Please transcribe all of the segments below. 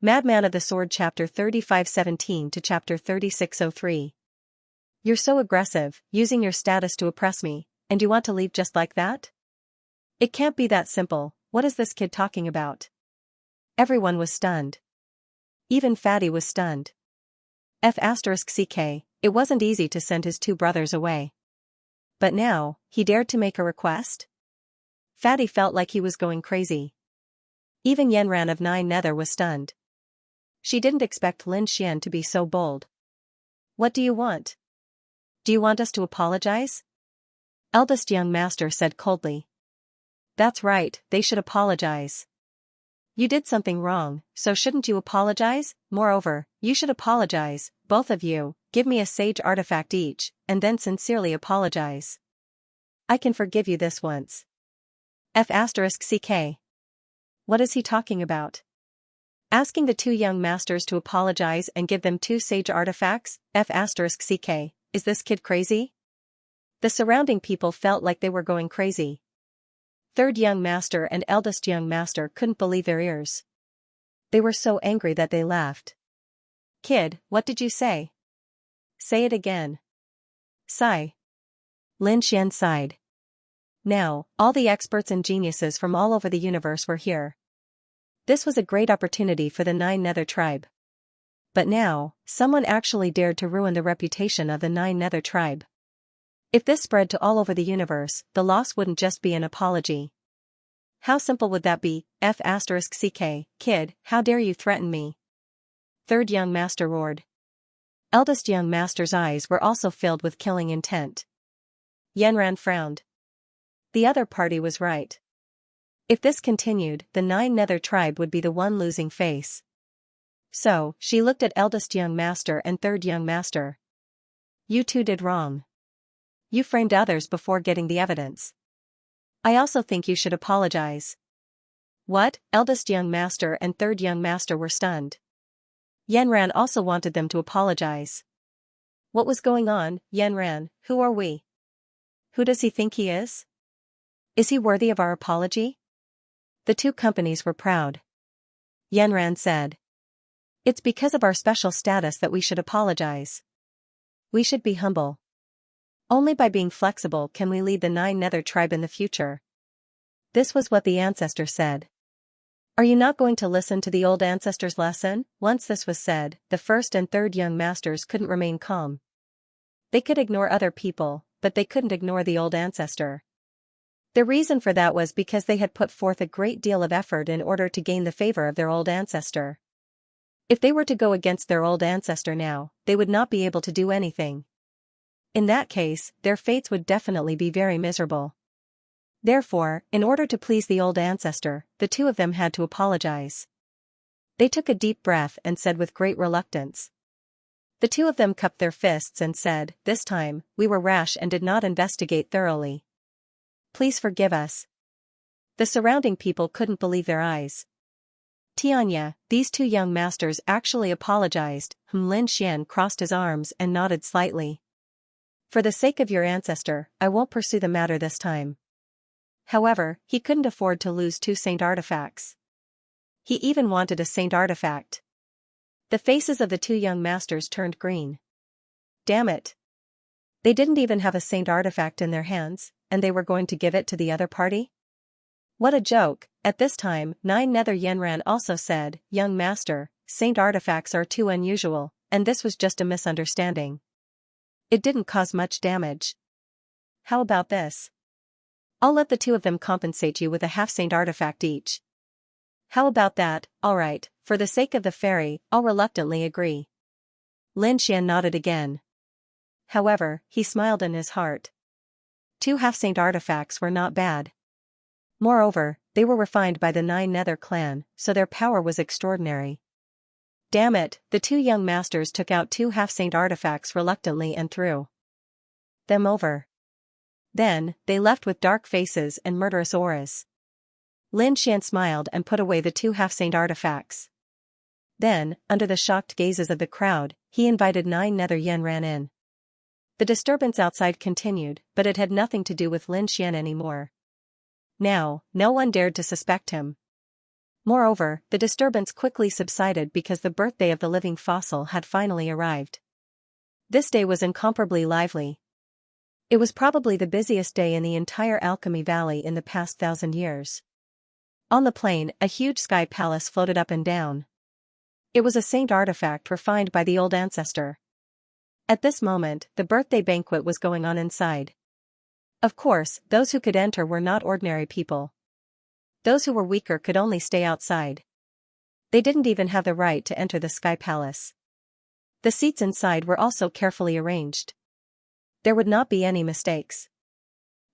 Madman of the Sword Chapter 3517 to Chapter 3603. You're so aggressive, using your status to oppress me, and you want to leave just like that? It can't be that simple. What is this kid talking about? Everyone was stunned. Even Fatty was stunned. F***ck, it wasn't easy to send his two brothers away. But now, he dared to make a request? Fatty felt like he was going crazy. Even Yanran of Nine Nether was stunned. She didn't expect Lin Xian to be so bold. What do you want? Do you want us to apologize? Eldest young master said coldly. That's right, they should apologize. You did something wrong, so shouldn't you apologize? Moreover, you should apologize, both of you, give me a sage artifact each, and then sincerely apologize. I can forgive you this once. F***ck. What is he talking about? Asking the two young masters to apologize and give them two sage artifacts? F***ck, is this kid crazy? The surrounding people felt like they were going crazy. Third young master and eldest young master couldn't believe their ears. They were so angry that they laughed. Kid, what did you say? Say it again. Sigh. Lin Xian sighed. Now, all the experts and geniuses from all over the universe were here. This was a great opportunity for the Nine Nether tribe. But now, someone actually dared to ruin the reputation of the Nine Nether tribe. If this spread to all over the universe, the loss wouldn't just be an apology. How simple would that be? F***ck, kid, how dare you threaten me? Third young master roared. Eldest young master's eyes were also filled with killing intent. Yanran frowned. The other party was right. If this continued, the Nine Nether tribe would be the one losing face. So, she looked at eldest young master and third young master. You two did wrong. You framed others before getting the evidence. I also think you should apologize. What? Eldest young master and third young master were stunned. Yanran also wanted them to apologize. What was going on? Yanran, who are we? Who does he think he is? Is he worthy of our apology? The two companies were proud. Yanran said. It's because of our special status that we should apologize. We should be humble. Only by being flexible can we lead the Nine Nether tribe in the future. This was what the ancestor said. Are you not going to listen to the old ancestor's lesson? Once this was said, the first and third young masters couldn't remain calm. They could ignore other people, but they couldn't ignore the old ancestor. The reason for that was because they had put forth a great deal of effort in order to gain the favor of their old ancestor. If they were to go against their old ancestor now, they would not be able to do anything. In that case, their fates would definitely be very miserable. Therefore, in order to please the old ancestor, the two of them had to apologize. They took a deep breath and said with great reluctance. The two of them cupped their fists and said, this time, we were rash and did not investigate thoroughly. Please forgive us. The surrounding people couldn't believe their eyes. Xianxia, these two young masters actually apologized. Lin Xian crossed his arms and nodded slightly. For the sake of your ancestor, I won't pursue the matter this time. However, he couldn't afford to lose two saint artifacts. He even wanted a saint artifact. The faces of the two young masters turned green. Damn it. They didn't even have a saint artifact in their hands, and they were going to give it to the other party? What a joke. At this time, Nine Nether Yanran also said, young master, saint artifacts are too unusual, and this was just a misunderstanding. It didn't cause much damage. How about this? I'll let the two of them compensate you with a half-saint artifact each. How about that? Alright, for the sake of the fairy, I'll reluctantly agree. Lin Xian nodded again. However, he smiled in his heart. Two half-saint artifacts were not bad. Moreover, they were refined by the Nine Nether clan, so their power was extraordinary. Damn it, the two young masters took out two half-saint artifacts reluctantly and threw them over. Then, they left with dark faces and murderous auras. Lin Xian smiled and put away the two half-saint artifacts. Then, under the shocked gazes of the crowd, he invited Nine Nether Yanran in. The disturbance outside continued, but it had nothing to do with Lin Xian anymore. Now, no one dared to suspect him. Moreover, the disturbance quickly subsided because the birthday of the living fossil had finally arrived. This day was incomparably lively. It was probably the busiest day in the entire Alchemy Valley in the past 1,000 years. On the plain, a huge sky palace floated up and down. It was a saint artifact refined by the old ancestor. At this moment, the birthday banquet was going on inside. Of course, those who could enter were not ordinary people. Those who were weaker could only stay outside. They didn't even have the right to enter the sky palace. The seats inside were also carefully arranged. There would not be any mistakes.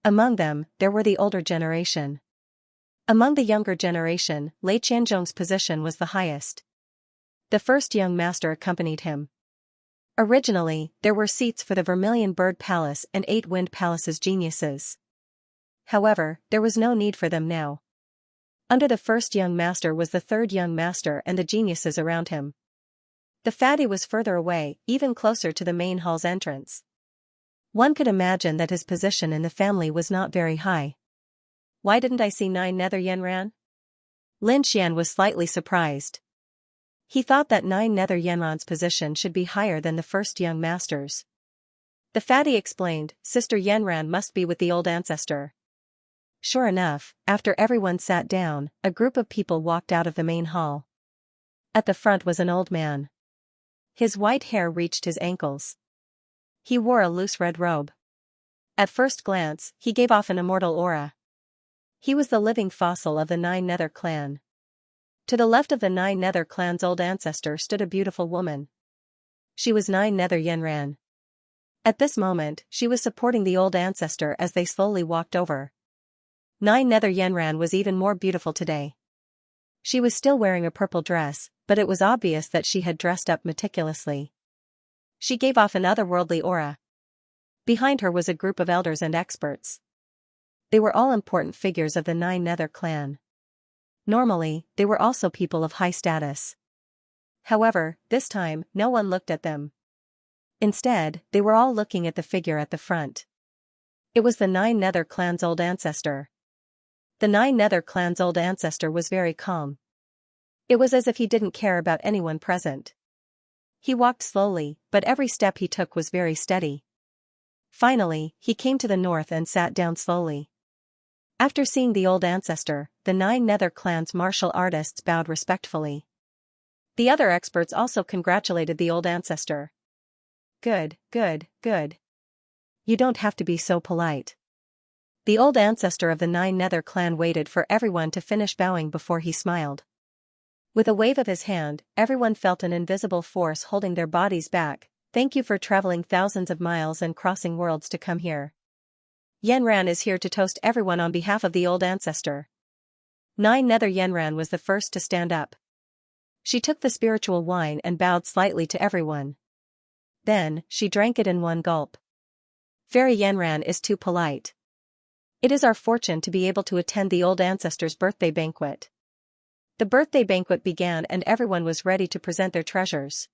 Among them, there were the older generation. Among the younger generation, Lei Qianzhong's position was the highest. The first young master accompanied him. Originally, there were seats for the Vermilion Bird Palace and 8 Wind Palace's geniuses. However, there was no need for them now. Under the first young master was the third young master and the geniuses around him. The fatty was further away, even closer to the main hall's entrance. One could imagine that his position in the family was not very high. Why didn't I see 9 Nether Yenran? Lin Xian was slightly surprised. He thought that 9 Nether Yenran's position should be higher than the first young master's. The fatty explained, Sister Yenran must be with the old ancestor. Sure enough, after everyone sat down, a group of people walked out of the main hall. At the front was an old man. His white hair reached his ankles. He wore a loose red robe. At first glance, he gave off an immortal aura. He was the living fossil of the 9 Nether clan. To the left of the 9 Nether clan's old ancestor stood a beautiful woman. She was 9 Nether Yenran. At this moment, she was supporting the old ancestor as they slowly walked over. 9 Nether Yenran was even more beautiful today. She was still wearing a purple dress, but it was obvious that she had dressed up meticulously. She gave off an otherworldly aura. Behind her was a group of elders and experts. They were all important figures of the 9 Nether clan. Normally, they were also people of high status. However, this time, no one looked at them. Instead, they were all looking at the figure at the front. It was the 9 Nether clan's old ancestor. The 9 Nether clan's old ancestor was very calm. It was as if he didn't care about anyone present. He walked slowly, but every step he took was very steady. Finally, he came to the north and sat down slowly. After seeing the old ancestor, the 9 Nether clan's martial artists bowed respectfully. The other experts also congratulated the old ancestor. Good, good, good. You don't have to be so polite. The old ancestor of the 9 Nether clan waited for everyone to finish bowing before he smiled. With a wave of his hand, everyone felt an invisible force holding their bodies back. Thank you for traveling thousands of miles and crossing worlds to come here. Yenran is here to toast everyone on behalf of the old ancestor. 9 Nether Yenran was the first to stand up. She took the spiritual wine and bowed slightly to everyone. Then, she drank it in one gulp. Fairy Yenran is too polite. It is our fortune to be able to attend the old ancestor's birthday banquet. The birthday banquet began and everyone was ready to present their treasures.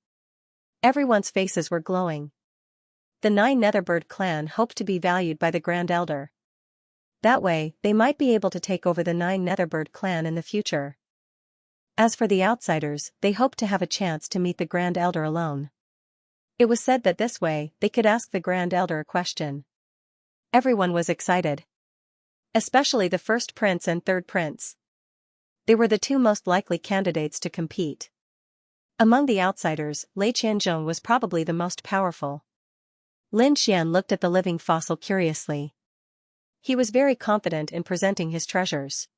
Everyone's faces were glowing. The 9 Netherbird clan hoped to be valued by the Grand Elder. That way, they might be able to take over the 9 Netherbird clan in the future. As for the outsiders, they hoped to have a chance to meet the Grand Elder alone. It was said that this way, they could ask the Grand Elder a question. Everyone was excited. Especially the first prince and third prince. They were the 2 most likely candidates to compete. Among the outsiders, Lei Qianzhong was probably the most powerful. Lin Xian looked at the living fossil curiously. He was very confident in presenting his treasures.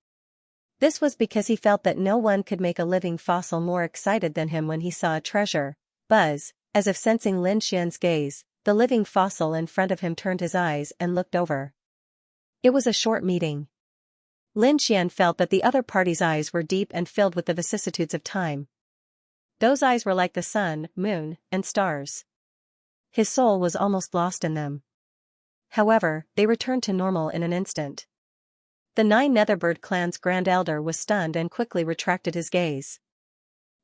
This was because he felt that no one could make a living fossil more excited than him when he saw a treasure. Buzz, as if sensing Lin Xian's gaze, the living fossil in front of him turned his eyes and looked over. It was a short meeting. Lin Xian felt that the other party's eyes were deep and filled with the vicissitudes of time. Those eyes were like the sun, moon, and stars. His soul was almost lost in them. However, they returned to normal in an instant. The 9 Netherbird clan's Grand Elder was stunned and quickly retracted his gaze.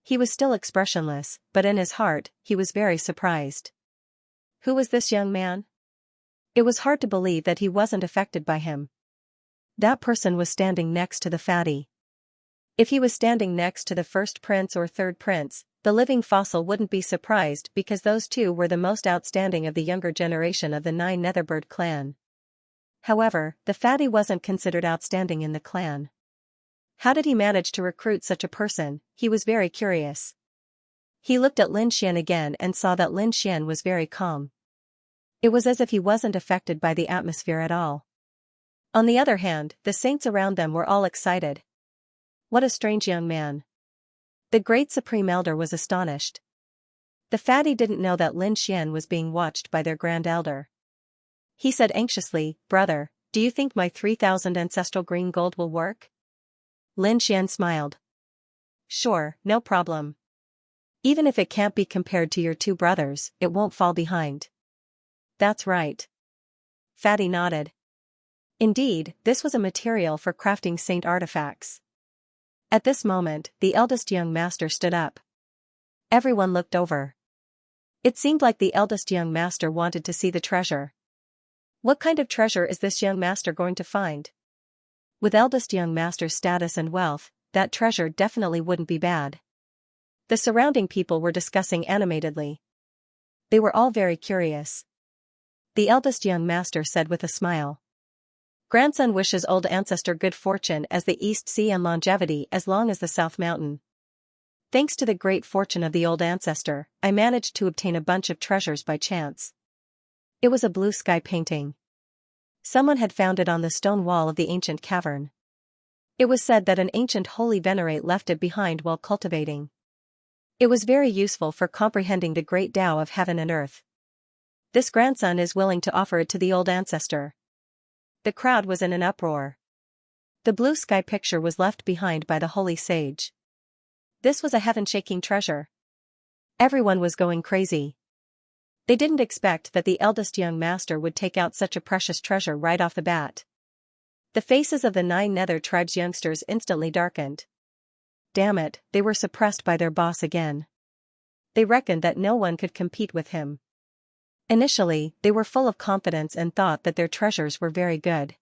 He was still expressionless, but in his heart, he was very surprised. Who was this young man? It was hard to believe that he wasn't affected by him. That person was standing next to the fatty. If he was standing next to the first prince or third prince, the living fossil wouldn't be surprised because those two were the most outstanding of the younger generation of the Nine Netherbird clan. However, the fatty wasn't considered outstanding in the clan. How did he manage to recruit such a person? He was very curious. He looked at Lin Xian again and saw that Lin Xian was very calm. It was as if he wasn't affected by the atmosphere at all. On the other hand, the saints around them were all excited. What a strange young man. The great Supreme Elder was astonished. The fatty didn't know that Lin Xian was being watched by their Grand Elder. He said anxiously, "Brother, do you think my 3,000 ancestral green gold will work?" Lin Xian smiled. "Sure, no problem. Even if it can't be compared to your two brothers, it won't fall behind." "That's right." Fatty nodded. Indeed, this was a material for crafting saint artifacts. At this moment, the eldest young master stood up. Everyone looked over. It seemed like the eldest young master wanted to see the treasure. What kind of treasure is this young master going to find? With eldest young master's status and wealth, that treasure definitely wouldn't be bad. The surrounding people were discussing animatedly. They were all very curious. The eldest young master said with a smile. "Grandson wishes old ancestor good fortune as the East Sea and longevity as long as the South Mountain. Thanks to the great fortune of the old ancestor, I managed to obtain a bunch of treasures by chance." It was a blue sky painting. Someone had found it on the stone wall of the ancient cavern. It was said that an ancient holy venerate left it behind while cultivating. It was very useful for comprehending the great Tao of heaven and earth. This grandson is willing to offer it to the old ancestor. The crowd was in an uproar. The blue sky picture was left behind by the holy sage. This was a heaven-shaking treasure. Everyone was going crazy. They didn't expect that the eldest young master would take out such a precious treasure right off the bat. The faces of the Nine Nether Tribes youngsters instantly darkened. Damn it, they were suppressed by their boss again. They reckoned that no one could compete with him. Initially, they were full of confidence and thought that their treasures were very good.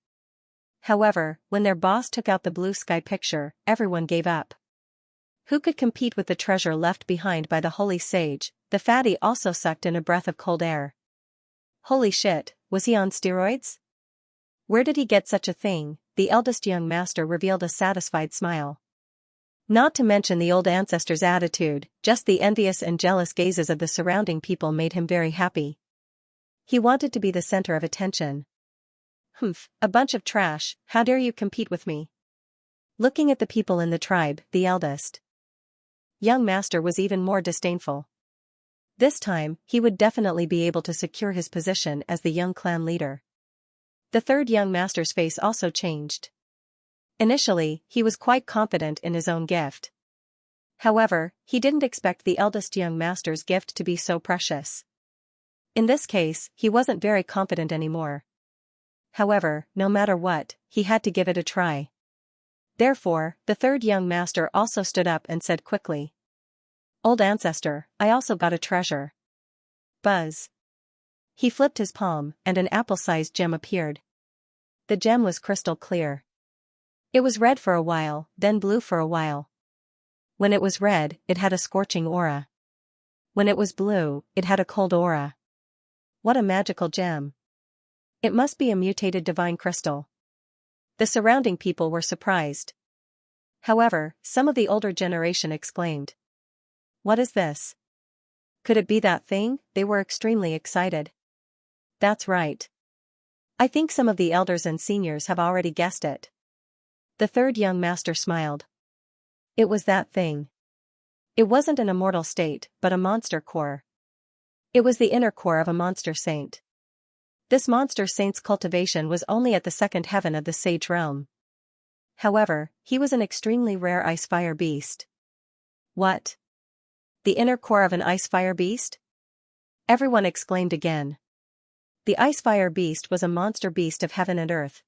However, when their boss took out the blue sky picture, everyone gave up. Who could compete with the treasure left behind by the holy sage? The fatty also sucked in a breath of cold air. Holy shit, was he on steroids? Where did he get such a thing? The eldest young master revealed a satisfied smile. Not to mention the old ancestor's attitude, just the envious and jealous gazes of the surrounding people made him very happy. He wanted to be the center of attention. "Humph, a bunch of trash, how dare you compete with me?" Looking at the people in the tribe, the eldest young master was even more disdainful. This time, he would definitely be able to secure his position as the young clan leader. The third young master's face also changed. Initially, he was quite confident in his own gift. However, he didn't expect the eldest young master's gift to be so precious. In this case, he wasn't very confident anymore. However, no matter what, he had to give it a try. Therefore, the third young master also stood up and said quickly, "Old ancestor, I also got a treasure." Buzz. He flipped his palm, and an apple-sized gem appeared. The gem was crystal clear. It was red for a while, then blue for a while. When it was red, it had a scorching aura. When it was blue, it had a cold aura. What a magical gem. It must be a mutated divine crystal. The surrounding people were surprised. However, some of the older generation exclaimed, "What is this? Could it be that thing?" They were extremely excited. "That's right. I think some of the elders and seniors have already guessed it." The third young master smiled. It was that thing. It wasn't an immortal state, but a monster core. It was the inner core of a monster saint. This monster saint's cultivation was only at the second heaven of the sage realm. However, he was an extremely rare ice-fire beast. What? The inner core of an ice-fire beast? Everyone exclaimed again. The ice-fire beast was a monster beast of heaven and earth.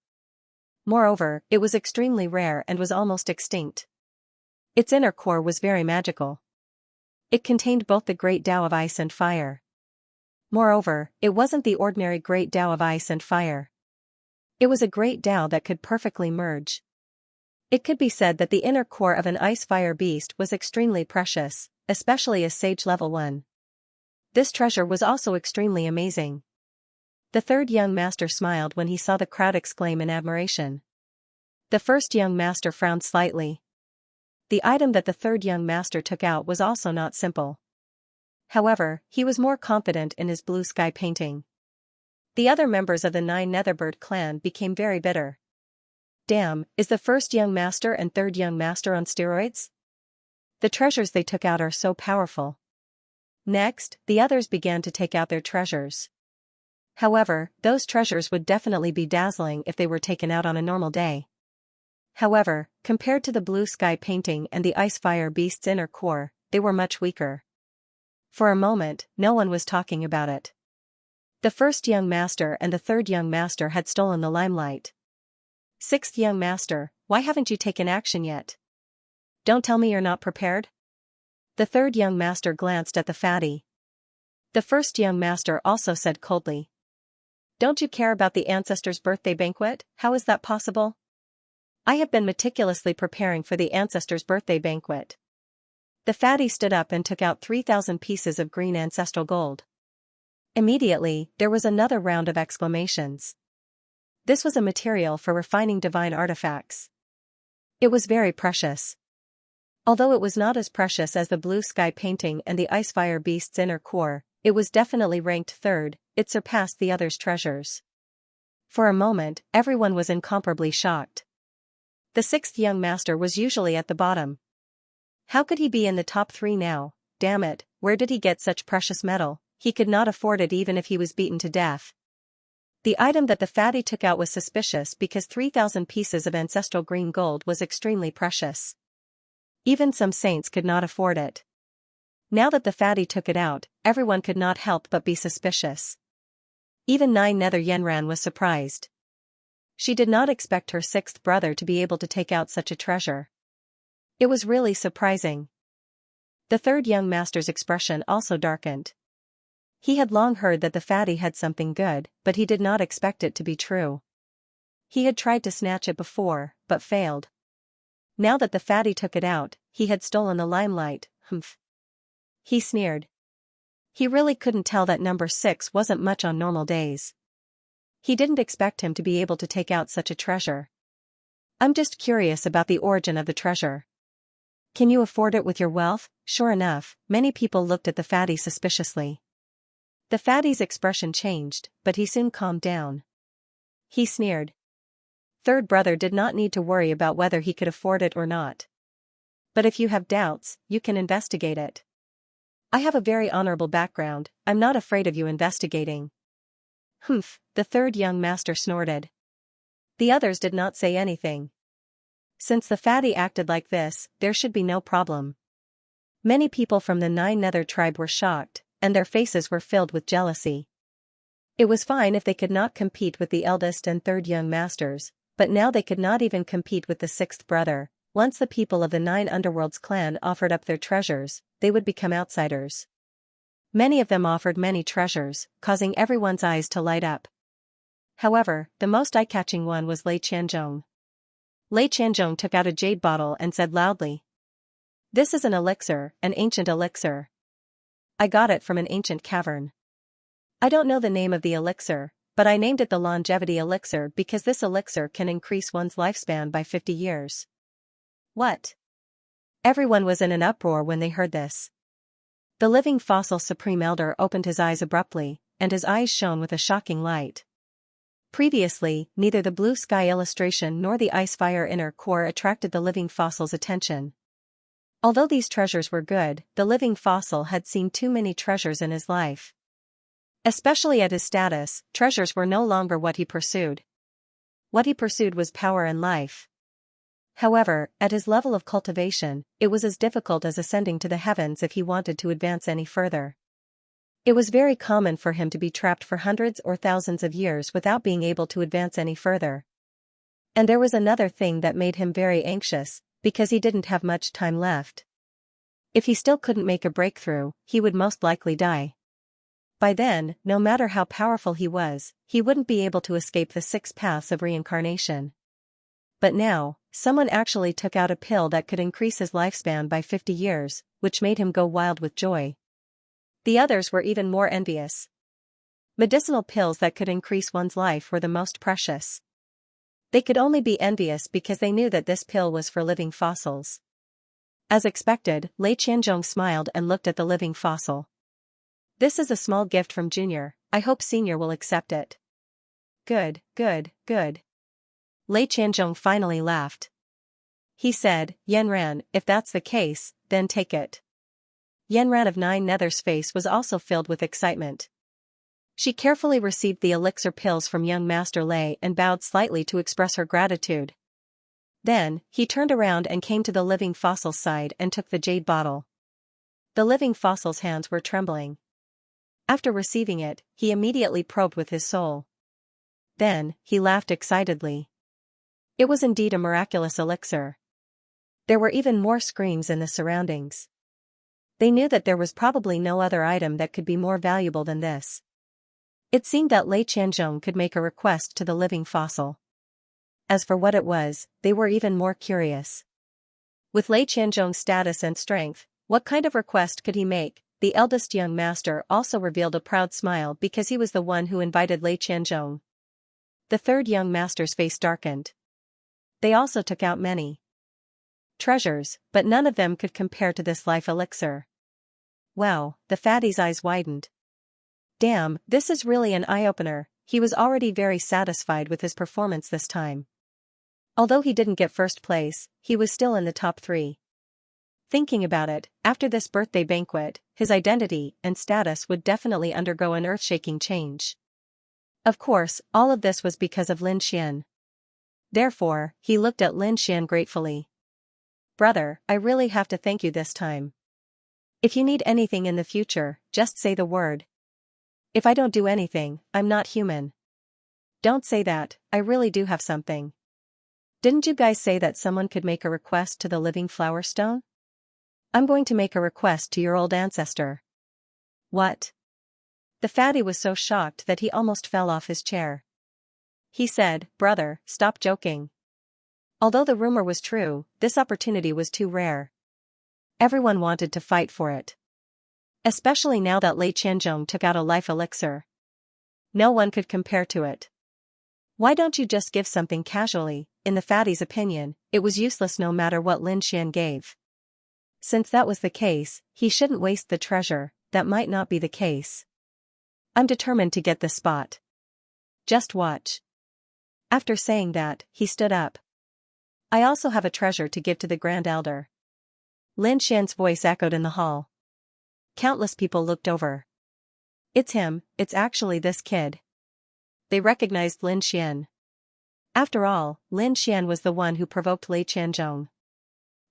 Moreover, it was extremely rare and was almost extinct. Its inner core was very magical. It contained both the great Tao of ice and fire. Moreover, it wasn't the ordinary great Tao of ice and fire. It was a great Tao that could perfectly merge. It could be said that the inner core of an ice-fire beast was extremely precious, especially a sage level one. This treasure was also extremely amazing. The third young master smiled when he saw the crowd exclaim in admiration. The first young master frowned slightly. The item that the third young master took out was also not simple. However, he was more confident in his blue sky painting. The other members of the 9 Netherbird clan became very bitter. Damn, is the first young master and third young master on steroids? The treasures they took out are so powerful. Next, the others began to take out their treasures. However, those treasures would definitely be dazzling if they were taken out on a normal day. However, compared to the blue sky painting and the ice fire beast's inner core, they were much weaker. For a moment, no one was talking about it. The first young master and the third young master had stolen the limelight. Sixth young master, why haven't you taken action yet? Don't tell me you're not prepared? The third young master glanced at the fatty. The first young master also said coldly. Don't you care about the ancestors' birthday banquet? How is that possible? I have been meticulously preparing for the ancestors' birthday banquet. The fatty stood up and took out 3,000 pieces of green ancestral gold. Immediately, there was another round of exclamations. This was a material for refining divine artifacts. It was very precious. Although it was not as precious as the blue sky painting and the icefire beast's inner core, it was definitely ranked third. It surpassed the others' treasures. For a moment, everyone was incomparably shocked. The sixth young master was usually at the bottom. How could he be in the top 3 now? Damn it, where did he get such precious metal? He could not afford it even if he was beaten to death. The item that the fatty took out was suspicious because 3,000 pieces of ancestral green gold was extremely precious. Even some saints could not afford it. Now that the fatty took it out, everyone could not help but be suspicious. Even 9 Nether Yenran was surprised. She did not expect her 6th brother to be able to take out such a treasure. It was really surprising. The third young master's expression also darkened. He had long heard that the fatty had something good, but he did not expect it to be true. He had tried to snatch it before, but failed. Now that the fatty took it out, he had stolen the limelight. Humph. He sneered. He really couldn't tell that number 6 wasn't much on normal days. He didn't expect him to be able to take out such a treasure. I'm just curious about the origin of the treasure. Can you afford it with your wealth? Sure enough, many people looked at the fatty suspiciously. The fatty's expression changed, but he soon calmed down. He sneered. Third brother did not need to worry about whether he could afford it or not. But if you have doubts, you can investigate it. I have a very honorable background, I'm not afraid of you investigating. Humph, the third young master snorted. The others did not say anything. Since the fatty acted like this, there should be no problem. Many people from the 9 Nether tribe were shocked, and their faces were filled with jealousy. It was fine if they could not compete with the eldest and third young masters, but now they could not even compete with the 6th brother. Once the people of the 9 Underworlds clan offered up their treasures, they would become outsiders. Many of them offered many treasures, causing everyone's eyes to light up. However, the most eye-catching one was Lei Qianzhong. Lei Qianzhong took out a jade bottle and said loudly, "This is an elixir, an ancient elixir. I got it from an ancient cavern. I don't know the name of the elixir, but I named it the longevity elixir because this elixir can increase one's lifespan by 50 years. What? Everyone was in an uproar when they heard this. The living fossil Supreme Elder opened his eyes abruptly, and his eyes shone with a shocking light. Previously, neither the blue sky illustration nor the icefire inner core attracted the living fossil's attention. Although these treasures were good, the living fossil had seen too many treasures in his life. Especially at his status, treasures were no longer what he pursued. What he pursued was power and life. However, at his level of cultivation, it was as difficult as ascending to the heavens if he wanted to advance any further. It was very common for him to be trapped for hundreds or thousands of years without being able to advance any further. And there was another thing that made him very anxious, because he didn't have much time left. If he still couldn't make a breakthrough, he would most likely die. By then, no matter how powerful he was, he wouldn't be able to escape the 6 paths of reincarnation. But now, someone actually took out a pill that could increase his lifespan by 50 years, which made him go wild with joy. The others were even more envious. Medicinal pills that could increase one's life were the most precious. They could only be envious because they knew that this pill was for living fossils. As expected, Lei Qianzhong smiled and looked at the living fossil. This is a small gift from Junior, I hope Senior will accept it. Good, good, good. Lei Qianzhong finally laughed. He said, Yanran, if that's the case, then take it. Yanran of Nine Nether's face was also filled with excitement. She carefully received the elixir pills from young Master Lei and bowed slightly to express her gratitude. Then, he turned around and came to the living fossil's side and took the jade bottle. The living fossil's hands were trembling. After receiving it, he immediately probed with his soul. Then, he laughed excitedly. It was indeed a miraculous elixir. There were even more screams in the surroundings. They knew that there was probably no other item that could be more valuable than this. It seemed that Lei Qianzhong could make a request to the living fossil. As for what it was, they were even more curious. With Lei Qianzhong's status and strength, what kind of request could he make? The eldest young master also revealed a proud smile because he was the one who invited Lei Qianzhong. The third young master's face darkened. They also took out many treasures, but none of them could compare to this life elixir. Wow, the fatty's eyes widened. Damn, this is really an eye-opener. He was already very satisfied with his performance this time. Although he didn't get first place, he was still in the top 3. Thinking about it, after this birthday banquet, his identity and status would definitely undergo an earth-shaking change. Of course, all of this was because of Lin Xian. Therefore, he looked at Lin Xian gratefully. Brother, I really have to thank you this time. If you need anything in the future, just say the word. If I don't do anything, I'm not human. Don't say that, I really do have something. Didn't you guys say that someone could make a request to the living flower stone? I'm going to make a request to your old ancestor. What? The fatty was so shocked that he almost fell off his chair. He said, Brother, stop joking. Although the rumor was true, this opportunity was too rare. Everyone wanted to fight for it. Especially now that Lei Qianzhong took out a life elixir. No one could compare to it. Why don't you just give something casually? In the fatty's opinion, it was useless no matter what Lin Xian gave. Since that was the case, he shouldn't waste the treasure. That might not be the case. I'm determined to get this spot. Just watch. After saying that, he stood up. I also have a treasure to give to the Grand Elder. Lin Xian's voice echoed in the hall. Countless people looked over. It's him, it's actually this kid. They recognized Lin Xian. After all, Lin Xian was the one who provoked Lei Qianzhong.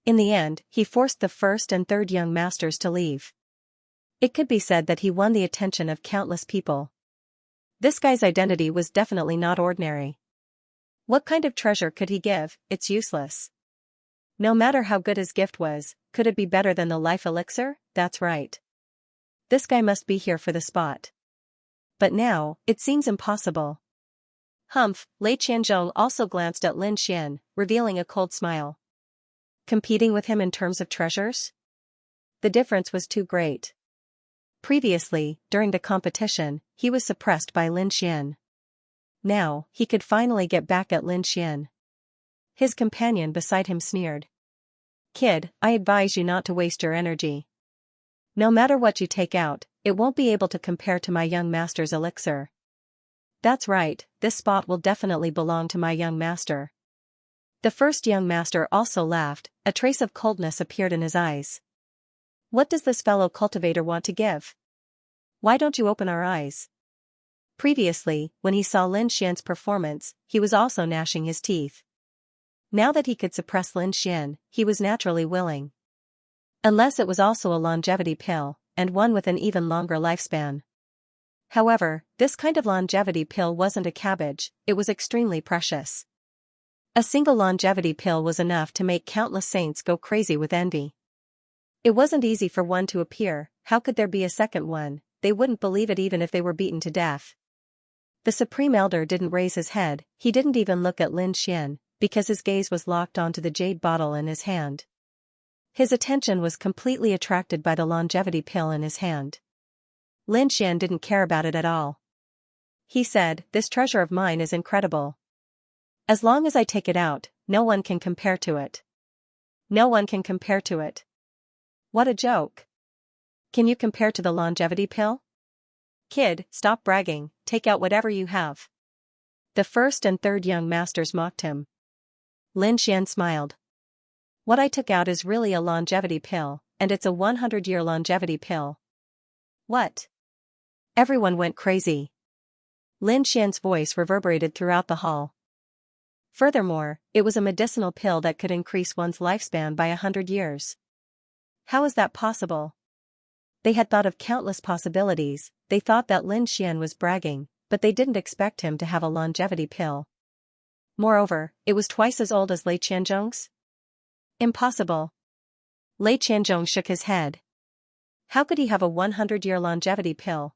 In the end, he forced the first and third young masters to leave. It could be said that he won the attention of countless people. This guy's identity was definitely not ordinary. What kind of treasure could he give? It's useless. No matter how good his gift was, could it be better than the life elixir? That's right. This guy must be here for the spot. But now, it seems impossible. Humph, Lei Qianzhong also glanced at Lin Xian, revealing a cold smile. Competing with him in terms of treasures? The difference was too great. Previously, during the competition, he was suppressed by Lin Xian. Now, he could finally get back at Lin Xian. His companion beside him sneered. Kid, I advise you not to waste your energy. No matter what you take out, it won't be able to compare to my young master's elixir. That's right, this spot will definitely belong to my young master. The first young master also laughed, a trace of coldness appeared in his eyes. What does this fellow cultivator want to give? Why don't you open our eyes? Previously, when he saw Lin Xian's performance, he was also gnashing his teeth. Now that he could suppress Lin Xian, he was naturally willing. Unless it was also a longevity pill, and one with an even longer lifespan. However, this kind of longevity pill wasn't a cabbage, it was extremely precious. A single longevity pill was enough to make countless saints go crazy with envy. It wasn't easy for one to appear, how could there be a second one? They wouldn't believe it even if they were beaten to death. The Supreme Elder didn't raise his head, he didn't even look at Lin Xian, because his gaze was locked onto the jade bottle in his hand. His attention was completely attracted by the longevity pill in his hand. Lin Xian didn't care about it at all. He said, "This treasure of mine is incredible. As long as I take it out, no one can compare to it. No one can compare to it." What a joke. Can you compare to the longevity pill? Kid, stop bragging, take out whatever you have. The first and third young masters mocked him. Lin Xian smiled. What I took out is really a longevity pill, and it's a 100-year longevity pill. What? Everyone went crazy. Lin Xian's voice reverberated throughout the hall. Furthermore, it was a medicinal pill that could increase one's lifespan by 100 years. How is that possible? They had thought of countless possibilities. They thought that Lin Xian was bragging, but they didn't expect him to have a longevity pill. Moreover, it was twice as old as Lei Qianzhong's. Impossible. Lei Qianzhong shook his head. How could he have a 100-year longevity pill?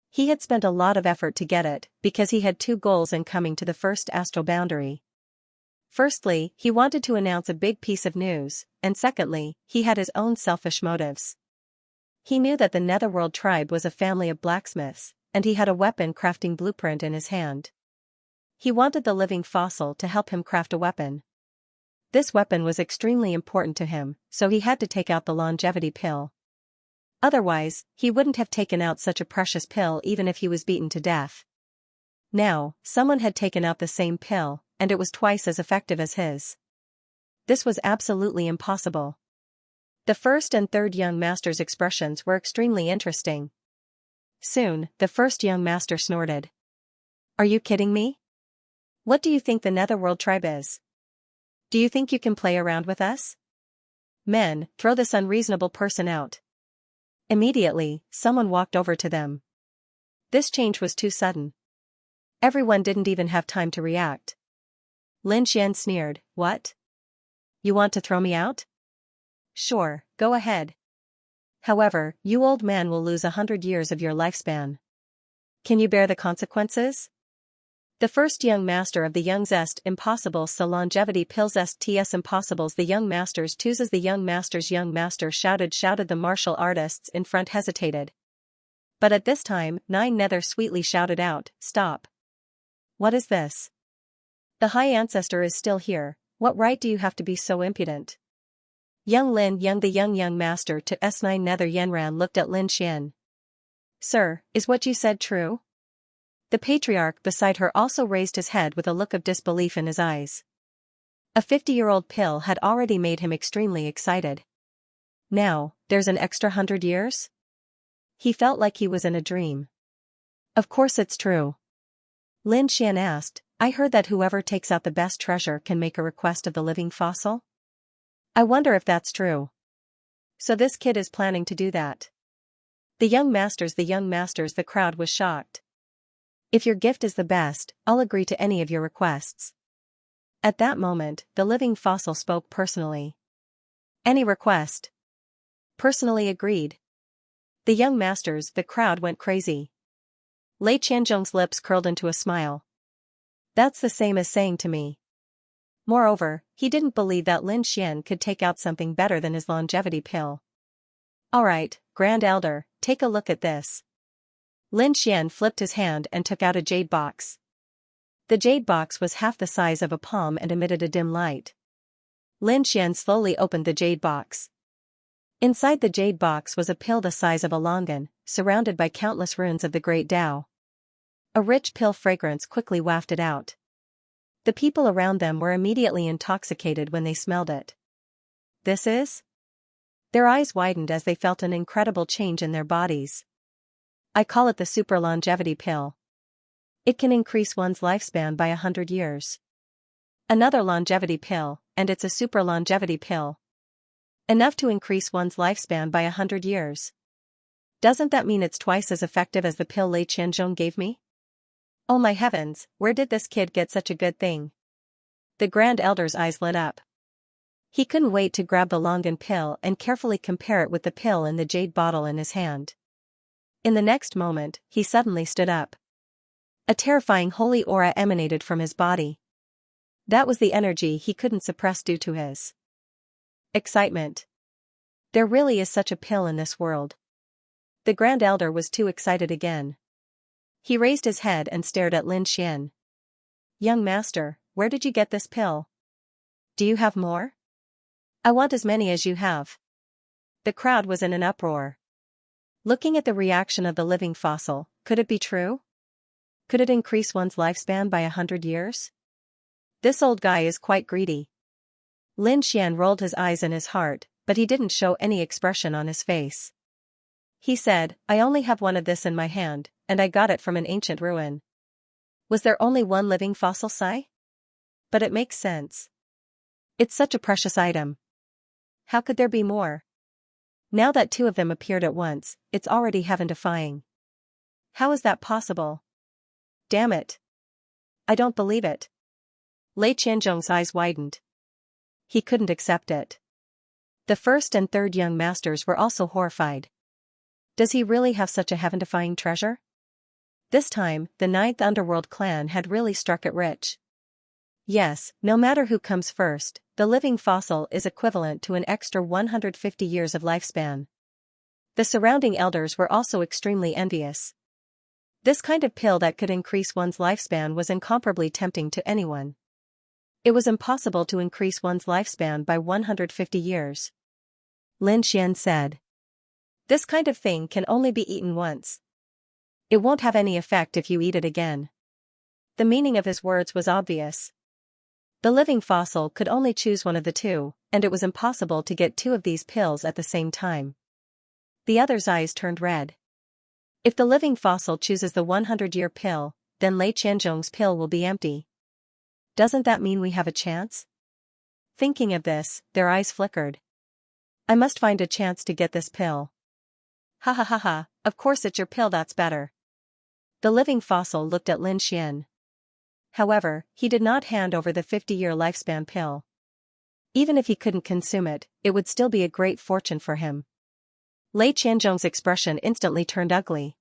He had spent a lot of effort to get it, because he had two goals in coming to the first astral boundary. Firstly, he wanted to announce a big piece of news, and secondly, he had his own selfish motives. He knew that the Netherworld tribe was a family of blacksmiths, and he had a weapon crafting blueprint in his hand. He wanted the living fossil to help him craft a weapon. This weapon was extremely important to him, so he had to take out the longevity pill. Otherwise, he wouldn't have taken out such a precious pill even if he was beaten to death. Now, someone had taken out the same pill, and it was twice as effective as his. This was absolutely impossible. The first and third young master's expressions were extremely interesting. Soon, the first young master snorted. Are you kidding me? What do you think the Netherworld tribe is? Do you think you can play around with us? Men, throw this unreasonable person out. Immediately, someone walked over to them. This change was too sudden. Everyone didn't even have time to react. Lin Xian sneered, What? You want to throw me out? Sure, go ahead. However, you old man will lose 100 years of your lifespan. Can you bear the consequences? The first young master of the young zest impossible sa longevity pills sts impossibles the young masters chooses the young master shouted the martial artists in front hesitated. But at this time, Nine Nether sweetly shouted out, Stop. What is this? The high ancestor is still here, what right do you have to be so impudent? Young the young master to S9 Nether Yenran looked at Lin Xian. Sir, is what you said true? The patriarch beside her also raised his head with a look of disbelief in his eyes. A 50-year-old pill had already made him extremely excited. Now, there's an extra 100 years? He felt like he was in a dream. Of course it's true. Lin Xian asked, I heard that whoever takes out the best treasure can make a request of the living fossil? I wonder if that's true. So this kid is planning to do that. The young masters, the crowd was shocked. If your gift is the best, I'll agree to any of your requests. At that moment, the living fossil spoke personally. Any request. Personally agreed. The young masters, the crowd went crazy. Lei Qianzhong's lips curled into a smile. That's the same as saying to me. Moreover, he didn't believe that Lin Xian could take out something better than his longevity pill. Alright, Grand Elder, take a look at this. Lin Xian flipped his hand and took out a jade box. The jade box was half the size of a palm and emitted a dim light. Lin Xian slowly opened the jade box. Inside the jade box was a pill the size of a longan, surrounded by countless runes of the Great Tao. A rich pill fragrance quickly wafted out. The people around them were immediately intoxicated when they smelled it. This is? Their eyes widened as they felt an incredible change in their bodies. I call it the super longevity pill. It can increase one's lifespan by 100 years. Another longevity pill, and it's a super longevity pill. Enough to increase one's lifespan by 100 years. Doesn't that mean it's twice as effective as the pill Lei Qianzhong gave me? Oh my heavens, where did this kid get such a good thing? The Grand Elder's eyes lit up. He couldn't wait to grab the longan pill and carefully compare it with the pill in the jade bottle in his hand. In the next moment, he suddenly stood up. A terrifying holy aura emanated from his body. That was the energy he couldn't suppress due to his excitement. There really is such a pill in this world. The Grand Elder was too excited again. He raised his head and stared at Lin Xian. Young master, where did you get this pill? Do you have more? I want as many as you have. The crowd was in an uproar. Looking at the reaction of the living fossil, could it be true? Could it increase one's lifespan by 100 years? This old guy is quite greedy. Lin Xian rolled his eyes in his heart, but he didn't show any expression on his face. He said, I only have one of this in my hand, and I got it from an ancient ruin. Was there only one living fossil, Sai? But it makes sense. It's such a precious item. How could there be more? Now that two of them appeared at once, it's already heaven-defying. How is that possible? Damn it. I don't believe it. Lei Qianzhong's eyes widened. He couldn't accept it. The first and third young masters were also horrified. Does he really have such a heaven-defying treasure? This time, the ninth underworld clan had really struck it rich. Yes, no matter who comes first, the living fossil is equivalent to an extra 150 years of lifespan. The surrounding elders were also extremely envious. This kind of pill that could increase one's lifespan was incomparably tempting to anyone. It was impossible to increase one's lifespan by 150 years. Lin Xian said. This kind of thing can only be eaten once. It won't have any effect if you eat it again. The meaning of his words was obvious. The living fossil could only choose one of the two, and it was impossible to get two of these pills at the same time. The other's eyes turned red. If the living fossil chooses the 100-year pill, then Lei Qianzhong's pill will be empty. Doesn't that mean we have a chance? Thinking of this, their eyes flickered. I must find a chance to get this pill. Ha ha ha ha, of course it's your pill that's better. The living fossil looked at Lin Xian. However, he did not hand over the 50-year lifespan pill. Even if he couldn't consume it, it would still be a great fortune for him. Lei Qianzhong's expression instantly turned ugly.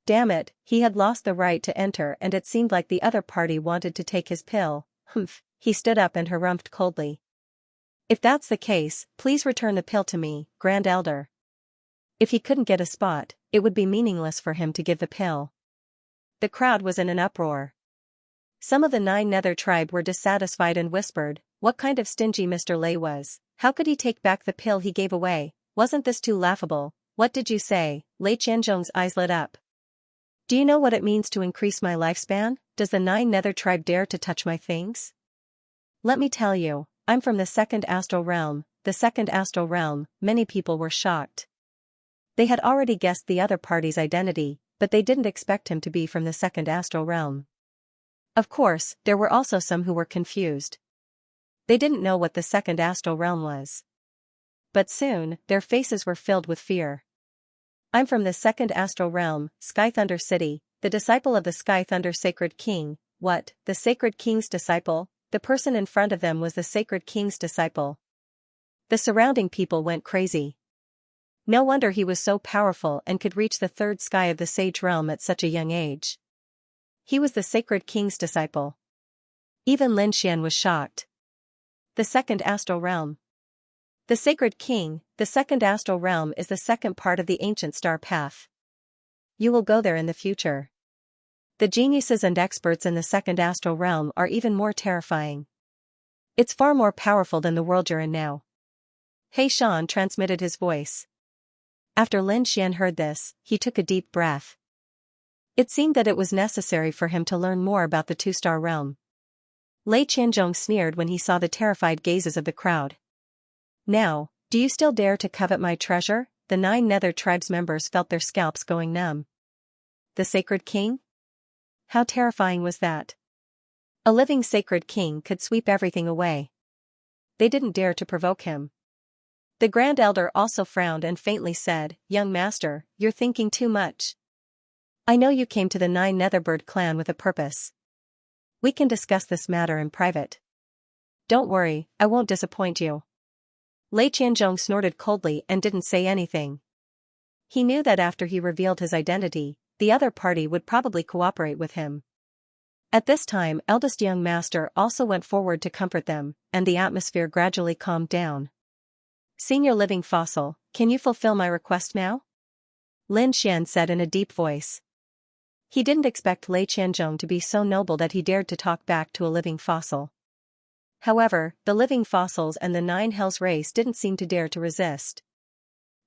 Damn it, he had lost the right to enter and it seemed like the other party wanted to take his pill. Humph, he stood up and harumphed coldly. If that's the case, please return the pill to me, Grand Elder. If he couldn't get a spot, it would be meaningless for him to give the pill. The crowd was in an uproar. Some of the Nine Nether tribe were dissatisfied and whispered, what kind of stingy Mr. Lei was, how could he take back the pill he gave away, wasn't this too laughable, what did you say? Lei Qianzhong's eyes lit up. Do you know what it means to increase my lifespan? Does the Nine Nether tribe dare to touch my things? Let me tell you, I'm from the second astral realm, the second astral realm. Many people were shocked. They had already guessed the other party's identity, but they didn't expect him to be from the second astral realm. Of course, there were also some who were confused. They didn't know what the second astral realm was. But soon, their faces were filled with fear. I'm from the second astral realm, Sky Thunder City, the disciple of the Sky Thunder Sacred King. What, the Sacred King's disciple? The person in front of them was the Sacred King's disciple. The surrounding people went crazy. No wonder he was so powerful and could reach the third sky of the Sage Realm at such a young age. He was the Sacred King's disciple. Even Lin Xian was shocked. The second astral realm. The Sacred King, the second astral realm is the second part of the ancient star path. You will go there in the future. The geniuses and experts in the second astral realm are even more terrifying. It's far more powerful than the world you're in now. He Shan transmitted his voice. After Lin Xian heard this, he took a deep breath. It seemed that it was necessary for him to learn more about the two-star realm. Lei Qianzhong sneered when he saw the terrified gazes of the crowd. Now, do you still dare to covet my treasure? The Nine Nether tribes members felt their scalps going numb. The Sacred King? How terrifying was that? A living Sacred King could sweep everything away. They didn't dare to provoke him. The Grand Elder also frowned and faintly said, Young Master, you're thinking too much. I know you came to the Nine Netherbird clan with a purpose. We can discuss this matter in private. Don't worry, I won't disappoint you. Lei Qianzhong snorted coldly and didn't say anything. He knew that after he revealed his identity, the other party would probably cooperate with him. At this time, eldest young master also went forward to comfort them, and the atmosphere gradually calmed down. Senior living fossil, can you fulfill my request now? Lin Xian said in a deep voice. He didn't expect Lei Qianzhong to be so noble that he dared to talk back to a living fossil. However, the living fossils and the Nine Hells race didn't seem to dare to resist.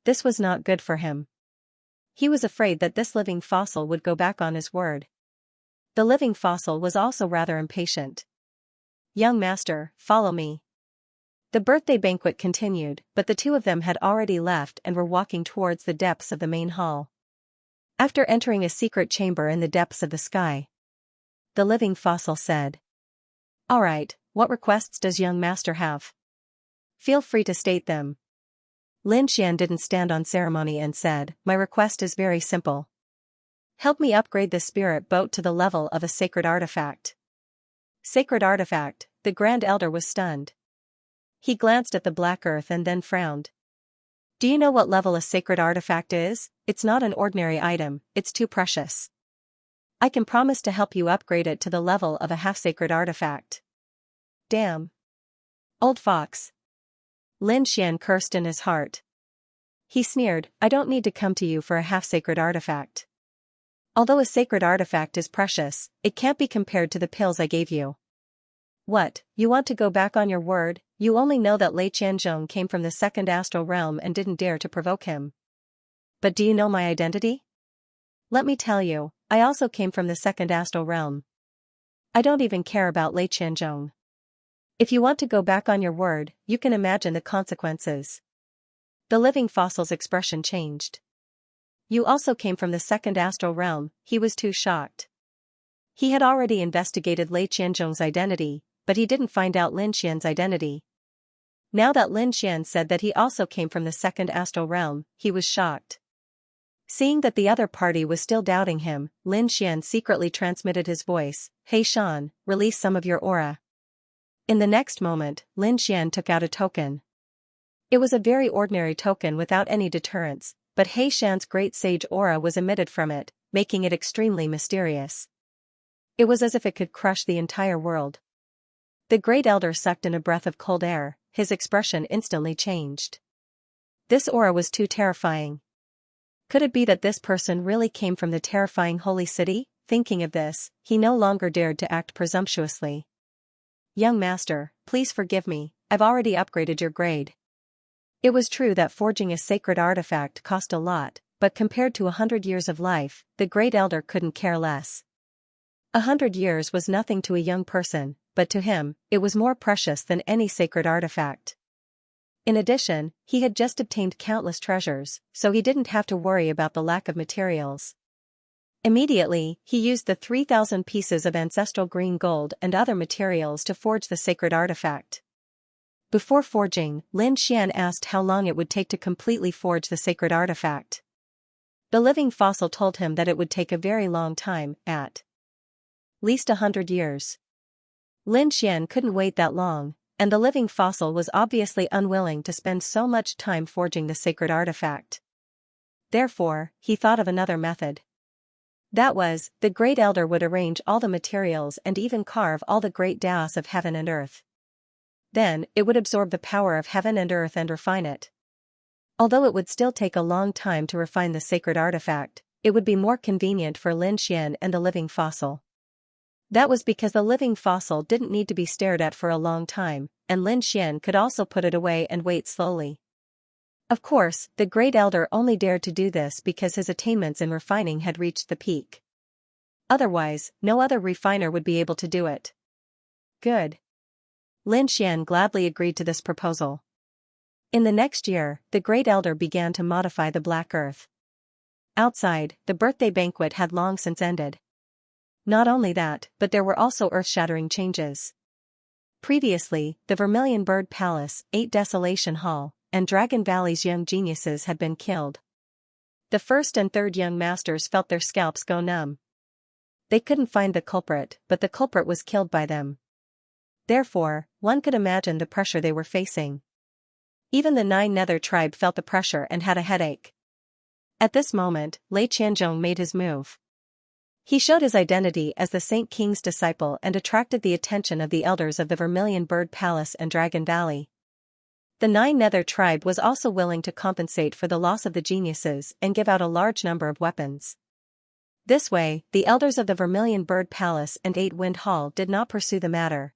This was not good for him. He was afraid that this living fossil would go back on his word. The living fossil was also rather impatient. Young master, follow me. The birthday banquet continued, but the two of them had already left and were walking towards the depths of the main hall. After entering a secret chamber in the depths of the sky, the living fossil said, "All right, what requests does young master have? Feel free to state them." Lin Xian didn't stand on ceremony and said, "My request is very simple. Help me upgrade the spirit boat to the level of a sacred artifact." Sacred artifact, the Grand Elder was stunned. He glanced at the black earth and then frowned. Do you know what level a sacred artifact is? It's not an ordinary item, it's too precious. I can promise to help you upgrade it to the level of a half-sacred artifact. Damn. Old fox. Lin Xian cursed in his heart. He sneered, I don't need to come to you for a half-sacred artifact. Although a sacred artifact is precious, it can't be compared to the pills I gave you. What, you want to go back on your word? You only know that Lei Qianzhong came from the second astral realm and didn't dare to provoke him. But do you know my identity? Let me tell you, I also came from the second astral realm. I don't even care about Lei Qianzhong. If you want to go back on your word, you can imagine the consequences. The living fossil's expression changed. You also came from the second astral realm, he was too shocked. He had already investigated Lei Qianzhong's identity, but he didn't find out Lin Xian's identity. Now that Lin Xian said that he also came from the second astral realm, he was shocked. Seeing that the other party was still doubting him, Lin Xian secretly transmitted his voice, Hey Shan, release some of your aura. In the next moment, Lin Xian took out a token. It was a very ordinary token without any deterrence, but He Shan's great sage aura was emitted from it, making it extremely mysterious. It was as if it could crush the entire world. The great elder sucked in a breath of cold air, his expression instantly changed. This aura was too terrifying. Could it be that this person really came from the terrifying holy city? Thinking of this, he no longer dared to act presumptuously. Young master, please forgive me, I've already upgraded your grade. It was true that forging a sacred artifact cost a lot, but compared to 100 years of life, the great elder couldn't care less. 100 years was nothing to a young person, but to him, it was more precious than any sacred artifact. In addition, he had just obtained countless treasures, so he didn't have to worry about the lack of materials. Immediately, he used the 3,000 pieces of ancestral green gold and other materials to forge the sacred artifact. Before forging, Lin Xian asked how long it would take to completely forge the sacred artifact. The living fossil told him that it would take a very long time, at least 100 years. Lin Xian couldn't wait that long, and the living fossil was obviously unwilling to spend so much time forging the sacred artifact. Therefore, he thought of another method. That was, the great elder would arrange all the materials and even carve all the great Taoists of heaven and earth. Then, it would absorb the power of heaven and earth and refine it. Although it would still take a long time to refine the sacred artifact, it would be more convenient for Lin Xian and the living fossil. That was because the living fossil didn't need to be stared at for a long time, and Lin Xian could also put it away and wait slowly. Of course, the great elder only dared to do this because his attainments in refining had reached the peak. Otherwise, no other refiner would be able to do it. Good. Lin Xian gladly agreed to this proposal. In the next year, the great elder began to modify the black earth. Outside, the birthday banquet had long since ended. Not only that, but there were also earth-shattering changes. Previously, the Vermilion Bird Palace, 8 Desolation Hall, and Dragon Valley's young geniuses had been killed. The first and third young masters felt their scalps go numb. They couldn't find the culprit, but the culprit was killed by them. Therefore, one could imagine the pressure they were facing. Even the 9 Nether tribe felt the pressure and had a headache. At this moment, Lei Qianzhong made his move. He showed his identity as the Saint King's disciple and attracted the attention of the elders of the Vermilion Bird Palace and Dragon Valley. The Nine Nether tribe was also willing to compensate for the loss of the geniuses and give out a large number of weapons. This way, the elders of the Vermilion Bird Palace and Eight Wind Hall did not pursue the matter.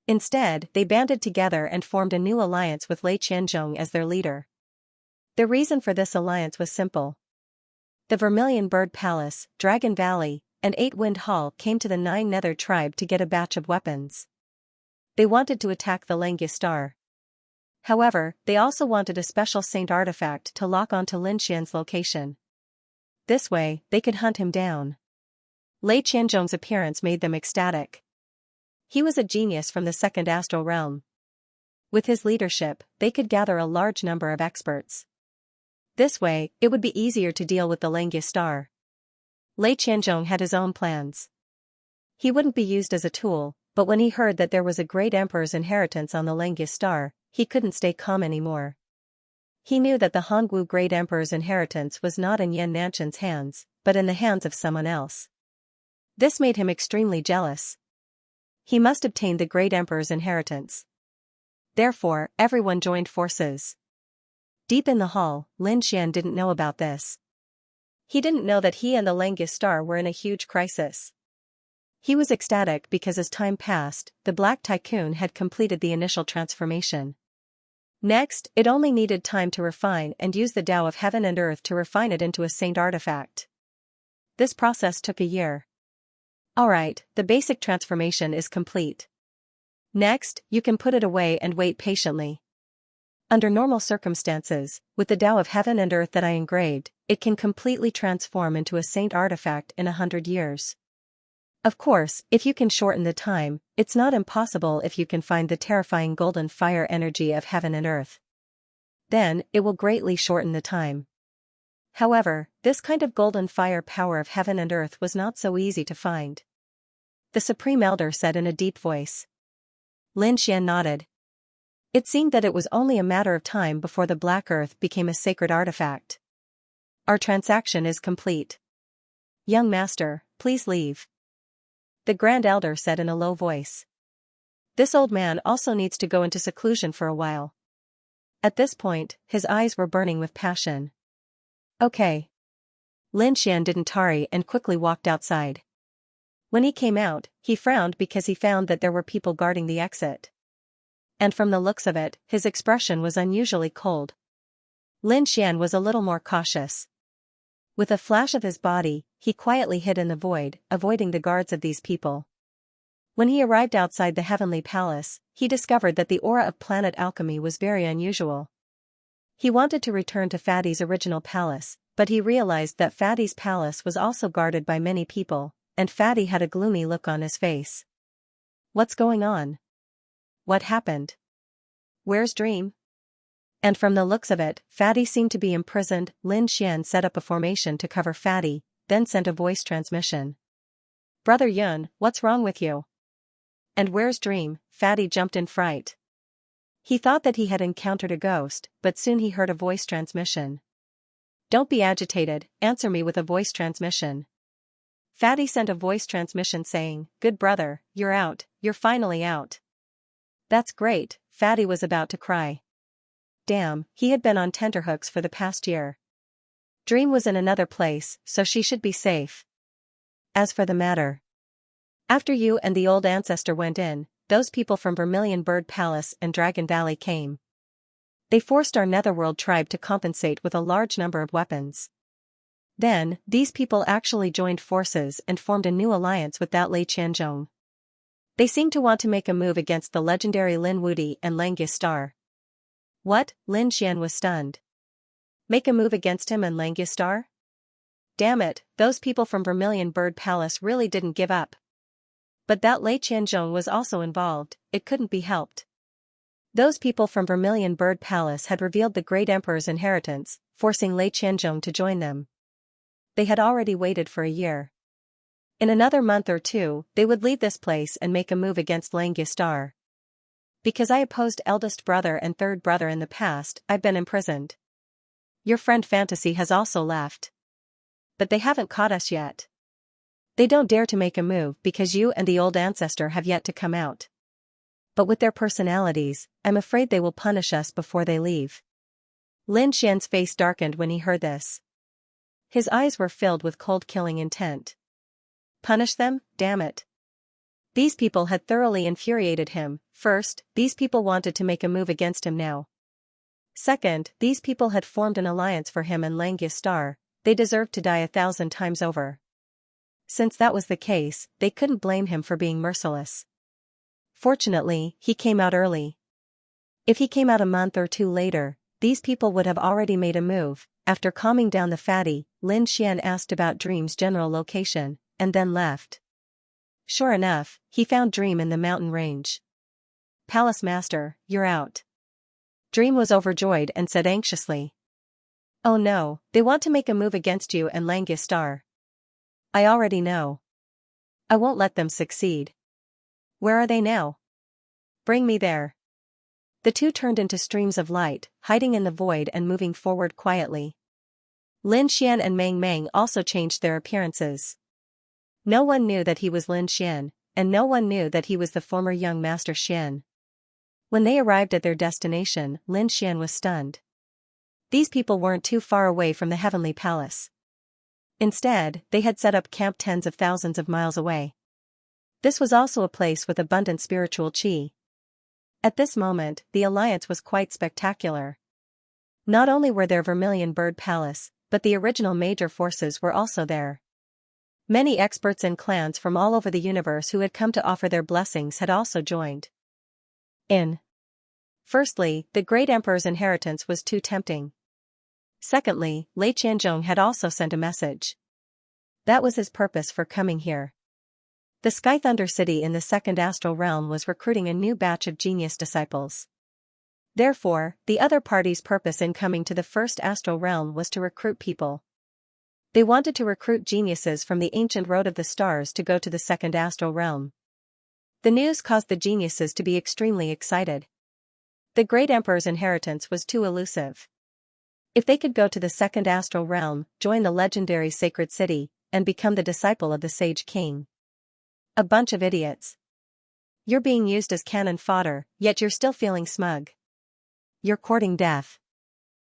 Instead, they banded together and formed a new alliance with Lei Qianzhong as their leader. The reason for this alliance was simple. The Vermilion Bird Palace, Dragon Valley, and Eight Wind Hall came to the Nine Nether tribe to get a batch of weapons. They wanted to attack the Xianxia star. However, they also wanted a special saint artifact to lock onto Lin Xian's location. This way, they could hunt him down. Lei Qianzhong's appearance made them ecstatic. He was a genius from the second astral realm. With his leadership, they could gather a large number of experts. This way, it would be easier to deal with the Xianxia star. Lei Qianzhong had his own plans. He wouldn't be used as a tool, but when he heard that there was a great emperor's inheritance on the Xianxia star, he couldn't stay calm anymore. He knew that the Hongwu Great Emperor's inheritance was not in Yan Nanshan's hands, but in the hands of someone else. This made him extremely jealous. He must obtain the Great Emperor's inheritance. Therefore, everyone joined forces. Deep in the hall, Lin Xian didn't know about this. He didn't know that he and the Xianxia star were in a huge crisis. He was ecstatic because as time passed, the Black Tycoon had completed the initial transformation. Next, it only needed time to refine and use the Tao of Heaven and Earth to refine it into a saint artifact. This process took a year. Alright, the basic transformation is complete. Next, you can put it away and wait patiently. Under normal circumstances, with the Tao of Heaven and Earth that I engraved, it can completely transform into a saint artifact in 100 years. Of course, if you can shorten the time, it's not impossible if you can find the terrifying golden fire energy of heaven and earth. Then, it will greatly shorten the time. However, this kind of golden fire power of heaven and earth was not so easy to find. The Supreme Elder said in a deep voice. Lin Xian nodded. It seemed that it was only a matter of time before the Black Earth became a sacred artifact. Our transaction is complete. Young master, please leave. The Grand Elder said in a low voice. This old man also needs to go into seclusion for a while. At this point, his eyes were burning with passion. Okay. Lin Xian didn't tarry and quickly walked outside. When he came out, he frowned because he found that there were people guarding the exit. And from the looks of it, his expression was unusually cold. Lin Xian was a little more cautious. With a flash of his body, he quietly hid in the void, avoiding the guards of these people. When he arrived outside the heavenly palace, he discovered that the aura of planet alchemy was very unusual. He wanted to return to Fatty's original palace, but he realized that Fatty's palace was also guarded by many people, and Fatty had a gloomy look on his face. What's going on? What happened? Where's Dream? And from the looks of it, Fatty seemed to be imprisoned. Lin Xian set up a formation to cover Fatty, then sent a voice transmission. Brother Yun, what's wrong with you? And where's Dream? Fatty jumped in fright. He thought that he had encountered a ghost, but soon he heard a voice transmission. Don't be agitated, answer me with a voice transmission. Fatty sent a voice transmission saying, Good brother, you're out, you're finally out. That's great, Fatty was about to cry. Damn, he had been on tenterhooks for the past year. Dream was in another place, so she should be safe. As for the matter. After you and the old ancestor went in, those people from Vermilion Bird Palace and Dragon Valley came. They forced our Netherworld tribe to compensate with a large number of weapons. Then, these people actually joined forces and formed a new alliance with that Lei Qianzhong. They seemed to want to make a move against the legendary Lin Wudi and Xianxia star. What? Lin Xian was stunned. Make a move against him and Xianxia star? Damn it, those people from Vermilion Bird Palace really didn't give up. But that Lei Qianzhong was also involved, it couldn't be helped. Those people from Vermilion Bird Palace had revealed the Great Emperor's inheritance, forcing Lei Qianzhong to join them. They had already waited for a year. In another month or two, they would leave this place and make a move against Xianxia star. Because I opposed eldest brother and third brother in the past, I've been imprisoned. Your friend Fantasy has also left. But they haven't caught us yet. They don't dare to make a move because you and the old ancestor have yet to come out. But with their personalities, I'm afraid they will punish us before they leave. Lin Xian's face darkened when he heard this. His eyes were filled with cold killing intent. Punish them, damn it. These people had thoroughly infuriated him. First, these people wanted to make a move against him now. Second, these people had formed an alliance for him and Xianxia Star. They deserved to die 1,000 times over. Since that was the case, they couldn't blame him for being merciless. Fortunately, he came out early. If he came out a month or two later, these people would have already made a move. After calming down the fatty, Lin Xian asked about Dream's general location, and then left. Sure enough, he found Dream in the mountain range. Palace Master, you're out. Dream was overjoyed and said anxiously. Oh no, they want to make a move against you and Xianxia Star. I already know. I won't let them succeed. Where are they now? Bring me there. The two turned into streams of light, hiding in the void and moving forward quietly. Lin Xian and Mang Mang also changed their appearances. No one knew that he was Lin Xian, and no one knew that he was the former young master Xian. When they arrived at their destination, Lin Xian was stunned. These people weren't too far away from the heavenly palace. Instead, they had set up camp tens of thousands of miles away. This was also a place with abundant spiritual qi. At this moment, the alliance was quite spectacular. Not only were there Vermilion Bird Palace, but the original major forces were also there. Many experts and clans from all over the universe who had come to offer their blessings had also joined in. Firstly, the great emperor's inheritance was too tempting. Secondly, Lei Qianzhong had also sent a message. That was his purpose for coming here. The Sky Thunder City in the second astral realm was recruiting a new batch of genius disciples. Therefore, the other party's purpose in coming to the first astral realm was to recruit people. They wanted to recruit geniuses from the ancient Road of the Stars to go to the second astral realm. The news caused the geniuses to be extremely excited. The great emperor's inheritance was too elusive. If they could go to the second astral realm, join the legendary sacred city, and become the disciple of the sage king. A bunch of idiots. You're being used as cannon fodder, yet you're still feeling smug. You're courting death.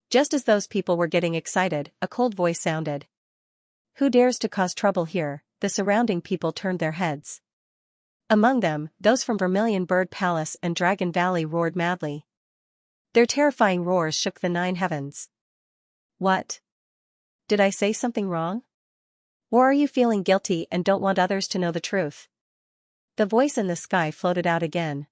Just as those people were getting excited, a cold voice sounded. Who dares to cause trouble here? The surrounding people turned their heads. Among them, those from Vermilion Bird Palace and Dragon Valley roared madly. Their terrifying roars shook the 9 heavens. What? Did I say something wrong? Or are you feeling guilty and don't want others to know the truth? The voice in the sky floated out again.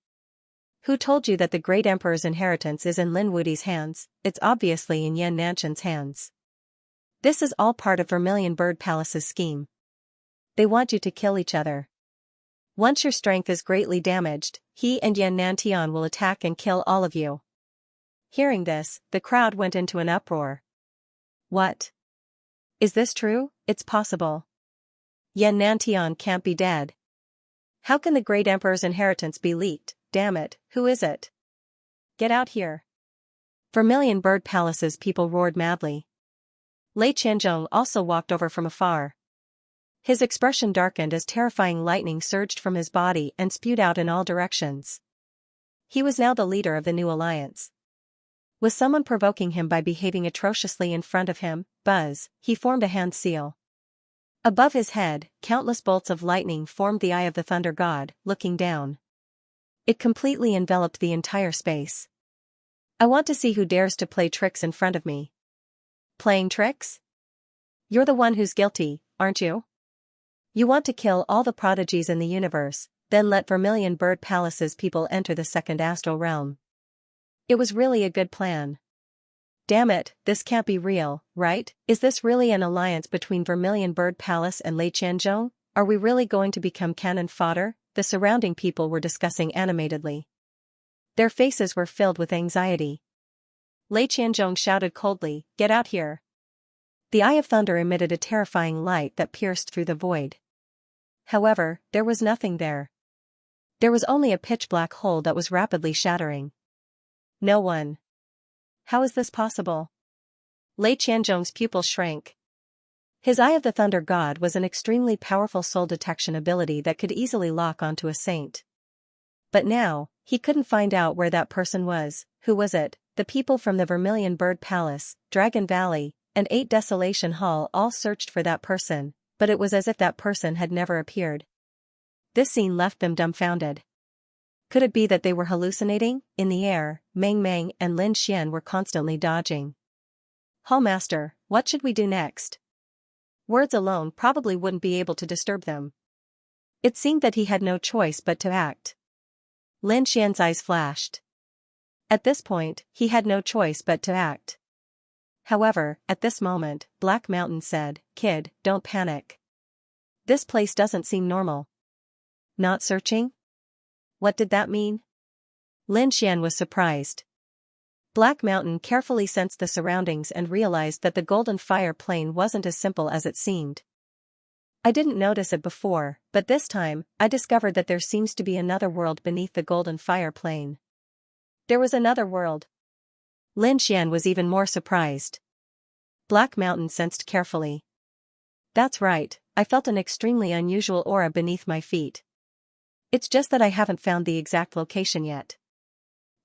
Who told you that the great emperor's inheritance is in Lin Wudi's hands? It's obviously in Yan Nanshan's hands. This is all part of Vermilion Bird Palace's scheme. They want you to kill each other. Once your strength is greatly damaged, he and Yan Nantian will attack and kill all of you. Hearing this, the crowd went into an uproar. What? Is this true? It's possible. Yan Nantian can't be dead. How can the great emperor's inheritance be leaked? Damn it, who is it? Get out here. Vermilion Bird Palace's people roared madly. Lei Qianzhong also walked over from afar. His expression darkened as terrifying lightning surged from his body and spewed out in all directions. He was now the leader of the new alliance. Was someone provoking him by behaving atrociously in front of him? Buzz, he formed a hand seal. Above his head, countless bolts of lightning formed the eye of the thunder god, looking down. It completely enveloped the entire space. I want to see who dares to play tricks in front of me. Playing tricks? You're the one who's guilty, aren't you? You want to kill all the prodigies in the universe, then let Vermilion Bird Palace's people enter the second astral realm. It was really a good plan. Damn it, this can't be real, right? Is this really an alliance between Vermilion Bird Palace and Lei Qianzhong? Are we really going to become cannon fodder? The surrounding people were discussing animatedly. Their faces were filled with anxiety. Lei Qianzhong shouted coldly, "Get out here." The Eye of Thunder emitted a terrifying light that pierced through the void. However, there was nothing there. There was only a pitch-black hole that was rapidly shattering. No one. How is this possible? Lei Qianzhong's pupil shrank. His Eye of the Thunder God was an extremely powerful soul detection ability that could easily lock onto a saint. But now, he couldn't find out where that person was. Who was it? The people from the Vermilion Bird Palace, Dragon Valley, and 8 Desolation Hall all searched for that person, but it was as if that person had never appeared. This scene left them dumbfounded. Could it be that they were hallucinating? In the air, Meng Meng and Lin Xian were constantly dodging. Hallmaster, what should we do next? Words alone probably wouldn't be able to disturb them. It seemed that he had no choice but to act. Lin Xian's eyes flashed. At this point, he had no choice but to act. However, at this moment, Black Mountain said, "Kid, don't panic. This place doesn't seem normal." Not searching? What did that mean? Lin Xian was surprised. Black Mountain carefully sensed the surroundings and realized that the golden fire plane wasn't as simple as it seemed. I didn't notice it before, but this time, I discovered that there seems to be another world beneath the golden fire plane. There was another world. Lin Xian was even more surprised. Black Mountain sensed carefully. That's right, I felt an extremely unusual aura beneath my feet. It's just that I haven't found the exact location yet.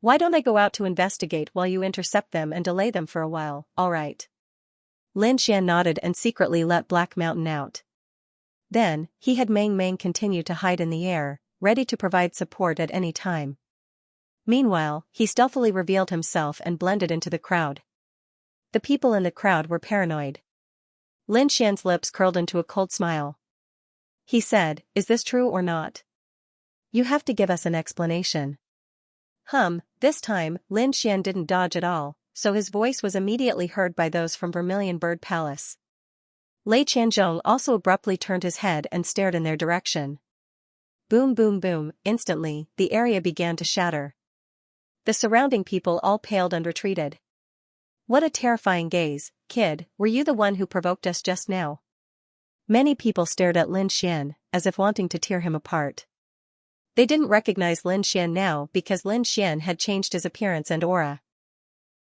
Why don't I go out to investigate while you intercept them and delay them for a while? All right. Lin Xian nodded and secretly let Black Mountain out. Then, he had Meng Meng continue to hide in the air, ready to provide support at any time. Meanwhile, he stealthily revealed himself and blended into the crowd. The people in the crowd were paranoid. Lin Xian's lips curled into a cold smile. He said, "Is this true or not? You have to give us an explanation." This time, Lin Xian didn't dodge at all, so his voice was immediately heard by those from Vermilion Bird Palace. Lei Qianzhong also abruptly turned his head and stared in their direction. Boom boom boom, instantly, the area began to shatter. The surrounding people all paled and retreated. What a terrifying gaze, kid, were you the one who provoked us just now? Many people stared at Lin Xian, as if wanting to tear him apart. They didn't recognize Lin Xian now because Lin Xian had changed his appearance and aura.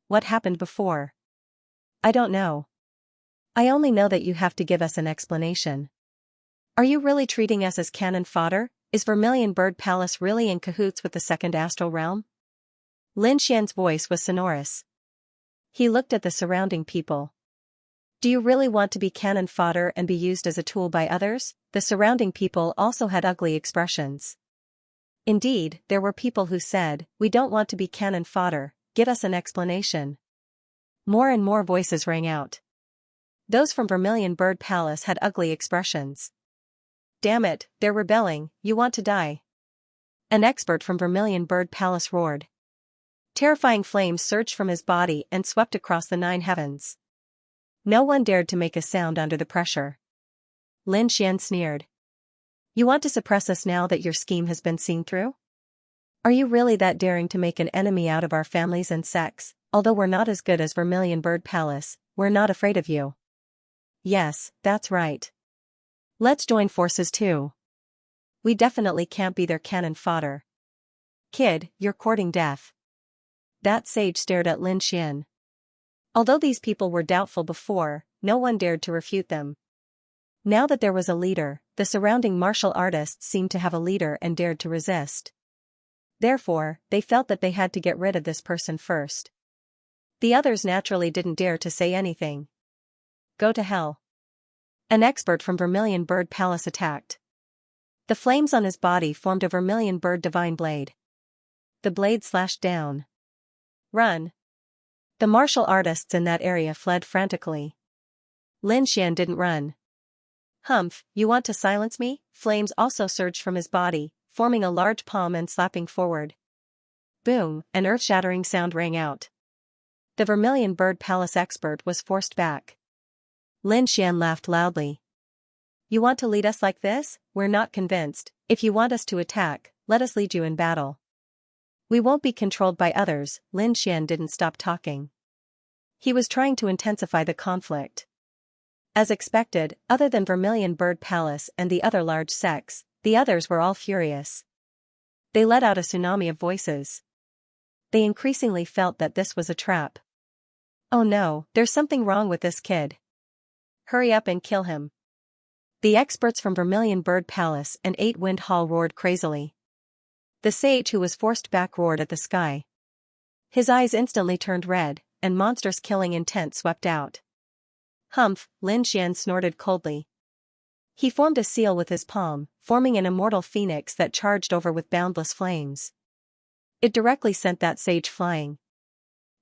What happened before? I don't know. I only know that you have to give us an explanation. Are you really treating us as cannon fodder? Is Vermilion Bird Palace really in cahoots with the second astral realm? Lin Xian's voice was sonorous. He looked at the surrounding people. Do you really want to be cannon fodder and be used as a tool by others? The surrounding people also had ugly expressions. Indeed, there were people who said, "We don't want to be cannon fodder, give us an explanation." More and more voices rang out. Those from Vermilion Bird Palace had ugly expressions. Damn it, they're rebelling, you want to die. An expert from Vermilion Bird Palace roared. Terrifying flames surged from his body and swept across the 9 heavens. No one dared to make a sound under the pressure. Lin Xian sneered. You want to suppress us now that your scheme has been seen through? Are you really that daring to make an enemy out of our families and sects? Although we're not as good as Vermilion Bird Palace, we're not afraid of you. Yes, that's right. Let's join forces too. We definitely can't be their cannon fodder. Kid, you're courting death. That sage stared at Lin Xian. Although these people were doubtful before, no one dared to refute them. Now that there was a leader, the surrounding martial artists seemed to have a leader and dared to resist. Therefore, they felt that they had to get rid of this person first. The others naturally didn't dare to say anything. Go to hell. An expert from Vermilion Bird Palace attacked. The flames on his body formed a Vermilion Bird Divine Blade. The blade slashed down. Run. The martial artists in that area fled frantically. Lin Xian didn't run. You want to silence me? Flames also surged from his body, forming a large palm and slapping forward. Boom, an earth-shattering sound rang out. The Vermilion Bird Palace expert was forced back. Lin Xian laughed loudly. You want to lead us like this? We're not convinced. If you want us to attack, let us lead you in battle. We won't be controlled by others. Lin Xian didn't stop talking. He was trying to intensify the conflict. As expected, other than Vermilion Bird Palace and the other large sects, the others were all furious. They let out a tsunami of voices. They increasingly felt that this was a trap. Oh no, there's something wrong with this kid. Hurry up and kill him. The experts from Vermilion Bird Palace and Eight Wind Hall roared crazily. The sage who was forced back roared at the sky. His eyes instantly turned red, and monstrous killing intent swept out. Humph, Lin Xian snorted coldly. He formed a seal with his palm, forming an immortal phoenix that charged over with boundless flames. It directly sent that sage flying.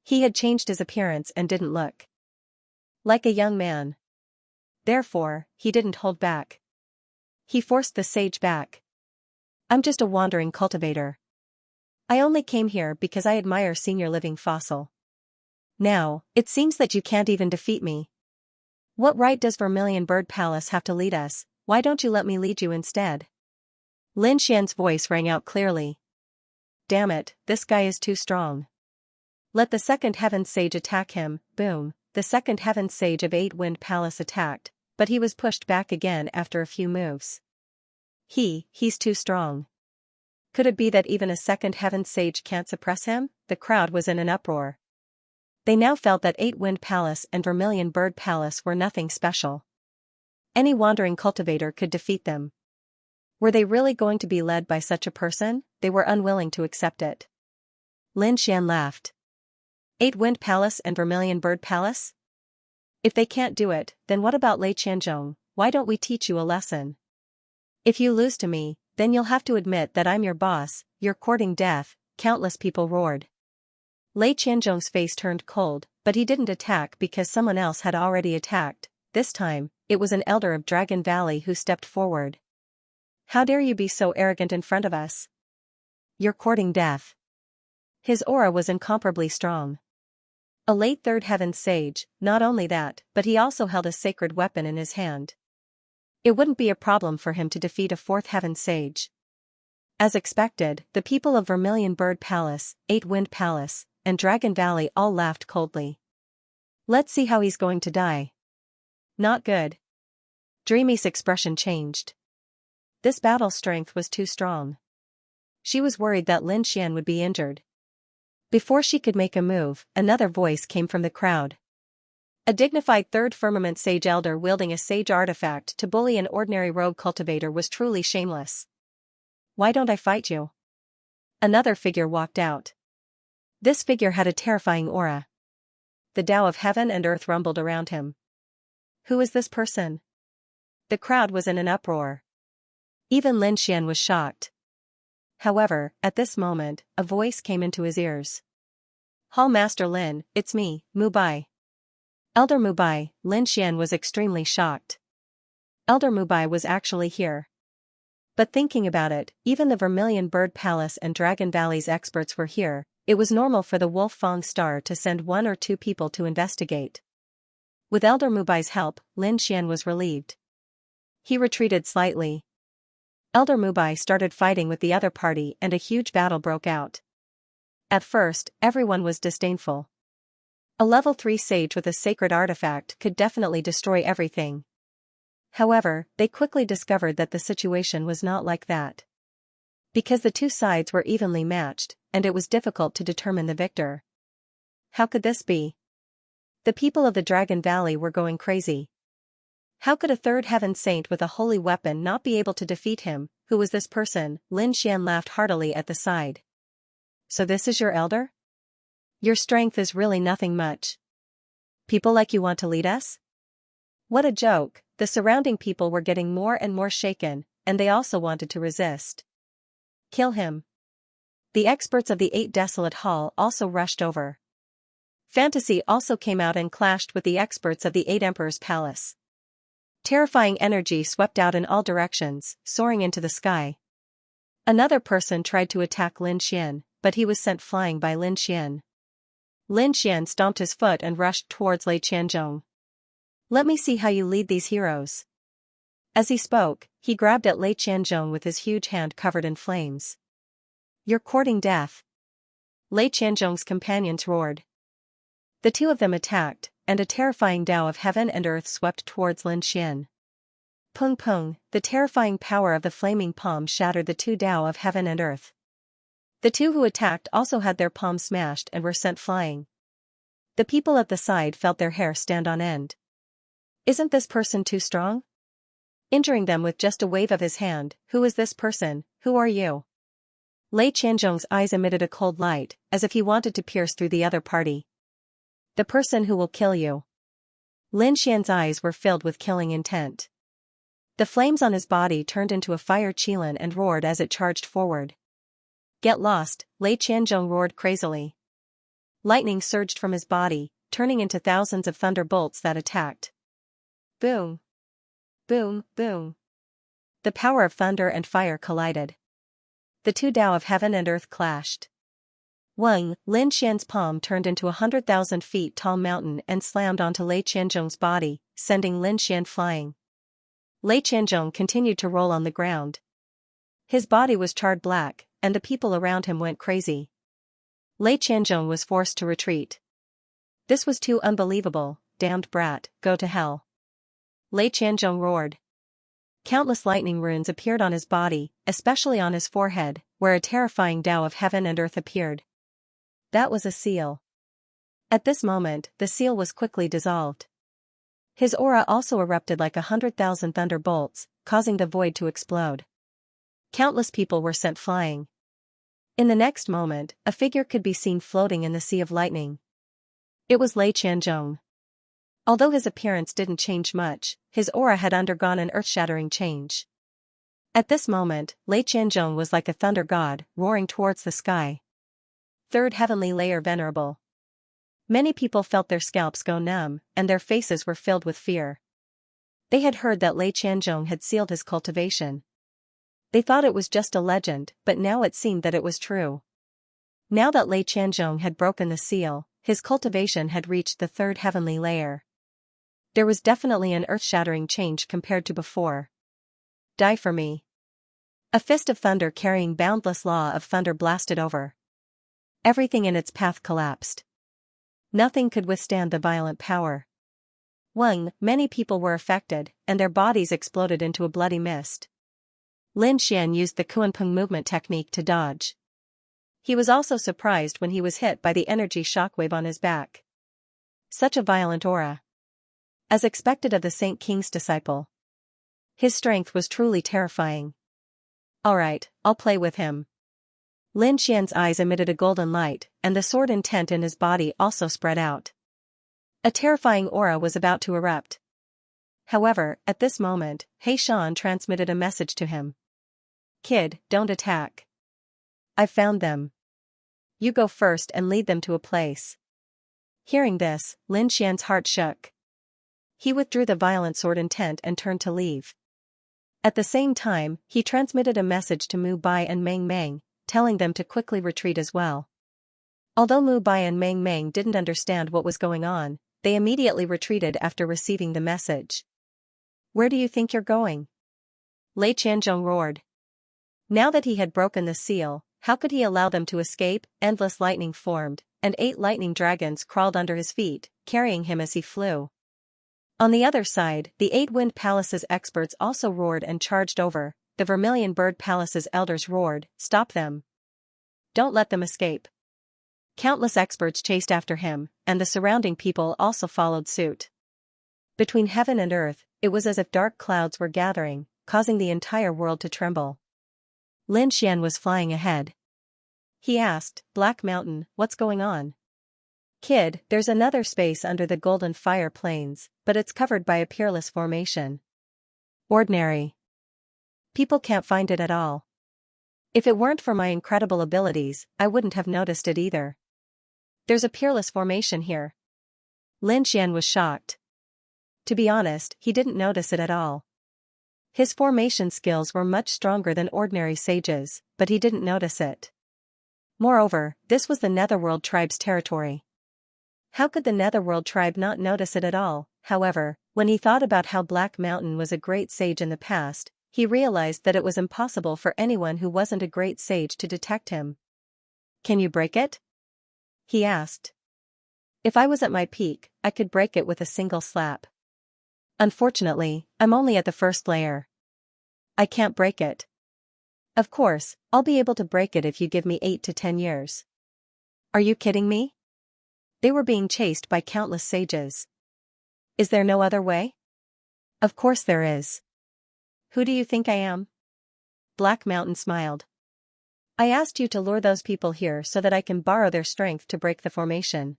He had changed his appearance and didn't look like a young man. Therefore, he didn't hold back. He forced the sage back. I'm just a wandering cultivator. I only came here because I admire senior living fossil. Now, it seems that you can't even defeat me. What right does Vermilion Bird Palace have to lead us? Why don't you let me lead you instead? Lin Xian's voice rang out clearly. Damn it, this guy is too strong. Let the second Heaven Sage attack him. Boom. The second Heaven Sage of Eight Wind Palace attacked, but he was pushed back again after a few moves. He's too strong. Could it be that even a second Heaven Sage can't suppress him? The crowd was in an uproar. They now felt that Eight Wind Palace and Vermilion Bird Palace were nothing special. Any wandering cultivator could defeat them. Were they really going to be led by such a person? They were unwilling to accept it. Lin Xian laughed. Eight Wind Palace and Vermilion Bird Palace? If they can't do it, then what about Lei Qianzhong? Why don't we teach you a lesson? If you lose to me, then you'll have to admit that I'm your boss. You're courting death. Countless people roared. Lei Qianzhong's face turned cold, but he didn't attack because someone else had already attacked. This time, it was an elder of Dragon Valley who stepped forward. How dare you be so arrogant in front of us? You're courting death. His aura was incomparably strong. A late third heaven sage, not only that, but he also held a sacred weapon in his hand. It wouldn't be a problem for him to defeat a fourth heaven sage. As expected, the people of Vermilion Bird Palace, Eight Wind Palace, and Dragon Valley all laughed coldly. Let's see how he's going to die. Not good. Dreamy's expression changed. This battle strength was too strong. She was worried that Lin Xian would be injured. Before she could make a move, another voice came from the crowd. A dignified third firmament sage elder wielding a sage artifact to bully an ordinary rogue cultivator was truly shameless. Why don't I fight you? Another figure walked out. This figure had a terrifying aura. The Tao of heaven and earth rumbled around him. Who is this person? The crowd was in an uproar. Even Lin Xian was shocked. However, at this moment, a voice came into his ears. Hall Master Lin, it's me, Mubai. Elder Mubai. Lin Xian was extremely shocked. Elder Mubai was actually here. But thinking about it, even the Vermilion Bird Palace and Dragon Valley's experts were here. It was normal for the Wolf Fang Star to send one or two people to investigate. With Elder Mubai's help, Lin Xian was relieved. He retreated slightly. Elder Mubai started fighting with the other party and a huge battle broke out. At first, everyone was disdainful. A level 3 sage with a sacred artifact could definitely destroy everything. However, they quickly discovered that the situation was not like that. Because the two sides were evenly matched, and it was difficult to determine the victor. How could this be? The people of the Dragon Valley were going crazy. How could a third heaven saint with a holy weapon not be able to defeat him? Who was this person? Lin Xian laughed heartily at the side. So this is your elder? Your strength is really nothing much. People like you want to lead us? What a joke. The surrounding people were getting more and more shaken, and they also wanted to resist. Kill him. The experts of the 8 Desolate Hall also rushed over. Fantasy also came out and clashed with the experts of the 8 Emperor's Palace. Terrifying energy swept out in all directions, soaring into the sky. Another person tried to attack Lin Xian, but he was sent flying by Lin Xian. Lin Xian stomped his foot and rushed towards Lei Qianzhong. Let me see how you lead these heroes. As he spoke, he grabbed at Lei Qianzhong with his huge hand covered in flames. You're courting death. Lei Qianzhong's companions roared. The two of them attacked, and a terrifying Tao of heaven and earth swept towards Lin Xian. Pung pung, the terrifying power of the flaming palm shattered the two Tao of heaven and earth. The two who attacked also had their palms smashed and were sent flying. The people at the side felt their hair stand on end. Isn't this person too strong? Injuring them with just a wave of his hand. Who is this person? Who are you? Lei Qianzhong's eyes emitted a cold light, as if he wanted to pierce through the other party. The person who will kill you. Lin Xian's eyes were filled with killing intent. The flames on his body turned into a fire qilin and roared as it charged forward. Get lost, Lei Qianzhong roared crazily. Lightning surged from his body, turning into thousands of thunderbolts that attacked. Boom! Boom, boom. The power of thunder and fire collided. The two Tao of heaven and earth clashed. Lin Xian's palm turned into 100,000 feet tall mountain and slammed onto Lei Qianzhong's body, sending Lin Xian flying. Lei Qianzhong continued to roll on the ground. His body was charred black, and the people around him went crazy. Lei Qianzhong was forced to retreat. This was too unbelievable, damned brat, go to hell. Lei Qianzhong roared. Countless lightning runes appeared on his body, especially on his forehead, where a terrifying Tao of heaven and earth appeared. That was a seal. At this moment, the seal was quickly dissolved. His aura also erupted like 100,000 thunderbolts, causing the void to explode. Countless people were sent flying. In the next moment, a figure could be seen floating in the sea of lightning. It was Lei Qianzhong. Although his appearance didn't change much, his aura had undergone an earth-shattering change. At this moment, Lei Qianzhong was like a thunder god, roaring towards the sky. Third heavenly layer venerable. Many people felt their scalps go numb, and their faces were filled with fear. They had heard that Lei Qianzhong had sealed his cultivation. They thought it was just a legend, but now it seemed that it was true. Now that Lei Qianzhong had broken the seal, his cultivation had reached the third heavenly layer. There was definitely an earth-shattering change compared to before. Die for me. A fist of thunder carrying boundless law of thunder blasted over. Everything in its path collapsed. Nothing could withstand the violent power. Many people were affected, and their bodies exploded into a bloody mist. Lin Xian used the Kuanpeng movement technique to dodge. He was also surprised when he was hit by the energy shockwave on his back. Such a violent aura. As expected of the Saint King's disciple. His strength was truly terrifying. Alright, I'll play with him. Lin Xian's eyes emitted a golden light, and the sword intent in his body also spread out. A terrifying aura was about to erupt. However, at this moment, He Shan transmitted a message to him. Kid, don't attack. I found them. You go first and lead them to a place. Hearing this, Lin Xian's heart shook. He withdrew the violent sword intent and turned to leave. At the same time, he transmitted a message to Mu Bai and Meng Meng, telling them to quickly retreat as well. Although Mu Bai and Meng Meng didn't understand what was going on, they immediately retreated after receiving the message. Where do you think you're going? Lei Qianzhong roared. Now that he had broken the seal, how could he allow them to escape? Endless lightning formed, and 8 lightning dragons crawled under his feet, carrying him as he flew. On the other side, the 8 Wind Palace's experts also roared and charged over. The Vermilion Bird Palace's elders roared, stop them. Don't let them escape. Countless experts chased after him, and the surrounding people also followed suit. Between heaven and earth, it was as if dark clouds were gathering, causing the entire world to tremble. Lin Xian was flying ahead. He asked, Black Mountain, what's going on? Kid, there's another space under the golden fire plains, but it's covered by a peerless formation. Ordinary. People can't find it at all. If it weren't for my incredible abilities, I wouldn't have noticed it either. There's a peerless formation here. Lin Xian was shocked. To be honest, he didn't notice it at all. His formation skills were much stronger than ordinary sages, but he didn't notice it. Moreover, this was the Netherworld tribe's territory. How could the Netherworld tribe not notice it at all? However, when he thought about how Black Mountain was a great sage in the past, he realized that it was impossible for anyone who wasn't a great sage to detect him. Can you break it? He asked. If I was at my peak, I could break it with a single slap. Unfortunately, I'm only at the first layer. I can't break it. Of course, I'll be able to break it if you give me 8 to 10 years. Are you kidding me? They were being chased by countless sages. Is there no other way? Of course there is. Who do you think I am? Black Mountain smiled. I asked you to lure those people here so that I can borrow their strength to break the formation.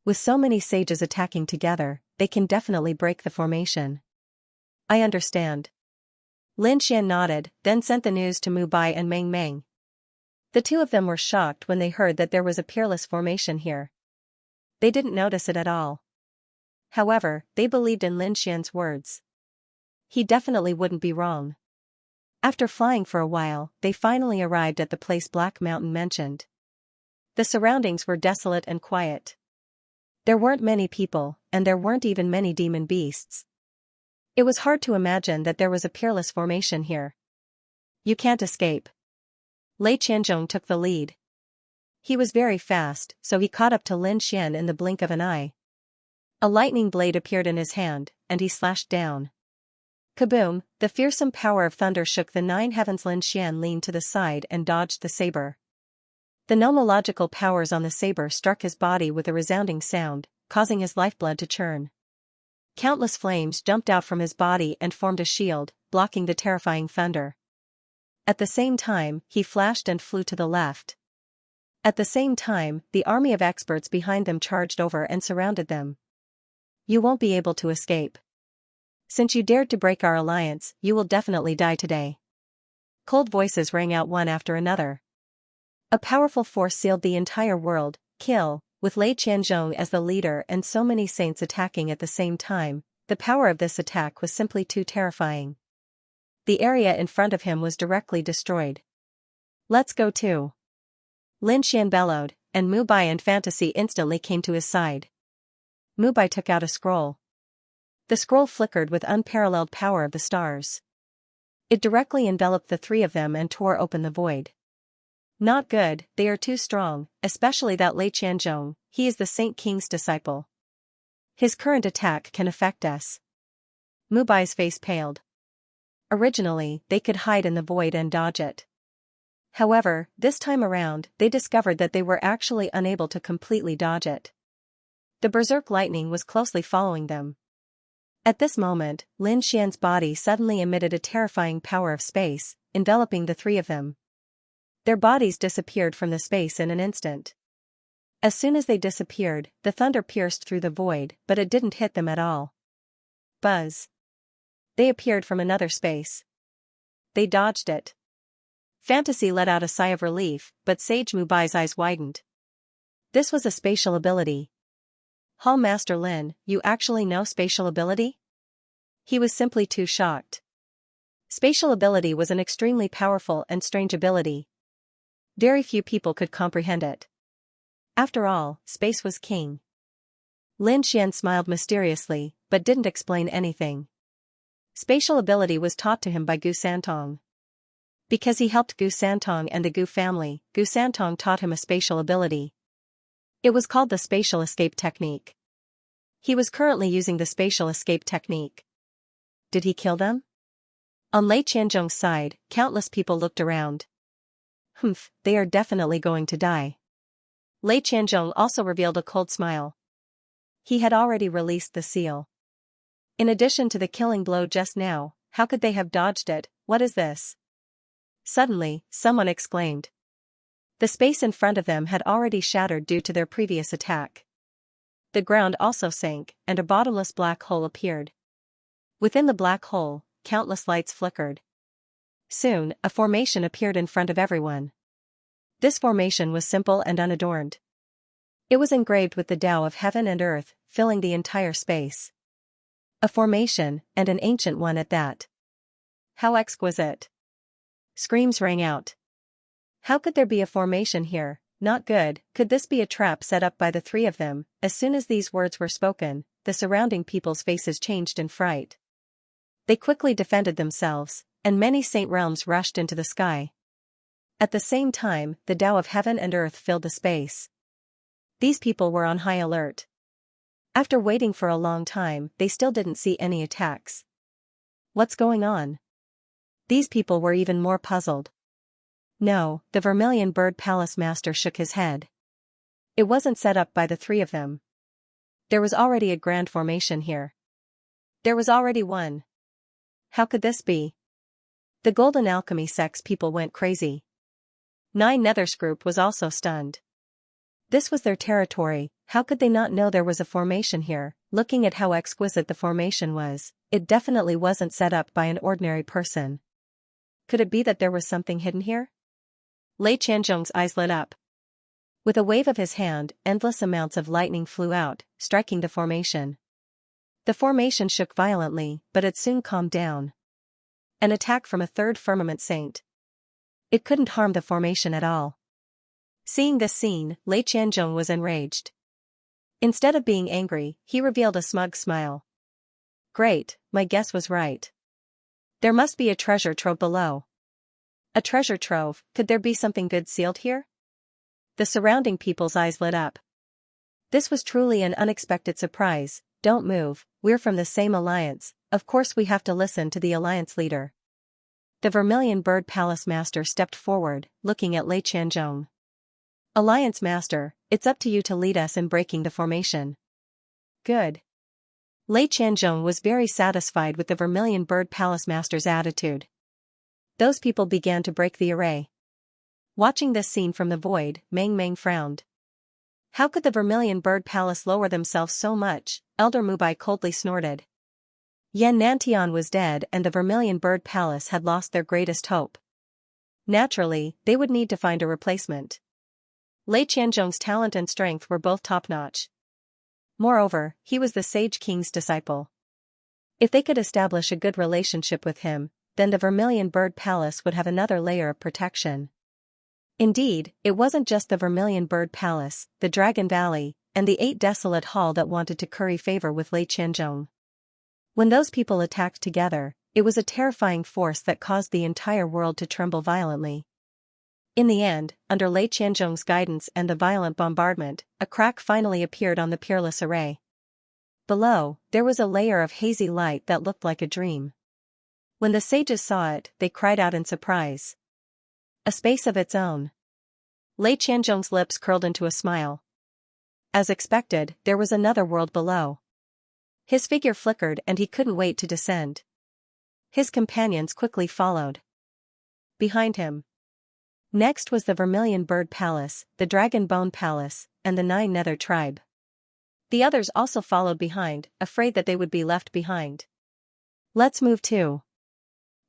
With so many sages attacking together, they can definitely break the formation. I understand. Lin Xian nodded, then sent the news to Mu Bai and Meng Meng. The two of them were shocked when they heard that there was a peerless formation here. They didn't notice it at all. However, they believed in Lin Xian's words. He definitely wouldn't be wrong. After flying for a while, they finally arrived at the place Black Mountain mentioned. The surroundings were desolate and quiet. There weren't many people, and there weren't even many demon beasts. It was hard to imagine that there was a peerless formation here. You can't escape. Lei Qianzhong took the lead. He was very fast, so he caught up to Lin Xian in the blink of an eye. A lightning blade appeared in his hand, and he slashed down. Kaboom! The fearsome power of thunder shook the nine heavens. Lin Xian leaned to the side and dodged the saber. The nomological powers on the saber struck his body with a resounding sound, causing his lifeblood to churn. Countless flames jumped out from his body and formed a shield, blocking the terrifying thunder. At the same time, he flashed and flew to the left. At the same time, the army of experts behind them charged over and surrounded them. You won't be able to escape. Since you dared to break our alliance, you will definitely die today. Cold voices rang out one after another. A powerful force sealed the entire world, kill, with Lei Qianzhong as the leader and so many saints attacking at the same time. The power of this attack was simply too terrifying. The area in front of him was directly destroyed. Let's go too. Lin Xian bellowed, and Mu Bai and Fantasy instantly came to his side. Mu Bai took out a scroll. The scroll flickered with unparalleled power of the stars. It directly enveloped the three of them and tore open the void. Not good, they are too strong, especially that Lei Qianzhong. He is the Saint King's disciple. His current attack can affect us. Mu Bai's face paled. Originally, they could hide in the void and dodge it. However, this time around, they discovered that they were actually unable to completely dodge it. The berserk lightning was closely following them. At this moment, Lin Xian's body suddenly emitted a terrifying power of space, enveloping the three of them. Their bodies disappeared from the space in an instant. As soon as they disappeared, the thunder pierced through the void, but it didn't hit them at all. Buzz! They appeared from another space. They dodged it. Fantasy let out a sigh of relief, but Sage Mu Bai's eyes widened. This was a spatial ability. Hall Master Lin, you actually know spatial ability? He was simply too shocked. Spatial ability was an extremely powerful and strange ability. Very few people could comprehend it. After all, space was king. Lin Xian smiled mysteriously, but didn't explain anything. Spatial ability was taught to him by Gu Santong. Because he helped Gu Santong and the Gu family, Gu Santong taught him a spatial ability. It was called the spatial escape technique. He was currently using the spatial escape technique. Did he kill them? On Lei Qianzhong's side, countless people looked around. They are definitely going to die. Lei Qianzhong also revealed a cold smile. He had already released the seal. In addition to the killing blow just now, how could they have dodged it? What is this? Suddenly, someone exclaimed. The space in front of them had already shattered due to their previous attack. The ground also sank, and a bottomless black hole appeared. Within the black hole, countless lights flickered. Soon, a formation appeared in front of everyone. This formation was simple and unadorned. It was engraved with the Tao of heaven and earth, filling the entire space. A formation, and an ancient one at that. How exquisite! Screams rang out. How could there be a formation here? Not good. Could this be a trap set up by the three of them? As soon as these words were spoken, the surrounding people's faces changed in fright. They quickly defended themselves, and many saint realms rushed into the sky. At the same time, the Tao of heaven and earth filled the space. These people were on high alert. After waiting for a long time, they still didn't see any attacks. What's going on? These people were even more puzzled. No, the Vermilion Bird Palace Master shook his head. It wasn't set up by the three of them. There was already a grand formation here. There was already one. How could this be? The golden alchemy sect's people went crazy. Nine Nether's group was also stunned. This was their territory, how could they not know there was a formation here? Looking at how exquisite the formation was, it definitely wasn't set up by an ordinary person. Could it be that there was something hidden here? Lei Qianzhong's eyes lit up. With a wave of his hand, endless amounts of lightning flew out, striking the formation. The formation shook violently, but it soon calmed down. An attack from a third firmament saint. It couldn't harm the formation at all. Seeing this scene, Lei Qianzhong was enraged. Instead of being angry, he revealed a smug smile. Great, my guess was right. There must be a treasure trove below. A treasure trove, could there be something good sealed here? The surrounding people's eyes lit up. This was truly an unexpected surprise. Don't move, we're from the same alliance, of course we have to listen to the alliance leader. The Vermilion Bird Palace Master stepped forward, looking at Lei Qianzhong. Alliance Master, it's up to you to lead us in breaking the formation. Good. Lei Qianzhong was very satisfied with the Vermilion Bird Palace Master's attitude. Those people began to break the array. Watching this scene from the void, Meng Meng frowned. How could the Vermilion Bird Palace lower themselves so much? Elder Mubai coldly snorted. Yan Nantian was dead and the Vermilion Bird Palace had lost their greatest hope. Naturally, they would need to find a replacement. Lei Qianzhong's talent and strength were both top-notch. Moreover, he was the Sage King's disciple. If they could establish a good relationship with him, then the Vermilion Bird Palace would have another layer of protection. Indeed, it wasn't just the Vermilion Bird Palace, the Dragon Valley, and the 8 Desolate Hall that wanted to curry favor with Lei Qianzhong. When those people attacked together, it was a terrifying force that caused the entire world to tremble violently. In the end, under Lei Qianzhong's guidance and the violent bombardment, a crack finally appeared on the peerless array. Below, there was a layer of hazy light that looked like a dream. When the sages saw it, they cried out in surprise. A space of its own. Lei Qianzhong's lips curled into a smile. As expected, there was another world below. His figure flickered and he couldn't wait to descend. His companions quickly followed. Behind him. Next was the Vermilion Bird Palace, the Dragon Bone Palace, and the 9 Nether tribe. The others also followed behind, afraid that they would be left behind. Let's move too.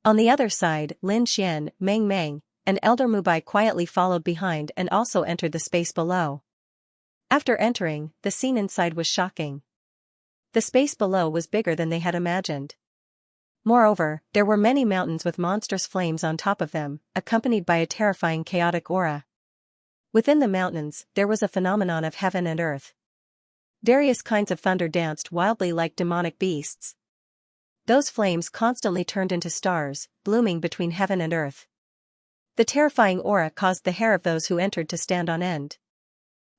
On the other side, Lin Xian, Meng Meng, and Elder Mubai quietly followed behind and also entered the space below. After entering, the scene inside was shocking. The space below was bigger than they had imagined. Moreover, there were many mountains with monstrous flames on top of them, accompanied by a terrifying chaotic aura. Within the mountains, there was a phenomenon of heaven and earth. Various kinds of thunder danced wildly like demonic beasts. Those flames constantly turned into stars, blooming between heaven and earth. The terrifying aura caused the hair of those who entered to stand on end.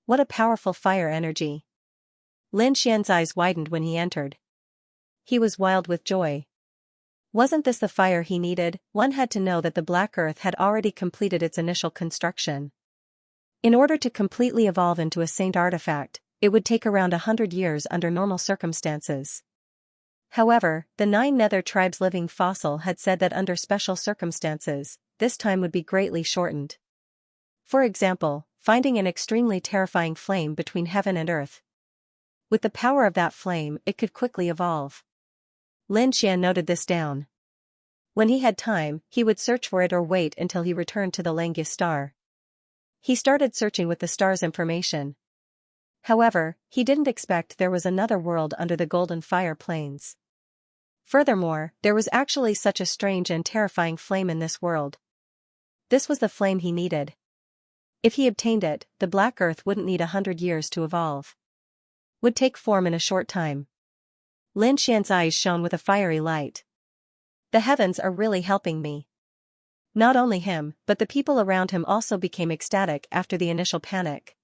What a powerful fire energy! Lin Xian's eyes widened when he entered. He was wild with joy. Wasn't this the fire he needed? One had to know that the Black Earth had already completed its initial construction. In order to completely evolve into a saint artifact, it would take around 100 years under normal circumstances. However, the 9 Nether tribe's living fossil had said that under special circumstances, this time would be greatly shortened. For example, finding an extremely terrifying flame between heaven and earth. With the power of that flame, it could quickly evolve. Lin Xian noted this down. When he had time, he would search for it or wait until he returned to the Langus star. He started searching with the star's information. However, he didn't expect there was another world under the Golden Fire Plains. Furthermore, there was actually such a strange and terrifying flame in this world. This was the flame he needed. If he obtained it, the Black Earth wouldn't need 100 years to evolve. Would take form in a short time. Lin Xian's eyes shone with a fiery light. The heavens are really helping me. Not only him, but the people around him also became ecstatic after the initial panic.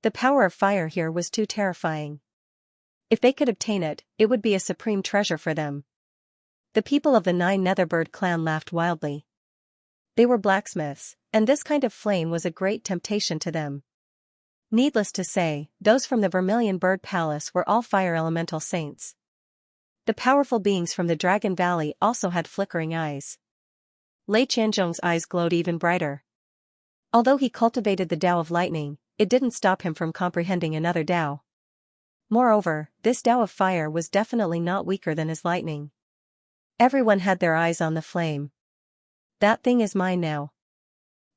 The power of fire here was too terrifying. If they could obtain it, it would be a supreme treasure for them. The people of the 9 Netherbird clan laughed wildly. They were blacksmiths, and this kind of flame was a great temptation to them. Needless to say, those from the Vermilion Bird Palace were all fire elemental saints. The powerful beings from the Dragon Valley also had flickering eyes. Lei Qianzhong's eyes glowed even brighter. Although he cultivated the Tao of Lightning, it didn't stop him from comprehending another Tao. Moreover, this Tao of Fire was definitely not weaker than his lightning. Everyone had their eyes on the flame. That thing is mine now.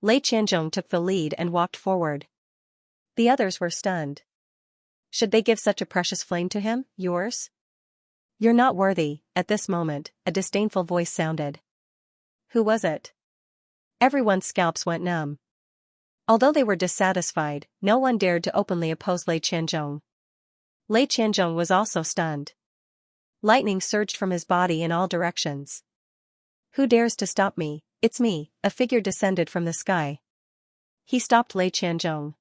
Lei Qianzhong took the lead and walked forward. The others were stunned. Should they give such a precious flame to him? Yours? You're not worthy. At this moment, a disdainful voice sounded. Who was it? Everyone's scalps went numb. Although they were dissatisfied, no one dared to openly oppose Lei Qianzhong. Lei Qianzhong was also stunned. Lightning surged from his body in all directions. Who dares to stop me? It's me, a figure descended from the sky. He stopped Lei Qianzhong.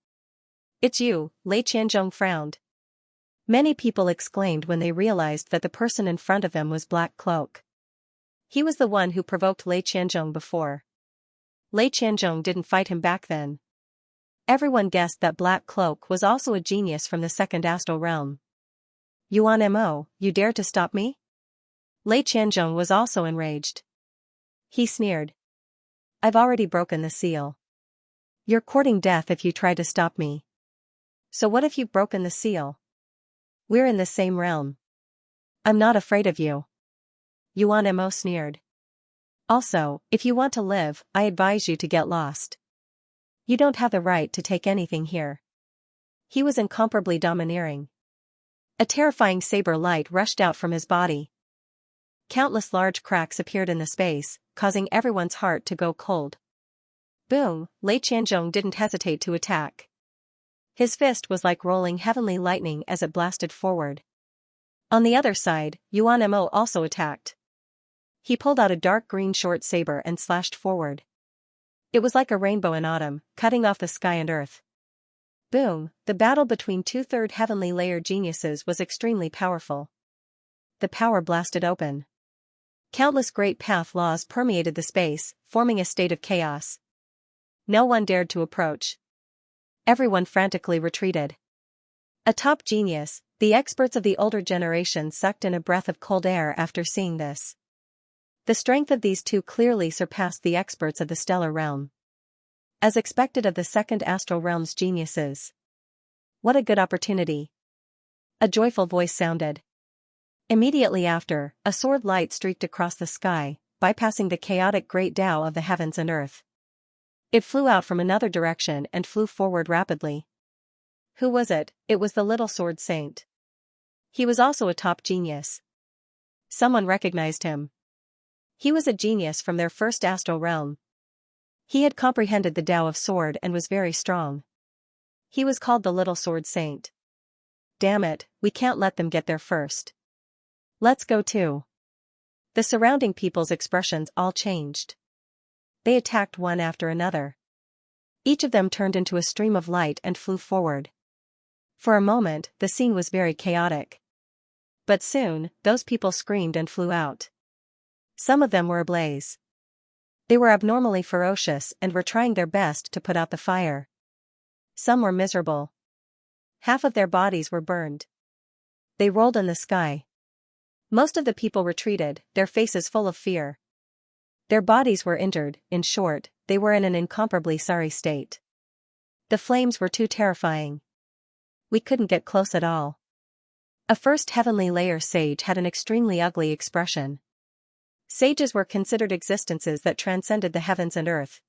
It's you, Lei Qianzhong frowned. Many people exclaimed when they realized that the person in front of them was Black Cloak. He was the one who provoked Lei Qianzhong before. Lei Qianzhong didn't fight him back then. Everyone guessed that Black Cloak was also a genius from the second astral realm. Yuan Mo, you dare to stop me? Lei Qianzhong was also enraged. He sneered. I've already broken the seal. You're courting death if you try to stop me. So what if you've broken the seal? We're in the same realm. I'm not afraid of you. Yuan Mo sneered. Also, if you want to live, I advise you to get lost. You don't have the right to take anything here. He was incomparably domineering. A terrifying saber light rushed out from his body. Countless large cracks appeared in the space, causing everyone's heart to go cold. Boom, Lei Qianzhong didn't hesitate to attack. His fist was like rolling heavenly lightning as it blasted forward. On the other side, Yuan Mo also attacked. He pulled out a dark green short saber and slashed forward. It was like a rainbow in autumn, cutting off the sky and earth. Boom, the battle between two third heavenly layer geniuses was extremely powerful. The power blasted open. Countless great path laws permeated the space, forming a state of chaos. No one dared to approach. Everyone frantically retreated. A top genius, the experts of the older generation sucked in a breath of cold air after seeing this. The strength of these two clearly surpassed the experts of the stellar realm. As expected of the second astral realm's geniuses. What a good opportunity. A joyful voice sounded. Immediately after, a sword light streaked across the sky, bypassing the chaotic great Tao of the heavens and earth. It flew out from another direction and flew forward rapidly. Who was it? It was the little sword saint. He was also a top genius. Someone recognized him. He was a genius from their first astral realm. He had comprehended the Tao of sword and was very strong. He was called the little sword saint. Damn it, we can't let them get there first. Let's go too. The surrounding people's expressions all changed. They attacked one after another. Each of them turned into a stream of light and flew forward. For a moment, the scene was very chaotic. But soon, those people screamed and flew out. Some of them were ablaze. They were abnormally ferocious and were trying their best to put out the fire. Some were miserable. Half of their bodies were burned. They rolled in the sky. Most of the people retreated, their faces full of fear. Their bodies were injured, in short, they were in an incomparably sorry state. The flames were too terrifying. We couldn't get close at all. A first heavenly layer sage had an extremely ugly expression. Sages were considered existences that transcended the heavens and earth.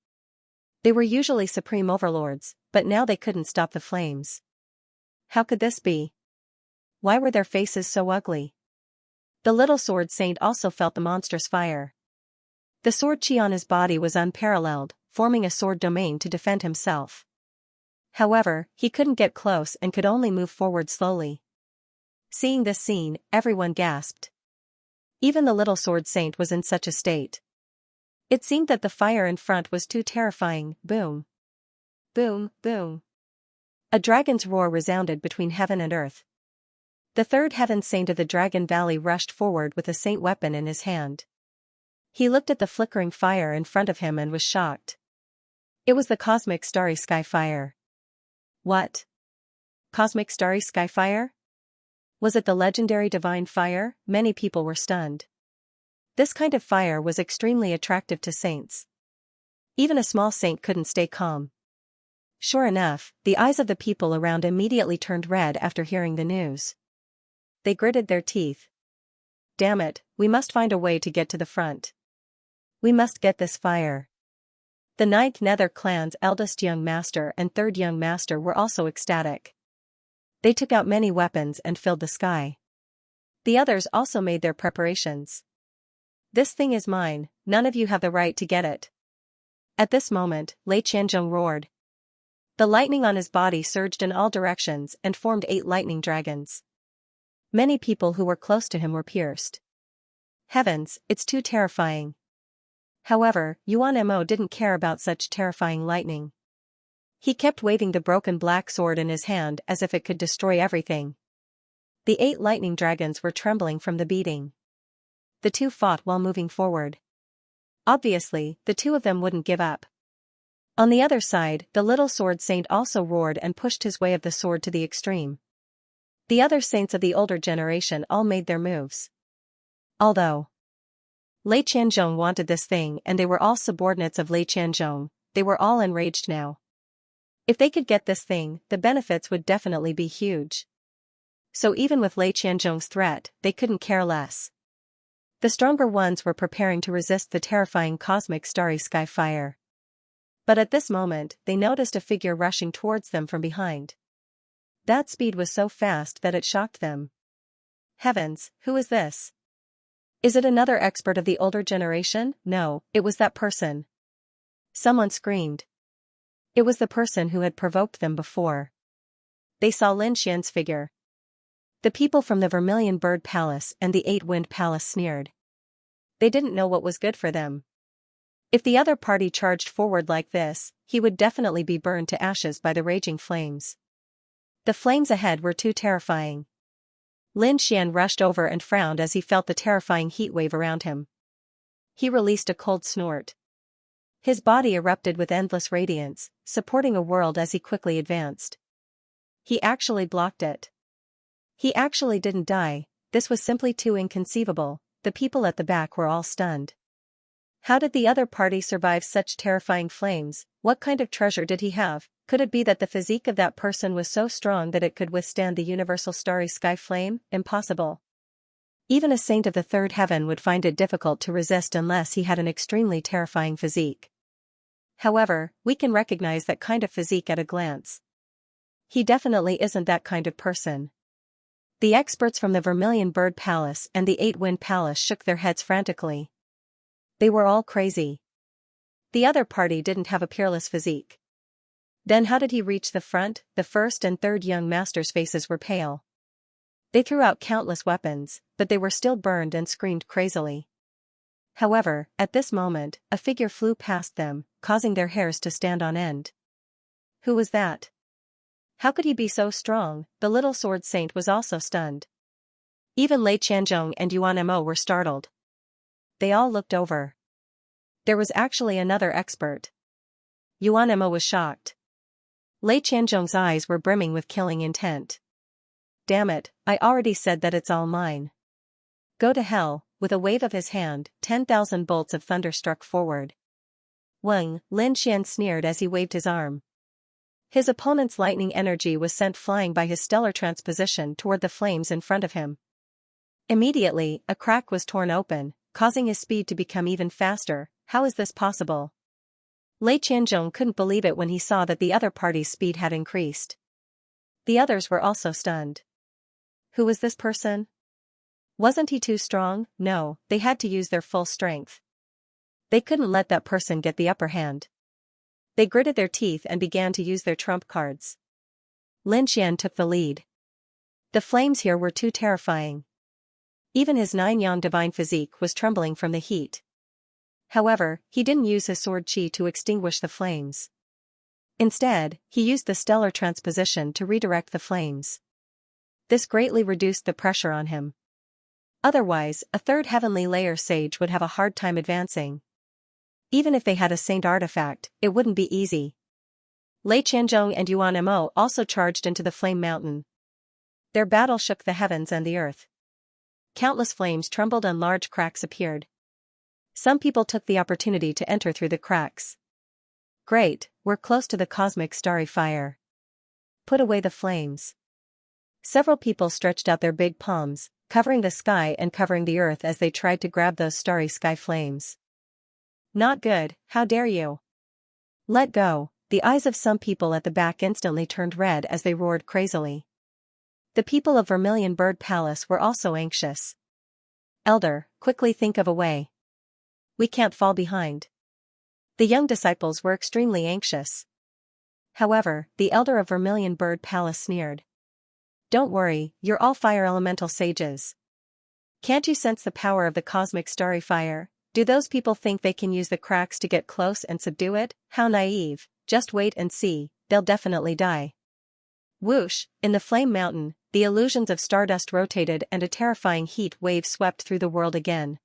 They were usually supreme overlords, but now they couldn't stop the flames. How could this be? Why were their faces so ugly? The little sword saint also felt the monstrous fire. The sword chi on his body was unparalleled, forming a sword domain to defend himself. However, he couldn't get close and could only move forward slowly. Seeing this scene, everyone gasped. Even the little sword saint was in such a state. It seemed that the fire in front was too terrifying. Boom. Boom, boom. A dragon's roar resounded between heaven and earth. The third heaven saint of the Dragon Valley rushed forward with a saint weapon in his hand. He looked at the flickering fire in front of him and was shocked. It was the cosmic starry sky fire. What? Cosmic starry sky fire? Was it the legendary divine fire? Many people were stunned. This kind of fire was extremely attractive to saints. Even a small saint couldn't stay calm. Sure enough, the eyes of the people around immediately turned red after hearing the news. They gritted their teeth. Damn it, we must find a way to get to the front. We must get this fire. The 9th Nether clan's eldest young master and 3rd young master were also ecstatic. They took out many weapons and filled the sky. The others also made their preparations. This thing is mine, none of you have the right to get it. At this moment, Lei Qianzhong roared. The lightning on his body surged in all directions and formed 8 lightning dragons. Many people who were close to him were pierced. Heavens, it's too terrifying. However, Yuan Mo didn't care about such terrifying lightning. He kept waving the broken black sword in his hand as if it could destroy everything. The 8 lightning dragons were trembling from the beating. The two fought while moving forward. Obviously, the two of them wouldn't give up. On the other side, the little sword saint also roared and pushed his way of the sword to the extreme. The other saints of the older generation all made their moves. Although Lei Qianzhong wanted this thing and they were all subordinates of Lei Qianzhong, they were all enraged now. If they could get this thing, the benefits would definitely be huge. So even with Lei Qianzhong's threat, they couldn't care less. The stronger ones were preparing to resist the terrifying cosmic starry sky fire. But at this moment, they noticed a figure rushing towards them from behind. That speed was so fast that it shocked them. Heavens, who is this? Is it another expert of the older generation? No, it was that person. Someone screamed. It was the person who had provoked them before. They saw Lin Xian's figure. The people from the Vermilion Bird Palace and the 8-Wind Palace sneered. They didn't know what was good for them. If the other party charged forward like this, he would definitely be burned to ashes by the raging flames. The flames ahead were too terrifying. Lin Xian rushed over and frowned as he felt the terrifying heat wave around him. He released a cold snort. His body erupted with endless radiance, supporting a world as he quickly advanced. He actually blocked it. He actually didn't die. This was simply too inconceivable. The people at the back were all stunned. How did the other party survive such terrifying flames? What kind of treasure did he have? Could it be that the physique of that person was so strong that it could withstand the universal starry sky flame? Impossible. Even a saint of the 3rd heaven would find it difficult to resist unless he had an extremely terrifying physique. However, we can recognize that kind of physique at a glance. He definitely isn't that kind of person. The experts from the Vermilion Bird Palace and the 8-Wind Palace shook their heads frantically. They were all crazy. The other party didn't have a peerless physique. Then how did he reach the front? The 1st and 3rd young masters' faces were pale. They threw out countless weapons, but they were still burned and screamed crazily. However, at this moment, a figure flew past them, causing their hairs to stand on end. Who was that? How could he be so strong? The little sword saint was also stunned. Even Lei Qianzhong and Yuan Mo were startled. They all looked over. There was actually another expert. Yuan Mo was shocked. Lei Qianzhong's eyes were brimming with killing intent. Damn it, I already said that it's all mine. Go to hell. With a wave of his hand, 10,000 bolts of thunder struck forward. Weng, Lin Xian sneered as he waved his arm. His opponent's lightning energy was sent flying by his stellar transposition toward the flames in front of him. Immediately, a crack was torn open, causing his speed to become even faster. How is this possible? Lei Qianzhong couldn't believe it when he saw that the other party's speed had increased. The others were also stunned. Who was this person? Wasn't he too strong? No, they had to use their full strength. They couldn't let that person get the upper hand. They gritted their teeth and began to use their trump cards. Lin Xian took the lead. The flames here were too terrifying. Even his 9-yang divine physique was trembling from the heat. However, he didn't use his sword qi to extinguish the flames. Instead, he used the stellar transposition to redirect the flames. This greatly reduced the pressure on him. Otherwise, a 3rd heavenly layer sage would have a hard time advancing. Even if they had a saint artifact, it wouldn't be easy. Lei Qianzhong and Yuan Mo also charged into the flame mountain. Their battle shook the heavens and the earth. Countless flames trembled and large cracks appeared. Some people took the opportunity to enter through the cracks. Great, we're close to the cosmic starry fire. Put away the flames. Several people stretched out their big palms, covering the sky and covering the earth as they tried to grab those starry sky flames. Not good, how dare you? Let go. The eyes of some people at the back instantly turned red as they roared crazily. The people of Vermilion Bird Palace were also anxious. Elder, quickly think of a way. We can't fall behind. The young disciples were extremely anxious. However, the elder of Vermilion Bird Palace sneered. Don't worry, you're all fire elemental sages. Can't you sense the power of the cosmic starry fire? Do those people think they can use the cracks to get close and subdue it? How naive, just wait and see, they'll definitely die. Whoosh, in the flame mountain, the illusions of stardust rotated and a terrifying heat wave swept through the world again.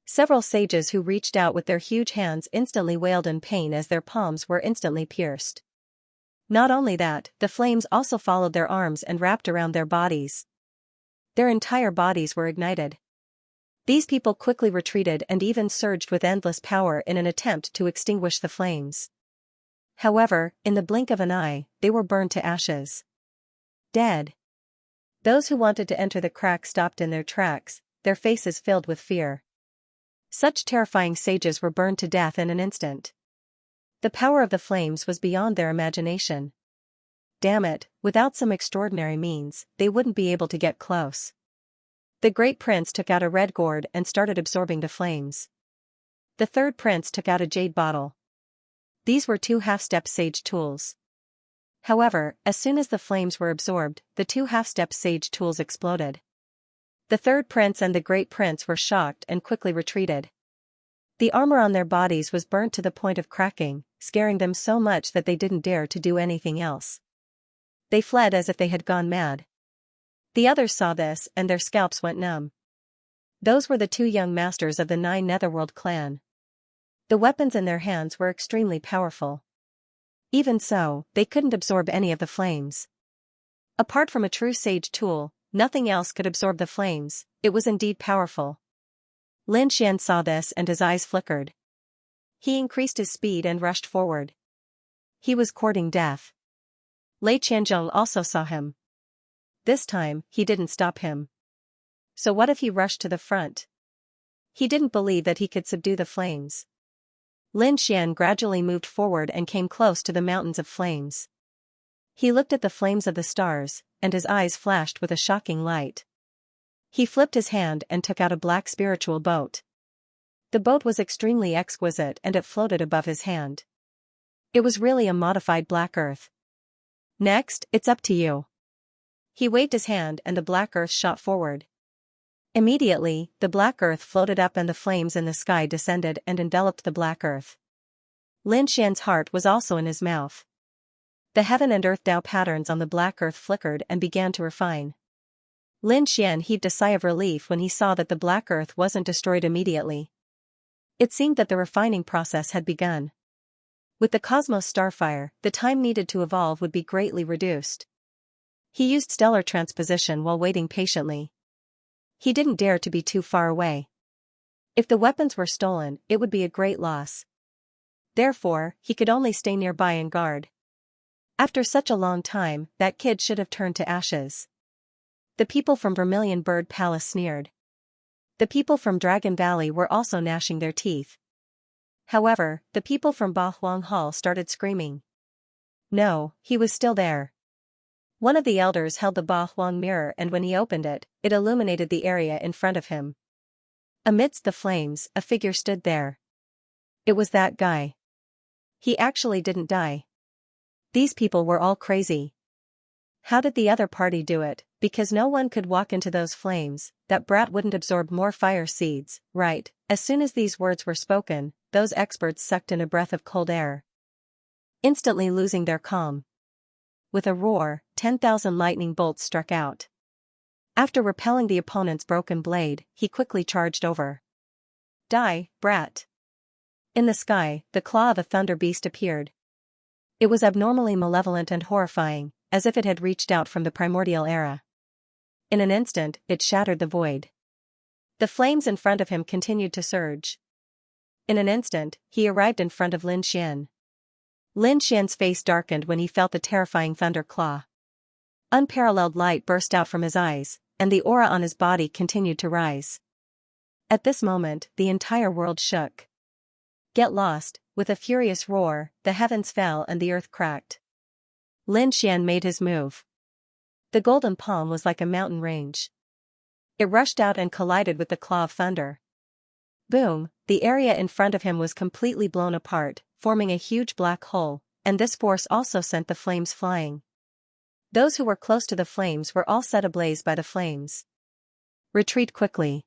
Several sages who reached out with their huge hands instantly wailed in pain as their palms were instantly pierced. Not only that, the flames also followed their arms and wrapped around their bodies. Their entire bodies were ignited. These people quickly retreated and even surged with endless power in an attempt to extinguish the flames. However, in the blink of an eye, they were burned to ashes. Dead. Those who wanted to enter the crack stopped in their tracks, their faces filled with fear. Such terrifying sages were burned to death in an instant. The power of the flames was beyond their imagination. Damn it, without some extraordinary means, they wouldn't be able to get close. The great prince took out a red gourd and started absorbing the flames. The third prince took out a jade bottle. These were two half-step sage tools. However, as soon as the flames were absorbed, the two half-step sage tools exploded. The third prince and the great prince were shocked and quickly retreated. The armor on their bodies was burnt to the point of cracking, scaring them so much that they didn't dare to do anything else. They fled as if they had gone mad. The others saw this and their scalps went numb. Those were the two young masters of the 9 Netherworld clan. The weapons in their hands were extremely powerful. Even so, they couldn't absorb any of the flames. Apart from a true sage tool, nothing else could absorb the flames. It was indeed powerful. Lin Xian saw this and his eyes flickered. He increased his speed and rushed forward. He was courting death. Lei Qianzhong also saw him. This time, he didn't stop him. So what if he rushed to the front? He didn't believe that he could subdue the flames. Lin Xian gradually moved forward and came close to the mountains of flames. He looked at the flames of the stars, and his eyes flashed with a shocking light. He flipped his hand and took out a black spiritual boat. The boat was extremely exquisite and it floated above his hand. It was really a modified black earth. Next, it's up to you. He waved his hand and the black earth shot forward. Immediately, the black earth floated up and the flames in the sky descended and enveloped the black earth. Lin Xian's heart was also in his mouth. The heaven and earth Tao patterns on the black earth flickered and began to refine. Lin Xian heaved a sigh of relief when he saw that the black earth wasn't destroyed immediately. It seemed that the refining process had begun. With the cosmos starfire, the time needed to evolve would be greatly reduced. He used stellar transposition while waiting patiently. He didn't dare to be too far away. If the weapons were stolen, it would be a great loss. Therefore, he could only stay nearby and guard. After such a long time, that kid should have turned to ashes. The people from Vermilion Bird Palace sneered. The people from Dragon Valley were also gnashing their teeth. However, the people from Ba Huang Hall started screaming. No, he was still there. One of the elders held the Ba Huang mirror and when he opened it, it illuminated the area in front of him. Amidst the flames, a figure stood there. It was that guy. He actually didn't die. These people were all crazy. How did the other party do it? Because no one could walk into those flames, that brat wouldn't absorb more fire seeds, right? As soon as these words were spoken, those experts sucked in a breath of cold air, instantly losing their calm. With a roar, 10,000 lightning bolts struck out. After repelling the opponent's broken blade, he quickly charged over. Die, brat! In the sky, the claw of a thunder beast appeared. It was abnormally malevolent and horrifying, as if it had reached out from the primordial era. In an instant, it shattered the void. The flames in front of him continued to surge. In an instant, he arrived in front of Lin Xian. Lin Xian's face darkened when he felt the terrifying thunder claw. Unparalleled light burst out from his eyes, and the aura on his body continued to rise. At this moment, the entire world shook. Get lost! With a furious roar, the heavens fell and the earth cracked. Lin Xian made his move. The golden palm was like a mountain range. It rushed out and collided with the claw of thunder. Boom, the area in front of him was completely blown apart, forming a huge black hole, and this force also sent the flames flying. Those who were close to the flames were all set ablaze by the flames. Retreat quickly.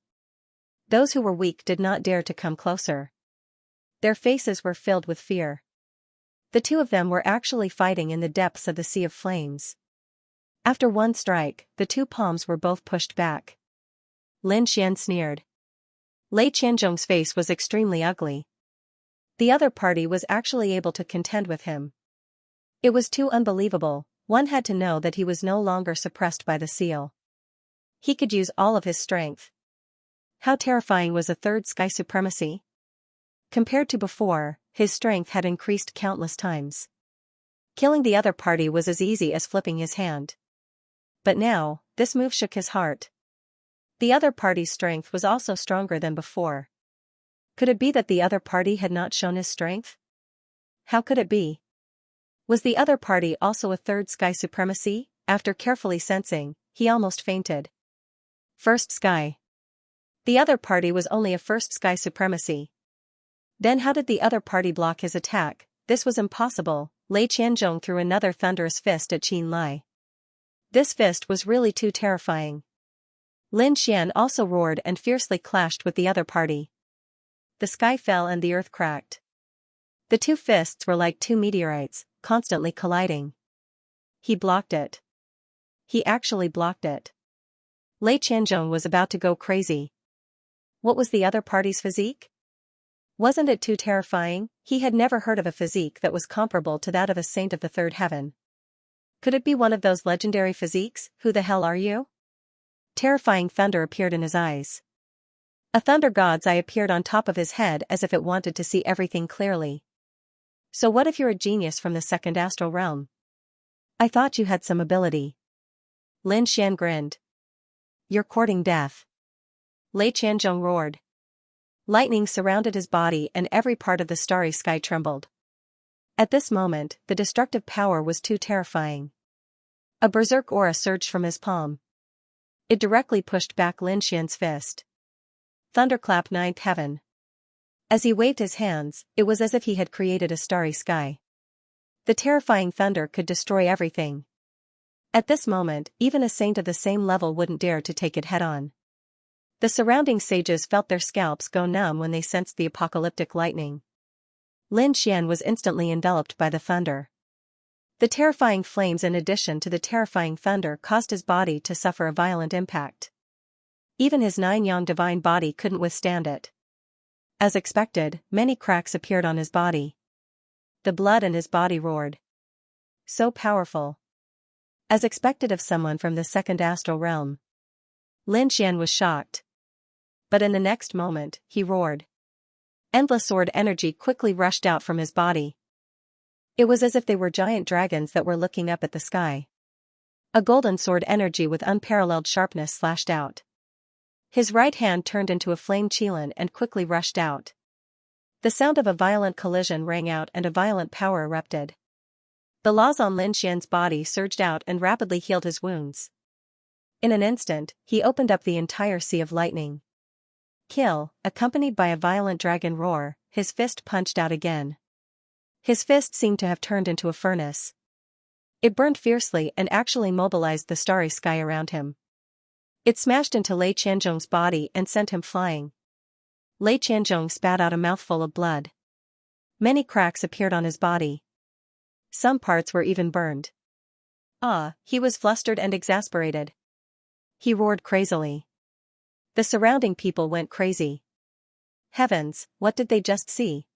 Those who were weak did not dare to come closer. Their faces were filled with fear. The two of them were actually fighting in the depths of the sea of flames. After one strike, the two palms were both pushed back. Lin Xian sneered. Lei Qianzhong's face was extremely ugly. The other party was actually able to contend with him. It was too unbelievable. One had to know that he was no longer suppressed by the seal. He could use all of his strength. How terrifying was a third sky supremacy? Compared to before, his strength had increased countless times. Killing the other party was as easy as flipping his hand. But now, this move shook his heart. The other party's strength was also stronger than before. Could it be that the other party had not shown his strength? How could it be? Was the other party also a third sky supremacy? After carefully sensing, he almost fainted. First sky. The other party was only a first sky supremacy. Then how did the other party block his attack? This was impossible. Lei Qianzhong threw another thunderous fist at Qin Lai. This fist was really too terrifying. Lin Xian also roared and fiercely clashed with the other party. The sky fell and the earth cracked. The two fists were like two meteorites, constantly colliding. He blocked it. He actually blocked it. Lei Qianzhong was about to go crazy. What was the other party's physique? Wasn't it too terrifying? He had never heard of a physique that was comparable to that of a saint of the third heaven. Could it be one of those legendary physiques? Who the hell are you? Terrifying thunder appeared in his eyes. A thunder god's eye appeared on top of his head as if it wanted to see everything clearly. So what if you're a genius from the second astral realm? I thought you had some ability. Lin Xian grinned. You're courting death. Lei Qianzhong roared. Lightning surrounded his body and every part of the starry sky trembled. At this moment, the destructive power was too terrifying. A berserk aura surged from his palm. It directly pushed back Lin Xian's fist. Thunderclap ninth heaven. As he waved his hands, it was as if he had created a starry sky. The terrifying thunder could destroy everything. At this moment, even a saint of the same level wouldn't dare to take it head-on. The surrounding sages felt their scalps go numb when they sensed the apocalyptic lightning. Lin Xian was instantly enveloped by the thunder. The terrifying flames in addition to the terrifying thunder caused his body to suffer a violent impact. Even his 9-yang divine body couldn't withstand it. As expected, many cracks appeared on his body. The blood in his body roared. So powerful. As expected of someone from the second astral realm. Lin Xian was shocked. But in the next moment, he roared. Endless sword energy quickly rushed out from his body. It was as if they were giant dragons that were looking up at the sky. A golden sword energy with unparalleled sharpness slashed out. His right hand turned into a flame qilin and quickly rushed out. The sound of a violent collision rang out and a violent power erupted. The laws on Lin Xian's body surged out and rapidly healed his wounds. In an instant, he opened up the entire sea of lightning. Kill, accompanied by a violent dragon roar, his fist punched out again. His fist seemed to have turned into a furnace. It burned fiercely and actually mobilized the starry sky around him. It smashed into Lei Qianzhong's body and sent him flying. Lei Qianzhong spat out a mouthful of blood. Many cracks appeared on his body. Some parts were even burned. He was flustered and exasperated. He roared crazily. The surrounding people went crazy. Heavens, what did they just see?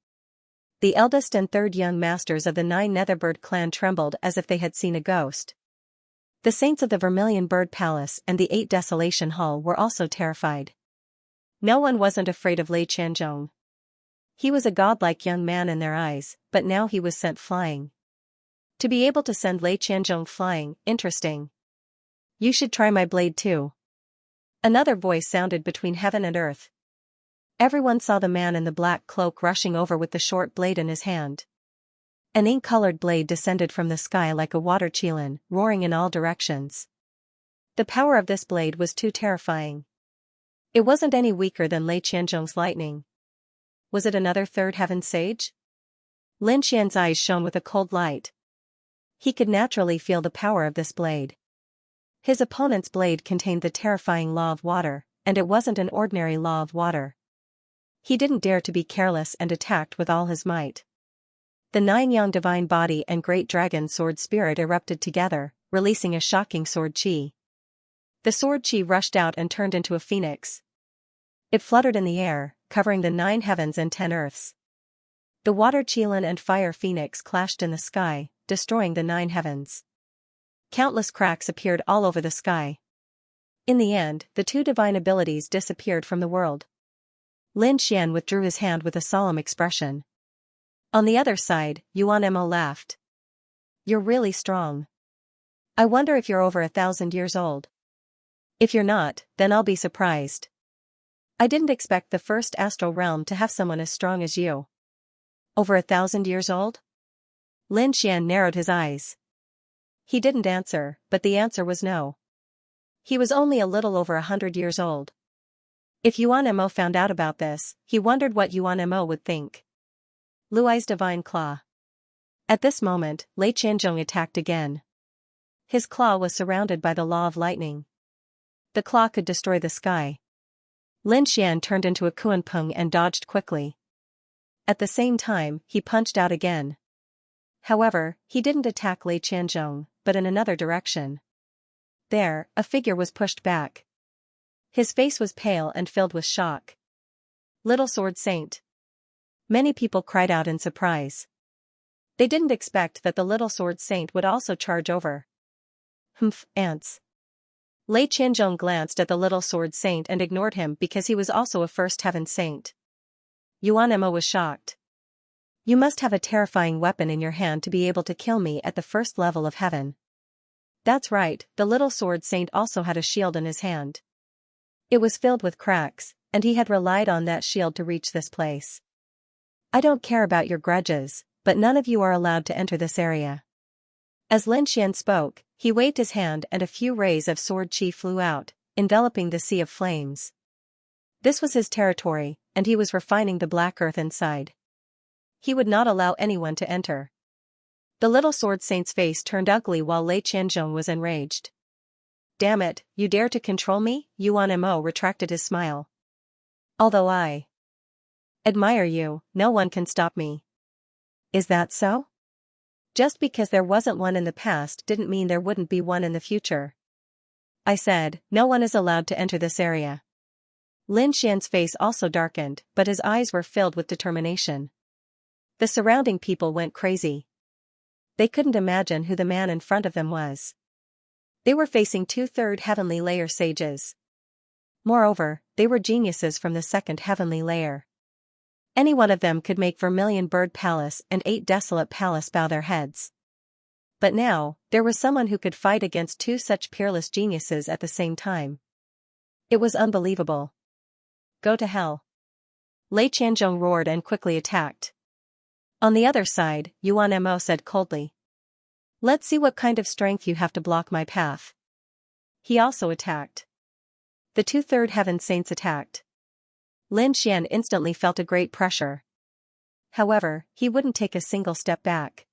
The eldest and third young masters of the 9 Netherbird clan trembled as if they had seen a ghost. The saints of the Vermilion Bird Palace and the 8 Desolation Hall were also terrified. No one wasn't afraid of Lei Qianzhong. He was a godlike young man in their eyes, but now he was sent flying. To be able to send Lei Qianzhong flying, interesting. You should try my blade too. Another voice sounded between heaven and earth. Everyone saw the man in the black cloak rushing over with the short blade in his hand. An ink-colored blade descended from the sky like a water qilin, roaring in all directions. The power of this blade was too terrifying. It wasn't any weaker than Lei Qianzhong's lightning. Was it another third heaven sage? Lin Xian's eyes shone with a cold light. He could naturally feel the power of this blade. His opponent's blade contained the terrifying law of water, and it wasn't an ordinary law of water. He didn't dare to be careless and attacked with all his might. The 9 yang divine body and great dragon sword spirit erupted together, releasing a shocking sword qi. The sword qi rushed out and turned into a phoenix. It fluttered in the air, covering the 9 heavens and 10 earths. The water qilin and fire phoenix clashed in the sky, destroying the 9 heavens. Countless cracks appeared all over the sky. In the end, the 2 divine abilities disappeared from the world. Lin Xian withdrew his hand with a solemn expression. On the other side, Yuan Mo laughed. You're really strong. I wonder if you're over 1,000 years old. If you're not, then I'll be surprised. I didn't expect the first astral realm to have someone as strong as you. Over 1,000 years old? Lin Xian narrowed his eyes. He didn't answer, but the answer was no. He was only a little over 100 years old. If Yuan Mo found out about this, he wondered what Yuan Mo would think. Luai's divine claw. At this moment, Lei Qianzhong attacked again. His claw was surrounded by the law of lightning. The claw could destroy the sky. Lin Xian turned into a Kuanpeng and dodged quickly. At the same time, he punched out again. However, he didn't attack Lei Qianzhong, but in another direction. There, a figure was pushed back. His face was pale and filled with shock. Little Sword Saint. Many people cried out in surprise. They didn't expect that the Little Sword Saint would also charge over. Humph, ants. Lei Qianzhong glanced at the Little Sword Saint and ignored him because he was also a first heaven saint. Yuan Mo was shocked. You must have a terrifying weapon in your hand to be able to kill me at the first level of heaven. That's right, the Little Sword Saint also had a shield in his hand. It was filled with cracks, and he had relied on that shield to reach this place. I don't care about your grudges, but none of you are allowed to enter this area. As Lin Xian spoke, he waved his hand and a few rays of sword qi flew out, enveloping the sea of flames. This was his territory, and he was refining the black earth inside. He would not allow anyone to enter. The Little Sword Saint's face turned ugly while Lei Qianzhong was enraged. Damn it, you dare to control me? Yuan Mo retracted his smile. Although I admire you, no one can stop me. Is that so? Just because there wasn't one in the past didn't mean there wouldn't be one in the future. I said, no one is allowed to enter this area. Lin Xian's face also darkened, but his eyes were filled with determination. The surrounding people went crazy. They couldn't imagine who the man in front of them was. They were facing 2/3 heavenly layer sages. Moreover, they were geniuses from the 2nd heavenly layer. Any one of them could make Vermilion Bird Palace and 8 Desolate Palace bow their heads. But now, there was someone who could fight against 2 such peerless geniuses at the same time. It was unbelievable. Go to hell. Lei Qianzhong roared and quickly attacked. On the other side, Yuan Mo said coldly. Let's see what kind of strength you have to block my path. He also attacked. The 2/3 heaven saints attacked. Lin Xian instantly felt a great pressure. However, he wouldn't take a single step back.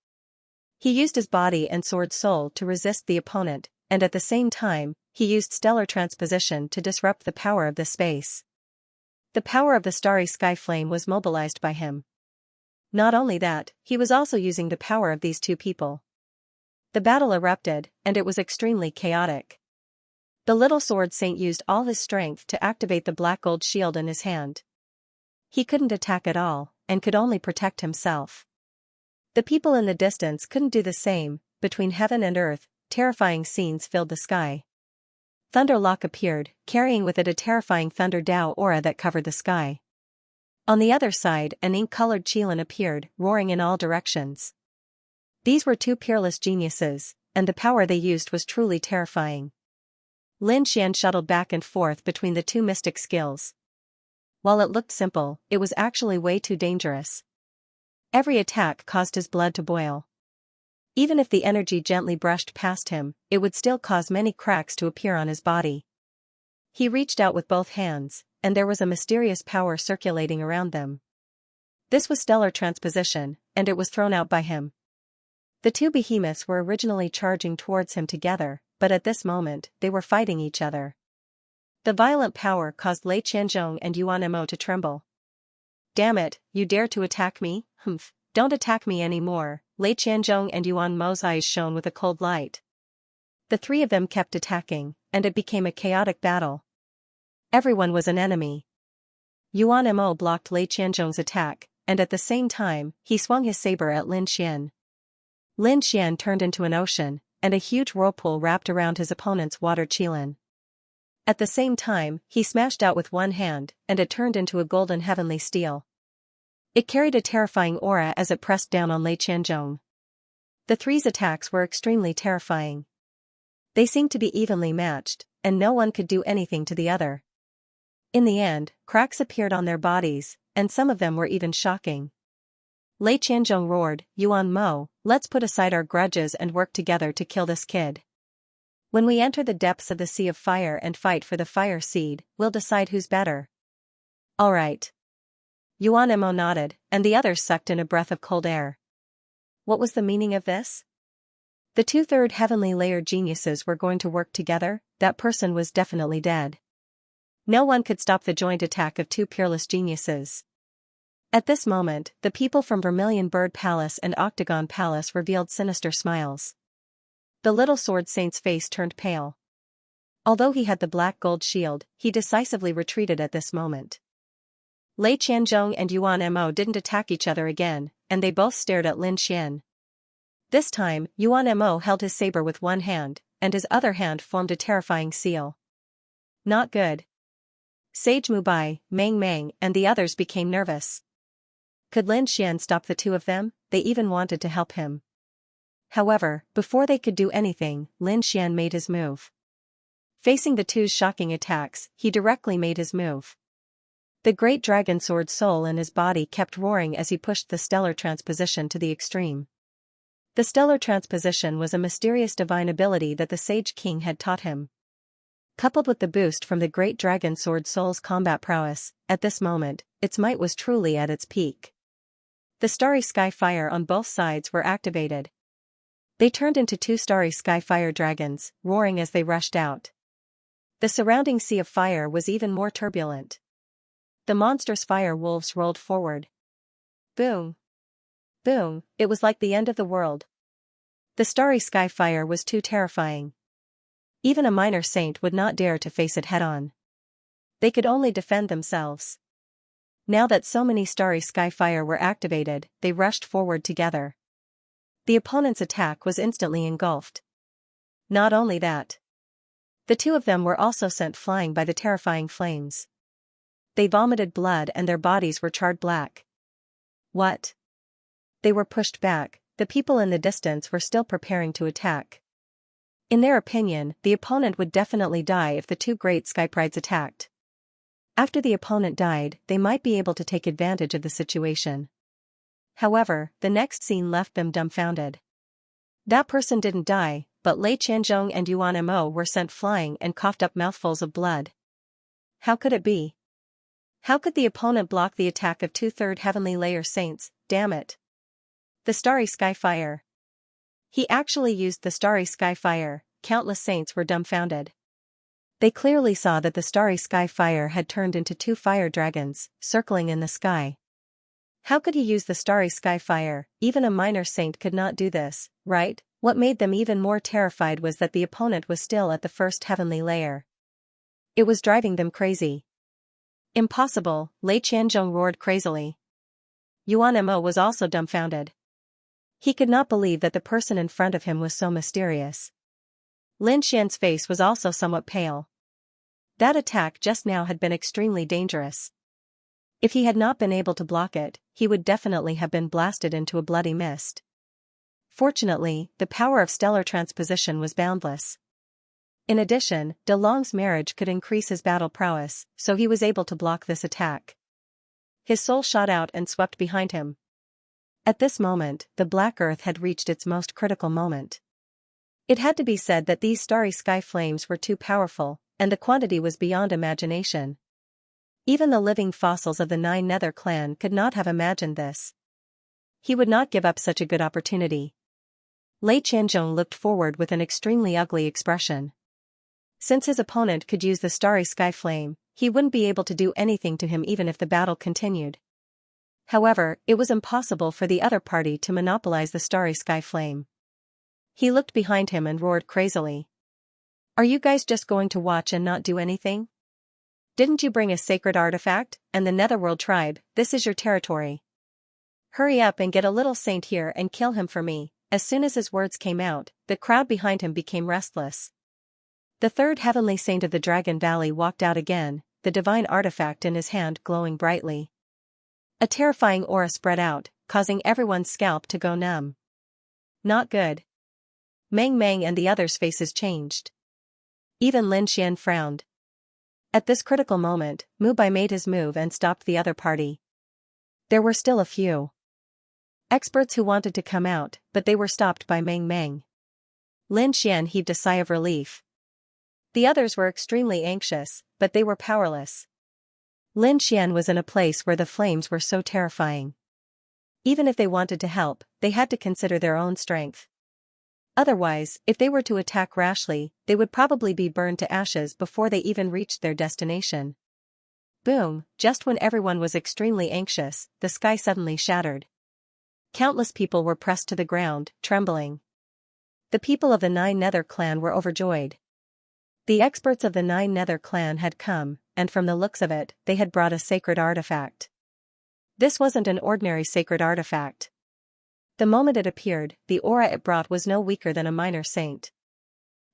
He used his body and sword soul to resist the opponent, and at the same time, he used stellar transposition to disrupt the power of the space. The power of the starry sky flame was mobilized by him. Not only that, he was also using the power of these 2 people. The battle erupted, and it was extremely chaotic. The Little Sword Saint used all his strength to activate the black gold shield in his hand. He couldn't attack at all, and could only protect himself. The people in the distance couldn't do the same. Between heaven and earth, terrifying scenes filled the sky. Thunderlock appeared, carrying with it a terrifying Thunder Dao aura that covered the sky. On the other side, an ink-colored Qilin appeared, roaring in all directions. These were two peerless geniuses, and the power they used was truly terrifying. Lin Xian shuttled back and forth between the two mystic skills. While it looked simple, it was actually way too dangerous. Every attack caused his blood to boil. Even if the energy gently brushed past him, it would still cause many cracks to appear on his body. He reached out with both hands, and there was a mysterious power circulating around them. This was stellar transposition, and it was thrown out by him. The two behemoths were originally charging towards him together, but at this moment, they were fighting each other. The violent power caused Lei Qianzhong and Yuan Mo to tremble. "Damn it, you dare to attack me? Humph, don't attack me anymore." Lei Qianzhong and Yuan Mo's eyes shone with a cold light. The three of them kept attacking, and it became a chaotic battle. Everyone was an enemy. Yuan Mo blocked Lei Qianzhong's attack, and at the same time, he swung his saber at Lin Xian. Lin Xian turned into an ocean, and a huge whirlpool wrapped around his opponent's water Qilin. At the same time, he smashed out with one hand, and it turned into a golden heavenly steel. It carried a terrifying aura as it pressed down on Lei Qianzhong. The three's attacks were extremely terrifying. They seemed to be evenly matched, and no one could do anything to the other. In the end, cracks appeared on their bodies, and some of them were even shocking. Lei Qianzhong roared, "Yuan Mo, let's put aside our grudges and work together to kill this kid. When we enter the depths of the Sea of Fire and fight for the Fire Seed, we'll decide who's better." "All right." Yuan Mo nodded, and the others sucked in a breath of cold air. What was the meaning of this? The two-third heavenly layer geniuses were going to work together. That person was definitely dead. No one could stop the joint attack of two peerless geniuses. At this moment, the people from Vermilion Bird Palace and Octagon Palace revealed sinister smiles. The little sword saint's face turned pale. Although he had the black gold shield, he decisively retreated at this moment. Lei Qianzhong and Yuan Mo didn't attack each other again, and they both stared at Lin Xian. This time, Yuan Mo held his saber with one hand, and his other hand formed a terrifying seal. Not good. Sage Mubai, Meng Meng, and the others became nervous. Could Lin Xian stop the two of them? They even wanted to help him. However, before they could do anything, Lin Xian made his move. Facing the two's shocking attacks, he directly made his move. The great dragon sword soul in his body kept roaring as he pushed the stellar transposition to the extreme. The stellar transposition was a mysterious divine ability that the Sage King had taught him. Coupled with the boost from the great dragon sword soul's combat prowess, at this moment, its might was truly at its peak. The starry sky fire on both sides were activated. They turned into two starry sky fire dragons, roaring as they rushed out. The surrounding sea of fire was even more turbulent. The monstrous fire wolves rolled forward. Boom! Boom! It was like the end of the world. The starry sky fire was too terrifying. Even a minor saint would not dare to face it head-on. They could only defend themselves. Now that so many starry sky fire were activated, they rushed forward together. The opponent's attack was instantly engulfed. Not only that. The two of them were also sent flying by the terrifying flames. They vomited blood and their bodies were charred black. What? They were pushed back. The people in the distance were still preparing to attack. In their opinion, the opponent would definitely die if the two great skyprides attacked. After the opponent died, they might be able to take advantage of the situation. However, the next scene left them dumbfounded. That person didn't die, but Lei Qianzhong and Yuan Mo were sent flying and coughed up mouthfuls of blood. How could it be? How could the opponent block the attack of two-third heavenly layer saints? Damn it. The starry sky fire. He actually used the starry sky fire. Countless saints were dumbfounded. They clearly saw that the starry sky fire had turned into two fire dragons, circling in the sky. How could he use the starry sky fire? Even a minor saint could not do this, right? What made them even more terrified was that the opponent was still at the first heavenly layer. It was driving them crazy. Impossible, Lei Qianzhong roared crazily. Yuan Mo was also dumbfounded. He could not believe that the person in front of him was so mysterious. Lin Xian's face was also somewhat pale. That attack just now had been extremely dangerous. If he had not been able to block it, he would definitely have been blasted into a bloody mist. Fortunately, the power of stellar transposition was boundless. In addition, De Long's marriage could increase his battle prowess, so he was able to block this attack. His soul shot out and swept behind him. At this moment, the Black Earth had reached its most critical moment. It had to be said that these starry sky flames were too powerful, and the quantity was beyond imagination. Even the living fossils of the Nine Nether clan could not have imagined this. He would not give up such a good opportunity. Lei Qianzhong looked forward with an extremely ugly expression. Since his opponent could use the starry sky flame, he wouldn't be able to do anything to him even if the battle continued. However, it was impossible for the other party to monopolize the starry sky flame. He looked behind him and roared crazily. "Are you guys just going to watch and not do anything? Didn't you bring a sacred artifact, and the Netherworld tribe, this is your territory. Hurry up and get a little saint here and kill him for me." As soon as his words came out, the crowd behind him became restless. The third heavenly saint of the Dragon Valley walked out again, the divine artifact in his hand glowing brightly. A terrifying aura spread out, causing everyone's scalp to go numb. Not good. Meng Meng and the others' faces changed. Even Lin Xian frowned. At this critical moment, Mu Bai made his move and stopped the other party. There were still a few experts who wanted to come out, but they were stopped by Meng Meng. Lin Xian heaved a sigh of relief. The others were extremely anxious, but they were powerless. Lin Xian was in a place where the flames were so terrifying. Even if they wanted to help, they had to consider their own strength. Otherwise, if they were to attack rashly, they would probably be burned to ashes before they even reached their destination. Boom, just when everyone was extremely anxious, the sky suddenly shattered. Countless people were pressed to the ground, trembling. The people of the Nine Nether clan were overjoyed. The experts of the Nine Nether clan had come, and from the looks of it, they had brought a sacred artifact. This wasn't an ordinary sacred artifact. The moment it appeared, the aura it brought was no weaker than a minor saint.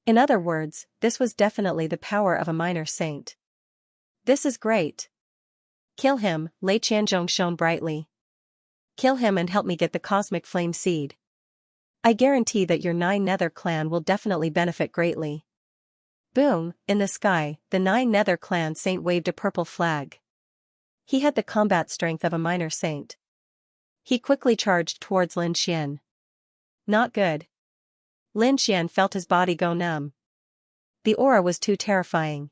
In other words, this was definitely the power of a minor saint. This is great. Kill him, Lei Qianzhong shone brightly. Kill him and help me get the cosmic flame seed. I guarantee that your Nine Nether clan will definitely benefit greatly. Boom, in the sky, the Nine Nether clan saint waved a purple flag. He had the combat strength of a minor saint. He quickly charged towards Lin Xian. Not good. Lin Xian felt his body go numb. The aura was too terrifying.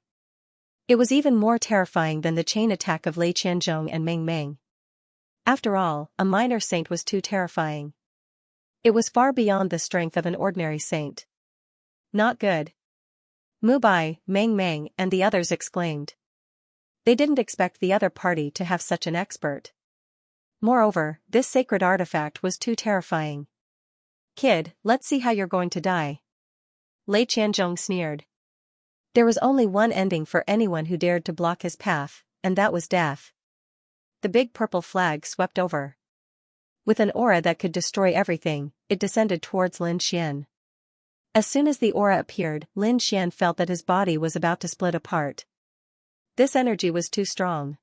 It was even more terrifying than the chain attack of Lei Qianzhong and Meng Meng. After all, a minor saint was too terrifying. It was far beyond the strength of an ordinary saint. Not good. Mu Bai, Meng Meng and the others exclaimed. They didn't expect the other party to have such an expert. Moreover, this sacred artifact was too terrifying. Kid, let's see how you're going to die. Lei Qianzhong sneered. There was only one ending for anyone who dared to block his path, and that was death. The big purple flag swept over. With an aura that could destroy everything, it descended towards Lin Xian. As soon as the aura appeared, Lin Xian felt that his body was about to split apart. This energy was too strong.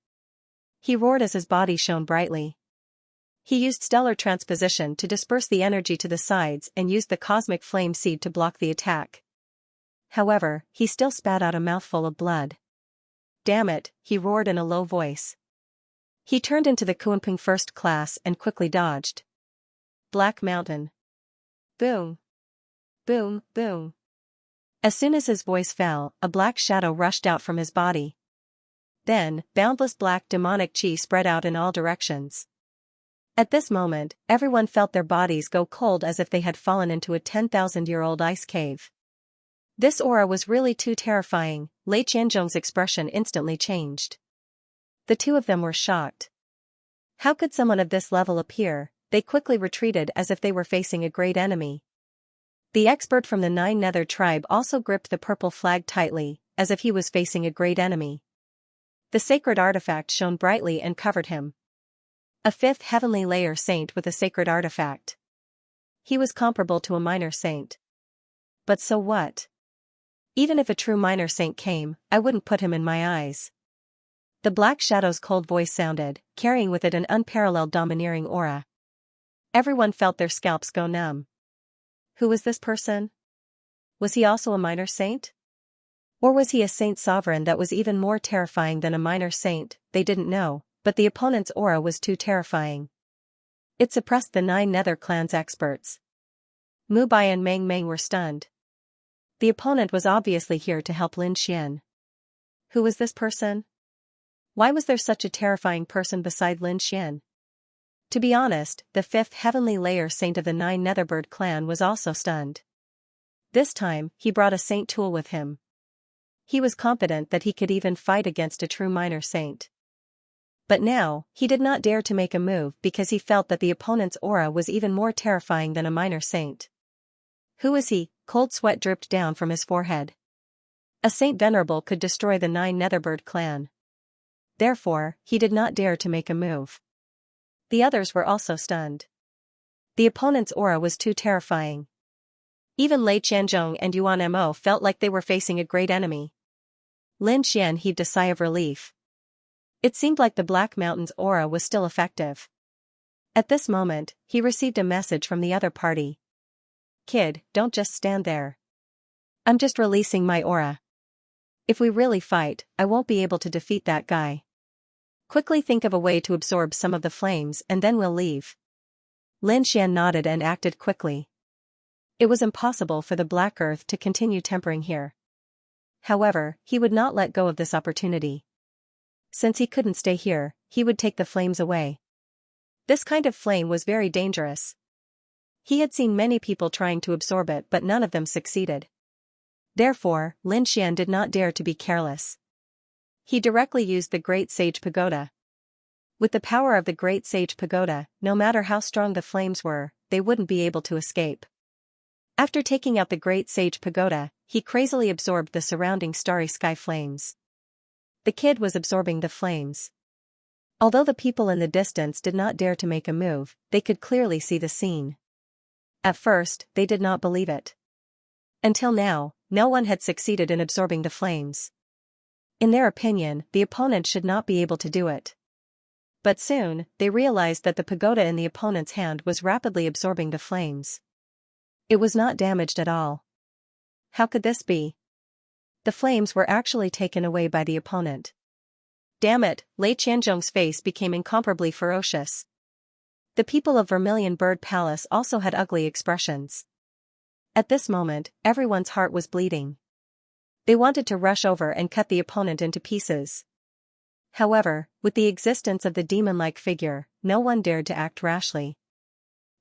He roared as his body shone brightly. He used stellar transposition to disperse the energy to the sides and used the cosmic flame seed to block the attack. However, he still spat out a mouthful of blood. Damn it, he roared in a low voice. He turned into the Kunping first class and quickly dodged. Black Mountain. Boom. Boom, boom. As soon as his voice fell, a black shadow rushed out from his body. Then, boundless black demonic chi spread out in all directions. At this moment, everyone felt their bodies go cold as if they had fallen into a 10,000-year-old ice cave. This aura was really too terrifying. Lei Qianzhong's expression instantly changed. The two of them were shocked. How could someone of this level appear? They quickly retreated as if they were facing a great enemy. The expert from the Nine Nether tribe also gripped the purple flag tightly, as if he was facing a great enemy. The sacred artifact shone brightly and covered him. A fifth heavenly layer saint with a sacred artifact. He was comparable to a minor saint. But so what? Even if a true minor saint came, I wouldn't put him in my eyes. The Black Shadow's cold voice sounded, carrying with it an unparalleled domineering aura. Everyone felt their scalps go numb. Who was this person? Was he also a minor saint? Or was he a saint sovereign that was even more terrifying than a minor saint? They didn't know, but the opponent's aura was too terrifying. It suppressed the 9 Nether Clan's experts. Mu Bai and Meng Meng were stunned. The opponent was obviously here to help Lin Xian. Who was this person? Why was there such a terrifying person beside Lin Xian? To be honest, the 5th heavenly layer saint of the 9 Netherbird clan was also stunned. This time, he brought a saint tool with him. He was confident that he could even fight against a true minor saint. But now, he did not dare to make a move because he felt that the opponent's aura was even more terrifying than a minor saint. Who was he? Cold sweat dripped down from his forehead. A saint venerable could destroy the 9 Netherbird clan. Therefore, he did not dare to make a move. The others were also stunned. The opponent's aura was too terrifying. Even Lei Qianzhong and Yuan Mo felt like they were facing a great enemy. Lin Xian heaved a sigh of relief. It seemed like the Black Mountain's aura was still effective. At this moment, he received a message from the other party. Kid, don't just stand there. I'm just releasing my aura. If we really fight, I won't be able to defeat that guy. Quickly think of a way to absorb some of the flames and then we'll leave. Lin Xian nodded and acted quickly. It was impossible for the Black Earth to continue tempering here. However, he would not let go of this opportunity. Since he couldn't stay here, he would take the flames away. This kind of flame was very dangerous. He had seen many people trying to absorb it but none of them succeeded. Therefore, Lin Xian did not dare to be careless. He directly used the Great Sage Pagoda. With the power of the Great Sage Pagoda, no matter how strong the flames were, they wouldn't be able to escape. After taking out the Great Sage Pagoda, he crazily absorbed the surrounding starry sky flames. The kid was absorbing the flames. Although the people in the distance did not dare to make a move, they could clearly see the scene. At first, they did not believe it. Until now, no one had succeeded in absorbing the flames. In their opinion, the opponent should not be able to do it. But soon, they realized that the pagoda in the opponent's hand was rapidly absorbing the flames. It was not damaged at all. How could this be? The flames were actually taken away by the opponent. Damn it, Lei Qianzhong's face became incomparably ferocious. The people of Vermilion Bird Palace also had ugly expressions. At this moment, everyone's heart was bleeding. They wanted to rush over and cut the opponent into pieces. However, with the existence of the demon-like figure, no one dared to act rashly.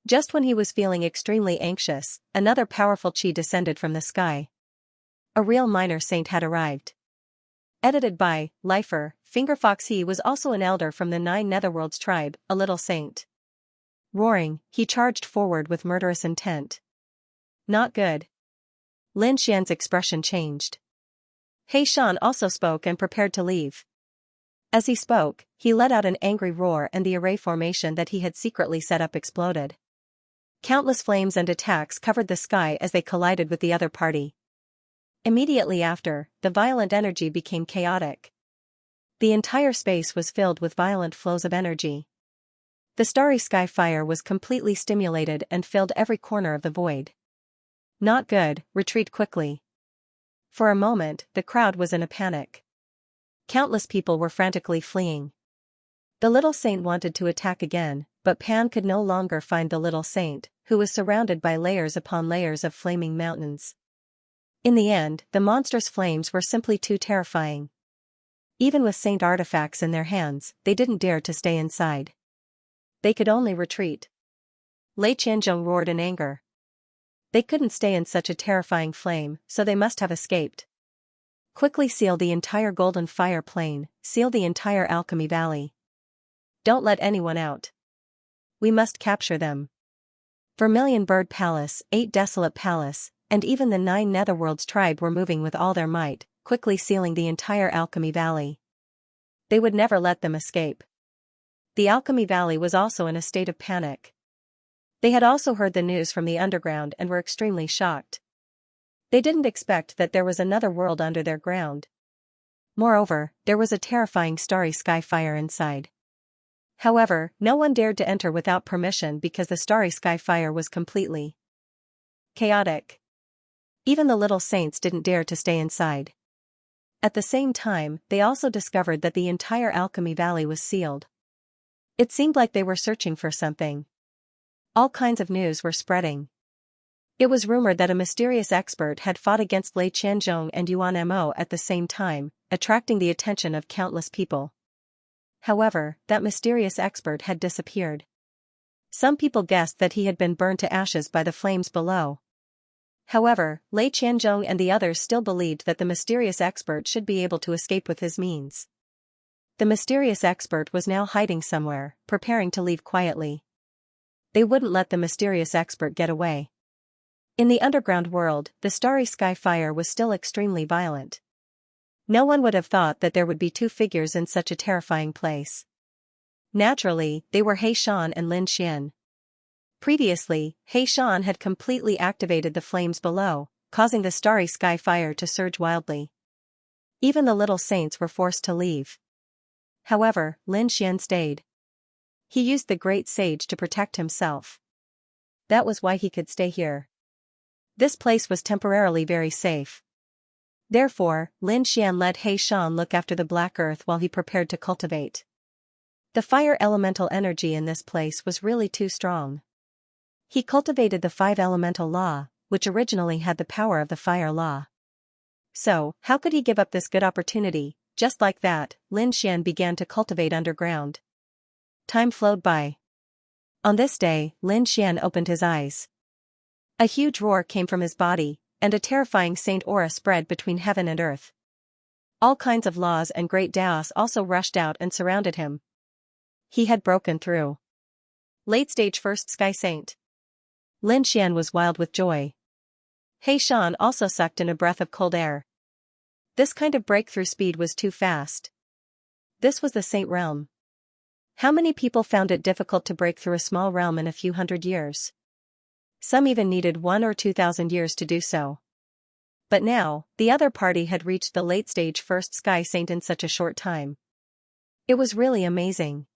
Just when he was feeling extremely anxious, another powerful chi descended from the sky. A real minor saint had arrived. Edited by Lifer, Fingerfox. He was also an elder from the 9 Netherworlds tribe, a little saint. Roaring, he charged forward with murderous intent. Not good. Lin Xian's expression changed. He Shan also spoke and prepared to leave. As he spoke, he let out an angry roar and the array formation that he had secretly set up exploded. Countless flames and attacks covered the sky as they collided with the other party. Immediately after, the violent energy became chaotic. The entire space was filled with violent flows of energy. The starry sky fire was completely stimulated and filled every corner of the void. Not good, retreat quickly. For a moment, the crowd was in a panic. Countless people were frantically fleeing. The little saint wanted to attack again, but Pan could no longer find the little saint, who was surrounded by layers upon layers of flaming mountains. In the end, the monstrous flames were simply too terrifying. Even with saint artifacts in their hands, they didn't dare to stay inside. They could only retreat. Lei Qianzhong roared in anger. They couldn't stay in such a terrifying flame, so they must have escaped. Quickly seal the entire golden fire plane, seal the entire alchemy valley. Don't let anyone out. We must capture them. Vermilion Bird Palace, 8 Desolate Palace, and even the 9 Netherworlds tribe were moving with all their might, quickly sealing the entire alchemy valley. They would never let them escape. The alchemy valley was also in a state of panic. They had also heard the news from the underground and were extremely shocked. They didn't expect that there was another world under their ground. Moreover, there was a terrifying starry sky fire inside. However, no one dared to enter without permission because the starry sky fire was completely chaotic. Even the little saints didn't dare to stay inside. At the same time, they also discovered that the entire Alchemy Valley was sealed. It seemed like they were searching for something. All kinds of news were spreading. It was rumored that a mysterious expert had fought against Lei Qianzhong and Yuan Mo at the same time, attracting the attention of countless people. However, that mysterious expert had disappeared. Some people guessed that he had been burned to ashes by the flames below. However, Lei Qianzhong and the others still believed that the mysterious expert should be able to escape with his means. The mysterious expert was now hiding somewhere, preparing to leave quietly. They wouldn't let the mysterious expert get away. In the underground world, the starry sky fire was still extremely violent. No one would have thought that there would be two figures in such a terrifying place. Naturally, they were He Shan and Lin Xian. Previously, He Shan had completely activated the flames below, causing the starry sky fire to surge wildly. Even the little saints were forced to leave. However, Lin Xian stayed. He used the great sage to protect himself. That was why he could stay here. This place was temporarily very safe. Therefore, Lin Xian let He Shan look after the black earth while he prepared to cultivate. The fire elemental energy in this place was really too strong. He cultivated the 5 elemental law, which originally had the power of the fire law. So, how could he give up this good opportunity? Just like that, Lin Xian began to cultivate underground. Time flowed by. On this day, Lin Xian opened his eyes. A huge roar came from his body, and a terrifying saint aura spread between heaven and earth. All kinds of laws and great Daos also rushed out and surrounded him. He had broken through. Late stage first sky saint. Lin Xian was wild with joy. He Shan also sucked in a breath of cold air. This kind of breakthrough speed was too fast. This was the saint realm. How many people found it difficult to break through a small realm in a few hundred years? Some even needed 1,000 or 2,000 years to do so. But now, the other party had reached the late stage first sky saint in such a short time. It was really amazing.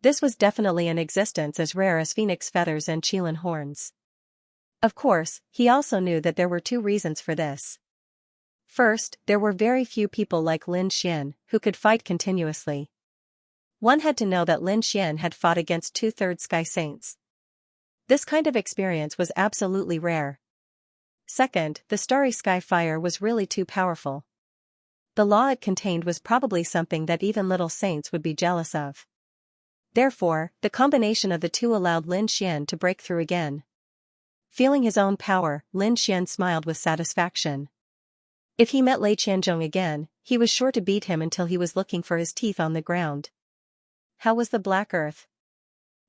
This was definitely an existence as rare as phoenix feathers and qilin horns. Of course, he also knew that there were 2 reasons for this. First, there were very few people like Lin Xian who could fight continuously. One had to know that Lin Xian had fought against 2/3 sky saints. This kind of experience was absolutely rare. Second, the starry sky fire was really too powerful. The law it contained was probably something that even little saints would be jealous of. Therefore, the combination of the 2 allowed Lin Xian to break through again. Feeling his own power, Lin Xian smiled with satisfaction. If he met Lei Qianzhong again, he was sure to beat him until he was looking for his teeth on the ground. How was the black earth?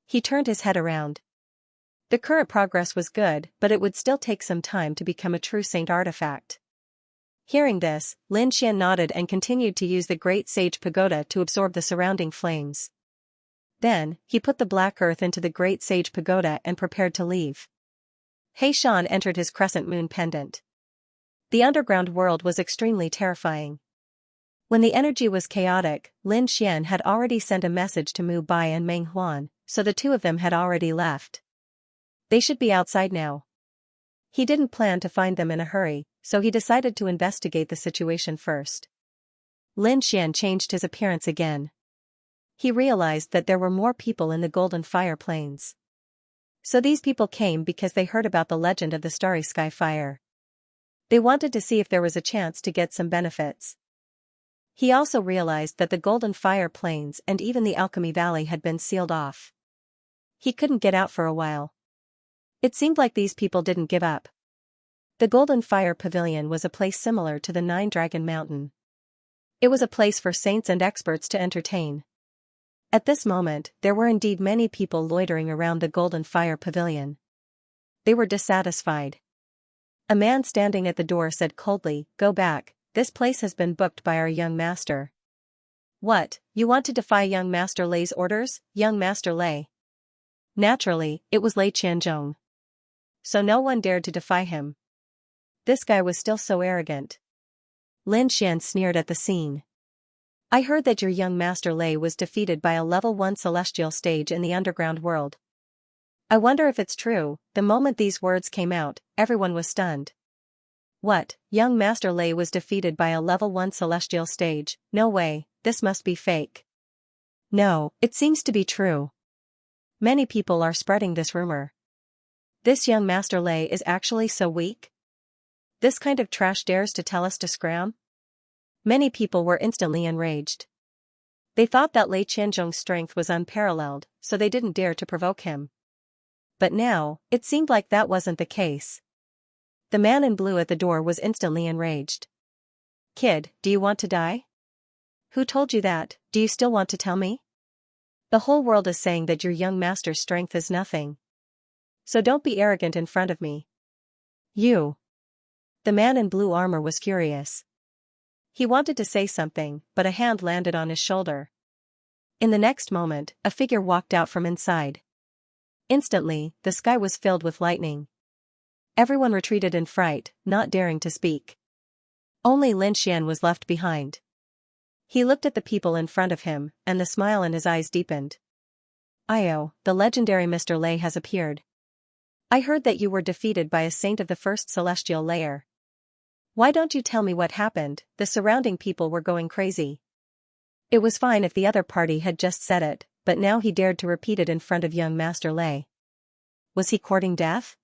He turned his head around. The current progress was good, but it would still take some time to become a true saint artifact. Hearing this, Lin Xian nodded and continued to use the great sage pagoda to absorb the surrounding flames. Then, he put the black earth into the great sage pagoda and prepared to leave. He Shan entered his crescent moon pendant. The underground world was extremely terrifying. When the energy was chaotic, Lin Xian had already sent a message to Mu Bai and Meng Huan, so the 2 of them had already left. They should be outside now. He didn't plan to find them in a hurry, so he decided to investigate the situation first. Lin Xian changed his appearance again. He realized that there were more people in the Golden Fire Plains. So these people came because they heard about the legend of the starry sky fire. They wanted to see if there was a chance to get some benefits. He also realized that the Golden Fire Plains and even the Alchemy Valley had been sealed off. He couldn't get out for a while. It seemed like these people didn't give up. The Golden Fire Pavilion was a place similar to the 9-Dragon Mountain. It was a place for saints and experts to entertain. At this moment, there were indeed many people loitering around the Golden Fire Pavilion. They were dissatisfied. A man standing at the door said coldly, "Go back, this place has been booked by our young master." "What, you want to defy young Master Lei's orders, young Master Lei?" Naturally, it was Lei Qianzhong. So no one dared to defy him. This guy was still so arrogant. Lin Xian sneered at the scene. I heard that your young master Lei was defeated by a level 1 celestial stage in the underground world. I wonder if it's true. The moment these words came out, everyone was stunned. What, young master Lei was defeated by a level 1 celestial stage? No way, this must be fake. No, it seems to be true. Many people are spreading this rumor. This young master Lei is actually so weak? This kind of trash dares to tell us to scram? Many people were instantly enraged. They thought that Lei Qianzhong's strength was unparalleled, so they didn't dare to provoke him. But now, it seemed like that wasn't the case. The man in blue at the door was instantly enraged. Kid, do you want to die? Who told you that? Do you still want to tell me? The whole world is saying that your young master's strength is nothing. So don't be arrogant in front of me. You. The man in blue armor was furious. He wanted to say something, but a hand landed on his shoulder. In the next moment, a figure walked out from inside. Instantly, the sky was filled with lightning. Everyone retreated in fright, not daring to speak. Only Lin Xian was left behind. He looked at the people in front of him, and the smile in his eyes deepened. Io, the legendary Mr. Lei has appeared. I heard that you were defeated by a saint of the first celestial layer. Why don't you tell me what happened? The surrounding people were going crazy. It was fine if the other party had just said it, but now he dared to repeat it in front of young Master Lei. Was he courting death?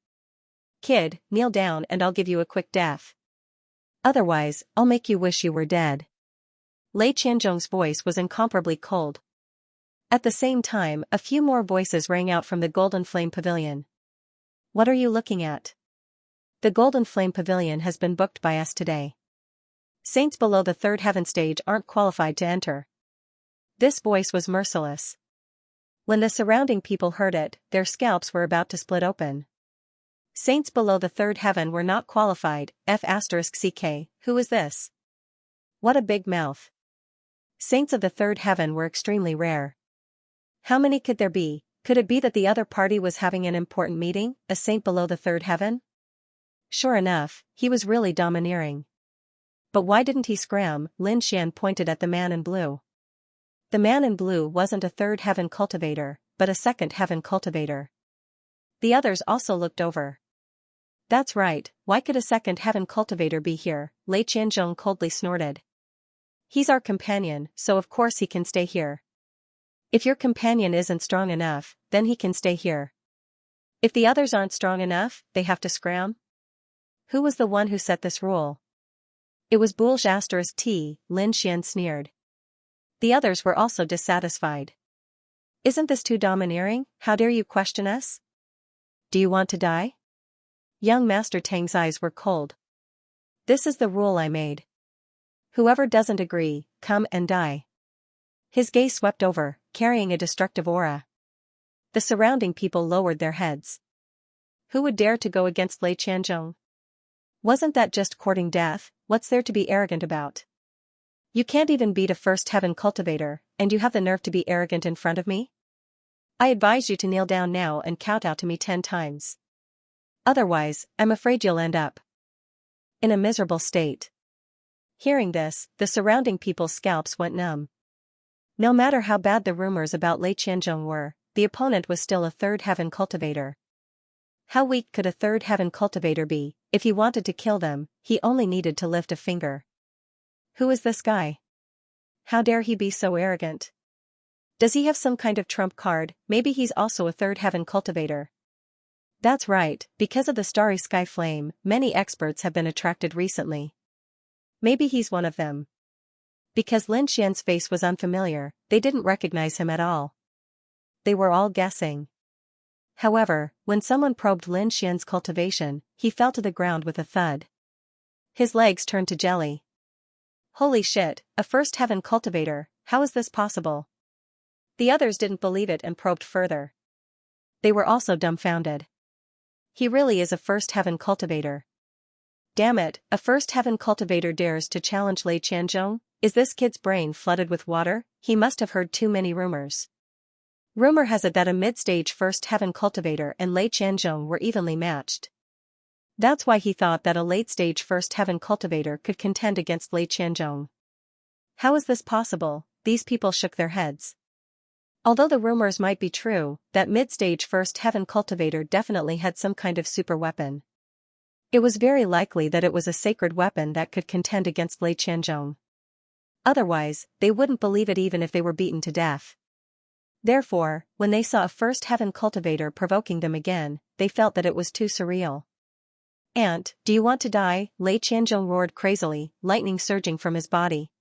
Kid, kneel down and I'll give you a quick death. Otherwise, I'll make you wish you were dead. Lei Qianzhong's voice was incomparably cold. At the same time, a few more voices rang out from the Golden Flame Pavilion. What are you looking at? The Golden Flame Pavilion has been booked by us today. Saints below the third heaven stage aren't qualified to enter. This voice was merciless. When the surrounding people heard it, their scalps were about to split open. Saints below the third heaven were not qualified. F***ck, who is this? What a big mouth. Saints of the third heaven were extremely rare. How many could there be? Could it be that the other party was having an important meeting, a saint below the third heaven? Sure enough, he was really domineering. But why didn't he scram? Lin Xian pointed at the man in blue. The man in blue wasn't a third heaven cultivator, but a second heaven cultivator. The others also looked over. That's right, why could a second heaven cultivator be here? Lei Qianzhong coldly snorted. He's our companion, so of course he can stay here. If your companion isn't strong enough, then he can stay here. If the others aren't strong enough, they have to scram? Who was the one who set this rule? It was Bulge *T, Lin Xian sneered. The others were also dissatisfied. Isn't this too domineering? How dare you question us? Do you want to die? Young Master Tang's eyes were cold. This is the rule I made. Whoever doesn't agree, come and die. His gaze swept over, carrying a destructive aura. The surrounding people lowered their heads. Who would dare to go against Lei Qianzhong? Wasn't that just courting death? What's there to be arrogant about? You can't even beat a first heaven cultivator, and you have the nerve to be arrogant in front of me? I advise you to kneel down now and kowtow to me 10 times. Otherwise, I'm afraid you'll end up in a miserable state. Hearing this, the surrounding people's scalps went numb. No matter how bad the rumors about Lei Qianzhong were, the opponent was still a third heaven cultivator. How weak could a third heaven cultivator be? If he wanted to kill them, he only needed to lift a finger. Who is this guy? How dare he be so arrogant? Does he have some kind of trump card? Maybe he's also a third heaven cultivator. That's right, because of the starry sky flame, many experts have been attracted recently. Maybe he's one of them. Because Lin Xian's face was unfamiliar, they didn't recognize him at all. They were all guessing. However, when someone probed Lin Xian's cultivation, he fell to the ground with a thud. His legs turned to jelly. Holy shit, a first heaven cultivator, how is this possible? The others didn't believe it and probed further. They were also dumbfounded. He really is a first heaven cultivator. Damn it, a first heaven cultivator dares to challenge Lei Qianzhong? Is this kid's brain flooded with water? He must have heard too many rumors. Rumor has it that a mid-stage first heaven cultivator and Lei Qianzhong were evenly matched. That's why he thought that a late-stage first heaven cultivator could contend against Lei Qianzhong. How is this possible? These people shook their heads. Although the rumors might be true, that mid-stage first heaven cultivator definitely had some kind of super weapon. It was very likely that it was a sacred weapon that could contend against Lei Qianzhong. Otherwise, they wouldn't believe it even if they were beaten to death. Therefore, when they saw a first heaven cultivator provoking them again, they felt that it was too surreal. "Aunt, do you want to die?" Lei Qianzhong roared crazily, lightning surging from his body.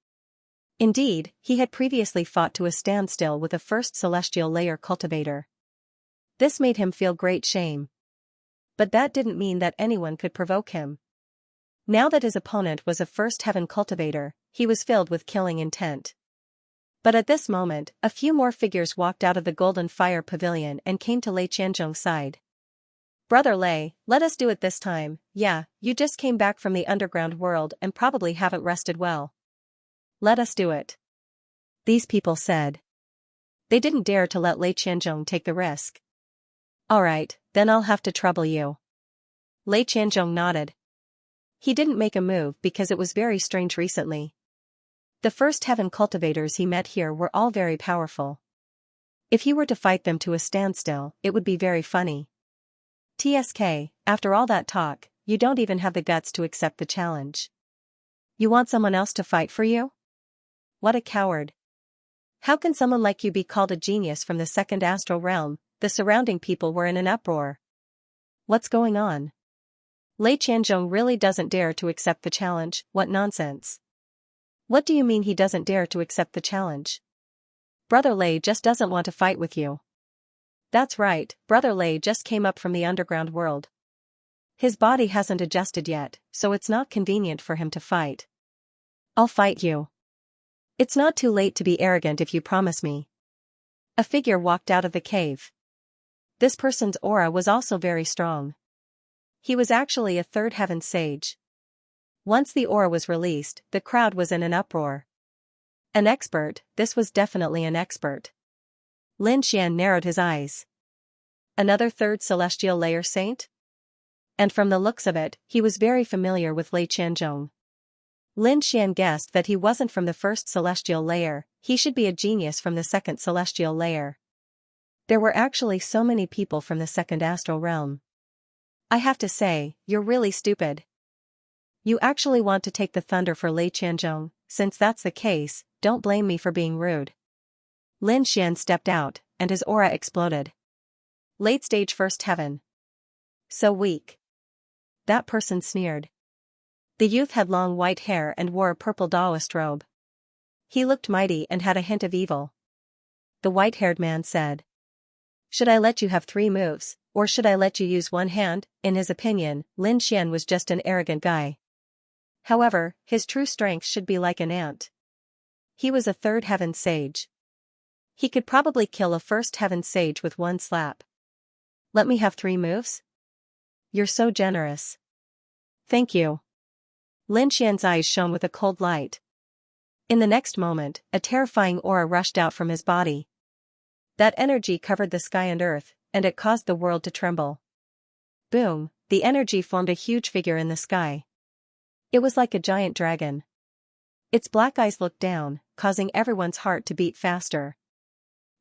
Indeed, he had previously fought to a standstill with a first celestial layer cultivator. This made him feel great shame. But that didn't mean that anyone could provoke him. Now that his opponent was a first heaven cultivator, he was filled with killing intent. But at this moment, a few more figures walked out of the golden fire pavilion and came to Lei Qianzhong's side. "Brother Lei, let us do it this time. Yeah, you just came back from the underground world and probably haven't rested well. Let us do it," these people said. They didn't dare to let Lei Qianzhong take the risk. "Alright, then I'll have to trouble you." Lei Qianzhong nodded. He didn't make a move because it was very strange recently. The first heaven cultivators he met here were all very powerful. If he were to fight them to a standstill, it would be very funny. "TSK, after all that talk, you don't even have the guts to accept the challenge. You want someone else to fight for you? What a coward. How can someone like you be called a genius from the second astral realm?" The surrounding people were in an uproar. What's going on? Lei Qianzhong really doesn't dare to accept the challenge. What nonsense. What do you mean he doesn't dare to accept the challenge? Brother Lei just doesn't want to fight with you. That's right, Brother Lei just came up from the underground world. His body hasn't adjusted yet, so it's not convenient for him to fight. I'll fight you. It's not too late to be arrogant if you promise me. A figure walked out of the cave. This person's aura was also very strong. He was actually a third heaven sage. Once the aura was released, the crowd was in an uproar. An expert, this was definitely an expert. Lin Xian narrowed his eyes. Another third celestial layer saint? And from the looks of it, he was very familiar with Lei Qianzhong. Lin Xian guessed that he wasn't from the first celestial layer, he should be a genius from the second celestial layer. There were actually so many people from the second astral realm. I have to say, you're really stupid. You actually want to take the thunder for Lei Qianzhong. Since that's the case, don't blame me for being rude. Lin Xian stepped out, and his aura exploded. Late stage first heaven. So weak. That person sneered. The youth had long white hair and wore a purple Taoist robe. He looked mighty and had a hint of evil. The white-haired man said, "Should I let you have 3 moves, or should I let you use one hand?" In his opinion, Lin Xian was just an arrogant guy. However, his true strength should be like an ant. He was a third heaven sage. He could probably kill a first heaven sage with one slap. "Let me have 3 moves? You're so generous. Thank you." Lin Xian's eyes shone with a cold light. In the next moment, a terrifying aura rushed out from his body. That energy covered the sky and earth, and it caused the world to tremble. Boom, the energy formed a huge figure in the sky. It was like a giant dragon. Its black eyes looked down, causing everyone's heart to beat faster.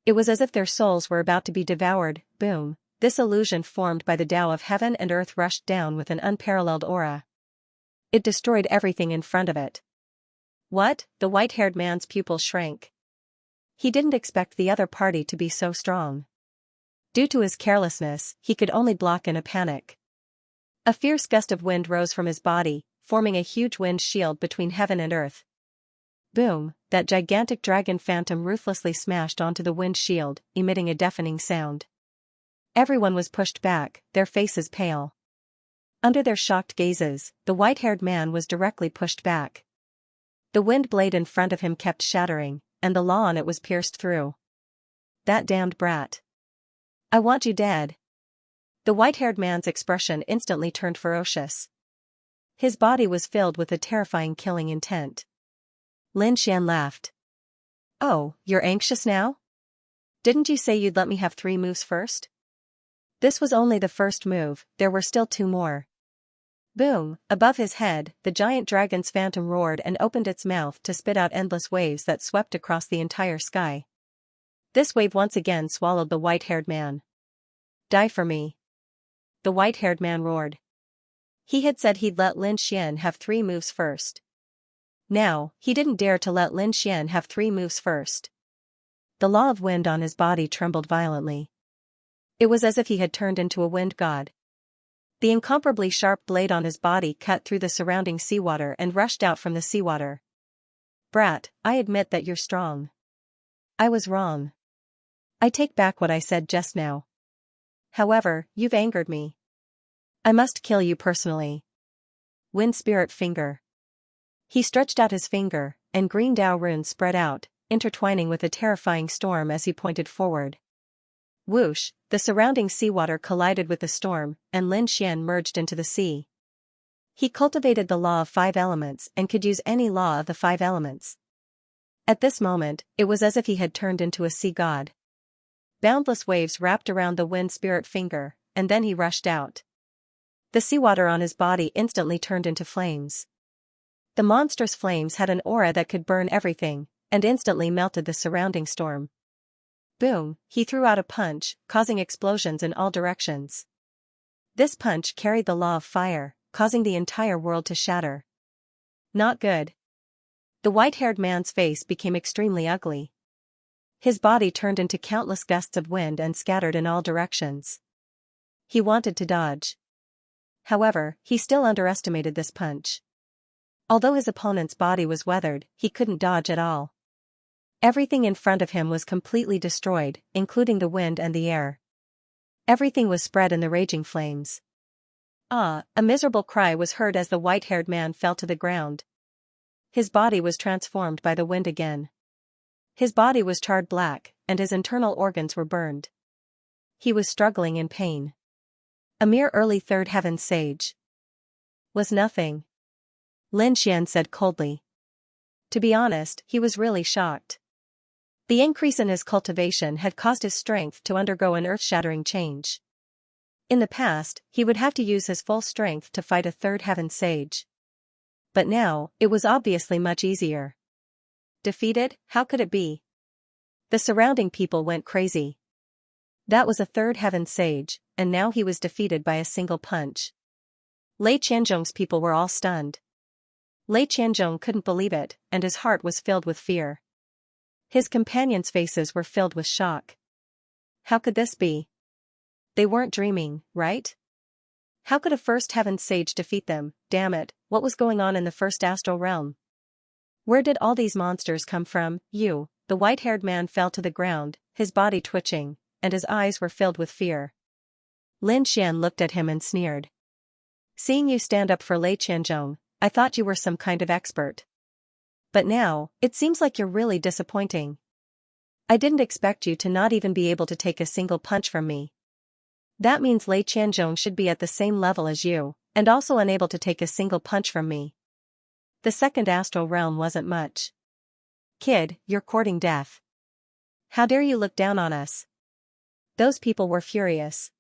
It was as if their souls were about to be devoured. Boom, this illusion formed by the Tao of heaven and earth rushed down with an unparalleled aura. It destroyed everything in front of it. What? The white-haired man's pupils shrank. He didn't expect the other party to be so strong. Due to his carelessness, he could only block in a panic. A fierce gust of wind rose from his body, forming a huge wind shield between heaven and earth. Boom, that gigantic dragon phantom ruthlessly smashed onto the wind shield, emitting a deafening sound. Everyone was pushed back, their faces pale. Under their shocked gazes, the white-haired man was directly pushed back. The wind blade in front of him kept shattering, and the law on it was pierced through. That damned brat. I want you dead. The white-haired man's expression instantly turned ferocious. His body was filled with a terrifying killing intent. Lin Xian laughed. Oh, you're anxious now? Didn't you say you'd let me have 3 moves first? This was only the first move, there were still 2 more. Boom! Above his head, the giant dragon's phantom roared and opened its mouth to spit out endless waves that swept across the entire sky. This wave once again swallowed the white-haired man. Die for me. The white-haired man roared. He had said he'd let Lin Xian have 3 moves first. Now, he didn't dare to let Lin Xian have 3 moves first. The law of wind on his body trembled violently. It was as if he had turned into a wind god. The incomparably sharp blade on his body cut through the surrounding seawater and rushed out from the seawater. Brat, I admit that you're strong. I was wrong. I take back what I said just now. However, you've angered me. I must kill you personally. Wind Spirit Finger. He stretched out his finger, and green Dao runes spread out, intertwining with a terrifying storm as he pointed forward. Whoosh, the surrounding seawater collided with the storm, and Lin Xian merged into the sea. He cultivated the law of 5 elements and could use any law of the 5 elements. At this moment, it was as if he had turned into a sea god. Boundless waves wrapped around the wind spirit finger, and then he rushed out. The seawater on his body instantly turned into flames. The monstrous flames had an aura that could burn everything, and instantly melted the surrounding storm. Boom, he threw out a punch, causing explosions in all directions. This punch carried the law of fire, causing the entire world to shatter. Not good. The white-haired man's face became extremely ugly. His body turned into countless gusts of wind and scattered in all directions. He wanted to dodge. However, he still underestimated this punch. Although his opponent's body was weathered, he couldn't dodge at all. Everything in front of him was completely destroyed, including the wind and the air. Everything was spread in the raging flames. Ah! A miserable cry was heard as the white-haired man fell to the ground. His body was transformed by the wind again. His body was charred black, and his internal organs were burned. He was struggling in pain. A mere early third heaven sage. Was nothing. Lin Xian said coldly. To be honest, he was really shocked. The increase in his cultivation had caused his strength to undergo an earth-shattering change. In the past, he would have to use his full strength to fight a third heaven sage. But now, it was obviously much easier. Defeated? How could it be? The surrounding people went crazy. That was a third heaven sage, and now he was defeated by a single punch. Lei Qianzhong's people were all stunned. Lei Qianzhong couldn't believe it, and his heart was filled with fear. His companions' faces were filled with shock. How could this be? They weren't dreaming, right? How could a first heaven sage defeat them? Damn it, what was going on in the first astral realm? Where did all these monsters come from? You, the white-haired man fell to the ground, his body twitching, and his eyes were filled with fear. Lin Xian looked at him and sneered. Seeing you stand up for Lei Qianzhong, I thought you were some kind of expert. But now, it seems like you're really disappointing. I didn't expect you to not even be able to take a single punch from me. That means Lei Qianzhong should be at the same level as you, and also unable to take a single punch from me. The second astral realm wasn't much. Kid, you're courting death. How dare you look down on us? Those people were furious.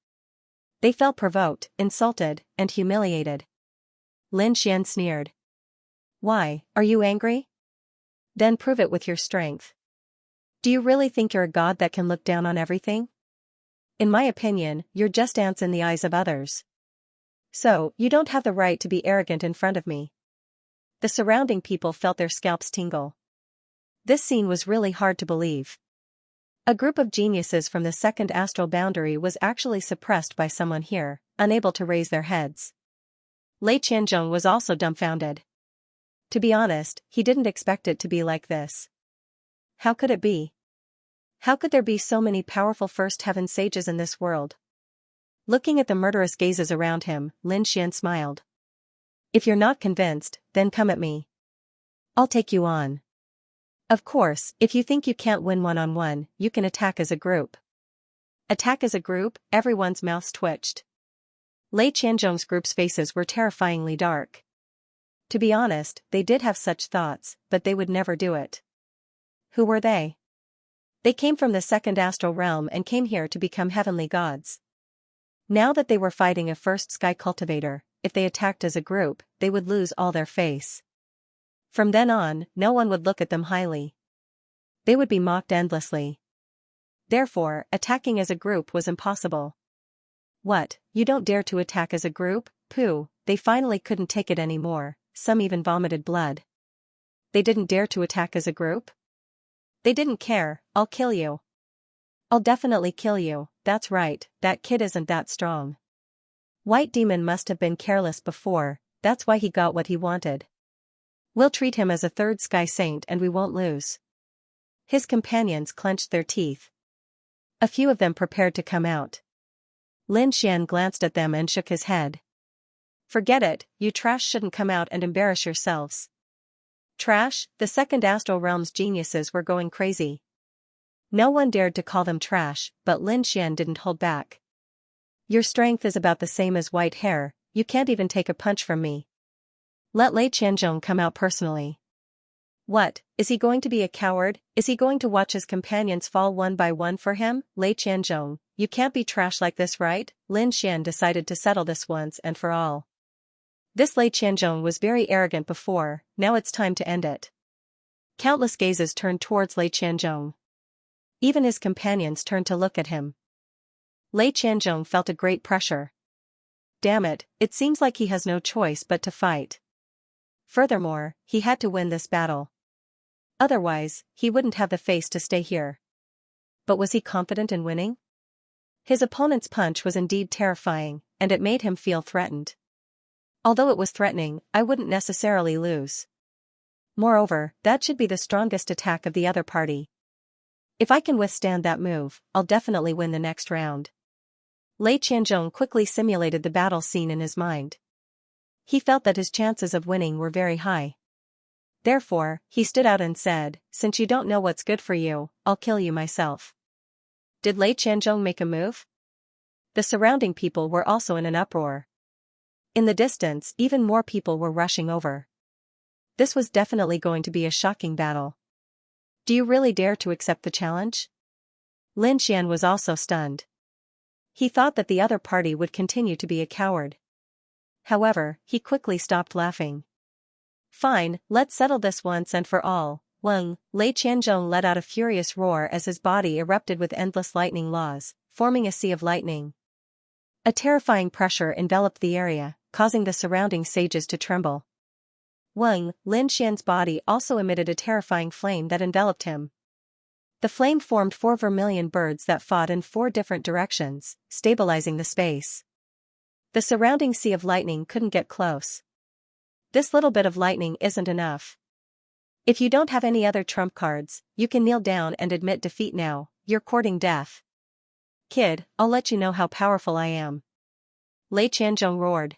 They felt provoked, insulted, and humiliated. Lin Xian sneered. Why, are you angry? Then prove it with your strength. Do you really think you're a god that can look down on everything? In my opinion, you're just ants in the eyes of others. So, you don't have the right to be arrogant in front of me. The surrounding people felt their scalps tingle. This scene was really hard to believe. A group of geniuses from the second astral boundary was actually suppressed by someone here, unable to raise their heads. Lei Qianzhong was also dumbfounded. To be honest, he didn't expect it to be like this. How could it be? How could there be so many powerful first heaven sages in this world? Looking at the murderous gazes around him, Lin Xian smiled. If you're not convinced, then come at me. I'll take you on. Of course, if you think you can't win one-on-one, you can attack as a group. Attack as a group? Everyone's mouths twitched. Lei Qianzhong's group's faces were terrifyingly dark. To be honest, they did have such thoughts, but they would never do it. Who were they? They came from the second astral realm and came here to become heavenly gods. Now that they were fighting a first sky cultivator, if they attacked as a group, they would lose all their face. From then on, no one would look at them highly. They would be mocked endlessly. Therefore, attacking as a group was impossible. What, you don't dare to attack as a group? Pooh, they finally couldn't take it anymore, some even vomited blood. They didn't dare to attack as a group? They didn't care. I'll kill you. I'll definitely kill you, that's right, that kid isn't that strong. White Demon must have been careless before, that's why he got what he wanted. We'll treat him as a third Sky Saint and we won't lose. His companions clenched their teeth. A few of them prepared to come out. Lin Xian glanced at them and shook his head. Forget it, you trash shouldn't come out and embarrass yourselves. Trash? The second Astral Realm's geniuses were going crazy. No one dared to call them trash, but Lin Xian didn't hold back. Your strength is about the same as white hair, you can't even take a punch from me. Let Lei Qianzhong come out personally. What, is he going to be a coward? Is he going to watch his companions fall one by one for him? Lei Qianzhong, you can't be trash like this, right? Lin Xian decided to settle this once and for all. This Lei Qianzhong was very arrogant before, now it's time to end it. Countless gazes turned towards Lei Qianzhong. Even his companions turned to look at him. Lei Qianzhong felt a great pressure. Damn it, it seems like he has no choice but to fight. Furthermore, he had to win this battle. Otherwise, he wouldn't have the face to stay here. But was he confident in winning? His opponent's punch was indeed terrifying, and it made him feel threatened. Although it was threatening, I wouldn't necessarily lose. Moreover, that should be the strongest attack of the other party. If I can withstand that move, I'll definitely win the next round. Lei Qianzhong quickly simulated the battle scene in his mind. He felt that his chances of winning were very high. Therefore, he stood out and said, since you don't know what's good for you, I'll kill you myself. Did Lei Qianzhong make a move? The surrounding people were also in an uproar. In the distance, even more people were rushing over. This was definitely going to be a shocking battle. Do you really dare to accept the challenge? Lin Xian was also stunned. He thought that the other party would continue to be a coward. However, he quickly stopped laughing. Fine, let's settle this once and for all. Weng, Lei Qianzhong let out a furious roar as his body erupted with endless lightning laws, forming a sea of lightning. A terrifying pressure enveloped the area, causing the surrounding sages to tremble. Weng, Lin Xian's body also emitted a terrifying flame that enveloped him. The flame formed 4 vermilion birds that fought in 4 different directions, stabilizing the space. The surrounding sea of lightning couldn't get close. This little bit of lightning isn't enough. If you don't have any other trump cards, you can kneel down and admit defeat now, you're courting death. Kid, I'll let you know how powerful I am. Lei Qianzhong roared.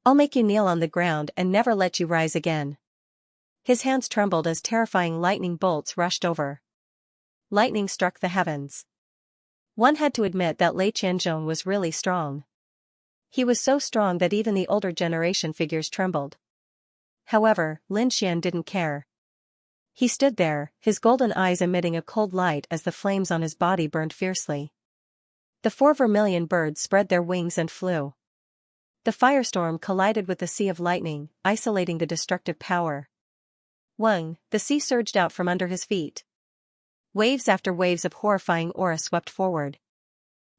I'll make you kneel on the ground and never let you rise again. His hands trembled as terrifying lightning bolts rushed over. Lightning struck the heavens. One had to admit that Lei Qianzhong was really strong. He was so strong that even the older generation figures trembled. However, Lin Xian didn't care. He stood there, his golden eyes emitting a cold light as the flames on his body burned fiercely. The 4 vermilion birds spread their wings and flew. The firestorm collided with the sea of lightning, isolating the destructive power. Weng, the sea surged out from under his feet. Waves after waves of horrifying aura swept forward.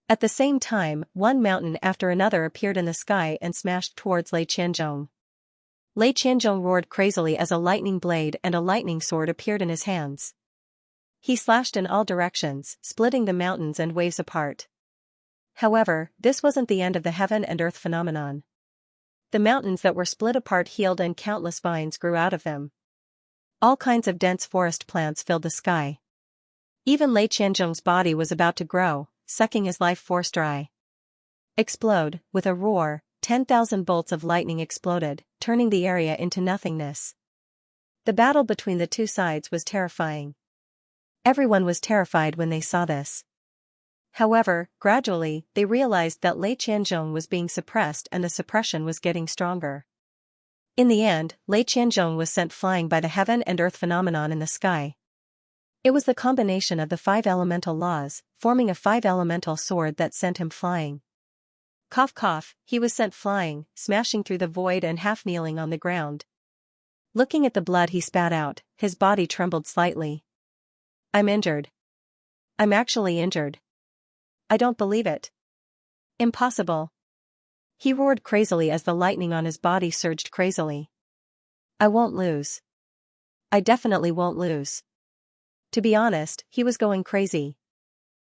At the same time, one mountain after another appeared in the sky and smashed towards Lei Qianzhong. Lei Qianzhong roared crazily as a lightning blade and a lightning sword appeared in his hands. He slashed in all directions, splitting the mountains and waves apart. However, this wasn't the end of the heaven and earth phenomenon. The mountains that were split apart healed and countless vines grew out of them. All kinds of dense forest plants filled the sky. Even Lei Qianzhong's body was about to grow, sucking his life force dry. Explode, with a roar, 10,000 bolts of lightning exploded, turning the area into nothingness. The battle between the two sides was terrifying. Everyone was terrified when they saw this. However, gradually, they realized that Lei Qianzhong was being suppressed and the suppression was getting stronger. In the end, Lei Qianzhong was sent flying by the heaven and earth phenomenon in the sky. It was the combination of the 5 elemental laws, forming a 5 elemental sword that sent him flying. Cough cough, he was sent flying, smashing through the void and half-kneeling on the ground. Looking at the blood he spat out, his body trembled slightly. I'm injured. I'm actually injured. I don't believe it. Impossible. He roared crazily as the lightning on his body surged crazily. I won't lose. I definitely won't lose. To be honest, he was going crazy.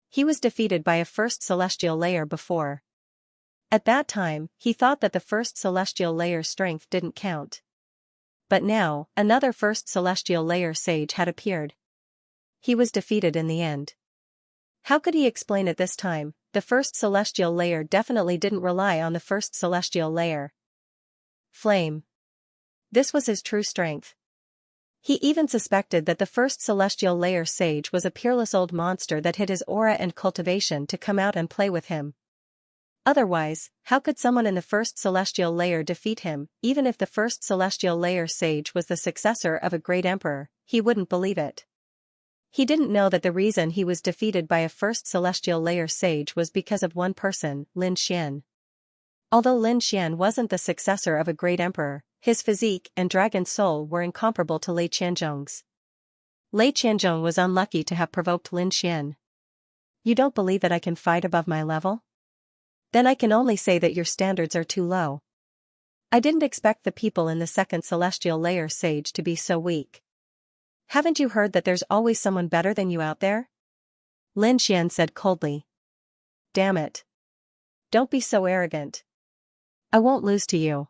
He was defeated by a first celestial layer before. At that time, he thought that the first celestial layer's strength didn't count. But now, another first celestial layer sage had appeared. He was defeated in the end. How could he explain it this time? The first celestial layer definitely didn't rely on the first celestial layer. Flame. This was his true strength. He even suspected that the first celestial layer sage was a peerless old monster that hid his aura and cultivation to come out and play with him. Otherwise, how could someone in the first celestial layer defeat him? Even if the first celestial layer sage was the successor of a great emperor, he wouldn't believe it. He didn't know that the reason he was defeated by a first celestial layer sage was because of one person, Lin Xian. Although Lin Xian wasn't the successor of a great emperor, his physique and dragon soul were incomparable to Lei Qianzhong's. Lei Qianzhong was unlucky to have provoked Lin Xian. You don't believe that I can fight above my level? Then I can only say that your standards are too low. I didn't expect the people in the second celestial layer sage to be so weak. Haven't you heard that there's always someone better than you out there? Lin Xian said coldly. Damn it. Don't be so arrogant. I won't lose to you.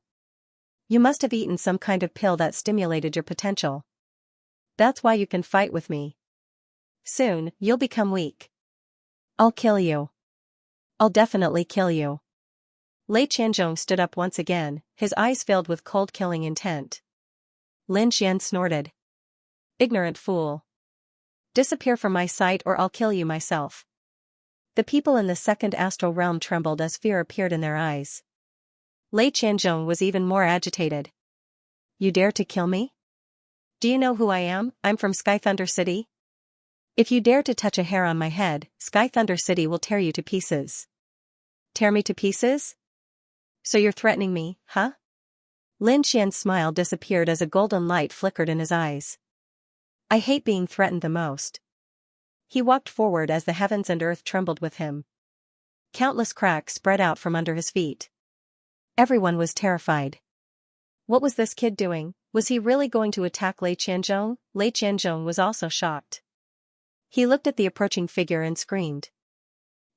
You must have eaten some kind of pill that stimulated your potential. That's why you can fight with me. Soon, you'll become weak. I'll kill you. I'll definitely kill you. Lei Qianzhong stood up once again, his eyes filled with cold killing intent. Lin Xian snorted. Ignorant fool. Disappear from my sight or I'll kill you myself. The people in the second astral realm trembled as fear appeared in their eyes. Lei Qianzhong was even more agitated. You dare to kill me? Do you know who I am? I'm from Sky Thunder City. If you dare to touch a hair on my head, Sky Thunder City will tear you to pieces. Tear me to pieces? So you're threatening me, huh? Lin Xian's smile disappeared as a golden light flickered in his eyes. I hate being threatened the most. He walked forward as the heavens and earth trembled with him. Countless cracks spread out from under his feet. Everyone was terrified. What was this kid doing? Was he really going to attack Lei Qianzhong? Lei Qianzhong was also shocked. He looked at the approaching figure and screamed.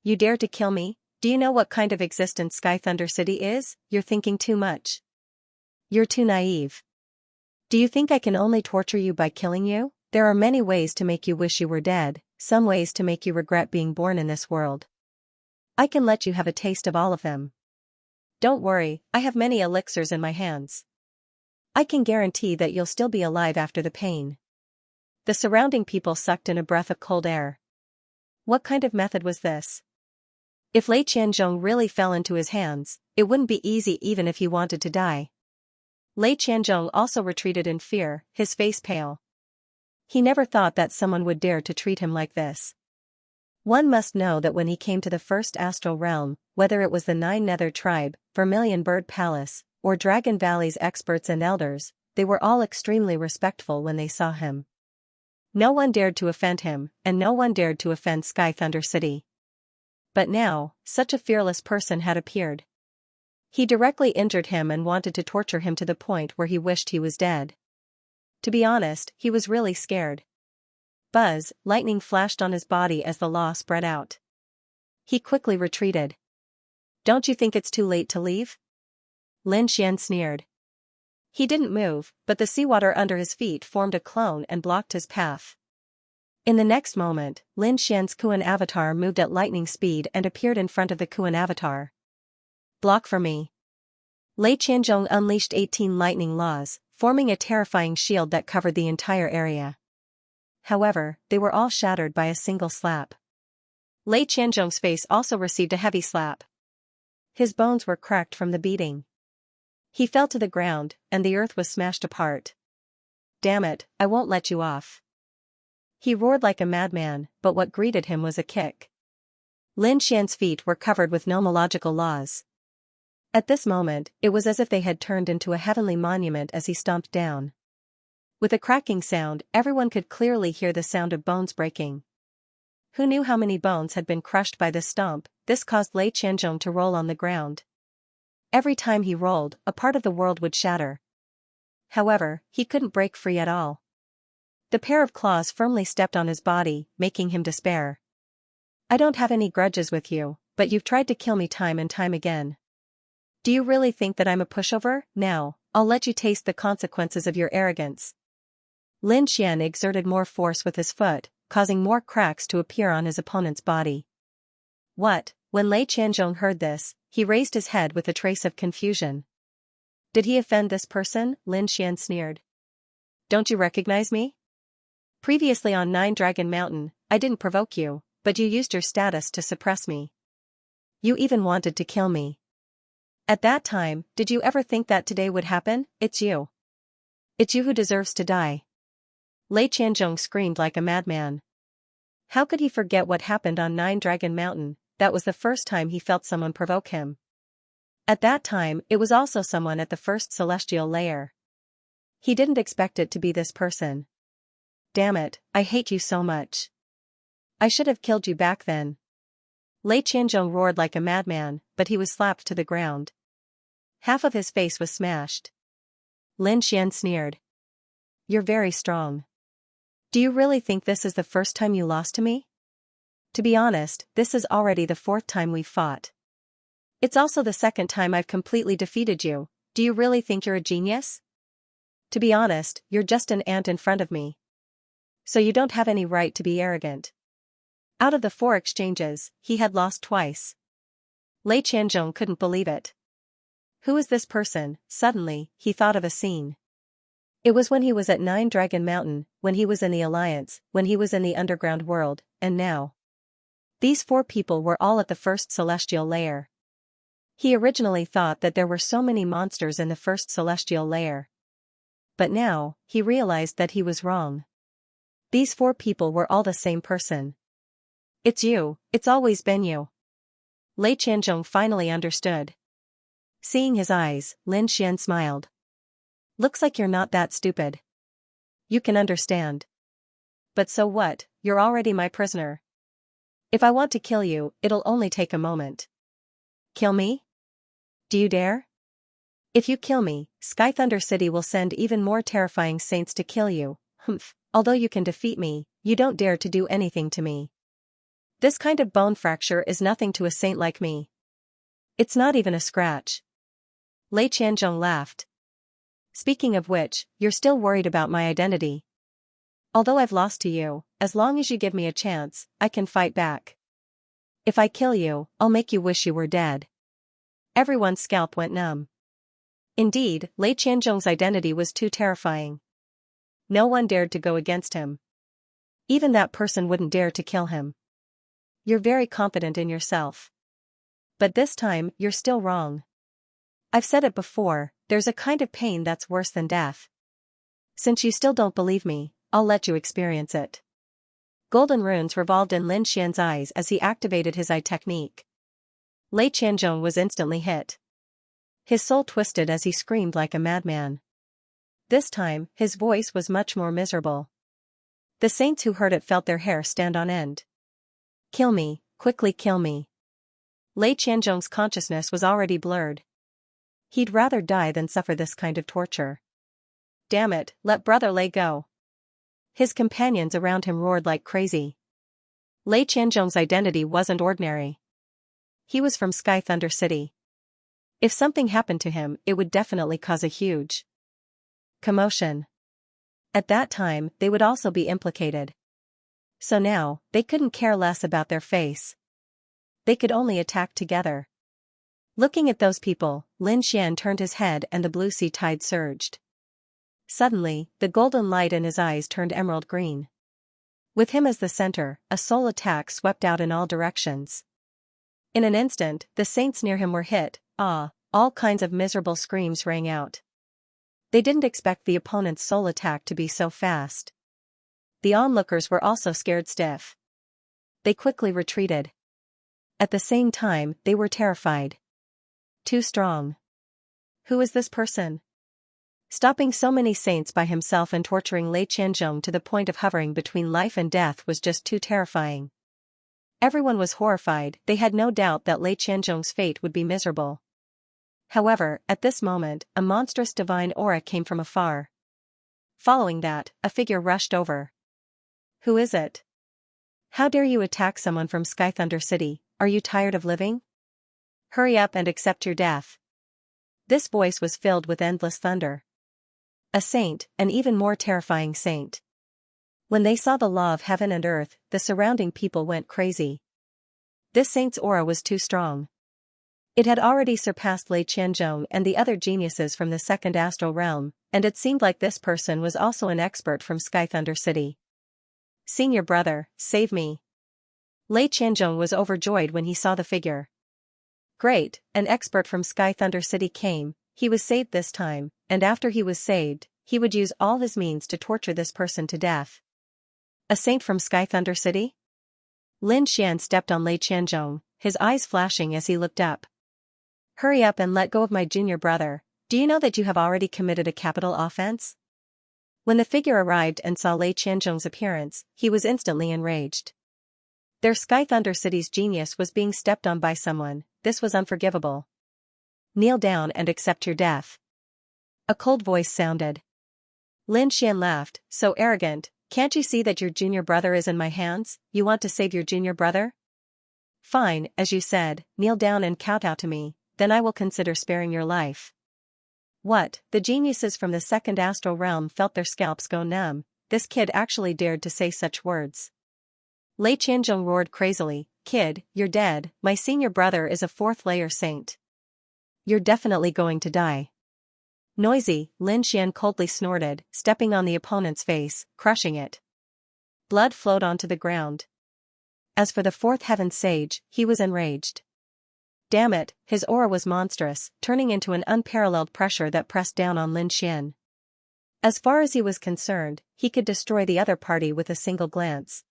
You dare to kill me? Do you know what kind of existence Sky Thunder City is? You're thinking too much. You're too naive. Do you think I can only torture you by killing you? There are many ways to make you wish you were dead, some ways to make you regret being born in this world. I can let you have a taste of all of them. Don't worry, I have many elixirs in my hands. I can guarantee that you'll still be alive after the pain. The surrounding people sucked in a breath of cold air. What kind of method was this? If Lei Qianzhong really fell into his hands, it wouldn't be easy even if he wanted to die. Lei Qianzhong also retreated in fear, his face pale. He never thought that someone would dare to treat him like this. One must know that when he came to the first astral realm, whether it was the Nine Nether Tribe, Vermilion Bird Palace, or Dragon Valley's experts and elders, they were all extremely respectful when they saw him. No one dared to offend him, and no one dared to offend Sky Thunder City. But now, such a fearless person had appeared. He directly injured him and wanted to torture him to the point where he wished he was dead. To be honest, he was really scared. Buzz, lightning flashed on his body as the law spread out. He quickly retreated. Don't you think it's too late to leave? Lin Xian sneered. He didn't move, but the seawater under his feet formed a clone and blocked his path. In the next moment, Lin Xian's Kuan avatar moved at lightning speed and appeared in front of the Kuan avatar. Block for me. Lei Qianzhong unleashed 18 lightning laws, forming a terrifying shield that covered the entire area. However, they were all shattered by a single slap. Lei Qianzhong's face also received a heavy slap. His bones were cracked from the beating. He fell to the ground, and the earth was smashed apart. Damn it, I won't let you off. He roared like a madman, but what greeted him was a kick. Lin Xian's feet were covered with nomological laws. At this moment, it was as if they had turned into a heavenly monument as he stomped down. With a cracking sound, everyone could clearly hear the sound of bones breaking. Who knew how many bones had been crushed by this stomp? This caused Lei Qianzhong to roll on the ground. Every time he rolled, a part of the world would shatter. However, he couldn't break free at all. The pair of claws firmly stepped on his body, making him despair. I don't have any grudges with you, but you've tried to kill me time and time again. Do you really think that I'm a pushover? Now, I'll let you taste the consequences of your arrogance. Lin Xian exerted more force with his foot, causing more cracks to appear on his opponent's body. What? When Lei Qianzhong heard this, he raised his head with a trace of confusion. Did he offend this person? Lin Xian sneered. Don't you recognize me? Previously on Nine Dragon Mountain, I didn't provoke you, but you used your status to suppress me. You even wanted to kill me. At that time, did you ever think that today would happen? It's you. It's you who deserves to die. Lei Qianzhong screamed like a madman. How could he forget what happened on Nine Dragon Mountain? That was the first time he felt someone provoke him. At that time, it was also someone at the first celestial layer. He didn't expect it to be this person. Damn it, I hate you so much. I should have killed you back then. Lei Qianzhong roared like a madman, but he was slapped to the ground. Half of his face was smashed. Lin Xian sneered. You're very strong. Do you really think this is the first time you lost to me? To be honest, this is already the fourth time we've fought. It's also the second time I've completely defeated you. Do you really think you're a genius? To be honest, you're just an ant in front of me. So you don't have any right to be arrogant. Out of the 4 exchanges, he had lost twice. Lei Qianzhong couldn't believe it. Who is this person? Suddenly, he thought of a scene. It was when he was at Nine Dragon Mountain, when he was in the Alliance, when he was in the underground world, and now. These 4 people were all at the first celestial layer. He originally thought that there were so many monsters in the first celestial layer. But now, he realized that he was wrong. These 4 people were all the same person. It's you, it's always been you. Lei Qianzhong finally understood. Seeing his eyes, Lin Xian smiled. Looks like you're not that stupid. You can understand. But so what, you're already my prisoner. If I want to kill you, it'll only take a moment. Kill me? Do you dare? If you kill me, Sky Thunder City will send even more terrifying saints to kill you. Humph, although you can defeat me, you don't dare to do anything to me. This kind of bone fracture is nothing to a saint like me. It's not even a scratch. Lei Qianzhong laughed. Speaking of which, you're still worried about my identity. Although I've lost to you, as long as you give me a chance, I can fight back. If I kill you, I'll make you wish you were dead. Everyone's scalp went numb. Indeed, Lei Qianzhong's identity was too terrifying. No one dared to go against him. Even that person wouldn't dare to kill him. You're very confident in yourself. But this time, you're still wrong. I've said it before, there's a kind of pain that's worse than death. Since you still don't believe me, I'll let you experience it. Golden runes revolved in Lin Xian's eyes as he activated his eye technique. Lei Qianzhong was instantly hit. His soul twisted as he screamed like a madman. This time, his voice was much more miserable. The saints who heard it felt their hair stand on end. Kill me, quickly kill me. Lei Qianzhong's consciousness was already blurred. He'd rather die than suffer this kind of torture. Damn it, let Brother Lei go. His companions around him roared like crazy. Lei Qianzhong's identity wasn't ordinary. He was from Sky Thunder City. If something happened to him, it would definitely cause a huge commotion. At that time, they would also be implicated. So now, they couldn't care less about their face. They could only attack together. Looking at those people, Lin Xian turned his head and the blue sea tide surged. Suddenly, the golden light in his eyes turned emerald green. With him as the center, a soul attack swept out in all directions. In an instant, the saints near him were hit. All kinds of miserable screams rang out. They didn't expect the opponent's soul attack to be so fast. The onlookers were also scared stiff. They quickly retreated. At the same time, they were terrified. Too strong. Who is this person? Stopping so many saints by himself and torturing Lei Qianzhong to the point of hovering between life and death was just too terrifying. Everyone was horrified, they had no doubt that Lei Qianzhong's fate would be miserable. However, at this moment, a monstrous divine aura came from afar. Following that, a figure rushed over. Who is it? How dare you attack someone from Sky Thunder City? Are you tired of living? Hurry up and accept your death. This voice was filled with endless thunder. A saint, an even more terrifying saint. When they saw the law of heaven and earth, the surrounding people went crazy. This saint's aura was too strong. It had already surpassed Lei Qianzhong and the other geniuses from the second astral realm, and it seemed like this person was also an expert from Sky Thunder City. Senior brother, save me. Lei Qianzhong was overjoyed when he saw the figure. Great, an expert from Sky Thunder City came, he was saved this time, and after he was saved, he would use all his means to torture this person to death. A saint from Sky Thunder City? Lin Xian stepped on Lei Qianzhong, his eyes flashing as he looked up. Hurry up and let go of my junior brother, do you know that you have already committed a capital offense? When the figure arrived and saw Lei Qianzhong's appearance, he was instantly enraged. Their Sky Thunder City's genius was being stepped on by someone, this was unforgivable. Kneel down and accept your death. A cold voice sounded. Lin Xian laughed, so arrogant, can't you see that your junior brother is in my hands, you want to save your junior brother? Fine, as you said, kneel down and kowtow to me, then I will consider sparing your life. What, the geniuses from the second astral realm felt their scalps go numb, this kid actually dared to say such words. Lei Qianzhong roared crazily, kid, you're dead, my senior brother is a fourth-layer saint. You're definitely going to die. Noisy, Lin Xian coldly snorted, stepping on the opponent's face, crushing it. Blood flowed onto the ground. As for the fourth heaven sage, he was enraged. Damn it, his aura was monstrous, turning into an unparalleled pressure that pressed down on Lin Xian. As far as he was concerned, he could destroy the other party with a single glance.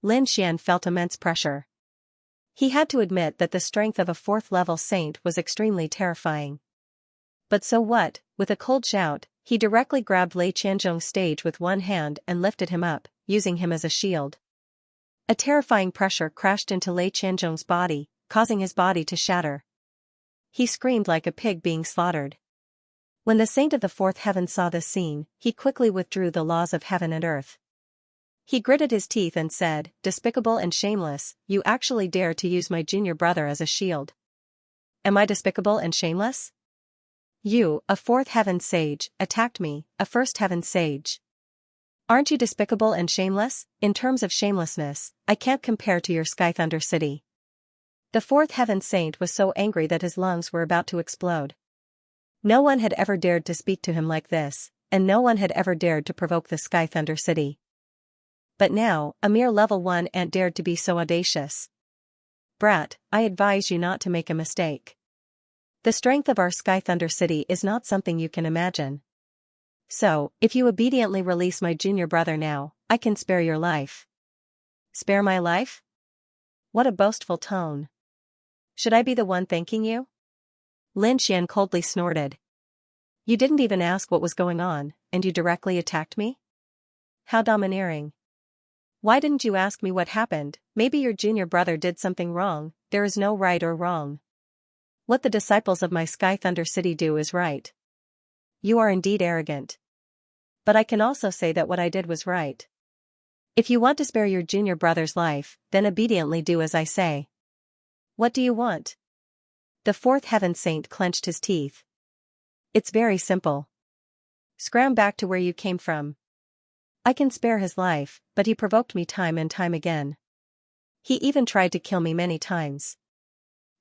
Lin Xian felt immense pressure. He had to admit that the strength of a fourth-level saint was extremely terrifying. But so what, with a cold shout, he directly grabbed Lei Qianzhong's stage with one hand and lifted him up, using him as a shield. A terrifying pressure crashed into Lei Qianzhong's body, causing his body to shatter. He screamed like a pig being slaughtered. When the saint of the fourth heaven saw this scene, he quickly withdrew the laws of heaven and earth. He gritted his teeth and said, despicable and shameless, you actually dare to use my junior brother as a shield. Am I despicable and shameless? You, a fourth heaven sage, attacked me, a first heaven sage. Aren't you despicable and shameless? In terms of shamelessness, I can't compare to your Sky Thunder City. The fourth heaven saint was so angry that his lungs were about to explode. No one had ever dared to speak to him like this, and no one had ever dared to provoke the Sky Thunder City. But now, a mere level 1 ant dared to be so audacious. Brat, I advise you not to make a mistake. The strength of our Sky Thunder City is not something you can imagine. So, if you obediently release my junior brother now, I can spare your life. Spare my life? What a boastful tone. Should I be the one thanking you? Lin Xian coldly snorted. You didn't even ask what was going on, and you directly attacked me? How domineering. Why didn't you ask me what happened? Maybe your junior brother did something wrong, there is no right or wrong. What the disciples of my Sky Thunder City do is right. You are indeed arrogant. But I can also say that what I did was right. If you want to spare your junior brother's life, then obediently do as I say. What do you want? The fourth heaven saint clenched his teeth. It's very simple. Scram back to where you came from. I can spare his life, but he provoked me time and time again. He even tried to kill me many times.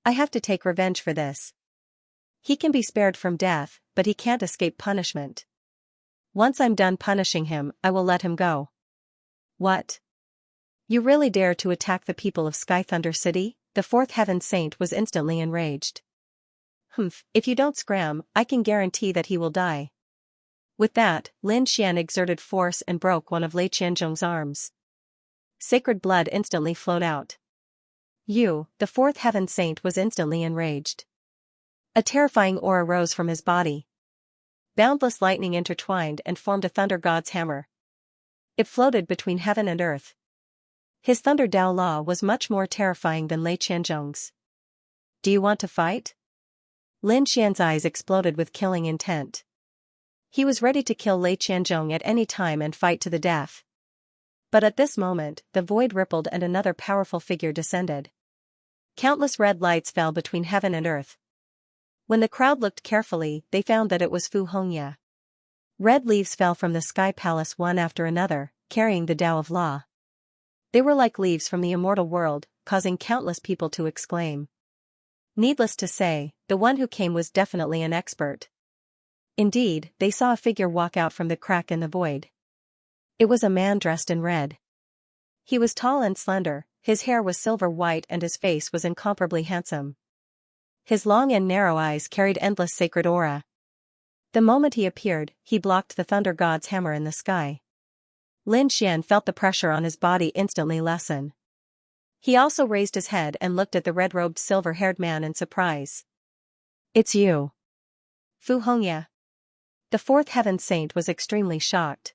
I have to take revenge for this. He can be spared from death, but he can't escape punishment. Once I'm done punishing him, I will let him go. What? You really dare to attack the people of Sky Thunder City? The fourth heaven saint was instantly enraged. Humph, if you don't scram, I can guarantee that he will die. With that, Lin Xian exerted force and broke one of Lei Qianzhong's arms. Sacred blood instantly flowed out. You, the fourth heaven saint was instantly enraged. A terrifying aura rose from his body. Boundless lightning intertwined and formed a thunder god's hammer. It floated between heaven and earth. His thunder Dao law was much more terrifying than Lei Qianzhong's. Do you want to fight? Lin Xian's eyes exploded with killing intent. He was ready to kill Lei Qianzhong at any time and fight to the death. But at this moment, the void rippled and another powerful figure descended. Countless red lights fell between heaven and earth. When the crowd looked carefully, they found that it was Fu Hongya. Red leaves fell from the sky palace one after another, carrying the Tao of Law. They were like leaves from the immortal world, causing countless people to exclaim. Needless to say, the one who came was definitely an expert. Indeed, they saw a figure walk out from the crack in the void. It was a man dressed in red. He was tall and slender, his hair was silver white and his face was incomparably handsome. His long and narrow eyes carried endless sacred aura. The moment he appeared, he blocked the thunder god's hammer in the sky. Lin Xian felt the pressure on his body instantly lessen. He also raised his head and looked at the red-robed silver-haired man in surprise. It's you. Fu Hongya. The fourth heaven saint was extremely shocked.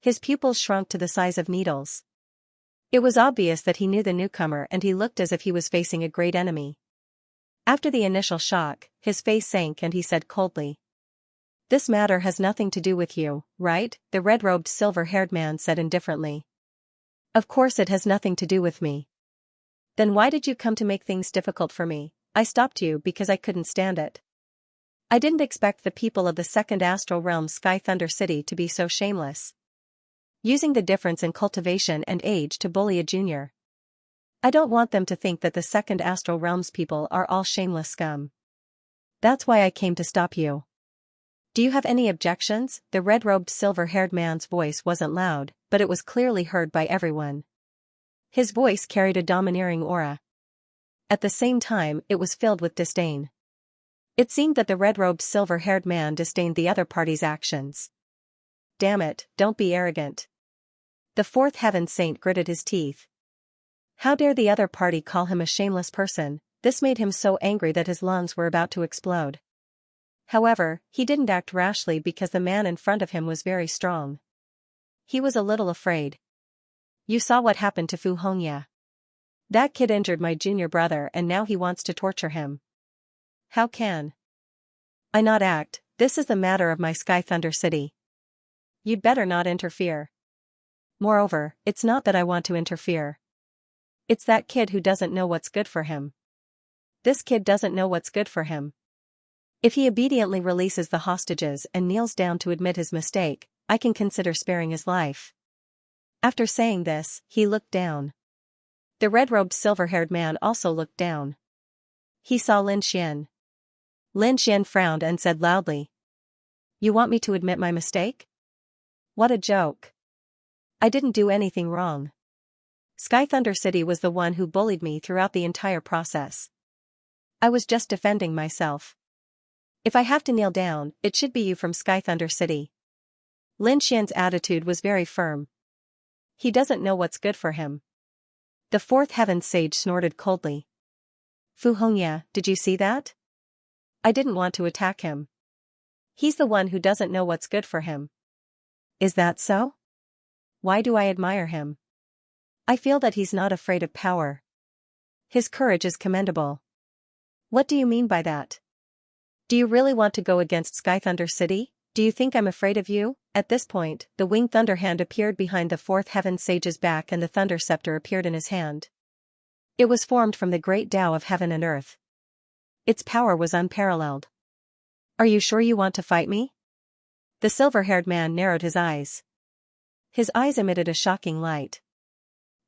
His pupils shrunk to the size of needles. It was obvious that he knew the newcomer and he looked as if he was facing a great enemy. After the initial shock, his face sank and he said coldly. This matter has nothing to do with you, right? The red-robed silver-haired man said indifferently. Of course it has nothing to do with me. Then why did you come to make things difficult for me? I stopped you because I couldn't stand it. I didn't expect the people of the second astral realm Sky Thunder City to be so shameless. Using the difference in cultivation and age to bully a junior. I don't want them to think that the second astral realm's people are all shameless scum. That's why I came to stop you. Do you have any objections? The red-robed silver-haired man's voice wasn't loud, but it was clearly heard by everyone. His voice carried a domineering aura. At the same time, it was filled with disdain. It seemed that the red-robed silver-haired man disdained the other party's actions. Damn it, don't be arrogant. The fourth heaven saint gritted his teeth. How dare the other party call him a shameless person? This made him so angry that his lungs were about to explode. However, he didn't act rashly because the man in front of him was very strong. He was a little afraid. You saw what happened to Fu Hongya. That kid injured my junior brother and now he wants to torture him. How can I not act? This is the matter of my Sky Thunder City. You'd better not interfere. Moreover, it's not that I want to interfere. It's that kid who doesn't know what's good for him. This kid doesn't know what's good for him. If he obediently releases the hostages and kneels down to admit his mistake, I can consider sparing his life. After saying this, he looked down. The red-robed silver-haired man also looked down. He saw Lin Xian. Lin Xian frowned and said loudly. You want me to admit my mistake? What a joke. I didn't do anything wrong. Sky Thunder City was the one who bullied me throughout the entire process. I was just defending myself. If I have to kneel down, it should be you from Sky Thunder City. Lin Xian's attitude was very firm. He doesn't know what's good for him. The fourth heaven sage snorted coldly. Fu Hongya, did you see that? I didn't want to attack him. He's the one who doesn't know what's good for him. Is that so? Why do I admire him? I feel that he's not afraid of power. His courage is commendable. What do you mean by that? Do you really want to go against Sky Thunder City? Do you think I'm afraid of you? At this point, the winged thunder hand appeared behind the fourth heaven sage's back and the thunder scepter appeared in his hand. It was formed from the great Tao of heaven and earth. Its power was unparalleled. Are you sure you want to fight me? The silver-haired man narrowed his eyes. His eyes emitted a shocking light.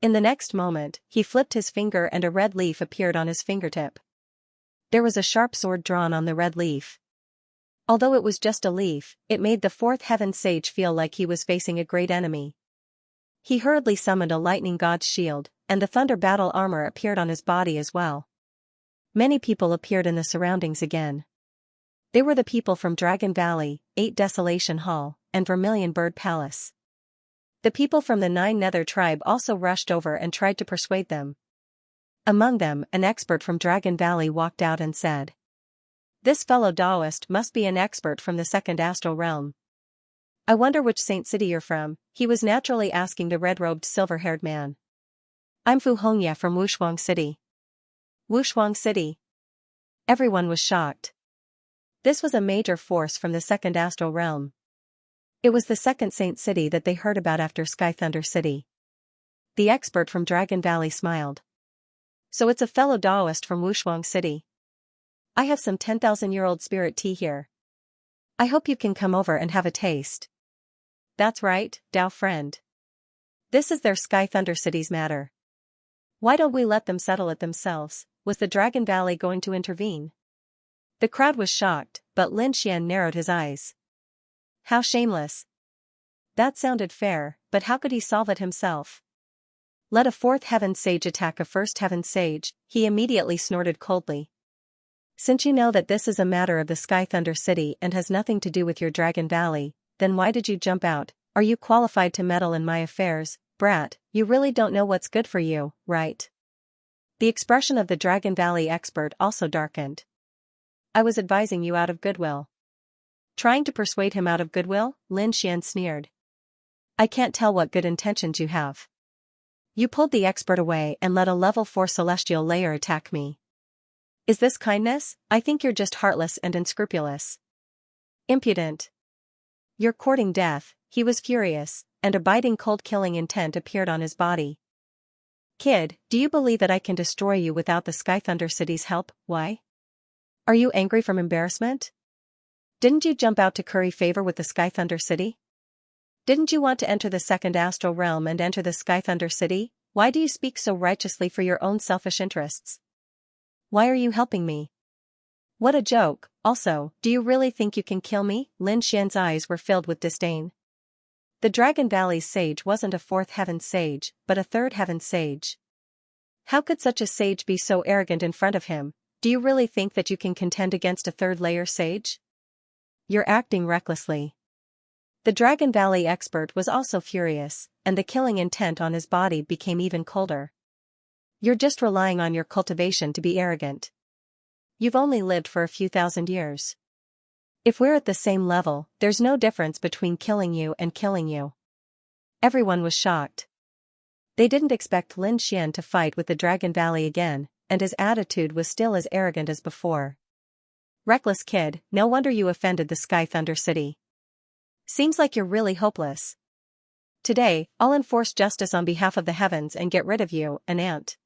In the next moment, he flipped his finger and a red leaf appeared on his fingertip. There was a sharp sword drawn on the red leaf. Although it was just a leaf, it made the fourth heaven sage feel like he was facing a great enemy. He hurriedly summoned a lightning god's shield, and the thunder battle armor appeared on his body as well. Many people appeared in the surroundings again. They were the people from Dragon Valley, 8 Desolation Hall, and Vermilion Bird Palace. The people from the 9 Nether tribe also rushed over and tried to persuade them. Among them, an expert from Dragon Valley walked out and said, This fellow Taoist must be an expert from the second astral realm. I wonder which saint city you're from, he was naturally asking the red-robed silver-haired man. I'm Fu Hongye from Wushuang City. Wushuang City. Everyone was shocked. This was a major force from the second astral realm. It was the second saint city that they heard about after Sky Thunder City. The expert from Dragon Valley smiled. So it's a fellow Taoist from Wushuang City. I have some 10,000-year-old spirit tea here. I hope you can come over and have a taste. That's right, Tao friend. This is their Sky Thunder City's matter. Why don't we let them settle it themselves? Was the Dragon Valley going to intervene? The crowd was shocked, but Lin Xian narrowed his eyes. How shameless. That sounded fair, but how could he solve it himself? Let a fourth heaven sage attack a first heaven sage, he immediately snorted coldly. Since you know that this is a matter of the Sky Thunder City and has nothing to do with your Dragon Valley, then why did you jump out? Are you qualified to meddle in my affairs, brat? You really don't know what's good for you, right? The expression of the Dragon Valley expert also darkened. I was advising you out of goodwill. Trying to persuade him out of goodwill? Lin Xian sneered. I can't tell what good intentions you have. You pulled the expert away and let a level 4 celestial layer attack me. Is this kindness? I think you're just heartless and unscrupulous. Impudent. You're courting death, he was furious, and a biting cold killing intent appeared on his body. Kid, do you believe that I can destroy you without the Sky Thunder City's help? Why? Are you angry from embarrassment? Didn't you jump out to curry favor with the Sky Thunder City? Didn't you want to enter the second astral realm and enter the Sky Thunder City? Why do you speak so righteously for your own selfish interests? Why are you helping me? What a joke. Also, do you really think you can kill me? Lin Xian's eyes were filled with disdain. The Dragon Valley's sage wasn't a fourth heaven sage, but a third heaven sage. How could such a sage be so arrogant in front of him? Do you really think that you can contend against a third layer sage? You're acting recklessly. The Dragon Valley expert was also furious, and the killing intent on his body became even colder. You're just relying on your cultivation to be arrogant. You've only lived for a few thousand years. If we're at the same level, there's no difference between killing you and killing you. Everyone was shocked. They didn't expect Lin Xian to fight with the Dragon Valley again, and his attitude was still as arrogant as before. Reckless kid, no wonder you offended the Sky Thunder City. Seems like you're really hopeless. Today, I'll enforce justice on behalf of the heavens and get rid of you, an ant.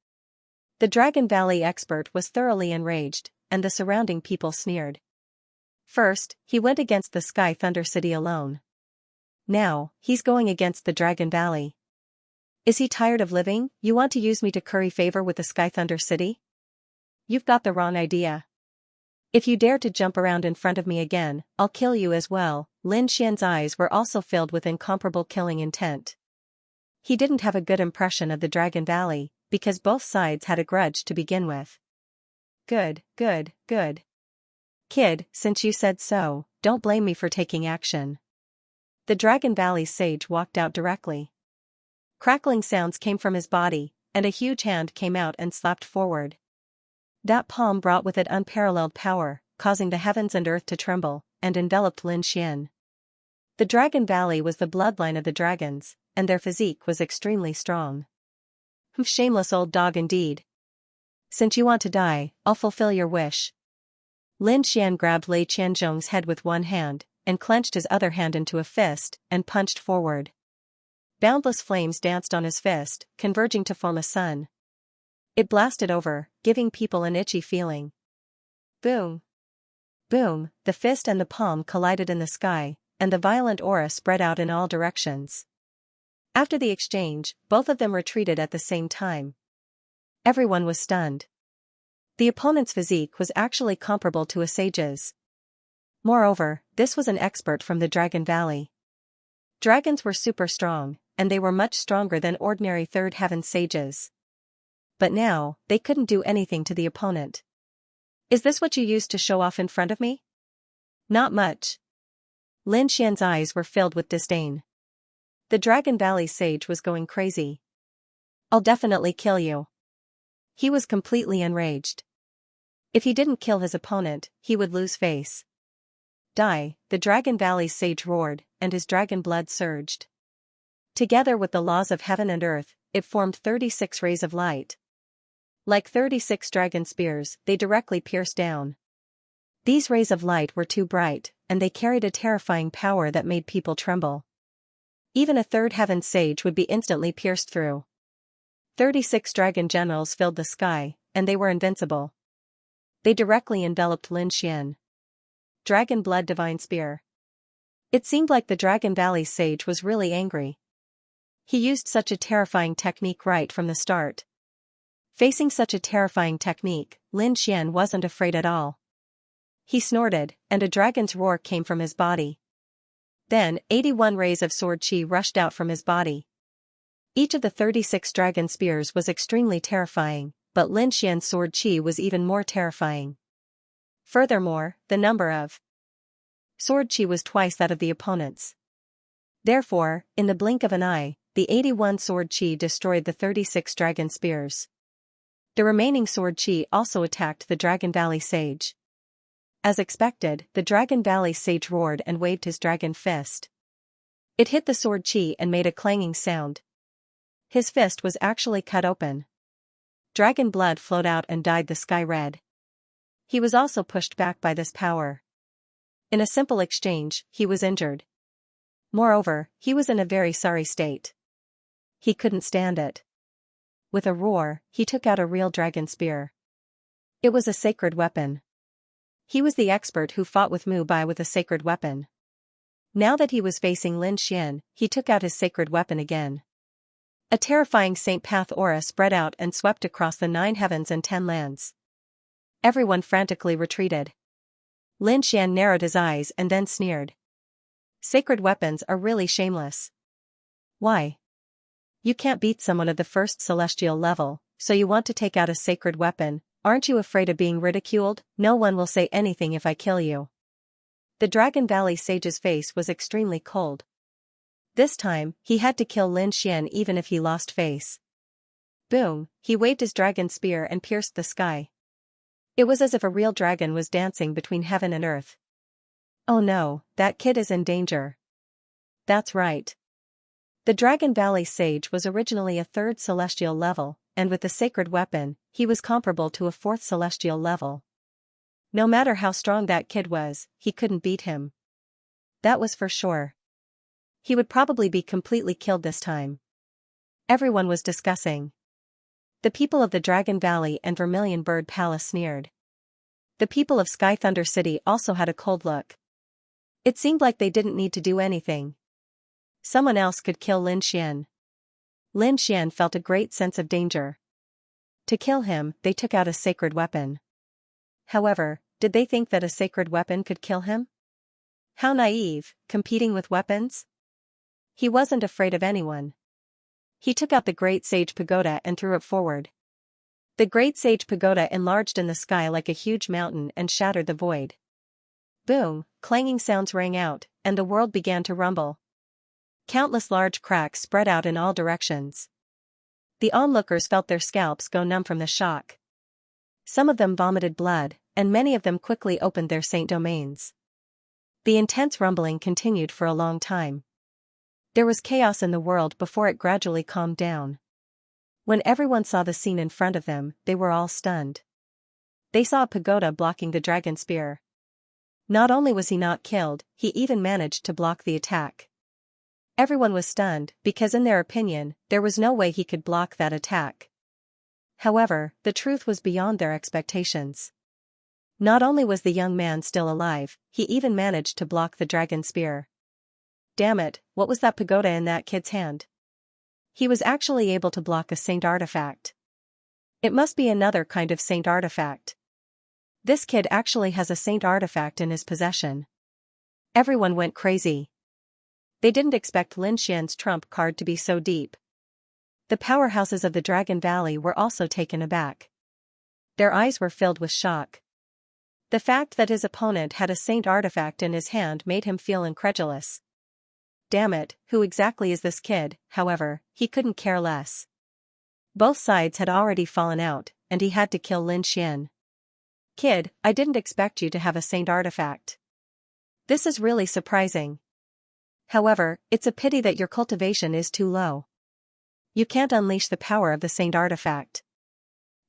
The Dragon Valley expert was thoroughly enraged, and the surrounding people sneered. First, he went against the Sky Thunder City alone. Now, he's going against the Dragon Valley. Is he tired of living? You want to use me to curry favor with the Sky Thunder City? You've got the wrong idea. If you dare to jump around in front of me again, I'll kill you as well. Lin Xian's eyes were also filled with incomparable killing intent. He didn't have a good impression of the Dragon Valley, because both sides had a grudge to begin with. Good. Kid, since you said so, don't blame me for taking action. The Dragon Valley sage walked out directly. Crackling sounds came from his body, and a huge hand came out and slapped forward. That palm brought with it unparalleled power, causing the heavens and earth to tremble, and enveloped Lin Xian. The Dragon Valley was the bloodline of the dragons, and their physique was extremely strong. Shameless old dog indeed. Since you want to die, I'll fulfill your wish. Lin Xian grabbed Lei Qianzhong's head with one hand, and clenched his other hand into a fist, and punched forward. Boundless flames danced on his fist, converging to form a sun. It blasted over, giving people an itchy feeling. Boom! Boom! The fist and the palm collided in the sky, and the violent aura spread out in all directions. After the exchange, both of them retreated at the same time. Everyone was stunned. The opponent's physique was actually comparable to a sage's. Moreover, this was an expert from the Dragon Valley. Dragons were super strong, and they were much stronger than ordinary third heaven sages. But now, they couldn't do anything to the opponent. Is this what you used to show off in front of me? Not much. Lin Xian's eyes were filled with disdain. The Dragon Valley sage was going crazy. I'll definitely kill you. He was completely enraged. If he didn't kill his opponent, he would lose face. Die, the Dragon Valley's sage roared, and his dragon blood surged. Together with the laws of heaven and earth, it formed 36 rays of light. Like 36 dragon spears, they directly pierced down. These rays of light were too bright, and they carried a terrifying power that made people tremble. Even a third heaven sage would be instantly pierced through. 36 dragon generals filled the sky, and they were invincible. They directly enveloped Lin Xian. Dragon blood divine spear. It seemed like the Dragon Valley sage was really angry. He used such a terrifying technique right from the start. Facing such a terrifying technique, Lin Xian wasn't afraid at all. He snorted, and a dragon's roar came from his body. Then, 81 rays of sword chi rushed out from his body. Each of the 36 dragon spears was extremely terrifying, but Lin Xian's sword chi was even more terrifying. Furthermore, the number of sword chi was twice that of the opponent's. Therefore, in the blink of an eye, the 81 sword chi destroyed the 36 dragon spears. The remaining sword chi also attacked the Dragon Valley sage. As expected, the Dragon Valley sage roared and waved his dragon fist. It hit the sword chi and made a clanging sound. His fist was actually cut open. Dragon blood flowed out and dyed the sky red. He was also pushed back by this power. In a simple exchange, he was injured. Moreover, he was in a very sorry state. He couldn't stand it. With a roar, he took out a real dragon spear. It was a sacred weapon. He was the expert who fought with Mu Bai with a sacred weapon. Now that he was facing Lin Xian, he took out his sacred weapon again. A terrifying Saint Path aura spread out and swept across the 9 heavens and 10 lands. Everyone frantically retreated. Lin Xian narrowed his eyes and then sneered. Sacred weapons are really shameless. Why? You can't beat someone of the first celestial level, so you want to take out a sacred weapon. Aren't you afraid of being ridiculed? No one will say anything if I kill you. The Dragon Valley sage's face was extremely cold. This time, he had to kill Lin Xian even if he lost face. Boom, he waved his dragon spear and pierced the sky. It was as if a real dragon was dancing between heaven and earth. Oh no, that kid is in danger. That's right. The Dragon Valley sage was originally a 3rd celestial level, and with the sacred weapon, he was comparable to a 4th celestial level. No matter how strong that kid was, he couldn't beat him. That was for sure. He would probably be completely killed this time. Everyone was discussing. The people of the Dragon Valley and Vermilion Bird Palace sneered. The people of Sky Thunder City also had a cold look. It seemed like they didn't need to do anything. Someone else could kill Lin Xian. Lin Xian felt a great sense of danger. To kill him, they took out a sacred weapon. However, did they think that a sacred weapon could kill him? How naive, competing with weapons? He wasn't afraid of anyone. He took out the Great Sage Pagoda and threw it forward. The Great Sage Pagoda enlarged in the sky like a huge mountain and shattered the void. Boom, clanging sounds rang out, and the world began to rumble. Countless large cracks spread out in all directions. The onlookers felt their scalps go numb from the shock. Some of them vomited blood, and many of them quickly opened their saint domains. The intense rumbling continued for a long time. There was chaos in the world before it gradually calmed down. When everyone saw the scene in front of them, they were all stunned. They saw a pagoda blocking the dragon spear. Not only was he not killed, he even managed to block the attack. Everyone was stunned, because in their opinion, there was no way he could block that attack. However, the truth was beyond their expectations. Not only was the young man still alive, he even managed to block the dragon spear. Damn it, what was that pagoda in that kid's hand? He was actually able to block a saint artifact. It must be another kind of saint artifact. This kid actually has a saint artifact in his possession. Everyone went crazy. They didn't expect Lin Xian's trump card to be so deep. The powerhouses of the Dragon Valley were also taken aback. Their eyes were filled with shock. The fact that his opponent had a saint artifact in his hand made him feel incredulous. Damn it, who exactly is this kid? However, he couldn't care less. Both sides had already fallen out, and he had to kill Lin Xian. Kid, I didn't expect you to have a saint artifact. This is really surprising. However, it's a pity that your cultivation is too low. You can't unleash the power of the saint artifact.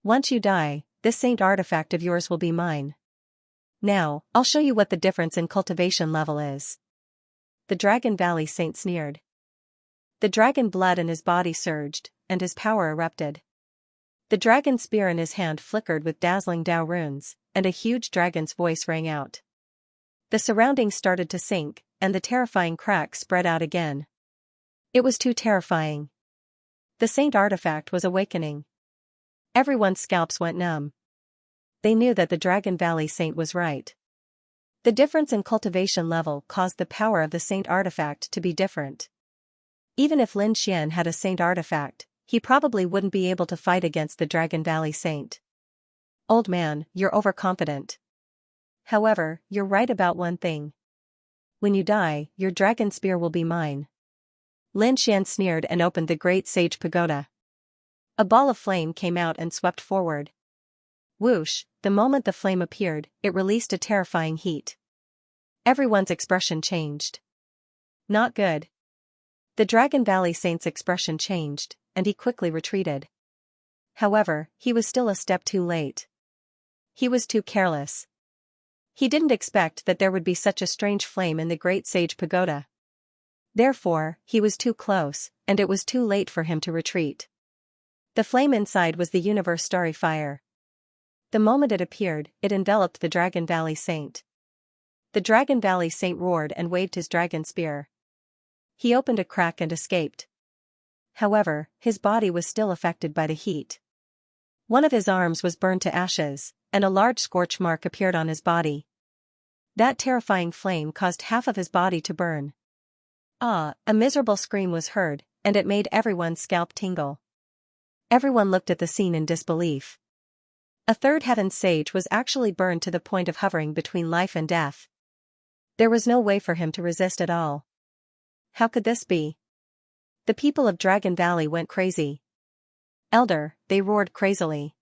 Once you die, this saint artifact of yours will be mine. Now, I'll show you what the difference in cultivation level is. The Dragon Valley Saint sneered. The dragon blood in his body surged, and his power erupted. The dragon spear in his hand flickered with dazzling Dao runes, and a huge dragon's voice rang out. The surroundings started to sink, and the terrifying crack spread out again. It was too terrifying. The saint artifact was awakening. Everyone's scalps went numb. They knew that the Dragon Valley Saint was right. The difference in cultivation level caused the power of the saint artifact to be different. Even if Lin Xian had a saint artifact, he probably wouldn't be able to fight against the Dragon Valley Saint. Old man, you're overconfident. However, you're right about one thing. When you die, your dragon spear will be mine. Lin Xian sneered and opened the Great Sage Pagoda. A ball of flame came out and swept forward. Whoosh, the moment the flame appeared, it released a terrifying heat. Everyone's expression changed. Not good. The Dragon Valley Saint's expression changed, and he quickly retreated. However, he was still a step too late. He was too careless. He didn't expect that there would be such a strange flame in the Great Sage Pagoda. Therefore, he was too close, and it was too late for him to retreat. The flame inside was the universe starry fire. The moment it appeared, it enveloped the Dragon Valley Saint. The Dragon Valley Saint roared and waved his dragon spear. He opened a crack and escaped. However, his body was still affected by the heat. One of his arms was burned to ashes, and a large scorch mark appeared on his body. That terrifying flame caused half of his body to burn. Ah, a miserable scream was heard, and it made everyone's scalp tingle. Everyone looked at the scene in disbelief. A third heaven sage was actually burned to the point of hovering between life and death. There was no way for him to resist at all. How could this be? The people of Dragon Valley went crazy. Elder, they roared crazily.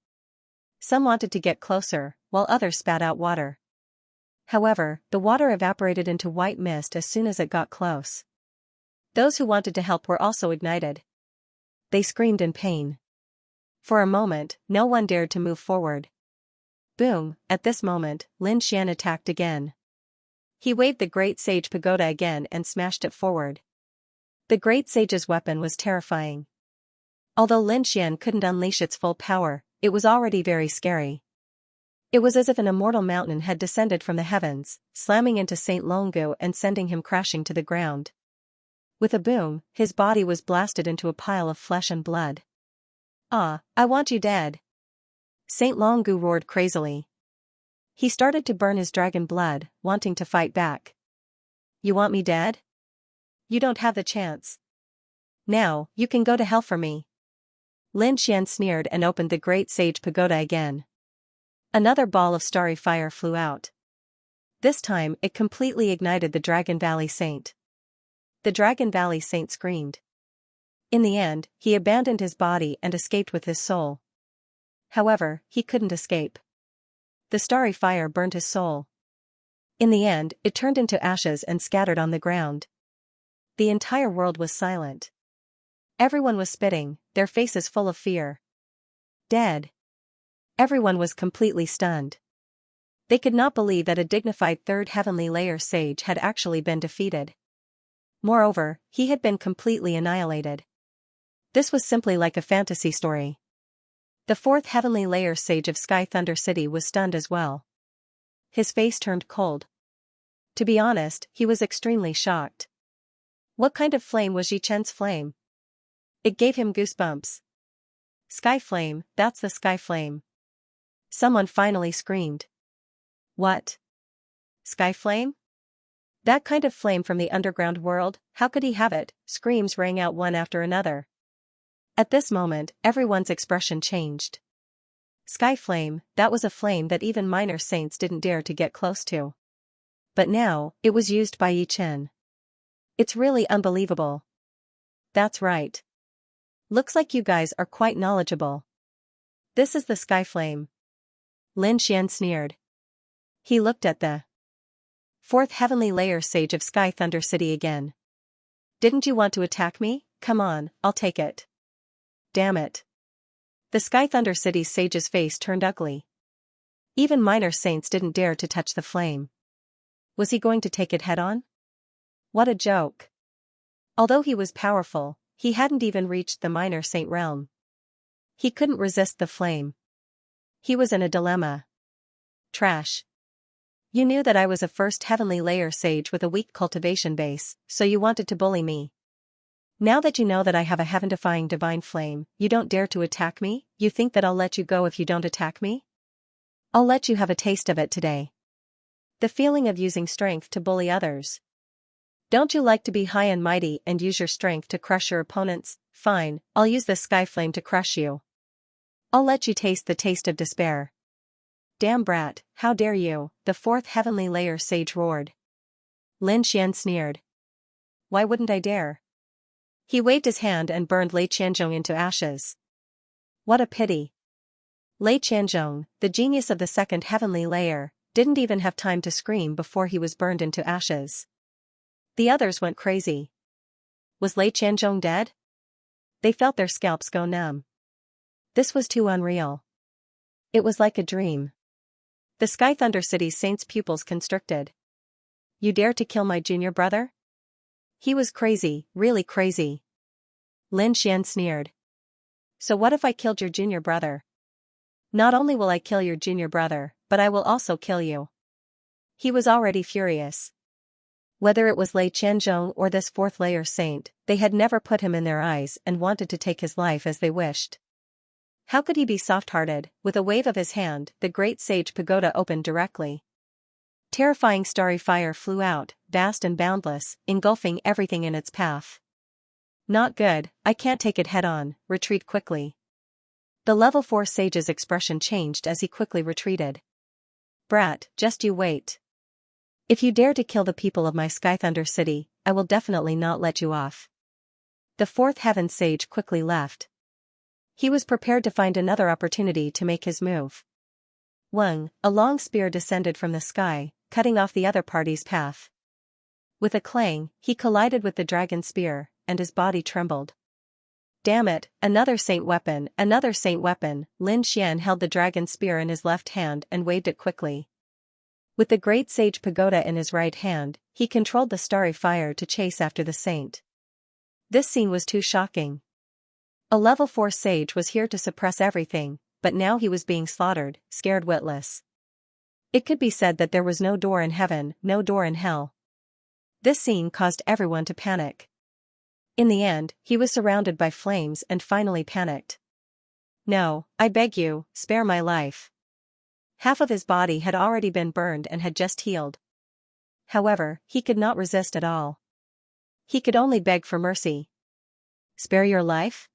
Some wanted to get closer, while others spat out water. However, the water evaporated into white mist as soon as it got close. Those who wanted to help were also ignited. They screamed in pain. For a moment, no one dared to move forward. Boom, at this moment, Lin Xian attacked again. He waved the Great Sage Pagoda again and smashed it forward. The Great Sage's weapon was terrifying. Although Lin Xian couldn't unleash its full power, it was already very scary. It was as if an immortal mountain had descended from the heavens, slamming into Saint Longu and sending him crashing to the ground. With a boom, his body was blasted into a pile of flesh and blood. Ah, I want you dead. Saint Longu roared crazily. He started to burn his dragon blood, wanting to fight back. You want me dead? You don't have the chance. Now, you can go to hell for me. Lin Xian sneered and opened the Great Sage Pagoda again. Another ball of starry fire flew out. This time, it completely ignited the Dragon Valley Saint. The Dragon Valley Saint screamed. In the end, he abandoned his body and escaped with his soul. However, he couldn't escape. The starry fire burned his soul. In the end, it turned into ashes and scattered on the ground. The entire world was silent. Everyone was spitting, their faces full of fear. Dead. Everyone was completely stunned. They could not believe that a dignified third heavenly layer sage had actually been defeated. Moreover, he had been completely annihilated. This was simply like a fantasy story. The fourth heavenly layer sage of Sky Thunder City was stunned as well. His face turned cold. To be honest, he was extremely shocked. What kind of flame was Yi Chen's flame? It gave him goosebumps. Sky flame, that's the sky flame. Someone finally screamed. What? Sky flame? That kind of flame from the underground world, how could he have it? Screams rang out one after another. At this moment, everyone's expression changed. Sky flame, that was a flame that even minor saints didn't dare to get close to. But now, it was used by Yi Chen. It's really unbelievable. That's right. Looks like you guys are quite knowledgeable. This is the sky flame. Lin Xian sneered. He looked at the fourth heavenly layer sage of Sky Thunder City again. Didn't you want to attack me? Come on, I'll take it. Damn it. The Sky Thunder City's sage's face turned ugly. Even minor saints didn't dare to touch the flame. Was he going to take it head-on? What a joke. Although he was powerful, he hadn't even reached the minor saint realm. He couldn't resist the flame. He was in a dilemma. Trash. You knew that I was a first heavenly layer sage with a weak cultivation base, so you wanted to bully me. Now that you know that I have a heaven-defying divine flame, you don't dare to attack me? You think that I'll let you go if you don't attack me? I'll let you have a taste of it today. The feeling of using strength to bully others. Don't you like to be high and mighty and use your strength to crush your opponents? Fine, I'll use the sky flame to crush you. I'll let you taste the taste of despair. Damn brat, how dare you, the fourth heavenly layer sage roared. Lin Xian sneered. Why wouldn't I dare? He waved his hand and burned Lei Qianzhong into ashes. What a pity. Lei Qianzhong, the genius of the second heavenly layer, didn't even have time to scream before he was burned into ashes. The others went crazy. Was Lei Qianzhong dead? They felt their scalps go numb. This was too unreal. It was like a dream. The Sky Thunder City's saints' pupils constricted. You dare to kill my junior brother? He was crazy, really crazy. Lin Xian sneered. So what if I killed your junior brother? Not only will I kill your junior brother, but I will also kill you. He was already furious. Whether it was Lei Qianzhong or this fourth layer saint, they had never put him in their eyes and wanted to take his life as they wished. How could he be soft-hearted? With a wave of his hand, the great sage pagoda opened directly. Terrifying starry fire flew out, vast and boundless, engulfing everything in its path. Not good, I can't take it head-on, retreat quickly. The level 4 sage's expression changed as he quickly retreated. Brat, just you wait. If you dare to kill the people of my Sky Thunder City, I will definitely not let you off. The fourth heaven sage quickly left. He was prepared to find another opportunity to make his move. Weng, a long spear descended from the sky, cutting off the other party's path. With a clang, he collided with the dragon spear, and his body trembled. Damn it, another saint weapon, another saint weapon. Lin Xian held the dragon spear in his left hand and waved it quickly. With the great sage pagoda in his right hand, he controlled the starry fire to chase after the saint. This scene was too shocking. A level 4 sage was here to suppress everything, but now he was being slaughtered, scared witless. It could be said that there was no door in heaven, no door in hell. This scene caused everyone to panic. In the end, he was surrounded by flames and finally panicked. No, I beg you, spare my life. Half of his body had already been burned and had just healed. However, he could not resist at all. He could only beg for mercy. Spare your life?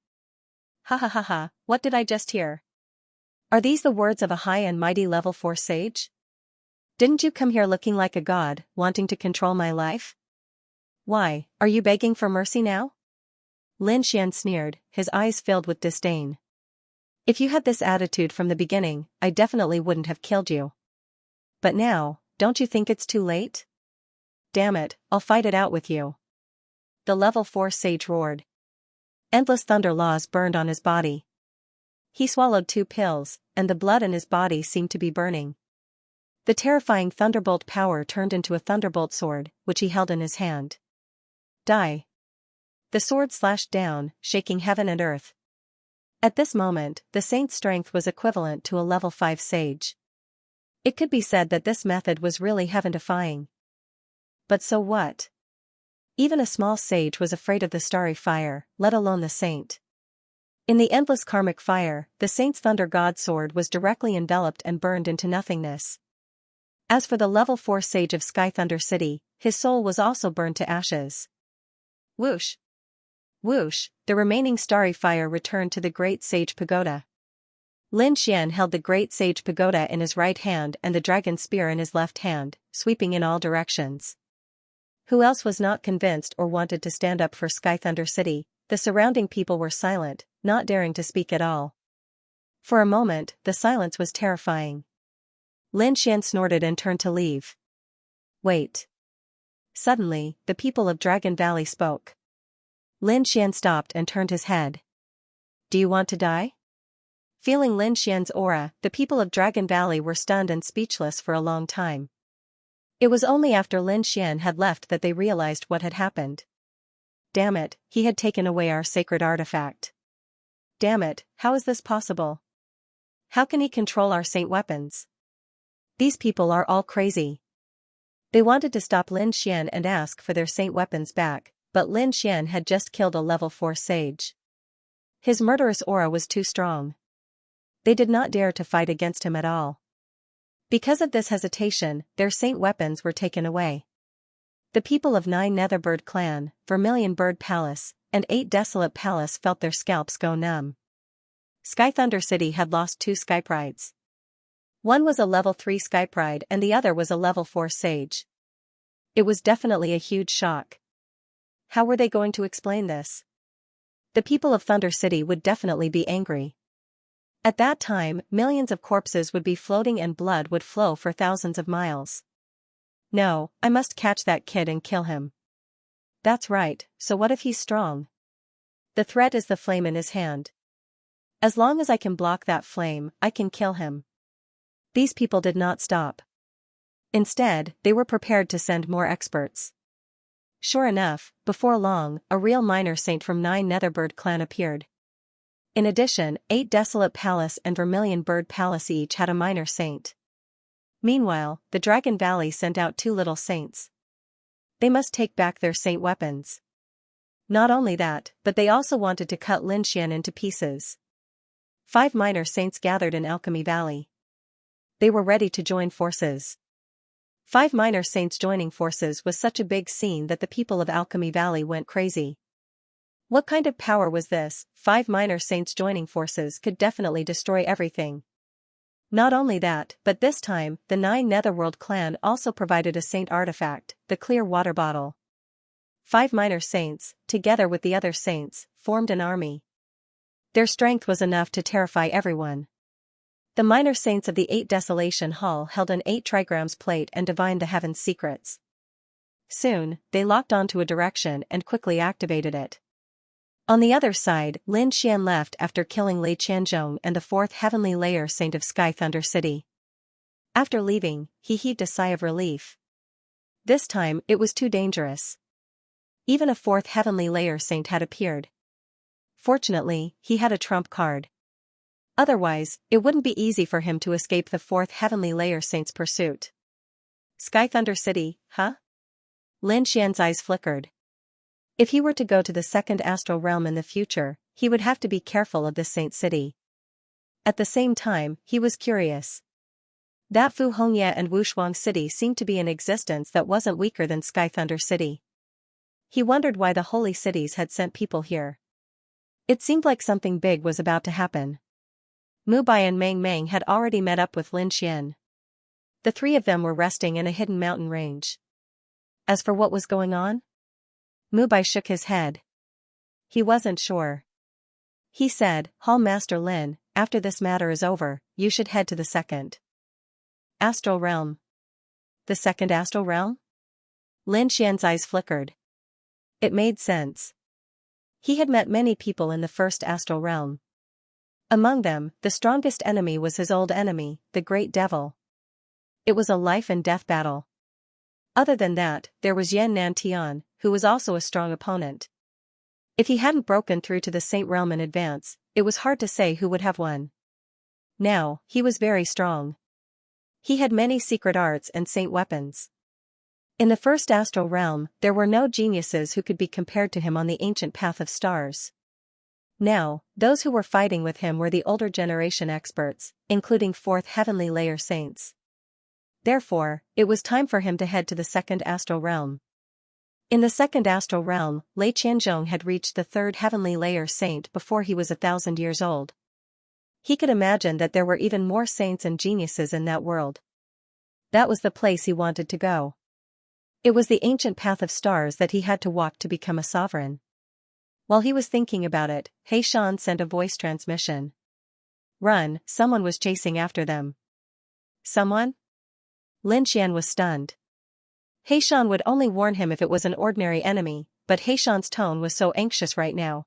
Ha ha ha ha, what did I just hear? Are these the words of a high and mighty level 4 sage? Didn't you come here looking like a god, wanting to control my life? Why, are you begging for mercy now? Lin Xian sneered, his eyes filled with disdain. If you had this attitude from the beginning, I definitely wouldn't have killed you. But now, don't you think it's too late? Damn it, I'll fight it out with you. The level 4 sage roared. Endless thunder laws burned on his body. He swallowed 2 pills, and the blood in his body seemed to be burning. The terrifying thunderbolt power turned into a thunderbolt sword, which he held in his hand. Die. The sword slashed down, shaking heaven and earth. At this moment, the saint's strength was equivalent to a level 5 sage. It could be said that this method was really heaven-defying. But so what? Even a small sage was afraid of the starry fire, let alone the saint. In the endless karmic fire, the saint's thunder god sword was directly enveloped and burned into nothingness. As for the level 4 sage of Sky Thunder City, his soul was also burned to ashes. Whoosh! Whoosh! The remaining starry fire returned to the great sage pagoda. Lin Xian held the great sage pagoda in his right hand and the dragon spear in his left hand, sweeping in all directions. Who else was not convinced or wanted to stand up for Sky Thunder City? The surrounding people were silent, not daring to speak at all. For a moment, the silence was terrifying. Lin Xian snorted and turned to leave. Wait. Suddenly, the people of Dragon Valley spoke. Lin Xian stopped and turned his head. Do you want to die? Feeling Lin Xian's aura, the people of Dragon Valley were stunned and speechless for a long time. It was only after Lin Xian had left that they realized what had happened. Damn it, he had taken away our sacred artifact. Damn it, how is this possible? How can he control our saint weapons? These people are all crazy. They wanted to stop Lin Xian and ask for their saint weapons back, but Lin Xian had just killed a level 4 sage. His murderous aura was too strong. They did not dare to fight against him at all. Because of this hesitation, their saint weapons were taken away. The people of 9 Netherbird Clan, Vermilion Bird Palace, and 8 Desolate Palace felt their scalps go numb. Sky Thunder City had lost 2 Skyprides. One was a level 3 Skypride and the other was a level 4 sage. It was definitely a huge shock. How were they going to explain this? The people of Thunder City would definitely be angry. At that time, millions of corpses would be floating and blood would flow for thousands of miles. No, I must catch that kid and kill him. That's right, so what if he's strong? The threat is the flame in his hand. As long as I can block that flame, I can kill him. These people did not stop. Instead, they were prepared to send more experts. Sure enough, before long, a real minor saint from 9 Netherbird Clan appeared. In addition, 8 Desolate Palace and Vermilion Bird Palace each had a minor saint. Meanwhile, the Dragon Valley sent out 2 little saints. They must take back their saint weapons. Not only that, but they also wanted to cut Lin Xian into pieces. 5 minor saints gathered in Alchemy Valley. They were ready to join forces. 5 minor saints joining forces was such a big scene that the people of Alchemy Valley went crazy. What kind of power was this? 5 minor saints joining forces could definitely destroy everything. Not only that, but this time, the 9 Netherworld clan also provided a saint artifact, the clear water bottle. 5 minor saints, together with the other saints, formed an army. Their strength was enough to terrify everyone. The minor saints of the 8 Desolation Hall held an 8 trigrams plate and divined the heaven's secrets. Soon, they locked onto a direction and quickly activated it. On the other side, Lin Xian left after killing Lei Qianzhong and the 4th heavenly layer saint of Sky Thunder City. After leaving, he heaved a sigh of relief. This time, it was too dangerous. Even a 4th heavenly layer saint had appeared. Fortunately, he had a trump card. Otherwise, it wouldn't be easy for him to escape the 4th heavenly layer saint's pursuit. Sky Thunder City, huh? Lin Xian's eyes flickered. If he were to go to the 2nd astral realm in the future, he would have to be careful of this saint city. At the same time, he was curious. That Fu Hongye and Wushuang City seemed to be in existence that wasn't weaker than Sky Thunder City. He wondered why the holy cities had sent people here. It seemed like something big was about to happen. Mu Bai and Meng Meng had already met up with Lin Xian. The 3 of them were resting in a hidden mountain range. As for what was going on? Mu Bai shook his head. He wasn't sure. He said, Hall Master Lin, after this matter is over, you should head to the 2nd astral realm. The 2nd astral realm? Lin Xian's eyes flickered. It made sense. He had met many people in the 1st astral realm. Among them, the strongest enemy was his old enemy, the Great Devil. It was a life and death battle. Other than that, there was Yan Nan Tian, who was also a strong opponent. If he hadn't broken through to the Saint Realm in advance, it was hard to say who would have won. Now, he was very strong. He had many secret arts and saint weapons. In the 1st astral realm, there were no geniuses who could be compared to him on the ancient path of stars. Now, those who were fighting with him were the older generation experts, including 4th heavenly layer saints. Therefore, it was time for him to head to the 2nd astral realm. In the 2nd astral realm, Lei Qianzhong had reached the 3rd heavenly layer saint before he was 1,000 years old. He could imagine that there were even more saints and geniuses in that world. That was the place he wanted to go. It was the ancient path of stars that he had to walk to become a sovereign. While he was thinking about it, He Shan sent a voice transmission. Run, someone was chasing after them. Someone? Lin Xian was stunned. Heishan would only warn him if it was an ordinary enemy, but Heishan's tone was so anxious right now.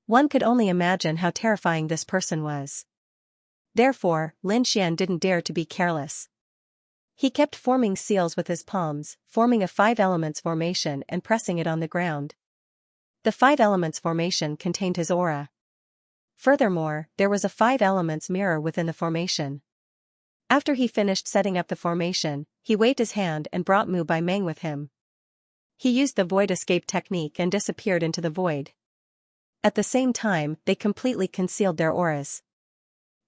One could only imagine how terrifying this person was. Therefore, Lin Xian didn't dare to be careless. He kept forming seals with his palms, forming a 5 elements formation and pressing it on the ground. The 5 elements formation contained his aura. Furthermore, there was a 5 elements mirror within the formation. After he finished setting up the formation, he waved his hand and brought Mu Bai Meng with him. He used the void escape technique and disappeared into the void. At the same time, they completely concealed their auras.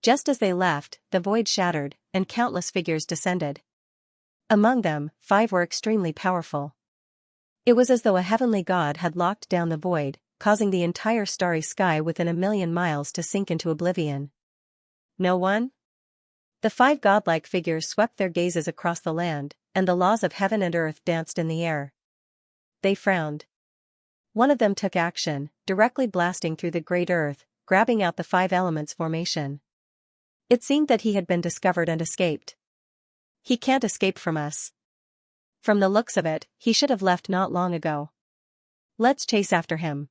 Just as they left, the void shattered, and countless figures descended. Among them, 5 were extremely powerful. It was as though a heavenly god had locked down the void, causing the entire starry sky within 1,000,000 miles to sink into oblivion. No one? The 5 godlike figures swept their gazes across the land, and the laws of heaven and earth danced in the air. They frowned. One of them took action, directly blasting through the great earth, grabbing out the 5 elements formation. It seemed that he had been discovered and escaped. He can't escape from us. From the looks of it, he should have left not long ago. Let's chase after him.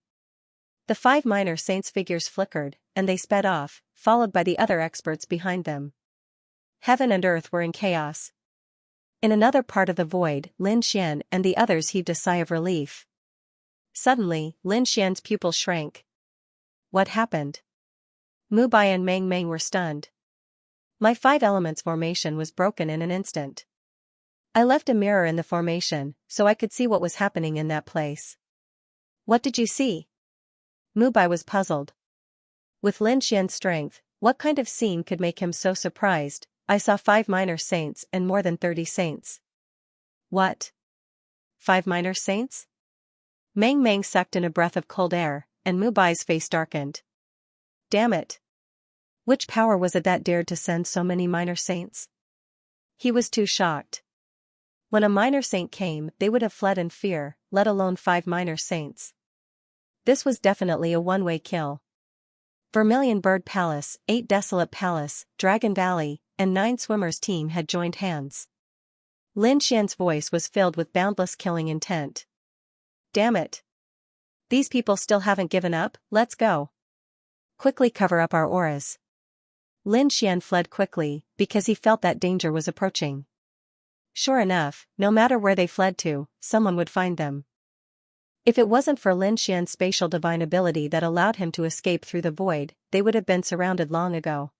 The 5 minor saints' figures flickered, and they sped off, followed by the other experts behind them. Heaven and earth were in chaos. In another part of the void, Lin Xian and the others heaved a sigh of relief. Suddenly, Lin Xian's pupils shrank. What happened? Mu Bai and Meng Meng were stunned. My 5 elements formation was broken in an instant. I left a mirror in the formation, so I could see what was happening in that place. What did you see? Mu Bai was puzzled. With Lin Xian's strength, what kind of scene could make him so surprised? I saw 5 minor saints and more than 30 saints. What? 5 minor saints? Meng Meng sucked in a breath of cold air, and Mu Bai's face darkened. Damn it! Which power was it that dared to send so many minor saints? He was too shocked. When a minor saint came, they would have fled in fear, let alone 5 minor saints. This was definitely a one-way kill. Vermilion Bird Palace, 8 Desolate Palace, Dragon Valley, and 9 Swimmers team had joined hands. Lin Xian's voice was filled with boundless killing intent. Damn it! These people still haven't given up, let's go. Quickly cover up our auras. Lin Xian fled quickly, because he felt that danger was approaching. Sure enough, no matter where they fled to, someone would find them. If it wasn't for Lin Xian's spatial divine ability that allowed him to escape through the void, they would have been surrounded long ago.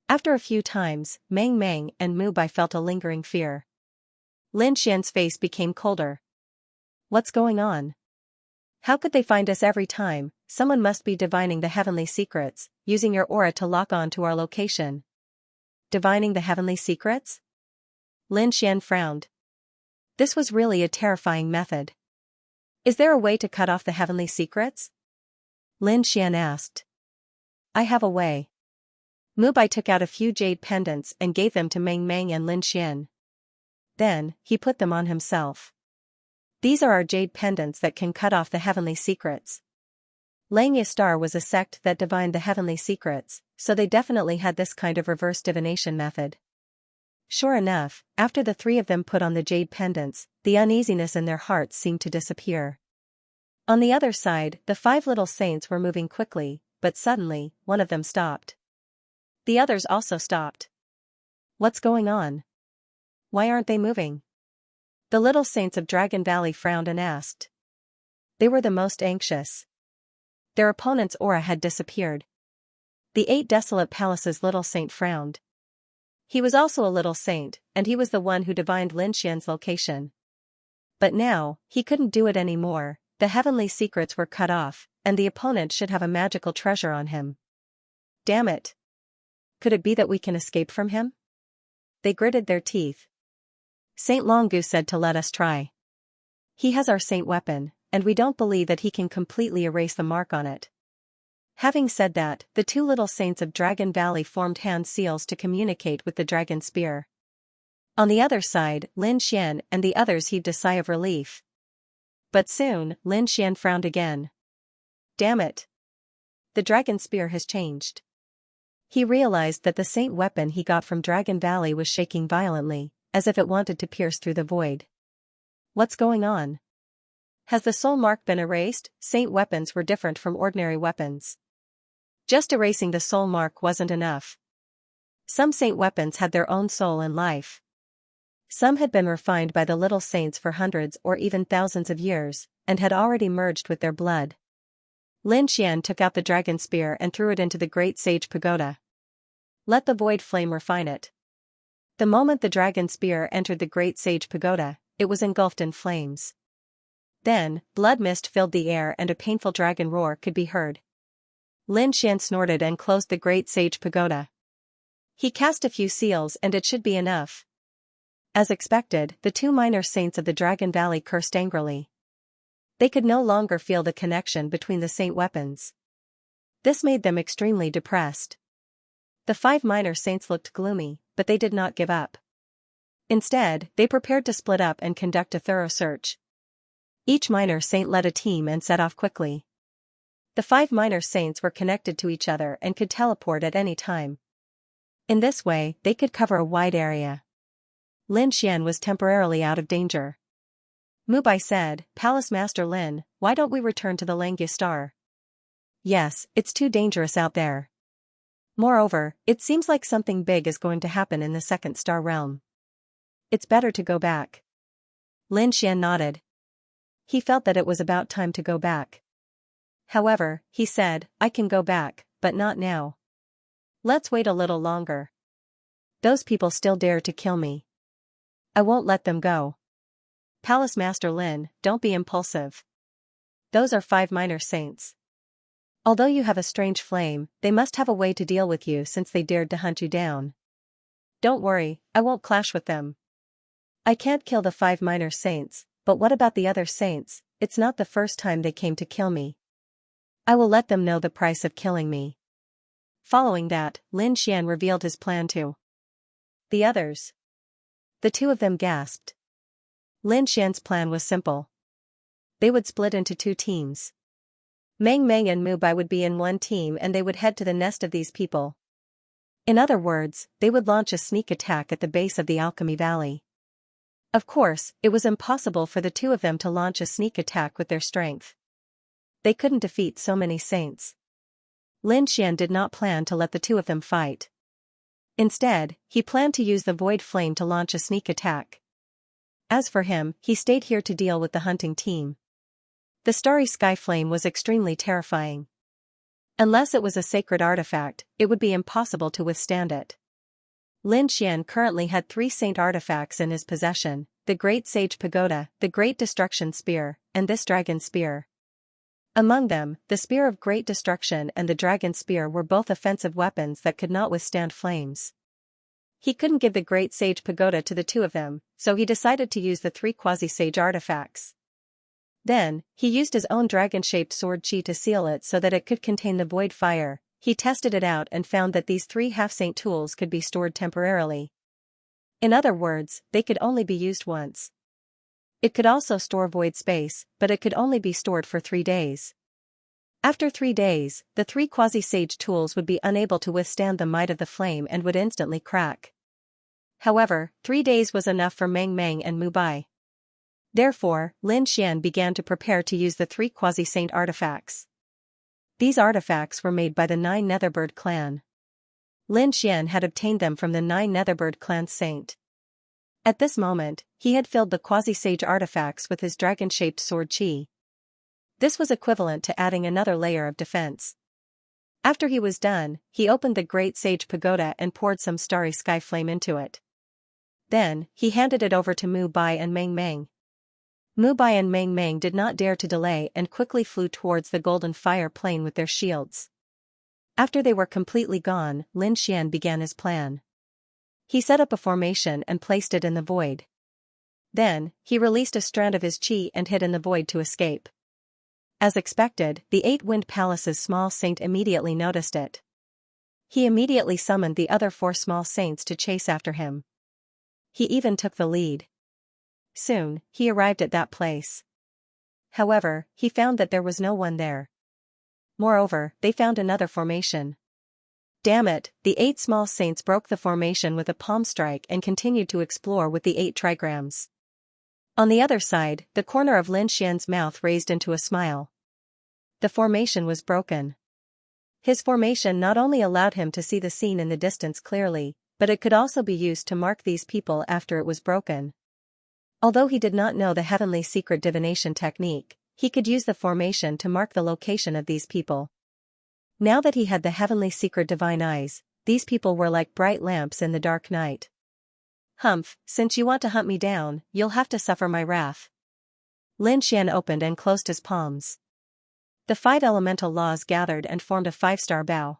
After a few times, Meng Meng and Mu Bai felt a lingering fear. Lin Xian's face became colder. What's going on? How could they find us every time? Someone must be divining the heavenly secrets, using your aura to lock on to our location. Divining the heavenly secrets? Lin Xian frowned. This was really a terrifying method. Is there a way to cut off the heavenly secrets? Lin Xian asked. I have a way. Mu Bai took out a few jade pendants and gave them to Meng Meng and Lin Xian. Then, he put them on himself. These are our jade pendants that can cut off the heavenly secrets. Xianxia Star was a sect that divined the heavenly secrets, so they definitely had this kind of reverse divination method. Sure enough, after the 3 of them put on the jade pendants, the uneasiness in their hearts seemed to disappear. On the other side, the 5 little saints were moving quickly, but suddenly, one of them stopped. The others also stopped. What's going on? Why aren't they moving? The little saints of Dragon Valley frowned and asked. They were the most anxious. Their opponent's aura had disappeared. The 8 Desolate Palace's little saint frowned. He was also a little saint, and he was the one who divined Lin Xian's location. But now, he couldn't do it anymore. The heavenly secrets were cut off, and the opponent should have a magical treasure on him. Damn it! Could it be that we can escape from him? They gritted their teeth. Saint Longu said to let us try. He has our saint weapon, and we don't believe that he can completely erase the mark on it. Having said that, the 2 little saints of Dragon Valley formed hand seals to communicate with the dragon spear. On the other side, Lin Xian and the others heaved a sigh of relief. But soon, Lin Xian frowned again. Damn it! The dragon spear has changed. He realized that the saint weapon he got from Dragon Valley was shaking violently, as if it wanted to pierce through the void. What's going on? Has the soul mark been erased? Saint weapons were different from ordinary weapons. Just erasing the soul mark wasn't enough. Some saint weapons had their own soul and life. Some had been refined by the little saints for hundreds or even thousands of years, and had already merged with their blood. Lin Xian took out the dragon spear and threw it into the great sage pagoda. Let the void flame refine it. The moment the dragon spear entered the great sage pagoda, it was engulfed in flames. Then, blood mist filled the air and a painful dragon roar could be heard. Lin Xian snorted and closed the great sage pagoda. He cast a few seals and it should be enough. As expected, the two minor saints of the Dragon Valley cursed angrily. They could no longer feel the connection between the saint weapons. This made them extremely depressed. The 5 minor saints looked gloomy, but they did not give up. Instead, they prepared to split up and conduct a thorough search. Each minor saint led a team and set off quickly. The 5 minor saints were connected to each other and could teleport at any time. In this way, they could cover a wide area. Lin Xian was temporarily out of danger. Mu Bai said, "Palace Master Lin, why don't we return to the Langya Star?" "Yes, it's too dangerous out there. Moreover, it seems like something big is going to happen in the second star realm. It's better to go back." Lin Xian nodded. He felt that it was about time to go back. However, he said, "I can go back, but not now. Let's wait a little longer. Those people still dare to kill me. I won't let them go. Palace Master Lin, don't be impulsive. Those are 5 minor saints. Although you have a strange flame, they must have a way to deal with you since they dared to hunt you down. Don't worry, I won't clash with them. I can't kill the 5 minor saints, but what about the other saints? It's not the first time they came to kill me. I will let them know the price of killing me." Following that, Lin Xian revealed his plan to the others. The 2 of them gasped. Lin Xian's plan was simple. They would split into 2 teams. Meng Meng and Mu Bai would be in one team and they would head to the nest of these people. In other words, they would launch a sneak attack at the base of the Alchemy Valley. Of course, it was impossible for the 2 of them to launch a sneak attack with their strength. They couldn't defeat so many saints. Lin Xian did not plan to let the 2 of them fight. Instead, he planned to use the void flame to launch a sneak attack. As for him, he stayed here to deal with the hunting team. The starry sky flame was extremely terrifying. Unless it was a sacred artifact, it would be impossible to withstand it. Lin Xian currently had 3 saint artifacts in his possession: the Great Sage Pagoda, the Great Destruction Spear, and this Dragon Spear. Among them, the Spear of Great Destruction and the Dragon Spear were both offensive weapons that could not withstand flames. He couldn't give the Great Sage Pagoda to the 2 of them, so he decided to use the 3 quasi-sage artifacts. Then, he used his own dragon-shaped sword chi to seal it so that it could contain the void fire. He tested it out and found that these 3 half-saint tools could be stored temporarily. In other words, they could only be used once. It could also store void space, but it could only be stored for 3 days. After 3 days, the 3 quasi-sage tools would be unable to withstand the might of the flame and would instantly crack. However, 3 days was enough for Meng Meng and Mu Bai. Therefore, Lin Xian began to prepare to use the 3 quasi-saint artifacts. These artifacts were made by the 9 Netherbird clan. Lin Xian had obtained them from the 9 Netherbird clan's saint. At this moment, he had filled the quasi-sage artifacts with his dragon-shaped sword chi. This was equivalent to adding another layer of defense. After he was done, he opened the Great Sage Pagoda and poured some starry sky flame into it. Then, he handed it over to Mu Bai and Meng Meng. Mu Bai and Meng Meng did not dare to delay and quickly flew towards the golden fire plane with their shields. After they were completely gone, Lin Xian began his plan. He set up a formation and placed it in the void. Then, he released a strand of his chi and hid in the void to escape. As expected, the 8-Wind Palace's small saint immediately noticed it. He immediately summoned the other 4 small saints to chase after him. He even took the lead. Soon, he arrived at that place. However, he found that there was no one there. Moreover, they found another formation. Damn it, the 8 small saints broke the formation with a palm strike and continued to explore with the 8 trigrams. On the other side, the corner of Lin Xian's mouth raised into a smile. The formation was broken. His formation not only allowed him to see the scene in the distance clearly, but it could also be used to mark these people after it was broken. Although he did not know the heavenly secret divination technique, he could use the formation to mark the location of these people. Now that he had the heavenly secret divine eyes, these people were like bright lamps in the dark night. Humph, since you want to hunt me down, you'll have to suffer my wrath. Lin Xian opened and closed his palms. The 5 elemental laws gathered and formed a 5-star bow.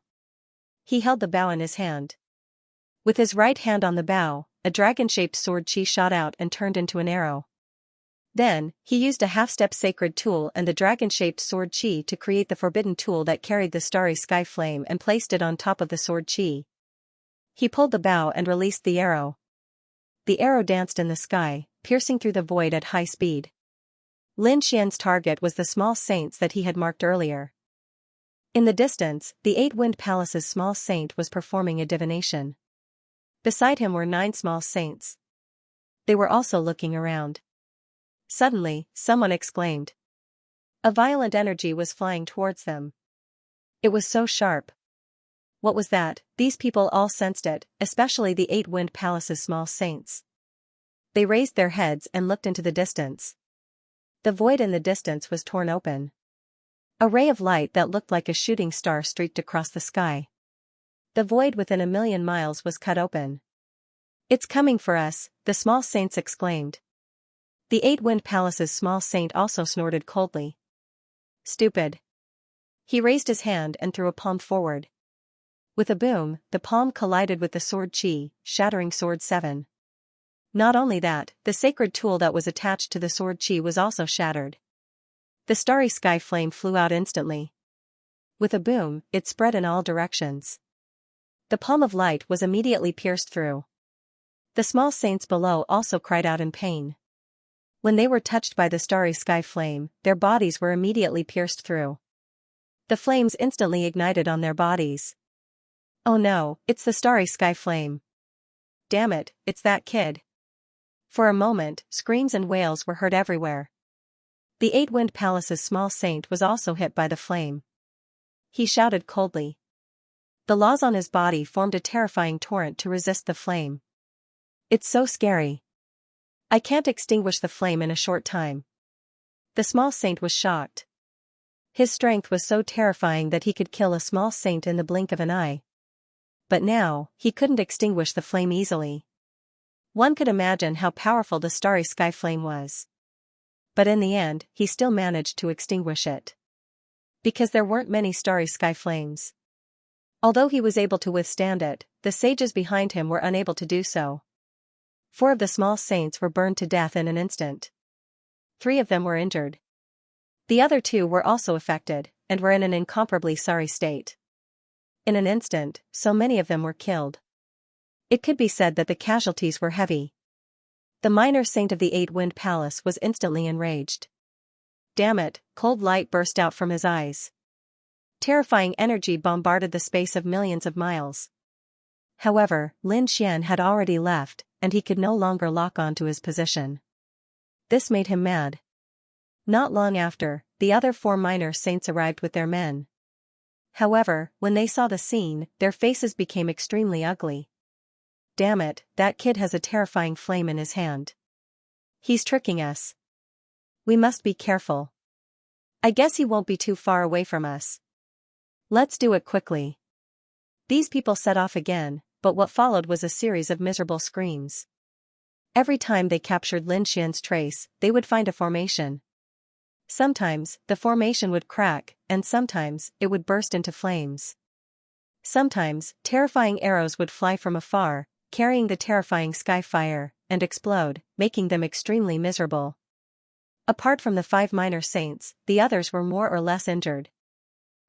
He held the bow in his hand. With his right hand on the bow, a dragon-shaped sword chi shot out and turned into an arrow. Then, he used a half-step sacred tool and the dragon-shaped sword chi to create the forbidden tool that carried the starry sky flame and placed it on top of the sword chi. He pulled the bow and released the arrow. The arrow danced in the sky, piercing through the void at high speed. Lin Xian's target was the small saints that he had marked earlier. In the distance, the 8-Wind Palace's small saint was performing a divination. Beside him were 9 small saints. They were also looking around. Suddenly, someone exclaimed. A violent energy was flying towards them. It was so sharp. What was that? These people all sensed it, especially the 8-Wind Palace's small saints. They raised their heads and looked into the distance. The void in the distance was torn open. A ray of light that looked like a shooting star streaked across the sky. The void within 1,000,000 miles was cut open. It's coming for us, the small saints exclaimed. The 8-Wind Palace's small saint also snorted coldly. Stupid. He raised his hand and threw a palm forward. With a boom, the palm collided with the sword chi, shattering sword 7. Not only that, the sacred tool that was attached to the sword chi was also shattered. The starry sky flame flew out instantly. With a boom, it spread in all directions. The palm of light was immediately pierced through. The small saints below also cried out in pain. When they were touched by the starry sky flame, their bodies were immediately pierced through. The flames instantly ignited on their bodies. Oh no, it's the starry sky flame. Damn it, it's that kid. For a moment, screams and wails were heard everywhere. The 8-Wind Palace's small saint was also hit by the flame. He shouted coldly. The laws on his body formed a terrifying torrent to resist the flame. It's so scary. I can't extinguish the flame in a short time. The small saint was shocked. His strength was so terrifying that he could kill a small saint in the blink of an eye. But now, he couldn't extinguish the flame easily. One could imagine how powerful the starry sky flame was. But in the end, he still managed to extinguish it. Because there weren't many starry sky flames. Although he was able to withstand it, the sages behind him were unable to do so. 4 of the small saints were burned to death in an instant. 3 of them were injured. The other 2 were also affected, and were in an incomparably sorry state. In an instant, so many of them were killed. It could be said that the casualties were heavy. The minor saint of the 8-Wind Palace was instantly enraged. Damn it, cold light burst out from his eyes. Terrifying energy bombarded the space of millions of miles. However, Lin Xian had already left, and he could no longer lock on to his position. This made him mad. Not long after, the other 4 minor saints arrived with their men. However, when they saw the scene, their faces became extremely ugly. Damn it, that kid has a terrifying flame in his hand. He's tricking us. We must be careful. I guess he won't be too far away from us. Let's do it quickly. These people set off again, but what followed was a series of miserable screams. Every time they captured Lin Xian's trace, they would find a formation. Sometimes, the formation would crack, and sometimes, it would burst into flames. Sometimes, terrifying arrows would fly from afar, carrying the terrifying sky fire, and explode, making them extremely miserable. Apart from the 5 minor saints, the others were more or less injured.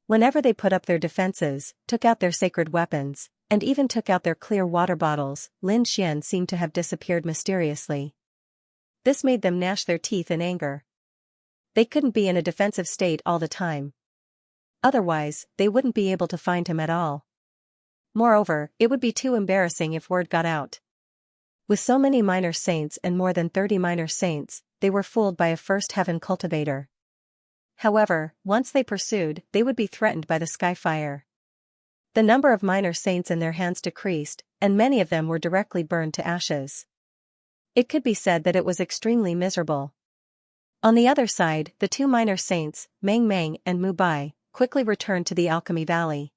Whenever they put up their defenses, took out their sacred weapons, and even took out their clear water bottles, Lin Xian seemed to have disappeared mysteriously. This made them gnash their teeth in anger. They couldn't be in a defensive state all the time. Otherwise, they wouldn't be able to find him at all. Moreover, it would be too embarrassing if word got out. With so many minor saints and more than 30 minor saints, they were fooled by a first heaven cultivator. However, once they pursued, they would be threatened by the sky fire. The number of minor saints in their hands decreased, and many of them were directly burned to ashes. It could be said that it was extremely miserable. On the other side, the two minor saints, Mang Mang and Mu Bai, quickly returned to the Alchemy Valley.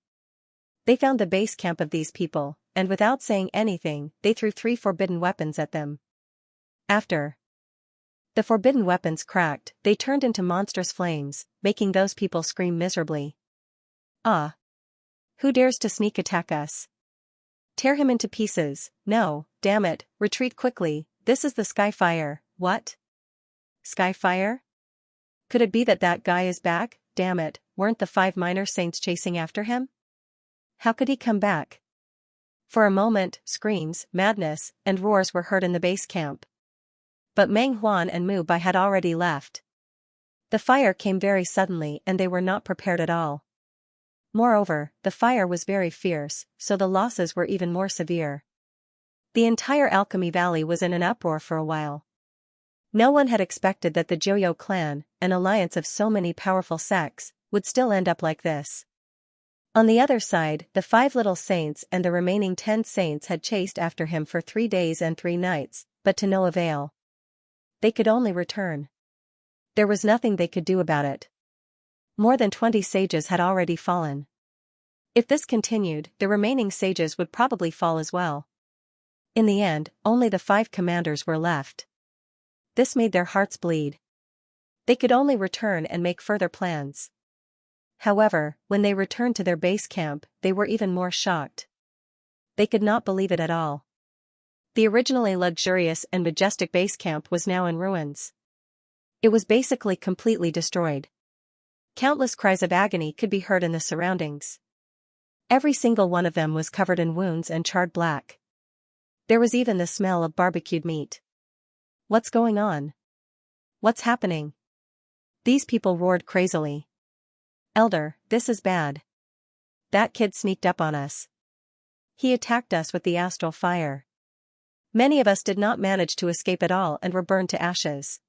They found the base camp of these people, and without saying anything, they threw 3 forbidden weapons at them. After the forbidden weapons cracked, they turned into monstrous flames, making those people scream miserably. Ah! Who dares to sneak attack us? Tear him into pieces. No, damn it, retreat quickly, this is the sky fire. What? Sky fire? Could it be that guy is back? Damn it, weren't the 5 minor saints chasing after him? How could he come back? For a moment, screams, madness, and roars were heard in the base camp. But Meng Huan and Mu Bai had already left. The fire came very suddenly and they were not prepared at all. Moreover, the fire was very fierce, so the losses were even more severe. The entire Alchemy Valley was in an uproar for a while. No one had expected that the Joyo clan, an alliance of so many powerful sects, would still end up like this. On the other side, the 5 little saints and the remaining 10 saints had chased after him for 3 days and 3 nights, but to no avail. They could only return. There was nothing they could do about it. More than 20 sages had already fallen. If this continued, the remaining sages would probably fall as well. In the end, only the 5 commanders were left. This made their hearts bleed. They could only return and make further plans. However, when they returned to their base camp, they were even more shocked. They could not believe it at all. The originally luxurious and majestic base camp was now in ruins. It was basically completely destroyed. Countless cries of agony could be heard in the surroundings. Every single one of them was covered in wounds and charred black. There was even the smell of barbecued meat. What's going on? What's happening? These people roared crazily. Elder, this is bad. That kid sneaked up on us. He attacked us with the astral fire. Many of us did not manage to escape at all and were burned to ashes.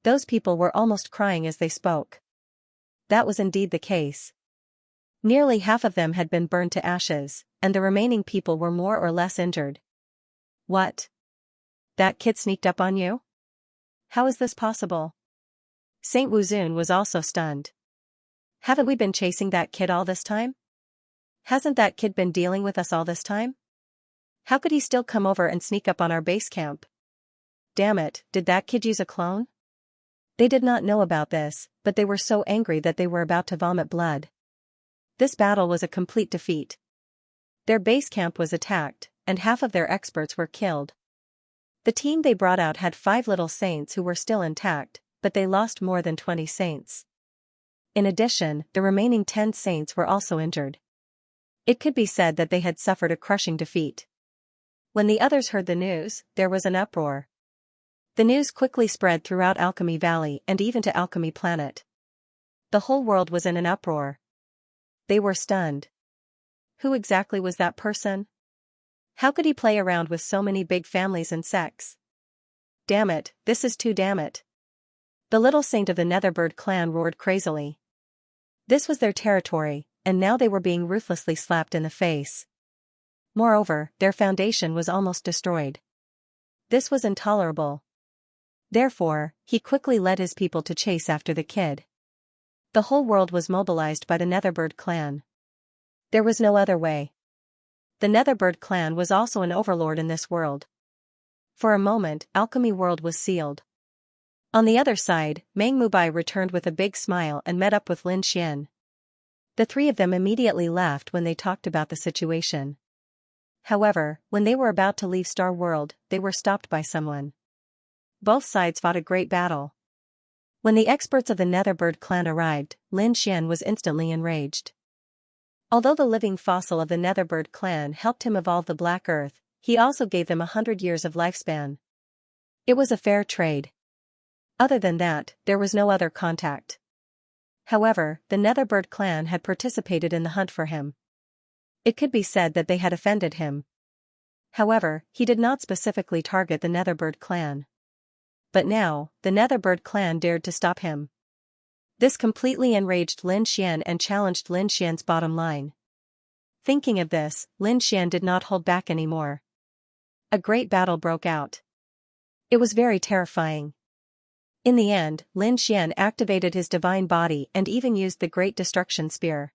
Those people were almost crying as they spoke. That was indeed the case. Nearly half of them had been burned to ashes, and the remaining people were more or less injured. What? That kid sneaked up on you? How is this possible? Saint Wuzun was also stunned. Haven't we been chasing that kid all this time? Hasn't that kid been dealing with us all this time? How could he still come over and sneak up on our base camp? Damn it, did that kid use a clone? They did not know about this, but they were so angry that they were about to vomit blood. This battle was a complete defeat. Their base camp was attacked, and half of their experts were killed. The team they brought out had 5 little saints who were still intact, but they lost more than 20 saints. In addition, the remaining 10 saints were also injured. It could be said that they had suffered a crushing defeat. When the others heard the news, there was an uproar. The news quickly spread throughout Alchemy Valley and even to Alchemy Planet. The whole world was in an uproar. They were stunned. Who exactly was that person? How could he play around with so many big families and sects? Damn it, this is too damn it. The little saint of the Netherbird clan roared crazily. This was their territory, and now they were being ruthlessly slapped in the face. Moreover, their foundation was almost destroyed. This was intolerable. Therefore, he quickly led his people to chase after the kid. The whole world was mobilized by the Netherbird clan. There was no other way. The Netherbird clan was also an overlord in this world. For a moment, Alchemy World was sealed. On the other side, Meng Mubai returned with a big smile and met up with Lin Xian. The 3 of them immediately laughed when they talked about the situation. However, when they were about to leave Star World, they were stopped by someone. Both sides fought a great battle. When the experts of the Netherbird clan arrived, Lin Xian was instantly enraged. Although the living fossil of the Netherbird clan helped him evolve the Black Earth, he also gave them 100 years of lifespan. It was a fair trade. Other than that, there was no other contact. However, the Netherbird clan had participated in the hunt for him. It could be said that they had offended him. However, he did not specifically target the Netherbird clan. But now, the Netherbird clan dared to stop him. This completely enraged Lin Xian and challenged Lin Xian's bottom line. Thinking of this, Lin Xian did not hold back anymore. A great battle broke out. It was very terrifying. In the end, Lin Xian activated his divine body and even used the Great Destruction Spear.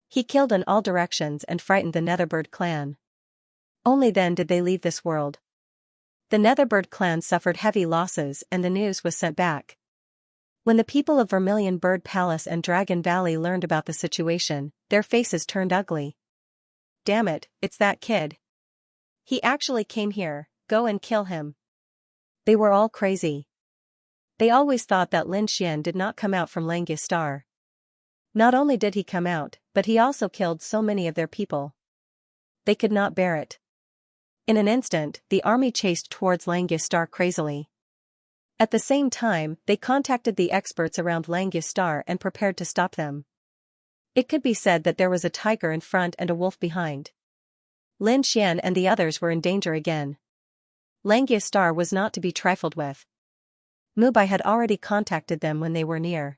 He killed in all directions and frightened the Netherbird clan. Only then did they leave this world. The Netherbird clan suffered heavy losses and the news was sent back. When the people of Vermilion Bird Palace and Dragon Valley learned about the situation, their faces turned ugly. Damn it, it's that kid. He actually came here, go and kill him. They were all crazy. They always thought that Lin Xian did not come out from Xianxia Star. Not only did he come out, but he also killed so many of their people. They could not bear it. In an instant, the army chased towards Xianxia Star crazily. At the same time, they contacted the experts around Xianxia Star and prepared to stop them. It could be said that there was a tiger in front and a wolf behind. Lin Xian and the others were in danger again. Xianxia Star was not to be trifled with. Mubai had already contacted them when they were near.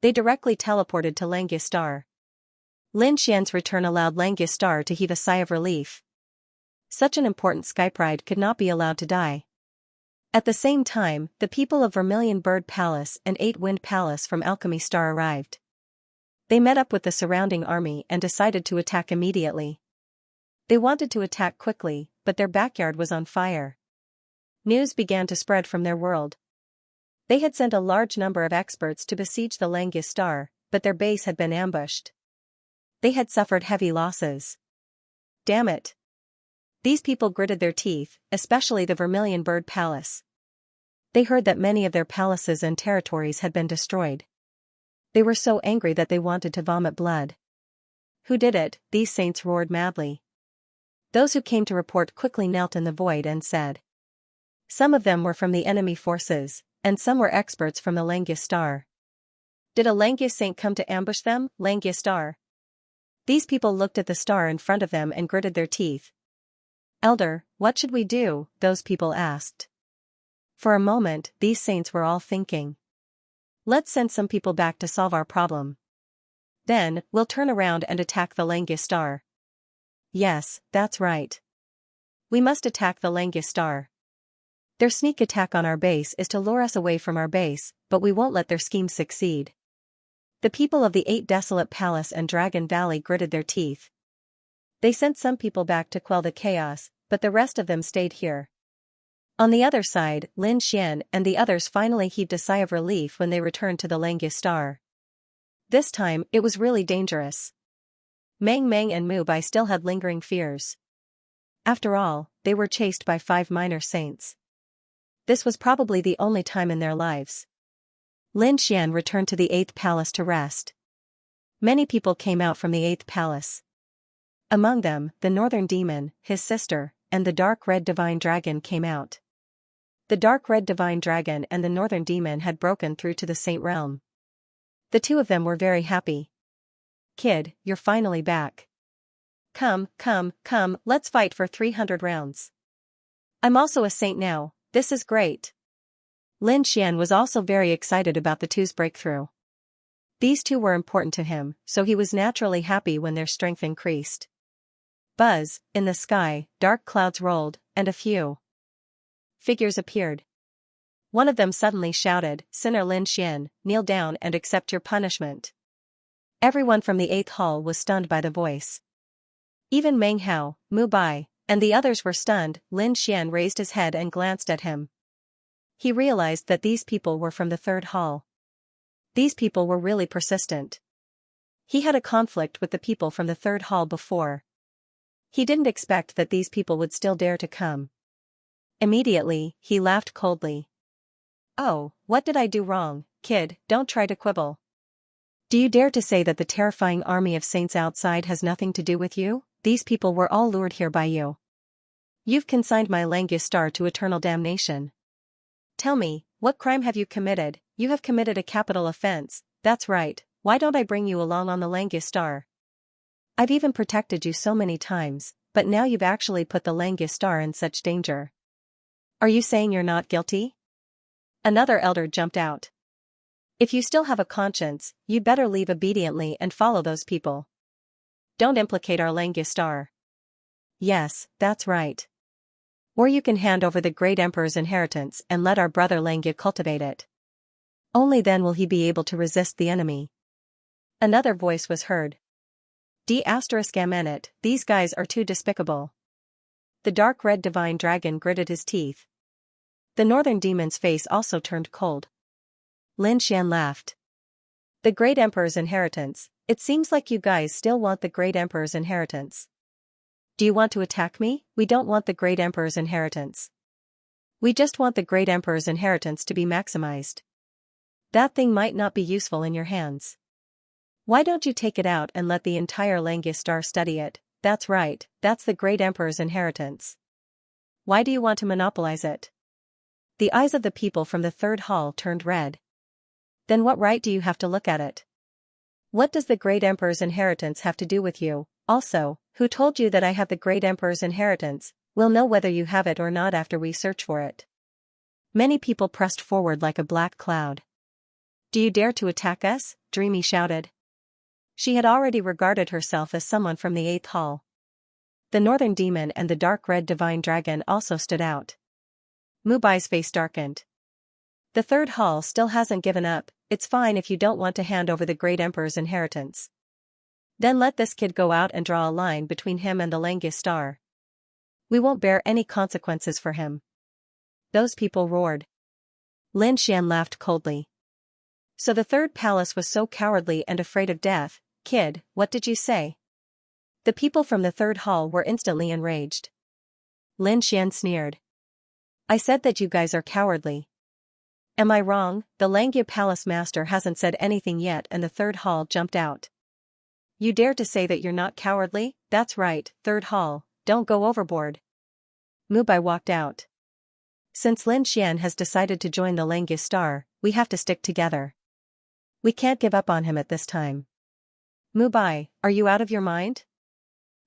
They directly teleported to Xianxia Star. Lin Xian's return allowed Xianxia Star to heave a sigh of relief. Such an important Skype ride could not be allowed to die. At the same time, the people of Vermilion Bird Palace and Eight Wind Palace from Alchemy Star arrived. They met up with the surrounding army and decided to attack immediately. They wanted to attack quickly, but their backyard was on fire. News began to spread from their world. They had sent a large number of experts to besiege the Xianxia Star, but their base had been ambushed. They had suffered heavy losses. Damn it. These people gritted their teeth, especially the Vermilion Bird Palace. They heard that many of their palaces and territories had been destroyed. They were so angry that they wanted to vomit blood. Who did it? These saints roared madly. Those who came to report quickly knelt in the void and said. Some of them were from the enemy forces, and some were experts from the Xianxia Star. Did a Xianxia saint come to ambush them, Xianxia Star? These people looked at the star in front of them and gritted their teeth. Elder, what should we do? Those people asked. For a moment, these saints were all thinking. Let's send some people back to solve our problem. Then, we'll turn around and attack the Xianxia Star. Yes, that's right. We must attack the Xianxia Star. Their sneak attack on our base is to lure us away from our base, but we won't let their scheme succeed. The people of the Eight Desolate Palace and Dragon Valley gritted their teeth. They sent some people back to quell the chaos, but the rest of them stayed here. On the other side, Lin Xian and the others finally heaved a sigh of relief when they returned to the Xianxia Star. This time, it was really dangerous. Meng Meng and Mu Bai still had lingering fears. After all, they were chased by 5 minor saints. This was probably the only time in their lives. Lin Xian returned to the 8th palace to rest. Many people came out from the 8th palace. Among them, the Northern Demon, his sister, and the Dark Red Divine Dragon came out. The Dark Red Divine Dragon and the Northern Demon had broken through to the Saint Realm. The two of them were very happy. Kid, you're finally back. Come, let's fight for 300 rounds. I'm also a saint now, this is great. Lin Xian was also very excited about the two's breakthrough. These two were important to him, so he was naturally happy when their strength increased. Buzz, in the sky, dark clouds rolled, and a few figures appeared. One of them suddenly shouted, Sinner Lin Xian, kneel down and accept your punishment. Everyone from the 8th hall was stunned by the voice. Even Meng Hao, Mu Bai, and the others were stunned. Lin Xian raised his head and glanced at him. He realized that these people were from the 3rd hall. These people were really persistent. He had a conflict with the people from the 3rd hall before. He didn't expect that these people would still dare to come. Immediately, he laughed coldly. Oh, what did I do wrong, kid? Don't try to quibble. Do you dare to say that the terrifying army of saints outside has nothing to do with you? These people were all lured here by you. You've consigned my Xianxia Star to eternal damnation. Tell me, what crime have you committed? You have committed a capital offense, that's right, why don't I bring you along on the Xianxia Star? I've even protected you so many times, but now you've actually put the Xianxia star in such danger. Are you saying you're not guilty? Another elder jumped out. If you still have a conscience, you'd better leave obediently and follow those people. Don't implicate our Xianxia star. Yes, that's right. Or you can hand over the great emperor's inheritance and let our brother Xianxia cultivate it. Only then will he be able to resist the enemy. Another voice was heard. D***it, these guys are too despicable. The dark red divine dragon gritted his teeth. The northern demon's face also turned cold. Lin Xian laughed. The great emperor's inheritance, it seems like you guys still want the great emperor's inheritance. Do you want to attack me? We don't want the great emperor's inheritance. We just want the great emperor's inheritance to be maximized. That thing might not be useful in your hands. Why don't you take it out and let the entire Xianxia star study it? That's right, that's the great emperor's inheritance. Why do you want to monopolize it? The eyes of the people from the third hall turned red. Then what right do you have to look at it? What does the great emperor's inheritance have to do with you? Also, who told you that I have the great emperor's inheritance? We'll know whether you have it or not after we search for it. Many people pressed forward like a black cloud. Do you dare to attack us? Dreamy shouted. She had already regarded herself as someone from the 8th hall. The northern demon and the dark red divine dragon also stood out. Mubai's face darkened. The 3rd hall still hasn't given up. It's fine if you don't want to hand over the great emperor's inheritance. Then let this kid go out and draw a line between him and the Xianxia star. We won't bear any consequences for him. Those people roared. Lin Xian laughed coldly. So the 3rd palace was so cowardly and afraid of death. Kid, what did you say? The people from the 3rd hall were instantly enraged. Lin Xian sneered. I said that you guys are cowardly. Am I wrong? The Xianxia palace master hasn't said anything yet and the 3rd hall jumped out. You dare to say that you're not cowardly? That's right, 3rd hall, don't go overboard. Mubai walked out. Since Lin Xian has decided to join the Xianxia star, we have to stick together. We can't give up on him at this time. Mubai, are you out of your mind?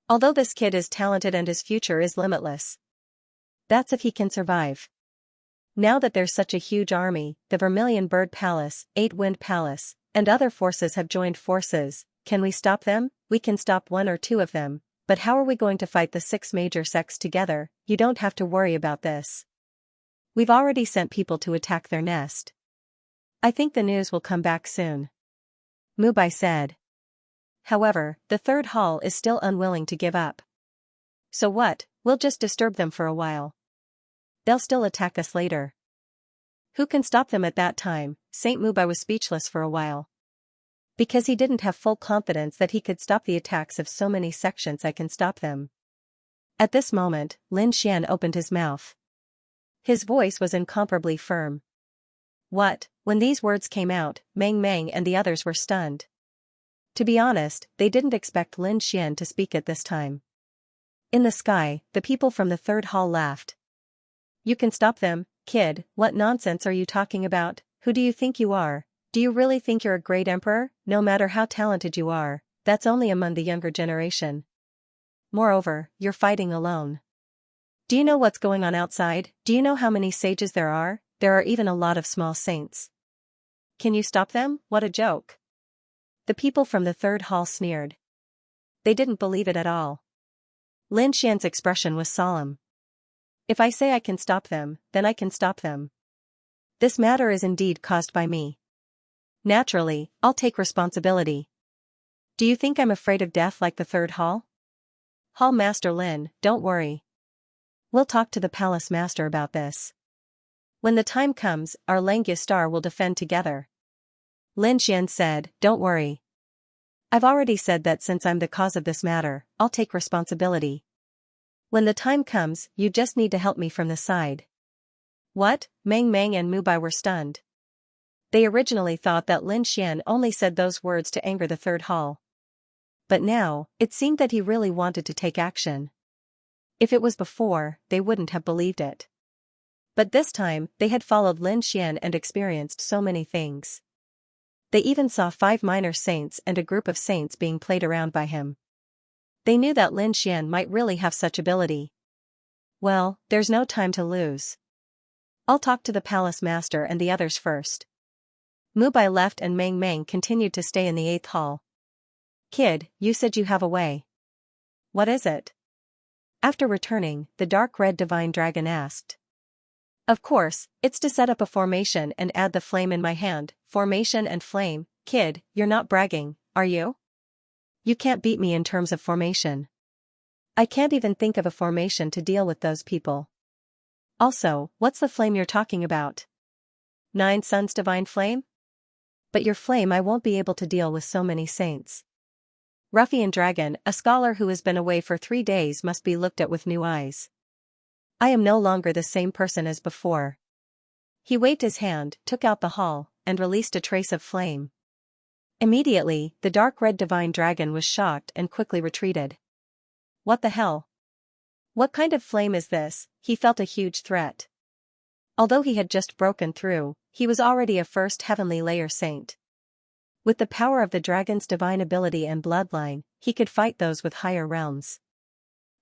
Although this kid is talented and his future is limitless. That's if he can survive. Now that there's such a huge army, the Vermilion Bird Palace, 8 Wind Palace, and other forces have joined forces, can we stop them? We can stop 1 or 2 of them, but how are we going to fight the 6 major sects together? You don't have to worry about this. We've already sent people to attack their nest. I think the news will come back soon. Mubai said. However, the 3rd hall is still unwilling to give up. So what, we'll just disturb them for a while. They'll still attack us later. Who can stop them at that time? Saint Mubai was speechless for a while. Because he didn't have full confidence that he could stop the attacks of so many sections. I can stop them. At this moment, Lin Xian opened his mouth. His voice was incomparably firm. What? When these words came out, Mang Mang and the others were stunned. To be honest, they didn't expect Lin Xian to speak at this time. In the sky, the people from the 3rd hall laughed. You can stop them, kid, what nonsense are you talking about? Who do you think you are? Do you really think you're a great emperor? No matter how talented you are, that's only among the younger generation. Moreover, you're fighting alone. Do you know what's going on outside? Do you know how many sages there are? There are even a lot of small saints. Can you stop them? What a joke. The people from the 3rd hall sneered. They didn't believe it at all. Lin Xian's expression was solemn. If I say I can stop them, then I can stop them. This matter is indeed caused by me. Naturally, I'll take responsibility. Do you think I'm afraid of death like the 3rd hall? Hall Master Lin, don't worry. We'll talk to the palace master about this. When the time comes, our Xianxia star will defend together. Lin Xian said, don't worry. I've already said that since I'm the cause of this matter, I'll take responsibility. When the time comes, you just need to help me from the side. What? Mang Mang and Mubai were stunned. They originally thought that Lin Xian only said those words to anger the 3rd hall. But now, it seemed that he really wanted to take action. If it was before, they wouldn't have believed it. But this time, they had followed Lin Xian and experienced so many things. They even saw 5 minor saints and a group of saints being played around by him. They knew that Lin Xian might really have such ability. Well, there's no time to lose. I'll talk to the palace master and the others first. Mu Bai left and Meng Meng continued to stay in the 8th hall. Kid, you said you have a way. What is it? After returning, the dark red divine dragon asked. Of course, it's to set up a formation and add the flame in my hand. Formation and flame. Kid, you're not bragging, are you? You can't beat me in terms of formation. I can't even think of a formation to deal with those people. Also, what's the flame you're talking about? 9 Suns divine flame? But your flame I won't be able to deal with so many saints. Ruffian dragon, a scholar who has been away for 3 days must be looked at with new eyes. I am no longer the same person as before. He waved his hand, took out the hull, and released a trace of flame. Immediately, the dark red divine dragon was shocked and quickly retreated. What the hell? What kind of flame is this? He felt a huge threat. Although he had just broken through, he was already a first heavenly layer saint. With the power of the dragon's divine ability and bloodline, he could fight those with higher realms.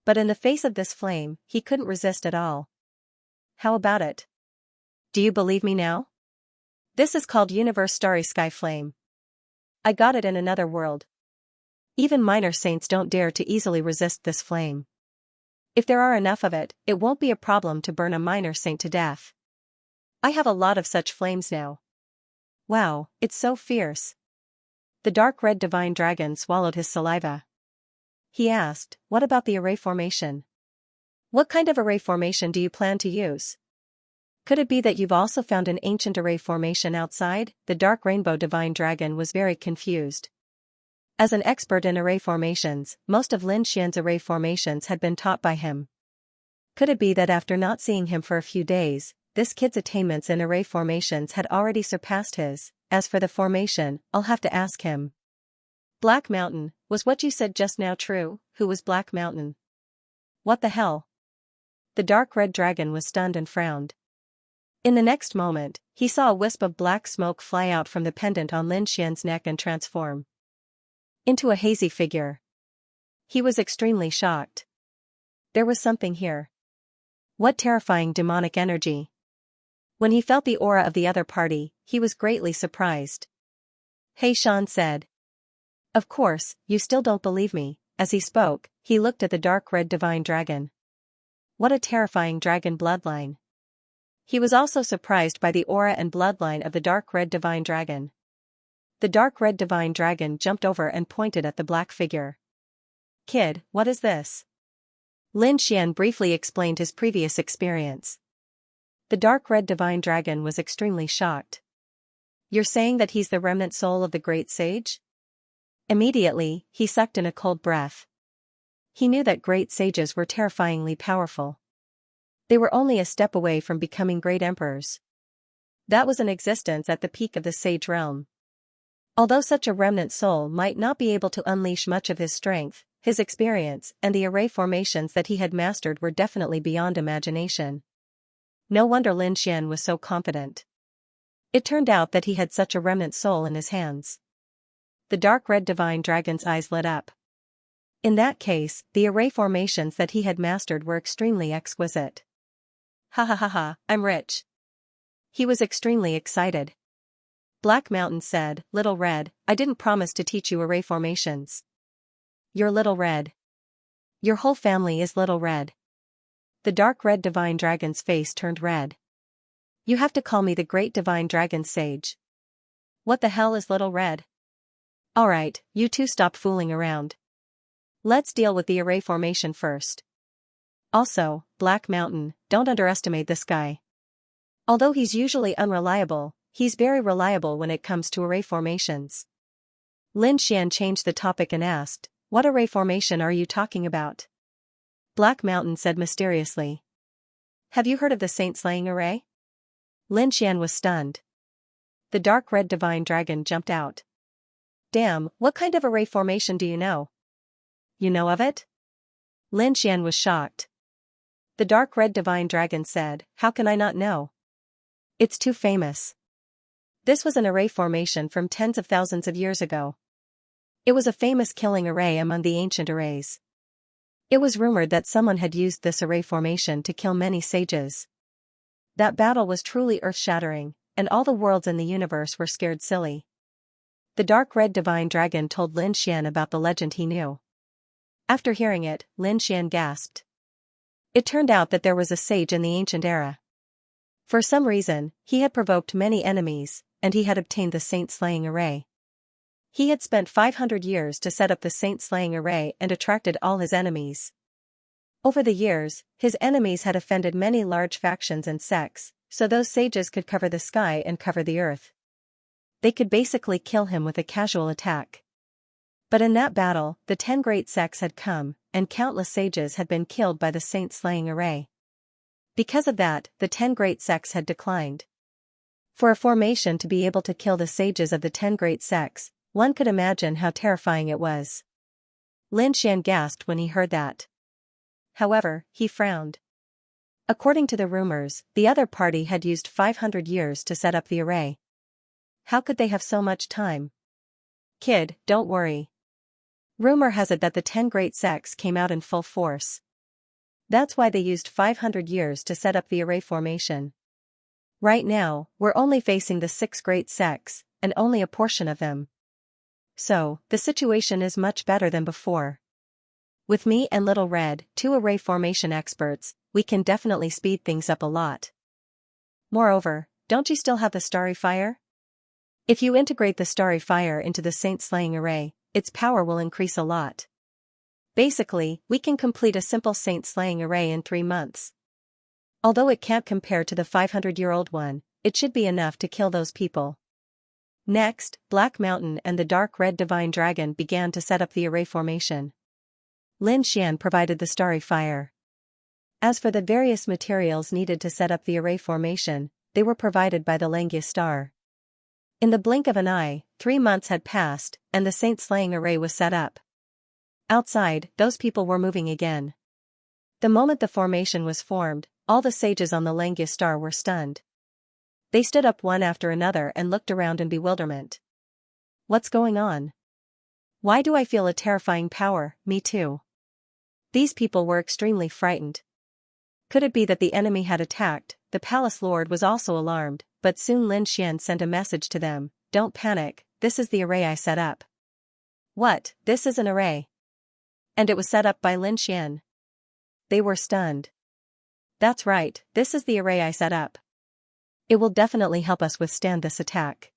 But in the face of this flame, he couldn't resist at all. How about it? Do you believe me now? This is called Universe Starry Sky Flame. I got it in another world. Even minor saints don't dare to easily resist this flame. If there are enough of it, it won't be a problem to burn a minor saint to death. I have a lot of such flames now. Wow, it's so fierce. The dark red divine dragon swallowed his saliva. He asked, what about the array formation? What kind of array formation do you plan to use? Could it be that you've also found an ancient array formation outside? The dark rainbow divine dragon was very confused. As an expert in array formations, most of Lin Xian's array formations had been taught by him. Could it be that after not seeing him for a few days, this kid's attainments in array formations had already surpassed his? As for the formation, I'll have to ask him. Black Mountain, was what you said just now true? Who was Black Mountain? What the hell? The dark red dragon was stunned and frowned. In the next moment, he saw a wisp of black smoke fly out from the pendant on Lin Xian's neck and transform into a hazy figure. He was extremely shocked. There was something here. What terrifying demonic energy. When he felt the aura of the other party, he was greatly surprised. Hey Shan said. Of course, you still don't believe me. As he spoke, he looked at the dark red divine dragon. What a terrifying dragon bloodline. He was also surprised by the aura and bloodline of the dark red divine dragon. The dark red divine dragon jumped over and pointed at the black figure. Kid, what is this? Lin Xian briefly explained his previous experience. The dark red divine dragon was extremely shocked. You're saying that he's the remnant soul of the great sage? Immediately, he sucked in a cold breath. He knew that great sages were terrifyingly powerful. They were only a step away from becoming great emperors. That was an existence at the peak of the sage realm. Although such a remnant soul might not be able to unleash much of his strength, his experience and the array formations that he had mastered were definitely beyond imagination. No wonder Lin Xian was so confident. It turned out that he had such a remnant soul in his hands. The dark red divine dragon's eyes lit up. In that case, the array formations that he had mastered were extremely exquisite. Ha ha ha ha, I'm rich. He was extremely excited. Black Mountain said, Little Red, I didn't promise to teach you array formations. You're Little Red. Your whole family is Little Red. The dark red divine dragon's face turned red. You have to call me the great divine dragon sage. What the hell is Little Red? Alright, you two stop fooling around. Let's deal with the array formation first. Also, Black Mountain, don't underestimate this guy. Although he's usually unreliable, he's very reliable when it comes to array formations. Lin Xian changed the topic and asked, what array formation are you talking about? Black Mountain said mysteriously. Have you heard of the saint-slaying array? Lin Xian was stunned. The dark red divine dragon jumped out. Damn, what kind of array formation do you know? You know of it? Lin Xian was shocked. The dark red divine dragon said, how can I not know? It's too famous. This was an array formation from tens of thousands of years ago. It was a famous killing array among the ancient arrays. It was rumored that someone had used this array formation to kill many sages. That battle was truly earth-shattering, and all the worlds in the universe were scared silly. The dark red divine dragon told Lin Xian about the legend he knew. After hearing it, Lin Xian gasped. It turned out that there was a sage in the ancient era. For some reason, he had provoked many enemies, and he had obtained the saint-slaying array. He had spent 500 years to set up the saint-slaying array and attracted all his enemies. Over the years, his enemies had offended many large factions and sects, so those sages could cover the sky and cover the earth. They could basically kill him with a casual attack. But in that battle, the 10 great sects had come, and countless sages had been killed by the saint-slaying array. Because of that, the 10 great sects had declined. For a formation to be able to kill the sages of the 10 great sects, one could imagine how terrifying it was. Lin Xian gasped when he heard that. However, he frowned. According to the rumors, the other party had used 500 years to set up the array. How could they have so much time? Kid, don't worry. Rumor has it that the 10 great sects came out in full force. That's why they used 500 years to set up the array formation. Right now, we're only facing the 6 great sects, and only a portion of them. So, the situation is much better than before. With me and Little Red, 2 array formation experts, we can definitely speed things up a lot. Moreover, don't you still have the starry fire? If you integrate the starry fire into the saint-slaying array, its power will increase a lot. Basically, we can complete a simple saint-slaying array in 3 months. Although it can't compare to the 500-year-old one, it should be enough to kill those people. Next, Black Mountain and the dark red divine dragon began to set up the array formation. Lin Xian provided the starry fire. As for the various materials needed to set up the array formation, they were provided by the Xianxia star. In the blink of an eye, 3 months had passed, and the saint-slaying array was set up. Outside, those people were moving again. The moment the formation was formed, all the sages on the Xianxia star were stunned. They stood up one after another and looked around in bewilderment. What's going on? Why do I feel a terrifying power? Me too. These people were extremely frightened. Could it be that the enemy had attacked? The palace lord was also alarmed, but soon Lin Xian sent a message to them. Don't panic, this is the array I set up. What, this is an array? And it was set up by Lin Xian. They were stunned. That's right, this is the array I set up. It will definitely help us withstand this attack.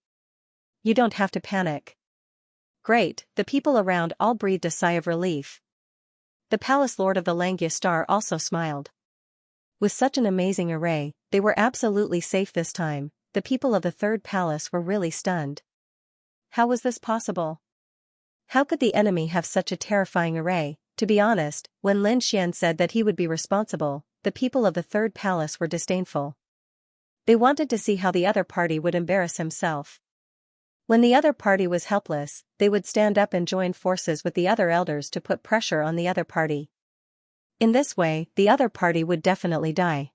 You don't have to panic. Great, the people around all breathed a sigh of relief. The palace lord of the Xianxia star also smiled. With such an amazing array, they were absolutely safe this time. The people of the third palace were really stunned. How was this possible? How could the enemy have such a terrifying array? To be honest, when Lin Xian said that he would be responsible, the people of the third palace were disdainful. They wanted to see how the other party would embarrass himself. When the other party was helpless, they would stand up and join forces with the other elders to put pressure on the other party. In this way, the other party would definitely die.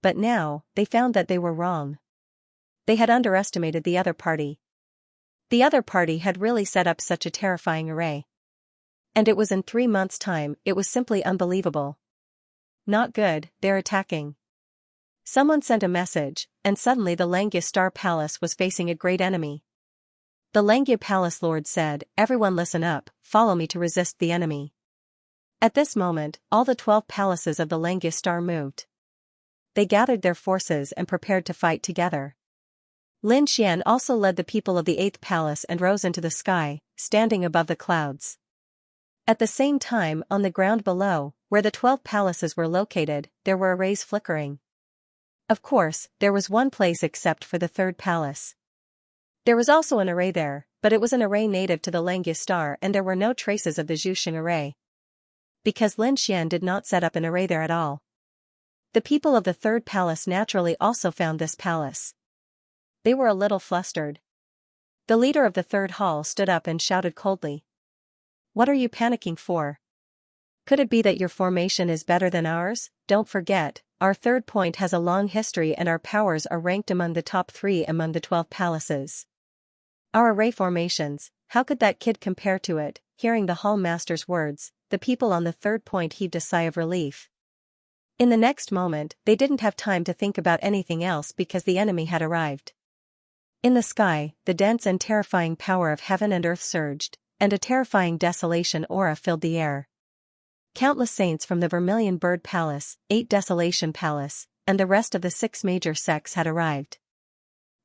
But now, they found that they were wrong. They had underestimated the other party. The other party had really set up such a terrifying array. And it was in 3 months' time. It was simply unbelievable. Not good, they're attacking. Someone sent a message, and suddenly the Xianxia Star Palace was facing a great enemy. The Xianxia Palace Lord said, "Everyone listen up, follow me to resist the enemy." At this moment, all the 12 palaces of the Xianxia Star moved. They gathered their forces and prepared to fight together. Lin Xian also led the people of the 8th palace and rose into the sky, standing above the clouds. At the same time, on the ground below, where the 12 palaces were located, there were arrays flickering. Of course, there was one place except for the 3rd palace. There was also an array there, but it was an array native to the Xianxia Star and there were no traces of the Zhuxing array. Because Lin Xian did not set up an array there at all. The people of the 3rd palace naturally also found this palace. They were a little flustered. The leader of the 3rd hall stood up and shouted coldly. "What are you panicking for? Could it be that your formation is better than ours? Don't forget, our 3rd point has a long history and our powers are ranked among the top 3 among the 12 palaces. Our array formations, how could that kid compare to it?" Hearing the hall master's words, the people on the third point heaved a sigh of relief. In the next moment, they didn't have time to think about anything else because the enemy had arrived. In the sky, the dense and terrifying power of heaven and earth surged, and a terrifying desolation aura filled the air. Countless saints from the Vermilion Bird Palace, 8 Desolation Palace, and the rest of the 6 major sects had arrived.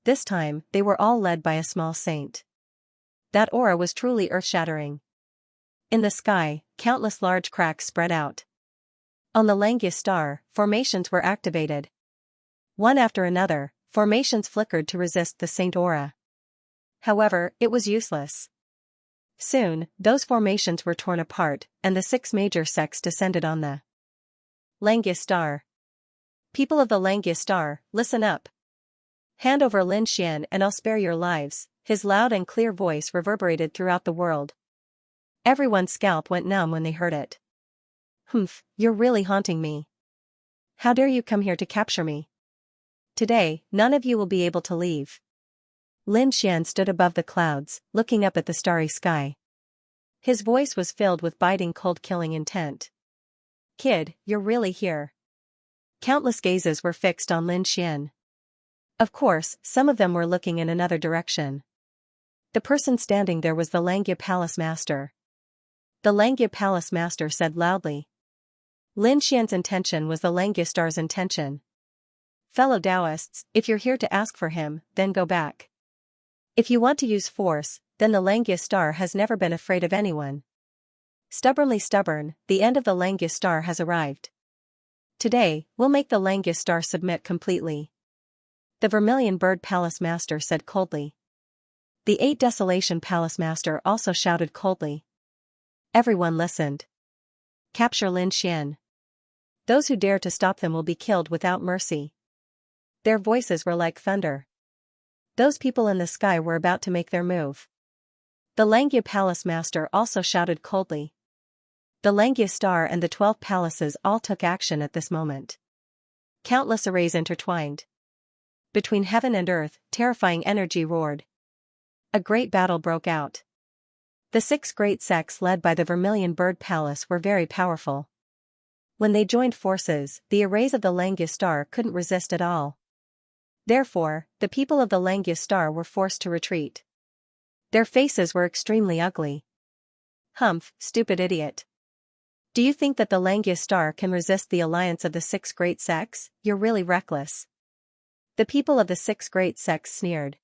This time, they were all led by a small saint. That aura was truly earth-shattering. In the sky, countless large cracks spread out. On the Xianxia star, formations were activated. One after another, formations flickered to resist the saint aura. However, it was useless. Soon, those formations were torn apart, and the 6 major sects descended on the Xianxia star. People of the Xianxia star, listen up. Hand over Lin Xian and I'll spare your lives, his loud and clear voice reverberated throughout the world. Everyone's scalp went numb when they heard it. Humph, you're really haunting me. How dare you come here to capture me? Today, none of you will be able to leave. Lin Xian stood above the clouds, looking up at the starry sky. His voice was filled with biting cold-killing intent. Kid, you're really here. Countless gazes were fixed on Lin Xian. Of course, some of them were looking in another direction. The person standing there was the Xianxia Palace Master. The Xianxia Palace Master said loudly. Lin Xian's intention was the Xianxia Star's intention. Fellow Taoists, if you're here to ask for him, then go back. If you want to use force, then the Xianxia Star has never been afraid of anyone. Stubbornly stubborn, the end of the Xianxia Star has arrived. Today, we'll make the Xianxia Star submit completely. The Vermilion Bird Palace Master said coldly. The 8 Desolation Palace Master also shouted coldly. Everyone listened. Capture Lin Xian. Those who dare to stop them will be killed without mercy. Their voices were like thunder. Those people in the sky were about to make their move. The Xianxia Palace Master also shouted coldly. The Xianxia Star and the 12 palaces all took action at this moment. Countless arrays intertwined. Between heaven and earth, terrifying energy roared. A great battle broke out. The 6 great sects led by the Vermilion Bird Palace were very powerful. When they joined forces, the arrays of the Xianxia Star couldn't resist at all. Therefore, the people of the Xianxia Star were forced to retreat. Their faces were extremely ugly. Humph, stupid idiot. Do you think that the Xianxia Star can resist the alliance of the 6 great sects? You're really reckless. The people of the 6 great sects sneered.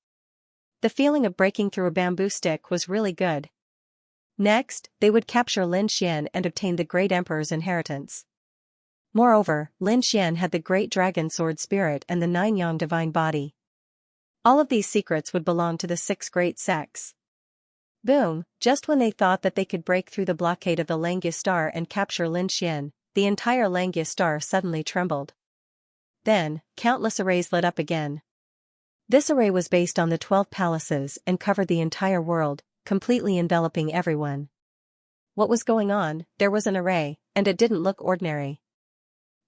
The feeling of breaking through a bamboo stick was really good. Next, they would capture Lin Xian and obtain the great emperor's inheritance. Moreover, Lin Xian had the great dragon sword spirit and the 9 yang divine body. All of these secrets would belong to the 6 great sects. Boom, just when they thought that they could break through the blockade of the Xianxia Star and capture Lin Xian, the entire Xianxia Star suddenly trembled. Then, countless arrays lit up again. This array was based on the 12 palaces and covered the entire world, completely enveloping everyone. What was going on? There was an array, and it didn't look ordinary.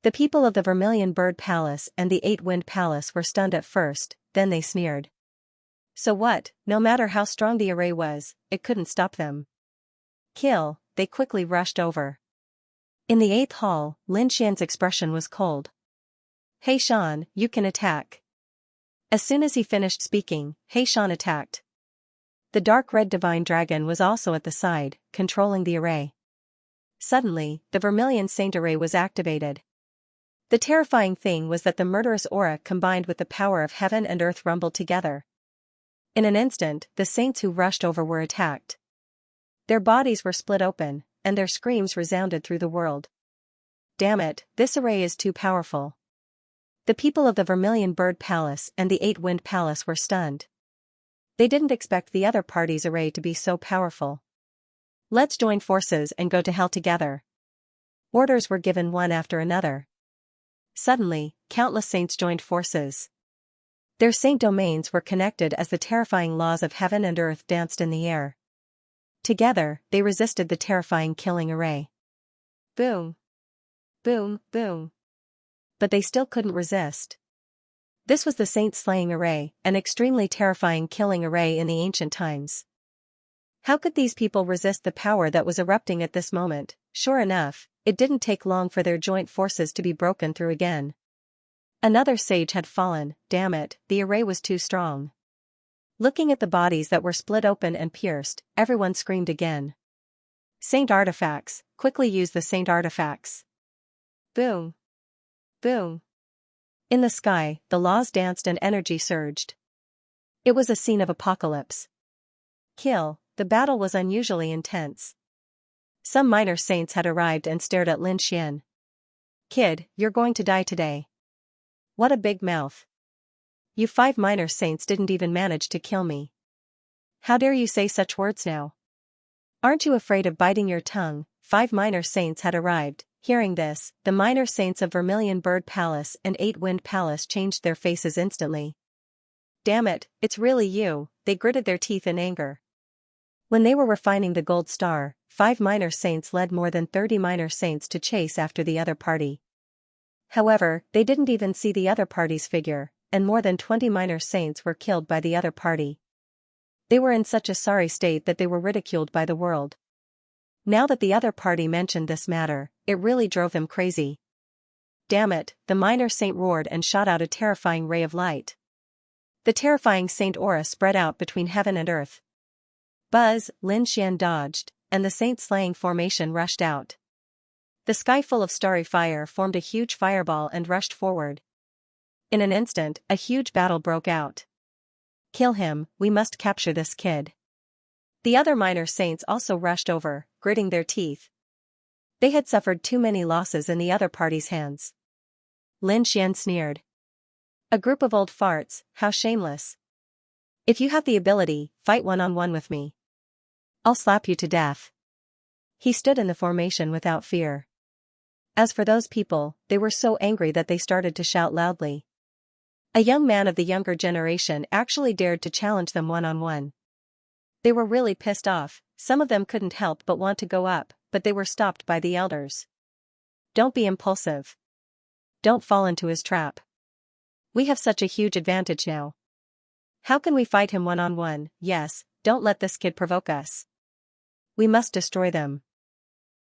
The people of the Vermilion Bird Palace and the 8 Wind Palace were stunned at first, then they sneered. So what? No matter how strong the array was, it couldn't stop them. Kill, they quickly rushed over. In the 8th hall, Lin Xian's expression was cold. He Shan, you can attack. As soon as he finished speaking, He Shan attacked. The dark red divine dragon was also at the side, controlling the array. Suddenly, the Vermilion Saint array was activated. The terrifying thing was that the murderous aura combined with the power of heaven and earth rumbled together. In an instant, the saints who rushed over were attacked. Their bodies were split open, and their screams resounded through the world. Damn it, this array is too powerful. The people of the Vermilion Bird Palace and the 8 Wind Palace were stunned. They didn't expect the other party's array to be so powerful. Let's join forces and go to hell together. Orders were given one after another. Suddenly, countless saints joined forces. Their saint domains were connected as the terrifying laws of heaven and earth danced in the air. Together, they resisted the terrifying killing array. Boom. Boom, boom. But they still couldn't resist. This was the saint-slaying array, an extremely terrifying killing array in the ancient times. How could these people resist the power that was erupting at this moment? Sure enough, it didn't take long for their joint forces to be broken through again. Another sage had fallen. Damn it, the array was too strong. Looking at the bodies that were split open and pierced, everyone screamed again. Saint artifacts, quickly use the saint artifacts. Boom. Boom. In the sky, the laws danced and energy surged. It was a scene of apocalypse. Kill, the battle was unusually intense. Some minor saints had arrived and stared at Lin Xian. Kid, you're going to die today. What a big mouth. You 5 minor saints didn't even manage to kill me. How dare you say such words now? Aren't you afraid of biting your tongue? 5 minor saints had arrived. Hearing this, the minor saints of Vermilion Bird Palace and 8 Wind Palace changed their faces instantly. Damn it, it's really you, they gritted their teeth in anger. When they were refining the gold star, 5 minor saints led more than 30 minor saints to chase after the other party. However, they didn't even see the other party's figure, and more than 20 minor saints were killed by the other party. They were in such a sorry state that they were ridiculed by the world. Now that the other party mentioned this matter, it really drove them crazy. Damn it, the minor saint roared and shot out a terrifying ray of light. The terrifying saint aura spread out between heaven and earth. Buzz, Lin Xian dodged, and the saint-slaying formation rushed out. The sky full of starry fire formed a huge fireball and rushed forward. In an instant, a huge battle broke out. Kill him, we must capture this kid. The other minor saints also rushed over, gritting their teeth. They had suffered too many losses in the other party's hands. Lin Xian sneered. A group of old farts, how shameless. If you have the ability, fight one-on-one with me. I'll slap you to death. He stood in the formation without fear. As for those people, they were so angry that they started to shout loudly. A young man of the younger generation actually dared to challenge them one-on-one. They were really pissed off. Some of them couldn't help but want to go up, but they were stopped by the elders. Don't be impulsive. Don't fall into his trap. We have such a huge advantage now. How can we fight him one-on-one? Yes, don't let this kid provoke us. We must destroy them.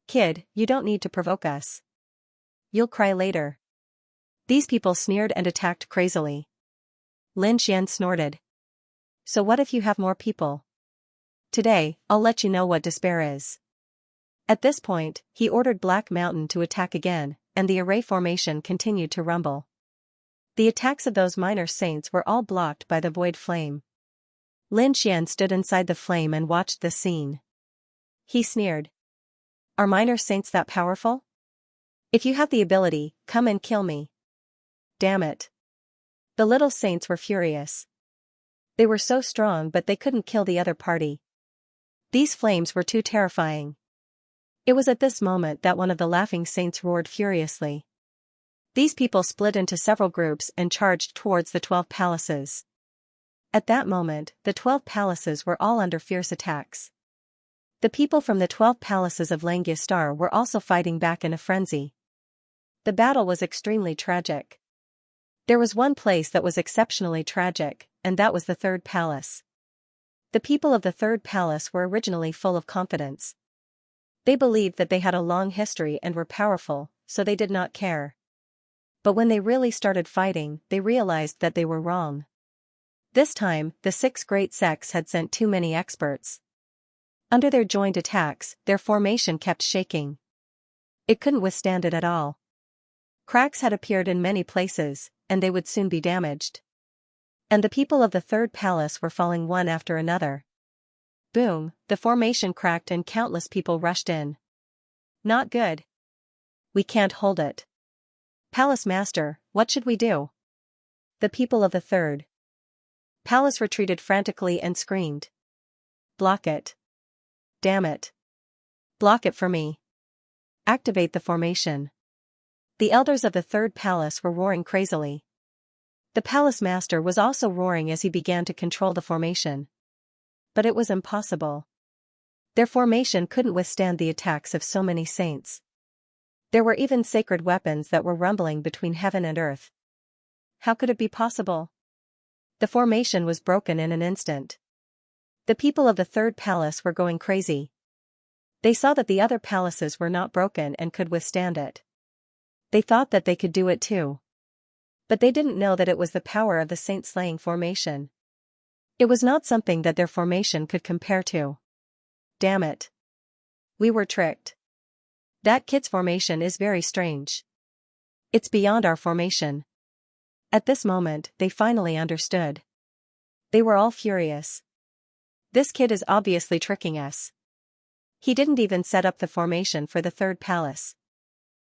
Kid, you don't need to provoke us. You'll cry later. These people sneered and attacked crazily. Lin Xian snorted. So what if you have more people? Today, I'll let you know what despair is. At this point, he ordered Black Mountain to attack again, and the array formation continued to rumble. The attacks of those minor saints were all blocked by the void flame. Lin Xian stood inside the flame and watched the scene. He sneered. Are minor saints that powerful? If you have the ability, come and kill me. Damn it. The little saints were furious. They were so strong but they couldn't kill the other party. These flames were too terrifying. It was at this moment that one of the laughing saints roared furiously. These people split into several groups and charged towards the 12 palaces. At that moment, the 12 palaces were all under fierce attacks. The people from the 12 palaces of Xianxia Star were also fighting back in a frenzy. The battle was extremely tragic. There was one place that was exceptionally tragic, and that was the 3rd palace. The people of the 3rd palace were originally full of confidence. They believed that they had a long history and were powerful, so they did not care. But when they really started fighting, they realized that they were wrong. This time, the 6 great sects had sent too many experts. Under their joint attacks, their formation kept shaking. It couldn't withstand it at all. Cracks had appeared in many places, and they would soon be damaged. And the people of the 3rd palace were falling one after another. Boom, the formation cracked and countless people rushed in. Not good. We can't hold it. Palace Master, what should we do? The people of the 3rd palace retreated frantically and screamed. Block it. Damn it. Block it for me. Activate the formation. The elders of the 3rd palace were roaring crazily. The palace master was also roaring as he began to control the formation. But it was impossible. Their formation couldn't withstand the attacks of so many saints. There were even sacred weapons that were rumbling between heaven and earth. How could it be possible? The formation was broken in an instant. The people of the 3rd palace were going crazy. They saw that the other palaces were not broken and could withstand it. They thought that they could do it too. But they didn't know that it was the power of the saint-slaying formation. It was not something that their formation could compare to. Damn it. We were tricked. That kid's formation is very strange. It's beyond our formation. At this moment, they finally understood. They were all furious. This kid is obviously tricking us. He didn't even set up the formation for the third palace.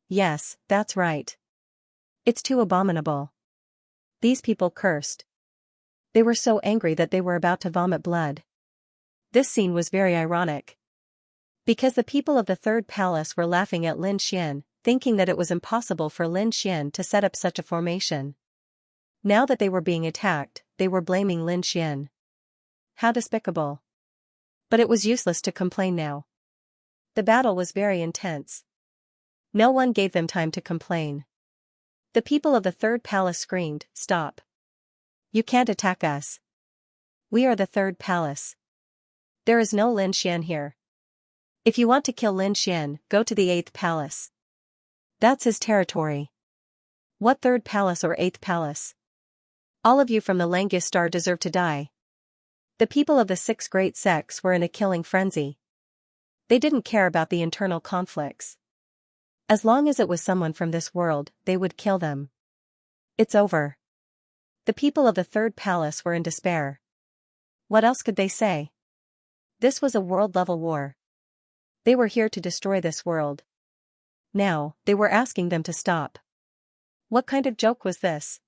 Yes, that's right. It's too abominable. These people cursed. They were so angry that they were about to vomit blood. This scene was very ironic. Because the people of the third palace were laughing at Lin Xian, thinking that it was impossible for Lin Xian to set up such a formation. Now that they were being attacked, they were blaming Lin Xian. How despicable. But it was useless to complain now. The battle was very intense. No one gave them time to complain. The people of the third palace screamed, "Stop. You can't attack us. We are the third palace. There is no Lin Xian here. If you want to kill Lin Xian, go to the eighth palace. That's his territory." What third palace or eighth palace? All of you from the Xianxia deserve to die. The people of the six great sects were in a killing frenzy. They didn't care about the internal conflicts. As long as it was someone from this world, they would kill them. It's over. The people of the third palace were in despair. What else could they say? This was a world-level war. They were here to destroy this world. Now, they were asking them to stop. What kind of joke was this?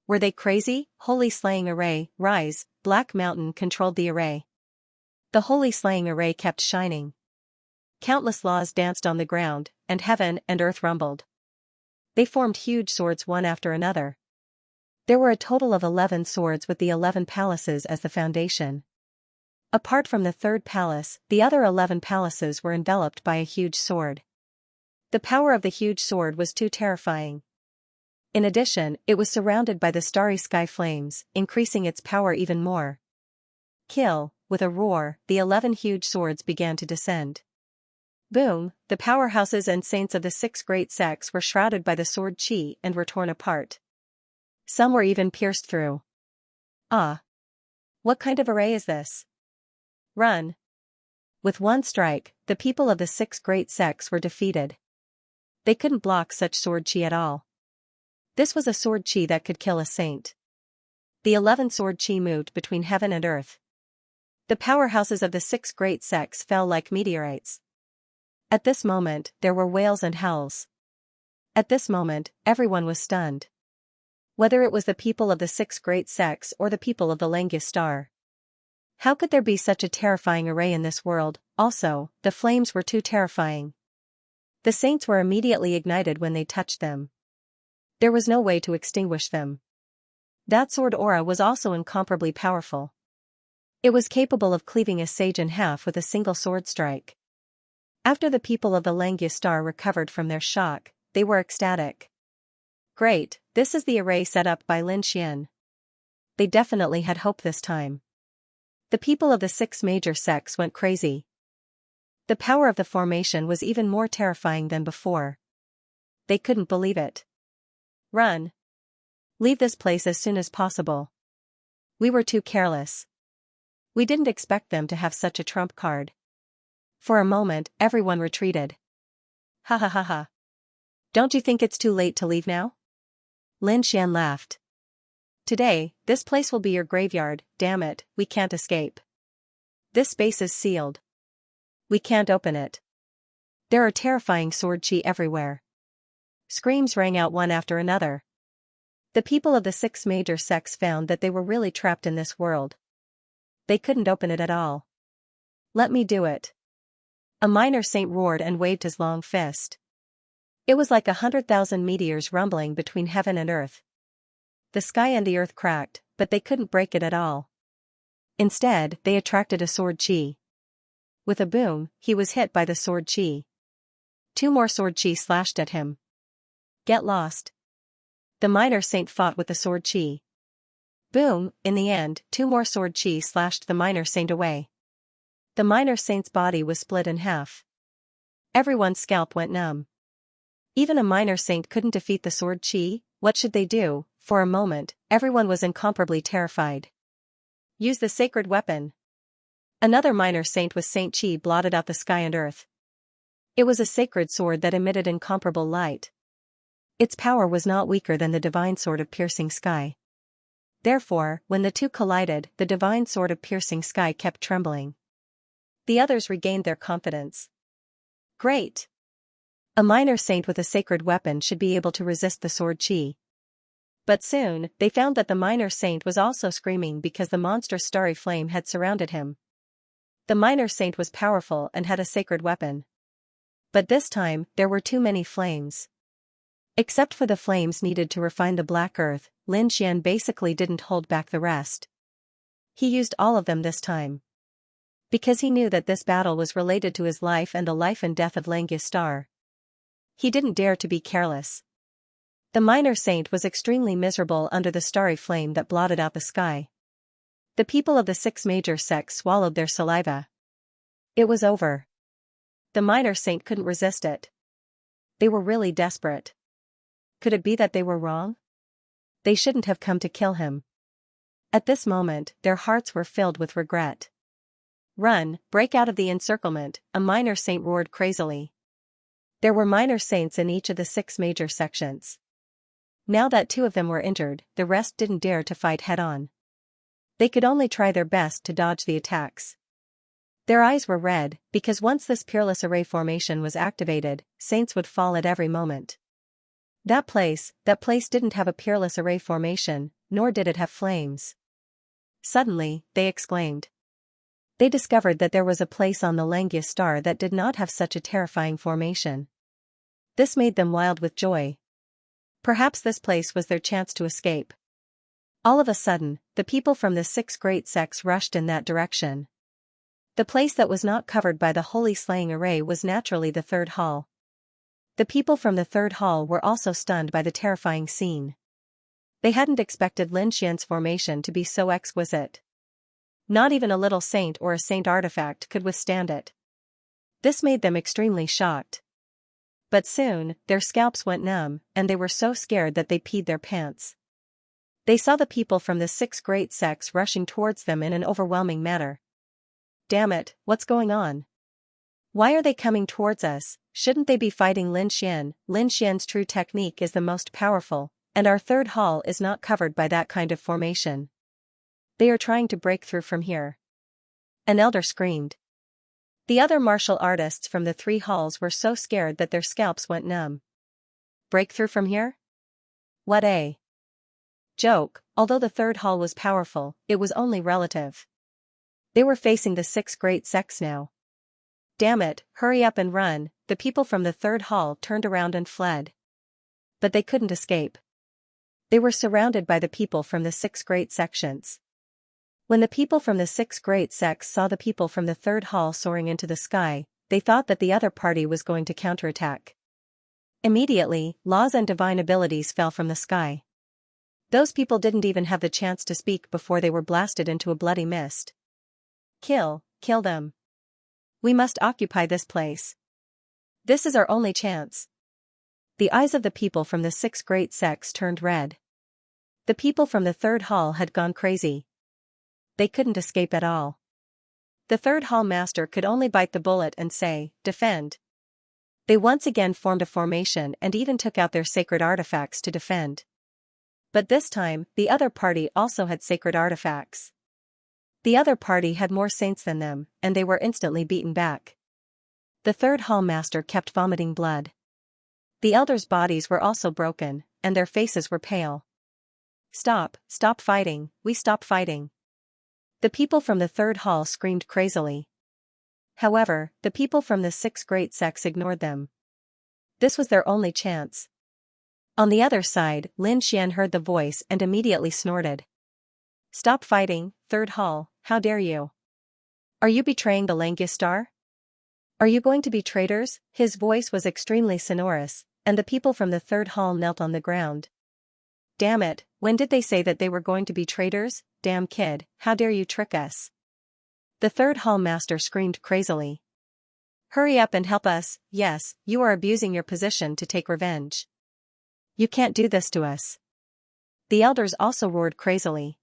Were they crazy? Holy Slaying Array, rise, Black Mountain controlled the array. The Holy Slaying Array kept shining. Countless laws danced on the ground, and heaven and earth rumbled. They formed huge swords one after another. There were a total of 11 swords with the 11 palaces as the foundation. Apart from the third palace, the other 11 palaces were enveloped by a huge sword. The power of the huge sword was too terrifying. In addition, it was surrounded by the starry sky flames, increasing its power even more. Kill, with a roar, the 11 huge swords began to descend. Boom, the powerhouses and saints of the six great sects were shrouded by the sword chi and were torn apart. Some were even pierced through. Ah! What kind of array is this? Run! With one strike, the people of the six great sects were defeated. They couldn't block such sword chi at all. This was a sword chi that could kill a saint. The 11 sword chi moved between heaven and earth. The powerhouses of the six great sects fell like meteorites. At this moment, there were wails and howls. At this moment, everyone was stunned. Whether it was the people of the six great sects or the people of the Xianxia. How could there be such a terrifying array in this world? Also, the flames were too terrifying. The saints were immediately ignited when they touched them. There was no way to extinguish them. That sword aura was also incomparably powerful. It was capable of cleaving a sage in half with a single sword strike. After the people of the Xianxia recovered from their shock, they were ecstatic. Great, this is the array set up by Lin Xian. They definitely had hope this time. The people of the six major sects went crazy. The power of the formation was even more terrifying than before. They couldn't believe it. Run! Leave this place as soon as possible. We were too careless. We didn't expect them to have such a trump card. For a moment, everyone retreated. Ha ha ha ha. Don't you think it's too late to leave now? Lin Xian laughed. Today, this place will be your graveyard, damn it, we can't escape. This space is sealed. We can't open it. There are terrifying sword chi everywhere. Screams rang out one after another. The people of the six major sects found that they were really trapped in this world. They couldn't open it at all. Let me do it. A minor saint roared and waved his long fist. It was like 100,000 meteors rumbling between heaven and earth. The sky and the earth cracked, but they couldn't break it at all. Instead, they attracted a sword chi. With a boom, he was hit by the sword chi. 2 more sword chi slashed at him. Get lost. The minor saint fought with the sword chi. Boom, in the end, 2 more sword chi slashed the minor saint away. The minor saint's body was split in half. Everyone's scalp went numb. Even a minor saint couldn't defeat the sword chi. What should they do? For a moment, everyone was incomparably terrified. Use the sacred weapon. Another minor saint with Saint Chi blotted out the sky and earth. It was a sacred sword that emitted incomparable light. Its power was not weaker than the divine sword of piercing sky. Therefore, when the two collided, the divine sword of piercing sky kept trembling. The others regained their confidence. Great! A minor saint with a sacred weapon should be able to resist the sword chi. But soon, they found that the minor saint was also screaming because the monstrous starry flame had surrounded him. The minor saint was powerful and had a sacred weapon. But this time, there were too many flames. Except for the flames needed to refine the black earth, Xianxia basically didn't hold back the rest. He used all of them this time. Because he knew that this battle was related to his life and the life and death of Xianxia star. He didn't dare to be careless. The minor saint was extremely miserable under the starry flame that blotted out the sky. The people of the 6 major sects swallowed their saliva. It was over. The minor saint couldn't resist it. They were really desperate. Could it be that they were wrong? They shouldn't have come to kill him. At this moment, their hearts were filled with regret. Run, break out of the encirclement, a minor saint roared crazily. There were minor saints in each of the 6 major sections. Now that 2 of them were injured, the rest didn't dare to fight head-on. They could only try their best to dodge the attacks. Their eyes were red, because once this peerless array formation was activated, saints would fall at every moment. That place didn't have a peerless array formation, nor did it have flames. Suddenly, they exclaimed. They discovered that there was a place on the Xianxia star that did not have such a terrifying formation. This made them wild with joy. Perhaps this place was their chance to escape. All of a sudden, the people from the 6 great sects rushed in that direction. The place that was not covered by the holy slaying array was naturally the 3rd hall. The people from the 3rd hall were also stunned by the terrifying scene. They hadn't expected Xianxia's formation to be so exquisite. Not even a little saint or a saint artifact could withstand it. This made them extremely shocked. But soon, their scalps went numb, and they were so scared that they peed their pants. They saw the people from the 6 great sects rushing towards them in an overwhelming manner. Damn it, what's going on? Why are they coming towards us? Shouldn't they be fighting Xianxia? Xianxia's true technique is the most powerful, and our 3rd hall is not covered by that kind of formation. They are trying to break through from here. An elder screamed. The other martial artists from the 3 halls were so scared that their scalps went numb. Break through from here? What a joke. Although the 3rd hall was powerful, it was only relative. They were facing the 6 great sects now. Damn it, hurry up and run. The people from the 3rd hall turned around and fled. But they couldn't escape. They were surrounded by the people from the 6 great sections. When the people from the 6 great sects saw the people from the 3rd hall soaring into the sky, they thought that the other party was going to counterattack. Immediately, laws and divine abilities fell from the sky. Those people didn't even have the chance to speak before they were blasted into a bloody mist. Kill them. We must occupy this place. This is our only chance. The eyes of the people from the 6 great sects turned red. The people from the 3rd hall had gone crazy. They couldn't escape at all. The 3rd hall master could only bite the bullet and say, defend. They once again formed a formation and even took out their sacred artifacts to defend. But this time, the other party also had sacred artifacts. The other party had more saints than them, and they were instantly beaten back. The 3rd hall master kept vomiting blood. The elders' bodies were also broken, and their faces were pale. Stop fighting, we stop fighting. The people from the 3rd hall screamed crazily. However, the people from the 6 great sects ignored them. This was their only chance. On the other side, Xianxia heard the voice and immediately snorted. Stop fighting, 3rd hall, how dare you? Are you betraying the Xianxia star? Are you going to be traitors? His voice was extremely sonorous, and the people from the 3rd hall knelt on the ground. Damn it, when did they say that they were going to be traitors? Damn kid, how dare you trick us? The third hall master screamed crazily. Hurry up and help us. Yes, you are abusing your position to take revenge. You can't do this to us. The elders also roared crazily.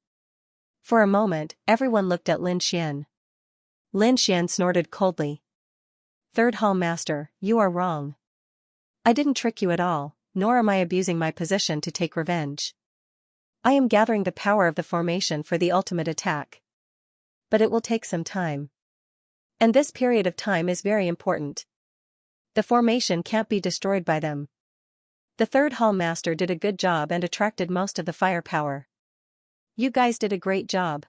For a moment, everyone looked at Lin Xian. Lin Xian snorted coldly. Third hall master, you are wrong. I didn't trick you at all, nor am I abusing my position to take revenge. I am gathering the power of the formation for the ultimate attack. But it will take some time. And this period of time is very important. The formation can't be destroyed by them. The third hall master did a good job and attracted most of the firepower. You guys did a great job.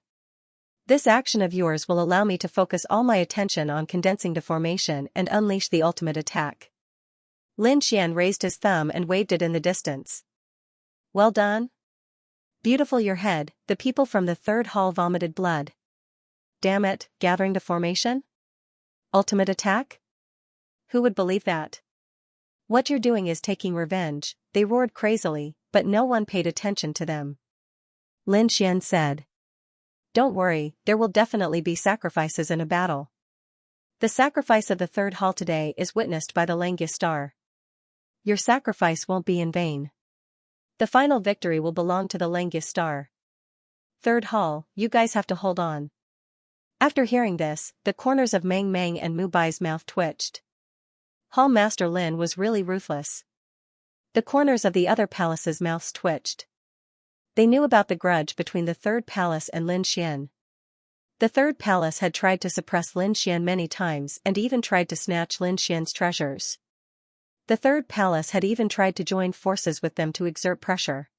This action of yours will allow me to focus all my attention on condensing the formation and unleash the ultimate attack. Lin Xian raised his thumb and waved it in the distance. Well done. Beautiful your head. The people from the third hall vomited blood. Damn it, gathering the formation? Ultimate attack? Who would believe that? What you're doing is taking revenge, they roared crazily, but no one paid attention to them. Lin Xian said. Don't worry, there will definitely be sacrifices in a battle. The sacrifice of the third hall today is witnessed by the Xianxia star. Your sacrifice won't be in vain. The final victory will belong to the Xianxia star. Third hall, you guys have to hold on. After hearing this, the corners of Mang Mang and Mu Bai's mouth twitched. Hall Master Lin was really ruthless. The corners of the other palaces' mouths twitched. They knew about the grudge between the third palace and Lin Xian. The third palace had tried to suppress Lin Xian many times and even tried to snatch Lin Xian's treasures. The third palace had even tried to join forces with them to exert pressure.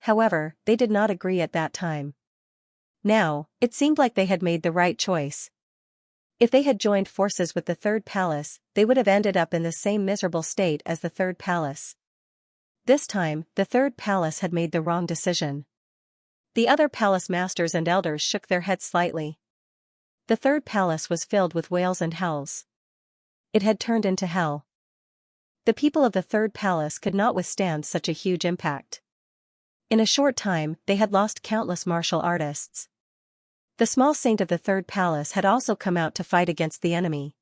However, they did not agree at that time. Now, it seemed like they had made the right choice. If they had joined forces with the third palace, they would have ended up in the same miserable state as the third palace. This time, the third palace had made the wrong decision. The other palace masters and elders shook their heads slightly. The third palace was filled with wails and howls. It had turned into hell. The people of the third palace could not withstand such a huge impact. In a short time, they had lost countless martial artists. The small saint of the third palace had also come out to fight against the enemy.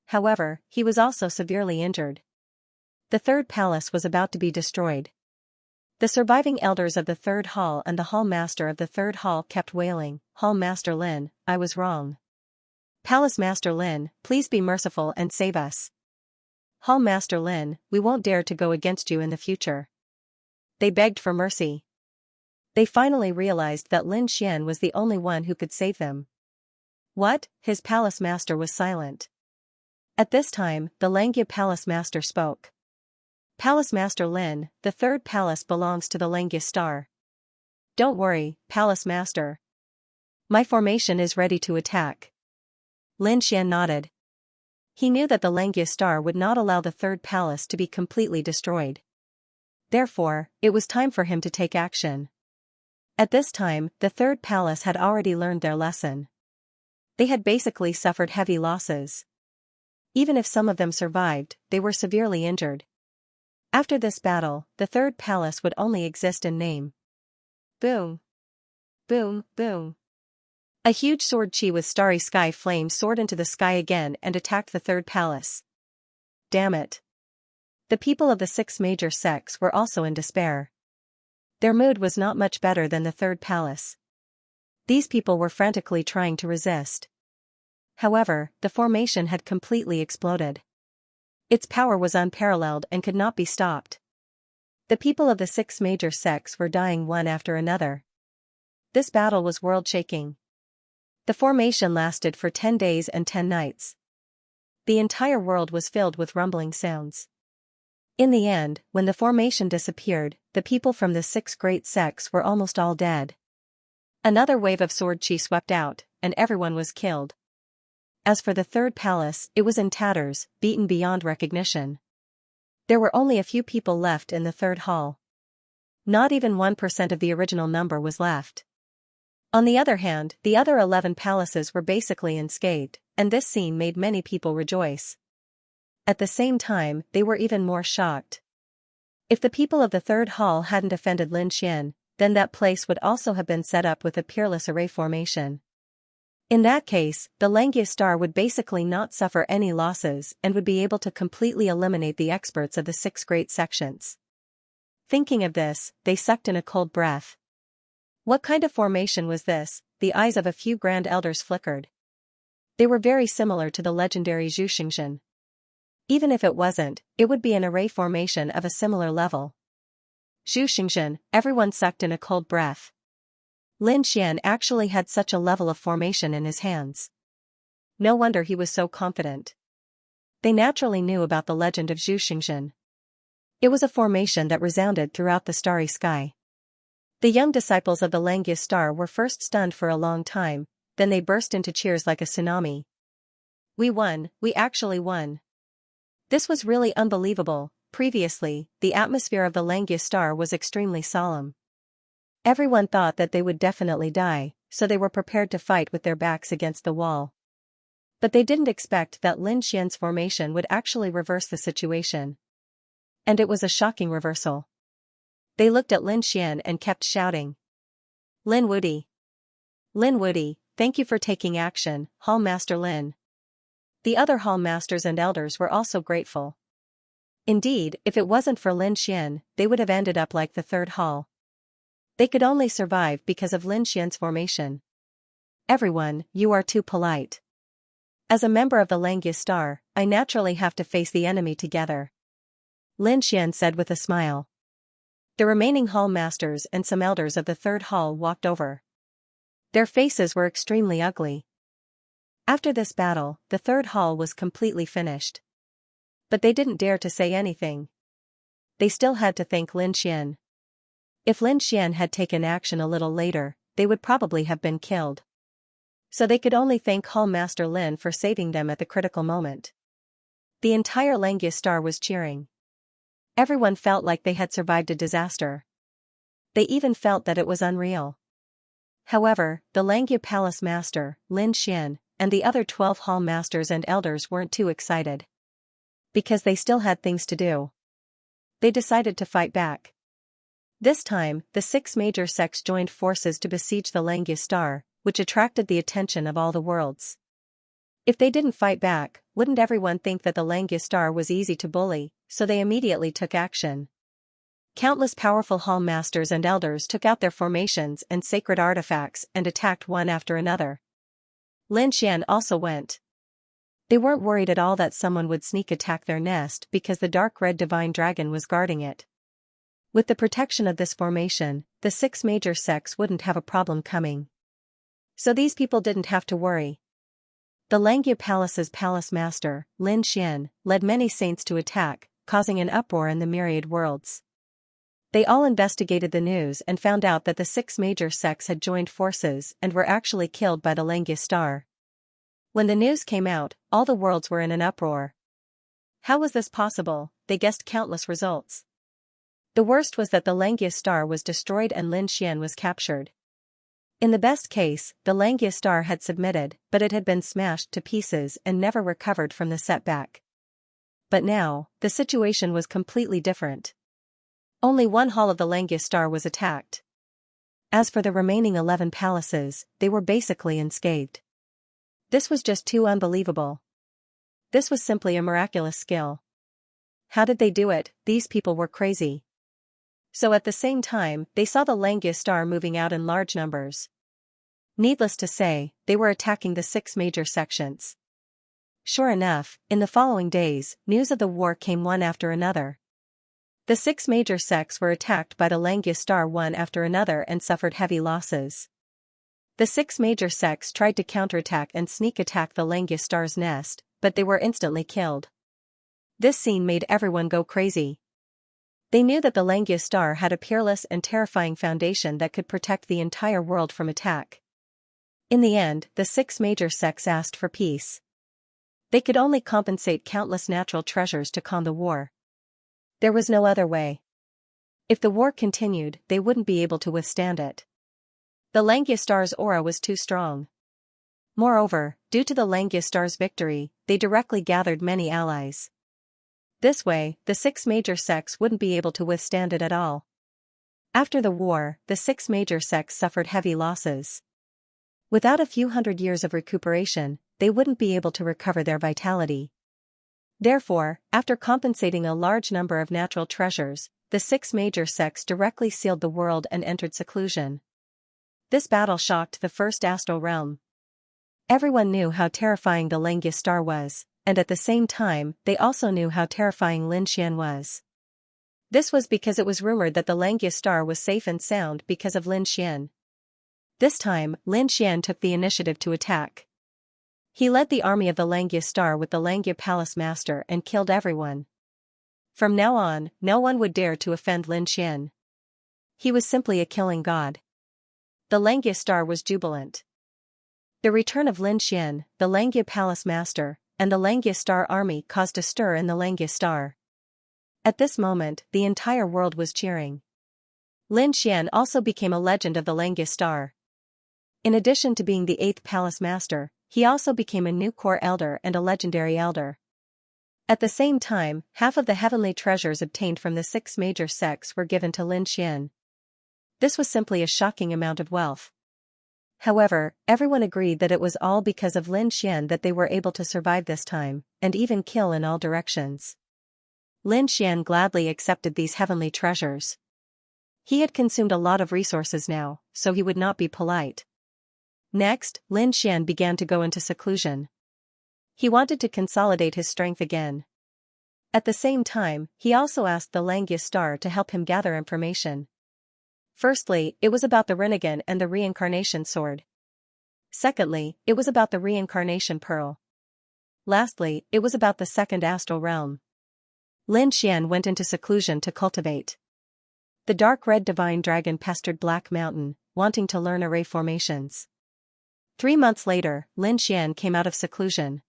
However, he was also severely injured. The third palace was about to be destroyed. The surviving elders of the third hall and the hall master of the third hall kept wailing, Hall Master Lin, I was wrong. Palace Master Lin, please be merciful and save us. Hall Master Lin, we won't dare to go against you in the future. They begged for mercy. They finally realized that Lin Xian was the only one who could save them. What? His palace master was silent. At this time, the Xianxia palace master spoke. Palace Master Lin, the third palace belongs to the Xianxia star. Don't worry, Palace Master. My formation is ready to attack. Lin Xian nodded. He knew that the Xianxia star would not allow the third palace to be completely destroyed. Therefore, it was time for him to take action. At this time, the third palace had already learned their lesson. They had basically suffered heavy losses. Even if some of them survived, they were severely injured. After this battle, the third palace would only exist in name. Boom. Boom, boom. A huge sword chi with starry sky flame soared into the sky again and attacked the third palace. Damn it. The people of the 6 major sects were also in despair. Their mood was not much better than the third palace. These people were frantically trying to resist. However, the formation had completely exploded. Its power was unparalleled and could not be stopped. The people of the 6 major sects were dying one after another. This battle was world-shaking. The formation lasted for 10 days and 10 nights. The entire world was filled with rumbling sounds. In the end, when the formation disappeared, the people from the 6 great sects were almost all dead. Another wave of sword chi swept out, and everyone was killed. As for the third palace, it was in tatters, beaten beyond recognition. There were only a few people left in the third hall. Not even 1% of the original number was left. On the other hand, the other 11 palaces were basically unscathed, and this scene made many people rejoice. At the same time, they were even more shocked. If the people of the third hall hadn't offended Lin Xian, then that place would also have been set up with a peerless array formation. In that case, the Xianxia star would basically not suffer any losses and would be able to completely eliminate the experts of the 6 great sections. Thinking of this, they sucked in a cold breath. What kind of formation was this? The eyes of a few grand elders flickered. They were very similar to the legendary Xianxia. Even if it wasn't, it would be an array formation of a similar level. Xianxia, everyone sucked in a cold breath. Lin Xian actually had such a level of formation in his hands. No wonder he was so confident. They naturally knew about the legend of Xianxia. It was a formation that resounded throughout the starry sky. The young disciples of the Xianxia star were first stunned for a long time, then they burst into cheers like a tsunami. We won, we actually won. This was really unbelievable. Previously, the atmosphere of the Xianxia star was extremely solemn. Everyone thought that they would definitely die, so they were prepared to fight with their backs against the wall. But they didn't expect that Lin Xian's formation would actually reverse the situation. And it was a shocking reversal. They looked at Lin Xian and kept shouting. Lin Wudy! Lin Wudy, thank you for taking action, Hall Master Lin. The other Hall Masters and Elders were also grateful. Indeed, if it wasn't for Lin Xian, they would have ended up like the third Hall. They could only survive because of Lin Xian's formation. Everyone, you are too polite. As a member of the Xianxia star, I naturally have to face the enemy together. Lin Xian said with a smile. The remaining Hall Masters and some elders of the third Hall walked over. Their faces were extremely ugly. After this battle, the third Hall was completely finished. But they didn't dare to say anything. They still had to thank Lin Xian. If Lin Xian had taken action a little later, they would probably have been killed. So they could only thank Hall Master Lin for saving them at the critical moment. The entire Xianxia star was cheering. Everyone felt like they had survived a disaster. They even felt that it was unreal. However, the Xianxia Palace Master, Lin Xian, and the other 12 Hall Masters and Elders weren't too excited. Because they still had things to do. They decided to fight back. This time, the 6 major sects joined forces to besiege the Xianxia star, which attracted the attention of all the worlds. If they didn't fight back, wouldn't everyone think that the Xianxia star was easy to bully, so they immediately took action. Countless powerful Hall Masters and Elders took out their formations and sacred artifacts and attacked one after another. Lin Xian also went. They weren't worried at all that someone would sneak attack their nest because the dark red divine dragon was guarding it. With the protection of this formation, the 6 major sects wouldn't have a problem coming. So these people didn't have to worry. The Xianxia Palace's palace master, Lin Xian, led many saints to attack, causing an uproar in the myriad worlds. They all investigated the news and found out that the 6 major sects had joined forces and were actually killed by the Xianxia star. When the news came out, all the worlds were in an uproar. How was this possible? They guessed countless results. The worst was that the Xianxia star was destroyed and Lin Xian was captured. In the best case, the Xianxia star had submitted, but it had been smashed to pieces and never recovered from the setback. But now, the situation was completely different. Only one hall of the Xianxia star was attacked. As for the remaining 11 palaces, they were basically unscathed. This was just too unbelievable. This was simply a miraculous skill. How did they do it? These people were crazy. So at the same time, they saw the Xianxia star moving out in large numbers. Needless to say, they were attacking the 6 major sections. Sure enough, in the following days, news of the war came one after another. The 6 major sects were attacked by the Xianxia star one after another and suffered heavy losses. The 6 major sects tried to counterattack and sneak attack the Xianxia star's nest, but they were instantly killed. This scene made everyone go crazy. They knew that the Xianxia star had a peerless and terrifying foundation that could protect the entire world from attack. In the end, the 6 major sects asked for peace. They could only compensate countless natural treasures to calm the war. There was no other way. If the war continued, they wouldn't be able to withstand it. The Xianxia star's aura was too strong. Moreover, due to the Xianxia star's victory, they directly gathered many allies. This way, the 6 major sects wouldn't be able to withstand it at all. After the war, the 6 major sects suffered heavy losses. Without a few hundred years of recuperation, they wouldn't be able to recover their vitality. Therefore, after compensating a large number of natural treasures, the 6 major sects directly sealed the world and entered seclusion. This battle shocked the first astral realm. Everyone knew how terrifying the Xianxia star was, and at the same time, they also knew how terrifying Xianxia was. This was because it was rumored that the Xianxia star was safe and sound because of Xianxia. This time, Xianxia took the initiative to attack. He led the army of the Xianxia star with the Xianxia palace master and killed everyone. From now on, no one would dare to offend Xianxia. He was simply a killing god. The Xianxia star was jubilant. The return of Xianxia, the Xianxia palace master, and the Xianxia star army caused a stir in the Xianxia star. At this moment, the entire world was cheering. Xianxia also became a legend of the Xianxia star. In addition to being the 8th palace master, he also became a new core elder and a legendary elder. At the same time, half of the heavenly treasures obtained from the 6 major sects were given to Xianxia. This was simply a shocking amount of wealth. However, everyone agreed that it was all because of Xianxia that they were able to survive this time, and even kill in all directions. Xianxia gladly accepted these heavenly treasures. He had consumed a lot of resources now, so he would not be polite. Next, Xianxia began to go into seclusion. He wanted to consolidate his strength again. At the same time, he also asked the Xianxia star to help him gather information. Firstly, it was about the Rinnegan and the reincarnation sword. Secondly, it was about the reincarnation pearl. Lastly, it was about the 2nd astral realm. Xianxia went into seclusion to cultivate. The dark red divine dragon pestered Black Mountain, wanting to learn array formations. 3 months later, Xianxia came out of seclusion.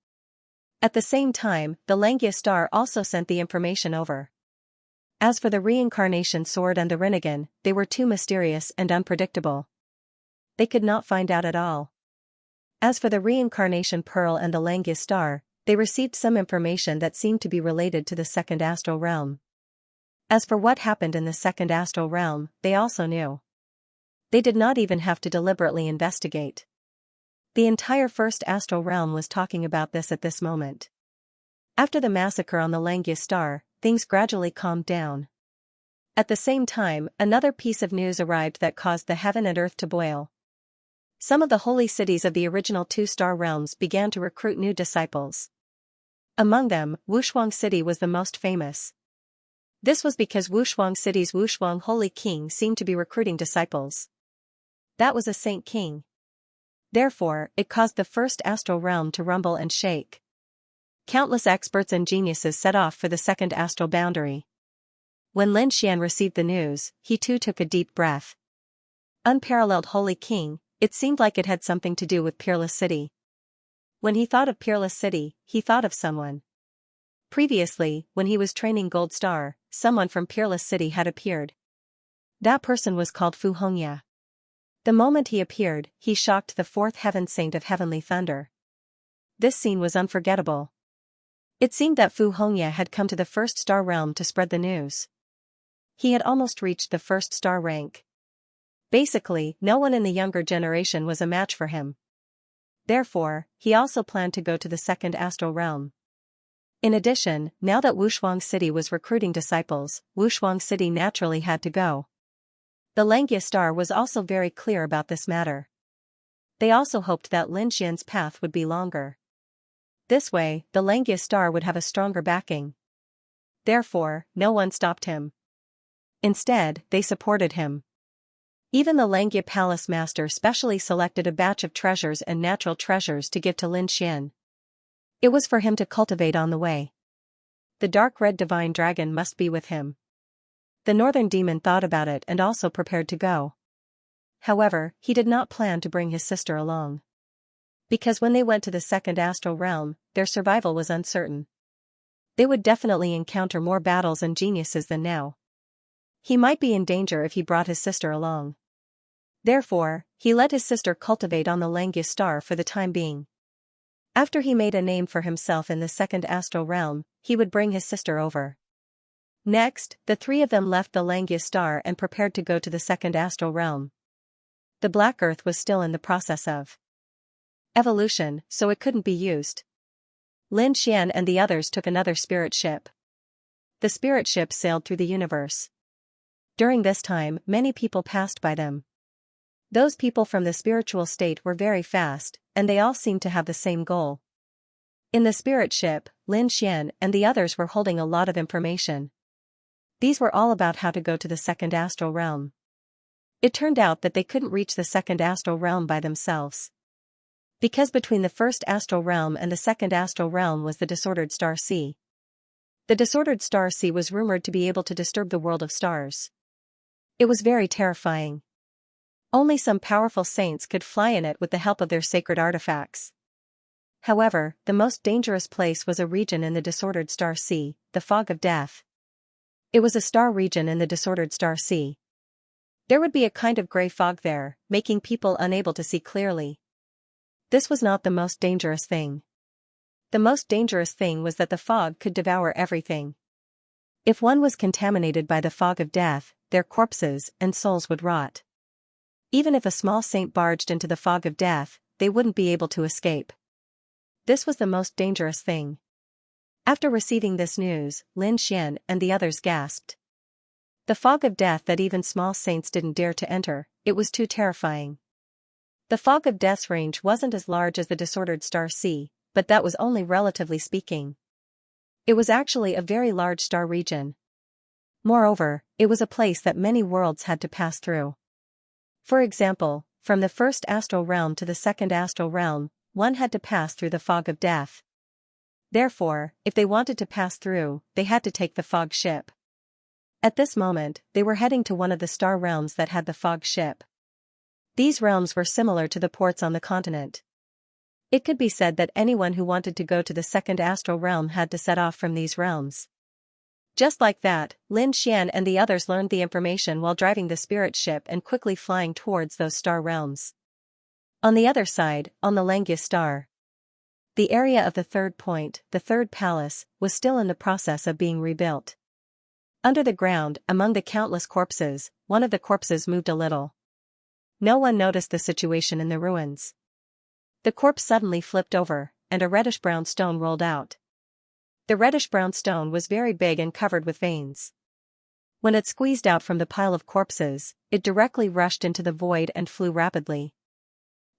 At the same time, the Xianxia star also sent the information over. As for the reincarnation sword and the Rinnegan, they were too mysterious and unpredictable. They could not find out at all. As for the reincarnation pearl and the Xianxia star, they received some information that seemed to be related to the 2nd astral realm. As for what happened in the 2nd astral realm, they also knew. They did not even have to deliberately investigate. The entire 1st astral realm was talking about this at this moment. After the massacre on the Xianxia star, things gradually calmed down. At the same time, another piece of news arrived that caused the heaven and earth to boil. Some of the holy cities of the original 2-star realms began to recruit new disciples. Among them, Wushuang City was the most famous. This was because Wushuang City's Wushuang Holy King seemed to be recruiting disciples. That was a saint king. Therefore, it caused the 1st astral realm to rumble and shake. Countless experts and geniuses set off for the 2nd astral boundary. When Xianxia received the news, he too took a deep breath. Unparalleled Holy King, it seemed like it had something to do with Peerless City. When he thought of Peerless City, he thought of someone. Previously, when he was training Gold Star, someone from Peerless City had appeared. That person was called Fu Hongya. The moment he appeared, he shocked the 4th heaven saint of heavenly thunder. This scene was unforgettable. It seemed that Fu Hongya had come to the 1st star realm to spread the news. He had almost reached the 1st star rank. Basically, no one in the younger generation was a match for him. Therefore, he also planned to go to the 2nd astral realm. In addition, now that Wushuang City was recruiting disciples, Wushuang City naturally had to go. The Xianxia star was also very clear about this matter. They also hoped that Xianxia's path would be longer. This way, the Xianxia star would have a stronger backing. Therefore, no one stopped him. Instead, they supported him. Even the Xianxia palace master specially selected a batch of treasures and natural treasures to give to Xianxia. It was for him to cultivate on the way. The dark red divine dragon must be with him. The northern demon thought about it and also prepared to go. However, he did not plan to bring his sister along. Because when they went to the 2nd astral realm, their survival was uncertain. They would definitely encounter more battles and geniuses than now. He might be in danger if he brought his sister along. Therefore, he let his sister cultivate on the Xianxia star for the time being. After he made a name for himself in the 2nd astral realm, he would bring his sister over. Next, the 3 of them left the Xianxia star and prepared to go to the 2nd astral realm. The Black Earth was still in the process of evolution, so it couldn't be used. Lin Xian and the others took another spirit ship. The spirit ship sailed through the universe. During this time, many people passed by them. Those people from the spiritual state were very fast, and they all seemed to have the same goal. In the spirit ship, Lin Xian and the others were holding a lot of information. These were all about how to go to the second astral realm. It turned out that they couldn't reach the second astral realm by themselves. Because between the first astral realm and the second astral realm was the disordered star sea. The disordered star sea was rumored to be able to disturb the world of stars. It was very terrifying. Only some powerful saints could fly in it with the help of their sacred artifacts. However, the most dangerous place was a region in the disordered star sea, the fog of death. It was a star region in the disordered star sea. There would be a kind of gray fog there, making people unable to see clearly. This was not the most dangerous thing. The most dangerous thing was that the fog could devour everything. If one was contaminated by the fog of death, their corpses and souls would rot. Even if a small saint barged into the fog of death, they wouldn't be able to escape. This was the most dangerous thing. After receiving this news, Lin Xian and the others gasped. The fog of death that even small saints didn't dare to enter, it was too terrifying. The fog of death's range wasn't as large as the disordered star sea, but that was only relatively speaking. It was actually a very large star region. Moreover, it was a place that many worlds had to pass through. For example, from the first astral realm to the second astral realm, one had to pass through the fog of death. Therefore, if they wanted to pass through, they had to take the fog ship. At this moment, they were heading to one of the star realms that had the fog ship. These realms were similar to the ports on the continent. It could be said that anyone who wanted to go to the second astral realm had to set off from these realms. Just like that, Lin Xian and the others learned the information while driving the spirit ship and quickly flying towards those star realms. On the other side, on the Xianxia star, the area of the third point, the third palace, was still in the process of being rebuilt. Under the ground, among the countless corpses, one of the corpses moved a little. No one noticed the situation in the ruins. The corpse suddenly flipped over, and a reddish-brown stone rolled out. The reddish-brown stone was very big and covered with veins. When it squeezed out from the pile of corpses, it directly rushed into the void and flew rapidly.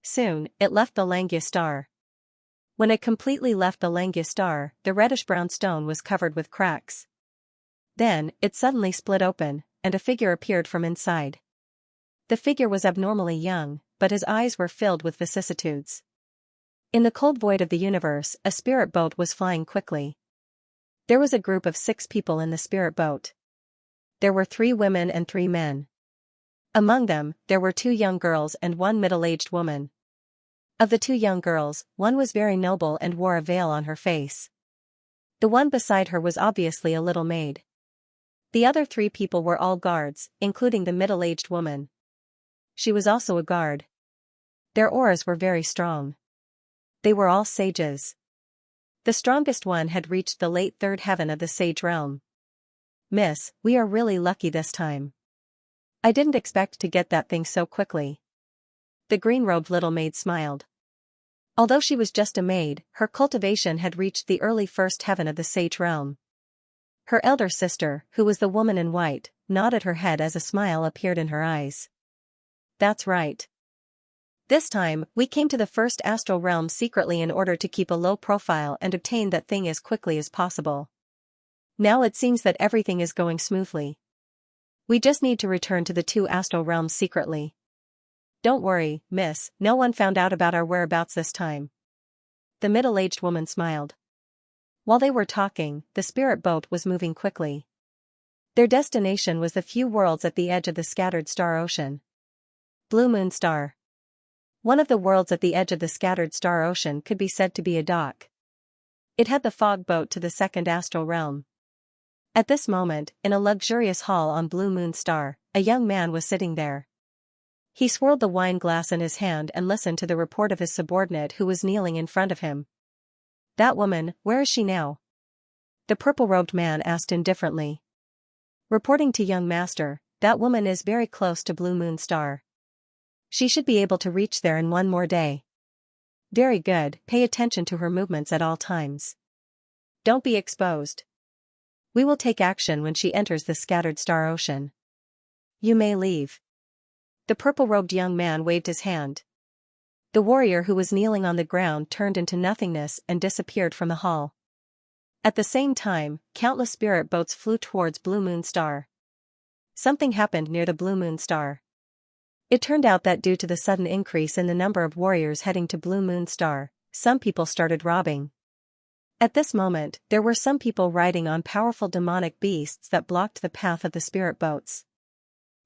Soon, it left the Xianxia star. When it completely left the Xianxia star, the reddish-brown stone was covered with cracks. Then, it suddenly split open, and a figure appeared from inside. The figure was abnormally young, but his eyes were filled with vicissitudes. In the cold void of the universe, a spirit boat was flying quickly. There was a group of 6 people in the spirit boat. There were 3 women and 3 men. Among them, there were 2 young girls and 1 middle-aged woman. Of the 2 young girls, one was very noble and wore a veil on her face. The one beside her was obviously a little maid. The other 3 people were all guards, including the middle-aged woman. She was also a guard. Their auras were very strong. They were all sages. The strongest one had reached the late 3rd heaven of the sage realm. "Miss, we are really lucky this time. I didn't expect to get that thing so quickly." The green-robed little maid smiled. Although she was just a maid, her cultivation had reached the early 1st heaven of the sage realm. Her elder sister, who was the woman in white, nodded her head as a smile appeared in her eyes. "That's right. This time, we came to the first astral realm secretly in order to keep a low profile and obtain that thing as quickly as possible. Now it seems that everything is going smoothly. We just need to return to the 2 astral realms secretly. Don't worry, miss, no one found out about our whereabouts this time." The middle-aged woman smiled. While they were talking, the spirit boat was moving quickly. Their destination was the few worlds at the edge of the scattered star ocean. Blue Moon Star. One of the worlds at the edge of the scattered star ocean could be said to be a dock. It had the fog boat to the second astral realm. At this moment, in a luxurious hall on Blue Moon Star, a young man was sitting there. He swirled the wine glass in his hand and listened to the report of his subordinate who was kneeling in front of him. "That woman, where is she now?" the purple-robed man asked indifferently. "Reporting to young master, that woman is very close to Blue Moon Star. She should be able to reach there in 1 more day." Very good, pay attention to her movements at all times. Don't be exposed. We will take action when she enters the scattered star ocean. You may leave. The purple-robed young man waved his hand. The warrior who was kneeling on the ground turned into nothingness and disappeared from the hall. At the same time, countless spirit boats flew towards Blue Moon Star. Something happened near the Blue Moon Star. It turned out that due to the sudden increase in the number of warriors heading to Blue Moon Star, some people started robbing. At this moment, there were some people riding on powerful demonic beasts that blocked the path of the spirit boats.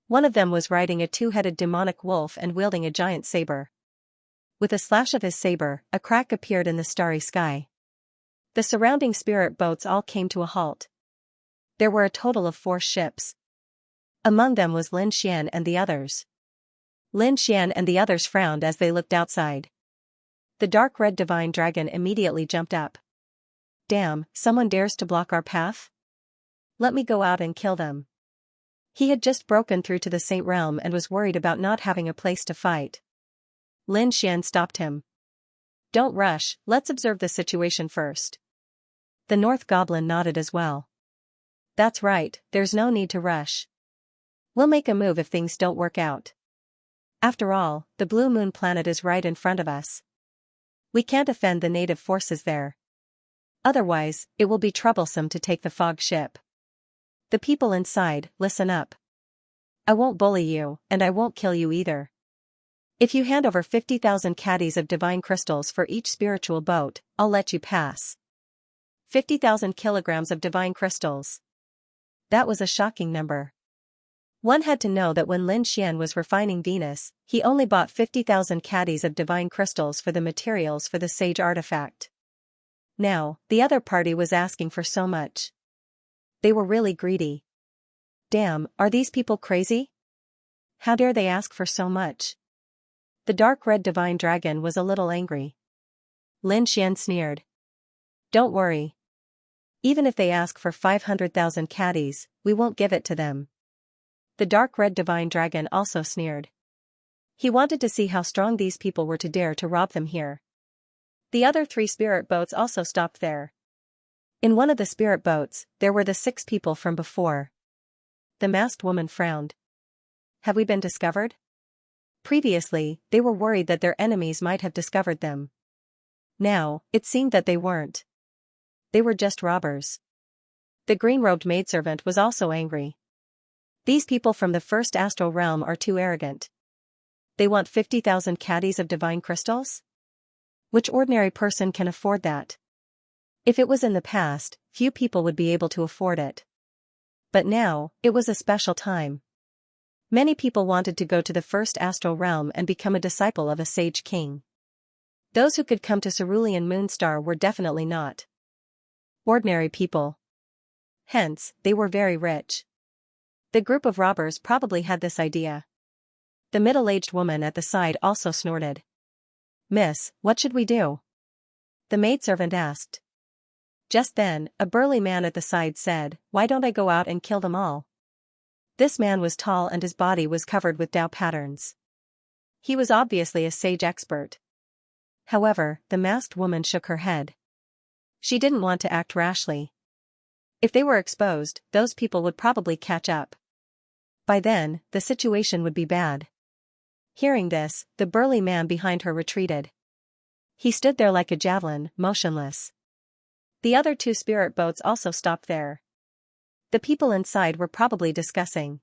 One of them was riding a two-headed demonic wolf and wielding a giant saber. With a slash of his saber, a crack appeared in the starry sky. The surrounding spirit boats all came to a halt. There were a total of 4 ships. Among them was Lin Xian and the others. Lin Xian and the others frowned as they looked outside. The dark red divine dragon immediately jumped up. Damn, someone dares to block our path? Let me go out and kill them. He had just broken through to the Saint Realm and was worried about not having a place to fight. Lin Xian stopped him. Don't rush, let's observe the situation first. The North Goblin nodded as well. That's right, there's no need to rush. We'll make a move if things don't work out. After all, the Blue Moon planet is right in front of us. We can't offend the native forces there. Otherwise, it will be troublesome to take the fog ship. The people inside, listen up. I won't bully you, and I won't kill you either. If you hand over 50,000 caddies of divine crystals for each spiritual boat, I'll let you pass. 50,000 kilograms of divine crystals. That was a shocking number. One had to know that when Lin Xian was refining Venus, he only bought 50,000 caddies of divine crystals for the materials for the sage artifact. Now, the other party was asking for so much. They were really greedy. Damn, are these people crazy? How dare they ask for so much? The dark red divine dragon was a little angry. Lin Xian sneered. Don't worry. Even if they ask for 500,000 caddies, we won't give it to them. The dark red divine dragon also sneered. He wanted to see how strong these people were to dare to rob them here. The other 3 spirit boats also stopped there. In one of the spirit boats, there were the 6 people from before. The masked woman frowned. Have we been discovered? Previously, they were worried that their enemies might have discovered them. Now, it seemed that they weren't. They were just robbers. The green-robed maidservant was also angry. These people from the first astral realm are too arrogant. They want 50,000 caddies of divine crystals? Which ordinary person can afford that? If it was in the past, few people would be able to afford it. But now, it was a special time. Many people wanted to go to the first astral realm and become a disciple of a sage king. Those who could come to Cerulean Moonstar were definitely not ordinary people. Hence, they were very rich. The group of robbers probably had this idea. The middle-aged woman at the side also snorted. Miss, what should we do? The maidservant asked. Just then, a burly man at the side said, why don't I go out and kill them all? This man was tall and his body was covered with Tao patterns. He was obviously a sage expert. However, the masked woman shook her head. She didn't want to act rashly. If they were exposed, those people would probably catch up. By then, the situation would be bad. Hearing this, the burly man behind her retreated. He stood there like a javelin, motionless. The other 2 spirit boats also stopped there. The people inside were probably discussing.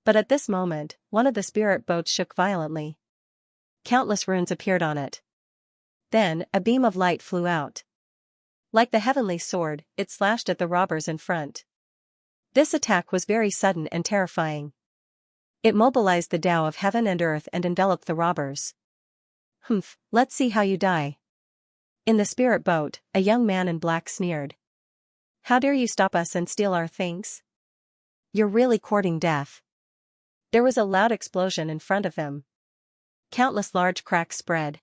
But at this moment, one of the spirit boats shook violently. Countless runes appeared on it. Then, a beam of light flew out. Like the heavenly sword, it slashed at the robbers in front. This attack was very sudden and terrifying. It mobilized the Tao of heaven and earth and enveloped the robbers. Humph, let's see how you die. In the spirit boat, a young man in black sneered. How dare you stop us and steal our things? You're really courting death. There was a loud explosion in front of them. Countless large cracks spread.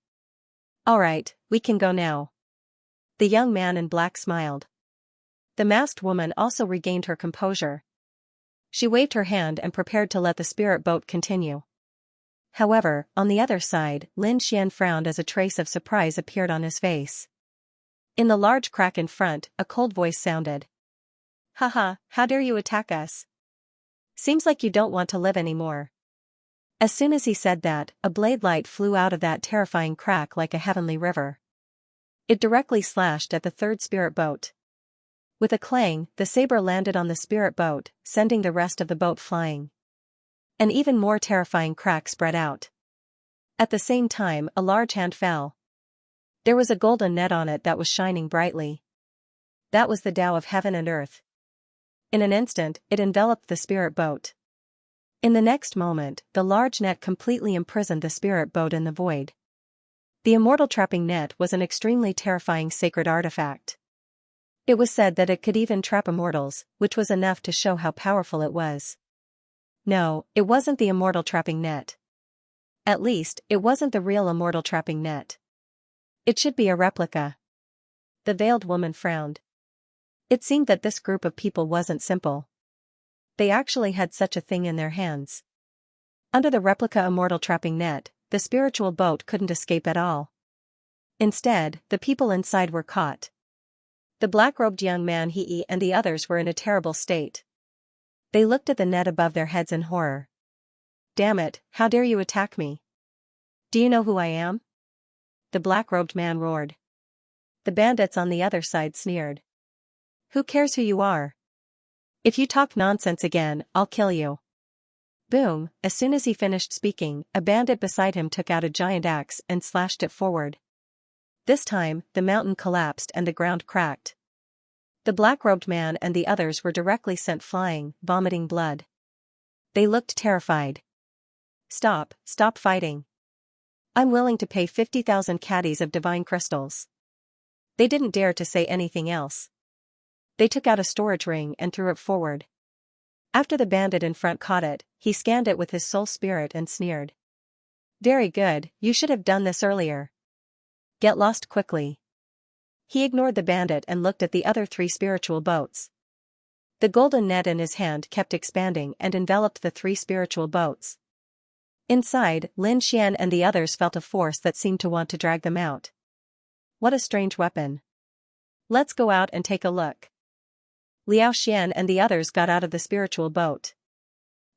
All right, we can go now. The young man in black smiled. The masked woman also regained her composure. She waved her hand and prepared to let the spirit boat continue. However, on the other side, Lin Xian frowned as a trace of surprise appeared on his face. In the large crack in front, a cold voice sounded. Haha, how dare you attack us? Seems like you don't want to live anymore. As soon as he said that, a blade light flew out of that terrifying crack like a heavenly river. It directly slashed at the third spirit boat. With a clang, the saber landed on the spirit boat, sending the rest of the boat flying. An even more terrifying crack spread out. At the same time, a large hand fell. There was a golden net on it that was shining brightly. That was the Tao of heaven and earth. In an instant, it enveloped the spirit boat. In the next moment, the large net completely imprisoned the spirit boat in the void. The immortal trapping net was an extremely terrifying sacred artifact. It was said that it could even trap immortals, which was enough to show how powerful it was. No, it wasn't the immortal trapping net. At least, it wasn't the real immortal trapping net. It should be a replica. The veiled woman frowned. It seemed that this group of people wasn't simple. They actually had such a thing in their hands. Under the replica immortal trapping net, the spiritual boat couldn't escape at all. Instead, the people inside were caught. The black-robed young man He and the others were in a terrible state. They looked at the net above their heads in horror. Damn it, how dare you attack me? Do you know who I am? The black-robed man roared. The bandits on the other side sneered. Who cares who you are? If you talk nonsense again, I'll kill you. Boom, as soon as he finished speaking, a bandit beside him took out a giant axe and slashed it forward. This time, the mountain collapsed and the ground cracked. The black-robed man and the others were directly sent flying, vomiting blood. They looked terrified. Stop fighting. I'm willing to pay 50,000 caddies of divine crystals. They didn't dare to say anything else. They took out a storage ring and threw it forward. After the bandit in front caught it, he scanned it with his soul spirit and sneered. Very good, you should have done this earlier. Get lost quickly. He ignored the bandit and looked at the other three spiritual boats. The golden net in his hand kept expanding and enveloped the three spiritual boats. Inside, Lin Xian and the others felt a force that seemed to want to drag them out. What a strange weapon. Let's go out and take a look. Liao Xian and the others got out of the spiritual boat.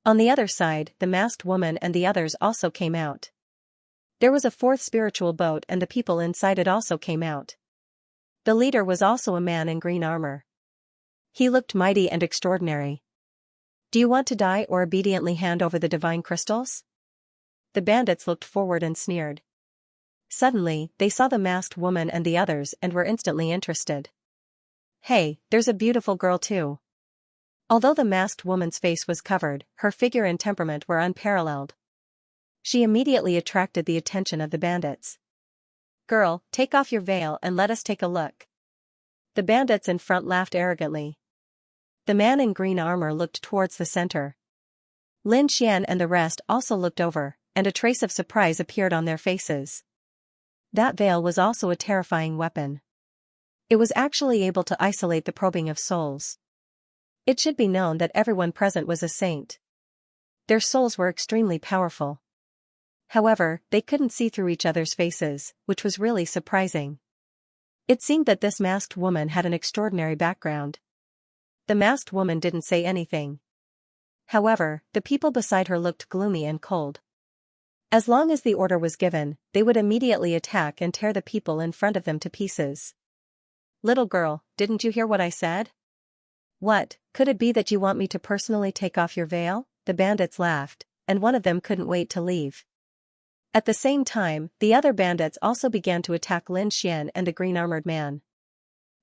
On the other side, the masked woman and the others also came out. There was a fourth spiritual boat and the people inside it also came out. The leader was also a man in green armor. He looked mighty and extraordinary. Do you want to die or obediently hand over the divine crystals? The bandits looked forward and sneered. Suddenly, they saw the masked woman and the others and were instantly interested. Hey, there's a beautiful girl too. Although the masked woman's face was covered, her figure and temperament were unparalleled. She immediately attracted the attention of the bandits. Girl, take off your veil and let us take a look. The bandits in front laughed arrogantly. The man in green armor looked towards the center. Lin Xian and the rest also looked over, and a trace of surprise appeared on their faces. That veil was also a terrifying weapon. It was actually able to isolate the probing of souls. It should be known that everyone present was a saint. Their souls were extremely powerful. However, they couldn't see through each other's faces, which was really surprising. It seemed that this masked woman had an extraordinary background. The masked woman didn't say anything. However, the people beside her looked gloomy and cold. As long as the order was given, they would immediately attack and tear the people in front of them to pieces. Little girl, didn't you hear what I said? What, could it be that you want me to personally take off your veil? The bandits laughed, and one of them couldn't wait to leave. At the same time, the other bandits also began to attack Lin Xian and the green-armored man.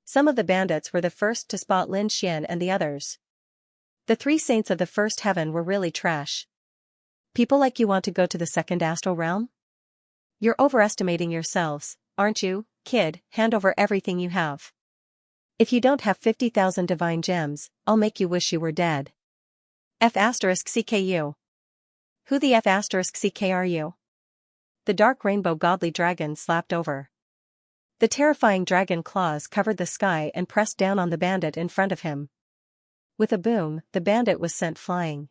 Some of the bandits were the first to spot Lin Xian and the others. The three saints of the first heaven were really trash. People like you want to go to the second astral realm? You're overestimating yourselves, aren't you, kid? Hand over everything you have. If you don't have 50,000 divine gems, I'll make you wish you were dead. F***CKU. Who the F***CK are you? The dark rainbow godly dragon slapped over. The terrifying dragon claws covered the sky and pressed down on the bandit in front of him. With a boom, the bandit was sent flying.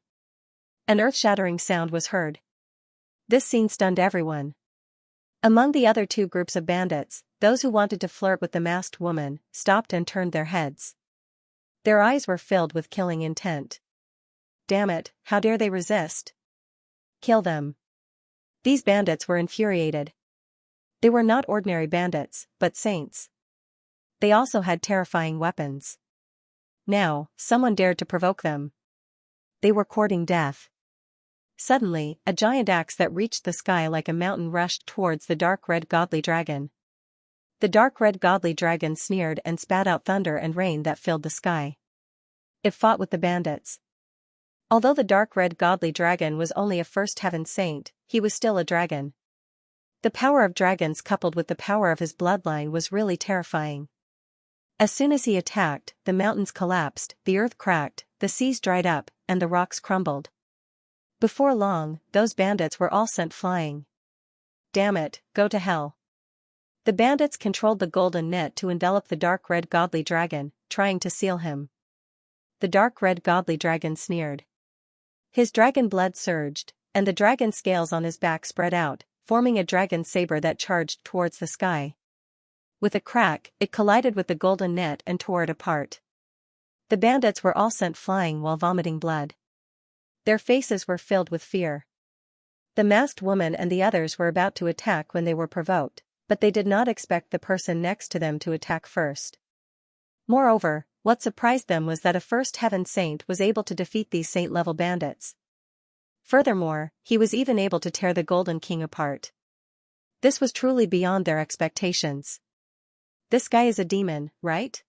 An earth-shattering sound was heard. This scene stunned everyone. Among the other two groups of bandits, those who wanted to flirt with the masked woman stopped and turned their heads. Their eyes were filled with killing intent. Damn it, how dare they resist? Kill them. These bandits were infuriated. They were not ordinary bandits, but saints. They also had terrifying weapons. Now, someone dared to provoke them. They were courting death. Suddenly, a giant axe that reached the sky like a mountain rushed towards the dark red godly dragon. The dark red godly dragon sneered and spat out thunder and rain that filled the sky. It fought with the bandits. Although the dark red godly dragon was only a first heaven saint, he was still a dragon. The power of dragons coupled with the power of his bloodline was really terrifying. As soon as he attacked, the mountains collapsed, the earth cracked, the seas dried up, and the rocks crumbled. Before long, those bandits were all sent flying. Damn it, go to hell. The bandits controlled the golden net to envelop the dark red godly dragon, trying to seal him. The dark red godly dragon sneered. His dragon blood surged, and the dragon scales on his back spread out, forming a dragon saber that charged towards the sky. With a crack, it collided with the golden net and tore it apart. The bandits were all sent flying while vomiting blood. Their faces were filled with fear. The masked woman and the others were about to attack when they were provoked, but they did not expect the person next to them to attack first. Moreover, what surprised them was that a first heaven saint was able to defeat these saint-level bandits. Furthermore, he was even able to tear the Golden King apart. This was truly beyond their expectations. This guy is a demon, right?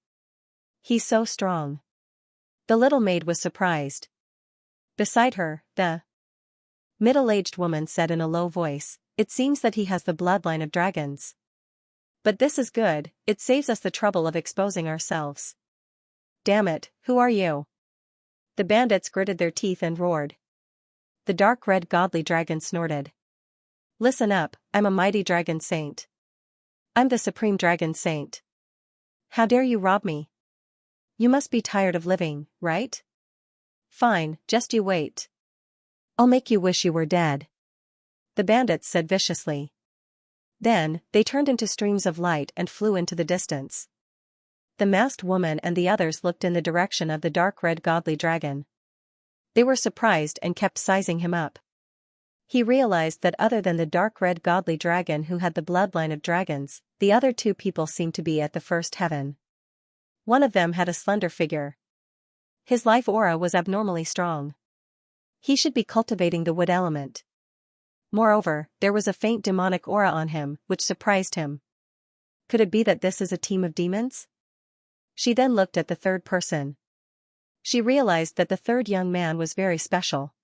He's so strong. The little maid was surprised. Beside her, the middle-aged woman said in a low voice, "It seems that he has the bloodline of dragons. But this is good, it saves us the trouble of exposing ourselves." Damn it, who are you? The bandits gritted their teeth and roared. The dark red godly dragon snorted. Listen up, I'm a mighty dragon saint. I'm the supreme dragon saint. How dare you rob me? You must be tired of living, right? Fine, just you wait. I'll make you wish you were dead. The bandits said viciously. Then, they turned into streams of light and flew into the distance. The masked woman and the others looked in the direction of the dark red godly dragon. They were surprised and kept sizing him up. He realized that other than the dark red godly dragon who had the bloodline of dragons, the other two people seemed to be at the first heaven. One of them had a slender figure. His life aura was abnormally strong. He should be cultivating the wood element. Moreover, there was a faint demonic aura on him, which surprised him. Could it be that this is a team of demons? She then looked at the third person. She realized that the third young man was very special.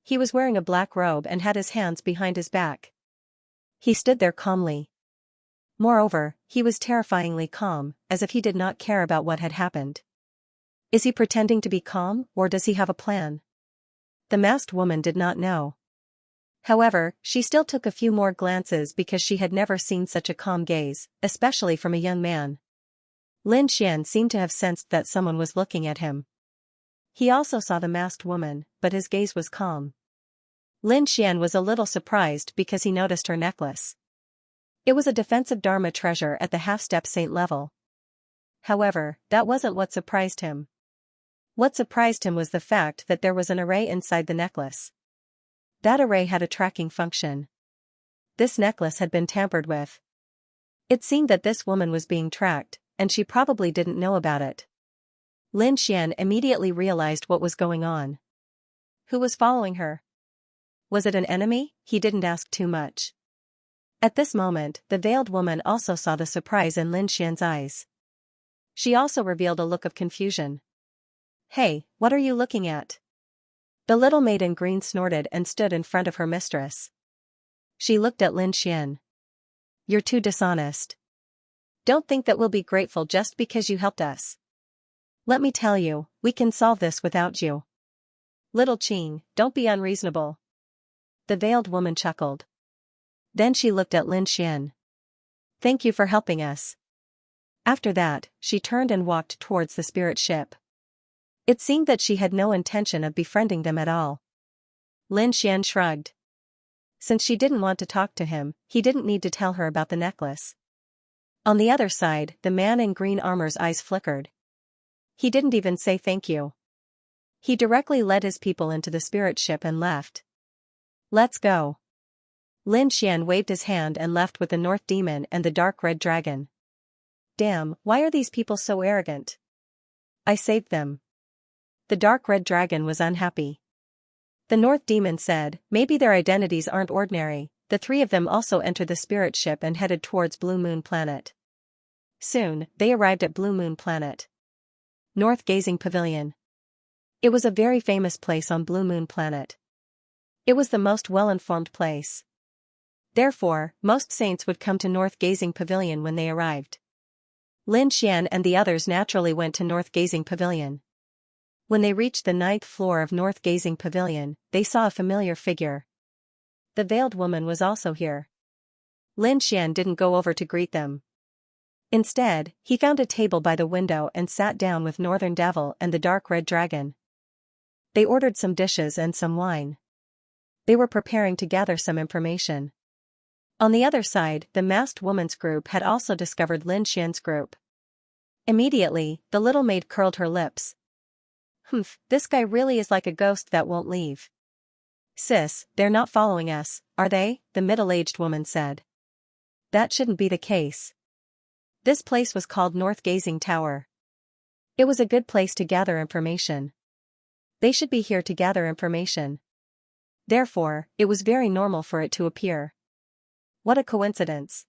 He was wearing a black robe and had his hands behind his back. He stood there calmly. Moreover, he was terrifyingly calm, as if he did not care about what had happened. Is he pretending to be calm, or does he have a plan? The masked woman did not know. However, she still took a few more glances because she had never seen such a calm gaze, especially from a young man. Lin Xian seemed to have sensed that someone was looking at him. He also saw the masked woman, but his gaze was calm. Lin Xian was a little surprised because he noticed her necklace. It was a defensive Dharma treasure at the half-step saint level. However, that wasn't what surprised him. What surprised him was the fact that there was an array inside the necklace. That array had a tracking function. This necklace had been tampered with. It seemed that this woman was being tracked, and she probably didn't know about it. Lin Xian immediately realized what was going on. Who was following her? Was it an enemy? He didn't ask too much. At this moment, the veiled woman also saw the surprise in Lin Xian's eyes. She also revealed a look of confusion. Hey, what are you looking at? The little maid in green snorted and stood in front of her mistress. She looked at Lin Xian. You're too dishonest. Don't think that we'll be grateful just because you helped us. Let me tell you, we can solve this without you. Little Qing, don't be unreasonable. The veiled woman chuckled. Then she looked at Lin Xian. Thank you for helping us. After that, she turned and walked towards the spirit ship. It seemed that she had no intention of befriending them at all. Lin Xian shrugged. Since she didn't want to talk to him, he didn't need to tell her about the necklace. On the other side, the man in green armor's eyes flickered. He didn't even say thank you. He directly led his people into the spirit ship and left. Let's go. Lin Xian waved his hand and left with the North Demon and the dark red dragon. Damn, why are these people so arrogant? I saved them. The dark red dragon was unhappy. The North Demon said, maybe their identities aren't ordinary. The three of them also entered the spirit ship and headed towards Blue Moon Planet. Soon, they arrived at Blue Moon Planet. North Gazing Pavilion. It was a very famous place on Blue Moon Planet. It was the most well-informed place. Therefore, most saints would come to North Gazing Pavilion when they arrived. Lin Xian and the others naturally went to North Gazing Pavilion. When they reached the 9th floor of North Gazing Pavilion, they saw a familiar figure. The veiled woman was also here. Lin Xian didn't go over to greet them. Instead, he found a table by the window and sat down with Northern Devil and the dark red dragon. They ordered some dishes and some wine. They were preparing to gather some information. On the other side, the masked woman's group had also discovered Lin Xian's group. Immediately, the little maid curled her lips. Humph, this guy really is like a ghost that won't leave. Sis, they're not following us, are they? The middle-aged woman said. That shouldn't be the case. This place was called North Gazing Tower. It was a good place to gather information. They should be here to gather information. Therefore, it was very normal for it to appear. What a coincidence.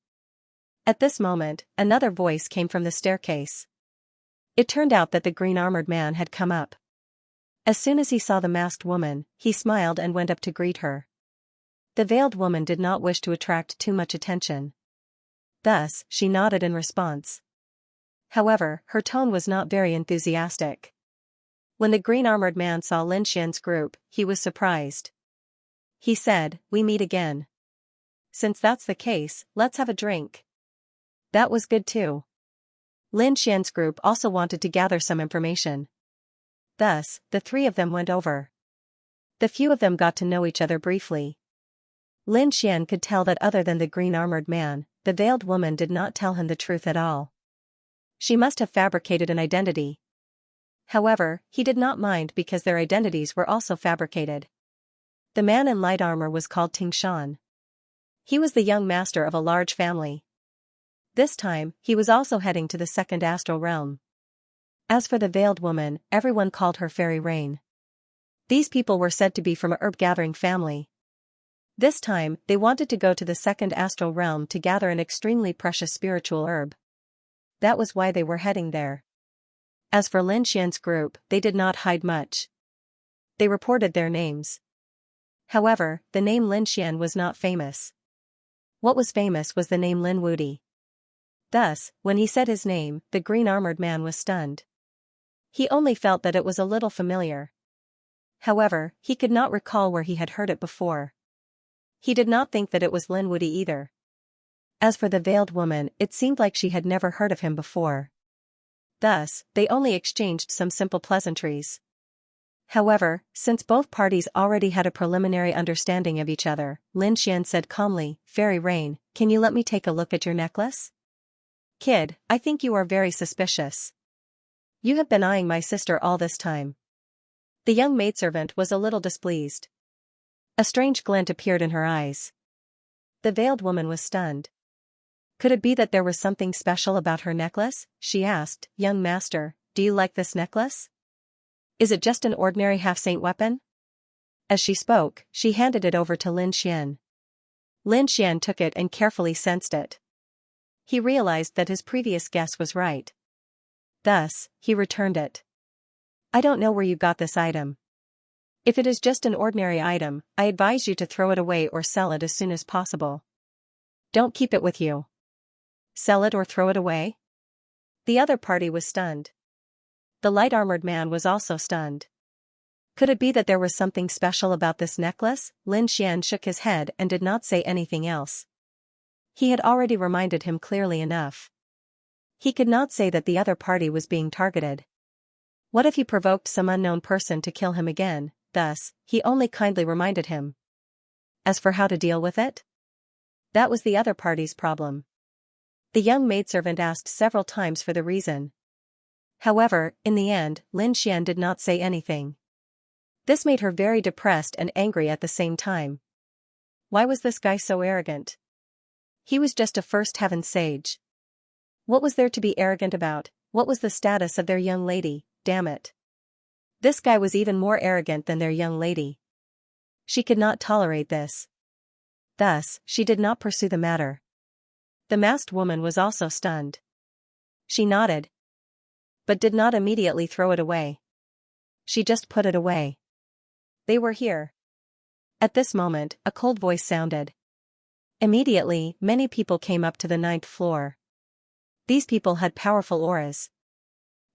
At this moment, another voice came from the staircase. It turned out that the green-armored man had come up. As soon as he saw the masked woman, he smiled and went up to greet her. The veiled woman did not wish to attract too much attention. Thus, she nodded in response. However, her tone was not very enthusiastic. When the green-armored man saw Lin Xian's group, he was surprised. He said, "We meet again. Since that's the case, let's have a drink." That was good too. Lin Xian's group also wanted to gather some information. Thus, the three of them went over. The few of them got to know each other briefly. Lin Xian could tell that other than the green-armored man, the veiled woman did not tell him the truth at all. She must have fabricated an identity. However, he did not mind because their identities were also fabricated. The man in light armor was called Ting Shan. He was the young master of a large family. This time, he was also heading to the second astral realm. As for the veiled woman, everyone called her Fairy Rain. These people were said to be from a herb-gathering family. This time, they wanted to go to the second astral realm to gather an extremely precious spiritual herb. That was why they were heading there. As for Lin Xian's group, they did not hide much. They reported their names. However, the name Lin Xian was not famous. What was famous was the name Lin Wudi. Thus, when he said his name, the green-armored man was stunned. He only felt that it was a little familiar. However, he could not recall where he had heard it before. He did not think that it was Lin Wudi either. As for the veiled woman, it seemed like she had never heard of him before. Thus, they only exchanged some simple pleasantries. However, since both parties already had a preliminary understanding of each other, Lin Xian said calmly, "Fairy Rain, can you let me take a look at your necklace?" "Kid, I think you are very suspicious. You have been eyeing my sister all this time." The young maidservant was a little displeased. A strange glint appeared in her eyes. The veiled woman was stunned. Could it be that there was something special about her necklace? She asked, "Young master, do you like this necklace? Is it just an ordinary half-saint weapon?" As she spoke, she handed it over to Lin Xian. Lin Xian took it and carefully sensed it. He realized that his previous guess was right. Thus, he returned it. "I don't know where you got this item. If it is just an ordinary item, I advise you to throw it away or sell it as soon as possible. Don't keep it with you. Sell it or throw it away?" The other party was stunned. The light-armored man was also stunned. Could it be that there was something special about this necklace? Lin Xian shook his head and did not say anything else. He had already reminded him clearly enough. He could not say that the other party was being targeted. What if he provoked some unknown person to kill him again? Thus, he only kindly reminded him. As for how to deal with it? That was the other party's problem. The young maidservant asked several times for the reason. However, in the end, Lin Xian did not say anything. This made her very depressed and angry at the same time. Why was this guy so arrogant? He was just a first heaven sage. What was there to be arrogant about? What was the status of their young lady? Damn it. This guy was even more arrogant than their young lady. She could not tolerate this. Thus, she did not pursue the matter. The masked woman was also stunned. She nodded, but did not immediately throw it away. She just put it away. They were here. At this moment, a cold voice sounded. Immediately, many people came up to the 9th floor. These people had powerful auras.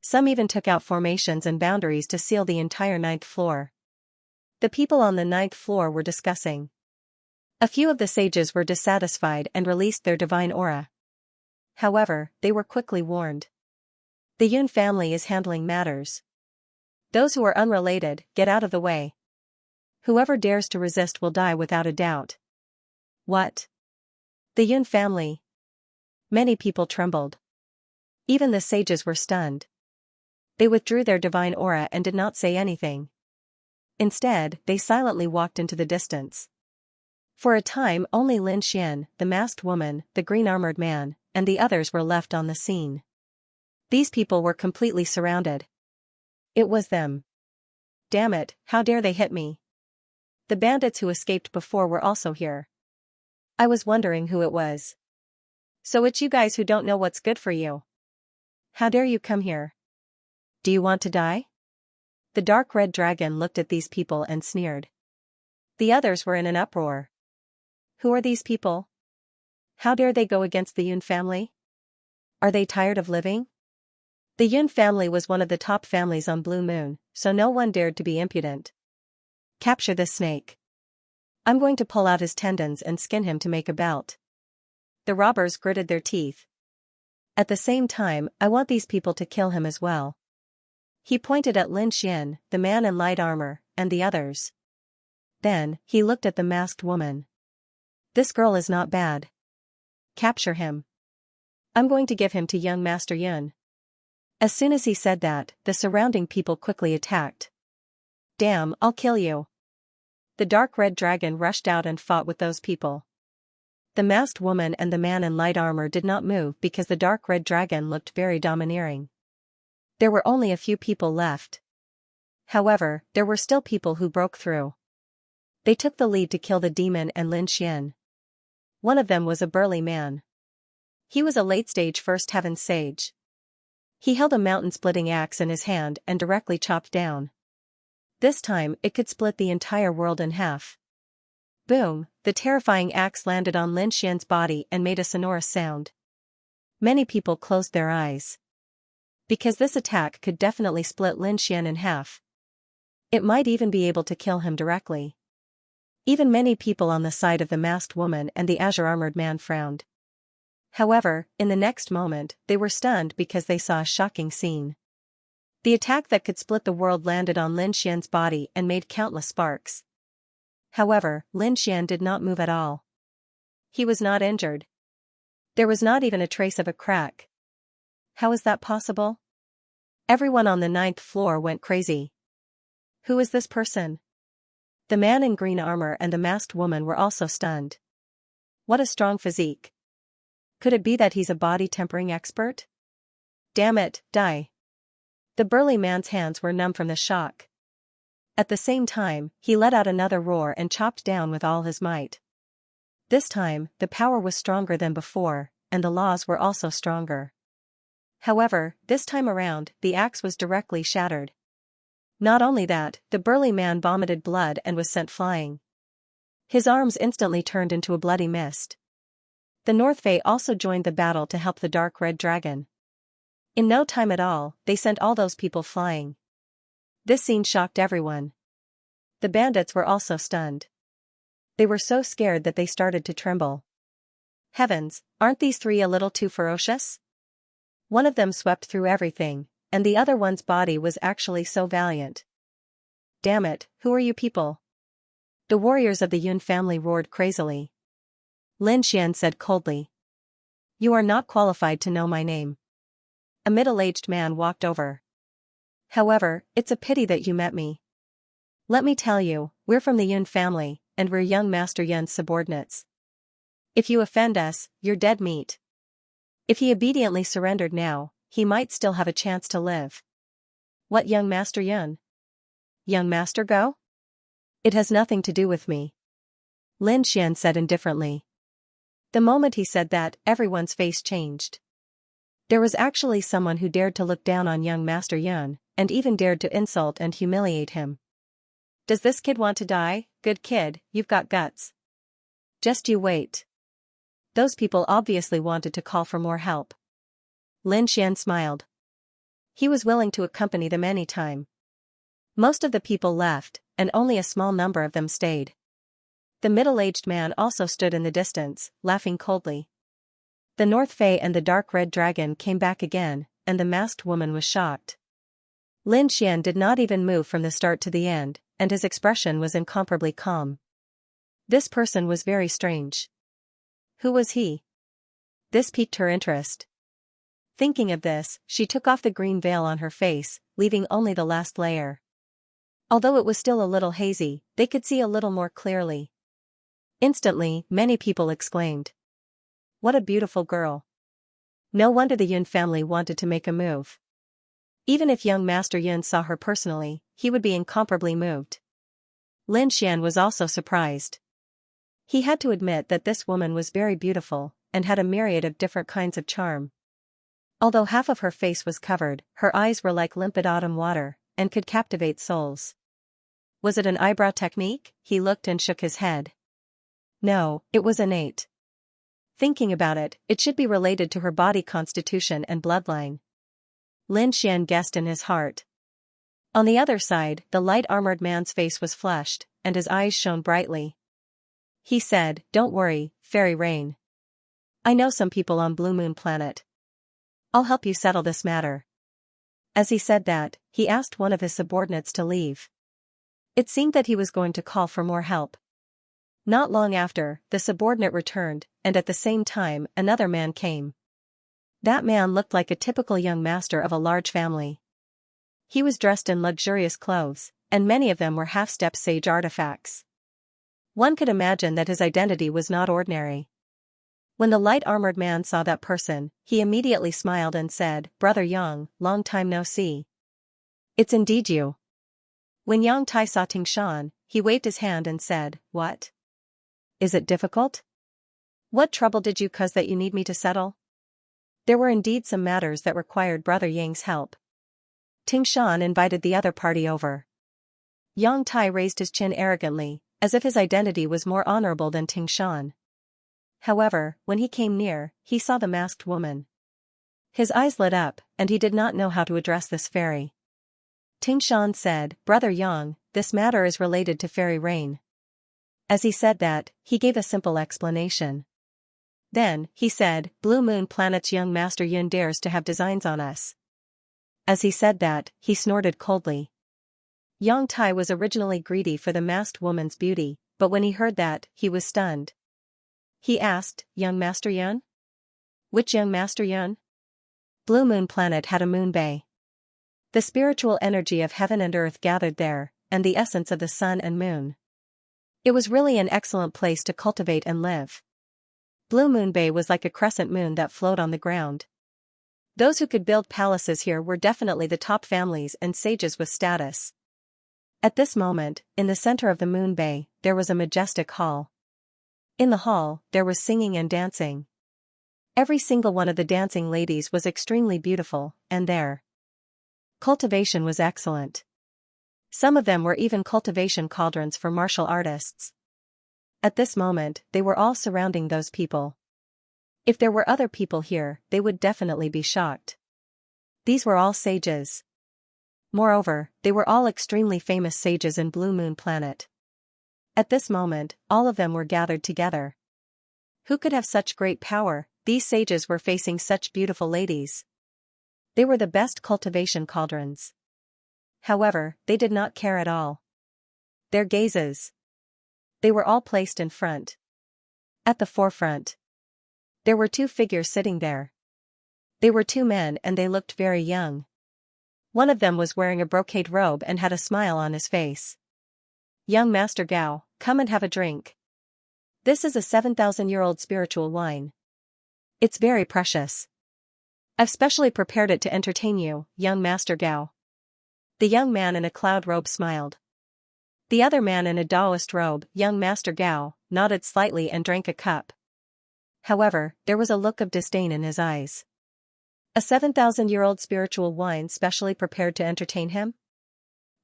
Some even took out formations and boundaries to seal the entire 9th floor. The people on the 9th floor were discussing. A few of the sages were dissatisfied and released their divine aura. However, they were quickly warned. The Yun family is handling matters. Those who are unrelated, get out of the way. Whoever dares to resist will die without a doubt. What? The Yun family? Many people trembled. Even the sages were stunned. They withdrew their divine aura and did not say anything. Instead, they silently walked into the distance. For a time only Lin Xian, the masked woman, the green-armored man, and the others were left on the scene. These people were completely surrounded. It was them. Damn it, how dare they hit me? The bandits who escaped before were also here. I was wondering who it was. So it's you guys who don't know what's good for you. How dare you come here? Do you want to die? The dark red dragon looked at these people and sneered. The others were in an uproar. Who are these people? How dare they go against the Yun family? Are they tired of living? The Yun family was one of the top families on Blue Moon, so no one dared to be impudent. Capture this snake. I'm going to pull out his tendons and skin him to make a belt. The robbers gritted their teeth. At the same time, I want these people to kill him as well. He pointed at Lin Xian, the man in light armor, and the others. Then, he looked at the masked woman. This girl is not bad. Capture him. I'm going to give him to young Master Yun. As soon as he said that, the surrounding people quickly attacked. Damn, I'll kill you. The dark red dragon rushed out and fought with those people. The masked woman and the man in light armor did not move because the dark red dragon looked very domineering. There were only a few people left. However, there were still people who broke through. They took the lead to kill the demon and Lin Xian. One of them was a burly man. He was a late-stage first heaven sage. He held a mountain-splitting axe in his hand and directly chopped down. This time, it could split the entire world in half. Boom, the terrifying axe landed on Lin Xian's body and made a sonorous sound. Many people closed their eyes. Because this attack could definitely split Lin Xian in half. It might even be able to kill him directly. Even many people on the side of the masked woman and the azure-armored man frowned. However, in the next moment, they were stunned because they saw a shocking scene. The attack that could split the world landed on Lin Xian's body and made countless sparks. However, Lin Xian did not move at all. He was not injured. There was not even a trace of a crack. How is that possible? Everyone on the 9th floor went crazy. Who is this person? The man in green armor and the masked woman were also stunned. What a strong physique. Could it be that he's a body tempering expert? Damn it, die. The burly man's hands were numb from the shock. At the same time, he let out another roar and chopped down with all his might. This time, the power was stronger than before, and the laws were also stronger. However, this time around, the axe was directly shattered. Not only that, the burly man vomited blood and was sent flying. His arms instantly turned into a bloody mist. The North Fae also joined the battle to help the dark red dragon. In no time at all, they sent all those people flying. This scene shocked everyone. The bandits were also stunned. They were so scared that they started to tremble. Heavens, aren't these three a little too ferocious? One of them swept through everything, and the other one's body was actually so valiant. Damn it, who are you people? The warriors of the Yun family roared crazily. Lin Xian said coldly. You are not qualified to know my name. A middle-aged man walked over. However, it's a pity that you met me. Let me tell you, we're from the Yun family, and we're young Master Yun's subordinates. If you offend us, you're dead meat. If he obediently surrendered now, he might still have a chance to live. What young Master Yun? Young Master Go? It has nothing to do with me. Lin Xian said indifferently. The moment he said that, everyone's face changed. There was actually someone who dared to look down on young Master Yun, and even dared to insult and humiliate him. Does this kid want to die? Good kid, you've got guts. Just you wait. Those people obviously wanted to call for more help. Lin Xian smiled. He was willing to accompany them any time. Most of the people left, and only a small number of them stayed. The middle-aged man also stood in the distance, laughing coldly. The North Fae and the dark red dragon came back again, and the masked woman was shocked. Lin Xian did not even move from the start to the end, and his expression was incomparably calm. This person was very strange. Who was he? This piqued her interest. Thinking of this, she took off the green veil on her face, leaving only the last layer. Although it was still a little hazy, they could see a little more clearly. Instantly, many people exclaimed. What a beautiful girl. No wonder the Yun family wanted to make a move. Even if young Master Yun saw her personally, he would be incomparably moved. Lin Xian was also surprised. He had to admit that this woman was very beautiful, and had a myriad of different kinds of charm. Although half of her face was covered, her eyes were like limpid autumn water, and could captivate souls. Was it an eyebrow technique? He looked and shook his head. No, it was innate. Thinking about it, it should be related to her body constitution and bloodline. Lin Xian guessed in his heart. On the other side, the light-armored man's face was flushed, and his eyes shone brightly. He said, Don't worry, Fairy Rain. I know some people on Blue Moon Planet. I'll help you settle this matter. As he said that, he asked one of his subordinates to leave. It seemed that he was going to call for more help. Not long after, the subordinate returned, and at the same time, another man came. That man looked like a typical young master of a large family. He was dressed in luxurious clothes, and many of them were half-step sage artifacts. One could imagine that his identity was not ordinary. When the light-armored man saw that person, he immediately smiled and said, Brother Yang, long time no see. It's indeed you. When Yang Tai saw Tingshan, he waved his hand and said, What? Is it difficult? What trouble did you cause that you need me to settle? There were indeed some matters that required Brother Yang's help. Tingshan invited the other party over. Yang Tai raised his chin arrogantly, as if his identity was more honorable than Tingshan. However, when he came near, he saw the masked woman. His eyes lit up, and he did not know how to address this fairy. Tingshan said, Brother Yang, this matter is related to Fairy Rain. As he said that, he gave a simple explanation. Then, he said, Blue Moon Planet's young Master Yun dares to have designs on us. As he said that, he snorted coldly. Yang Tai was originally greedy for the masked woman's beauty, but when he heard that, he was stunned. He asked, Young Master Yun? Which young Master Yun? Blue Moon Planet had a moon bay. The spiritual energy of heaven and earth gathered there, and the essence of the sun and moon. It was really an excellent place to cultivate and live. Blue Moon Bay was like a crescent moon that flowed on the ground. Those who could build palaces here were definitely the top families and sages with status. At this moment, in the center of the Moon Bay, there was a majestic hall. In the hall, there was singing and dancing. Every single one of the dancing ladies was extremely beautiful, and their cultivation was excellent. Some of them were even cultivation cauldrons for martial artists. At this moment, they were all surrounding those people. If there were other people here, they would definitely be shocked. These were all sages. Moreover, they were all extremely famous sages in Blue Moon Planet. At this moment, all of them were gathered together. Who could have such great power? These sages were facing such beautiful ladies. They were the best cultivation cauldrons. However, they did not care at all. Their gazes They were all placed in front. At the forefront, there were two figures sitting there. They were two men and they looked very young. One of them was wearing a brocade robe and had a smile on his face. "Young Master Gao, come and have a drink. This is a 7,000-year-old spiritual wine. It's very precious. I've specially prepared it to entertain you, young Master Gao." The young man in a cloud robe smiled. The other man in a Taoist robe, young Master Gao, nodded slightly and drank a cup. However, there was a look of disdain in his eyes. A 7,000-year-old spiritual wine specially prepared to entertain him?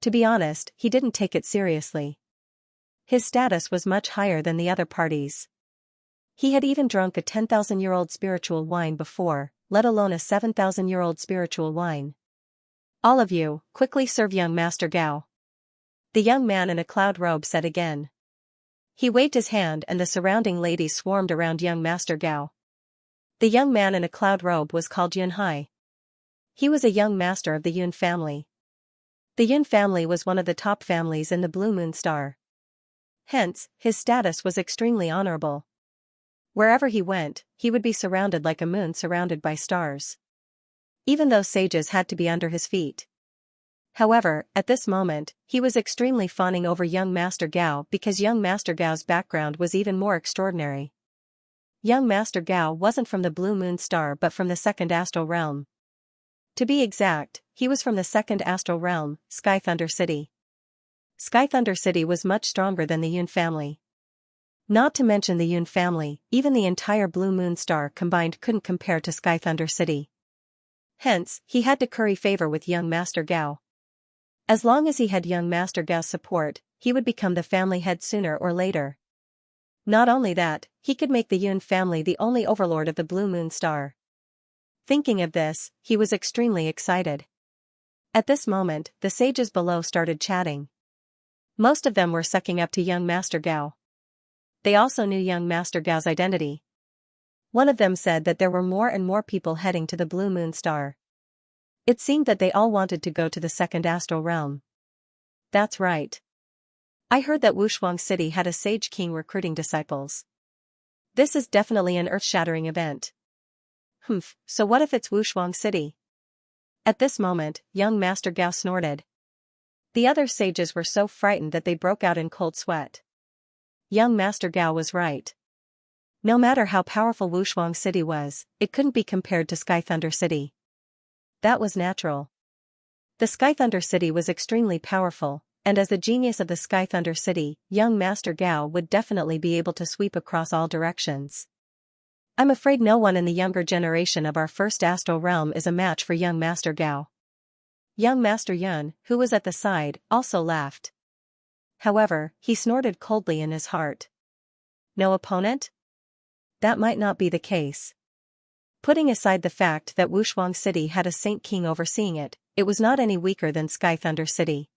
To be honest, he didn't take it seriously. His status was much higher than the other parties. He had even drunk a 10,000-year-old spiritual wine before, let alone a 7,000-year-old spiritual wine. "All of you, quickly serve young Master Gao," the young man in a cloud robe said again. He waved his hand and the surrounding ladies swarmed around young Master Gao. The young man in a cloud robe was called Yunhai. He was a young master of the Yun family. The Yun family was one of the top families in the Blue Moon Star. Hence, his status was extremely honorable. Wherever he went, he would be surrounded like a moon surrounded by stars. Even those sages had to be under his feet. However, at this moment, he was extremely fawning over young Master Gao because young Master Gao's background was even more extraordinary. Young Master Gao wasn't from the Blue Moon Star but from the second astral realm. To be exact, he was from the second astral realm, Sky Thunder City. Sky Thunder City was much stronger than the Yun family. Not to mention the Yun family, even the entire Blue Moon Star combined couldn't compare to Sky Thunder City. Hence, he had to curry favor with young Master Gao. As long as he had young Master Gao's support, he would become the family head sooner or later. Not only that, he could make the Yun family the only overlord of the Blue Moon Star. Thinking of this, he was extremely excited. At this moment, the sages below started chatting. Most of them were sucking up to young Master Gao. They also knew young Master Gao's identity. One of them said that there were more and more people heading to the Blue Moon Star. It seemed that they all wanted to go to the second astral realm. That's right. I heard that Wushuang City had a sage king recruiting disciples. This is definitely an earth-shattering event. So what if it's Wushuang City? At this moment, young Master Gao snorted. The other sages were so frightened that they broke out in cold sweat. Young Master Gao was right. No matter how powerful Wushuang City was, it couldn't be compared to Sky Thunder City. That was natural. The Sky Thunder City was extremely powerful, and as the genius of the Sky Thunder City, young Master Gao would definitely be able to sweep across all directions. I'm afraid no one in the younger generation of our first astral realm is a match for young Master Gao. Young Master Yun, who was at the side, also laughed. However, he snorted coldly in his heart. No opponent? That might not be the case. Putting aside the fact that Wushuang City had a Saint King overseeing it, it was not any weaker than Sky Thunder City.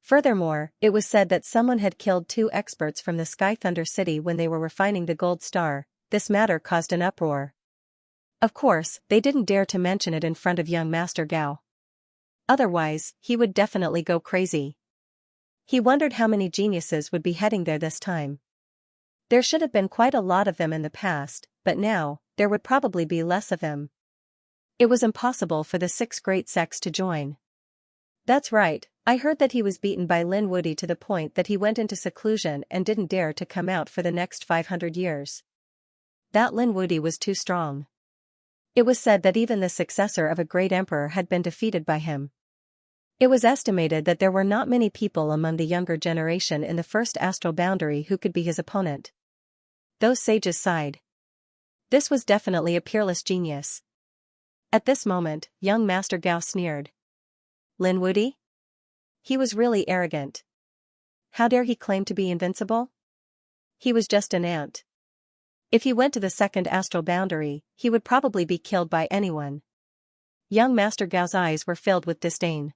Furthermore, it was said that someone had killed two experts from the Sky Thunder City when they were refining the gold star. This matter caused an uproar. Of course, they didn't dare to mention it in front of young Master Gao. Otherwise, he would definitely go crazy. He wondered how many geniuses would be heading there this time. There should have been quite a lot of them in the past, but now, there would probably be less of them. It was impossible for the 6 great sects to join. That's right, I heard that he was beaten by Lin Wudi to the point that he went into seclusion and didn't dare to come out for the next 500 years. That Lin Wudi was too strong. It was said that even the successor of a great emperor had been defeated by him. It was estimated that there were not many people among the younger generation in the first astral boundary who could be his opponent. Those sages sighed. This was definitely a peerless genius. At this moment, young Master Gao sneered. Lin Wudi? He was really arrogant. How dare he claim to be invincible? He was just an ant. If he went to the second astral boundary, he would probably be killed by anyone. Young Master Gao's eyes were filled with disdain.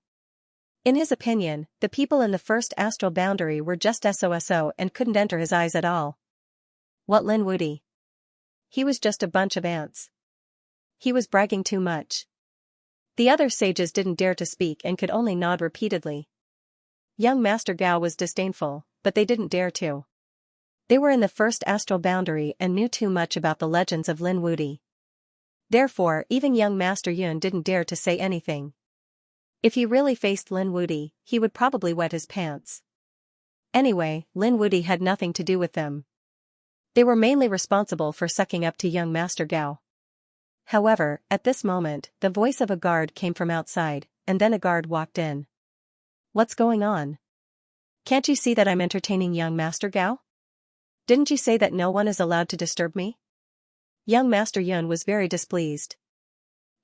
In his opinion, the people in the first astral boundary were just SOSO and couldn't enter his eyes at all. What Lin Wudi? He was just a bunch of ants. He was bragging too much. The other sages didn't dare to speak and could only nod repeatedly. Young Master Gao was disdainful, but they didn't dare to. They were in the first astral boundary and knew too much about the legends of Lin Wuti. Therefore, even young Master Yun didn't dare to say anything. If he really faced Lin Wuti, he would probably wet his pants. Anyway, Lin Wuti had nothing to do with them. They were mainly responsible for sucking up to young Master Gao. However, at this moment, the voice of a guard came from outside, and then a guard walked in. What's going on? Can't you see that I'm entertaining young Master Gao? Didn't you say that no one is allowed to disturb me? Young Master Yun was very displeased.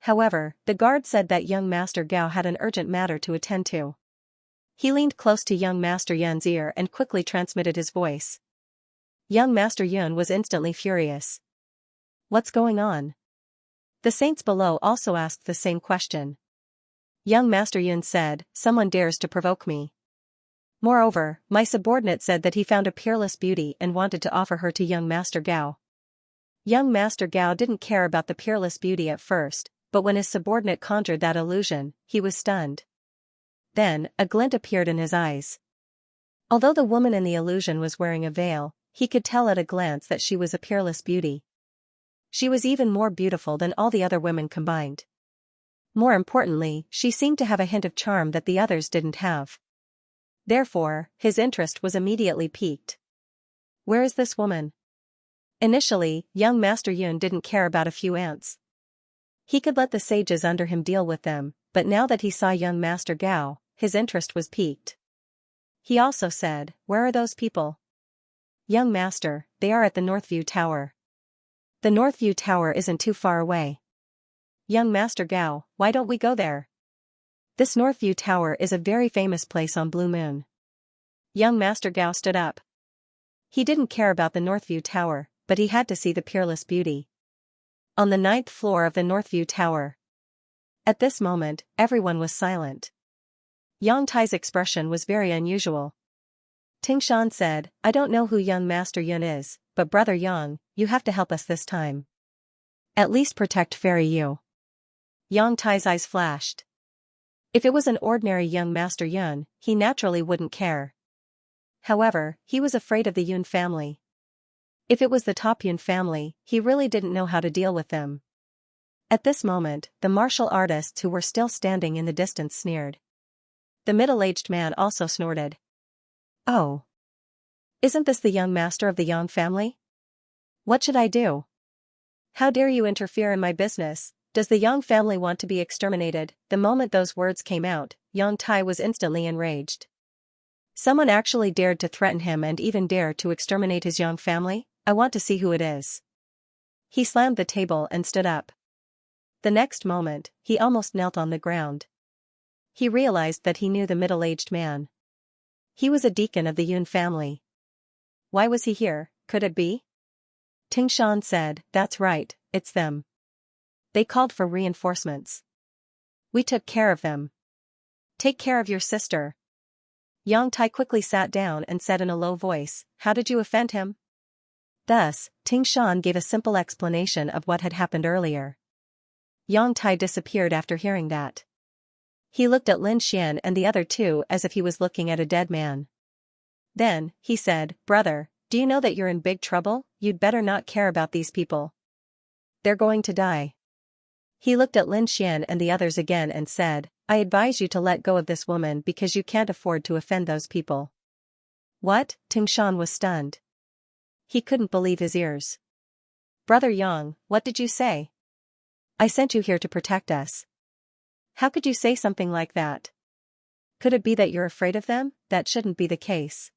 However, the guard said that young Master Gao had an urgent matter to attend to. He leaned close to young Master Yun's ear and quickly transmitted his voice. Young Master Yun was instantly furious. What's going on? The saints below also asked the same question. Young Master Yun said, someone dares to provoke me. Moreover, my subordinate said that he found a peerless beauty and wanted to offer her to young Master Gao. Young Master Gao didn't care about the peerless beauty at first, but when his subordinate conjured that illusion, he was stunned. Then, a glint appeared in his eyes. Although the woman in the illusion was wearing a veil, he could tell at a glance that she was a peerless beauty. She was even more beautiful than all the other women combined. More importantly, she seemed to have a hint of charm that the others didn't have. Therefore, his interest was immediately piqued. Where is this woman? Initially, young Master Yun didn't care about a few ants. He could let the sages under him deal with them, but now that he saw young Master Gao, his interest was piqued. He also said, where are those people? Young Master, they are at the Northview Tower. The Northview Tower isn't too far away. Young Master Gao, why don't we go there? This Northview Tower is a very famous place on Blue Moon. Young Master Gao stood up. He didn't care about the Northview Tower, but he had to see the peerless beauty. On the 9th floor of the Northview Tower. At this moment, everyone was silent. Yang Tai's expression was very unusual. Ting Shan said, I don't know who young Master Yun is, but Brother Yang, you have to help us this time. At least protect Fairy Yu. Yang Tai's eyes flashed. If it was an ordinary young Master Yun, he naturally wouldn't care. However, he was afraid of the Yun family. If it was the top Yun family, he really didn't know how to deal with them. At this moment, the martial artists who were still standing in the distance sneered. The middle-aged man also snorted. Oh. Isn't this the young master of the Yang family? What should I do? How dare you interfere in my business? Does the Yang family want to be exterminated? The moment those words came out, Yang Tai was instantly enraged. Someone actually dared to threaten him and even dared to exterminate his Yang family? I want to see who it is. He slammed the table and stood up. The next moment, he almost knelt on the ground. He realized that he knew the middle-aged man. He was a deacon of the Yun family. Why was he here? Could it be? Ting Shan said, that's right, it's them. They called for reinforcements. We took care of them. Take care of your sister. Yang Tai quickly sat down and said in a low voice, how did you offend him? Thus, Ting Shan gave a simple explanation of what had happened earlier. Yang Tai disappeared after hearing that. He looked at Lin Xian and the other two as if he was looking at a dead man. Then, he said, brother, do you know that you're in big trouble? You'd better not care about these people. They're going to die. He looked at Lin Xian and the others again and said, I advise you to let go of this woman because you can't afford to offend those people. What? Ting Shan was stunned. He couldn't believe his ears. Brother Yang, what did you say? I sent you here to protect us. How could you say something like that? Could it be that you're afraid of them? That shouldn't be the case.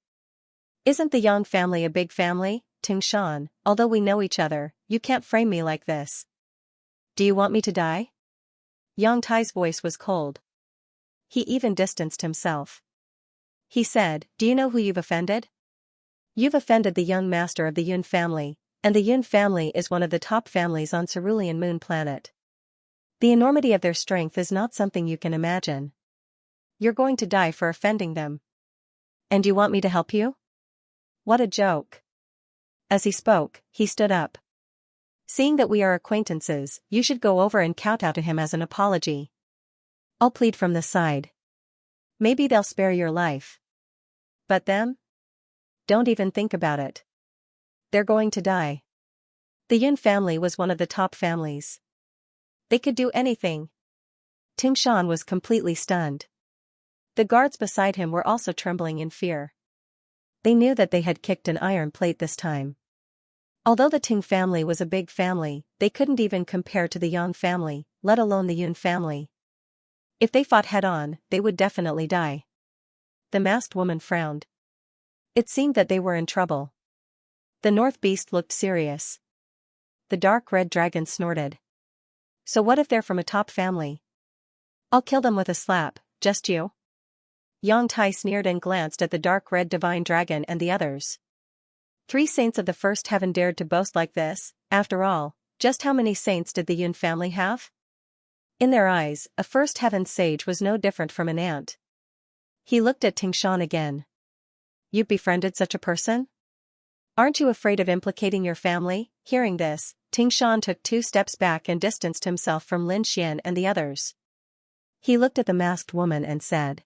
Isn't the Yang family a big family? Ting Shan, although we know each other, you can't frame me like this. Do you want me to die? Yang Tai's voice was cold. He even distanced himself. He said, do you know who you've offended? You've offended the young master of the Yun family, and the Yun family is one of the top families on Cerulean Moon Planet. The enormity of their strength is not something you can imagine. You're going to die for offending them. And you want me to help you? What a joke. As he spoke, he stood up. Seeing that we are acquaintances, you should go over and kowtow to him as an apology. I'll plead from the side. Maybe they'll spare your life. But them? Don't even think about it. They're going to die. The Yun family was one of the top families. They could do anything. Xianxia was completely stunned. The guards beside him were also trembling in fear. They knew that they had kicked an iron plate this time. Although the Ting family was a big family, they couldn't even compare to the Yang family, let alone the Yun family. If they fought head-on, they would definitely die. The masked woman frowned. It seemed that they were in trouble. The North Beast looked serious. The dark red dragon snorted. So what if they're from a top family? I'll kill them with a slap, just you? Yang Tai sneered and glanced at the dark red divine dragon and the others. 3 saints of the first heaven dared to boast like this. After all, just how many saints did the Yun family have? In their eyes, a first heaven sage was no different from an ant. He looked at Xianxia again. You befriended such a person? Aren't you afraid of implicating your family? Hearing this, Xianxia took 2 steps back and distanced himself from Lin Xian and the others. He looked at the masked woman and said,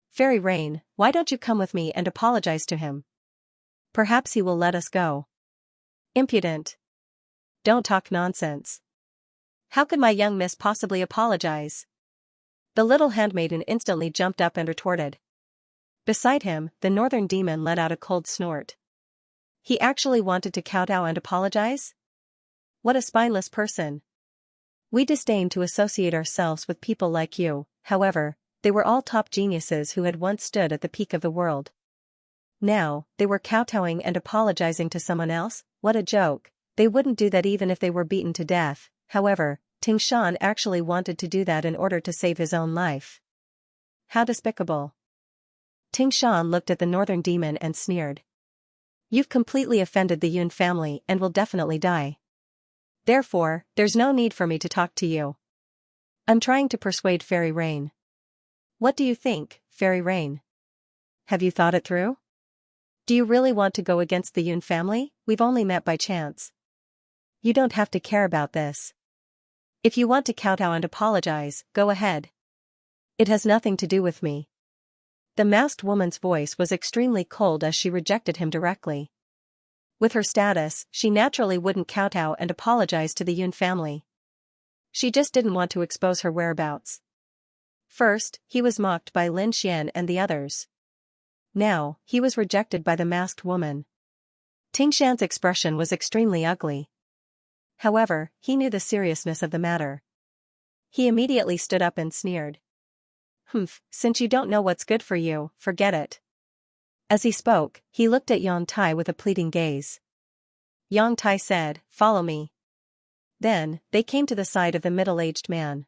Fairy Rain, why don't you come with me and apologize to him? Perhaps he will let us go. Impudent. Don't talk nonsense. How could my young miss possibly apologize? The little handmaiden instantly jumped up and retorted. Beside him, the northern demon let out a cold snort. He actually wanted to kowtow and apologize? What a spineless person. We disdain to associate ourselves with people like you. However, they were all top geniuses who had once stood at the peak of the world. Now, they were kowtowing and apologizing to someone else? What a joke. They wouldn't do that even if they were beaten to death. However, Xianxia actually wanted to do that in order to save his own life. How despicable. Xianxia looked at the northern demon and sneered. You've completely offended the Yun family and will definitely die. Therefore, there's no need for me to talk to you. I'm trying to persuade Fairy Rain. What do you think, Fairy Rain? Have you thought it through? Do you really want to go against the Yun family? We've only met by chance. You don't have to care about this. If you want to kowtow and apologize, go ahead. It has nothing to do with me. The masked woman's voice was extremely cold as she rejected him directly. With her status, she naturally wouldn't kowtow and apologize to the Yun family. She just didn't want to expose her whereabouts. First, he was mocked by Lin Xian and the others. Now, he was rejected by the masked woman. Xianxia's expression was extremely ugly. However, he knew the seriousness of the matter. He immediately stood up and sneered. Since you don't know what's good for you, forget it. As he spoke, he looked at Yang Tai with a pleading gaze. Yang Tai said, Follow me. Then, they came to the side of the middle-aged man.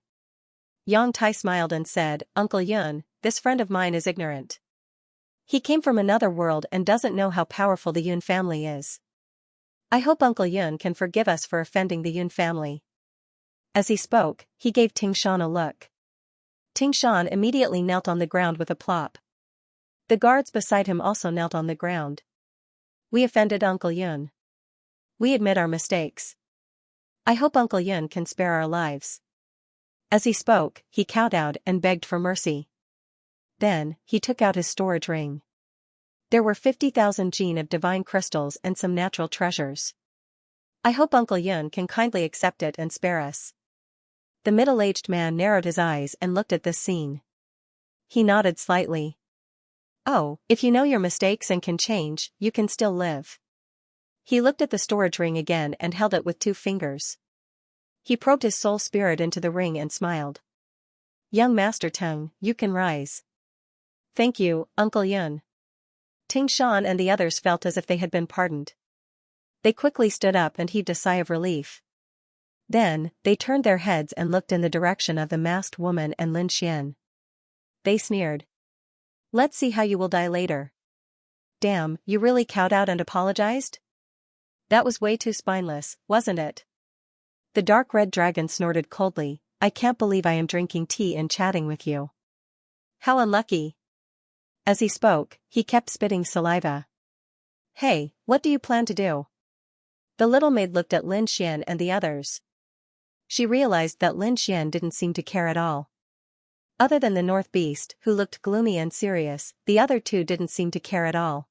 Yang Tai smiled and said, Uncle Yun, this friend of mine is ignorant. He came from another world and doesn't know how powerful the Yun family is. I hope Uncle Yun can forgive us for offending the Yun family. As he spoke, he gave Xianxia a look. Xianxia immediately knelt on the ground with a plop. The guards beside him also knelt on the ground. We offended Uncle Yun. We admit our mistakes. I hope Uncle Yun can spare our lives. As he spoke, he kowtowed and begged for mercy. Then, he took out his storage ring. There were 50,000 gene of divine crystals and some natural treasures. I hope Uncle Yun can kindly accept it and spare us. The middle-aged man narrowed his eyes and looked at this scene. He nodded slightly. Oh, if you know your mistakes and can change, you can still live. He looked at the storage ring again and held it with 2 fingers. He probed his soul spirit into the ring and smiled. Young Master Tung, you can rise. Thank you, Uncle Yun. Xianxia and the others felt as if they had been pardoned. They quickly stood up and heaved a sigh of relief. Then, they turned their heads and looked in the direction of the masked woman and Lin Xian. They sneered. Let's see how you will die later. Damn, you really kowtowed and apologized? That was way too spineless, wasn't it? The dark red dragon snorted coldly. I can't believe I am drinking tea and chatting with you. How unlucky. As he spoke, he kept spitting saliva. Hey, what do you plan to do? The little maid looked at Lin Xian and the others. She realized that Lin Xian didn't seem to care at all. Other than the North Beast, who looked gloomy and serious, the other 2 didn't seem to care at all.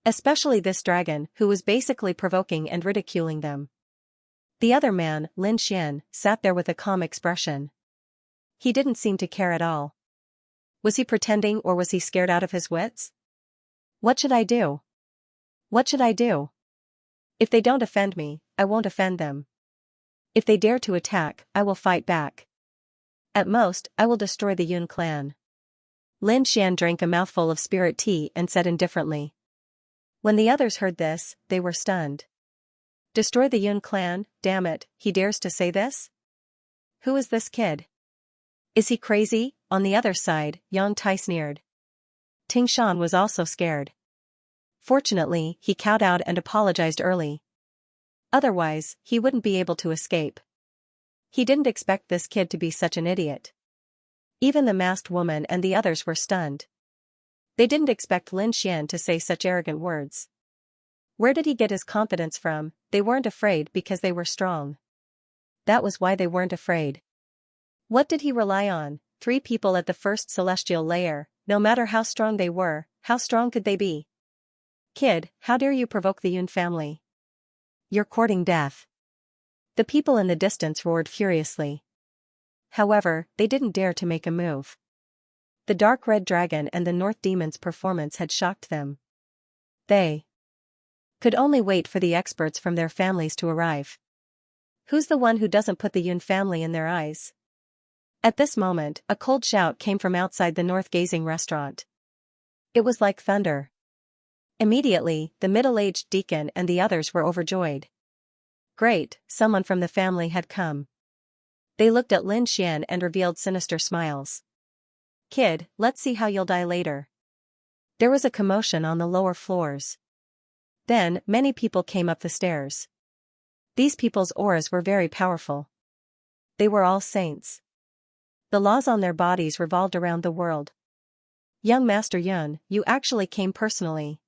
Especially this dragon, who was basically provoking and ridiculing them. The other man, Lin Xian, sat there with a calm expression. He didn't seem to care at all. Was he pretending or was he scared out of his wits? What should I do? What should I do? If they don't offend me, I won't offend them. If they dare to attack, I will fight back. At most, I will destroy the Yun clan. Lin Xian drank a mouthful of spirit tea and said indifferently. When the others heard this, they were stunned. Destroy the Yun clan, damn it, he dares to say this? Who is this kid? Is he crazy? On the other side, Yang Tai sneered. Ting Shan was also scared. Fortunately, he kowtowed and apologized early. Otherwise, he wouldn't be able to escape. He didn't expect this kid to be such an idiot. Even the masked woman and the others were stunned. They didn't expect Lin Xian to say such arrogant words. Where did he get his confidence from? They weren't afraid because they were strong. That was why they weren't afraid. What did he rely on? 3 people at the first celestial layer, no matter how strong they were, how strong could they be? Kid, how dare you provoke the Yun family? You're courting death. The people in the distance roared furiously. However, they didn't dare to make a move. The dark red dragon and the North Demon's performance had shocked them. They could only wait for the experts from their families to arrive. Who's the one who doesn't put the Yun family in their eyes? At this moment, a cold shout came from outside the North Gazing restaurant. It was like thunder. Immediately, the middle-aged deacon and the others were overjoyed. Great, someone from the family had come. They looked at Lin Xian and revealed sinister smiles. Kid, let's see how you'll die later. There was a commotion on the lower floors. Then, many people came up the stairs. These people's auras were very powerful. They were all saints. The laws on their bodies revolved around the world. Young Master Yun, you actually came personally.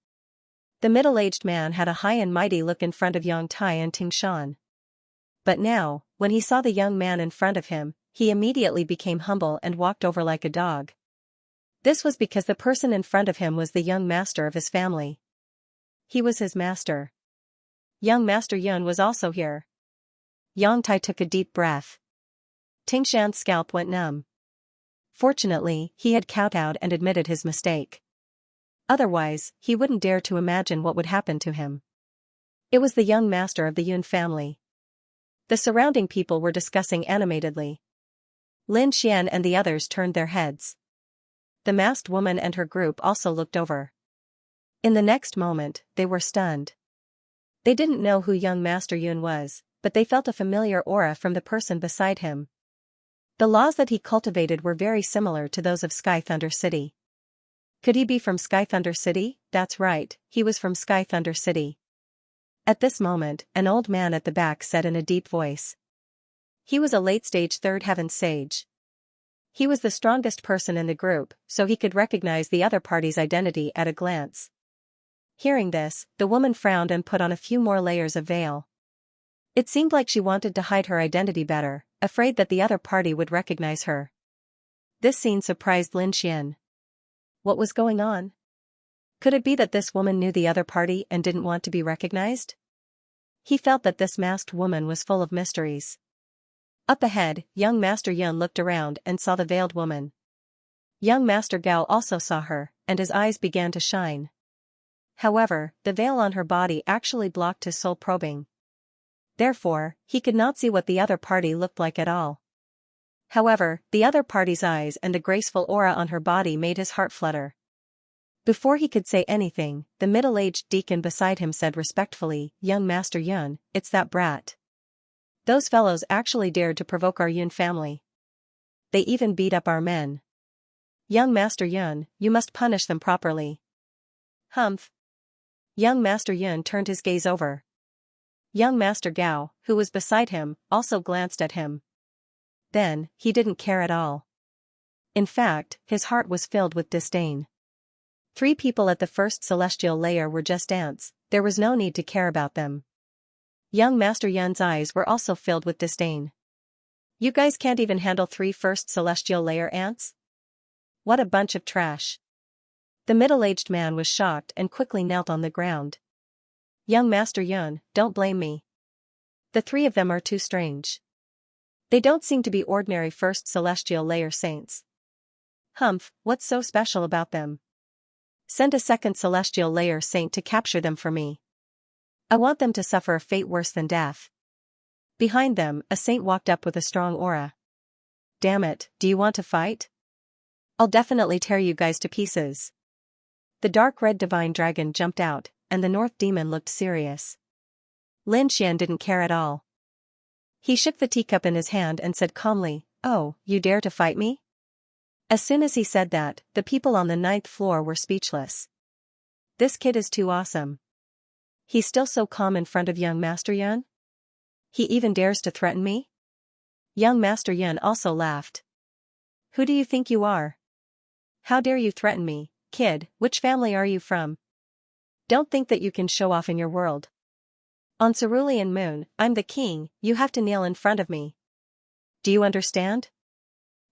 The middle-aged man had a high and mighty look in front of Yang Tai and Ting Shan. But now, when he saw the young man in front of him, he immediately became humble and walked over like a dog. This was because the person in front of him was the young master of his family. He was his master. Young Master Yun was also here. Yang Tai took a deep breath. Ting Shan's scalp went numb. Fortunately, he had kowtowed and admitted his mistake. Otherwise, he wouldn't dare to imagine what would happen to him. It was the young master of the Yun family. The surrounding people were discussing animatedly. Lin Xian and the others turned their heads. The masked woman and her group also looked over. In the next moment, they were stunned. They didn't know who young Master Yun was, but they felt a familiar aura from the person beside him. The laws that he cultivated were very similar to those of Sky Thunder City. Could he be from Sky Thunder City? That's right, he was from Sky Thunder City. At this moment, an old man at the back said in a deep voice. He was a late-stage third heaven sage. He was the strongest person in the group, so he could recognize the other party's identity at a glance. Hearing this, the woman frowned and put on a few more layers of veil. It seemed like she wanted to hide her identity better, afraid that the other party would recognize her. This scene surprised Lin Xian. What was going on? Could it be that this woman knew the other party and didn't want to be recognized? He felt that this masked woman was full of mysteries. Up ahead, young Master Yun looked around and saw the veiled woman. Young Master Gao also saw her, and his eyes began to shine. However, the veil on her body actually blocked his soul probing. Therefore, he could not see what the other party looked like at all. However, the other party's eyes and the graceful aura on her body made his heart flutter. Before he could say anything, the middle-aged deacon beside him said respectfully, "Young Master Yun, it's that brat. Those fellows actually dared to provoke our Yun family. They even beat up our men. Young Master Yun, you must punish them properly." Humph. Young Master Yun turned his gaze over. Young Master Gao, who was beside him, also glanced at him. Then, he didn't care at all. In fact, his heart was filled with disdain. 3 people at the first celestial layer were just ants, there was no need to care about them. Young Master Yun's eyes were also filled with disdain. You guys can't even handle 3 first celestial layer ants? What a bunch of trash. The middle-aged man was shocked and quickly knelt on the ground. Young Master Yun, don't blame me. The three of them are too strange. They don't seem to be ordinary first celestial layer saints. Humph, what's so special about them? Send a second celestial layer saint to capture them for me. I want them to suffer a fate worse than death. Behind them, a saint walked up with a strong aura. Damn it, do you want to fight? I'll definitely tear you guys to pieces. The dark red divine dragon jumped out, and the north demon looked serious. Lin Xian didn't care at all. He shook the teacup in his hand and said calmly, "Oh, you dare to fight me?" As soon as he said that, the people on the 9th floor were speechless. This kid is too awesome. He's still so calm in front of young Master Yun? He even dares to threaten me? Young Master Yun also laughed. Who do you think you are? How dare you threaten me, kid? Which family are you from? Don't think that you can show off in your world. On Cerulean Moon, I'm the king, you have to kneel in front of me. Do you understand?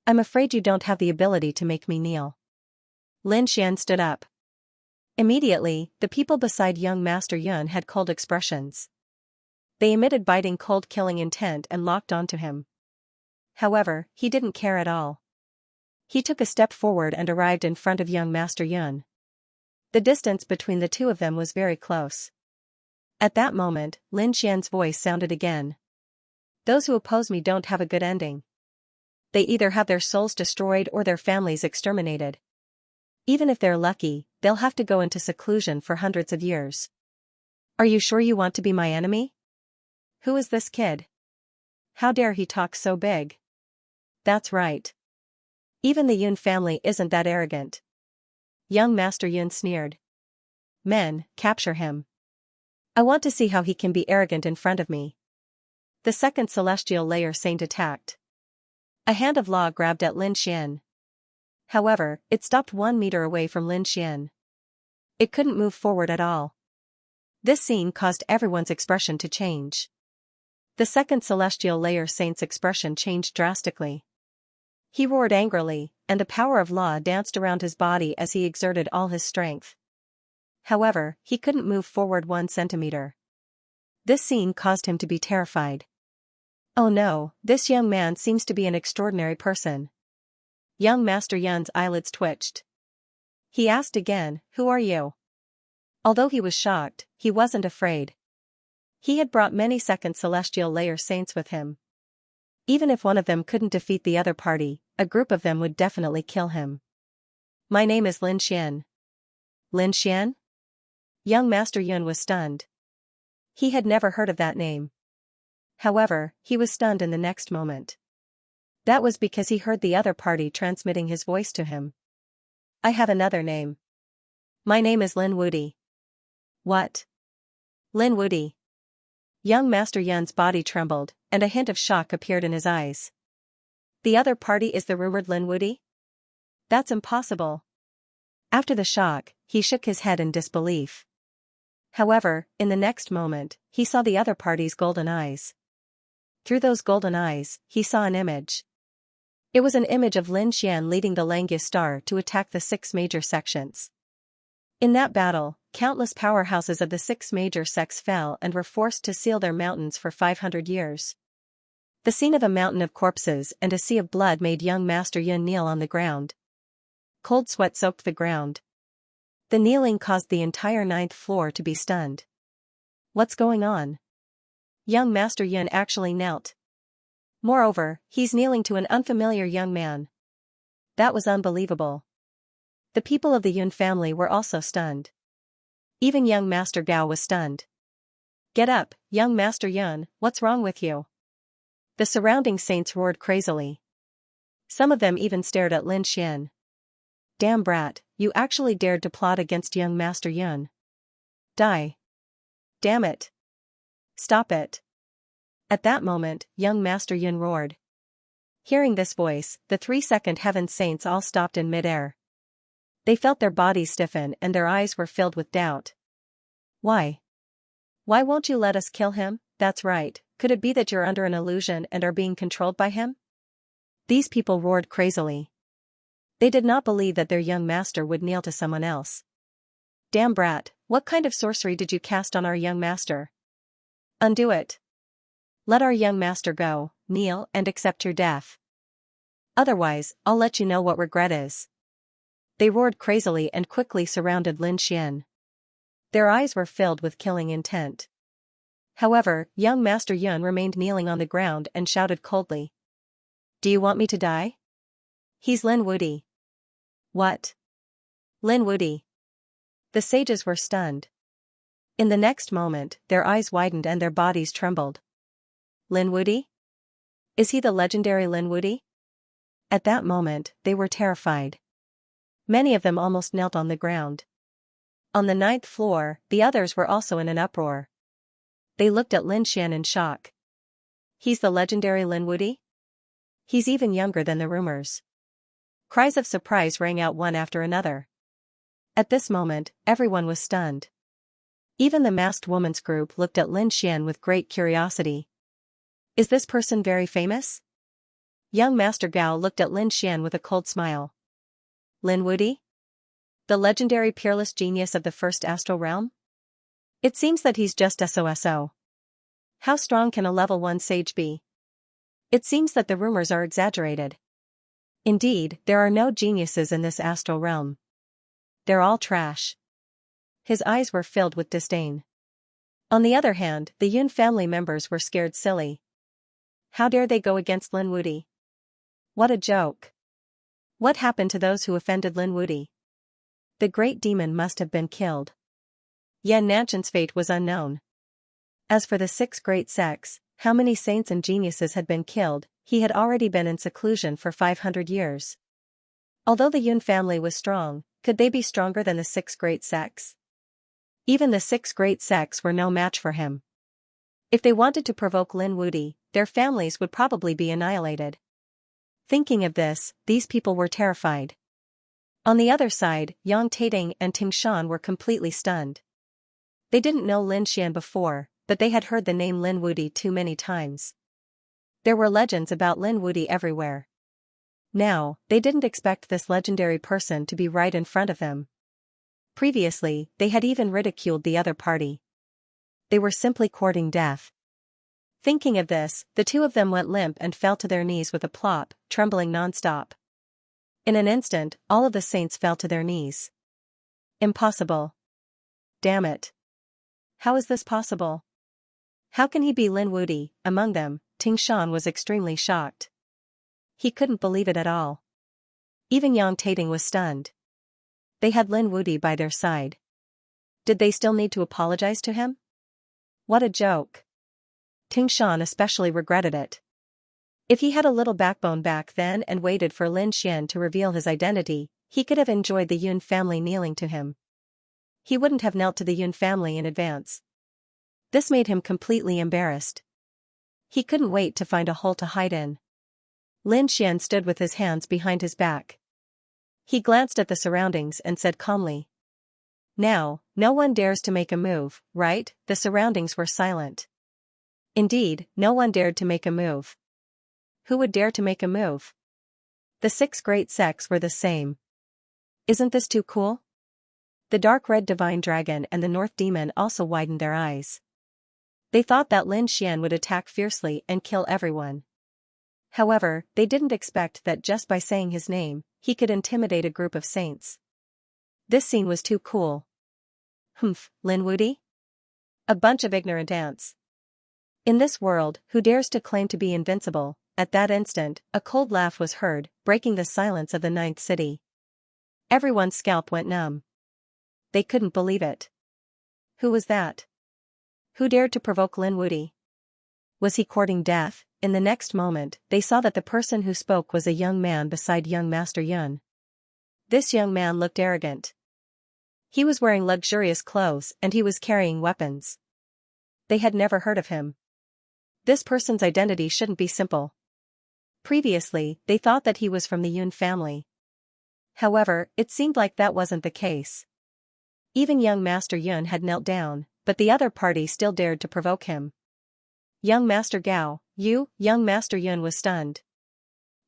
I'm afraid you don't have the ability to make me kneel. Lin Xian stood up. Immediately, the people beside young Master Yun had cold expressions. They emitted biting cold killing intent and locked onto him. However, he didn't care at all. He took a step forward and arrived in front of young Master Yun. The distance between the two of them was very close. At that moment, Lin Xian's voice sounded again. Those who oppose me don't have a good ending. They either have their souls destroyed or their families exterminated. Even if they're lucky, they'll have to go into seclusion for hundreds of years. Are you sure you want to be my enemy? Who is this kid? How dare he talk so big? That's right. Even the Yun family isn't that arrogant. Young Master Yun sneered. Men, capture him. I want to see how he can be arrogant in front of me. The second celestial layer saint attacked. A hand of law grabbed at Lin Xian. However, it stopped 1 meter away from Lin Xian. It couldn't move forward at all. This scene caused everyone's expression to change. The second celestial layer saint's expression changed drastically. He roared angrily, and the power of law danced around his body as he exerted all his strength. However, he couldn't move forward 1 centimeter. This scene caused him to be terrified. Oh no, this young man seems to be an extraordinary person. Young Master Yun's eyelids twitched. He asked again, "Who are you?" Although he was shocked, he wasn't afraid. He had brought many second celestial layer saints with him. Even if one of them couldn't defeat the other party, a group of them would definitely kill him. My name is Lin Xian. Lin Xian? Young Master Yun was stunned. He had never heard of that name. However, he was stunned in the next moment. That was because he heard the other party transmitting his voice to him. I have another name. My name is Lin Wudi. What? Lin Wudi. Young Master Yun's body trembled, and a hint of shock appeared in his eyes. The other party is the rumored Lin Wudi? That's impossible. After the shock, he shook his head in disbelief. However, in the next moment, he saw the other party's golden eyes. Through those golden eyes, he saw an image. It was an image of Lin Xian leading the Langya Star to attack the 6 major sections. In that battle, countless powerhouses of the 6 major sects fell and were forced to seal their mountains for 500 years. The scene of a mountain of corpses and a sea of blood made young Master Yun kneel on the ground. Cold sweat soaked the ground. The kneeling caused the entire 9th floor to be stunned. What's going on? Young Master Yun actually knelt. Moreover, he's kneeling to an unfamiliar young man. That was unbelievable. The people of the Yun family were also stunned. Even young Master Gao was stunned. Get up, young Master Yun, what's wrong with you? The surrounding saints roared crazily. Some of them even stared at Lin Xian. Damn brat, you actually dared to plot against young Master Yun. Die. Damn it. Stop it. At that moment, young Master Yun roared. Hearing this voice, the 3 second heaven saints all stopped in midair. They felt their bodies stiffen and their eyes were filled with doubt. Why? Why won't you let us kill him? That's right, could it be that you're under an illusion and are being controlled by him? These people roared crazily. They did not believe that their young master would kneel to someone else. Damn brat, what kind of sorcery did you cast on our young master? Undo it. Let our young master go, kneel and accept your death. Otherwise, I'll let you know what regret is. They roared crazily and quickly surrounded Lin Xian. Their eyes were filled with killing intent. However, young Master Yun remained kneeling on the ground and shouted coldly. Do you want me to die? He's Lin Wudy. What? Lin Wudy. The sages were stunned. In the next moment, their eyes widened and their bodies trembled. Lin Wudy? Is he the legendary Lin Wudy? At that moment, they were terrified. Many of them almost knelt on the ground. On the 9th floor, the others were also in an uproar. They looked at Lin Xian in shock. He's the legendary Lin Wudy? He's even younger than the rumors. Cries of surprise rang out one after another. At this moment, everyone was stunned. Even the masked woman's group looked at Lin Xian with great curiosity. Is this person very famous? Young Master Gao looked at Lin Xian with a cold smile. Lin Wudy? The legendary peerless genius of the first astral realm? It seems that he's just SOSO. How strong can a level 1 sage be? It seems that the rumors are exaggerated. Indeed, there are no geniuses in this astral realm. They're all trash. His eyes were filled with disdain. On the other hand, the Yun family members were scared silly. How dare they go against Lin Wudy? What a joke. What happened to those who offended Lin Wudy? The great demon must have been killed. Yan Nanchan's fate was unknown. As for the 6 great sects, how many saints and geniuses had been killed, he had already been in seclusion for 500 years. Although the Yun family was strong, could they be stronger than the 6 great sects? Even the 6 great sects were no match for him. If they wanted to provoke Lin Wudy, their families would probably be annihilated. Thinking of this, these people were terrified. On the other side, Yang Tating and Ting Shan were completely stunned. They didn't know Lin Xian before, but they had heard the name Lin Wudy too many times. There were legends about Lin Wudy everywhere. Now, they didn't expect this legendary person to be right in front of them. Previously, they had even ridiculed the other party. They were simply courting death. Thinking of this, the two of them went limp and fell to their knees with a plop, trembling non-stop. In an instant, all of the saints fell to their knees. Impossible. Damn it. How is this possible? How can he be Lin Wudy? Among them, Ting Shan was extremely shocked. He couldn't believe it at all. Even Yang Tating was stunned. They had Lin Wudy by their side. Did they still need to apologize to him? What a joke. Ting Shan especially regretted it. If he had a little backbone back then and waited for Lin Xian to reveal his identity, he could have enjoyed the Yun family kneeling to him. He wouldn't have knelt to the Yun family in advance. This made him completely embarrassed. He couldn't wait to find a hole to hide in. Lin Xian stood with his hands behind his back. He glanced at the surroundings and said calmly. Now, no one dares to make a move, right? The surroundings were silent. Indeed, no one dared to make a move. Who would dare to make a move? The 6 great sects were the same. Isn't this too cool? The dark red divine dragon and the north demon also widened their eyes. They thought that Lin Xian would attack fiercely and kill everyone. However, they didn't expect that just by saying his name, he could intimidate a group of saints. This scene was too cool. Humph, Lin Wudy? A bunch of ignorant ants. In this world, who dares to claim to be invincible? At that instant, a cold laugh was heard, breaking the silence of the 9th city. Everyone's scalp went numb. They couldn't believe it. Who was that? Who dared to provoke Lin Wudy? Was he courting death? In the next moment, they saw that the person who spoke was a young man beside young Master Yun. This young man looked arrogant. He was wearing luxurious clothes and he was carrying weapons. They had never heard of him. This person's identity shouldn't be simple. Previously, they thought that he was from the Yun family. However, it seemed like that wasn't the case. Even young Master Yun had knelt down, but the other party still dared to provoke him. Young Master Gao, young Master Yun was stunned.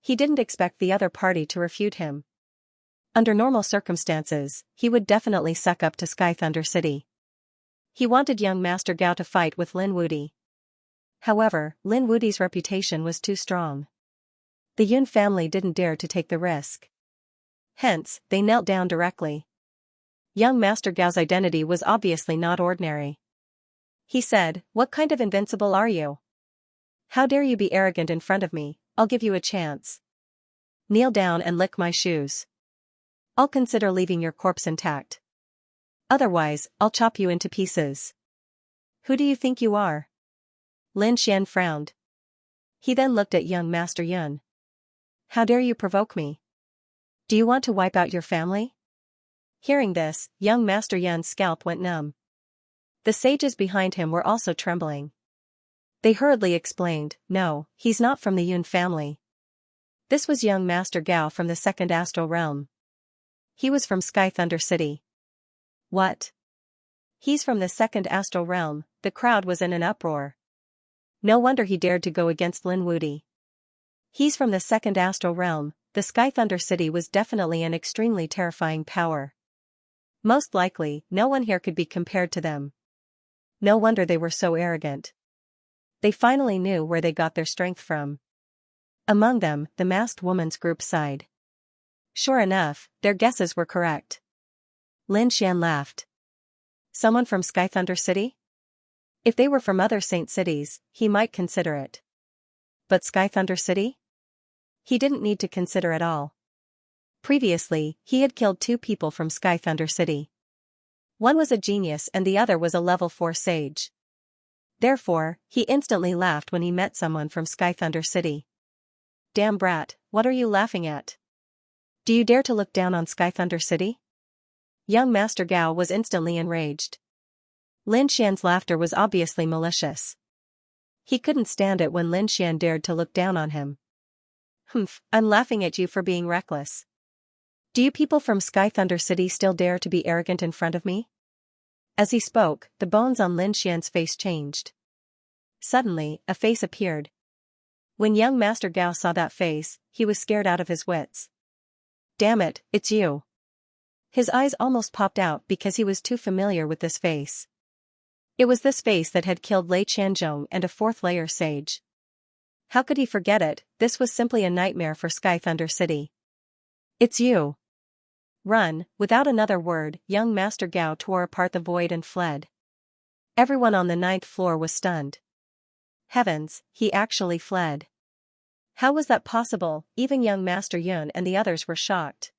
He didn't expect the other party to refute him. Under normal circumstances, he would definitely suck up to Sky Thunder City. He wanted young Master Gao to fight with Lin Wuди. However, Lin Wudi's reputation was too strong. The Yun family didn't dare to take the risk. Hence, they knelt down directly. Young Master Gao's identity was obviously not ordinary. He said, "What kind of invincible are you? How dare you be arrogant in front of me? I'll give you a chance. Kneel down and lick my shoes. I'll consider leaving your corpse intact. Otherwise, I'll chop you into pieces." "Who do you think you are?" Lin Xian frowned. He then looked at young Master Yun. "How dare you provoke me? Do you want to wipe out your family?" Hearing this, young Master Yun's scalp went numb. The sages behind him were also trembling. They hurriedly explained, "No, he's not from the Yun family. This was young Master Gao from the second astral realm. He was from Sky Thunder City." "What? He's from the second astral realm?" The crowd was in an uproar. No wonder he dared to go against Lin Wudi. He's from the second astral realm. The Sky Thunder City was definitely an extremely terrifying power. Most likely, no one here could be compared to them. No wonder they were so arrogant. They finally knew where they got their strength from. Among them, the masked woman's group sighed. Sure enough, their guesses were correct. Lin Xian laughed. Someone from Sky Thunder City? If they were from other saint cities, he might consider it. But Sky Thunder City? He didn't need to consider at all. Previously, he had killed 2 people from Sky Thunder City. One was a genius and the other was a level 4 sage. Therefore, he instantly laughed when he met someone from Sky Thunder City. "Damn brat, what are you laughing at? Do you dare to look down on Sky Thunder City?" Young Master Gao was instantly enraged. Lin Xian's laughter was obviously malicious. He couldn't stand it when Lin Xian dared to look down on him. "Humph, I'm laughing at you for being reckless. Do you people from Sky Thunder City still dare to be arrogant in front of me?" As he spoke, the bones on Lin Xian's face changed. Suddenly, a face appeared. When young Master Gao saw that face, he was scared out of his wits. "Damn it, it's you." His eyes almost popped out because he was too familiar with this face. It was this face that had killed Lei Qianzhong and a 4th-layer sage. How could he forget it? This was simply a nightmare for Sky Thunder City. "It's you." "Run!" Without another word, young Master Gao tore apart the void and fled. Everyone on the 9th floor was stunned. Heavens, he actually fled. How was that possible? Even young Master Yun and the others were shocked.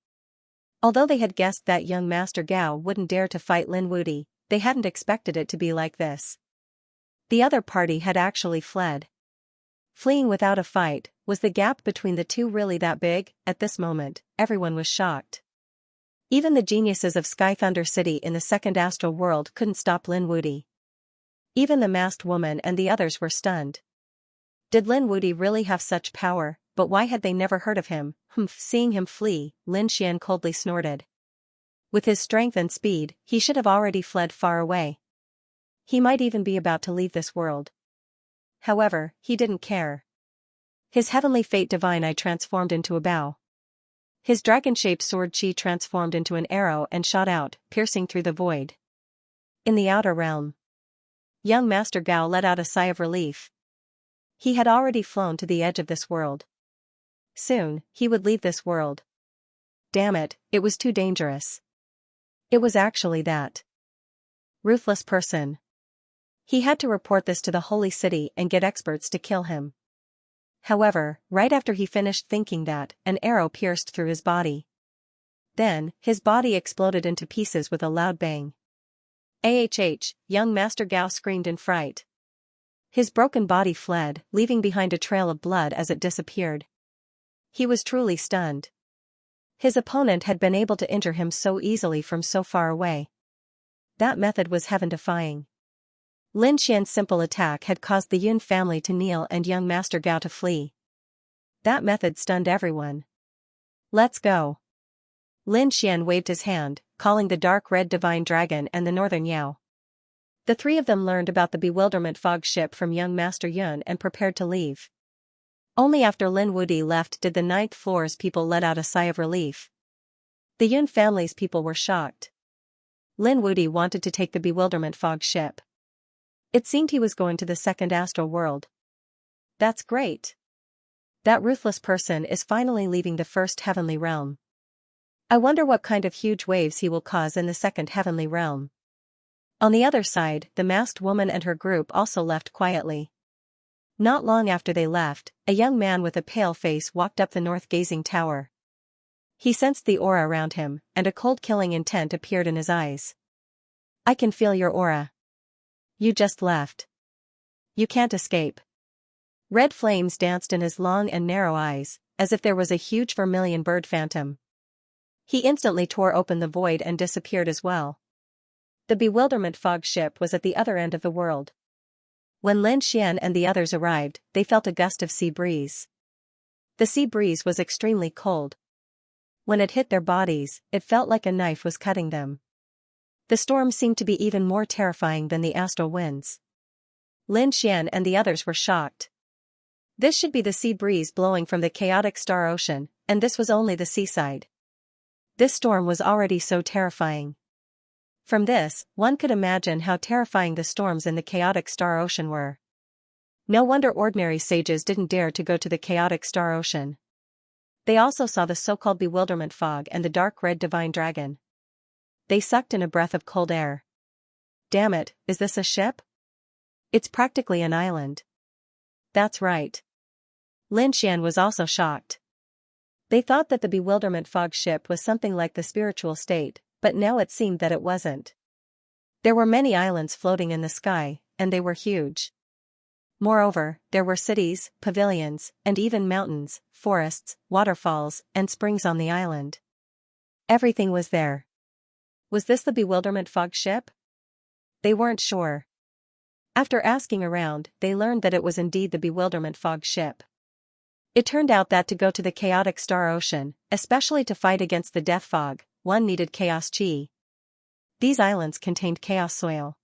Although they had guessed that young Master Gao wouldn't dare to fight Lin Wudi, they hadn't expected it to be like this. The other party had actually fled. Fleeing without a fight, was the gap between the two really that big? At this moment, everyone was shocked. Even the geniuses of Sky Thunder City in the second astral world couldn't stop Lin Wudi. Even the masked woman and the others were stunned. Did Lin Wudi really have such power? But why had they never heard of him? Seeing him flee, Lin Xian coldly snorted. With his strength and speed, he should have already fled far away. He might even be about to leave this world. However, he didn't care. His heavenly fate divine eye transformed into a bow. His dragon-shaped sword chi transformed into an arrow and shot out, piercing through the void. In the outer realm, young Master Gao let out a sigh of relief. He had already flown to the edge of this world. Soon, he would leave this world. Damn it, it was too dangerous. It was actually that ruthless person. He had to report this to the holy city and get experts to kill him. However, right after he finished thinking that, an arrow pierced through his body. Then, his body exploded into pieces with a loud bang. Young Master Gao screamed in fright. His broken body fled, leaving behind a trail of blood as it disappeared. He was truly stunned. His opponent had been able to injure him so easily from so far away. That method was heaven-defying. Lin Xian's simple attack had caused the Yun family to kneel and young Master Gao to flee. That method stunned everyone. "Let's go." Lin Xian waved his hand, calling the dark red divine dragon and the northern Yao. The 3 of them learned about the bewilderment fog ship from young Master Yun and prepared to leave. Only after Lin Wudi left did the 9th floor's people let out a sigh of relief. The The Yun family's people were shocked. Lin Wudi wanted to take the bewilderment fog ship. It seemed he was going to the second astral world. That's great. That ruthless person is finally leaving the first heavenly realm. I wonder what kind of huge waves he will cause in the second heavenly realm. On the other side, the masked woman and her group also left quietly. Not long after they left, a young man with a pale face walked up the north-gazing tower. He sensed the aura around him, and a cold killing intent appeared in his eyes. I can feel your aura. You just left. You can't escape. Red flames danced in his long and narrow eyes, as if there was a huge vermilion bird phantom. He instantly tore open the void and disappeared as well. The bewilderment fog ship was at the other end of the world. When Lin Xian and the others arrived, they felt a gust of sea breeze. The sea breeze was extremely cold. When it hit their bodies, it felt like a knife was cutting them. The storm seemed to be even more terrifying than the astral winds. Lin Xian and the others were shocked. This should be the sea breeze blowing from the chaotic star ocean, and this was only the seaside. This storm was already so terrifying. From this, one could imagine how terrifying the storms in the chaotic star ocean were. No wonder ordinary sages didn't dare to go to the chaotic star ocean. They also saw the so-called bewilderment fog and the dark red divine dragon. They sucked in a breath of cold air. Damn it, is this a ship? It's practically an island. That's right. Lin Xian was also shocked. They thought that the bewilderment fog ship was something like the spiritual state, but now it seemed that it wasn't. There were many islands floating in the sky, and they were huge. Moreover, there were cities, pavilions, and even mountains, forests, waterfalls, and springs on the island. Everything was there. Was this the bewilderment fog ship? They weren't sure. After asking around, they learned that it was indeed the bewilderment fog ship. It turned out that to go to the chaotic star ocean, especially to fight against the death fog, one needed chaos chi. These islands contained chaos soil.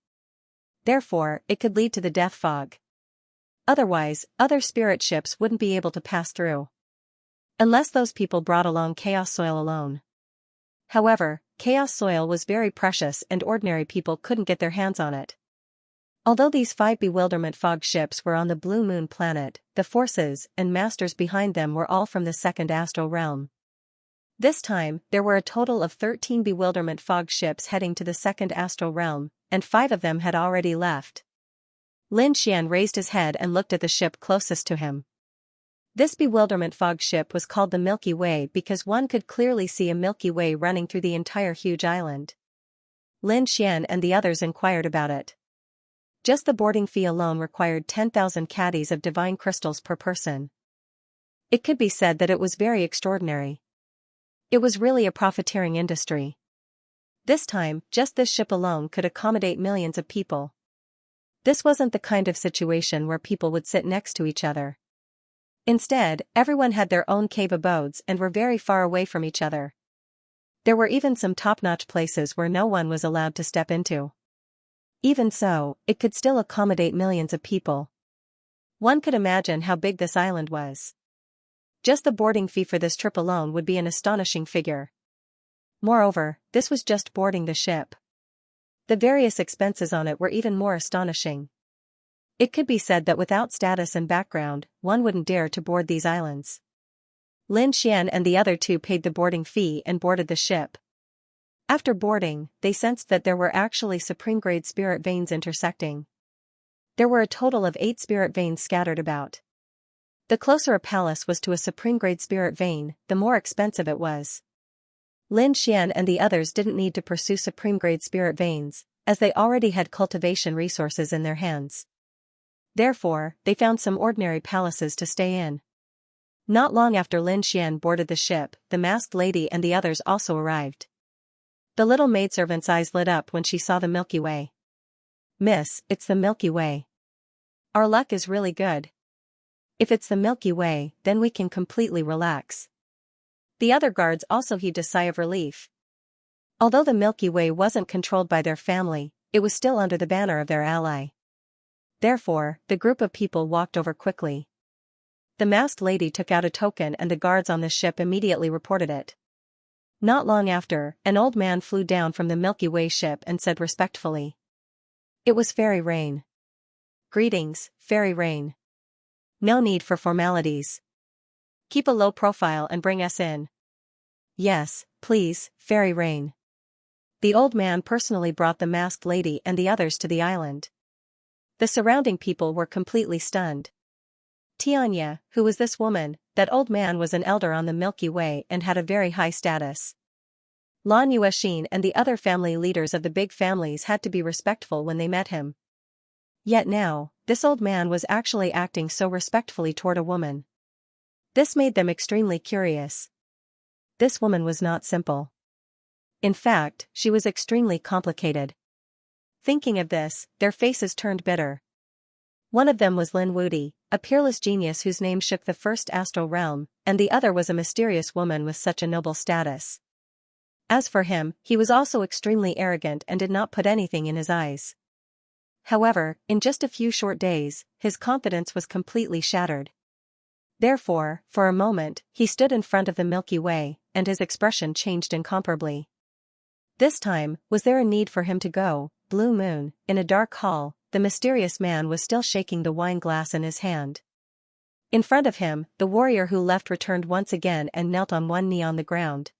Therefore, it could lead to the death fog. Otherwise, other spirit ships wouldn't be able to pass through. Unless those people brought along chaos soil alone. However, chaos soil was very precious and ordinary people couldn't get their hands on it. Although these 5 bewilderment fog ships were on the Blue Moon planet, the forces and masters behind them were all from the second astral realm. This time, there were a total of 13 bewilderment fog ships heading to the second astral realm, and 5 of them had already left. Lin Xian raised his head and looked at the ship closest to him. This bewilderment fog ship was called the Milky Way because one could clearly see a Milky Way running through the entire huge island. Lin Xian and the others inquired about it. Just the boarding fee alone required 10,000 caddies of divine crystals per person. It could be said that it was very extraordinary. It was really a profiteering industry. This time, just this ship alone could accommodate millions of people. This wasn't the kind of situation where people would sit next to each other. Instead, everyone had their own cave abodes and were very far away from each other. There were even some top-notch places where no one was allowed to step into. Even so, it could still accommodate millions of people. One could imagine how big this island was. Just the boarding fee for this trip alone would be an astonishing figure. Moreover, this was just boarding the ship. The various expenses on it were even more astonishing. It could be said that without status and background, one wouldn't dare to board these islands. Lin Xian and the other 2 paid the boarding fee and boarded the ship. After boarding, they sensed that there were actually supreme-grade spirit veins intersecting. There were a total of 8 spirit veins scattered about. The closer a palace was to a supreme-grade spirit vein, the more expensive it was. Lin Xian and the others didn't need to pursue supreme-grade spirit veins, as they already had cultivation resources in their hands. Therefore, they found some ordinary palaces to stay in. Not long after Lin Xian boarded the ship, the masked lady and the others also arrived. The little maidservant's eyes lit up when she saw the Milky Way. "Miss, it's the Milky Way. Our luck is really good. If it's the Milky Way, then we can completely relax." The other guards also heaved a sigh of relief. Although the Milky Way wasn't controlled by their family, it was still under the banner of their ally. Therefore, the group of people walked over quickly. The masked lady took out a token and the guards on the ship immediately reported it. Not long after, an old man flew down from the Milky Way ship and said respectfully. It was Fairy Rain. Greetings, Fairy Rain. No need for formalities. Keep a low profile and bring us in. Yes, please, Fairy Rain. The old man personally brought the masked lady and the others to the island. The surrounding people were completely stunned. Xianxia, who was this woman? That old man was an elder on the Milky Way and had a very high status. Lan Yuexin and the other family leaders of the big families had to be respectful when they met him. Yet now, this old man was actually acting so respectfully toward a woman. This made them extremely curious. This woman was not simple. In fact, she was extremely complicated. Thinking of this, their faces turned bitter. One of them was Lin Wudi, a peerless genius whose name shook the first astral realm, and the other was a mysterious woman with such a noble status. As for him, he was also extremely arrogant and did not put anything in his eyes. However, in just a few short days, his confidence was completely shattered. Therefore, for a moment, he stood in front of the Milky Way, and his expression changed incomparably. This time, was there a need for him to go? Blue moon, in a dark hall, the mysterious man was still shaking the wine glass in his hand. In front of him, the warrior who left returned once again and knelt on one knee on the ground.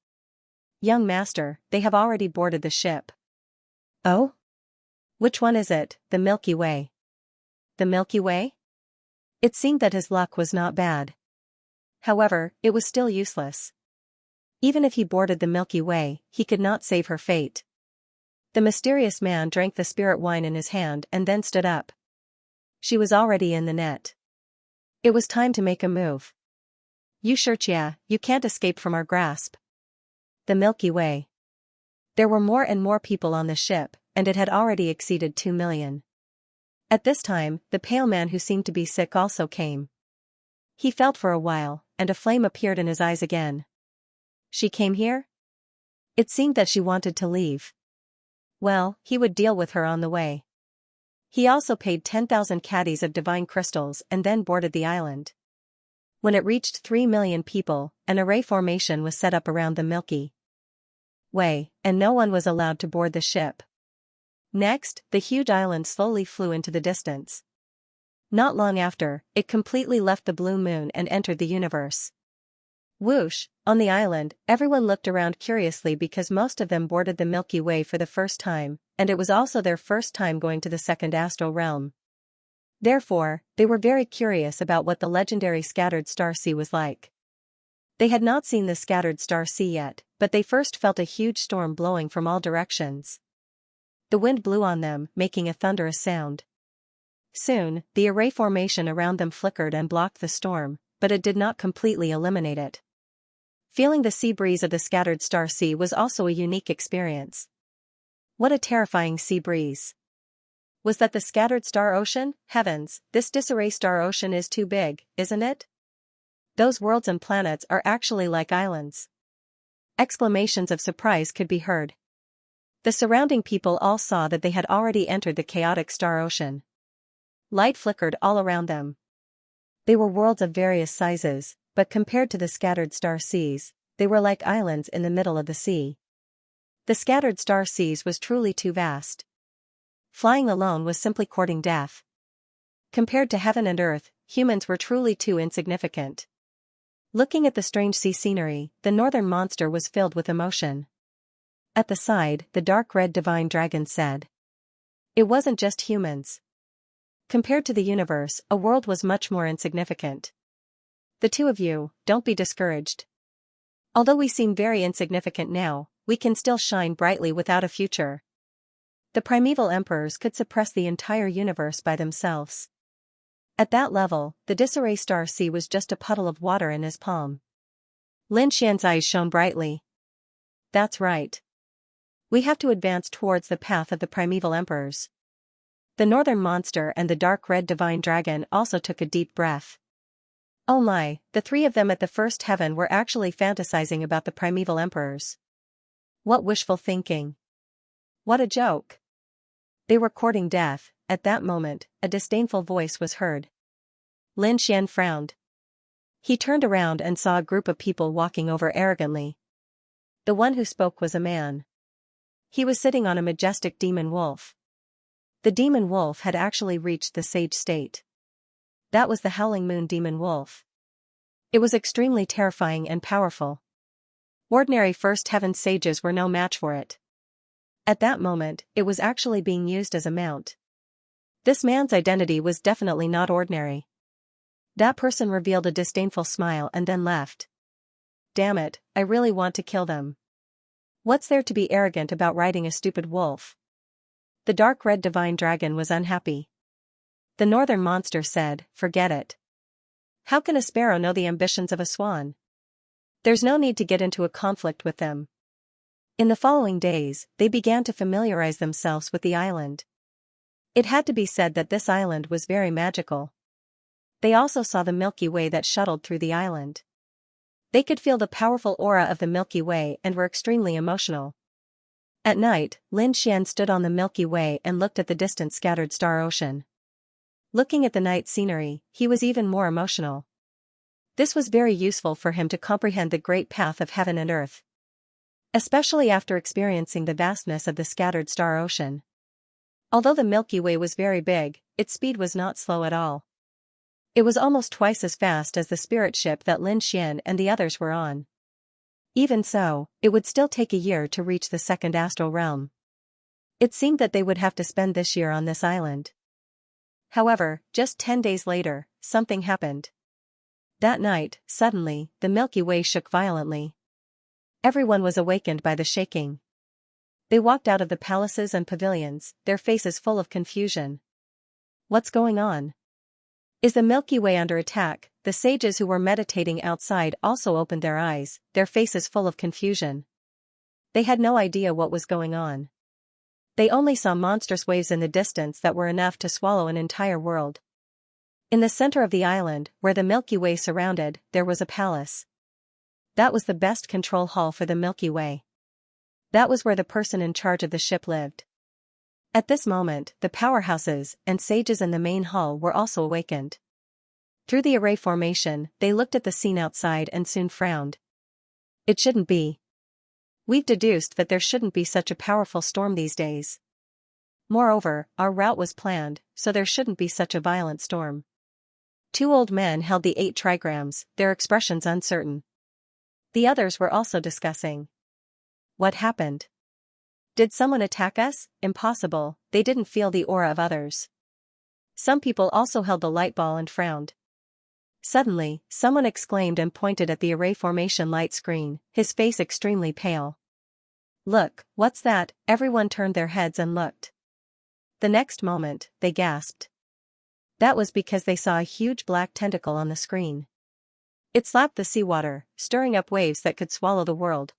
Young master, they have already boarded the ship. Oh? Which one is it, the Milky Way? The Milky Way? It seemed that his luck was not bad. However, it was still useless. Even if he boarded the Milky Way, he could not save her fate. The mysterious man drank the spirit wine in his hand and then stood up. She was already in the net. It was time to make a move. Xianxia, you can't escape from our grasp. The Milky Way. There were more and more people on the ship, and it had already exceeded 2 million. At this time, the pale man who seemed to be sick also came. He felt for a while, and a flame appeared in his eyes again. She came here? It seemed that she wanted to leave. Well, he would deal with her on the way. He also paid 10,000 caddies of divine crystals and then boarded the island. When it reached 3 million people, an array formation was set up around the Milky Way, and no one was allowed to board the ship. Next, the huge island slowly flew into the distance. Not long after, it completely left the blue moon and entered the universe. Whoosh, on the island, everyone looked around curiously because most of them boarded the Milky Way for the first time, and it was also their first time going to the second astral realm. Therefore, they were very curious about what the legendary scattered star sea was like. They had not seen the scattered star sea yet, but they first felt a huge storm blowing from all directions. The wind blew on them, making a thunderous sound. Soon, the array formation around them flickered and blocked the storm, but it did not completely eliminate it. Feeling the sea breeze of the scattered star sea was also a unique experience. What a terrifying sea breeze. Was that the scattered star ocean? Heavens, this disarray star ocean is too big, isn't it? Those worlds and planets are actually like islands. Exclamations of surprise could be heard. The surrounding people all saw that they had already entered the chaotic star ocean. Light flickered all around them. They were worlds of various sizes, but compared to the scattered star seas, they were like islands in the middle of the sea. The scattered star seas was truly too vast. Flying alone was simply courting death. Compared to heaven and earth, humans were truly too insignificant. Looking at the strange sea scenery, the northern monster was filled with emotion. At the side, the dark red divine dragon said. It wasn't just humans. Compared to the universe, a world was much more insignificant. The two of you, don't be discouraged. Although we seem very insignificant now, we can still shine brightly without a future. The primeval emperors could suppress the entire universe by themselves. At that level, the disarray star sea was just a puddle of water in his palm. Lin Xian's eyes shone brightly. That's right. We have to advance towards the path of the primeval emperors. The northern monster and the dark red divine dragon also took a deep breath. Oh my, the three of them at the first heaven were actually fantasizing about the primeval emperors. What wishful thinking. What a joke. They were courting death. At that moment, a disdainful voice was heard. Lin Xian frowned. He turned around and saw a group of people walking over arrogantly. The one who spoke was a man. He was sitting on a majestic demon wolf. The demon wolf had actually reached the sage state. That was the Howling Moon demon wolf. It was extremely terrifying and powerful. Ordinary First Heaven sages were no match for it. At that moment, it was actually being used as a mount. This man's identity was definitely not ordinary. That person revealed a disdainful smile and then left. Damn it, I really want to kill them. What's there to be arrogant about riding a stupid wolf? The dark red divine dragon was unhappy. The northern monster said, forget it. How can a sparrow know the ambitions of a swan? There's no need to get into a conflict with them. In the following days, they began to familiarize themselves with the island. It had to be said that this island was very magical. They also saw the Milky Way that shuttled through the island. They could feel the powerful aura of the Milky Way and were extremely emotional. At night, Lin Xian stood on the Milky Way and looked at the distant scattered star ocean. Looking at the night scenery, he was even more emotional. This was very useful for him to comprehend the great path of heaven and earth. Especially after experiencing the vastness of the scattered star ocean. Although the Milky Way was very big, its speed was not slow at all. It was almost twice as fast as the spirit ship that Lin Xian and the others were on. Even so, it would still take a year to reach the second astral realm. It seemed that they would have to spend this year on this island. However, just 10 days later, something happened. That night, suddenly, the Milky Way shook violently. Everyone was awakened by the shaking. They walked out of the palaces and pavilions, their faces full of confusion. What's going on? Is the Milky Way under attack? The sages who were meditating outside also opened their eyes, their faces full of confusion. They had no idea what was going on. They only saw monstrous waves in the distance that were enough to swallow an entire world. In the center of the island, where the Milky Way surrounded, there was a palace. That was the best control hall for the Milky Way. That was where the person in charge of the ship lived. At this moment, the powerhouses and sages in the main hall were also awakened. Through the array formation, they looked at the scene outside and soon frowned. It shouldn't be. We've deduced that there shouldn't be such a powerful storm these days. Moreover, our route was planned, so there shouldn't be such a violent storm. Two old men held the 8 trigrams, their expressions uncertain. The others were also discussing. What happened? Did someone attack us? Impossible, they didn't feel the aura of others. Some people also held the light ball and frowned. Suddenly, someone exclaimed and pointed at the array formation light screen, his face extremely pale. Look, what's that? Everyone turned their heads and looked. The next moment, they gasped. That was because they saw a huge black tentacle on the screen. It slapped the seawater, stirring up waves that could swallow the world.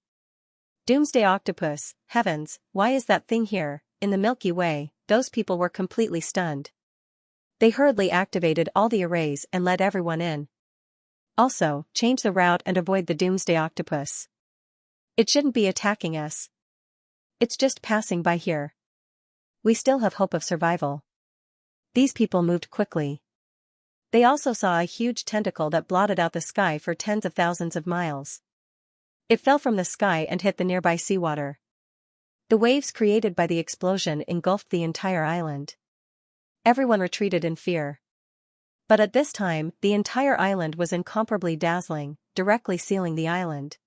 Doomsday octopus, heavens, why is that thing here? In the Milky Way, those people were completely stunned. They hurriedly activated all the arrays and let everyone in. Also, change the route and avoid the Doomsday octopus. It shouldn't be attacking us. It's just passing by here. We still have hope of survival. These people moved quickly. They also saw a huge tentacle that blotted out the sky for tens of thousands of miles. It fell from the sky and hit the nearby seawater. The waves created by the explosion engulfed the entire island. Everyone retreated in fear. But at this time, the entire island was incomparably dazzling, directly sealing the island.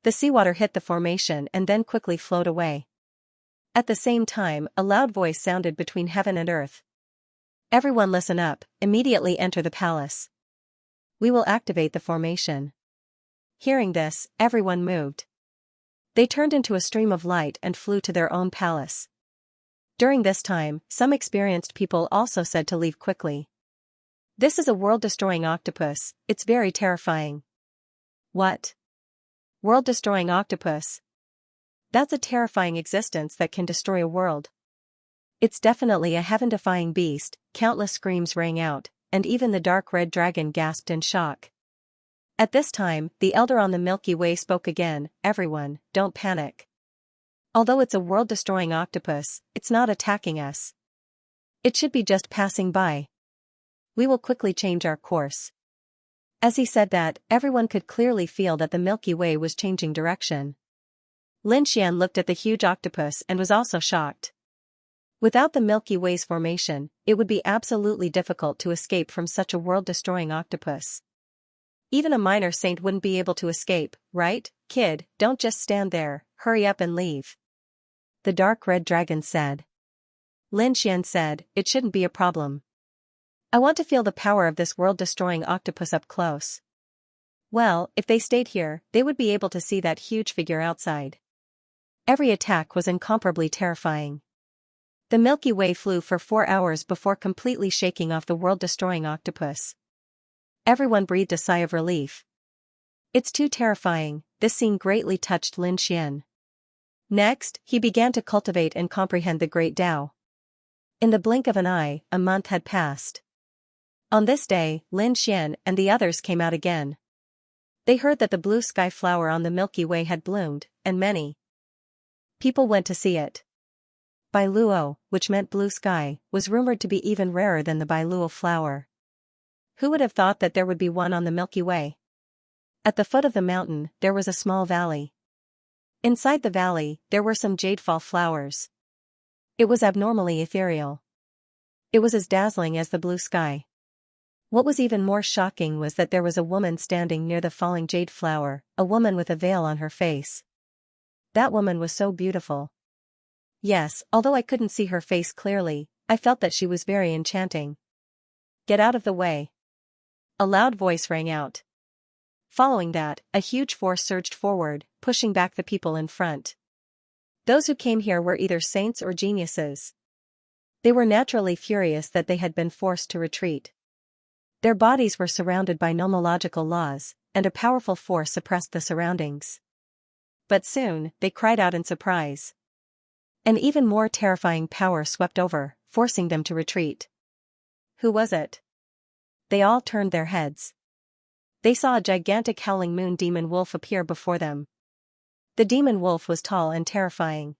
The seawater hit the formation and then quickly flowed away. At the same time, a loud voice sounded between heaven and earth. Everyone listen up, immediately enter the palace. We will activate the formation. Hearing this, everyone moved. They turned into a stream of light and flew to their own palace. During this time, some experienced people also said to leave quickly. This is a world-destroying octopus, it's very terrifying. What? World-destroying octopus? That's a terrifying existence that can destroy a world. It's definitely a heaven-defying beast, countless screams rang out, and even the dark red dragon gasped in shock. At this time, the elder on the Milky Way spoke again, everyone, don't panic. Although it's a world-destroying octopus, it's not attacking us. It should be just passing by. We will quickly change our course. As he said that, everyone could clearly feel that the Milky Way was changing direction. Lin Xian looked at the huge octopus and was also shocked. Without the Milky Way's formation, it would be absolutely difficult to escape from such a world-destroying octopus. Even a minor saint wouldn't be able to escape, right, kid? Don't just stand there, hurry up and leave. The dark red dragon said. Lin Xian said, it shouldn't be a problem. I want to feel the power of this world-destroying octopus up close. Well, if they stayed here, they would be able to see that huge figure outside. Every attack was incomparably terrifying. The Milky Way flew for 4 hours before completely shaking off the world-destroying octopus. Everyone breathed a sigh of relief. It's too terrifying, this scene greatly touched Lin Xian. Next, he began to cultivate and comprehend the Great Tao. In the blink of an eye, a month had passed. On this day, Lin Xian and the others came out again. They heard that the blue sky flower on the Milky Way had bloomed, and many people went to see it. Bailuo, which meant blue sky, was rumored to be even rarer than the Bailuo flower. Who would have thought that there would be one on the Milky Way? At the foot of the mountain, there was a small valley. Inside the valley, there were some jadefall flowers. It was abnormally ethereal. It was as dazzling as the blue sky. What was even more shocking was that there was a woman standing near the falling jade flower, a woman with a veil on her face. That woman was so beautiful. Yes, although I couldn't see her face clearly, I felt that she was very enchanting. Get out of the way. A loud voice rang out. Following that, a huge force surged forward, pushing back the people in front. Those who came here were either saints or geniuses. They were naturally furious that they had been forced to retreat. Their bodies were surrounded by nomological laws, and a powerful force suppressed the surroundings. But soon, they cried out in surprise. An even more terrifying power swept over, forcing them to retreat. Who was it? They all turned their heads. They saw a gigantic howling moon demon wolf appear before them. The demon wolf was tall and terrifying.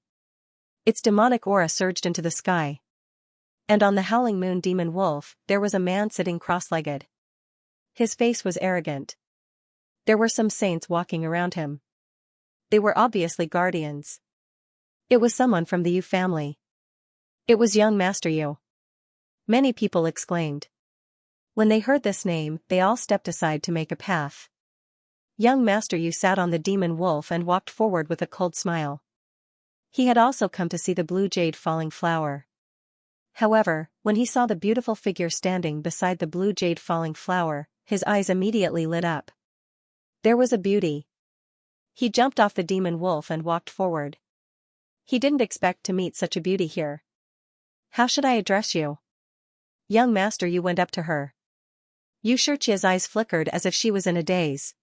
Its demonic aura surged into the sky. And on the howling moon demon wolf, there was a man sitting cross-legged. His face was arrogant. There were some saints walking around him. They were obviously guardians. It was someone from the Yu family. It was young Master Yu. Many people exclaimed. When they heard this name, they all stepped aside to make a path. Young Master Yu sat on the demon wolf and walked forward with a cold smile. He had also come to see the blue jade falling flower. However, when he saw the beautiful figure standing beside the blue jade falling flower, his eyes immediately lit up. There was a beauty. He jumped off the demon wolf and walked forward. He didn't expect to meet such a beauty here. How should I address you? Young Master Yu went up to her. Xianxia's eyes flickered as if she was in a daze.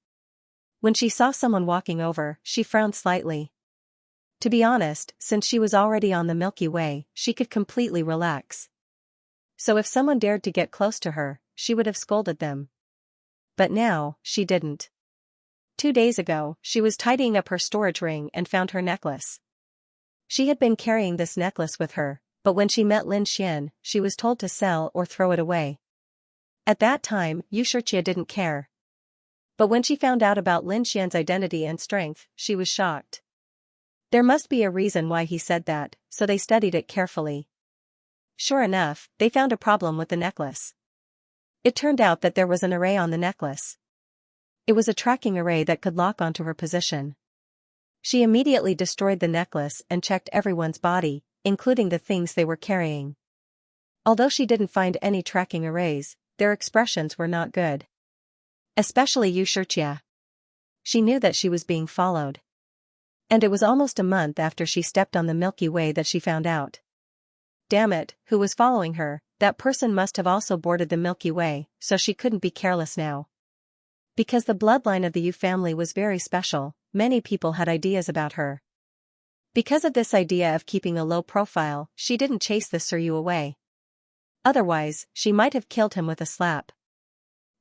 When she saw someone walking over, she frowned slightly. To be honest, since she was already on the Milky Way, she could completely relax. So if someone dared to get close to her, she would have scolded them. But now, she didn't. 2 days ago, she was tidying up her storage ring and found her necklace. She had been carrying this necklace with her, but when she met Lin Xian, she was told to sell or throw it away. At that time, Xianxia didn't care. But when she found out about Lin Xian's identity and strength, she was shocked. There must be a reason why he said that, so they studied it carefully. Sure enough, they found a problem with the necklace. It turned out that there was an array on the necklace. It was a tracking array that could lock onto her position. She immediately destroyed the necklace and checked everyone's body, including the things they were carrying. Although she didn't find any tracking arrays, their expressions were not good. Especially Xianxia. She knew that she was being followed. And it was almost a month after she stepped on the Milky Way that she found out. Damn it, who was following her? That person must have also boarded the Milky Way, so she couldn't be careless now. Because the bloodline of the Yu family was very special, many people had ideas about her. Because of this idea of keeping a low profile, she didn't chase the Suryu away. Otherwise, she might have killed him with a slap.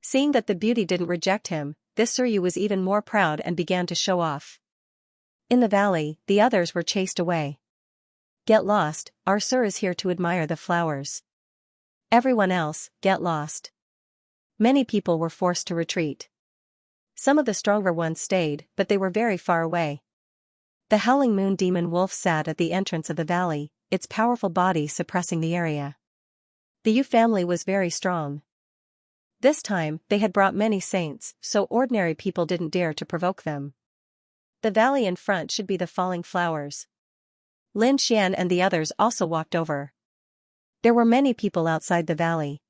Seeing that the beauty didn't reject him, this Suryu was even more proud and began to show off. In the valley, the others were chased away. Get lost, our Sir is here to admire the flowers. Everyone else, get lost. Many people were forced to retreat. Some of the stronger ones stayed, but they were very far away. The Howling Moon Demon Wolf sat at the entrance of the valley, its powerful body suppressing the area. The Yu family was very strong. This time, they had brought many saints, so ordinary people didn't dare to provoke them. The valley in front should be the falling flowers. Lin Xian and the others also walked over. There were many people outside the valley.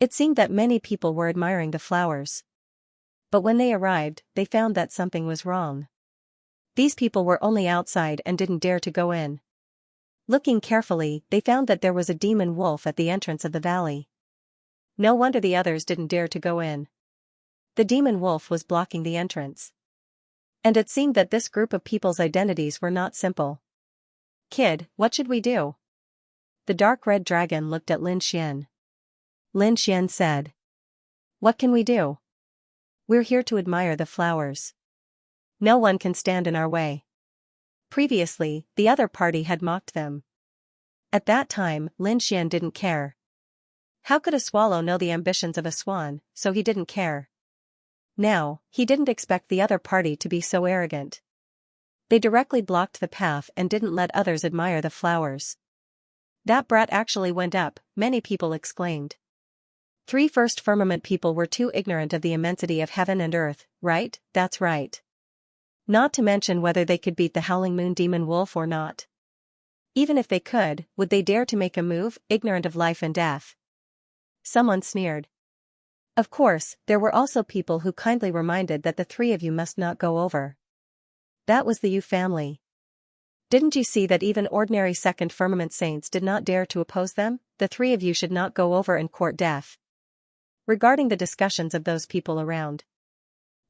It seemed that many people were admiring the flowers. But when they arrived, they found that something was wrong. These people were only outside and didn't dare to go in. Looking carefully, they found that there was a demon wolf at the entrance of the valley. No wonder the others didn't dare to go in. The demon wolf was blocking the entrance. And it seemed that this group of people's identities were not simple. "Kid, what should we do?" The dark red dragon looked at Lin Xian. Lin Xian said, "What can we do? We're here to admire the flowers. No one can stand in our way." Previously, the other party had mocked them. At that time, Lin Xian didn't care. How could a swallow know the ambitions of a swan, so he didn't care. Now, he didn't expect the other party to be so arrogant. They directly blocked the path and didn't let others admire the flowers. "That brat actually went up," many people exclaimed. 3 First Firmament people were too ignorant of the immensity of heaven and earth, right? That's right. Not to mention whether they could beat the Howling Moon Demon Wolf or not. Even if they could, would they dare to make a move, ignorant of life and death? Someone sneered. Of course, there were also people who kindly reminded that the 3 of you must not go over. That was the Yu family. Didn't you see that even ordinary Second Firmament saints did not dare to oppose them? The 3 of you should not go over and court death. Regarding the discussions of those people around,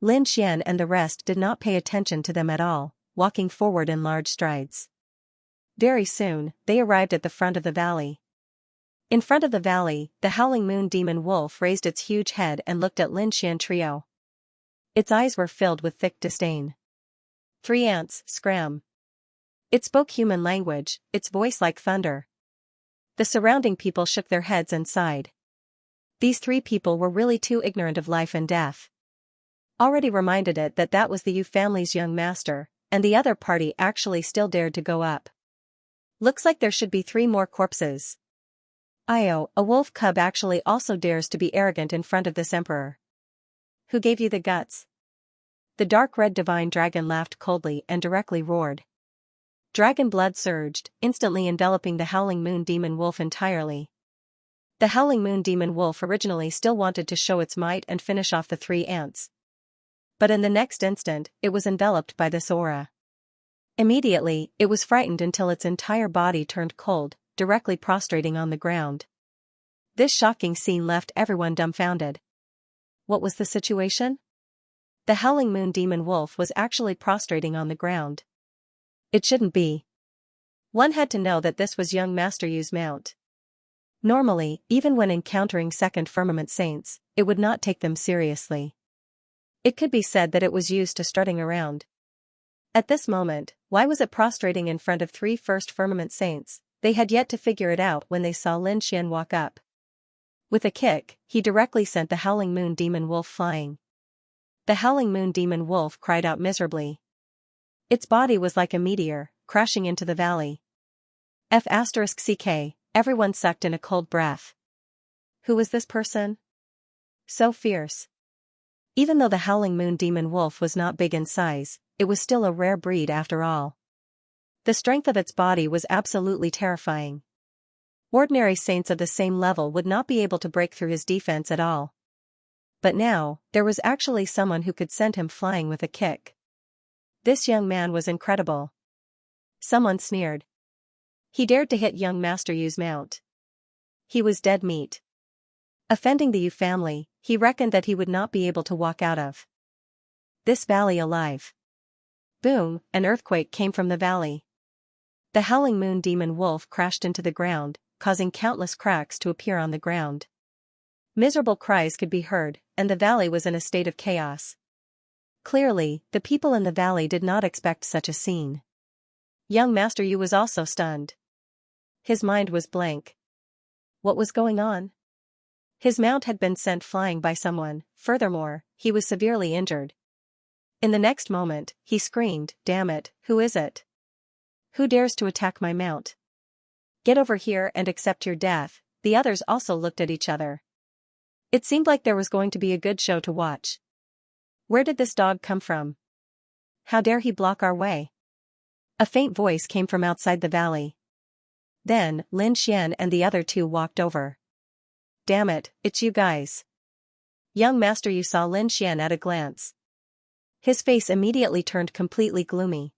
Lin Xian and the rest did not pay attention to them at all, walking forward in large strides. Very soon, they arrived at the front of the valley. In front of the valley, the Howling Moon Demon Wolf raised its huge head and looked at Lin Xian trio. Its eyes were filled with thick disdain. 3 ants, scram. It spoke human language, its voice like thunder. The surrounding people shook their heads and sighed. These 3 people were really too ignorant of life and death. Already reminded it that that was the Yu family's young master, and the other party actually still dared to go up. Looks like there should be 3 more corpses. Io, a wolf cub actually also dares to be arrogant in front of this emperor. Who gave you the guts? The dark red divine dragon laughed coldly and directly roared. Dragon blood surged, instantly enveloping the Howling Moon Demon Wolf entirely. The Howling Moon Demon Wolf originally still wanted to show its might and finish off the 3 ants. But in the next instant, it was enveloped by this aura. Immediately, it was frightened until its entire body turned cold, directly prostrating on the ground. This shocking scene left everyone dumbfounded. What was the situation? The Howling Moon Demon Wolf was actually prostrating on the ground. It shouldn't be. One had to know that this was young Master Yu's mount. Normally, even when encountering Second Firmament saints, it would not take them seriously. It could be said that it was used to strutting around. At this moment, why was it prostrating in front of 3 First Firmament saints? They had yet to figure it out when they saw Lin Xian walk up. With a kick, he directly sent the Howling Moon Demon Wolf flying. The Howling Moon Demon Wolf cried out miserably. Its body was like a meteor, crashing into the valley. F***ck, everyone sucked in a cold breath. Who was this person? So fierce. Even though the Howling Moon Demon Wolf was not big in size, it was still a rare breed after all. The strength of its body was absolutely terrifying. Ordinary saints of the same level would not be able to break through his defense at all. But now, there was actually someone who could send him flying with a kick. This young man was incredible. Someone sneered. He dared to hit young Master Yu's mount. He was dead meat. Offending the Yu family, he reckoned that he would not be able to walk out of this valley alive. Boom, an earthquake came from the valley. The Howling Moon Demon Wolf crashed into the ground, causing countless cracks to appear on the ground. Miserable cries could be heard, and the valley was in a state of chaos. Clearly, the people in the valley did not expect such a scene. Young Master Yu was also stunned. His mind was blank. What was going on? His mount had been sent flying by someone, furthermore, he was severely injured. In the next moment, he screamed, "Damn it, who is it? Who dares to attack my mount? Get over here and accept your death." The others also looked at each other. It seemed like there was going to be a good show to watch. Where did this dog come from? How dare he block our way? A faint voice came from outside the valley. Then, Lin Xian and the other two walked over. "Damn it, it's you guys." Young Master Yu saw Lin Xian at a glance. His face immediately turned completely gloomy.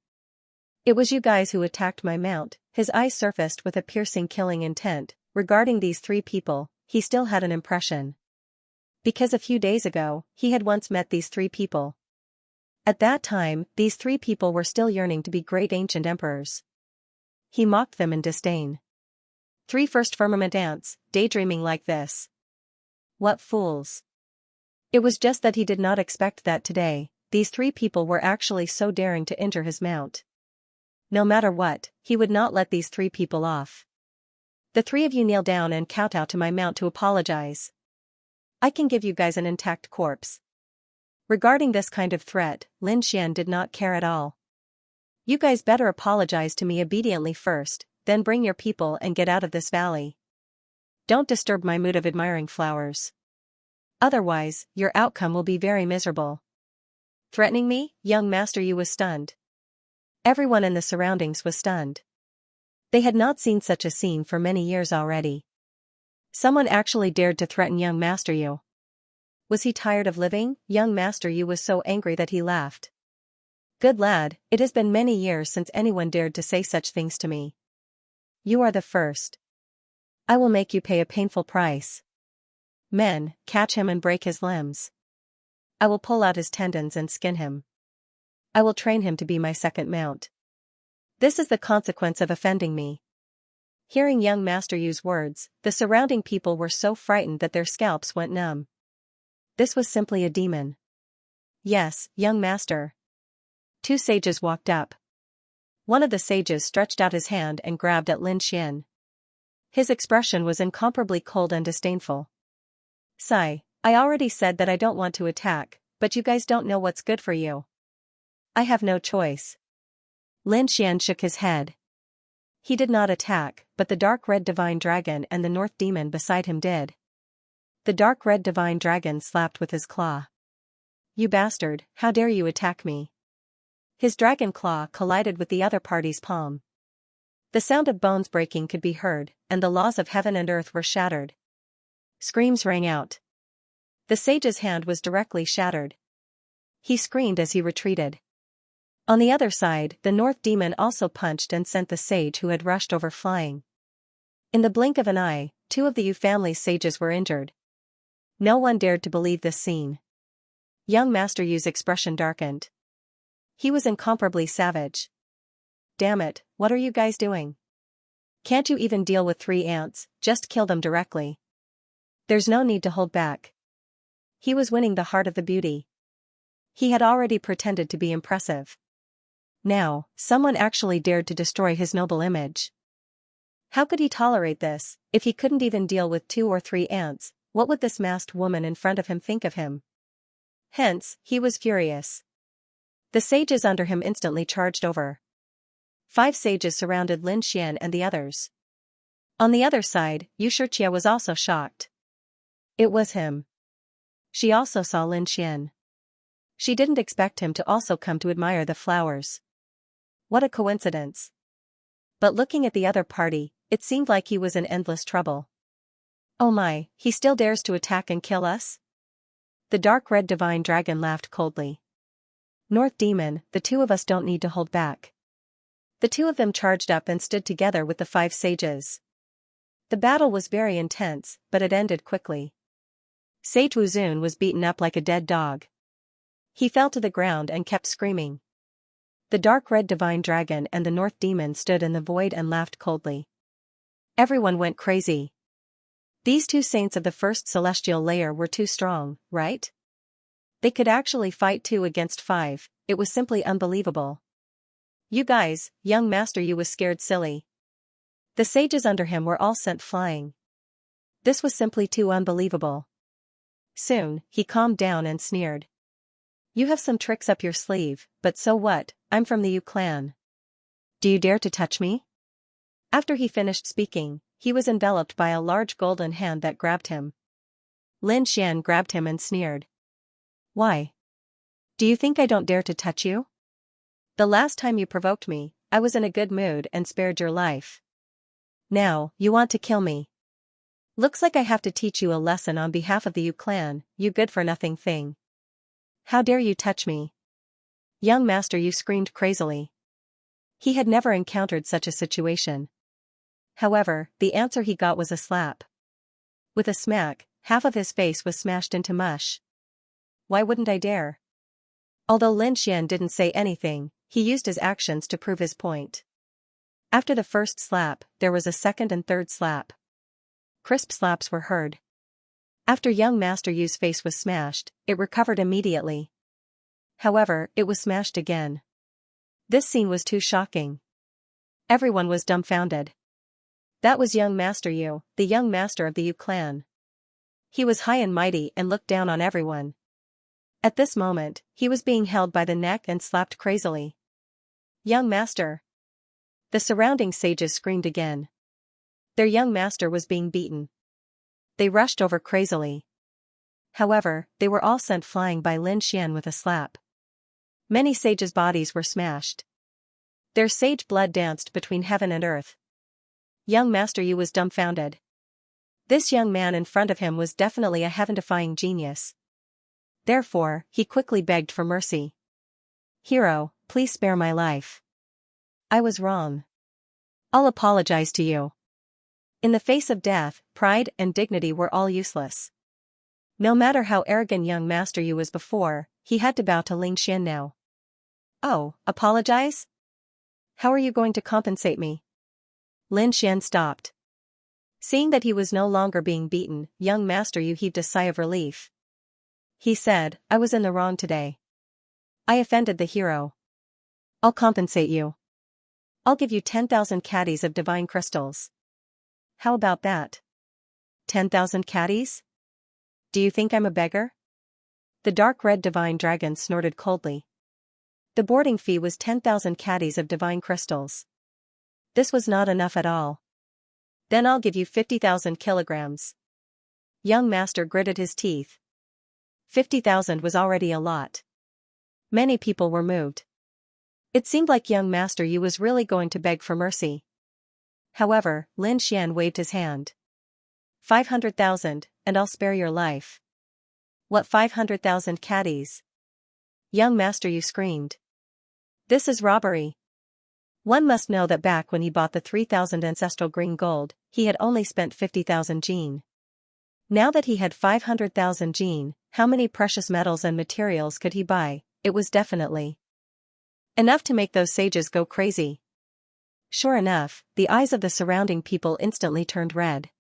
"It was you guys who attacked my mount." His eyes surfaced with a piercing killing intent. Regarding these three people, he still had an impression. Because a few days ago, he had once met these three people. At that time, these three people were still yearning to be great ancient emperors. He mocked them in disdain. 3 first firmament ants, daydreaming like this. What fools. It was just that he did not expect that today, these three people were actually so daring to injure his mount. No matter what, he would not let these three people off. "The three of you kneel down and kowtow to my mount to apologize. I can give you guys an intact corpse." Regarding this kind of threat, Lin Xian did not care at all. "You guys better apologize to me obediently first, then bring your people and get out of this valley. Don't disturb my mood of admiring flowers. Otherwise, your outcome will be very miserable." Threatening me? Young Master Yu was stunned. Everyone in the surroundings was stunned. They had not seen such a scene for many years already. Someone actually dared to threaten young Master Yu. Was he tired of living? Young Master Yu was so angry that he laughed. "Good lad, it has been many years since anyone dared to say such things to me. You are the first. I will make you pay a painful price. Men, catch him and break his limbs. I will pull out his tendons and skin him. I will train him to be my second mount. This is the consequence of offending me." Hearing young Master Yu's words, the surrounding people were so frightened that their scalps went numb. This was simply a demon. "Yes, young master." 2 sages walked up. One of the sages stretched out his hand and grabbed at Lin Xian. His expression was incomparably cold and disdainful. "Sigh, I already said that I don't want to attack, but you guys don't know what's good for you. I have no choice." Lin Xian shook his head. He did not attack, but the dark red divine dragon and the north demon beside him did. The dark red divine dragon slapped with his claw. "You bastard, how dare you attack me?" His dragon claw collided with the other party's palm. The sound of bones breaking could be heard, and the laws of heaven and earth were shattered. Screams rang out. The sage's hand was directly shattered. He screamed as he retreated. On the other side, the north demon also punched and sent the sage who had rushed over flying. In the blink of an eye, 2 of the Yu family's sages were injured. No one dared to believe this scene. Young Master Yu's expression darkened. He was incomparably savage. "Damn it, what are you guys doing? Can't you even deal with 3 ants, just kill them directly. There's no need to hold back." He was winning the heart of the beauty. He had already pretended to be impressive. Now, someone actually dared to destroy his noble image. How could he tolerate this? If he couldn't even deal with 2 or 3 ants, what would this masked woman in front of him think of him? Hence, he was furious. The sages under him instantly charged over. 5 sages surrounded Lin Xian and the others. On the other side, Xianxia was also shocked. It was him. She also saw Lin Xian. She didn't expect him to also come to admire the flowers. What a coincidence. But looking at the other party, it seemed like he was in endless trouble. "Oh my, he still dares to attack and kill us?" The dark red divine dragon laughed coldly. "North demon, the 2 of us don't need to hold back." The 2 of them charged up and stood together with the 5 sages. The battle was very intense, but it ended quickly. Sage Wuzun was beaten up like a dead dog. He fell to the ground and kept screaming. The dark red divine dragon and the north demon stood in the void and laughed coldly. Everyone went crazy. These 2 saints of the first celestial layer were too strong, right? They could actually fight 2 against 5, it was simply unbelievable. "You guys," young Master Yu was scared silly. The sages under him were all sent flying. This was simply too unbelievable. Soon, he calmed down and sneered. You have some tricks up your sleeve, but so what, I'm from the Yu clan. Do you dare to touch me? After he finished speaking, he was enveloped by a large golden hand that grabbed him. Lin Xian grabbed him and sneered. Why? Do you think I don't dare to touch you? The last time you provoked me, I was in a good mood and spared your life. Now, you want to kill me. Looks like I have to teach you a lesson on behalf of the Yu clan, you good-for-nothing thing. How dare you touch me? Young Master Yu screamed crazily. He had never encountered such a situation. However, the answer he got was a slap. With a smack, half of his face was smashed into mush. Why wouldn't I dare? Although Lin Xian didn't say anything, he used his actions to prove his point. After the first slap, there was a second and third slap. Crisp slaps were heard. After young Master Yu's face was smashed, it recovered immediately. However, it was smashed again. This scene was too shocking. Everyone was dumbfounded. That was young Master Yu, the young master of the Yu clan. He was high and mighty and looked down on everyone. At this moment, he was being held by the neck and slapped crazily. Young master! The surrounding sages screamed again. Their young master was being beaten. They rushed over crazily. However, they were all sent flying by Lin Xian with a slap. Many sages' bodies were smashed. Their sage blood danced between heaven and earth. Young Master Yu was dumbfounded. This young man in front of him was definitely a heaven-defying genius. Therefore, he quickly begged for mercy. Hero, please spare my life. I was wrong. I'll apologize to you. In the face of death, pride and dignity were all useless. No matter how arrogant young Master Yu was before, he had to bow to Lin Xian now. Oh, apologize? How are you going to compensate me? Lin Xian stopped. Seeing that he was no longer being beaten, young Master Yu heaved a sigh of relief. He said, I was in the wrong today. I offended the hero. I'll compensate you. I'll give you 10,000 caddies of divine crystals. How about that? 10,000 caddies? Do you think I'm a beggar? The dark red divine dragon snorted coldly. The boarding fee was 10,000 caddies of divine crystals. This was not enough at all. Then I'll give you 50,000 kilograms. Young Master gritted his teeth. 50,000 was already a lot. Many people were moved. It seemed like young Master Yu was really going to beg for mercy. However, Lin Xian waved his hand. 500,000, and I'll spare your life. What 500,000 caddies? Young Master Yu screamed. This is robbery. One must know that back when he bought the 3,000 ancestral green gold, he had only spent 50,000 jin. Now that he had 500,000 jin, how many precious metals and materials could he buy? It was definitely enough to make those sages go crazy. Sure enough, the eyes of the surrounding people instantly turned red.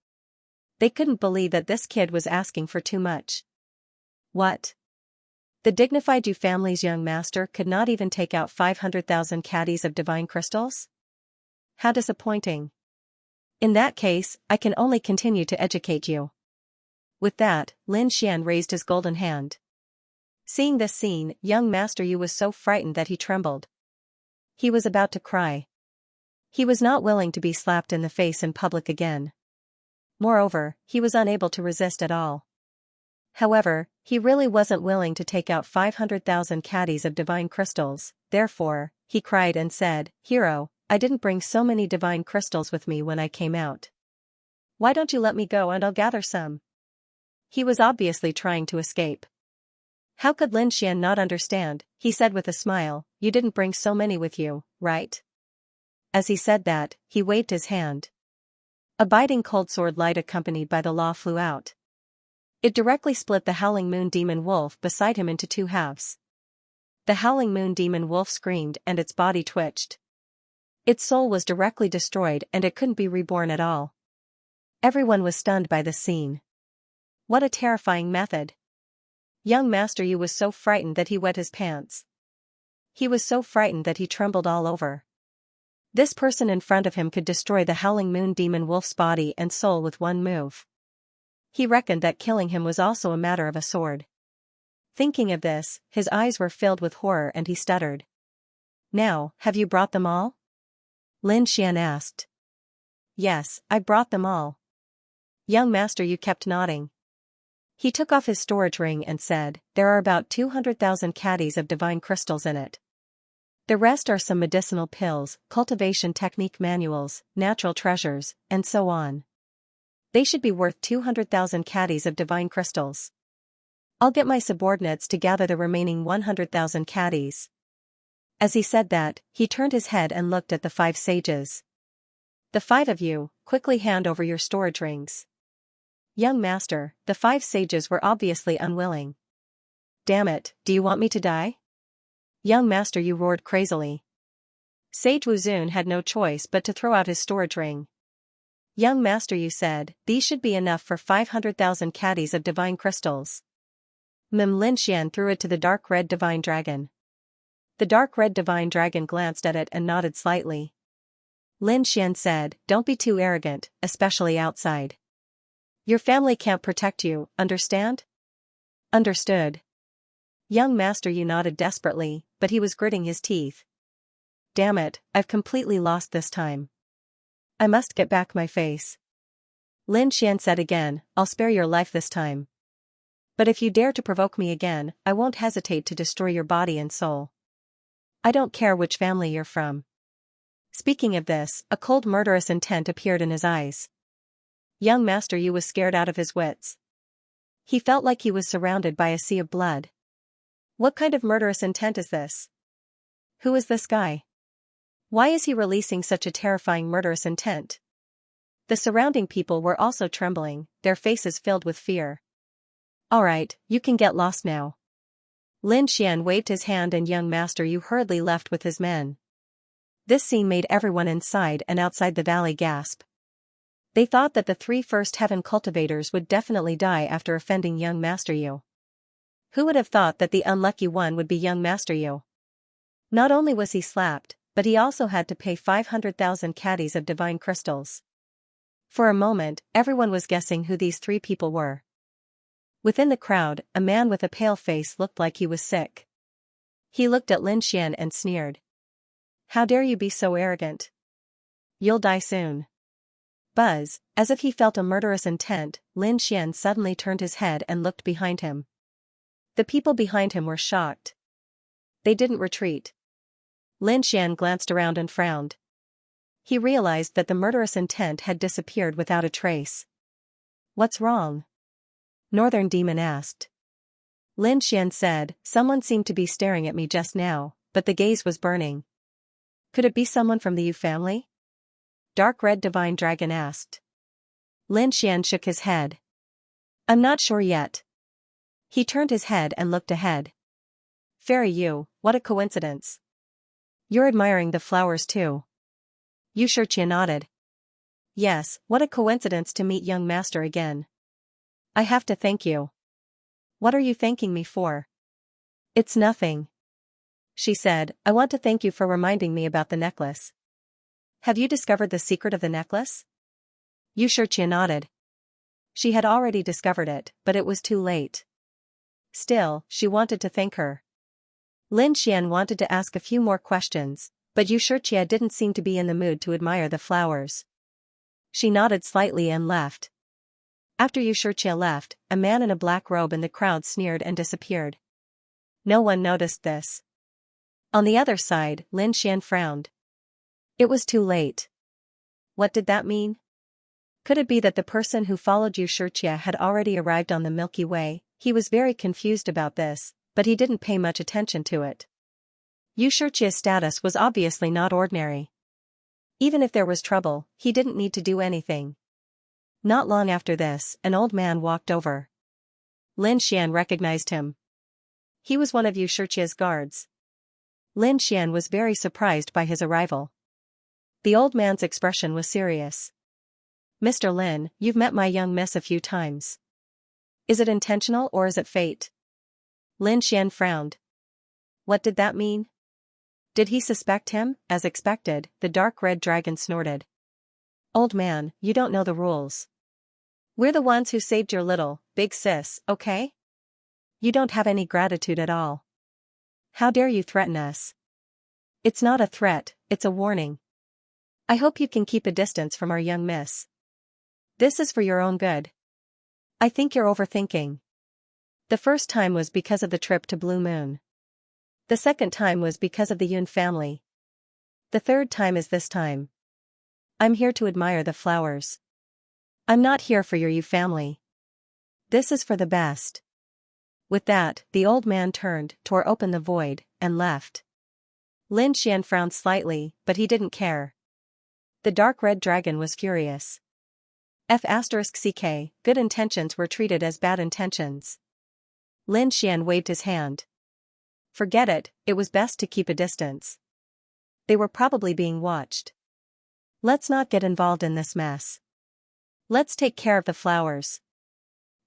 They couldn't believe that this kid was asking for too much. What? The dignified Yu family's young master could not even take out 500,000 caddies of divine crystals? How disappointing. In that case, I can only continue to educate you. With that, Lin Xian raised his golden hand. Seeing this scene, young Master Yu was so frightened that he trembled. He was about to cry. He was not willing to be slapped in the face in public again. Moreover, he was unable to resist at all. However, he really wasn't willing to take out 500,000 caddies of divine crystals, therefore, he cried and said, Hero, I didn't bring so many divine crystals with me when I came out. Why don't you let me go and I'll gather some? He was obviously trying to escape. How could Lin Xian not understand? He said with a smile, you didn't bring so many with you, right? As he said that, he waved his hand. A biting cold sword light accompanied by the law flew out. It directly split the howling moon demon wolf beside him into two halves. The howling moon demon wolf screamed and its body twitched. Its soul was directly destroyed and it couldn't be reborn at all. Everyone was stunned by the scene. What a terrifying method. Young Master Yu was so frightened that he wet his pants. He was so frightened that he trembled all over. This person in front of him could destroy the howling moon demon wolf's body and soul with one move. He reckoned that killing him was also a matter of a sword. Thinking of this, his eyes were filled with horror and he stuttered. Now, have you brought them all? Lin Xian asked. Yes, I brought them all. Young master, you kept nodding. He took off his storage ring and said, there are about 200,000 caddies of divine crystals in it. The rest are some medicinal pills, cultivation technique manuals, natural treasures, and so on. They should be worth 200,000 caddies of divine crystals. I'll get my subordinates to gather the remaining 100,000 caddies. As he said that, he turned his head and looked at the 5 sages. The 5 of you, quickly hand over your storage rings. Young master, the 5 sages were obviously unwilling. Damn it, do you want me to die? Young master, you roared crazily. Sage Wuzun had no choice but to throw out his storage ring. Young master, you said, these should be enough for 500,000 caddies of divine crystals. Lin Xian threw it to the dark red divine dragon. The dark red divine dragon glanced at it and nodded slightly. Lin Xian said, don't be too arrogant, especially outside. Your family can't protect you, understand? Understood. Young master, you nodded desperately, but he was gritting his teeth. Damn it, I've completely lost this time. I must get back my face. Lin Xian said again, I'll spare your life this time. But if you dare to provoke me again, I won't hesitate to destroy your body and soul. I don't care which family you're from. Speaking of this, a cold murderous intent appeared in his eyes. Young master, you was scared out of his wits. He felt like he was surrounded by a sea of blood. What kind of murderous intent is this? Who is this guy? Why is he releasing such a terrifying murderous intent? The surrounding people were also trembling, their faces filled with fear. Alright, you can get lost now. Lin Xian waved his hand and young master Yu hurriedly left with his men. This scene made everyone inside and outside the valley gasp. They thought that the 3 first heaven cultivators would definitely die after offending young master Yu. Who would have thought that the unlucky one would be young master Yu? Not only was he slapped, but he also had to pay 500,000 caddies of divine crystals. For a moment, everyone was guessing who these 3 people were. Within the crowd, a man with a pale face looked like he was sick. He looked at Lin Xian and sneered. How dare you be so arrogant? You'll die soon. Buzz, as if he felt a murderous intent, Lin Xian suddenly turned his head and looked behind him. The people behind him were shocked. They didn't retreat. Lin Xian glanced around and frowned. He realized that the murderous intent had disappeared without a trace. What's wrong? Northern Demon asked. Lin Xian said, someone seemed to be staring at me just now, but the gaze was burning. Could it be someone from the Yu family? Dark Red Divine Dragon asked. Lin Xian shook his head. I'm not sure yet. He turned his head and looked ahead. Fairy Yu, what a coincidence. You're admiring the flowers too. Xianxia nodded. Yes, what a coincidence to meet young master again. I have to thank you. What are you thanking me for? It's nothing. She said, I want to thank you for reminding me about the necklace. Have you discovered the secret of the necklace? Xianxia nodded. She had already discovered it, but it was too late. Still, she wanted to thank her. Lin Xian wanted to ask a few more questions, but Xianxia didn't seem to be in the mood to admire the flowers. She nodded slightly and left. After Xianxia left, a man in a black robe in the crowd sneered and disappeared. No one noticed this. On the other side, Lin Xian frowned. It was too late. What did that mean? Could it be that the person who followed Xianxia had already arrived on the Milky Way? He was very confused about this, but he didn't pay much attention to it. Xianxia's status was obviously not ordinary. Even if there was trouble, he didn't need to do anything. Not long after this, an old man walked over. Lin Xian recognized him. He was one of Xianxia's guards. Lin Xian was very surprised by his arrival. The old man's expression was serious. Mr. Lin, you've met my young miss a few times. Is it intentional or is it fate? Lin Xian frowned. What did that mean? Did he suspect him? As expected, the dark red dragon snorted. Old man, you don't know the rules. We're the ones who saved your little, big sis, okay? You don't have any gratitude at all. How dare you threaten us? It's not a threat, it's a warning. I hope you can keep a distance from our young miss. This is for your own good. I think you're overthinking. The first time was because of the trip to Blue Moon. The second time was because of the Yun family. The third time is this time. I'm here to admire the flowers. I'm not here for your Yu family. This is for the best. With that, the old man turned, tore open the void, and left. Lin Xian frowned slightly, but he didn't care. The dark red dragon was furious. F***ck, good intentions were treated as bad intentions. Lin Xian waved his hand. Forget it, it was best to keep a distance. They were probably being watched. Let's not get involved in this mess. Let's take care of the flowers.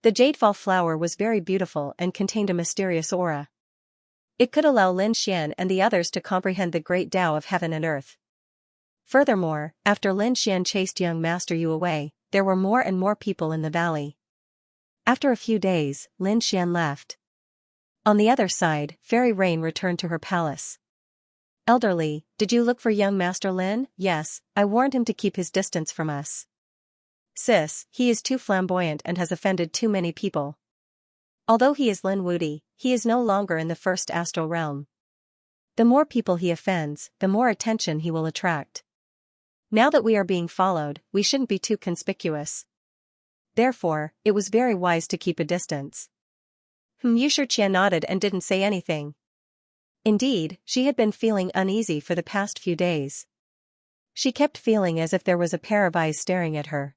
The jadefall flower was very beautiful and contained a mysterious aura. It could allow Lin Xian and the others to comprehend the great Tao of heaven and earth. Furthermore, after Lin Xian chased young Master Yu away, there were more and more people in the valley. After a few days, Lin Xian left. On the other side, Fairy Rain returned to her palace. Elderly, did you look for young Master Lin? Yes, I warned him to keep his distance from us. Sis, he is too flamboyant and has offended too many people. Although he is Lin Wudi, he is no longer in the first astral realm. The more people he offends, the more attention he will attract. Now that we are being followed, we shouldn't be too conspicuous. Therefore, it was very wise to keep a distance. Yushirqia nodded and didn't say anything. Indeed, she had been feeling uneasy for the past few days. She kept feeling as if there was a pair of eyes staring at her.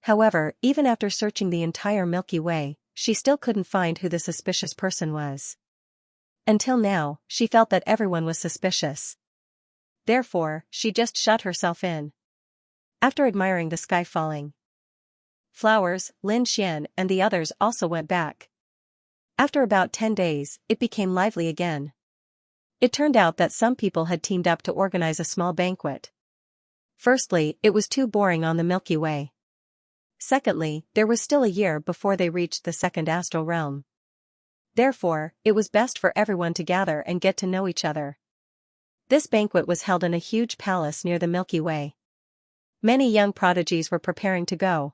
However, even after searching the entire Milky Way, she still couldn't find who the suspicious person was. Until now, she felt that everyone was suspicious. Therefore, she just shut herself in. After admiring the sky falling flowers, Lin Xian and the others also went back. After about 10 days, it became lively again. It turned out that some people had teamed up to organize a small banquet. Firstly, it was too boring on the Milky Way. Secondly, there was still a year before they reached the second astral realm. Therefore, it was best for everyone to gather and get to know each other. This banquet was held in a huge palace near the Milky Way. Many young prodigies were preparing to go.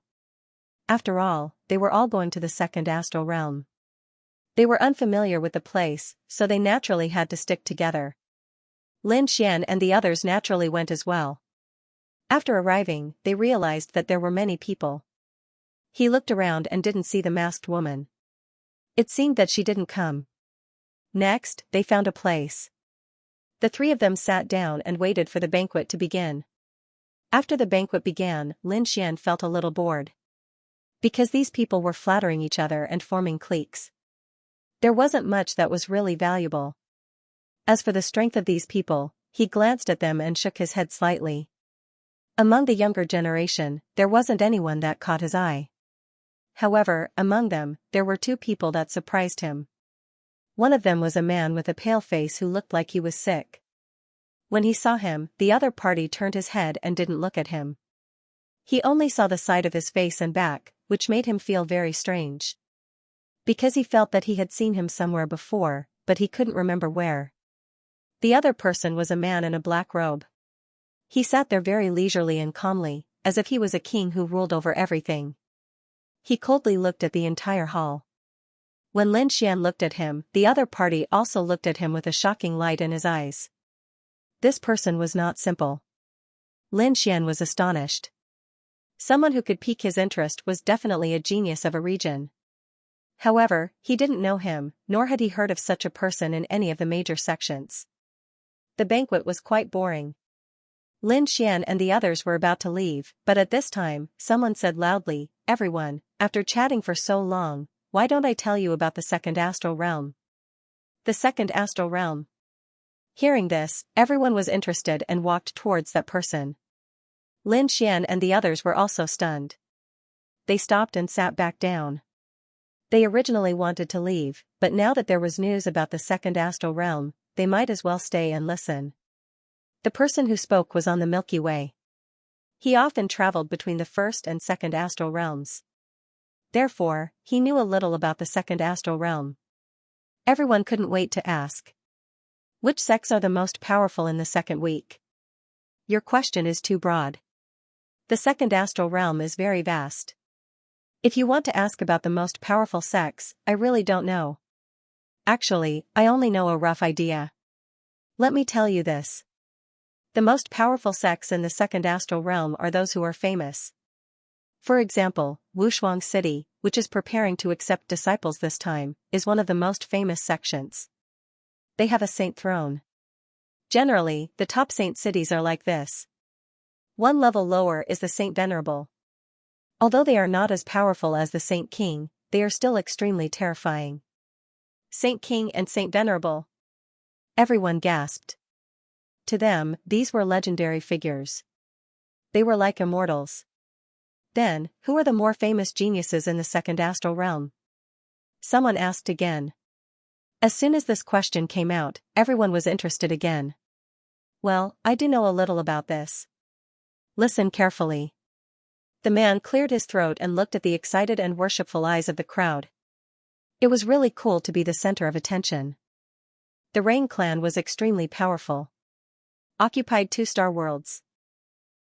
After all, they were all going to the second astral realm. They were unfamiliar with the place, so they naturally had to stick together. Lin Xian and the others naturally went as well. After arriving, they realized that there were many people. He looked around and didn't see the masked woman. It seemed that she didn't come. Next, they found a place. The three of them sat down and waited for the banquet to begin. After the banquet began, Lin Xian felt a little bored. Because these people were flattering each other and forming cliques. There wasn't much that was really valuable. As for the strength of these people, he glanced at them and shook his head slightly. Among the younger generation, there wasn't anyone that caught his eye. However, among them, there were two people that surprised him. One of them was a man with a pale face who looked like he was sick. When he saw him, the other party turned his head and didn't look at him. He only saw the side of his face and back, which made him feel very strange. Because he felt that he had seen him somewhere before, but he couldn't remember where. The other person was a man in a black robe. He sat there very leisurely and calmly, as if he was a king who ruled over everything. He coldly looked at the entire hall. When Lin Xian looked at him, the other party also looked at him with a shocking light in his eyes. This person was not simple. Lin Xian was astonished. Someone who could pique his interest was definitely a genius of a region. However, he didn't know him, nor had he heard of such a person in any of the major sections. The banquet was quite boring. Lin Xian and the others were about to leave, but at this time, someone said loudly, "Everyone, after chatting for so long, why don't I tell you about the second astral realm?" The second astral realm. Hearing this, everyone was interested and walked towards that person. Lin Xian and the others were also stunned. They stopped and sat back down. They originally wanted to leave, but now that there was news about the second astral realm, they might as well stay and listen. The person who spoke was on the Milky Way. He often traveled between the first and second astral realms. Therefore, he knew a little about the second astral realm. Everyone couldn't wait to ask. Which sects are the most powerful in the second week? Your question is too broad. The second astral realm is very vast. If you want to ask about the most powerful sects, I really don't know. Actually, I only know a rough idea. Let me tell you this. The most powerful sects in the second astral realm are those who are famous. For example, Wushuang City, which is preparing to accept disciples this time, is one of the most famous sections. They have a saint throne. Generally, the top saint cities are like this. One level lower is the Saint Venerable. Although they are not as powerful as the Saint King, they are still extremely terrifying. Saint King and Saint Venerable. Everyone gasped. To them, these were legendary figures. They were like immortals. Then, who are the more famous geniuses in the second astral realm? Someone asked again. As soon as this question came out, everyone was interested again. Well, I do know a little about this. Listen carefully. The man cleared his throat and looked at the excited and worshipful eyes of the crowd. It was really cool to be the center of attention. The Rain clan was extremely powerful. Occupied 2-star worlds.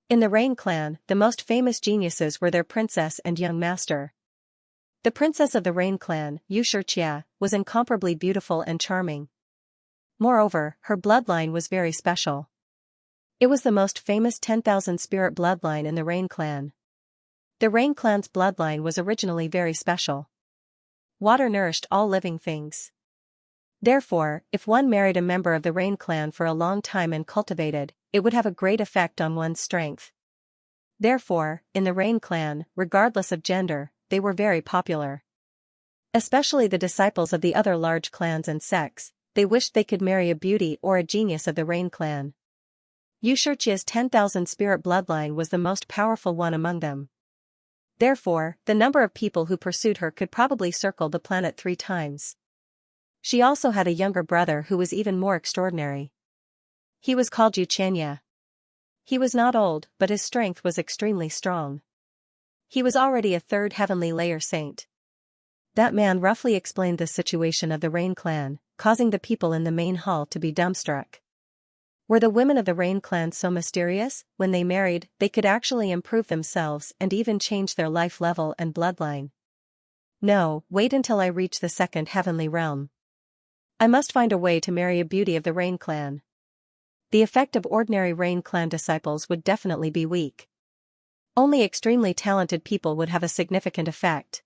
In the Rain clan, the most famous geniuses were their princess and young master. The princess of the Rain clan, Xianxia, was incomparably beautiful and charming. Moreover, her bloodline was very special. It was the most famous 10,000 spirit bloodline in the Rain clan. The Rain clan's bloodline was originally very special. Water nourished all living things. Therefore, if one married a member of the Rain clan for a long time and cultivated, it would have a great effect on one's strength. Therefore, in the Rain clan, regardless of gender, they were very popular. Especially the disciples of the other large clans and sects, they wished they could marry a beauty or a genius of the Rain clan. Xianxia's 10,000 spirit bloodline was the most powerful one among them. Therefore, the number of people who pursued her could probably circle the planet 3 times. She also had a younger brother who was even more extraordinary. He was called Xianxia. He was not old, but his strength was extremely strong. He was already a 3rd heavenly layer saint. That man roughly explained the situation of the Rain clan, causing the people in the main hall to be dumbstruck. Were the women of the Rain clan so mysterious? When they married, they could actually improve themselves and even change their life level and bloodline. No, wait until I reach the 2nd heavenly realm. I must find a way to marry a beauty of the Rain clan. The effect of ordinary Rain clan disciples would definitely be weak. Only extremely talented people would have a significant effect.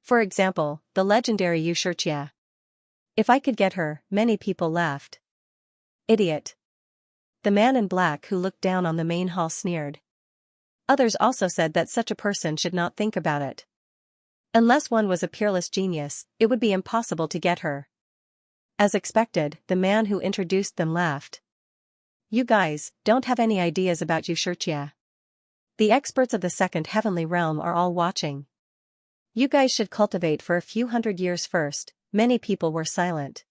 For example, the legendary Xianxia. If I could get her, many people laughed. Idiot. The man in black who looked down on the main hall sneered. Others also said that such a person should not think about it. Unless one was a peerless genius, it would be impossible to get her. As expected, the man who introduced them laughed. You guys don't have any ideas about Xianxia. The experts of the 2nd heavenly realm are all watching. You guys should cultivate for a few hundred years first. Many people were silent.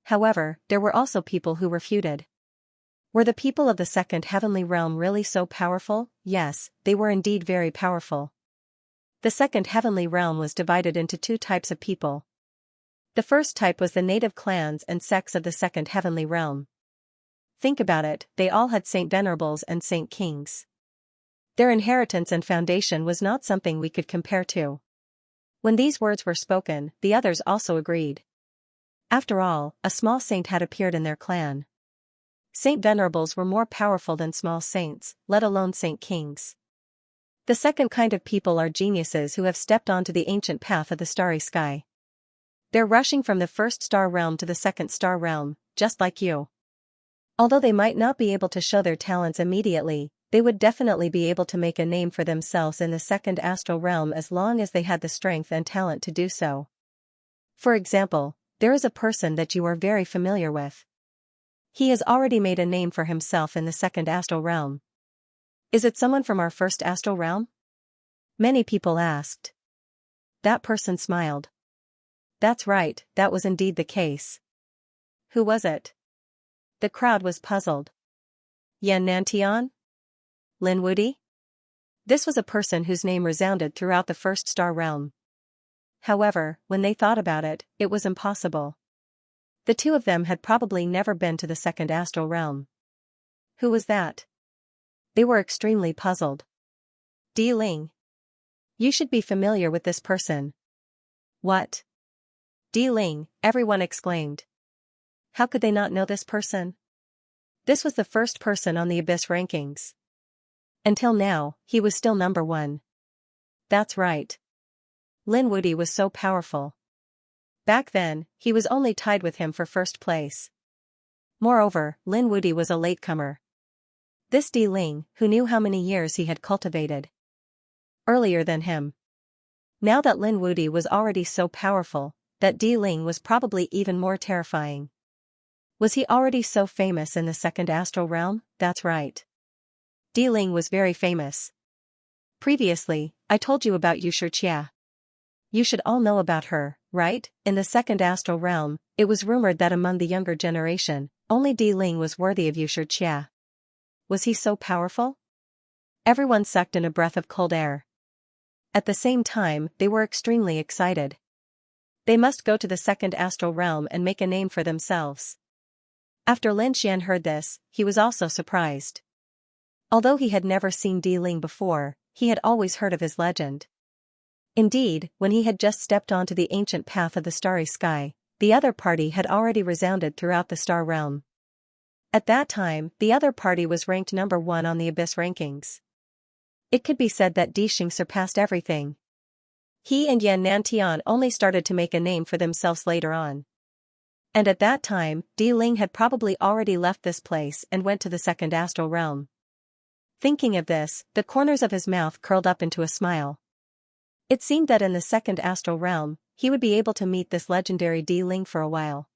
However, there were also people who refuted. Were the people of the 2nd heavenly realm really so powerful? Yes, they were indeed very powerful. The 2nd heavenly realm was divided into 2 types of people. The first type was the native clans and sects of the 2nd heavenly realm. Think about it, they all had Saint Venerables and Saint Kings. Their inheritance and foundation was not something we could compare to. When these words were spoken, the others also agreed. After all, a small saint had appeared in their clan. Saint Venerables were more powerful than small saints, let alone Saint Kings. The second kind of people are geniuses who have stepped onto the ancient path of the starry sky. They're rushing from the 1st star realm to the 2nd star realm, just like you. Although they might not be able to show their talents immediately, they would definitely be able to make a name for themselves in the 2nd astral realm as long as they had the strength and talent to do so. For example, there is a person that you are very familiar with. He has already made a name for himself in the 2nd astral realm. Is it someone from our 1st astral realm? Many people asked. That person smiled. That's right, that was indeed the case. Who was it? The crowd was puzzled. Yan Nantian? Lin Wudi? This was a person whose name resounded throughout the 1st star realm. However, when they thought about it, it was impossible. The two of them had probably never been to the second astral realm. Who was that? They were extremely puzzled. Di Ling. You should be familiar with this person. What? Di Ling, everyone exclaimed. How could they not know this person? This was the first person on the Abyss rankings. Until now, he was still number 1. That's right. Lin Wudi was so powerful. Back then, he was only tied with him for first place. Moreover, Lin Wudi was a latecomer. This Di Ling, who knew how many years he had cultivated earlier than him. Now that Lin Wudi was already so powerful, that Di Ling was probably even more terrifying. Was he already so famous in the second astral realm? That's right. Di Ling was very famous. Previously, I told you about Xianxia. You should all know about her, right? In the second astral realm, it was rumored that among the younger generation, only Di Ling was worthy of Xianxia. Was he so powerful? Everyone sucked in a breath of cold air. At the same time, they were extremely excited. They must go to the second astral realm and make a name for themselves. After Lin Xian heard this, he was also surprised. Although he had never seen Di Ling before, he had always heard of his legend. Indeed, when he had just stepped onto the ancient path of the starry sky, the other party had already resounded throughout the star realm. At that time, the other party was ranked number 1 on the Abyss rankings. It could be said that Di Xing surpassed everything. He and Yan Nantian only started to make a name for themselves later on. And at that time, Di Ling had probably already left this place and went to the second astral realm. Thinking of this, the corners of his mouth curled up into a smile. It seemed that in the second astral realm, he would be able to meet this legendary Di Ling for a while.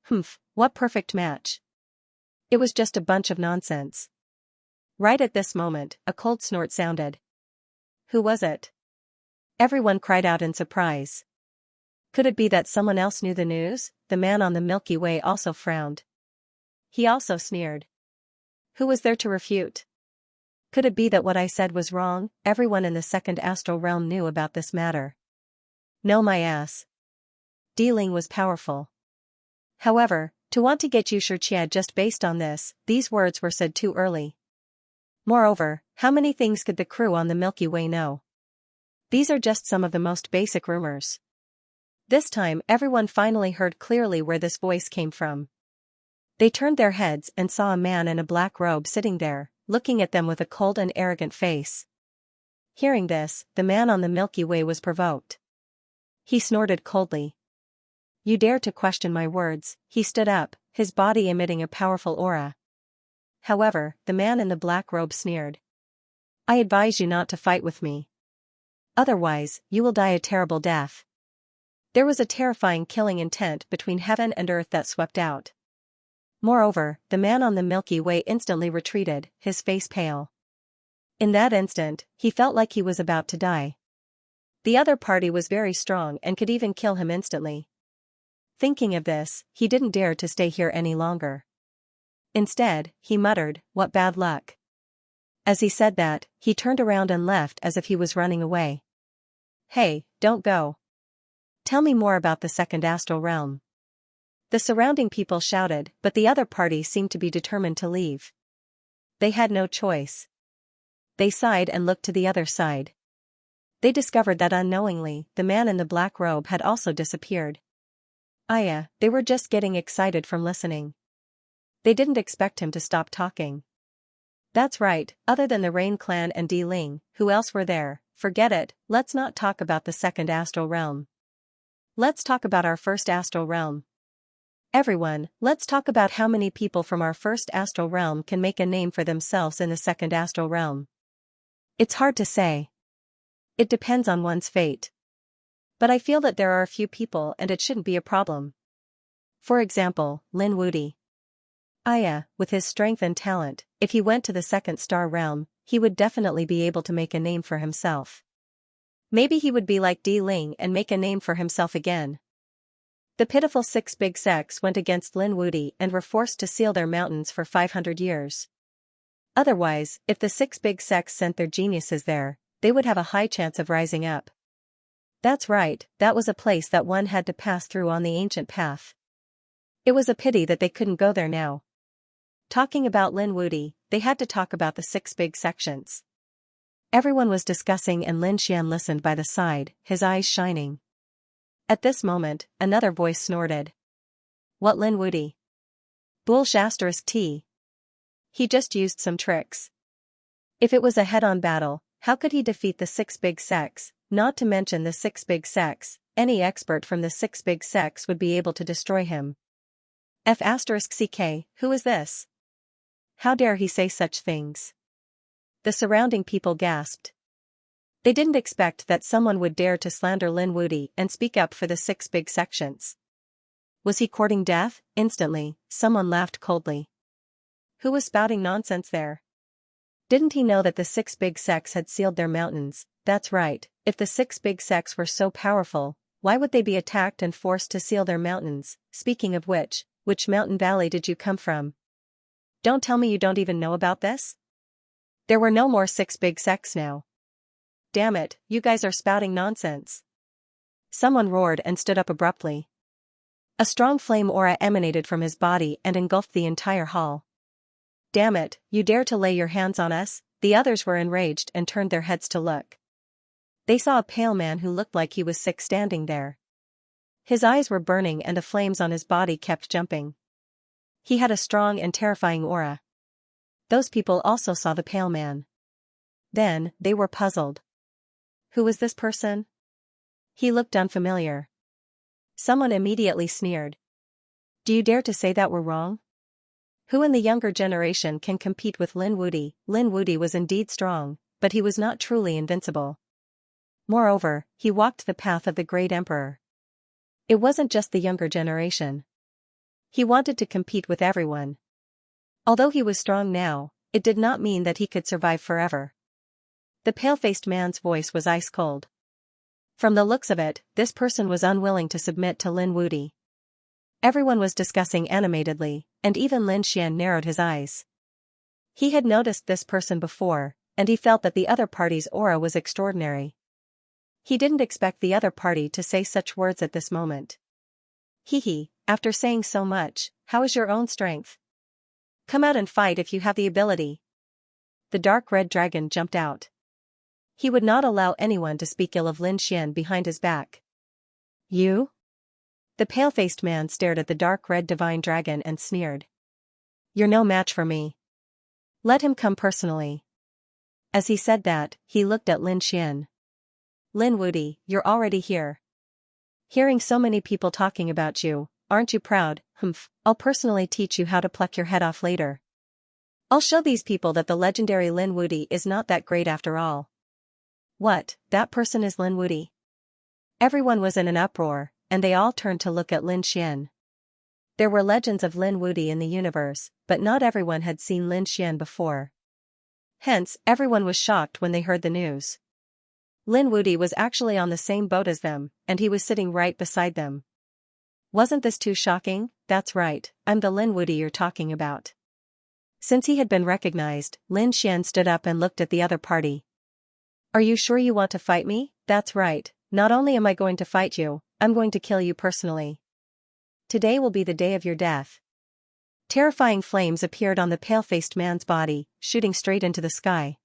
Humph, what perfect match. It was just a bunch of nonsense. Right at this moment, a cold snort sounded. Who was it? Everyone cried out in surprise. Could it be that someone else knew the news? The man on the Milky Way also frowned. He also sneered. Who was there to refute? Could it be that what I said was wrong? Everyone in the second astral realm knew about this matter. No, my ass. Di Ling was powerful. However, to want to get Xianxia just based on this, these words were said too early. Moreover, how many things could the crew on the Milky Way know? These are just some of the most basic rumors. This time everyone finally heard clearly where this voice came from. They turned their heads and saw a man in a black robe sitting there, looking at them with a cold and arrogant face. Hearing this, the man on the Milky Way was provoked. He snorted coldly. You dare to question my words? He stood up, his body emitting a powerful aura. However, the man in the black robe sneered. I advise you not to fight with me. Otherwise, you will die a terrible death. There was a terrifying killing intent between heaven and earth that swept out. Moreover, the man on the Milky Way instantly retreated, his face pale. In that instant, he felt like he was about to die. The other party was very strong and could even kill him instantly. Thinking of this, he didn't dare to stay here any longer. Instead, he muttered, "What bad luck." As he said that, he turned around and left as if he was running away. Hey, don't go. Tell me more about the second astral realm. The surrounding people shouted, but the other party seemed to be determined to leave. They had no choice. They sighed and looked to the other side. They discovered that unknowingly, the man in the black robe had also disappeared. They were just getting excited from listening. They didn't expect him to stop talking. That's right, other than the Rain Clan and Di Ling, who else were there? Forget it, let's not talk about the second astral realm. Let's talk about our first astral realm. Everyone, let's talk about how many people from our first astral realm can make a name for themselves in the second astral realm. It's hard to say. It depends on one's fate. But I feel that there are a few people and it shouldn't be a problem. For example, Lin Wudi. With his strength and talent, if he went to the second star realm, he would definitely be able to make a name for himself. Maybe he would be like Di Ling and make a name for himself again. The pitiful 6 big sects went against Lin Wudi and were forced to seal their mountains for 500 years. Otherwise, if the 6 big sects sent their geniuses there, they would have a high chance of rising up. That's right, that was a place that one had to pass through on the ancient path. It was a pity that they couldn't go there now. Talking about Lin Wuti, they had to talk about the 6 big sections. Everyone was discussing and Lin Xian listened by the side, his eyes shining. At this moment, another voice snorted. What Lin Wuti? Bullsh T. He just used some tricks. If it was a head-on battle, how could he defeat the 6 big sects, not to mention the 6 big sects? Any expert from the 6 big sects would be able to destroy him. F***ck, who is this? How dare he say such things? The surrounding people gasped. They didn't expect that someone would dare to slander Lin Wuti and speak up for the 6 big sections. Was he courting death? Instantly, someone laughed coldly. Who was spouting nonsense there? Didn't he know that the 6 big sects had sealed their mountains? That's right, if the 6 big sects were so powerful, why would they be attacked and forced to seal their mountains? Speaking of which mountain valley did you come from? Don't tell me you don't even know about this? There were no more 6 big sects now. Damn it, you guys are spouting nonsense. Someone roared and stood up abruptly. A strong flame aura emanated from his body and engulfed the entire hall. Damn it, you dare to lay your hands on us? The others were enraged and turned their heads to look. They saw a pale man who looked like he was sick standing there. His eyes were burning and the flames on his body kept jumping. He had a strong and terrifying aura. Those people also saw the pale man. Then, they were puzzled. Who was this person? He looked unfamiliar. Someone immediately sneered. Do you dare to say that we're wrong? Who in the younger generation can compete with Lin Wuti? Lin Wuti was indeed strong, but he was not truly invincible. Moreover, he walked the path of the great emperor. It wasn't just the younger generation. He wanted to compete with everyone. Although he was strong now, it did not mean that he could survive forever. The pale-faced man's voice was ice cold. From the looks of it, this person was unwilling to submit to Lin Wuti. Everyone was discussing animatedly, and even Lin Xian narrowed his eyes. He had noticed this person before, and he felt that the other party's aura was extraordinary. He didn't expect the other party to say such words at this moment. Hee, after saying so much, how is your own strength? Come out and fight if you have the ability. The dark red dragon jumped out. He would not allow anyone to speak ill of Lin Xian behind his back. You? The pale-faced man stared at the dark red divine dragon and sneered. You're no match for me. Let him come personally. As he said that, he looked at Lin Xian. Lin Wuti, you're already here. Hearing so many people talking about you, aren't you proud? Humph, I'll personally teach you how to pluck your head off later. I'll show these people that the legendary Lin Wuti is not that great after all. What, that person is Lin Wuti? Everyone was in an uproar, and they all turned to look at Lin Xian. There were legends of Lin Wuti in the universe, but not everyone had seen Lin Xian before. Hence, everyone was shocked when they heard the news. Lin Wuti was actually on the same boat as them, and he was sitting right beside them. Wasn't this too shocking? That's right, I'm the Lin Wuti you're talking about. Since he had been recognized, Lin Xian stood up and looked at the other party. Are you sure you want to fight me? That's right, not only am I going to fight you, I'm going to kill you personally. Today will be the day of your death. Terrifying flames appeared on the pale-faced man's body, shooting straight into the sky.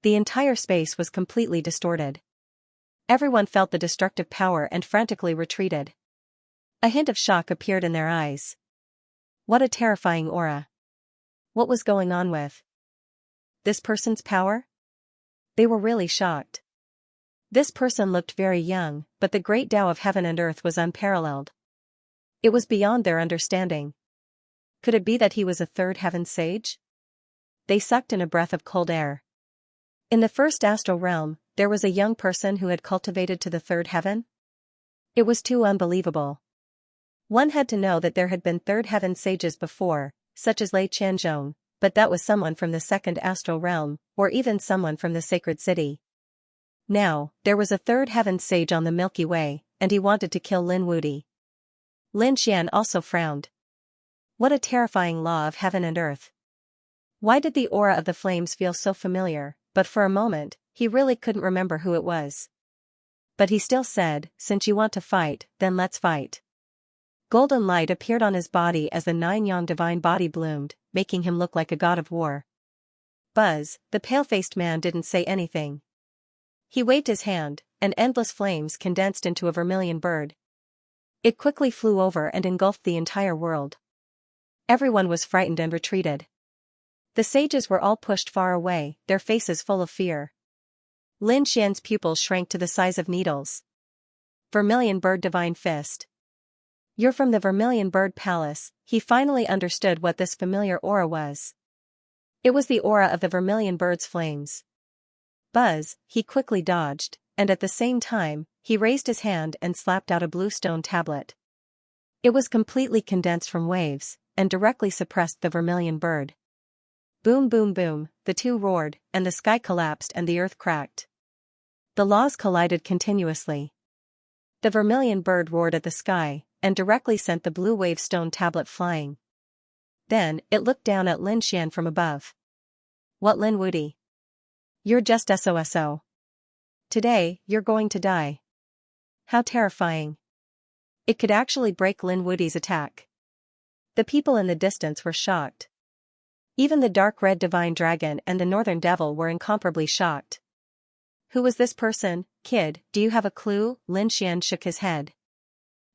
The entire space was completely distorted. Everyone felt the destructive power and frantically retreated. A hint of shock appeared in their eyes. What a terrifying aura. What was going on with this person's power? They were really shocked. This person looked very young, but the great Tao of heaven and earth was unparalleled. It was beyond their understanding. Could it be that he was a third heaven sage? They sucked in a breath of cold air. In the first astral realm, there was a young person who had cultivated to the third heaven? It was too unbelievable. One had to know that there had been third heaven sages before, such as Lei Qianzhong, but that was someone from the second astral realm, or even someone from the sacred city. Now, there was a third heaven sage on the Milky Way, and he wanted to kill Lin Wuti. Lin Xian also frowned. What a terrifying law of heaven and earth. Why did the aura of the flames feel so familiar? But for a moment, he really couldn't remember who it was. But he still said, "Since you want to fight, then let's fight." Golden light appeared on his body as the 9-yang divine body bloomed, making him look like a god of war. Buzz, the pale-faced man, didn't say anything. He waved his hand, and endless flames condensed into a vermilion bird. It quickly flew over and engulfed the entire world. Everyone was frightened and retreated. The sages were all pushed far away, their faces full of fear. Lin Xian's pupils shrank to the size of needles. Vermilion bird divine fist. You're from the Vermilion Bird Palace. He finally understood what this familiar aura was. It was the aura of the Vermilion Bird's flames. Buzz, he quickly dodged, and at the same time, he raised his hand and slapped out a blue stone tablet. It was completely condensed from waves, and directly suppressed the Vermilion Bird. Boom boom boom, the two roared, and the sky collapsed and the earth cracked. The laws collided continuously. The Vermilion Bird roared at the sky, and directly sent the blue wave stone tablet flying. Then, it looked down at Lin Xian from above. "What, Lin Wudy? You're just SOSO. Today, you're going to die." How terrifying. It could actually break Lin Wudy's attack. The people in the distance were shocked. Even the dark red divine dragon and the northern devil were incomparably shocked. "Who was this person, kid? Do you have a clue?" Lin Xian shook his head.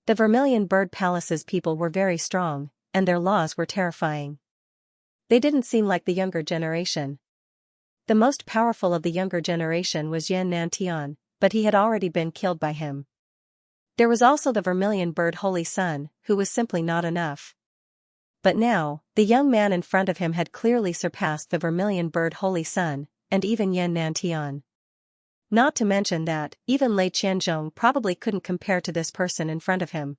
The Vermilion Bird Palace's people were very strong, and their laws were terrifying. They didn't seem like the younger generation. The most powerful of the younger generation was Yan Nantian, but he had already been killed by him. There was also the Vermilion Bird Holy Sun, who was simply not enough. But now, the young man in front of him had clearly surpassed the Vermilion Bird Holy Sun, and even Yan Nantian. Not to mention that, even Lei Qianzhong probably couldn't compare to this person in front of him.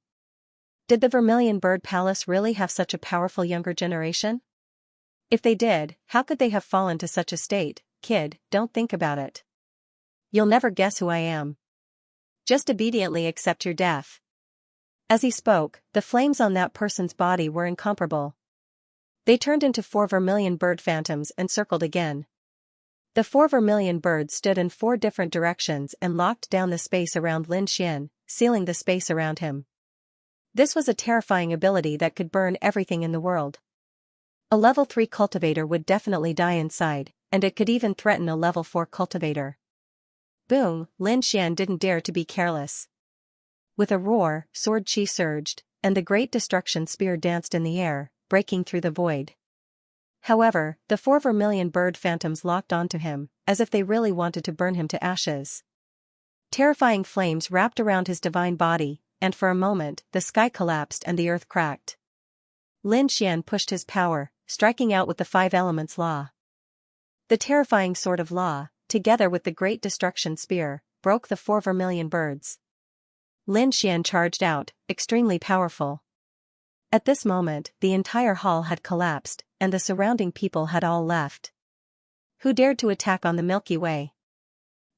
Did the Vermilion Bird Palace really have such a powerful younger generation? If they did, how could they have fallen to such a state? Kid, don't think about it. You'll never guess who I am. Just obediently accept your death. As he spoke, the flames on that person's body were incomparable. They turned into 4 vermilion bird phantoms and circled again. The 4 vermilion birds stood in 4 different directions and locked down the space around Lin Xian, sealing the space around him. This was a terrifying ability that could burn everything in the world. A level 3 cultivator would definitely die inside, and it could even threaten a level 4 cultivator. Boom, Lin Xian didn't dare to be careless. With a roar, sword chi surged, and the great destruction spear danced in the air, breaking through the void. However, the 4 vermilion bird phantoms locked onto him, as if they really wanted to burn him to ashes. Terrifying flames wrapped around his divine body, and for a moment, the sky collapsed and the earth cracked. Lin Xian pushed his power, striking out with the 5 elements law. The terrifying sword of law, together with the great destruction spear, broke the 4 vermilion birds. Lin Xian charged out, extremely powerful. At this moment, the entire hall had collapsed, and the surrounding people had all left. Who dared to attack on the Milky Way?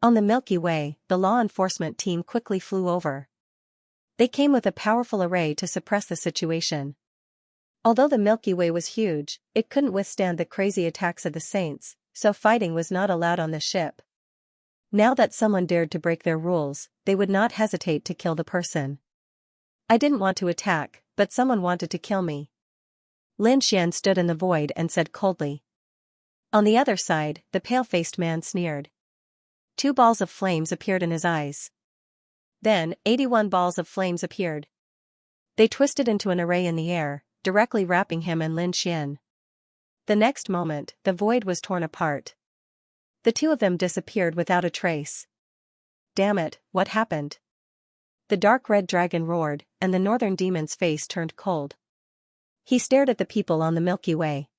On the Milky Way, the law enforcement team quickly flew over. They came with a powerful array to suppress the situation. Although the Milky Way was huge, it couldn't withstand the crazy attacks of the saints, so fighting was not allowed on the ship. Now that someone dared to break their rules, they would not hesitate to kill the person. I didn't want to attack, but someone wanted to kill me. Lin Xian stood in the void and said coldly. On the other side, the pale-faced man sneered. 2 balls of flames appeared in his eyes. Then, 81 balls of flames appeared. They twisted into an array in the air, directly wrapping him and Lin Xian. The next moment, the void was torn apart. The 2 of them disappeared without a trace. Damn it, what happened? The dark red dragon roared, and the northern demon's face turned cold. He stared at the people on the Milky Way.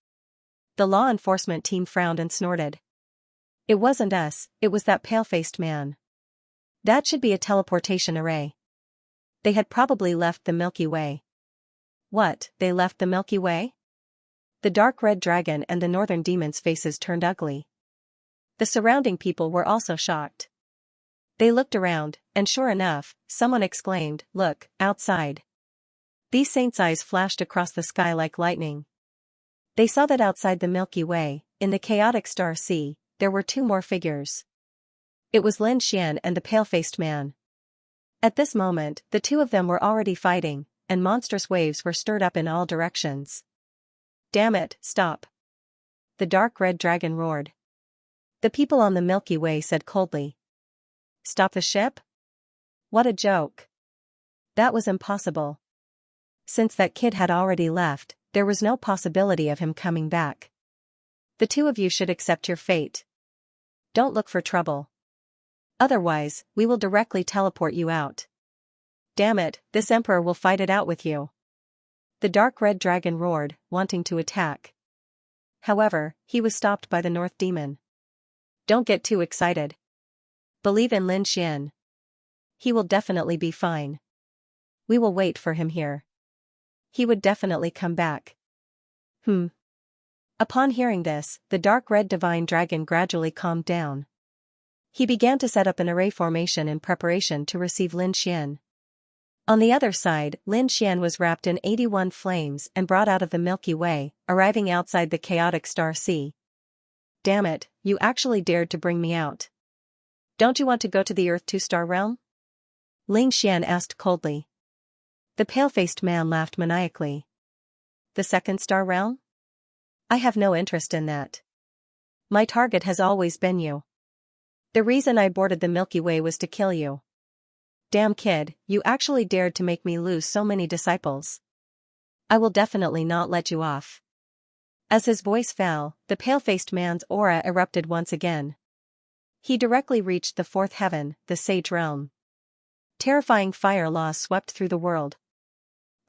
The law enforcement team frowned and snorted. It wasn't us, it was that pale-faced man. That should be a teleportation array. They had probably left the Milky Way. What, they left the Milky Way? The dark red dragon and the northern demon's faces turned ugly. The surrounding people were also shocked. They looked around, and sure enough, someone exclaimed, "Look, outside." These saints' eyes flashed across the sky like lightning. They saw that outside the Milky Way, in the chaotic star sea, there were 2 more figures. It was Lin Xian and the pale-faced man. At this moment, the two of them were already fighting, and monstrous waves were stirred up in all directions. Damn it, stop! The dark red dragon roared. The people on the Milky Way said coldly. Stop the ship? What a joke. That was impossible. Since that kid had already left, there was no possibility of him coming back. The two of you should accept your fate. Don't look for trouble. Otherwise, we will directly teleport you out. Damn it, this emperor will fight it out with you. The dark red dragon roared, wanting to attack. However, he was stopped by the North Demon. Don't get too excited. Believe in Lin Xian. He will definitely be fine. We will wait for him here. He would definitely come back. Upon hearing this, the dark red divine dragon gradually calmed down. He began to set up an array formation in preparation to receive Lin Xian. On the other side, Lin Xian was wrapped in 81 flames and brought out of the Milky Way, arriving outside the chaotic star sea. Damn it, you actually dared to bring me out. Don't you want to go to the Earth 2-star realm? Lin Xian asked coldly. The pale-faced man laughed maniacally. The 2nd-star realm? I have no interest in that. My target has always been you. The reason I boarded the Milky Way was to kill you. Damn kid, you actually dared to make me lose so many disciples. I will definitely not let you off. As his voice fell, the pale-faced man's aura erupted once again. He directly reached the 4th heaven, the Sage Realm. Terrifying fire laws swept through the world.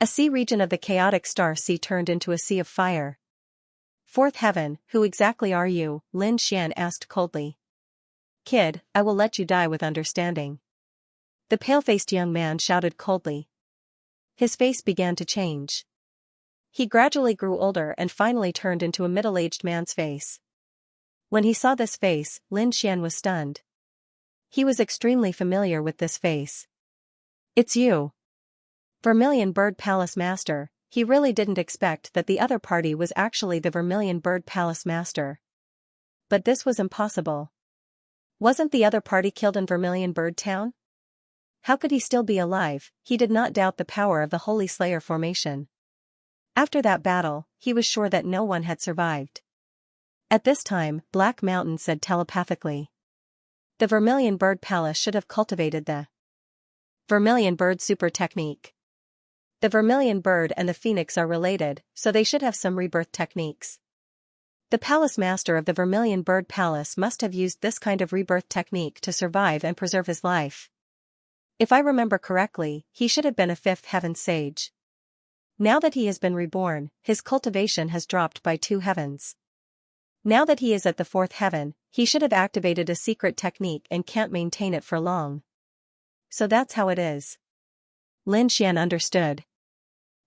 A sea region of the chaotic star sea turned into a sea of fire. 4th heaven, who exactly are you? Lin Xian asked coldly. Kid, I will let you die with understanding. The pale-faced young man shouted coldly. His face began to change. He gradually grew older and finally turned into a middle-aged man's face. When he saw this face, Lin Xian was stunned. He was extremely familiar with this face. It's you. Vermilion Bird Palace Master. He really didn't expect that the other party was actually the Vermilion Bird Palace Master. But this was impossible. Wasn't the other party killed in Vermilion Bird Town? How could he still be alive? He did not doubt the power of the Holy Slayer formation. After that battle, he was sure that no one had survived. At this time, Black Mountain said telepathically. The Vermilion Bird Palace should have cultivated the Vermilion Bird Super Technique. The Vermilion Bird and the Phoenix are related, so they should have some rebirth techniques. The Palace Master of the Vermilion Bird Palace must have used this kind of rebirth technique to survive and preserve his life. If I remember correctly, he should have been a 5th heaven sage. Now that he has been reborn, his cultivation has dropped by 2 heavens. Now that he is at the 4th heaven, he should have activated a secret technique and can't maintain it for long. So that's how it is. Lin Xian understood.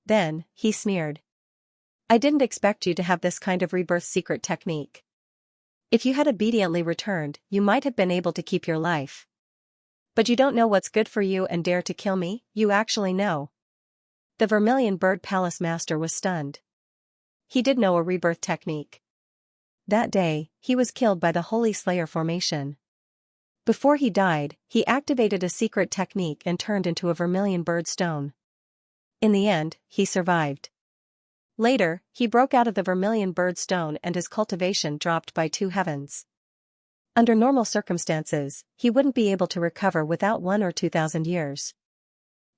Then, he sneered. I didn't expect you to have this kind of rebirth secret technique. If you had obediently returned, you might have been able to keep your life. But you don't know what's good for you and dare to kill me? You actually know. The Vermilion Bird Palace Master was stunned. He did know a rebirth technique. That day, he was killed by the Holy Slayer formation. Before he died, he activated a secret technique and turned into a Vermilion Bird Stone. In the end, he survived. Later, he broke out of the Vermilion Bird Stone and his cultivation dropped by 2 heavens. Under normal circumstances, he wouldn't be able to recover without 1 or 2,000 years.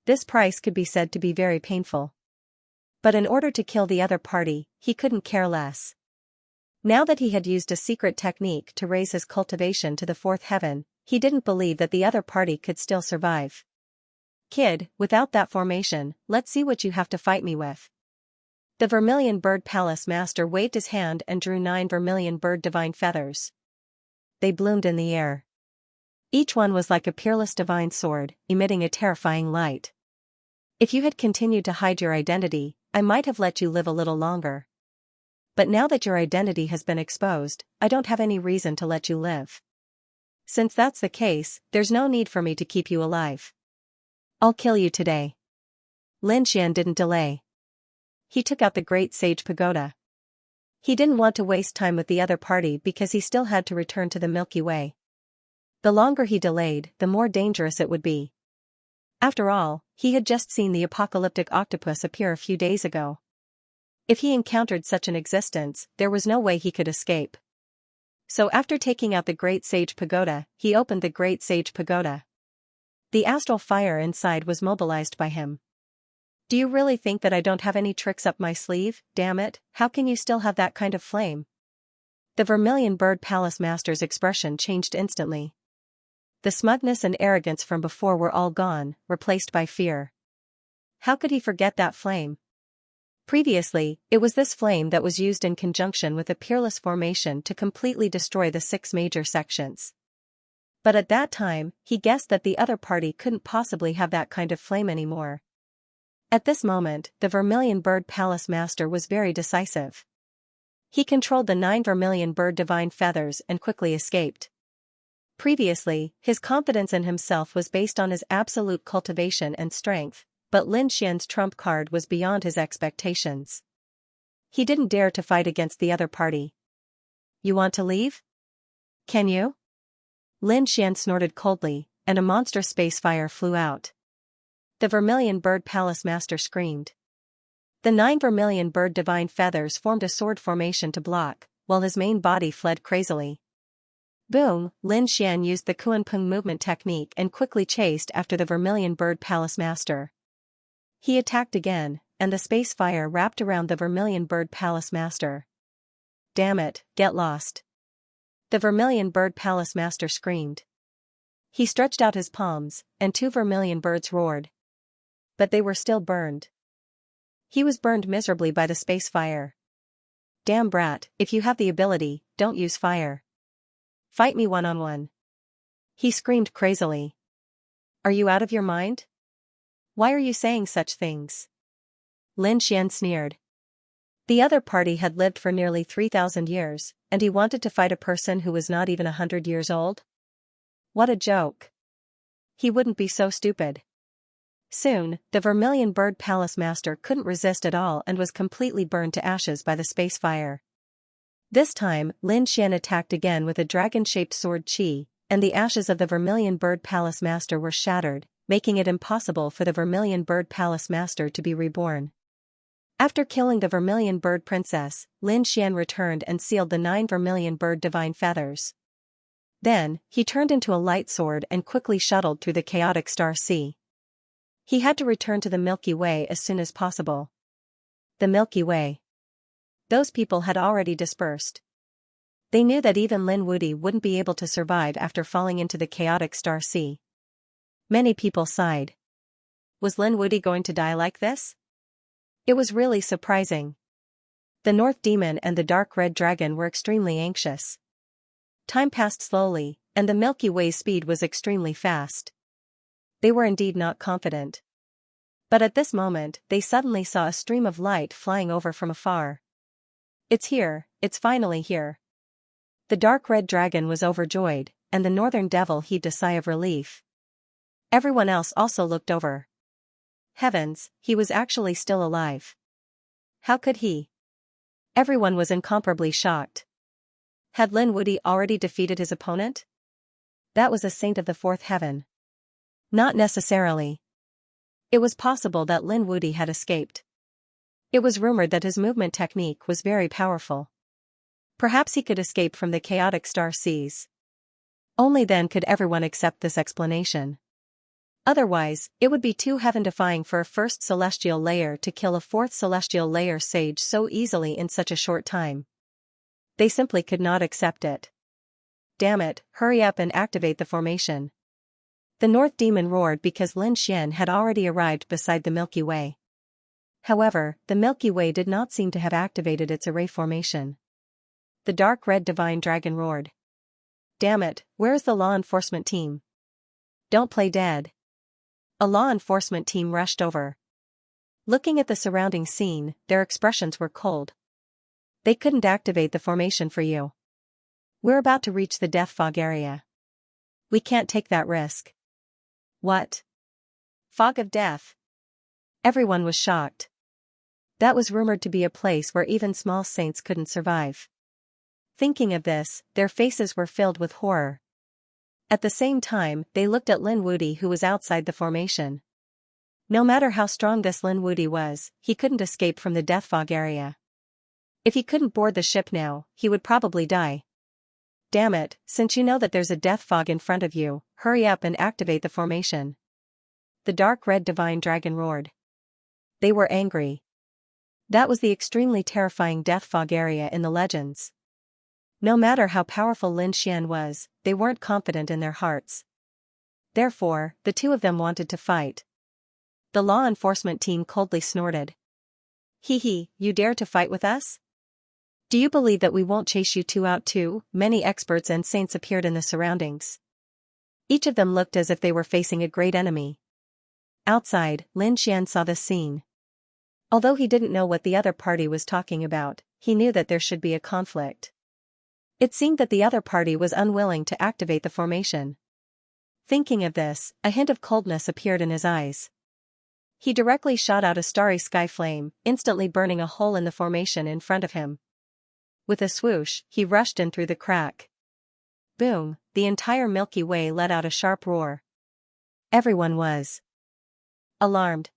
This price could be said to be very painful. But in order to kill the other party, he couldn't care less. Now that he had used a secret technique to raise his cultivation to the 4th heaven, he didn't believe that the other party could still survive. Kid, without that formation, let's see what you have to fight me with. The Vermilion Bird Palace Master waved his hand and drew 9 Vermilion Bird Divine Feathers. They bloomed in the air. Each one was like a peerless divine sword, emitting a terrifying light. If you had continued to hide your identity, I might have let you live a little longer. But now that your identity has been exposed, I don't have any reason to let you live. Since that's the case, there's no need for me to keep you alive. I'll kill you today. Lin Xian didn't delay. He took out the Great Sage Pagoda. He didn't want to waste time with the other party because he still had to return to the Milky Way. The longer he delayed, the more dangerous it would be. After all, he had just seen the apocalyptic octopus appear a few days ago. If he encountered such an existence, there was no way he could escape. So after taking out the Great Sage Pagoda, he opened the Great Sage Pagoda. The astral fire inside was mobilized by him. Do you really think that I don't have any tricks up my sleeve? Damn it, how can you still have that kind of flame? The Vermilion Bird Palace Master's expression changed instantly. The smugness and arrogance from before were all gone, replaced by fear. How could he forget that flame? Previously, it was this flame that was used in conjunction with the Peerless Formation to completely destroy the 6 major sections. But at that time, he guessed that the other party couldn't possibly have that kind of flame anymore. At this moment, the Vermilion Bird Palace Master was very decisive. He controlled the 9 Vermilion Bird Divine Feathers and quickly escaped. Previously, his confidence in himself was based on his absolute cultivation and strength, but Lin Xian's trump card was beyond his expectations. He didn't dare to fight against the other party. You want to leave? Can you? Lin Xian snorted coldly, and a monstrous space fire flew out. The Vermilion Bird Palace Master screamed. The 9 Vermilion Bird Divine Feathers formed a sword formation to block, while his main body fled crazily. Boom! Lin Xian used the Kuanpeng movement technique and quickly chased after the Vermilion Bird Palace Master. He attacked again, and the space fire wrapped around the Vermilion Bird Palace Master. Damn it, get lost! The Vermilion Bird Palace Master screamed. He stretched out his palms, and 2 vermilion birds roared. But they were still burned. He was burned miserably by the space fire. Damn brat, if you have the ability, don't use fire. Fight me one-on-one. He screamed crazily. Are you out of your mind? Why are you saying such things? Lin Xian sneered. The other party had lived for nearly 3,000 years, and he wanted to fight a person who was not even 100 years old? What a joke. He wouldn't be so stupid. Soon, the Vermilion Bird Palace Master couldn't resist at all and was completely burned to ashes by the space fire. This time, Lin Xian attacked again with a dragon-shaped sword Qi, and the ashes of the Vermilion Bird Palace Master were shattered, making it impossible for the Vermilion Bird Palace Master to be reborn. After killing the Vermilion Bird Princess, Lin Xian returned and sealed the 9 Vermilion Bird Divine Feathers. Then, he turned into a light sword and quickly shuttled through the chaotic star sea. He had to return to the Milky Way as soon as possible. The Milky Way. Those people had already dispersed. They knew that even Lin Wudi wouldn't be able to survive after falling into the chaotic star sea. Many people sighed. Was Lin Wudi going to die like this? It was really surprising. The North Demon and the Dark Red Dragon were extremely anxious. Time passed slowly, and the Milky Way's speed was extremely fast. They were indeed not confident. But at this moment, they suddenly saw a stream of light flying over from afar. It's here, it's finally here. The Dark Red Dragon was overjoyed, and the Northern Devil heaved a sigh of relief. Everyone else also looked over. Heavens, he was actually still alive. How could he? Everyone was incomparably shocked. Had Lin Wudi already defeated his opponent? That was a saint of the 4th heaven. Not necessarily. It was possible that Lin Wudi had escaped. It was rumored that his movement technique was very powerful. Perhaps he could escape from the chaotic star seas. Only then could everyone accept this explanation. Otherwise, it would be too heaven-defying for a 1st celestial layer to kill a 4th celestial layer sage so easily in such a short time. They simply could not accept it. Damn it, hurry up and activate the formation. The North Demon roared because Lin Xian had already arrived beside the Milky Way. However, the Milky Way did not seem to have activated its array formation. The Dark Red Divine Dragon roared. Damn it, where's the law enforcement team? Don't play dead. A law enforcement team rushed over. Looking at the surrounding scene, their expressions were cold. They couldn't activate the formation for you. We're about to reach the death fog area. We can't take that risk. What? Fog of death? Everyone was shocked. That was rumored to be a place where even small saints couldn't survive. Thinking of this, their faces were filled with horror. At the same time, they looked at Lin Wudi who was outside the formation. No matter how strong this Lin Wudi was, he couldn't escape from the death fog area. If he couldn't board the ship now, he would probably die. Damn it, since you know that there's a death fog in front of you, hurry up and activate the formation. The dark red divine dragon roared. They were angry. That was the extremely terrifying death fog area in the legends. No matter how powerful Lin Xian was, they weren't confident in their hearts. Therefore, the two of them wanted to fight. The law enforcement team coldly snorted. Hee hee, you dare to fight with us? Do you believe that we won't chase you two out too? Many experts and saints appeared in the surroundings. Each of them looked as if they were facing a great enemy. Outside, Lin Xian saw this scene. Although he didn't know what the other party was talking about, he knew that there should be a conflict. It seemed that the other party was unwilling to activate the formation. Thinking of this, a hint of coldness appeared in his eyes. He directly shot out a starry sky flame, instantly burning a hole in the formation in front of him. With a swoosh, he rushed in through the crack. Boom, the entire Milky Way let out a sharp roar. Everyone was alarmed.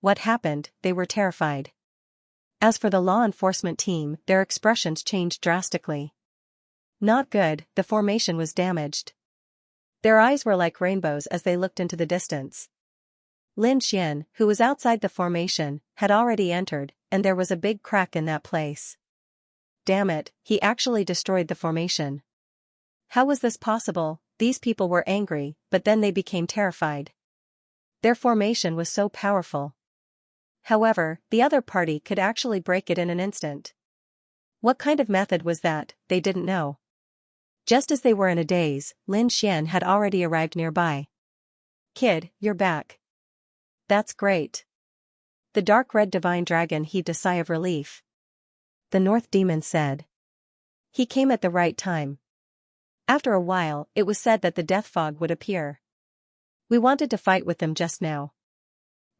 What happened? They were terrified. As for the law enforcement team, their expressions changed drastically. Not good, the formation was damaged. Their eyes were like rainbows as they looked into the distance. Lin Xian, who was outside the formation, had already entered, and there was a big crack in that place. Damn it, he actually destroyed the formation. How was this possible? These people were angry, but then they became terrified. Their formation was so powerful. However, the other party could actually break it in an instant. What kind of method was that? They didn't know. Just as they were in a daze, Lin Xian had already arrived nearby. Kid, you're back. That's great. The dark red divine dragon heaved a sigh of relief. The North Demon said. He came at the right time. After a while, it was said that the death fog would appear. We wanted to fight with them just now.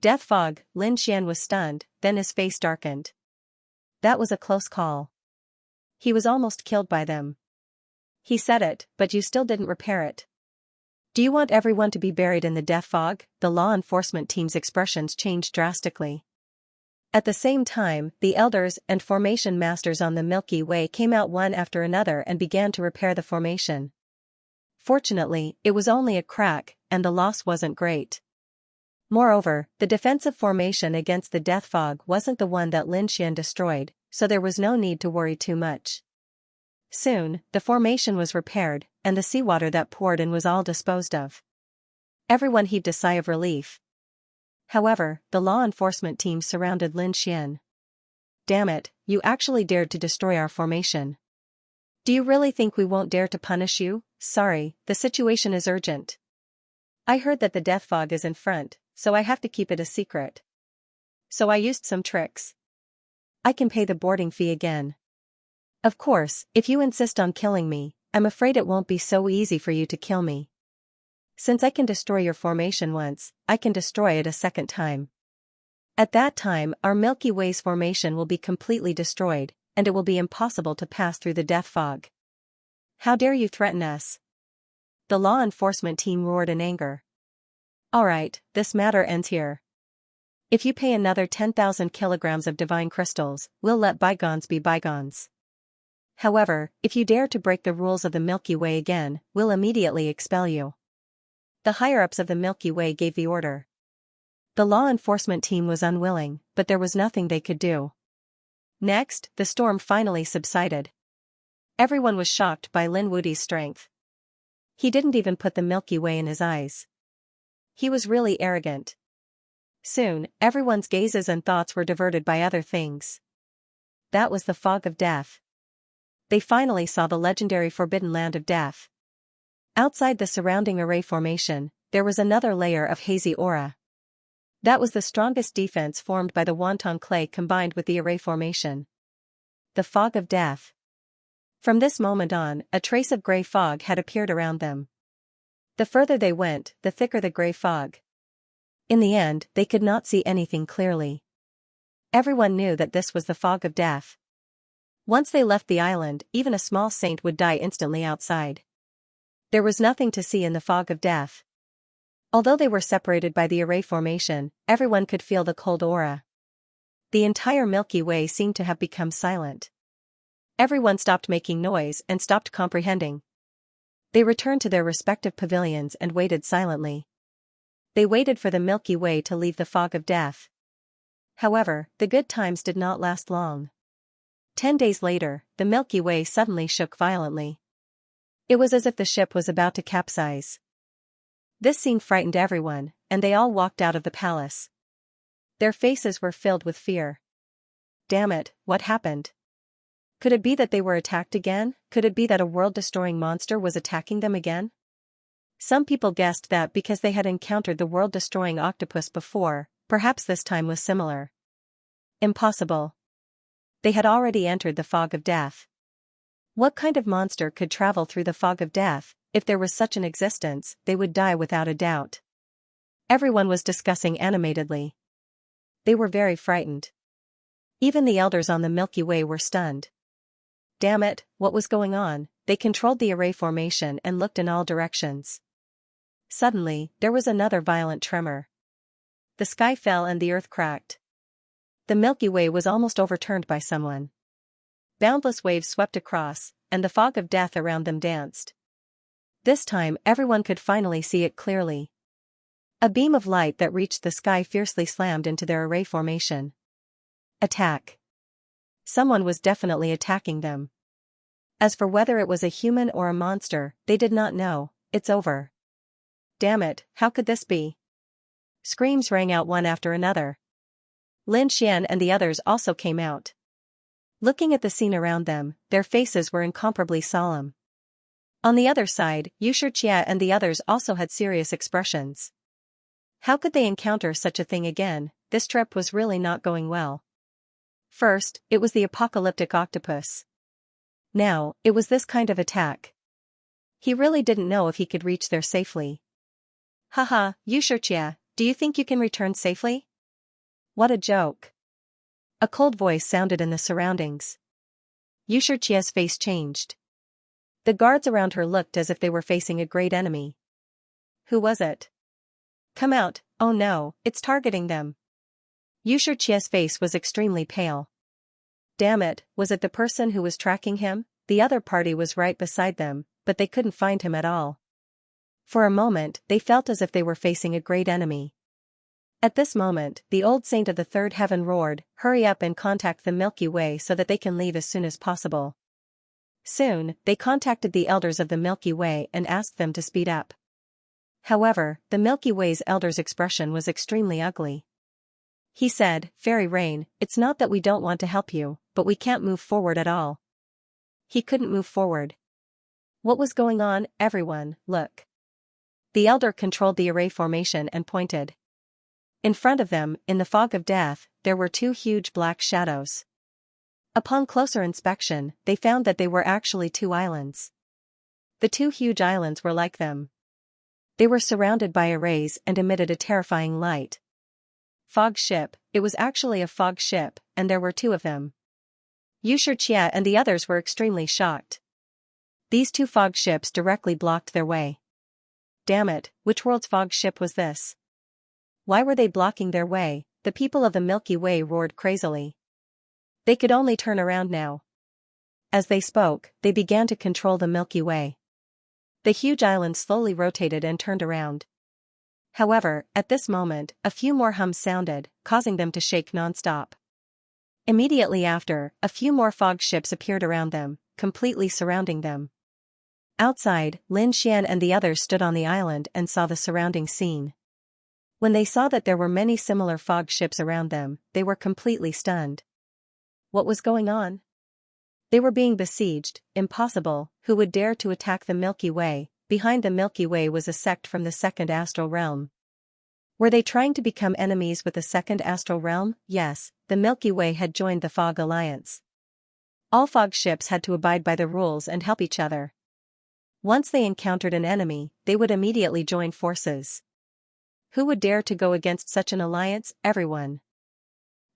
Death fog, Lin Xian was stunned, then his face darkened. That was a close call. He was almost killed by them. He said it, but you still didn't repair it. Do you want everyone to be buried in the death fog? The law enforcement team's expressions changed drastically. At the same time, the elders and formation masters on the Milky Way came out one after another and began to repair the formation. Fortunately, it was only a crack, and the loss wasn't great. Moreover, the defensive formation against the death fog wasn't the one that Lin Xian destroyed, so there was no need to worry too much. Soon, the formation was repaired, and the seawater that poured in was all disposed of. Everyone heaved a sigh of relief. However, the law enforcement team surrounded Lin Xian. Damn it, you actually dared to destroy our formation. Do you really think we won't dare to punish you? Sorry, the situation is urgent. I heard that the death fog is in front, so I have to keep it a secret. So I used some tricks. I can pay the boarding fee again. Of course, if you insist on killing me, I'm afraid it won't be so easy for you to kill me. Since I can destroy your formation once, I can destroy it a second time. At that time, our Milky Way's formation will be completely destroyed, and it will be impossible to pass through the death fog. How dare you threaten us? The law enforcement team roared in anger. Alright, this matter ends here. If you pay another 10,000 kilograms of divine crystals, we'll let bygones be bygones. However, if you dare to break the rules of the Milky Way again, we'll immediately expel you. The higher-ups of the Milky Way gave the order. The law enforcement team was unwilling, but there was nothing they could do. Next, the storm finally subsided. Everyone was shocked by Lin Wudi's strength. He didn't even put the Milky Way in his eyes. He was really arrogant. Soon, everyone's gazes and thoughts were diverted by other things. That was the fog of death. They finally saw the legendary Forbidden Land of Death. Outside the surrounding array formation, there was another layer of hazy aura. That was the strongest defense formed by the wonton clay combined with the array formation. The fog of death. From this moment on, a trace of gray fog had appeared around them. The further they went, the thicker the gray fog. In the end, they could not see anything clearly. Everyone knew that this was the fog of death. Once they left the island, even a small saint would die instantly outside. There was nothing to see in the fog of death. Although they were separated by the Array formation, everyone could feel the cold aura. The entire Milky Way seemed to have become silent. Everyone stopped making noise and stopped comprehending. They returned to their respective pavilions and waited silently. They waited for the Milky Way to leave the fog of death. However, the good times did not last long. 10 days later, the Milky Way suddenly shook violently. It was as if the ship was about to capsize. This scene frightened everyone, and they all walked out of the palace. Their faces were filled with fear. Damn it, what happened? Could it be that they were attacked again? Could it be that a world-destroying monster was attacking them again? Some people guessed that because they had encountered the world-destroying octopus before, perhaps this time was similar. Impossible. They had already entered the fog of death. What kind of monster could travel through the fog of death? If there was such an existence, they would die without a doubt. Everyone was discussing animatedly. They were very frightened. Even the elders on the Milky Way were stunned. Damn it, what was going on? They controlled the Array formation and looked in all directions. Suddenly, there was another violent tremor. The sky fell and the earth cracked. The Milky Way was almost overturned by someone. Boundless waves swept across, and the fog of death around them danced. This time everyone could finally see it clearly. A beam of light that reached the sky fiercely slammed into their Array formation. Attack. Someone was definitely attacking them. As for whether it was a human or a monster, they did not know. It's over. Damn it, how could this be? Screams rang out one after another. Xianxia and the others also came out. Looking at the scene around them, their faces were incomparably solemn. On the other side, Xianxia and the others also had serious expressions. How could they encounter such a thing again? This trip was really not going well. First, it was the apocalyptic octopus. Now, it was this kind of attack. He really didn't know if he could reach there safely. Haha, Xianxia, do you think you can return safely? What a joke. A cold voice sounded in the surroundings. Xianxia's face changed. The guards around her looked as if they were facing a great enemy. Who was it? Come out, oh no, it's targeting them. Xianxia's face was extremely pale. Damn it, was it the person who was tracking him? The other party was right beside them, but they couldn't find him at all. For a moment, they felt as if they were facing a great enemy. At this moment, the old saint of the third heaven roared, "Hurry up and contact the Milky Way so that they can leave as soon as possible." Soon, they contacted the elders of the Milky Way and asked them to speed up. However, the Milky Way's elder's expression was extremely ugly. He said, "Fairy Rain, it's not that we don't want to help you, but we can't move forward at all." He couldn't move forward. What was going on? Everyone, look. The elder controlled the Array formation and pointed. In front of them, in the fog of death, there were two huge black shadows. Upon closer inspection, they found that they were actually two islands. The two huge islands were like them. They were surrounded by arrays and emitted a terrifying light. Fog ship, it was actually a fog ship, and there were two of them. Xianxia and the others were extremely shocked. These two fog ships directly blocked their way. Damn it, which world's fog ship was this? Why were they blocking their way? The people of the Milky Way roared crazily. They could only turn around now. As they spoke, they began to control the Milky Way. The huge island slowly rotated and turned around. However, at this moment, a few more hums sounded, causing them to shake non-stop. Immediately after, a few more fog ships appeared around them, completely surrounding them. Outside, Xianxia and the others stood on the island and saw the surrounding scene. When they saw that there were many similar fog ships around them, they were completely stunned. What was going on? They were being besieged. Impossible. Who would dare to attack the Milky Way? Behind the Milky Way was a sect from the second astral realm. Were they trying to become enemies with the second astral realm? Yes, the Milky Way had joined the Fog Alliance. All fog ships had to abide by the rules and help each other. Once they encountered an enemy, they would immediately join forces. Who would dare to go against such an alliance? Everyone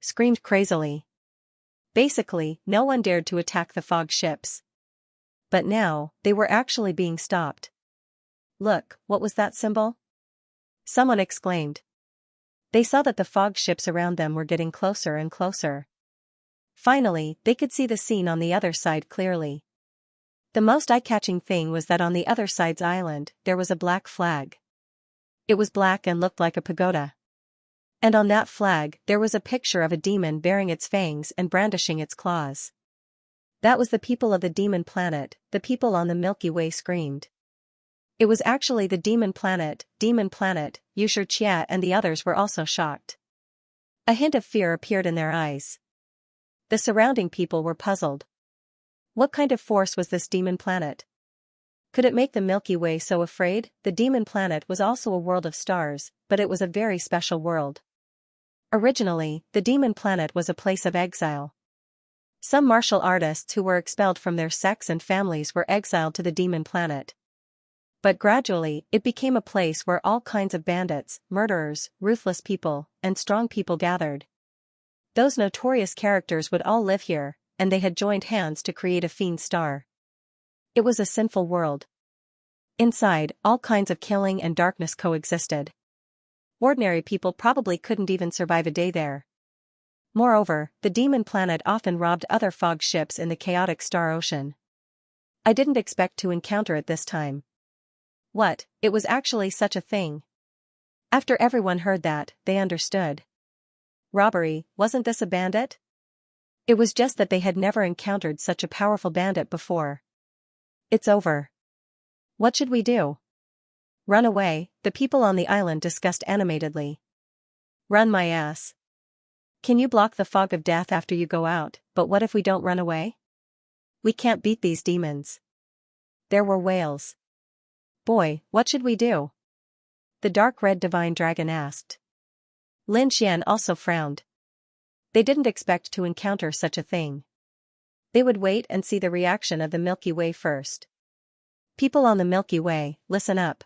screamed crazily. Basically, no one dared to attack the fog ships. But now, they were actually being stopped. Look, what was that symbol? Someone exclaimed. They saw that the fog ships around them were getting closer and closer. Finally, they could see the scene on the other side clearly. The most eye-catching thing was that on the other side's island, there was a black flag. It was black and looked like a pagoda. And on that flag, there was a picture of a demon baring its fangs and brandishing its claws. That was the people of the demon planet. The people on the Milky Way screamed. It was actually the demon planet, Xianxia, and the others were also shocked. A hint of fear appeared in their eyes. The surrounding people were puzzled. What kind of force was this demon planet? Could it make the Milky Way so afraid? The demon planet was also a world of stars, but it was a very special world. Originally, the demon planet was a place of exile. Some martial artists who were expelled from their sects and families were exiled to the demon planet. But gradually, it became a place where all kinds of bandits, murderers, ruthless people, and strong people gathered. Those notorious characters would all live here, and they had joined hands to create a fiend star. It was a sinful world. Inside, all kinds of killing and darkness coexisted. Ordinary people probably couldn't even survive a day there. Moreover, the demon planet often robbed other fog ships in the chaotic star ocean. I didn't expect to encounter it this time. What, it was actually such a thing? After everyone heard that, they understood. Robbery, wasn't this a bandit? It was just that they had never encountered such a powerful bandit before. It's over. What should we do? Run away, the people on the island discussed animatedly. Run my ass. Can you block the fog of death after you go out? But what if we don't run away? We can't beat these demons. There were wails. Boy, what should we do? The dark red divine dragon asked. Lin Xian also frowned. They didn't expect to encounter such a thing. They would wait and see the reaction of the Milky Way first. People on the Milky Way, listen up.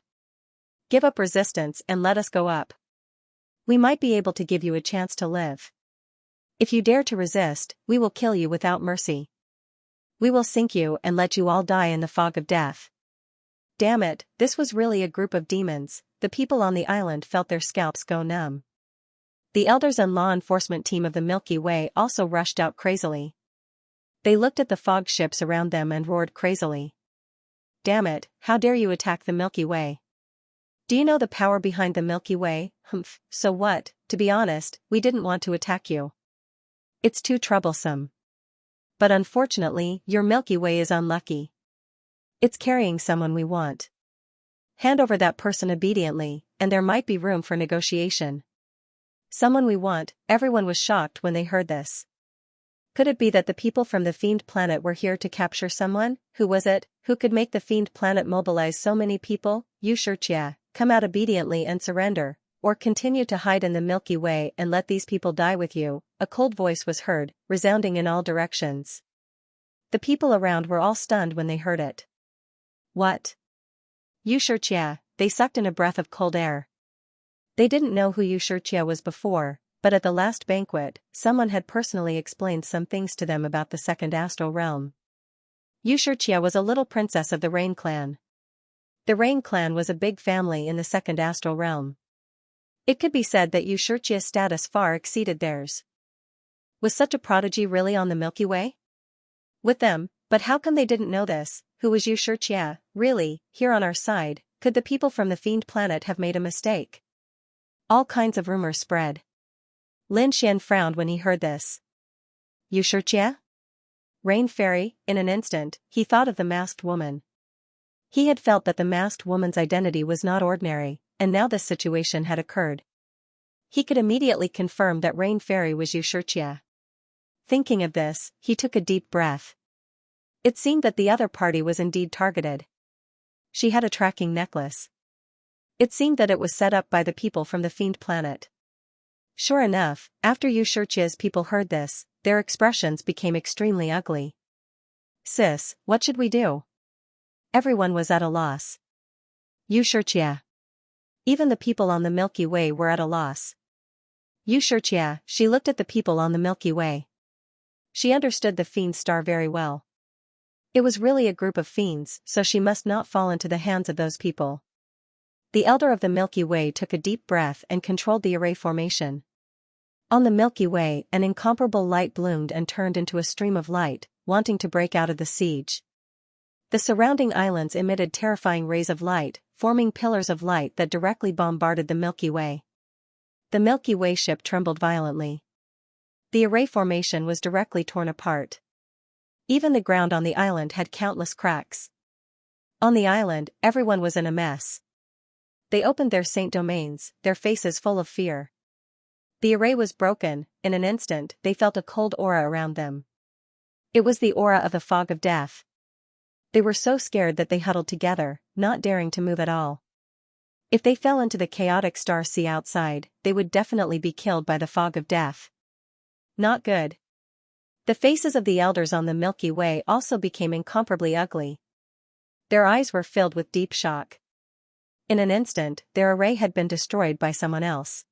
Give up resistance and let us go up. We might be able to give you a chance to live. If you dare to resist, we will kill you without mercy. We will sink you and let you all die in the fog of death. Damn it, this was really a group of demons. The people on the island felt their scalps go numb. The elders and law enforcement team of the Milky Way also rushed out crazily. They looked at the fog ships around them and roared crazily. Damn it, how dare you attack the Milky Way? Do you know the power behind the Milky Way? Humph, so what? To be honest, we didn't want to attack you. It's too troublesome. But unfortunately, your Milky Way is unlucky. It's carrying someone we want. Hand over that person obediently, and there might be room for negotiation. Someone we want. Everyone was shocked when they heard this. Could it be that the people from the Fiend Planet were here to capture someone? Who was it? Who could make the Fiend Planet mobilize so many people? Xianxia, come out obediently and surrender, or continue to hide in the Milky Way and let these people die with you. A cold voice was heard, resounding in all directions. The people around were all stunned when they heard it. What? Xianxia, they sucked in a breath of cold air. They didn't know who Xianxia was before, but at the last banquet, someone had personally explained some things to them about the second astral realm. Xianxia was a little princess of the Rain Clan. The Rain Clan was a big family in the second astral realm. It could be said that Xianxia's status far exceeded theirs. Was such a prodigy really on the Milky Way? With them, but how come they didn't know this? Who was Xianxia, really, here on our side? Could the people from the Fiend Planet have made a mistake? All kinds of rumors spread. Lin Xian frowned when he heard this. Xianxia? Rain Fairy, in an instant, he thought of the masked woman. He had felt that the masked woman's identity was not ordinary, and now this situation had occurred. He could immediately confirm that Rain Fairy was Xianxia. Thinking of this, he took a deep breath. It seemed that the other party was indeed targeted. She had a tracking necklace. It seemed that it was set up by the people from the Fiend Planet. Sure enough, after Xianxia's people heard this, their expressions became extremely ugly. Sis, what should we do? Everyone was at a loss. Xianxia. Even the people on the Milky Way were at a loss. Xianxia, she looked at the people on the Milky Way. She understood the fiend star very well. It was really a group of fiends, so she must not fall into the hands of those people. The elder of the Milky Way took a deep breath and controlled the array formation. On the Milky Way, an incomparable light bloomed and turned into a stream of light, wanting to break out of the siege. The surrounding islands emitted terrifying rays of light, forming pillars of light that directly bombarded the Milky Way. The Milky Way ship trembled violently. The array formation was directly torn apart. Even the ground on the island had countless cracks. On the island, everyone was in a mess. They opened their saint domains, their faces full of fear. The array was broken. In an instant, they felt a cold aura around them. It was the aura of the fog of death. They were so scared that they huddled together, not daring to move at all. If they fell into the chaotic star sea outside, they would definitely be killed by the fog of death. Not good. The faces of the elders on the Milky Way also became incomparably ugly. Their eyes were filled with deep shock. In an instant, their array had been destroyed by someone else.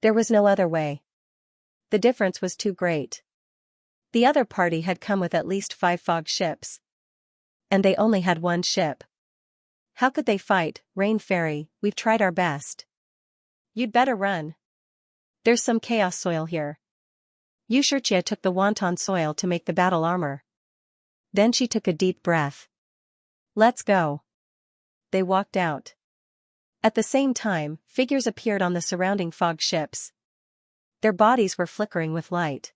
There was no other way. The difference was too great. The other party had come with at least 5 fog ships. And they only had 1 ship. How could they fight? Rain Fairy, we've tried our best. You'd better run. There's some chaos soil here. Xianxia took the wonton soil to make the battle armor. Then she took a deep breath. Let's go. They walked out. At the same time, figures appeared on the surrounding fog ships. Their bodies were flickering with light.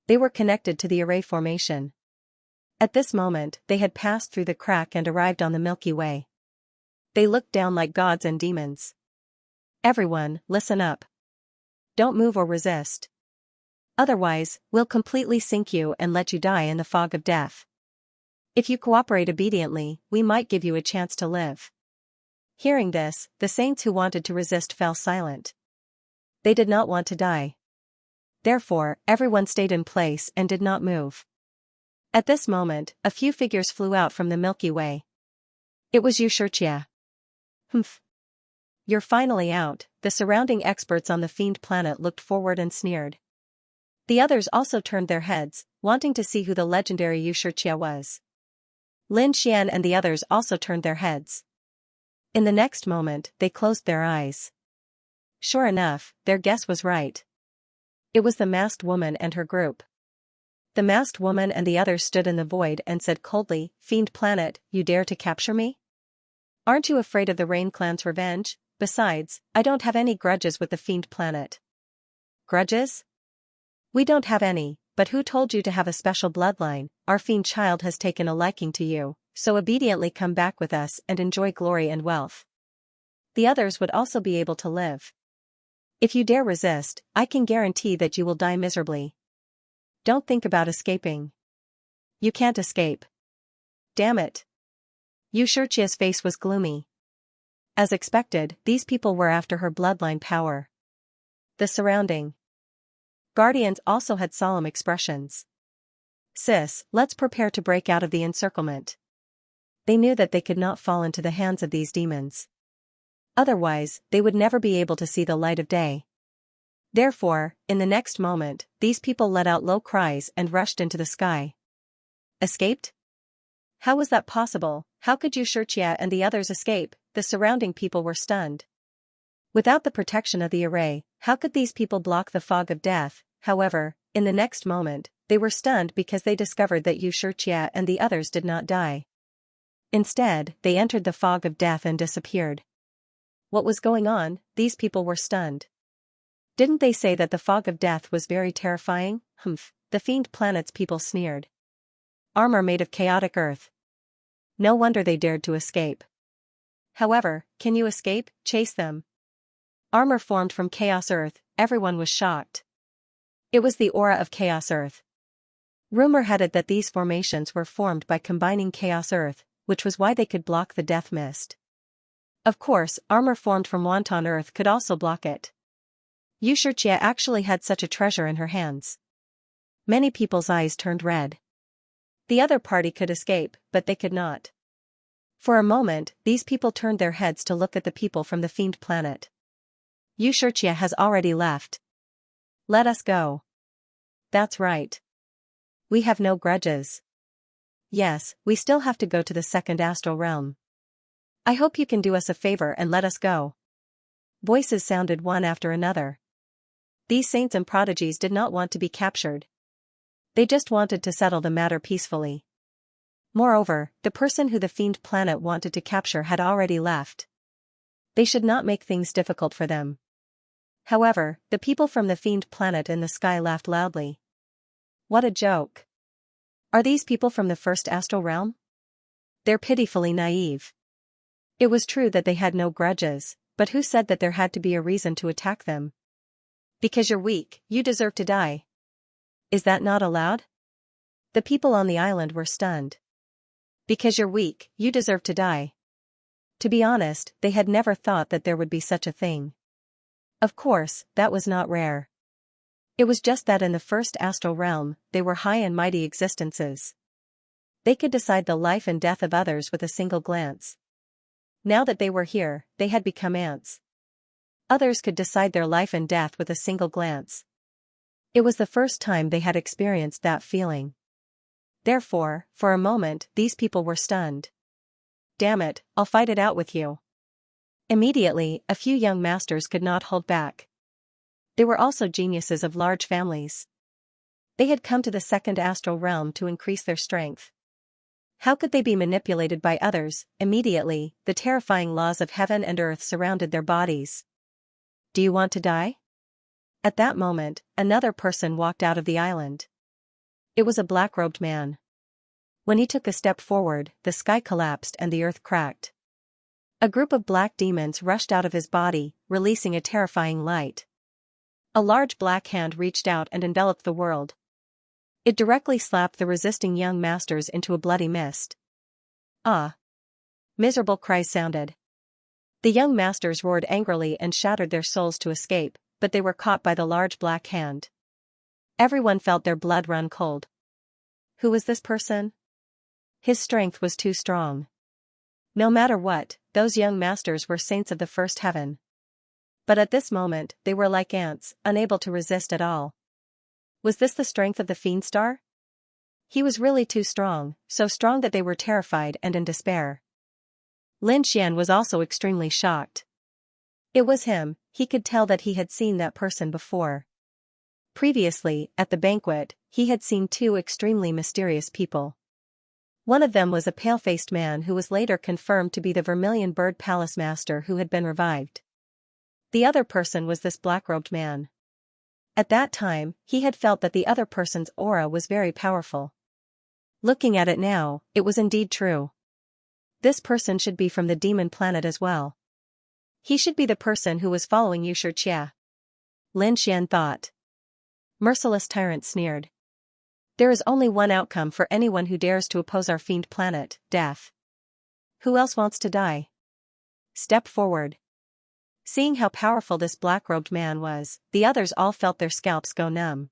They were connected to the array formation. At this moment, they had passed through the crack and arrived on the Milky Way. They looked down like gods and demons. Everyone, listen up. Don't move or resist. Otherwise, we'll completely sink you and let you die in the fog of death. If you cooperate obediently, we might give you a chance to live. Hearing this, the saints who wanted to resist fell silent. They did not want to die. Therefore, everyone stayed in place and did not move. At this moment, a few figures flew out from the Milky Way. It was Xianxia. Humph. You're finally out. The surrounding experts on the fiend planet looked forward and sneered. The others also turned their heads, wanting to see who the legendary Xianxia was. Lin Xian and the others also turned their heads. In the next moment, they closed their eyes. Sure enough, their guess was right. It was the masked woman and her group. The masked woman and the others stood in the void and said coldly, Fiend Planet, you dare to capture me? Aren't you afraid of the Rain Clan's revenge? Besides, I don't have any grudges with the Fiend Planet. Grudges? We don't have any, but who told you to have a special bloodline? Our fiend child has taken a liking to you, so obediently come back with us and enjoy glory and wealth. The others would also be able to live. If you dare resist, I can guarantee that you will die miserably. Don't think about escaping. You can't escape. Damn it. Xianxia's face was gloomy. As expected, these people were after her bloodline power. The surrounding guardians also had solemn expressions. Sis, let's prepare to break out of the encirclement. They knew that they could not fall into the hands of these demons. Otherwise, they would never be able to see the light of day. Therefore, in the next moment, these people let out low cries and rushed into the sky. Escaped? How was that possible? How could Xianxia and the others escape? The surrounding people were stunned. Without the protection of the array, how could these people block the fog of death? However, in the next moment, they were stunned because they discovered that Xianxia and the others did not die. Instead, they entered the fog of death and disappeared. What was going on? These people were stunned. Didn't they say that the fog of death was very terrifying? Humph, the Fiend Planet's people sneered. Armor made of chaotic earth. No wonder they dared to escape. However, can you escape? Chase them. Armor formed from chaos earth, everyone was shocked. It was the aura of chaos earth. Rumor had it that these formations were formed by combining chaos earth, which was why they could block the death mist. Of course, armor formed from wonton earth could also block it. Xianxia actually had such a treasure in her hands. Many people's eyes turned red. The other party could escape, but they could not. For a moment, these people turned their heads to look at the people from the Fiend Planet. Xianxia has already left. Let us go. That's right. We have no grudges. Yes, we still have to go to the second astral realm. I hope you can do us a favor and let us go. Voices sounded one after another. These saints and prodigies did not want to be captured. They just wanted to settle the matter peacefully. Moreover, the person who the fiend planet wanted to capture had already left. They should not make things difficult for them. However, the people from the fiend planet in the sky laughed loudly. What a joke. Are these people from the first astral realm? They're pitifully naive. It was true that they had no grudges, but who said that there had to be a reason to attack them? Because you're weak, you deserve to die. Is that not allowed? The people on the island were stunned. Because you're weak, you deserve to die. To be honest, they had never thought that there would be such a thing. Of course, that was not rare. It was just that in the first astral realm, they were high and mighty existences. They could decide the life and death of others with a single glance. Now that they were here, they had become ants. Others could decide their life and death with a single glance. It was the first time they had experienced that feeling. Therefore, for a moment, these people were stunned. Damn it, I'll fight it out with you. Immediately, a few young masters could not hold back. They were also geniuses of large families. They had come to the second astral realm to increase their strength. How could they be manipulated by others? Immediately, the terrifying laws of heaven and earth surrounded their bodies. Do you want to die? At that moment, another person walked out of the island. It was a black-robed man. When he took a step forward, the sky collapsed and the earth cracked. A group of black demons rushed out of his body, releasing a terrifying light. A large black hand reached out and enveloped the world. It directly slapped the resisting young masters into a bloody mist. Ah! Miserable cries sounded. The young masters roared angrily and shattered their souls to escape, but they were caught by the large black hand. Everyone felt their blood run cold. Who was this person? His strength was too strong. No matter what, those young masters were saints of the first heaven. But at this moment, they were like ants, unable to resist at all. Was this the strength of the fiend star? He was really too strong, so strong that they were terrified and in despair. Lin Xian was also extremely shocked. It was him, he could tell that he had seen that person before. Previously, at the banquet, he had seen two extremely mysterious people. One of them was a pale-faced man who was later confirmed to be the Vermilion Bird Palace Master who had been revived. The other person was this black-robed man. At that time, he had felt that the other person's aura was very powerful. Looking at it now, it was indeed true. This person should be from the demon planet as well. He should be the person who was following Xianxia. Lin Xian thought. Merciless tyrant sneered. There is only one outcome for anyone who dares to oppose our fiend planet, death. Who else wants to die? Step forward. Seeing how powerful this black-robed man was, the others all felt their scalps go numb.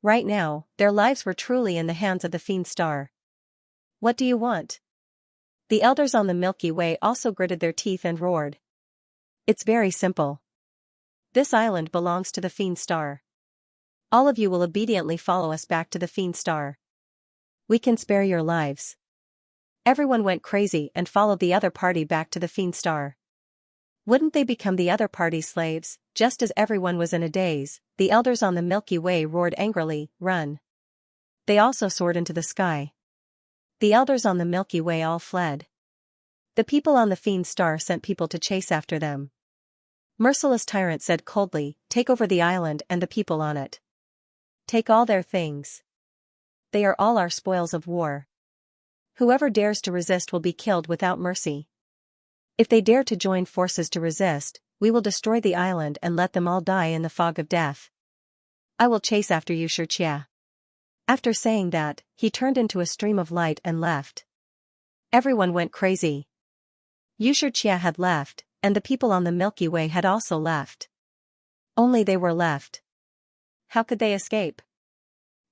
Right now, their lives were truly in the hands of the fiend star. What do you want? The elders on the Milky Way also gritted their teeth and roared. It's very simple. This island belongs to the fiend star. All of you will obediently follow us back to the fiend star. We can spare your lives. Everyone went crazy and followed the other party back to the fiend star. Wouldn't they become the other party's slaves? Just as everyone was in a daze, the elders on the Milky Way roared angrily, "Run!" They also soared into the sky. The elders on the Milky Way all fled. The people on the fiend star sent people to chase after them. Merciless tyrant said coldly, "Take over the island and the people on it. Take all their things. They are all our spoils of war. Whoever dares to resist will be killed without mercy. If they dare to join forces to resist, we will destroy the island and let them all die in the fog of death. I will chase after you, Xianxia." After saying that, he turned into a stream of light and left. Everyone went crazy. Xianxia had left, and the people on the Milky Way had also left. Only they were left. How could they escape?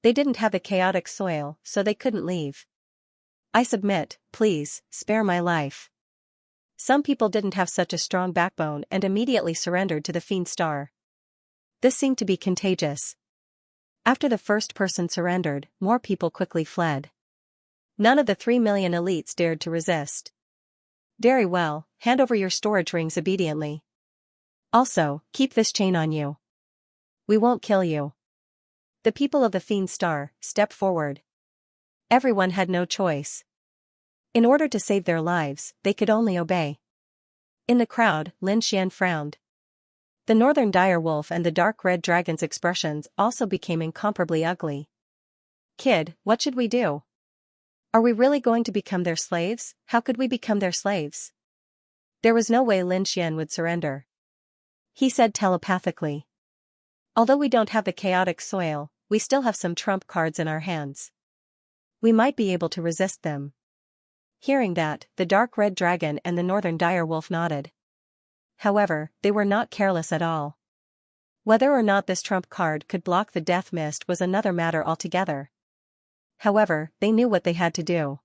They didn't have the chaotic soil, so they couldn't leave. I submit, please, spare my life. Some people didn't have such a strong backbone and immediately surrendered to the fiend star. This seemed to be contagious. After the first person surrendered, more people quickly fled. None of the 3 million elites dared to resist. Very well, hand over your storage rings obediently. Also, keep this chain on you. We won't kill you. The people of the Fiend Star stepped forward. Everyone had no choice. In order to save their lives, they could only obey. In the crowd, Lin Xian frowned. The northern direwolf and the dark red dragon's expressions also became incomparably ugly. Kid, what should we do? Are we really going to become their slaves? How could we become their slaves? There was no way Lin Xian would surrender. He said telepathically. Although we don't have the chaotic soil, we still have some trump cards in our hands. We might be able to resist them. Hearing that, the dark red dragon and the northern direwolf nodded. However, they were not careless at all. Whether or not this trump card could block the death mist was another matter altogether. However, they knew what they had to do.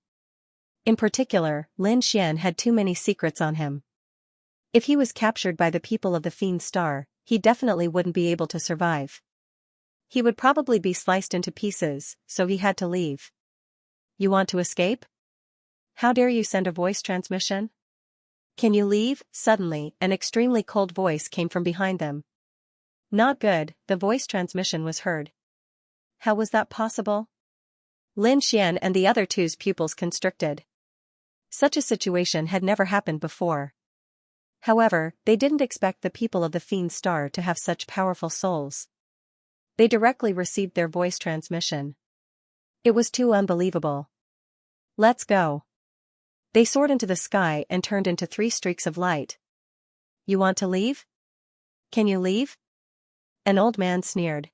In particular, Lin Xian had too many secrets on him. If he was captured by the people of the Fiend Star, he definitely wouldn't be able to survive. He would probably be sliced into pieces, so he had to leave. You want to escape? How dare you send a voice transmission? Can you leave? Suddenly, an extremely cold voice came from behind them. Not good, the voice transmission was heard. How was that possible? Lin Xian and the other two's pupils constricted. Such a situation had never happened before. However, they didn't expect the people of the Fiend Star to have such powerful souls. They directly received their voice transmission. It was too unbelievable. Let's go. They soared into the sky and turned into 3 streaks of light. You want to leave? Can you leave? An old man sneered.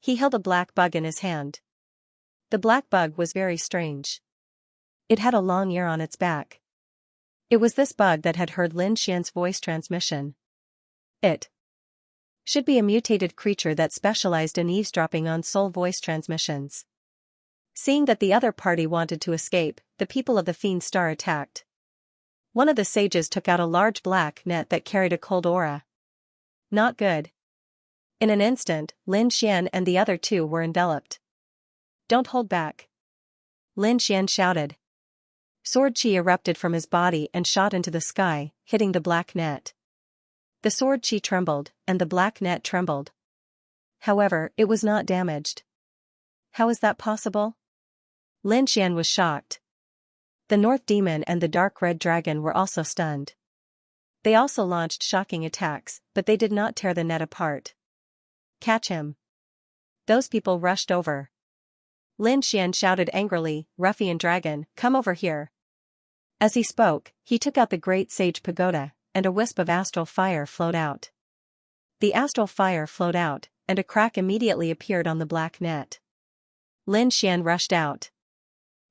He held a black bug in his hand. The black bug was very strange. It had a long ear on its back. It was this bug that had heard Lin Xian's voice transmission. It should be a mutated creature that specialized in eavesdropping on soul voice transmissions. Seeing that the other party wanted to escape, the people of the Fiend Star attacked. One of the sages took out a large black net that carried a cold aura. Not good. In an instant, Lin Xian and the other two were enveloped. Don't hold back. Lin Xian shouted. Sword chi erupted from his body and shot into the sky, hitting the black net. The sword chi trembled, and the black net trembled. However, it was not damaged. How is that possible? Lin Xian was shocked. The North Demon and the Dark Red Dragon were also stunned. They also launched shocking attacks, but they did not tear the net apart. Catch him. Those people rushed over. Lin Xian shouted angrily, Ruffian Dragon, come over here. As he spoke, he took out the Great Sage Pagoda, and a wisp of astral fire flowed out. The astral fire flowed out, and a crack immediately appeared on the black net. Lin Xian rushed out.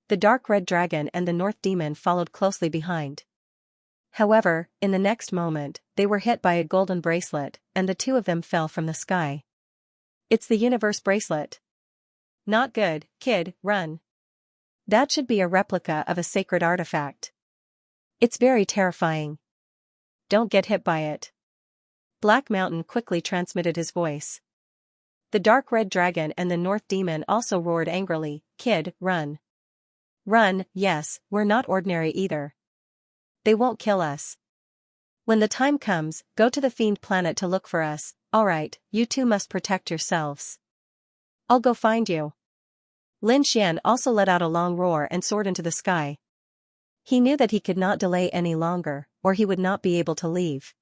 The Dark Red Dragon and the North Demon followed closely behind. However, in the next moment, they were hit by a golden bracelet, and the two of them fell from the sky. It's the universe bracelet. Not good, kid, run. That should be a replica of a sacred artifact. It's very terrifying. Don't get hit by it. Black Mountain quickly transmitted his voice. The Dark Red Dragon and the North Demon also roared angrily, Kid, run. Run, yes, we're not ordinary either. They won't kill us. When the time comes, go to the Fiend Planet to look for us. Alright, you two must protect yourselves. I'll go find you. Lin Xian also let out a long roar and soared into the sky. He knew that he could not delay any longer, or he would not be able to leave.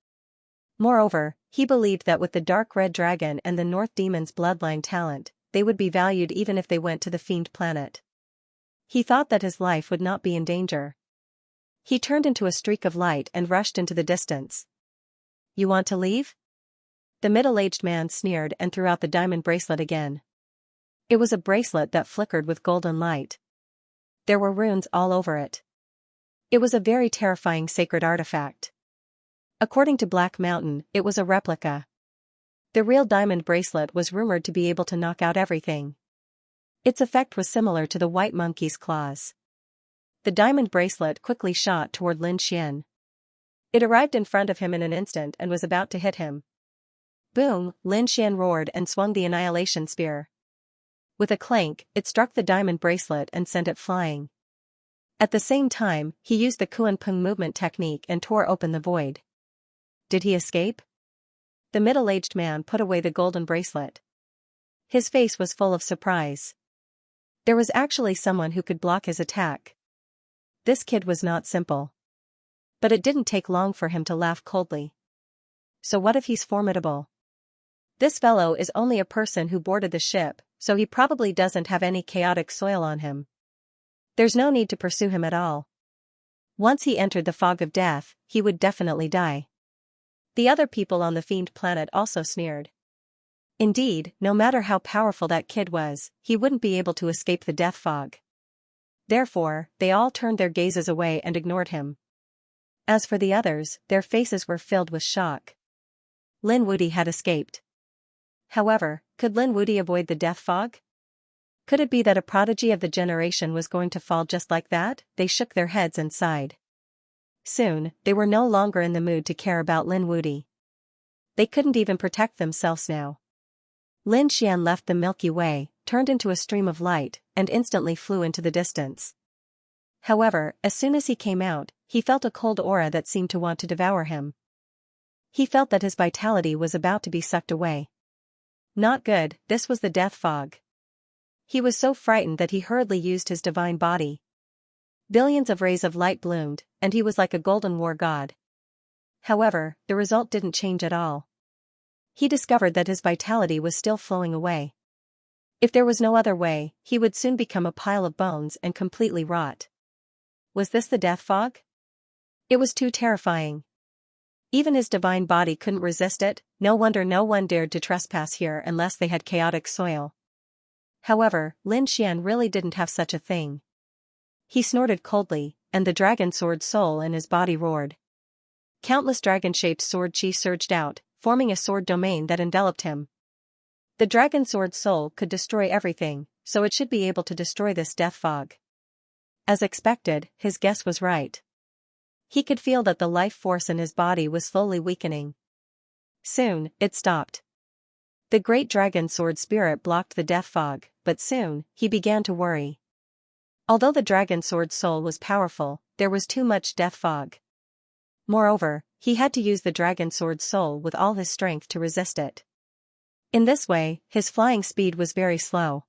Moreover, he believed that with the Dark Red Dragon and the North Demon's bloodline talent, they would be valued even if they went to the Fiend Planet. He thought that his life would not be in danger. He turned into a streak of light and rushed into the distance. You want to leave? The middle-aged man sneered and threw out the diamond bracelet again. It was a bracelet that flickered with golden light. There were runes all over it. It was a very terrifying sacred artifact. According to Black Mountain, it was a replica. The real diamond bracelet was rumored to be able to knock out everything. Its effect was similar to the white monkey's claws. The diamond bracelet quickly shot toward Lin Xian. It arrived in front of him in an instant and was about to hit him. Boom, Lin Xian roared and swung the annihilation spear. With a clank, it struck the diamond bracelet and sent it flying. At the same time, he used the Kuan-Pung movement technique and tore open the void. Did he escape? The middle-aged man put away the golden bracelet. His face was full of surprise. There was actually someone who could block his attack. This kid was not simple. But it didn't take long for him to laugh coldly. So what if he's formidable? This fellow is only a person who boarded the ship, so he probably doesn't have any chaotic soil on him. There's no need to pursue him at all. Once he entered the fog of death, he would definitely die. The other people on the fiend planet also sneered. Indeed, no matter how powerful that kid was, he wouldn't be able to escape the death fog. Therefore, they all turned their gazes away and ignored him. As for the others, their faces were filled with shock. Lin Wudy had escaped. However, could Lin Wudy avoid the death fog? Could it be that a prodigy of the generation was going to fall just like that? They shook their heads and sighed. Soon, they were no longer in the mood to care about Lin Wudy. They couldn't even protect themselves now. Lin Xian left the Milky Way, turned into a stream of light, and instantly flew into the distance. However, as soon as he came out, he felt a cold aura that seemed to want to devour him. He felt that his vitality was about to be sucked away. Not good, this was the death fog. He was so frightened that he hurriedly used his divine body. Billions of rays of light bloomed, and he was like a golden war god. However, the result didn't change at all. He discovered that his vitality was still flowing away. If there was no other way, he would soon become a pile of bones and completely rot. Was this the death fog? It was too terrifying. Even his divine body couldn't resist it. No wonder no one dared to trespass here unless they had chaotic soil. However, Lin Xian really didn't have such a thing. He snorted coldly, and the dragon sword soul in his body roared. Countless dragon-shaped sword chi surged out, forming a sword domain that enveloped him. The dragon sword soul could destroy everything, so it should be able to destroy this death fog. As expected, his guess was right. He could feel that the life force in his body was slowly weakening. Soon, it stopped. The great dragon sword spirit blocked the death fog, but soon, he began to worry. Although the dragon sword soul was powerful, there was too much death fog. Moreover, he had to use the dragon sword soul with all his strength to resist it. In this way, his flying speed was very slow.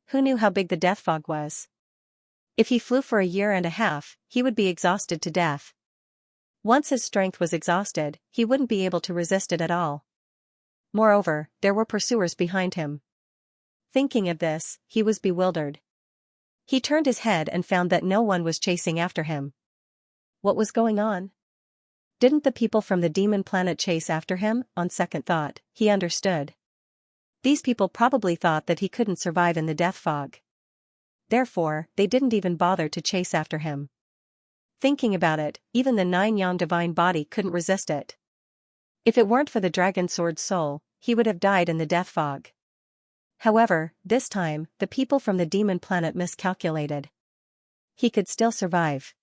Who knew how big the death fog was? If he flew for a year and a half, he would be exhausted to death. Once his strength was exhausted, he wouldn't be able to resist it at all. Moreover, there were pursuers behind him. Thinking of this, he was bewildered. He turned his head and found that no one was chasing after him. What was going on? Didn't the people from the demon planet chase after him? On second thought, he understood. These people probably thought that he couldn't survive in the death fog. Therefore, they didn't even bother to chase after him. Thinking about it, even the 9-yang divine body couldn't resist it. If it weren't for the dragon sword soul, he would have died in the death fog. However, this time, the people from the demon planet miscalculated. He could still survive.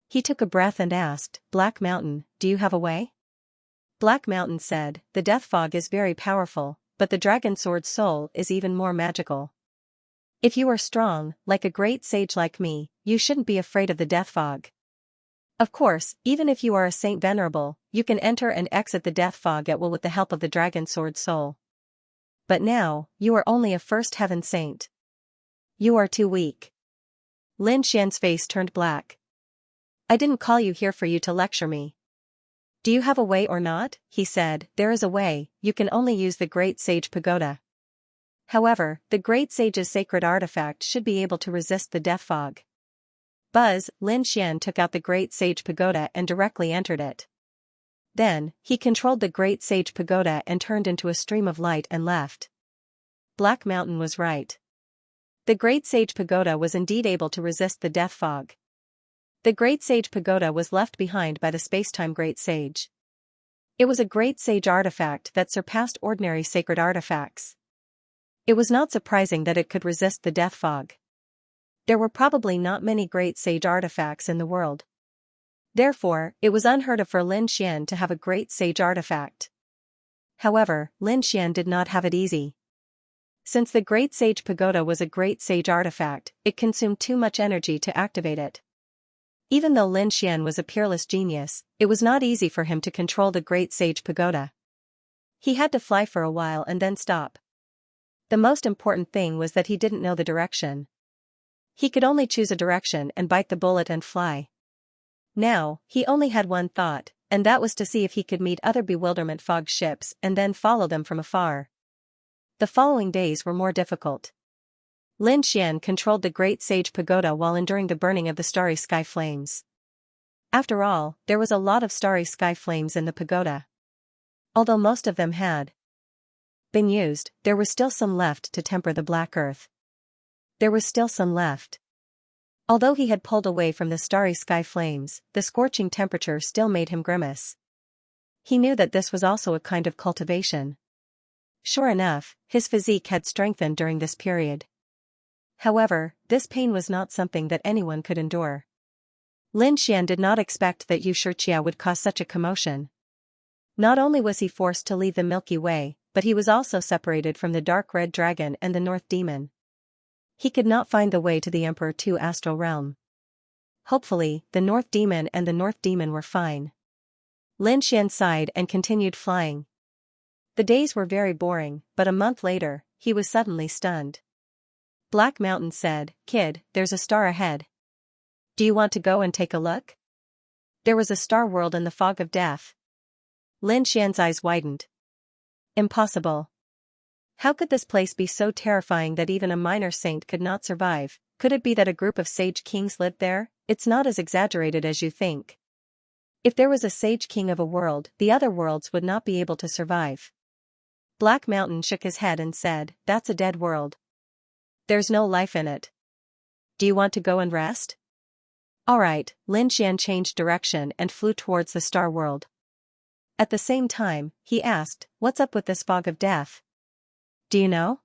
He took a breath and asked, Black Mountain, do you have a way? Black Mountain said, the death fog is very powerful, but the dragon sword soul is even more magical. If you are strong, like a great sage like me, you shouldn't be afraid of the death fog. Of course, even if you are a saint venerable, you can enter and exit the death fog at will with the help of the dragon sword soul. But now, you are only a first heaven saint. You are too weak. Lin Xian's face turned black. I didn't call you here for you to lecture me. Do you have a way or not? He said, there is a way, you can only use the great sage pagoda. However, the great sage's sacred artifact should be able to resist the death fog. Buzz, Lin Xian took out the great sage pagoda and directly entered it. Then, he controlled the great sage pagoda and turned into a stream of light and left. Black Mountain was right. The great sage pagoda was indeed able to resist the death fog. The great sage pagoda was left behind by the spacetime great sage. It was a great sage artifact that surpassed ordinary sacred artifacts. It was not surprising that it could resist the death fog. There were probably not many great sage artifacts in the world. Therefore, it was unheard of for Lin Xian to have a great sage artifact. However, Lin Xian did not have it easy. Since the Great Sage Pagoda was a Great Sage artifact, it consumed too much energy to activate it. Even though Lin Xian was a peerless genius, it was not easy for him to control the Great Sage Pagoda. He had to fly for a while and then stop. The most important thing was that he didn't know the direction. He could only choose a direction and bite the bullet and fly. Now, he only had one thought, and that was to see if he could meet other bewilderment fog ships and then follow them from afar. The following days were more difficult. Lin Xian controlled the Great Sage Pagoda while enduring the burning of the starry sky flames. After all, there was a lot of starry sky flames in the pagoda. Although most of them had been used, there was still some left to temper the black earth. There was still some left. Although he had pulled away from the starry sky flames, the scorching temperature still made him grimace. He knew that this was also a kind of cultivation. Sure enough, his physique had strengthened during this period. However, this pain was not something that anyone could endure. Lin Xian did not expect that Xianxia would cause such a commotion. Not only was he forced to leave the Milky Way, but he was also separated from the Dark Red Dragon and the North Demon. He could not find the way to the Emperor II Astral Realm. Hopefully, the North Demon and the North Demon were fine. Lin Xian sighed and continued flying. The days were very boring, but a month later, he was suddenly stunned. Black Mountain said, "Kid, there's a star ahead. Do you want to go and take a look?" There was a star world in the fog of death. Lin Xian's eyes widened. Impossible. How could this place be so terrifying that even a minor saint could not survive? Could it be that a group of sage kings lived there? It's not as exaggerated as you think. If there was a sage king of a world, the other worlds would not be able to survive. Black Mountain shook his head and said, "That's a dead world. There's no life in it. Do you want to go and rest?" Alright, Lin Xian changed direction and flew towards the star world. At the same time, he asked, "What's up with this fog of death? Do you know?"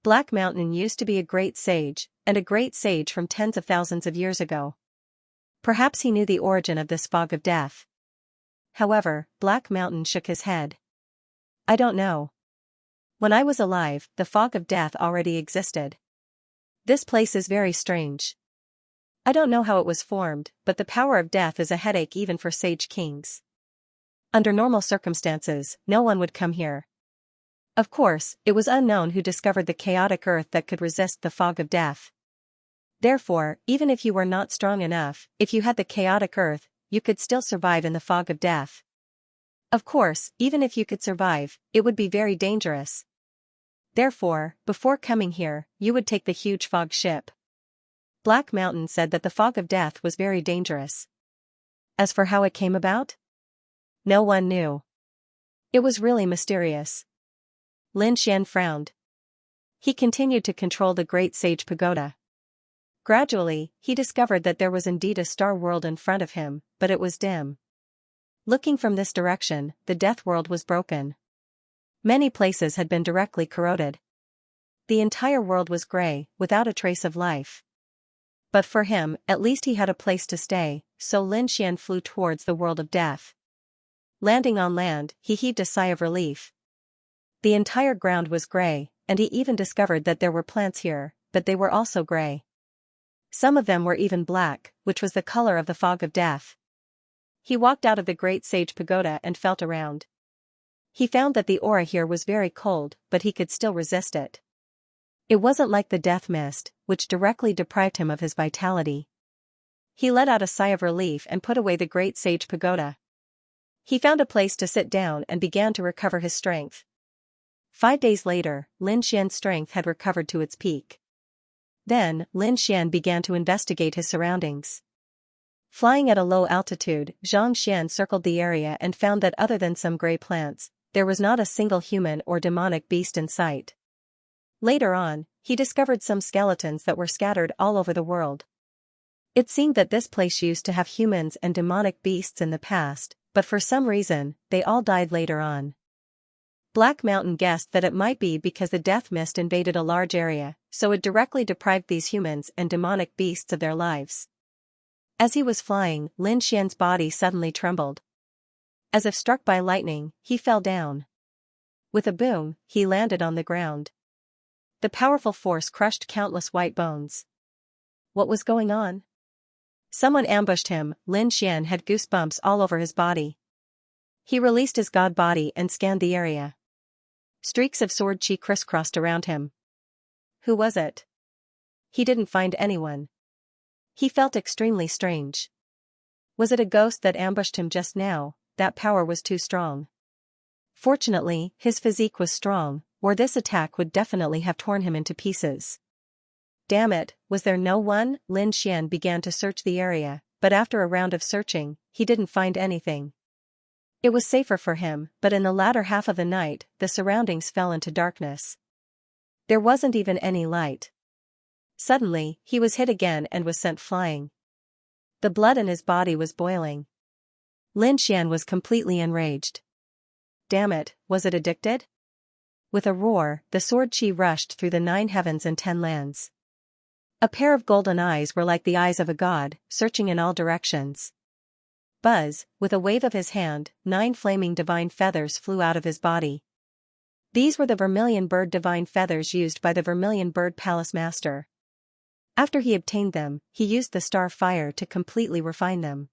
Black Mountain used to be a great sage, and a great sage from tens of thousands of years ago. Perhaps he knew the origin of this fog of death. However, Black Mountain shook his head. "I don't know. When I was alive, the fog of death already existed. This place is very strange. I don't know how it was formed, but the power of death is a headache even for sage kings. Under normal circumstances, no one would come here. Of course, it was unknown who discovered the chaotic earth that could resist the fog of death. Therefore, even if you were not strong enough, if you had the chaotic earth, you could still survive in the fog of death. Of course, even if you could survive, it would be very dangerous. Therefore, before coming here, you would take the huge fog ship." Black Mountain said that the fog of death was very dangerous. As for how it came about? No one knew. It was really mysterious. Lin Xian frowned. He continued to control the Great Sage Pagoda. Gradually, he discovered that there was indeed a star world in front of him, but it was dim. Looking from this direction, the death world was broken. Many places had been directly corroded. The entire world was gray, without a trace of life. But for him, at least he had a place to stay, so Lin Xian flew towards the world of death. Landing on land, he heaved a sigh of relief. The entire ground was gray, and he even discovered that there were plants here, but they were also gray. Some of them were even black, which was the color of the fog of death. He walked out of the Great Sage Pagoda and felt around. He found that the aura here was very cold, but he could still resist it. It wasn't like the death mist, which directly deprived him of his vitality. He let out a sigh of relief and put away the Great Sage Pagoda. He found a place to sit down and began to recover his strength. 5 days later, Lin Xian's strength had recovered to its peak. Then, Lin Xian began to investigate his surroundings. Flying at a low altitude, Xianxia circled the area and found that other than some gray plants, there was not a single human or demonic beast in sight. Later on, he discovered some skeletons that were scattered all over the world. It seemed that this place used to have humans and demonic beasts in the past, but for some reason, they all died later on. Black Mountain guessed that it might be because the death mist invaded a large area, so it directly deprived these humans and demonic beasts of their lives. As he was flying, Lin Xian's body suddenly trembled. As if struck by lightning, he fell down. With a boom, he landed on the ground. The powerful force crushed countless white bones. What was going on? Someone ambushed him. Lin Xian had goosebumps all over his body. He released his god body and scanned the area. Streaks of sword chi crisscrossed around him. Who was it? He didn't find anyone. He felt extremely strange. Was it a ghost that ambushed him just now? That power was too strong. Fortunately, his physique was strong, or this attack would definitely have torn him into pieces. Damn it, was there no one? Lin Xian began to search the area, but after a round of searching, he didn't find anything. It was safer for him, but in the latter half of the night, the surroundings fell into darkness. There wasn't even any light. Suddenly, he was hit again and was sent flying. The blood in his body was boiling. Lin Xian was completely enraged. Damn it, was it addicted? With a roar, the sword chi rushed through the 9 heavens and 10 lands. A pair of golden eyes were like the eyes of a god, searching in all directions. Buzz, with a wave of his hand, 9 flaming divine feathers flew out of his body. These were the vermilion bird divine feathers used by the Vermilion Bird Palace Master. After he obtained them, he used the star fire to completely refine them.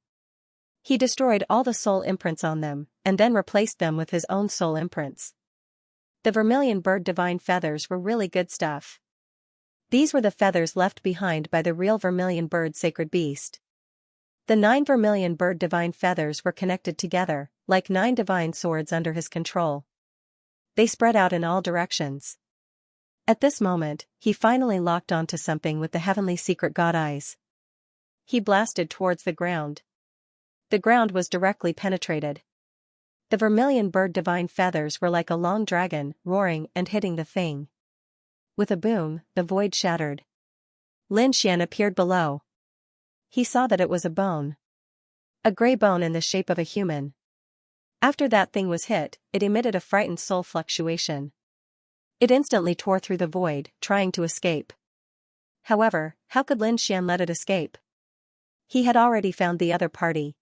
He destroyed all the soul imprints on them, and then replaced them with his own soul imprints. The Vermilion Bird divine feathers were really good stuff. These were the feathers left behind by the real Vermilion Bird sacred beast. The 9 Vermilion Bird divine feathers were connected together, like 9 divine swords under his control. They spread out in all directions. At this moment, he finally locked onto something with the heavenly secret god eyes. He blasted towards the ground. The ground was directly penetrated. The Vermilion Bird divine feathers were like a long dragon, roaring and hitting the thing. With a boom, the void shattered. Lin Xian appeared below. He saw that it was a bone. A gray bone in the shape of a human. After that thing was hit, it emitted a frightened soul fluctuation. It instantly tore through the void, trying to escape. However, how could Lin Xian let it escape? He had already found the other party.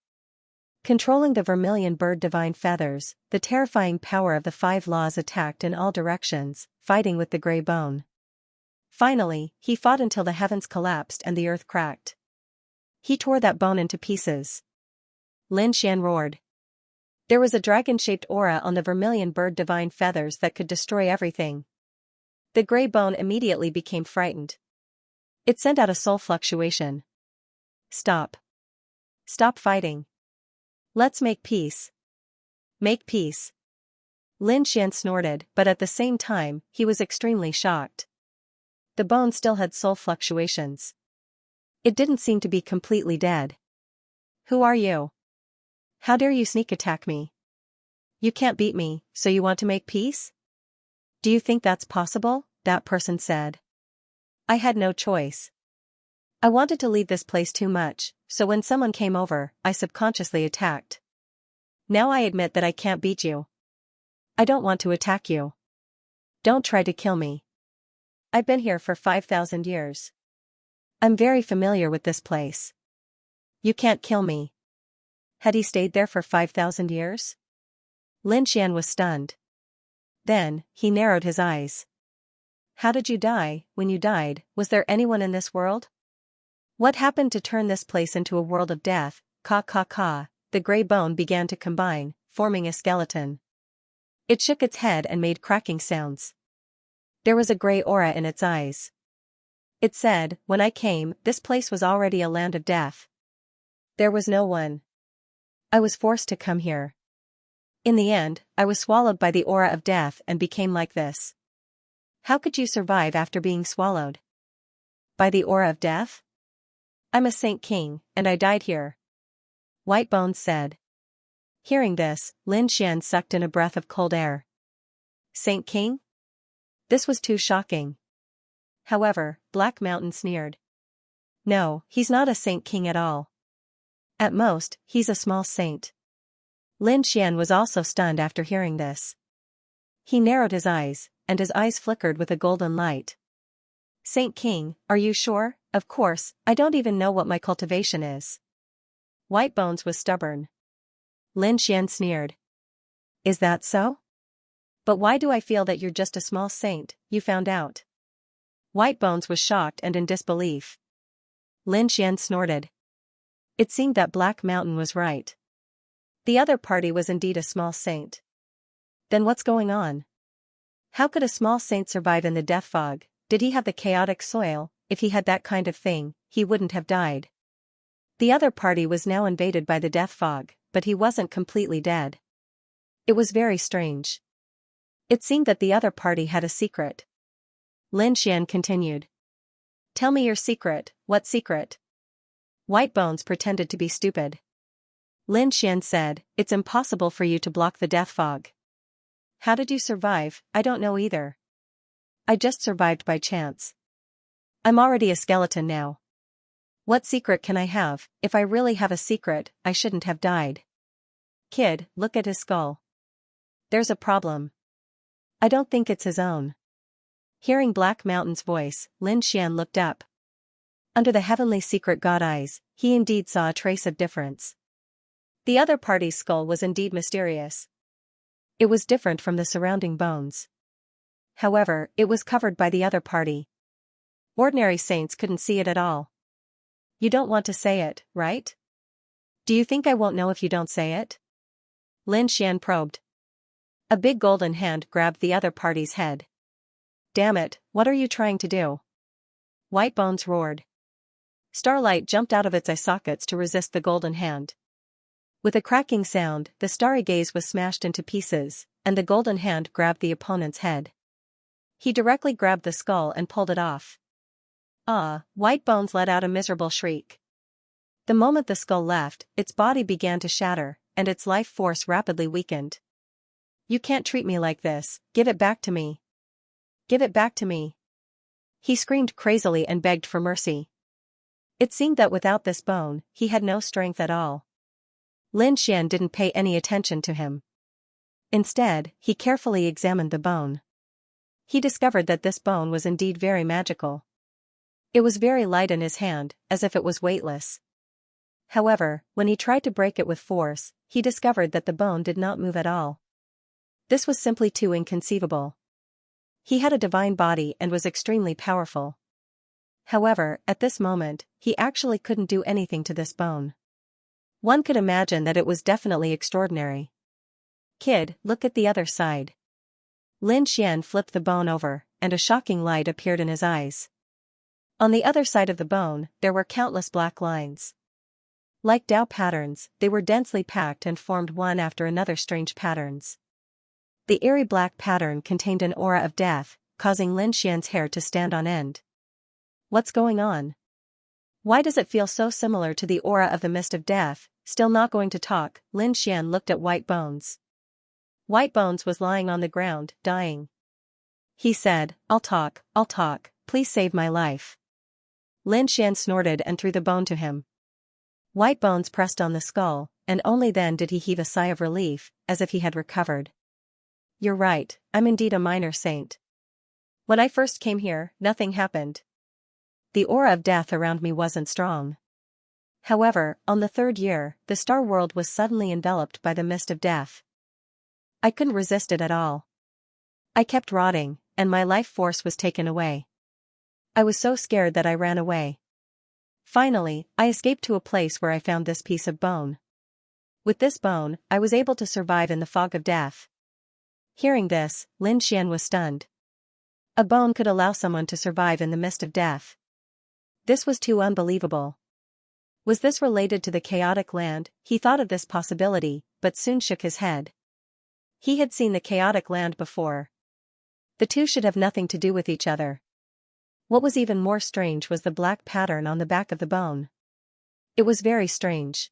Controlling the Vermilion Bird divine feathers, the terrifying power of the 5 laws attacked in all directions, fighting with the gray bone. Finally, he fought until the heavens collapsed and the earth cracked. He tore that bone into pieces. Lin Xian roared. There was a dragon-shaped aura on the Vermilion Bird divine feathers that could destroy everything. The gray bone immediately became frightened. It sent out a soul fluctuation. Stop. Stop fighting. Let's make peace. Make peace. Lin Xian snorted, but at the same time, he was extremely shocked. The bone still had soul fluctuations. It didn't seem to be completely dead. Who are you? How dare you sneak attack me? You can't beat me, so you want to make peace? Do you think that's possible? That person said. I had no choice. I wanted to leave this place too much, so when someone came over, I subconsciously attacked. Now I admit that I can't beat you. I don't want to attack you. Don't try to kill me. I've been here for 5,000 years. I'm very familiar with this place. You can't kill me. Had he stayed there for 5,000 years? Lin Xian was stunned. Then, he narrowed his eyes. How did you die? When you died, was there anyone in this world? What happened to turn this place into a world of death? Ka ka ka, the gray bone began to combine, forming a skeleton. It shook its head and made cracking sounds. There was a gray aura in its eyes. It said, when I came, this place was already a land of death. There was no one. I was forced to come here. In the end, I was swallowed by the aura of death and became like this. How could you survive after being swallowed? By the aura of death? I'm a Saint King, and I died here. White Bones said. Hearing this, Lin Xian sucked in a breath of cold air. Saint King? This was too shocking. However, Black Mountain sneered. No, he's not a Saint King at all. At most, he's a small saint. Lin Xian was also stunned after hearing this. He narrowed his eyes, and his eyes flickered with a golden light. Saint King, are you sure? Of course, I don't even know what my cultivation is. White Bones was stubborn. Lin Xian sneered. Is that so? But why do I feel that you're just a small saint? You found out. White Bones was shocked and in disbelief. Lin Xian snorted. It seemed that Black Mountain was right. The other party was indeed a small saint. Then what's going on? How could a small saint survive in the death fog? Did he have the chaotic soil? If he had that kind of thing, he wouldn't have died. The other party was now invaded by the death fog, but he wasn't completely dead. It was very strange. It seemed that the other party had a secret. Lin Xian continued. Tell me your secret. What secret? White Bones pretended to be stupid. Lin Xian said, it's impossible for you to block the death fog. How did you survive? I don't know either. I just survived by chance. I'm already a skeleton now. What secret can I have? If I really have a secret, I shouldn't have died. Kid, look at his skull. There's a problem. I don't think it's his own. Hearing Black Mountain's voice, Lin Xian looked up. Under the heavenly secret god eyes, he indeed saw a trace of difference. The other party's skull was indeed mysterious. It was different from the surrounding bones. However, it was covered by the other party. Ordinary saints couldn't see it at all. You don't want to say it, right? Do you think I won't know if you don't say it? Lin Xian probed. A big golden hand grabbed the other party's head. Damn it, what are you trying to do? White Bones roared. Starlight jumped out of its eye sockets to resist the golden hand. With a cracking sound, the starry gaze was smashed into pieces, and the golden hand grabbed the opponent's head. He directly grabbed the skull and pulled it off. White Bones let out a miserable shriek. The moment the skull left, its body began to shatter, and its life force rapidly weakened. You can't treat me like this, give it back to me. Give it back to me. He screamed crazily and begged for mercy. It seemed that without this bone, he had no strength at all. Lin Xian didn't pay any attention to him. Instead, he carefully examined the bone. He discovered that this bone was indeed very magical. It was very light in his hand, as if it was weightless. However, when he tried to break it with force, he discovered that the bone did not move at all. This was simply too inconceivable. He had a divine body and was extremely powerful. However, at this moment, he actually couldn't do anything to this bone. One could imagine that it was definitely extraordinary. Kid, look at the other side. Lin Xian flipped the bone over, and a shocking light appeared in his eyes. On the other side of the bone, there were countless black lines. Like Tao patterns, they were densely packed and formed one after another strange patterns. The eerie black pattern contained an aura of death, causing Lin Xian's hair to stand on end. What's going on? Why does it feel so similar to the aura of the mist of death? Still not going to talk, Lin Xian looked at White Bones. White Bones was lying on the ground, dying. He said, I'll talk, please save my life. Lin Xian snorted and threw the bone to him. White Bones pressed on the skull, and only then did he heave a sigh of relief, as if he had recovered. You're right, I'm indeed a minor saint. When I first came here, nothing happened. The aura of death around me wasn't strong. However, on the third year, the star world was suddenly enveloped by the mist of death. I couldn't resist it at all. I kept rotting, and my life force was taken away. I was so scared that I ran away. Finally, I escaped to a place where I found this piece of bone. With this bone, I was able to survive in the fog of death. Hearing this, Lin Xian was stunned. A bone could allow someone to survive in the mist of death. This was too unbelievable. Was this related to the chaotic land? He thought of this possibility, but soon shook his head. He had seen the chaotic land before. The two should have nothing to do with each other. What was even more strange was the black pattern on the back of the bone. It was very strange.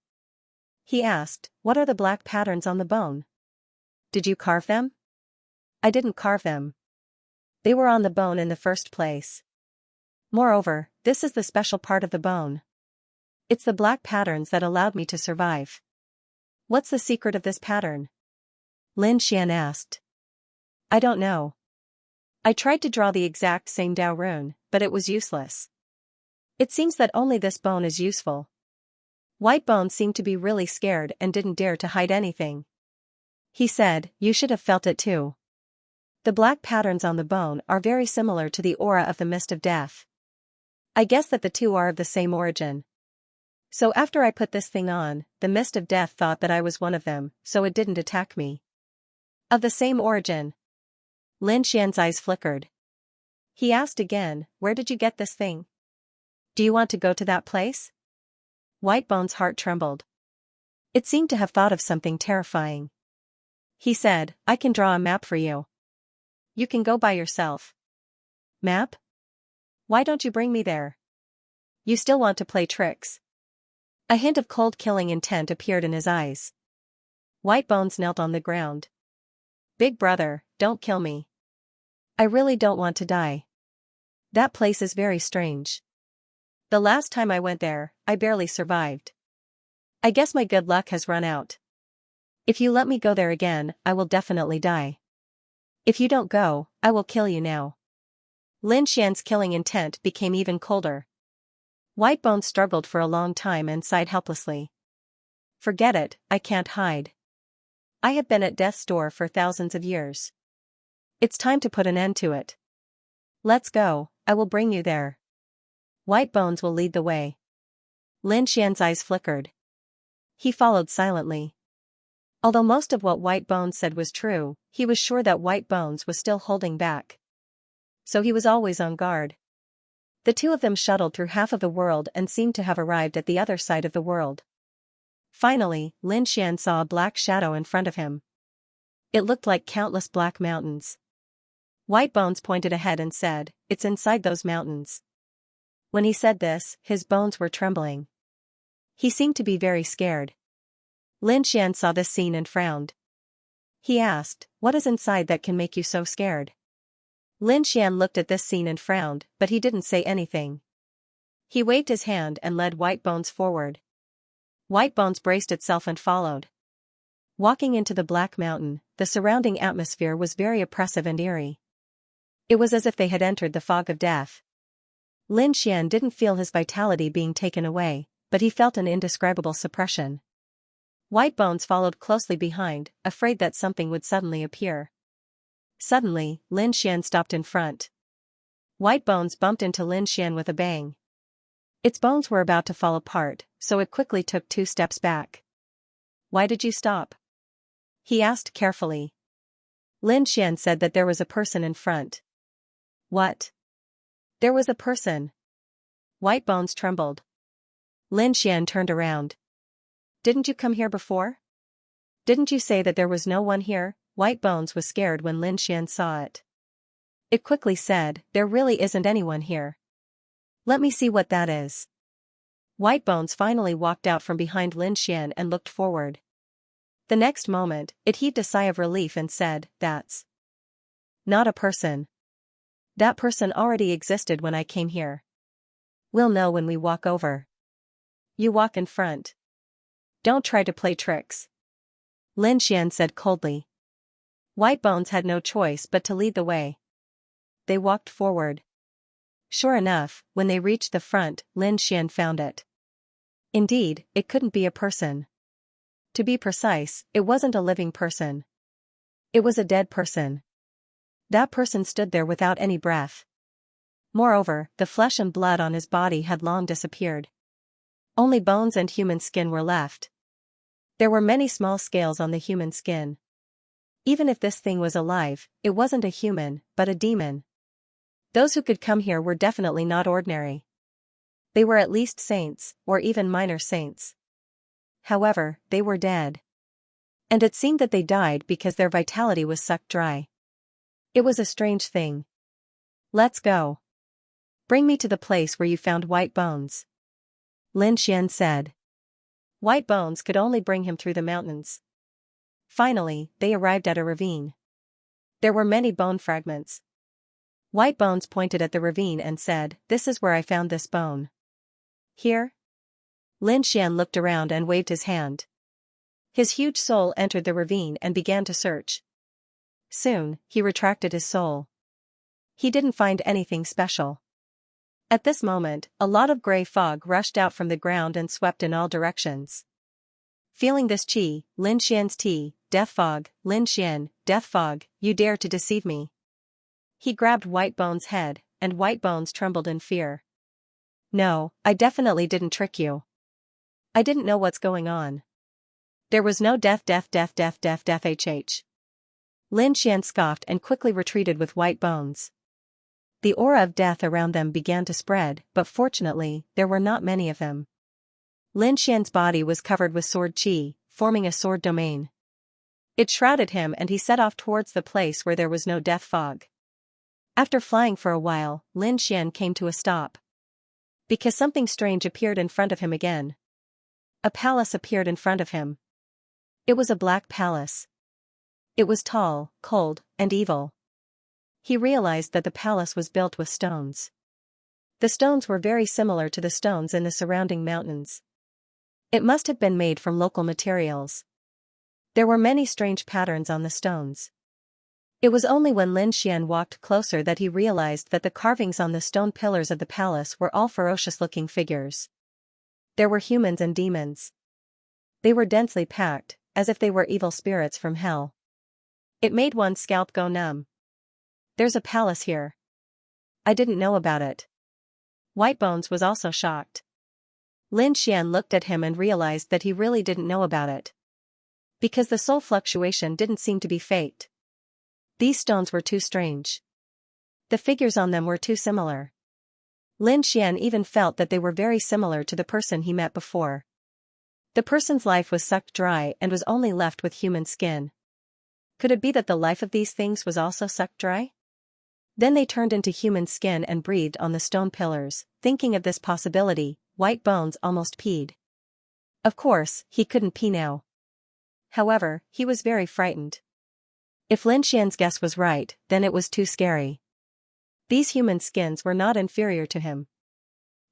He asked, what are the black patterns on the bone? Did you carve them? I didn't carve them. They were on the bone in the first place. Moreover, this is the special part of the bone. It's the black patterns that allowed me to survive. What's the secret of this pattern? Lin Xian asked. I don't know. I tried to draw the exact same Dao rune, but it was useless. It seems that only this bone is useful. White Bone seemed to be really scared and didn't dare to hide anything. He said, you should have felt it too. The black patterns on the bone are very similar to the aura of the mist of death. I guess that the two are of the same origin. So after I put this thing on, the mist of death thought that I was one of them, so it didn't attack me. Of the same origin. Lin Xian's eyes flickered. He asked again, where did you get this thing? Do you want to go to that place? Whitebone's heart trembled. It seemed to have thought of something terrifying. He said, I can draw a map for you. You can go by yourself. Map? Why don't you bring me there? You still want to play tricks. A hint of cold killing intent appeared in his eyes. Whitebones knelt on the ground. Big brother, don't kill me. I really don't want to die. That place is very strange. The last time I went there, I barely survived. I guess my good luck has run out. If you let me go there again, I will definitely die. If you don't go, I will kill you now. Lin Xian's killing intent became even colder. Whitebone struggled for a long time and sighed helplessly. Forget it, I can't hide. I have been at death's door for thousands of years. It's time to put an end to it. Let's go, I will bring you there. Whitebones will lead the way. Lin Xian's eyes flickered. He followed silently. Although most of what Whitebones said was true, he was sure that Whitebones was still holding back. So he was always on guard. The two of them shuttled through half of the world and seemed to have arrived at the other side of the world. Finally, Lin Xian saw a black shadow in front of him. It looked like countless black mountains. Whitebones pointed ahead and said, it's inside those mountains. When he said this, his bones were trembling. He seemed to be very scared. Lin Xian saw this scene and frowned. He asked, what is inside that can make you so scared? Lin Xian looked at this scene and frowned, but he didn't say anything. He waved his hand and led Whitebones forward. Whitebones braced itself and followed. Walking into the Black Mountain, the surrounding atmosphere was very oppressive and eerie. It was as if they had entered the fog of death. Lin Xian didn't feel his vitality being taken away, but he felt an indescribable suppression. Whitebones followed closely behind, afraid that something would suddenly appear. Suddenly, Lin Xian stopped in front. Whitebones bumped into Lin Xian with a bang. Its bones were about to fall apart, so it quickly took 2 steps back. Why did you stop? He asked carefully. Lin Xian said that there was a person in front. What? There was a person. Whitebones trembled. Lin Xian turned around. Didn't you come here before? Didn't you say that there was no one here? Whitebones was scared when Lin Xian saw it. It quickly said, there really isn't anyone here. Let me see what that is. Whitebones finally walked out from behind Lin Xian and looked forward. The next moment, it heaved a sigh of relief and said, that's not a person. That person already existed when I came here. We'll know when we walk over. You walk in front. Don't try to play tricks. Lin Xian said coldly. Whitebones had no choice but to lead the way. They walked forward. Sure enough, when they reached the front, Lin Xian found it. Indeed, it couldn't be a person. To be precise, it wasn't a living person. It was a dead person. That person stood there without any breath. Moreover, the flesh and blood on his body had long disappeared. Only bones and human skin were left. There were many small scales on the human skin. Even if this thing was alive, it wasn't a human, but a demon. Those who could come here were definitely not ordinary. They were at least saints, or even minor saints. However, they were dead. And it seemed that they died because their vitality was sucked dry. It was a strange thing. Let's go. Bring me to the place where you found white bones. Lin Xian said. White bones could only bring him through the mountains. Finally, they arrived at a ravine. There were many bone fragments. White Bones pointed at the ravine and said, this is where I found this bone. Here? Lin Xian looked around and waved his hand. His huge soul entered the ravine and began to search. Soon, he retracted his soul. He didn't find anything special. At this moment, a lot of gray fog rushed out from the ground and swept in all directions. Feeling this chi, Lin Xian's tea, death fog, Lin Xian, death fog, you dare to deceive me. He grabbed Whitebone's head, and Whitebones trembled in fear. No, I definitely didn't trick you. I didn't know what's going on. There was no death hh. Lin Xian scoffed and quickly retreated with Whitebones. The aura of death around them began to spread, but fortunately, there were not many of them. Lin Xian's body was covered with sword qi, forming a sword domain. It shrouded him and he set off towards the place where there was no death fog. After flying for a while, Lin Xian came to a stop. Because something strange appeared in front of him again. A palace appeared in front of him. It was a black palace. It was tall, cold, and evil. He realized that the palace was built with stones. The stones were very similar to the stones in the surrounding mountains. It must have been made from local materials. There were many strange patterns on the stones. It was only when Lin Xian walked closer that he realized that the carvings on the stone pillars of the palace were all ferocious-looking figures. There were humans and demons. They were densely packed, as if they were evil spirits from hell. It made one's scalp go numb. There's a palace here. I didn't know about it. Whitebones was also shocked. Lin Xian looked at him and realized that he really didn't know about it. Because the soul fluctuation didn't seem to be faked. These stones were too strange. The figures on them were too similar. Lin Xian even felt that they were very similar to the person he met before. The person's life was sucked dry and was only left with human skin. Could it be that the life of these things was also sucked dry? Then they turned into human skin and breathed on the stone pillars. Thinking of this possibility, Whitebones almost peed. Of course, he couldn't pee now. However, he was very frightened. If Lin Xian's guess was right, then it was too scary. These human skins were not inferior to him.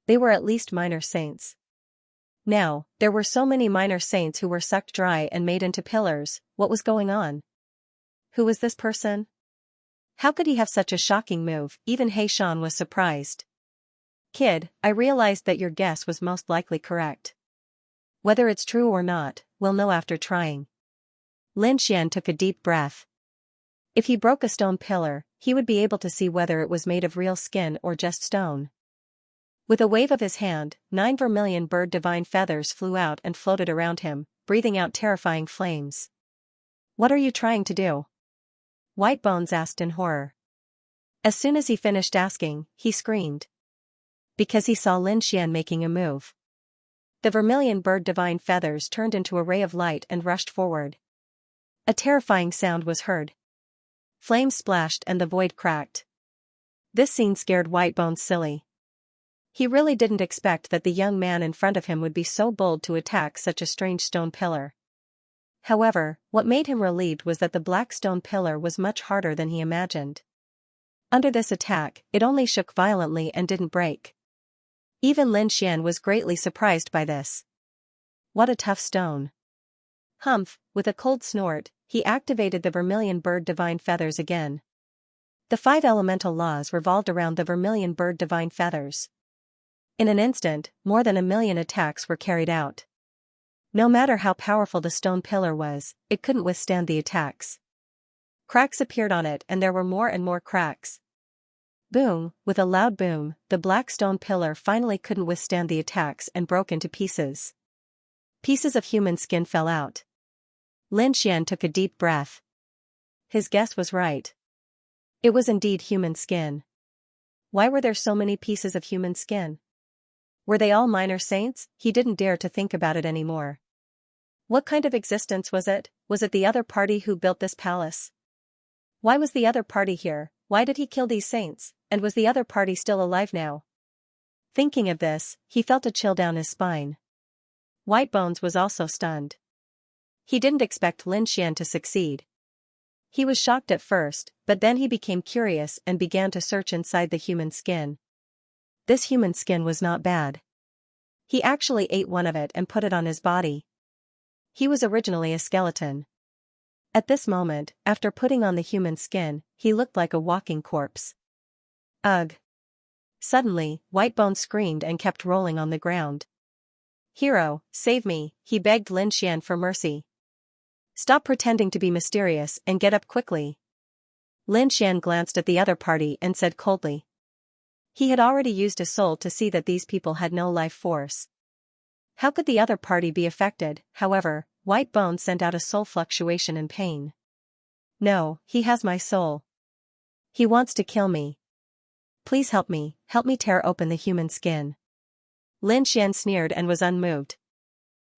They were at least minor saints. Now, there were so many minor saints who were sucked dry and made into pillars. What was going on? Who was this person? How could he have such a shocking move? Even He Shan was surprised. Kid, I realized that your guess was most likely correct. Whether it's true or not, we'll know after trying. Lin Xian took a deep breath. If he broke a stone pillar, he would be able to see whether it was made of real skin or just stone. With a wave of his hand, 9 vermilion bird divine feathers flew out and floated around him, breathing out terrifying flames. What are you trying to do? Whitebones asked in horror. As soon as he finished asking, he screamed. Because he saw Lin Xian making a move. The vermilion bird divine feathers turned into a ray of light and rushed forward. A terrifying sound was heard. Flames splashed and the void cracked. This scene scared Whitebones silly. He really didn't expect that the young man in front of him would be so bold to attack such a strange stone pillar. However, what made him relieved was that the black stone pillar was much harder than he imagined. Under this attack, it only shook violently and didn't break. Even Lin Xian was greatly surprised by this. What a tough stone. Humph, with a cold snort, he activated the vermilion bird divine feathers again. The 5 elemental laws revolved around the vermilion bird divine feathers. In an instant, more than 1,000,000 attacks were carried out. No matter how powerful the stone pillar was, it couldn't withstand the attacks. Cracks appeared on it and there were more and more cracks. Boom, with a loud boom, the black stone pillar finally couldn't withstand the attacks and broke into pieces. Pieces of human skin fell out. Lin Xian took a deep breath. His guess was right. It was indeed human skin. Why were there so many pieces of human skin? Were they all minor saints? He didn't dare to think about it anymore. What kind of existence was it? Was it the other party who built this palace? Why was the other party here? Why did he kill these saints? And was the other party still alive now? Thinking of this, he felt a chill down his spine. Whitebones was also stunned. He didn't expect Lin Xian to succeed. He was shocked at first, but then he became curious and began to search inside the human skin. This human skin was not bad. He actually ate one of it and put it on his body. He was originally a skeleton. At this moment, after putting on the human skin, he looked like a walking corpse. Ugh! Suddenly, Whitebones screamed and kept rolling on the ground. Hero, save me, he begged Lin Xian for mercy. Stop pretending to be mysterious and get up quickly. Lin Xian glanced at the other party and said coldly. He had already used his soul to see that these people had no life force. How could the other party be affected? However, White Bones sent out a soul fluctuation in pain. No, he has my soul. He wants to kill me. Please help me tear open the human skin. Lin Xian sneered and was unmoved.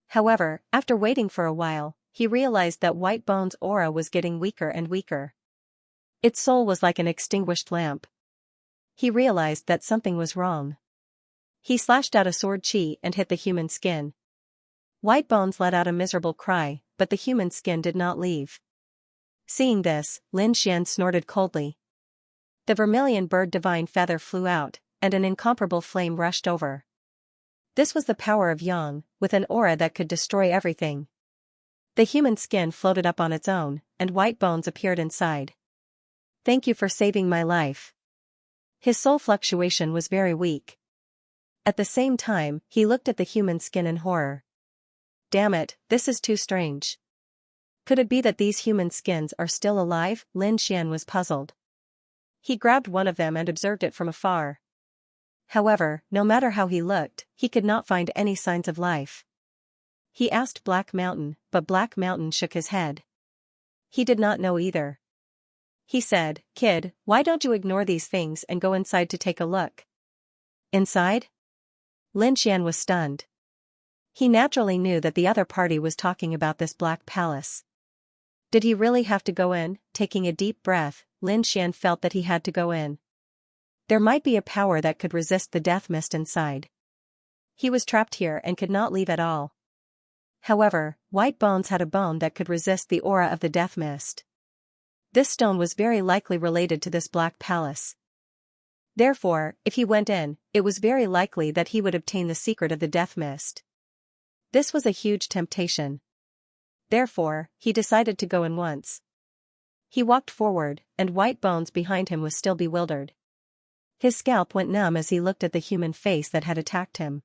However, after waiting for a while, he realized that White Bones' aura was getting weaker and weaker. Its soul was like an extinguished lamp. He realized that something was wrong. He slashed out a sword chi and hit the human skin. White Bones let out a miserable cry, but the human skin did not leave. Seeing this, Lin Xian snorted coldly. The vermilion bird divine feather flew out, and an incomparable flame rushed over. This was the power of Yang, with an aura that could destroy everything. The human skin floated up on its own, and White Bones appeared inside. Thank you for saving my life. His soul fluctuation was very weak. At the same time, he looked at the human skin in horror. Damn it, this is too strange. Could it be that these human skins are still alive? Lin Xian was puzzled. He grabbed one of them and observed it from afar. However, no matter how he looked, he could not find any signs of life. He asked Black Mountain, but Black Mountain shook his head. He did not know either. He said, Kid, why don't you ignore these things and go inside to take a look? Inside? Lin Xian was stunned. He naturally knew that the other party was talking about this black palace. Did he really have to go in? Taking a deep breath, Lin Xian felt that he had to go in. There might be a power that could resist the death mist inside. He was trapped here and could not leave at all. However, White Bones had a bone that could resist the aura of the death mist. This stone was very likely related to this black palace. Therefore, if he went in, it was very likely that he would obtain the secret of the death mist. This was a huge temptation. Therefore, he decided to go in once. He walked forward, and White Bones behind him was still bewildered. His scalp went numb as he looked at the human face that had attacked him.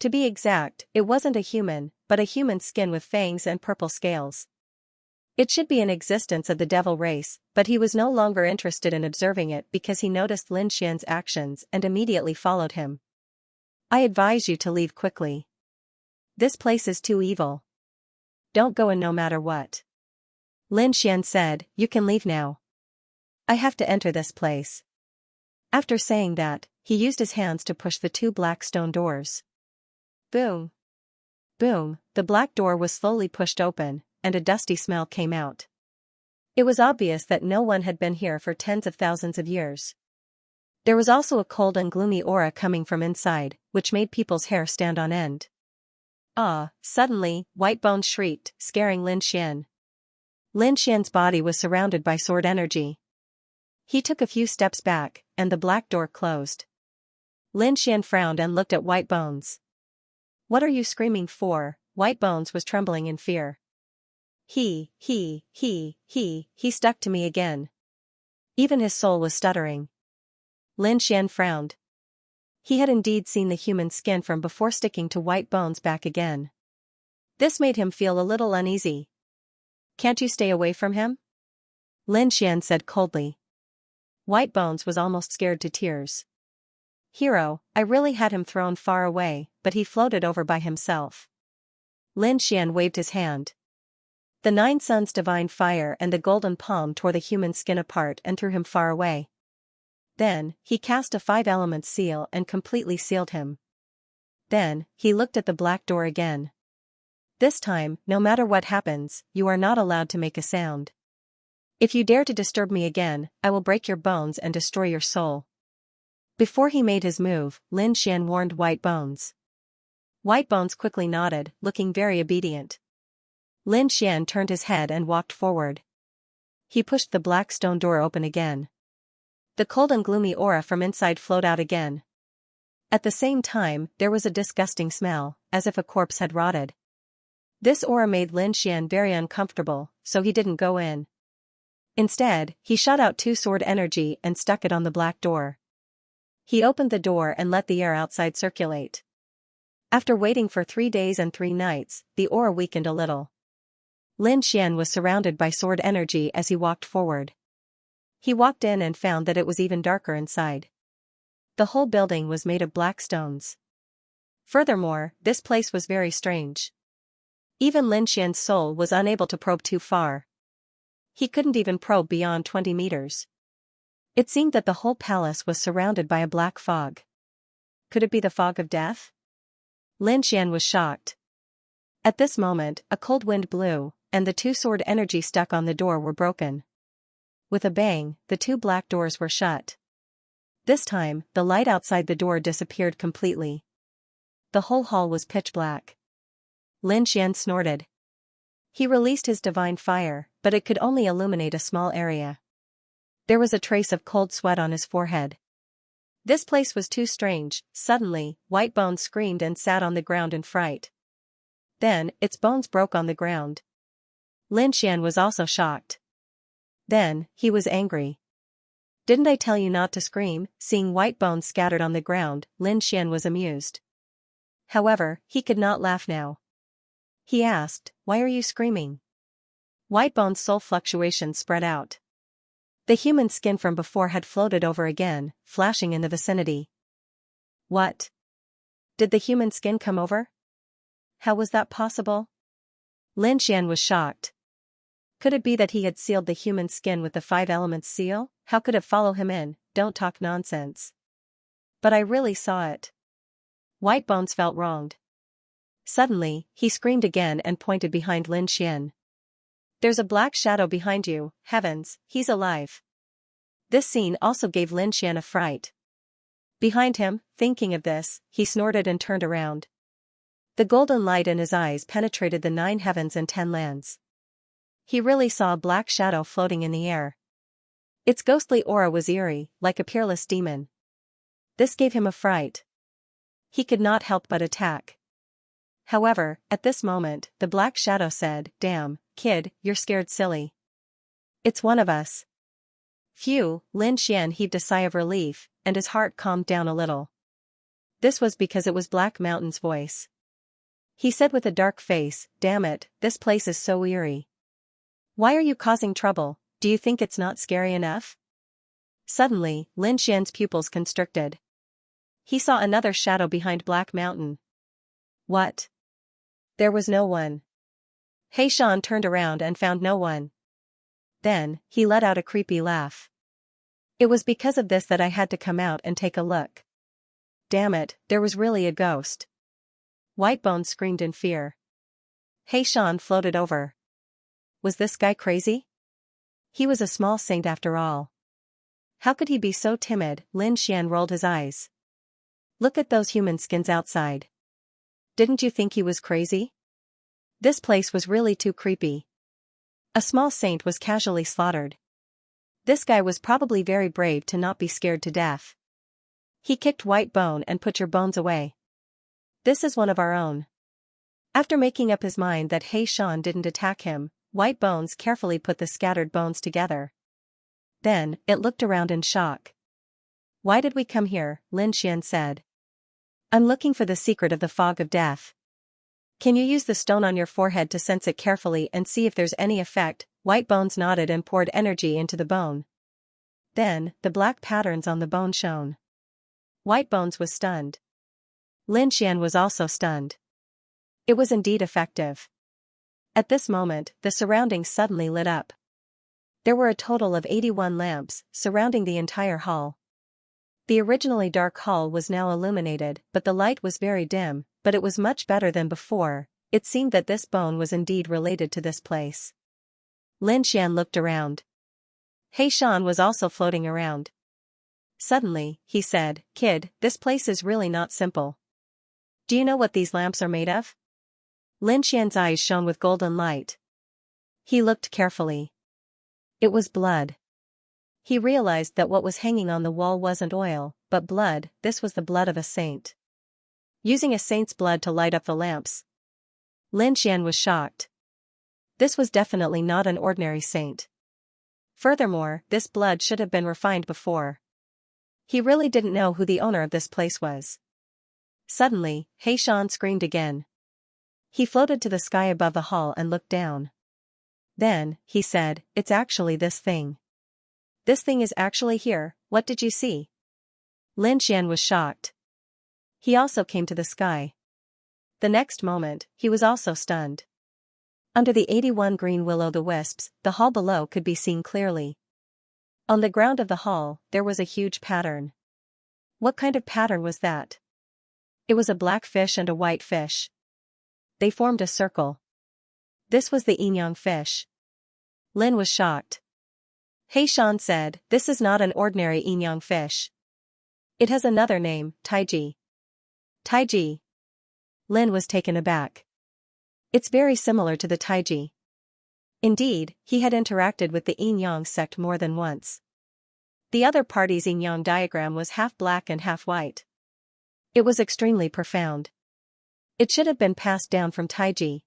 To be exact, it wasn't a human, but a human skin with fangs and purple scales. It should be an existence of the devil race, but he was no longer interested in observing it because he noticed Lin Xian's actions and immediately followed him. I advise you to leave quickly. This place is too evil. Don't go in no matter what. Lin Xian said, you can leave now. I have to enter this place. After saying that, he used his hands to push the two black stone doors. Boom. Boom, the black door was slowly pushed open, and a dusty smell came out. It was obvious that no one had been here for tens of thousands of years. There was also a cold and gloomy aura coming from inside, which made people's hair stand on end. Ah, suddenly, White Bones shrieked, scaring Lin Xian. Lin Xian's body was surrounded by sword energy. He took a few steps back, and the black door closed. Lin Xian frowned and looked at White Bones. What are you screaming for? White Bones was trembling in fear. He stuck to me again. Even his soul was stuttering. Lin Xian frowned. He had indeed seen the human skin from before sticking to White Bones back again. This made him feel a little uneasy. Can't you stay away from him? Lin Xian said coldly. White Bones was almost scared to tears. Hero, I really had him thrown far away, but he floated over by himself. Lin Xian waved his hand. The 9 suns divine fire and the golden palm tore the human skin apart and threw him far away. Then, he cast a 5 elements seal and completely sealed him. Then, he looked at the black door again. This time, no matter what happens, you are not allowed to make a sound. If you dare to disturb me again, I will break your bones and destroy your soul. Before he made his move, Lin Xian warned White Bones. White Bones quickly nodded, looking very obedient. Lin Xian turned his head and walked forward. He pushed the black stone door open again. The cold and gloomy aura from inside flowed out again. At the same time, there was a disgusting smell, as if a corpse had rotted. This aura made Lin Xian very uncomfortable, so he didn't go in. Instead, he shot out 2 sword energy and stuck it on the black door. He opened the door and let the air outside circulate. After waiting for 3 days and 3 nights, the aura weakened a little. Lin Xian was surrounded by sword energy as he walked forward. He walked in and found that it was even darker inside. The whole building was made of black stones. Furthermore, this place was very strange. Even Lin Xian's soul was unable to probe too far. He couldn't even probe beyond 20 meters. It seemed that the whole palace was surrounded by a black fog. Could it be the fog of death? Lin Xian was shocked. At this moment, a cold wind blew, and the two sword energy stuck on the door were broken. With a bang, the two black doors were shut. This time, the light outside the door disappeared completely. The whole hall was pitch black. Lin Xian snorted. He released his divine fire, but it could only illuminate a small area. There was a trace of cold sweat on his forehead. This place was too strange. Suddenly, White Bones screamed and sat on the ground in fright. Then, its bones broke on the ground. Lin Xian was also shocked. Then, he was angry. Didn't I tell you not to scream? Seeing White Bones scattered on the ground, Lin Xian was amused. However, he could not laugh now. He asked, "Why are you screaming?" White Bones' soul fluctuations spread out. The human skin from before had floated over again, flashing in the vicinity. What? Did the human skin come over? How was that possible? Lin Xian was shocked. Could it be that he had sealed the human skin with the 5 elements seal? How could it follow him in? Don't talk nonsense. But I really saw it. White Bones felt wronged. Suddenly, he screamed again and pointed behind Lin Xian. There's a black shadow behind you. Heavens, he's alive. This scene also gave Lin Xian a fright. Behind him, thinking of this, he snorted and turned around. The golden light in his eyes penetrated the 9 heavens and 10 lands. He really saw a black shadow floating in the air. Its ghostly aura was eerie, like a peerless demon. This gave him a fright. He could not help but attack. However, at this moment, the black shadow said, "Damn, kid, you're scared silly. It's one of us." Phew, Lin Xian heaved a sigh of relief, and his heart calmed down a little. This was because it was Black Mountain's voice. He said with a dark face, "Damn it, this place is so eerie. Why are you causing trouble? Do you think it's not scary enough?" Suddenly, Lin Xian's pupils constricted. He saw another shadow behind Black Mountain. What? There was no one. Xian turned around and found no one. Then, he let out a creepy laugh. It was because of this that I had to come out and take a look. Damn it, there was really a ghost. White Bones screamed in fear. Xian floated over. Was this guy crazy? He was a small saint after all. How could he be so timid? Lin Xian rolled his eyes. Look at those human skins outside. Didn't you think he was crazy? This place was really too creepy. A small saint was casually slaughtered. This guy was probably very brave to not be scared to death. He kicked White Bone and put your bones away. This is one of our own. After making up his mind that Xian didn't attack him, White Bones carefully put the scattered bones together. Then, it looked around in shock. Why did we come here? Lin Xian said. I'm looking for the secret of the fog of death. Can you use the stone on your forehead to sense it carefully and see if there's any effect? White Bones nodded and poured energy into the bone. Then, the black patterns on the bone shone. White Bones was stunned. Lin Xian was also stunned. It was indeed effective. At this moment, the surroundings suddenly lit up. There were a total of 81 lamps, surrounding the entire hall. The originally dark hall was now illuminated, but the light was very dim, but it was much better than before. It seemed that this bone was indeed related to this place. Lin Xian looked around. Xian was also floating around. Suddenly, he said, "Kid, this place is really not simple. Do you know what these lamps are made of?" Lin Xian's eyes shone with golden light. He looked carefully. It was blood. He realized that what was hanging on the wall wasn't oil, but blood. This was the blood of a saint. Using a saint's blood to light up the lamps. Lin Xian was shocked. This was definitely not an ordinary saint. Furthermore, this blood should have been refined before. He really didn't know who the owner of this place was. Suddenly, Xian screamed again. He floated to the sky above the hall and looked down. Then, he said, "It's actually this thing. This thing is actually here, what did you see? Lin Xian was shocked. He also came to the sky. The next moment, he was also stunned. Under the 81 green will-o'-the-wisps, the hall below could be seen clearly. On the ground of the hall, there was a huge pattern. What kind of pattern was that? It was a black fish and a white fish. They formed a circle. This was the yin-yang fish. Lin was shocked. Xian said, this is not an ordinary yin-yang fish. It has another name, Taiji. Taiji. Lin was taken aback. It's very similar to the Taiji. Indeed, he had interacted with the yin-yang sect more than once. The other party's yin-yang diagram was half black and half white. It was extremely profound. It should have been passed down from Taiji.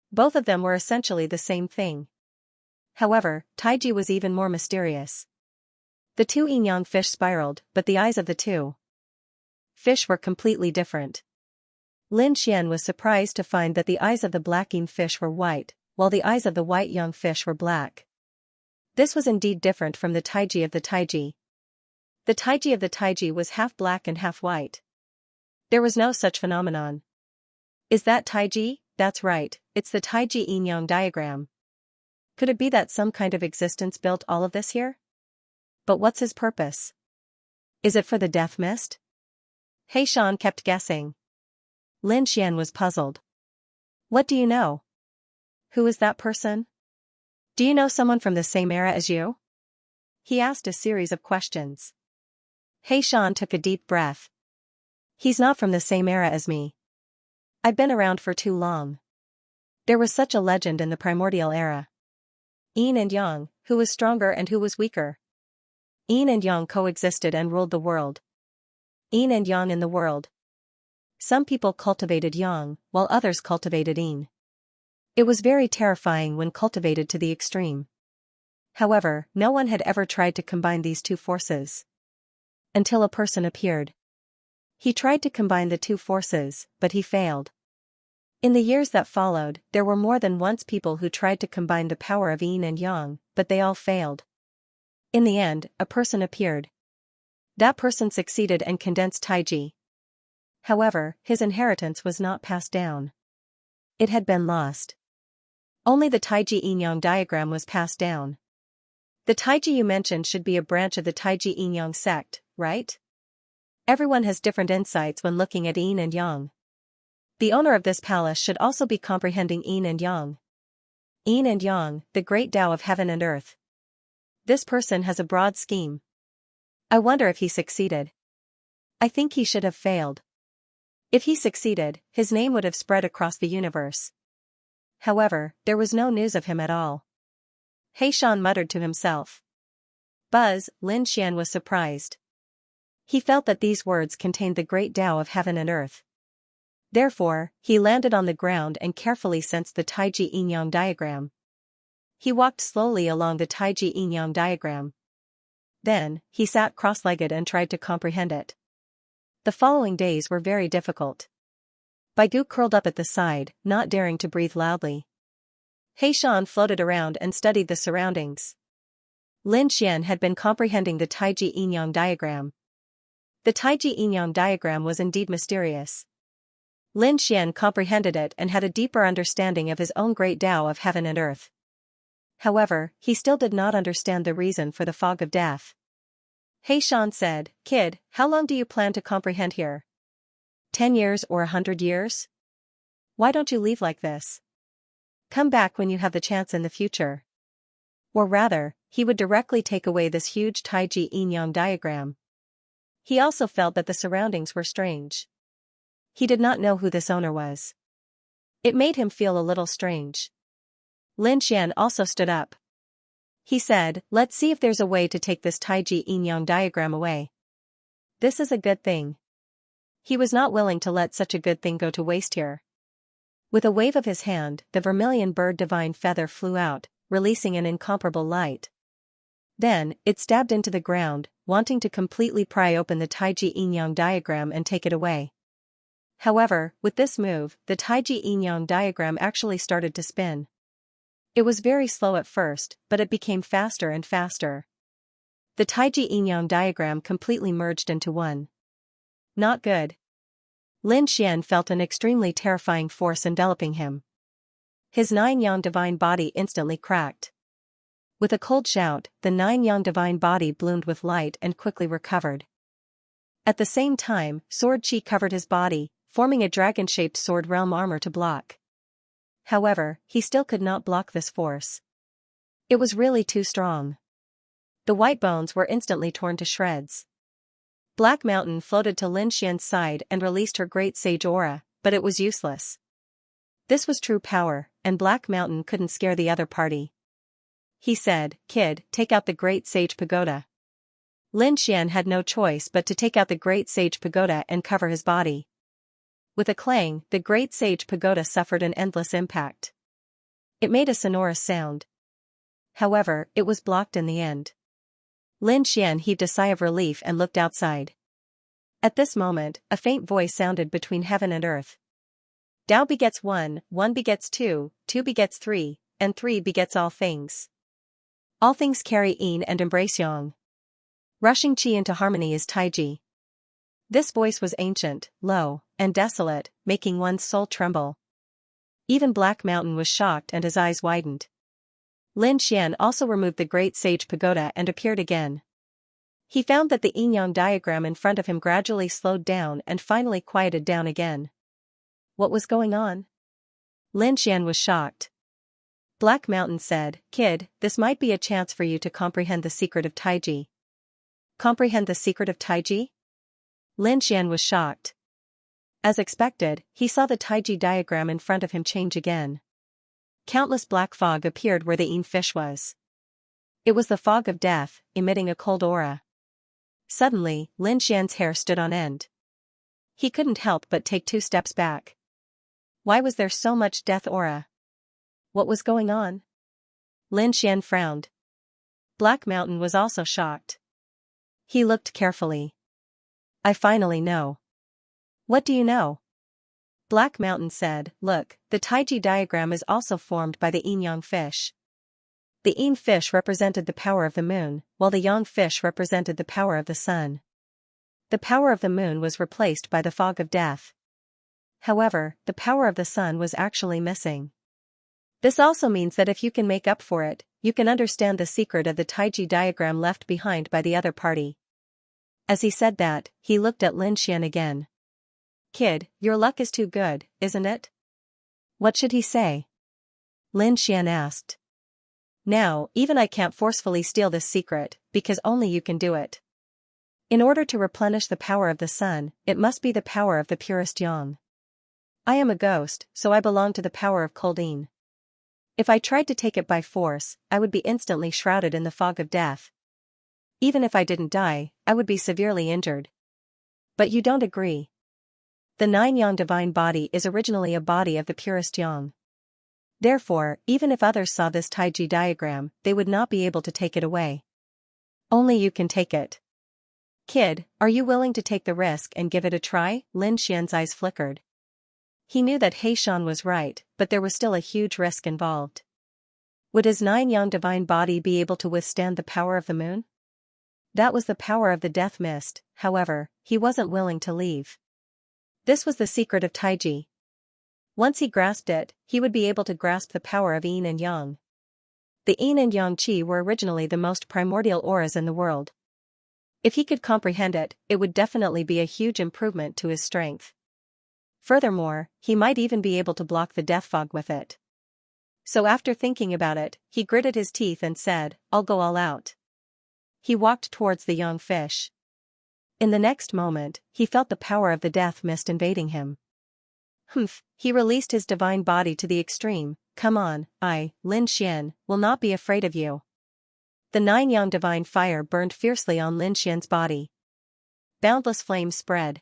Both of them were essentially the same thing. However, Taiji was even more mysterious. The two yin-yang fish spiraled, but the eyes of the two fish were completely different. Lin Xian was surprised to find that the eyes of the black yin fish were white, while the eyes of the white yang fish were black. This was indeed different from the Taiji of the Taiji. The Taiji of the Taiji was half black and half white. There was no such phenomenon. Is that Taiji? That's right, it's the Taiji yin-yang diagram. Could it be that some kind of existence built all of this here? But what's his purpose? Is it for the death mist? Xian kept guessing. Lin Xian was puzzled. What do you know? Who is that person? Do you know someone from the same era as you? He asked a series of questions. Xian took a deep breath. He's not from the same era as me. I've been around for too long. There was such a legend in the primordial era. Yin and Yang, who was stronger and who was weaker? Yin and Yang coexisted and ruled the world. Yin and Yang in the world. Some people cultivated Yang, while others cultivated Yin. It was very terrifying when cultivated to the extreme. However, no one had ever tried to combine these two forces. Until a person appeared. He tried to combine the two forces, but he failed. In the years that followed, there were more than once people who tried to combine the power of Yin and Yang, but they all failed. In the end, a person appeared. That person succeeded and condensed Taiji. However, his inheritance was not passed down. It had been lost. Only the Taiji yin-yang diagram was passed down. The Taiji you mentioned should be a branch of the Taiji yin-yang sect, right? Everyone has different insights when looking at Yin and Yang. The owner of this palace should also be comprehending Yin and Yang. Yin and Yang, the great Tao of heaven and earth. This person has a broad scheme. I wonder if he succeeded. I think he should have failed. If he succeeded, his name would have spread across the universe. However, there was no news of him at all. Xian muttered to himself. Buzz, Lin Xian was surprised. He felt that these words contained the great Tao of heaven and earth. Therefore, he landed on the ground and carefully sensed the Taiji yin-yang diagram. He walked slowly along the Taiji yin-yang diagram. Then, he sat cross-legged and tried to comprehend it. The following days were very difficult. Baigu curled up at the side, not daring to breathe loudly. Xian floated around and studied the surroundings. Lin Xian had been comprehending the Taiji yin-yang diagram. The Taiji yin-yang diagram was indeed mysterious. Lin Xian comprehended it and had a deeper understanding of his own great Tao of heaven and earth. However, he still did not understand the reason for the fog of death. Xian said, "Kid, how long do you plan to comprehend here? 10 years or 100 years? Why don't you leave like this? Come back when you have the chance in the future." Or rather, he would directly take away this huge Taiji yin-yang diagram. He also felt that the surroundings were strange. He did not know who this owner was. It made him feel a little strange. Lin Xian also stood up. He said, "Let's see if there's a way to take this Taiji yin-yang diagram away. This is a good thing." He was not willing to let such a good thing go to waste here. With a wave of his hand, the vermilion bird divine feather flew out, releasing an incomparable light. Then, it stabbed into the ground, wanting to completely pry open the Taiji yin-yang diagram and take it away. However, with this move, the Taiji yin-yang diagram actually started to spin. It was very slow at first, but it became faster and faster. The Taiji yin-yang diagram completely merged into one. Not good. Lin Xian felt an extremely terrifying force enveloping him. His nine-yang divine body instantly cracked. With a cold shout, the nine-yang divine body bloomed with light and quickly recovered. At the same time, sword chi covered his body, forming a dragon-shaped sword realm armor to block. However, he still could not block this force. It was really too strong. The white bones were instantly torn to shreds. Black Mountain floated to Lin Xian's side and released her great sage aura, but it was useless. This was true power, and Black Mountain couldn't scare the other party. He said, "Kid, take out the Great Sage Pagoda." Lin Xian had no choice but to take out the Great Sage Pagoda and cover his body. With a clang, the Great Sage Pagoda suffered an endless impact. It made a sonorous sound. However, it was blocked in the end. Lin Xian heaved a sigh of relief and looked outside. At this moment, a faint voice sounded between heaven and earth. Tao begets one, one begets two begets three, and three begets all things. All things carry yin and embrace yang. Rushing chi into harmony is Taiji. This voice was ancient, low, and desolate, making one's soul tremble. Even Black Mountain was shocked and his eyes widened. Lin Xian also removed the Great Sage Pagoda and appeared again. He found that the yin-yang diagram in front of him gradually slowed down and finally quieted down again. What was going on? Lin Xian was shocked. Black Mountain said, "Kid, this might be a chance for you to comprehend the secret of Taiji." Comprehend the secret of Taiji? Lin Xian was shocked. As expected, he saw the Taiji diagram in front of him change again. Countless black fog appeared where the yin fish was. It was the fog of death, emitting a cold aura. Suddenly, Lin Xian's hair stood on end. He couldn't help but take 2 steps back. Why was there so much death aura? What was going on? Lin Xian frowned. Black Mountain was also shocked. He looked carefully. I finally know. What do you know? Black Mountain said, "Look, the Taiji diagram is also formed by the yin-yang fish. The yin fish represented the power of the moon, while the yang fish represented the power of the sun. The power of the moon was replaced by the fog of death. However, the power of the sun was actually missing. This also means that if you can make up for it, you can understand the secret of the Taiji diagram left behind by the other party." As he said that, he looked at Lin Xian again. "Kid, your luck is too good, isn't it?" What should he say? Lin Xian asked. "Now, even I can't forcefully steal this secret, because only you can do it. In order to replenish the power of the sun, it must be the power of the purest yang. I am a ghost, so I belong to the power of cold yin. If I tried to take it by force, I would be instantly shrouded in the fog of death. Even if I didn't die, I would be severely injured. But you don't agree. The nine-yang divine body is originally a body of the purest yang. Therefore, even if others saw this Taiji diagram, they would not be able to take it away. Only you can take it. Kid, are you willing to take the risk and give it a try?" Lin Xian's eyes flickered. He knew that Heishan was right, but there was still a huge risk involved. Would his nine-yang divine body be able to withstand the power of the moon? That was the power of the death mist, however, he wasn't willing to leave. This was the secret of Taiji. Once he grasped it, he would be able to grasp the power of yin and yang. The yin and yang qi were originally the most primordial auras in the world. If he could comprehend it, it would definitely be a huge improvement to his strength. Furthermore, he might even be able to block the death fog with it. So after thinking about it, he gritted his teeth and said, "I'll go all out." He walked towards the young fish. In the next moment, he felt the power of the death mist invading him. Humph, he released his divine body to the extreme. "Come on, I, Lin Xian, will not be afraid of you." The nine-yang divine fire burned fiercely on Lin Xian's body. Boundless flames spread.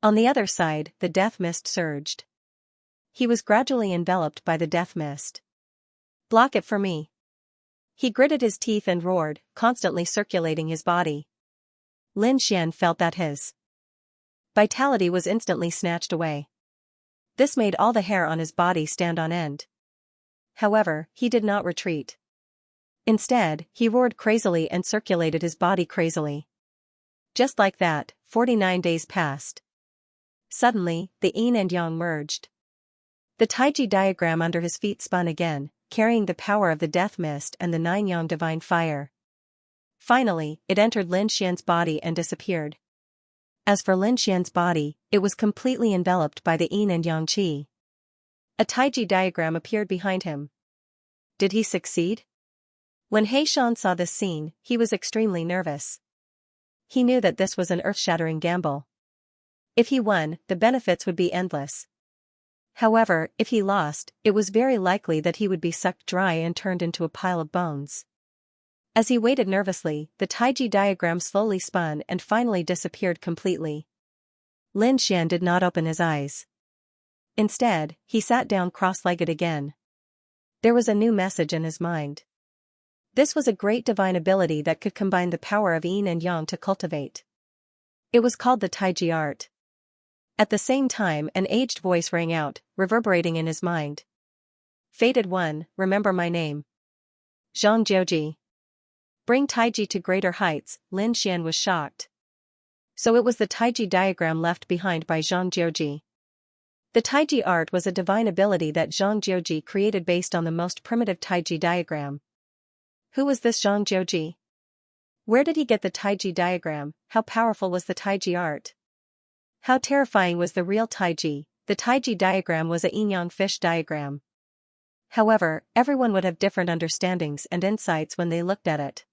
On the other side, the death mist surged. He was gradually enveloped by the death mist. "Block it for me." He gritted his teeth and roared, constantly circulating his body. Lin Xian felt that his vitality was instantly snatched away. This made all the hair on his body stand on end. However, he did not retreat. Instead, he roared crazily and circulated his body crazily. Just like that, 49 days passed. Suddenly, the yin and yang merged. The Taiji diagram under his feet spun again, carrying the power of the death mist and the 9 yang divine fire. Finally, it entered Lin Xian's body and disappeared. As for Lin Xian's body, it was completely enveloped by the yin and yang qi. A Taiji diagram appeared behind him. Did he succeed? When He Shan saw this scene, he was extremely nervous. He knew that this was an earth-shattering gamble. If he won, the benefits would be endless. However, if he lost, it was very likely that he would be sucked dry and turned into a pile of bones. As he waited nervously, the Taiji diagram slowly spun and finally disappeared completely. Lin Xian did not open his eyes. Instead, he sat down cross-legged again. There was a new message in his mind. This was a great divine ability that could combine the power of yin and yang to cultivate. It was called the Taiji art. At the same time, an aged voice rang out, reverberating in his mind. Fated one, remember my name. Zhang Jiuji. Bring Taiji to greater heights. Lin Xian was shocked. So it was the Taiji diagram left behind by Zhang Jiuji. The Taiji art was a divine ability that Zhang Jiuji created based on the most primitive Taiji diagram. Who was this Zhang Jiuji? Where did he get the Taiji diagram? How powerful was the Taiji art? How terrifying was the real Taiji? The Taiji diagram was a yin-yang fish diagram. However, everyone would have different understandings and insights when they looked at it.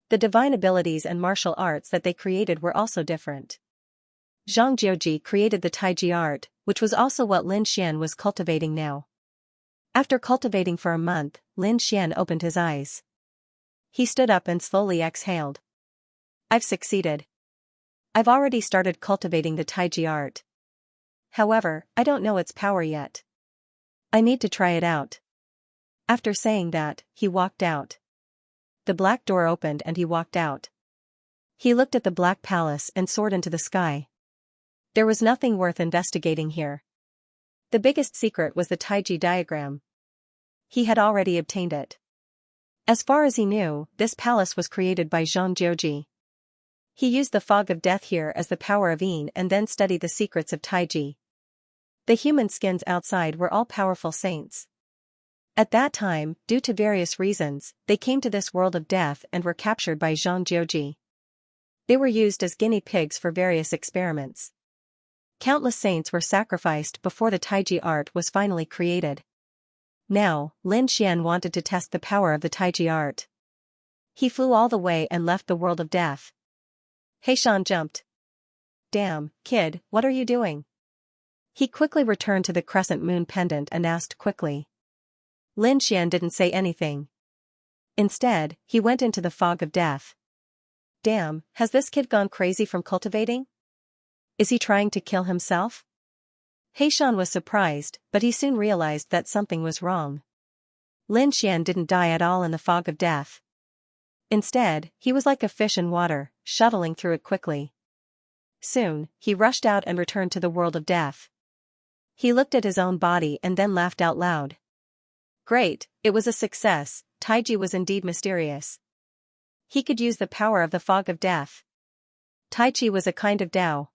The divine abilities and martial arts that they created were also different. Zhang Jiuji created the Taiji art, which was also what Lin Xian was cultivating now. After cultivating for a month, Lin Xian opened his eyes. He stood up and slowly exhaled. I've succeeded. I've already started cultivating the Taiji art. However, I don't know its power yet. I need to try it out. After saying that, he walked out. The black door opened and he walked out. He looked at the black palace and soared into the sky. There was nothing worth investigating here. The biggest secret was the Taiji diagram. He had already obtained it. As far as he knew, this palace was created by Zhang Jiuji. He used the fog of death here as the power of yin and then studied the secrets of Taiji. The human skins outside were all powerful saints. At that time, due to various reasons, they came to this world of death and were captured by Zhang Jiuji. They were used as guinea pigs for various experiments. Countless saints were sacrificed before the Taiji art was finally created. Now, Lin Xian wanted to test the power of the Taiji art. He flew all the way and left the world of death. He Shan jumped. Damn, kid, what are you doing? He quickly returned to the crescent moon pendant and asked quickly. Lin Xian didn't say anything. Instead, he went into the fog of death. Damn, has this kid gone crazy from cultivating? Is he trying to kill himself? He Shan was surprised, but he soon realized that something was wrong. Lin Xian didn't die at all in the fog of death. Instead, he was like a fish in water, shuttling through it quickly. Soon, he rushed out and returned to the world of death. He looked at his own body and then laughed out loud. Great, it was a success. Taiji was indeed mysterious. He could use the power of the fog of death. Tai Chi was a kind of Tao.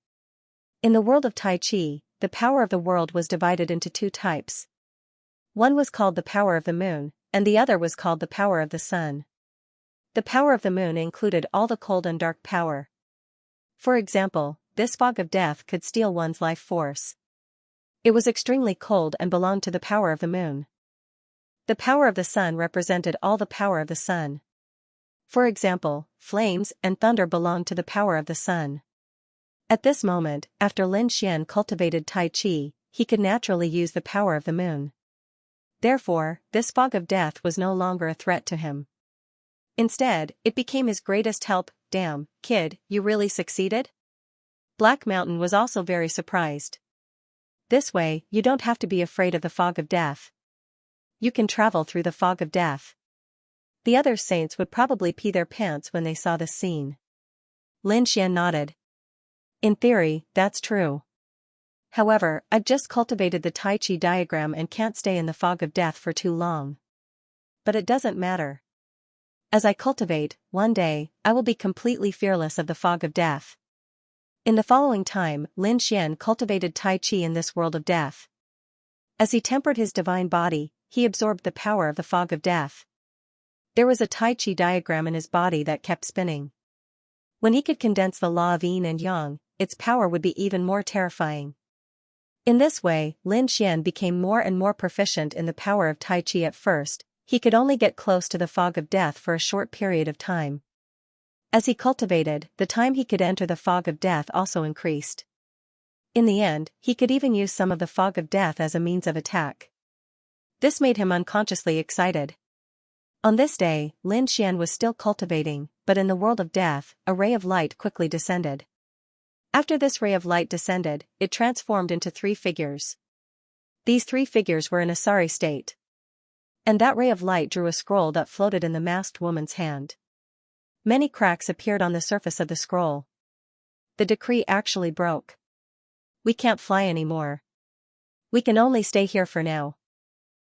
In the world of Tai Chi, the power of the world was divided into two types. One was called the power of the moon, and the other was called the power of the sun. The power of the moon included all the cold and dark power. For example, this fog of death could steal one's life force. It was extremely cold and belonged to the power of the moon. The power of the sun represented all the power of the sun. For example, flames and thunder belonged to the power of the sun. At this moment, after Lin Xian cultivated Tai Chi, he could naturally use the power of the moon. Therefore, this fog of death was no longer a threat to him. Instead, it became his greatest help. Damn, kid, you really succeeded? Black Mountain was also very surprised. This way, you don't have to be afraid of the fog of death. You can travel through the fog of death. The other saints would probably pee their pants when they saw this scene. Lin Xian nodded. In theory, that's true. However, I've just cultivated the Tai Chi diagram and can't stay in the fog of death for too long. But it doesn't matter. As I cultivate, one day, I will be completely fearless of the fog of death. In the following time, Lin Xian cultivated Tai Chi in this world of death. As he tempered his divine body, he absorbed the power of the fog of death. There was a Tai Chi diagram in his body that kept spinning. When he could condense the law of yin and yang, its power would be even more terrifying. In this way, Lin Xian became more and more proficient in the power of Tai Chi. At first, he could only get close to the fog of death for a short period of time. As he cultivated, the time he could enter the fog of death also increased. In the end, he could even use some of the fog of death as a means of attack. This made him unconsciously excited. On this day, Lin Xian was still cultivating, but in the world of death, a ray of light quickly descended. After this ray of light descended, it transformed into 3 figures. These 3 figures were in a sorry state. And that ray of light drew a scroll that floated in the masked woman's hand. Many cracks appeared on the surface of the scroll. The decree actually broke. We can't fly anymore. We can only stay here for now.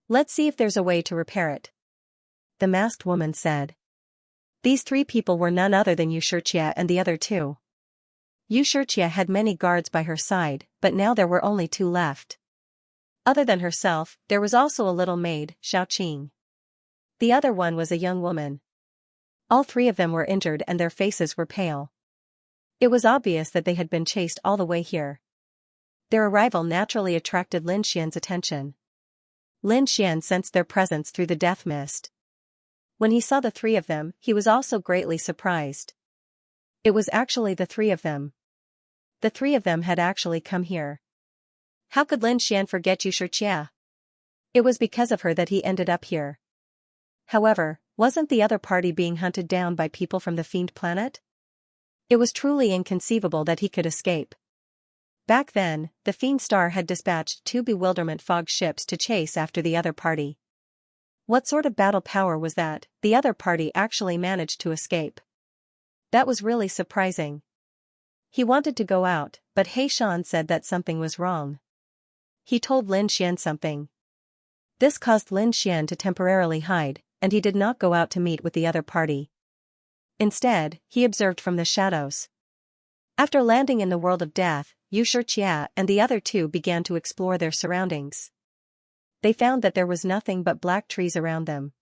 Let's see if there's a way to repair it. The masked woman said. These 3 people were none other than Xianxia and the other 2. Xianxia had many guards by her side, but now there were only 2 left. Other than herself, there was also a little maid, Xiaoqing. The other one was a young woman. All 3 of them were injured and their faces were pale. It was obvious that they had been chased all the way here. Their arrival naturally attracted Lin Xian's attention. Lin Xian sensed their presence through the death mist. When he saw the 3 of them, he was also greatly surprised. It was actually the 3 of them. The 3 of them had actually come here. How could Lin Xian forget Xianxia? It was because of her that he ended up here. However, wasn't the other party being hunted down by people from the Fiend Planet? It was truly inconceivable that he could escape. Back then, the Fiend Star had dispatched 2 bewilderment fog ships to chase after the other party. What sort of battle power was that? The other party actually managed to escape. That was really surprising. He wanted to go out, but He Shan said that something was wrong. He told Lin Xian something. This caused Lin Xian to temporarily hide, and he did not go out to meet with the other party. Instead, he observed from the shadows. After landing in the world of death, Xianxia and the other 2 began to explore their surroundings. They found that there was nothing but black trees around them.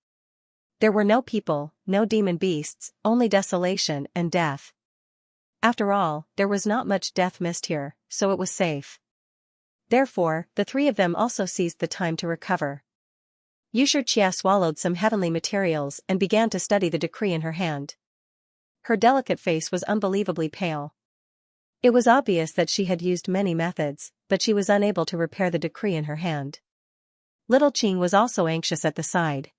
There were no people, no demon beasts, only desolation and death. After all, there was not much death mist here, so it was safe. Therefore, the 3 of them also seized the time to recover. Xianxia swallowed some heavenly materials and began to study the decree in her hand. Her delicate face was unbelievably pale. It was obvious that she had used many methods, but she was unable to repair the decree in her hand. Little Qing was also anxious at the side.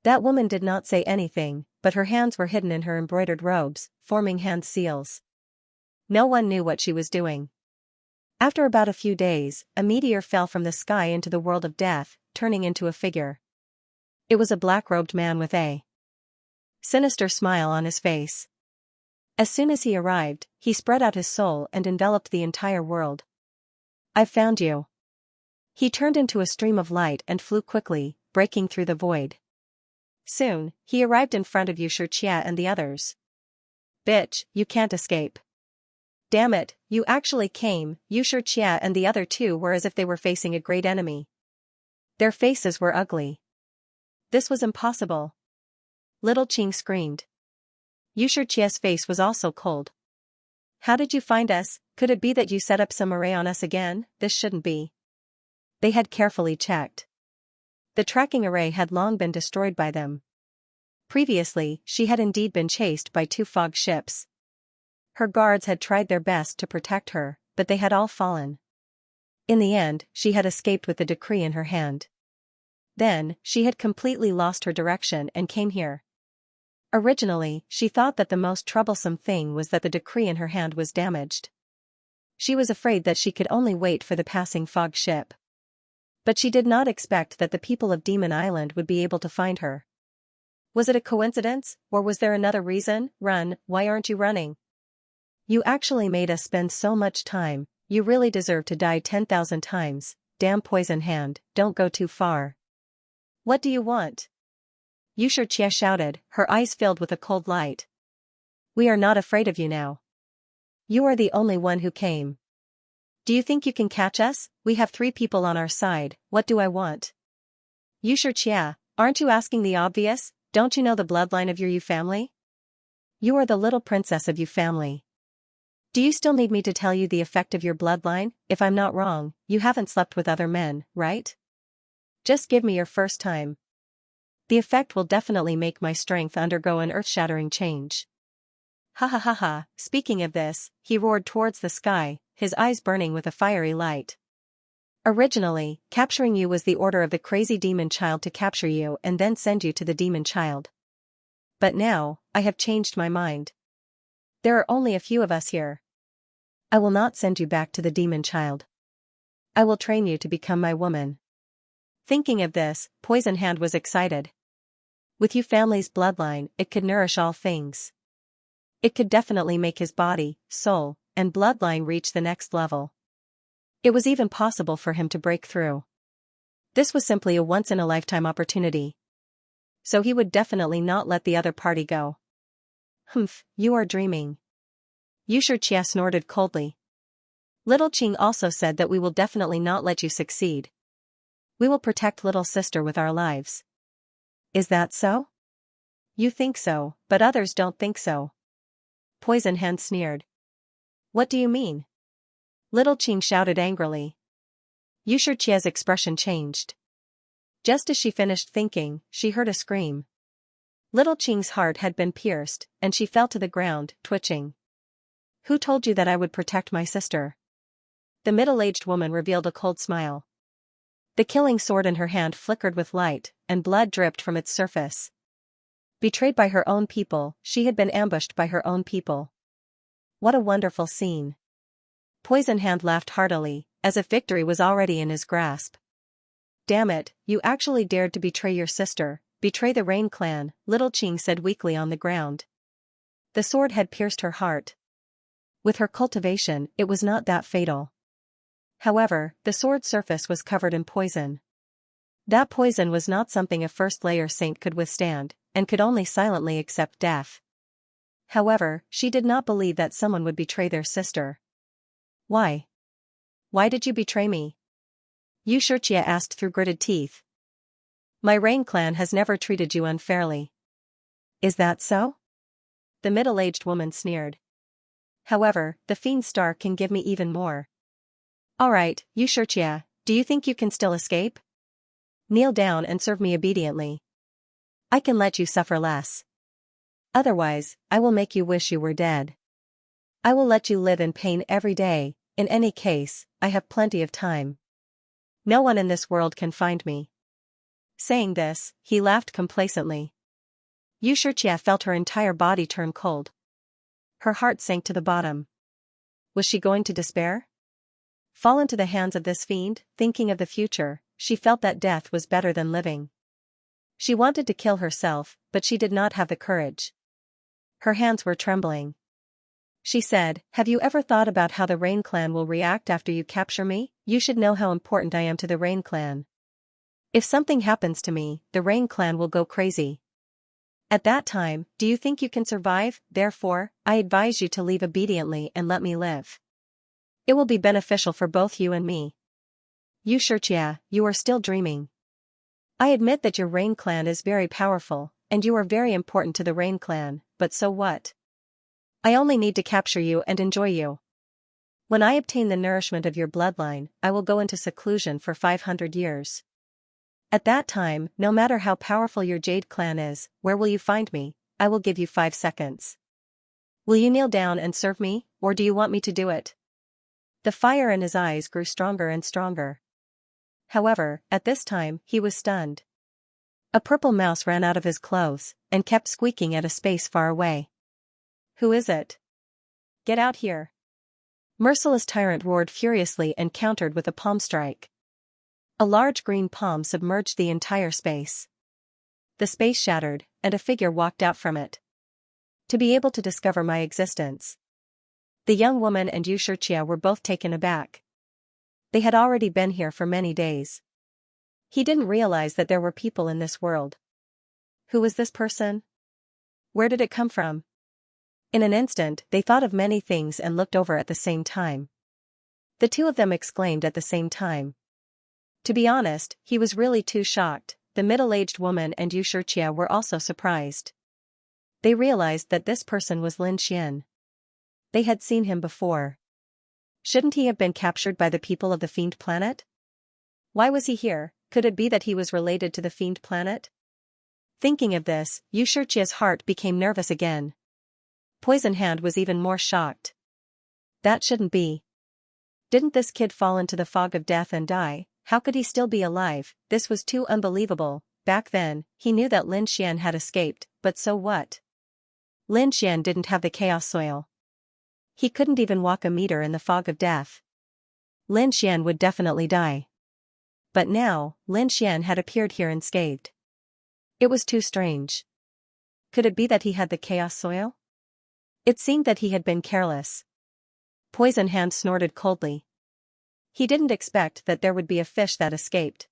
That woman did not say anything, but her hands were hidden in her embroidered robes, forming hand seals. No one knew what she was doing. After about a few days, a meteor fell from the sky into the world of death, turning into a figure. It was a black-robed man with a sinister smile on his face. As soon as he arrived, he spread out his soul and enveloped the entire world. "I've found you." He turned into a stream of light and flew quickly, breaking through the void. Soon, he arrived in front of Xianxia and the others. "Bitch, you can't escape." "Damn it, you actually came." Xianxia and the other 2 were as if they were facing a great enemy. Their faces were ugly. This was impossible. Little Qing screamed. Xianxia's face was also cold. "How did you find us? Could it be that you set up some array on us again? This shouldn't be." They had carefully checked. The tracking array had long been destroyed by them. Previously, she had indeed been chased by 2 fog ships. Her guards had tried their best to protect her, but they had all fallen. In the end, she had escaped with the decree in her hand. Then, she had completely lost her direction and came here. Originally, she thought that the most troublesome thing was that the decree in her hand was damaged. She was afraid that she could only wait for the passing fog ship. But she did not expect that the people of Demon Island would be able to find her. Was it a coincidence, or was there another reason? "Run, why aren't you running? You actually made us spend so much time, you really deserve to die 10,000 times, damn poison hand, don't go too far." "What do you want?" Xianxia shouted, her eyes filled with a cold light. We are not afraid of you now. You are the only one who came. Do you think you can catch us? We have 3 people on our side, what do I want? Xianxia, aren't you asking the obvious? Don't you know the bloodline of your Yu family? You are the little princess of Yu family. Do you still need me to tell you the effect of your bloodline? If I'm not wrong, you haven't slept with other men, right? Just give me your first time. The effect will definitely make my strength undergo an earth-shattering change. Ha ha ha ha, speaking of this, he roared towards the sky, his eyes burning with a fiery light. Originally, capturing you was the order of the crazy demon child to capture you and then send you to the demon child. But now, I have changed my mind. There are only a few of us here. I will not send you back to the demon child. I will train you to become my woman. Thinking of this, Poison Hand was excited. With Yu family's bloodline, it could nourish all things. It could definitely make his body, soul, and bloodline reach the next level. It was even possible for him to break through. This was simply a once-in-a-lifetime opportunity. So he would definitely not let the other party go. Humph, you are dreaming. Xianxia snorted coldly. Little Qing also said that we will definitely not let you succeed. We will protect little sister with our lives. Is that so? You think so, but others don't think so. Poison Hand sneered. What do you mean? Little Qing shouted angrily. Xianxia's expression changed. Just as she finished thinking, she heard a scream. Little Qing's heart had been pierced, and she fell to the ground, twitching. Who told you that I would protect my sister? The middle-aged woman revealed a cold smile. The killing sword in her hand flickered with light, and blood dripped from its surface. Betrayed by her own people, she had been ambushed by her own people. What a wonderful scene. Poison Hand laughed heartily, as if victory was already in his grasp. Damn it, you actually dared to betray your sister, betray the Rain clan, Little Qing said weakly on the ground. The sword had pierced her heart. With her cultivation, it was not that fatal. However, the sword's surface was covered in poison. That poison was not something a first-layer saint could withstand, and could only silently accept death. However, she did not believe that someone would betray their sister. Why? Why did you betray me? Xianxia asked through gritted teeth. My Rain clan has never treated you unfairly. Is that so? The middle-aged woman sneered. However, the Fiend Star can give me even more. Alright, Xianxia, do you think you can still escape? Kneel down and serve me obediently. I can let you suffer less. Otherwise, I will make you wish you were dead. I will let you live in pain every day. In any case, I have plenty of time. No one in this world can find me. Saying this, he laughed complacently. Xianxia felt her entire body turn cold. Her heart sank to the bottom. Was she going to despair? Fall into the hands of this fiend? Thinking of the future, she felt that death was better than living. She wanted to kill herself, but she did not have the courage. Her hands were trembling. She said, have you ever thought about how the Rain clan will react after you capture me? You should know how important I am to the Rain clan. If something happens to me, the Rain clan will go crazy. At that time, do you think you can survive? Therefore, I advise you to leave obediently and let me live. It will be beneficial for both you and me. Xianxia, you are still dreaming. I admit that your Rain clan is very powerful, and you are very important to the Rain clan, but so what? I only need to capture you and enjoy you. When I obtain the nourishment of your bloodline, I will go into seclusion for 500 years. At that time, no matter how powerful your Jade clan is, where will you find me? I will give you 5 seconds. Will you kneel down and serve me, or do you want me to do it? The fire in his eyes grew stronger and stronger. However, at this time, he was stunned. A purple mouse ran out of his clothes, and kept squeaking at a space far away. Who is it? Get out here. Merciless Tyrant roared furiously and countered with a palm strike. A large green palm submerged the entire space. The space shattered, and a figure walked out from it. To be able to discover my existence. The young woman and Xianxia were both taken aback. They had already been here for many days. He didn't realize that there were people in this world. Who was this person? Where did it come from? In an instant, they thought of many things and looked over at the same time. The two of them exclaimed at the same time. To be honest, he was really too shocked. The middle-aged woman and Xianxia were also surprised. They realized that this person was Lin Xian. They had seen him before. Shouldn't he have been captured by the people of the Fiend Planet? Why was he here? Could it be that he was related to the Fiend Planet? Thinking of this, Xianxia's heart became nervous again. Poison Hand was even more shocked. That shouldn't be. Didn't this kid fall into the fog of death and die? How could he still be alive? This was too unbelievable. Back then, he knew that Lin Xian had escaped, but so what? Lin Xian didn't have the chaos soil. He couldn't even walk a meter in the fog of death. Lin Xian would definitely die. But now, Lin Xian had appeared here unscathed. It was too strange. Could it be that he had the chaos soil? It seemed that he had been careless. Poison Hand snorted coldly. He didn't expect that there would be a fish that escaped.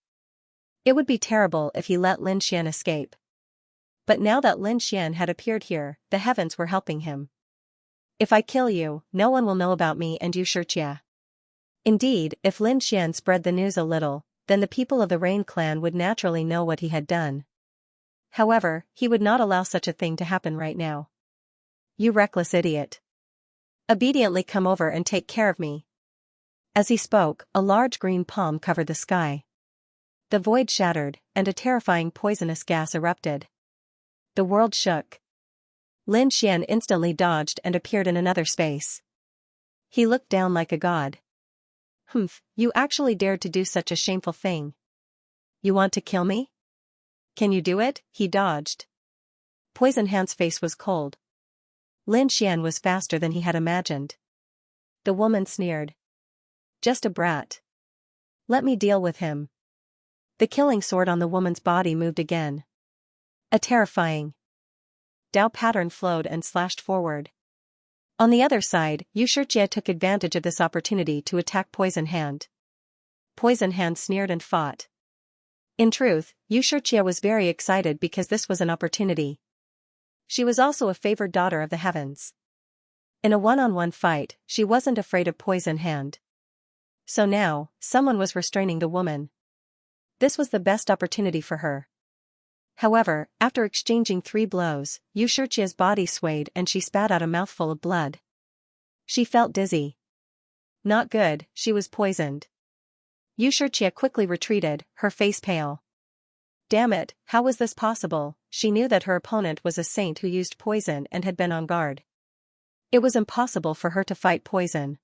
It would be terrible if he let Lin Xian escape. But now that Lin Xian had appeared here, the heavens were helping him. If I kill you, no one will know about me and Xianxia. Indeed, if Lin Xian spread the news a little, then the people of the Rain clan would naturally know what he had done. However, he would not allow such a thing to happen right now. You reckless idiot. Obediently come over and take care of me. As he spoke, a large green palm covered the sky. The void shattered, and a terrifying poisonous gas erupted. The world shook. Lin Xian instantly dodged and appeared in another space. He looked down like a god. Humph, you actually dared to do such a shameful thing. You want to kill me? Can you do it? He dodged. Poison Hand's face was cold. Lin Xian was faster than he had imagined. The woman sneered. Just a brat. Let me deal with him. The killing sword on the woman's body moved again. A terrifying Dao pattern flowed and slashed forward. On the other side, Xianxia took advantage of this opportunity to attack Poison Hand. Poison Hand sneered and fought. In truth, Xianxia was very excited because this was an opportunity. She was also a favored daughter of the heavens. In a one-on-one fight, she wasn't afraid of Poison Hand. So now, someone was restraining the woman. This was the best opportunity for her. However, after exchanging 3 blows, Xianxia's body swayed and she spat out a mouthful of blood. She felt dizzy. Not good, she was poisoned. Xianxia quickly retreated, her face pale. Damn it, how was this possible? She knew that her opponent was a saint who used poison and had been on guard. It was impossible for her to fight poison.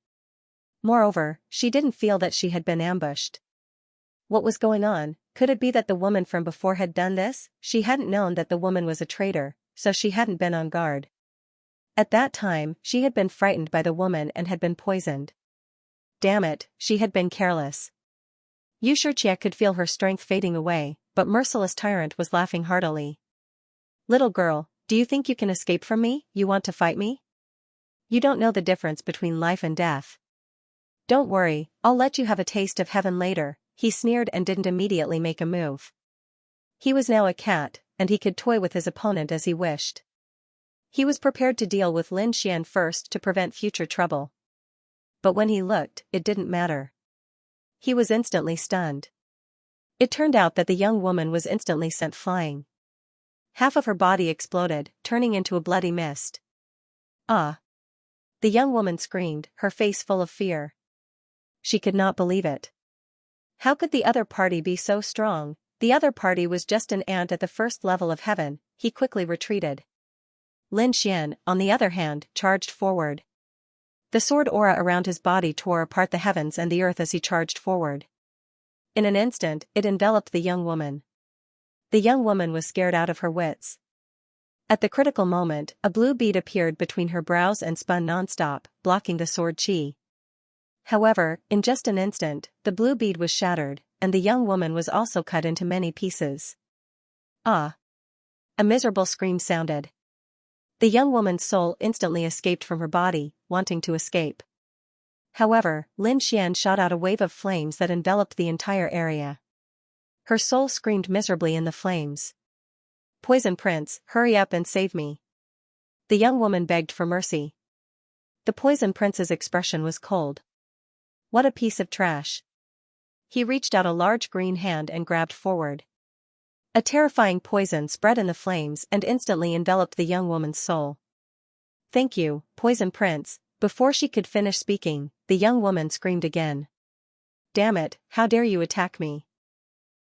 Moreover, she didn't feel that she had been ambushed. What was going on? Could it be that the woman from before had done this? She hadn't known that the woman was a traitor, so she hadn't been on guard. At that time, she had been frightened by the woman and had been poisoned. Damn it, she had been careless. Xianxia could feel her strength fading away, but Merciless Tyrant was laughing heartily. Little girl, do you think you can escape from me? You want to fight me? You don't know the difference between life and death. Don't worry, I'll let you have a taste of heaven later. He sneered and didn't immediately make a move. He was now a cat, and he could toy with his opponent as he wished. He was prepared to deal with Lin Xian first to prevent future trouble. But when he looked, it didn't matter. He was instantly stunned. It turned out that the young woman was instantly sent flying. Half of her body exploded, turning into a bloody mist. Ah! The young woman screamed, her face full of fear. She could not believe it. How could the other party be so strong? The other party was just an ant at the first level of heaven. He quickly retreated. Lin Xian, on the other hand, charged forward. The sword aura around his body tore apart the heavens and the earth as he charged forward. In an instant, it enveloped the young woman. The young woman was scared out of her wits. At the critical moment, a blue bead appeared between her brows and spun non-stop, blocking the sword chi. However, in just an instant, the blue bead was shattered, and the young woman was also cut into many pieces. Ah! A miserable scream sounded. The young woman's soul instantly escaped from her body, wanting to escape. However, Lin Xian shot out a wave of flames that enveloped the entire area. Her soul screamed miserably in the flames. Poison Prince, hurry up and save me. The young woman begged for mercy. The Poison Prince's expression was cold. What a piece of trash. He reached out a large green hand and grabbed forward. A terrifying poison spread in the flames and instantly enveloped the young woman's soul. Thank you, Poison Prince. Before she could finish speaking, the young woman screamed again. Damn it, how dare you attack me?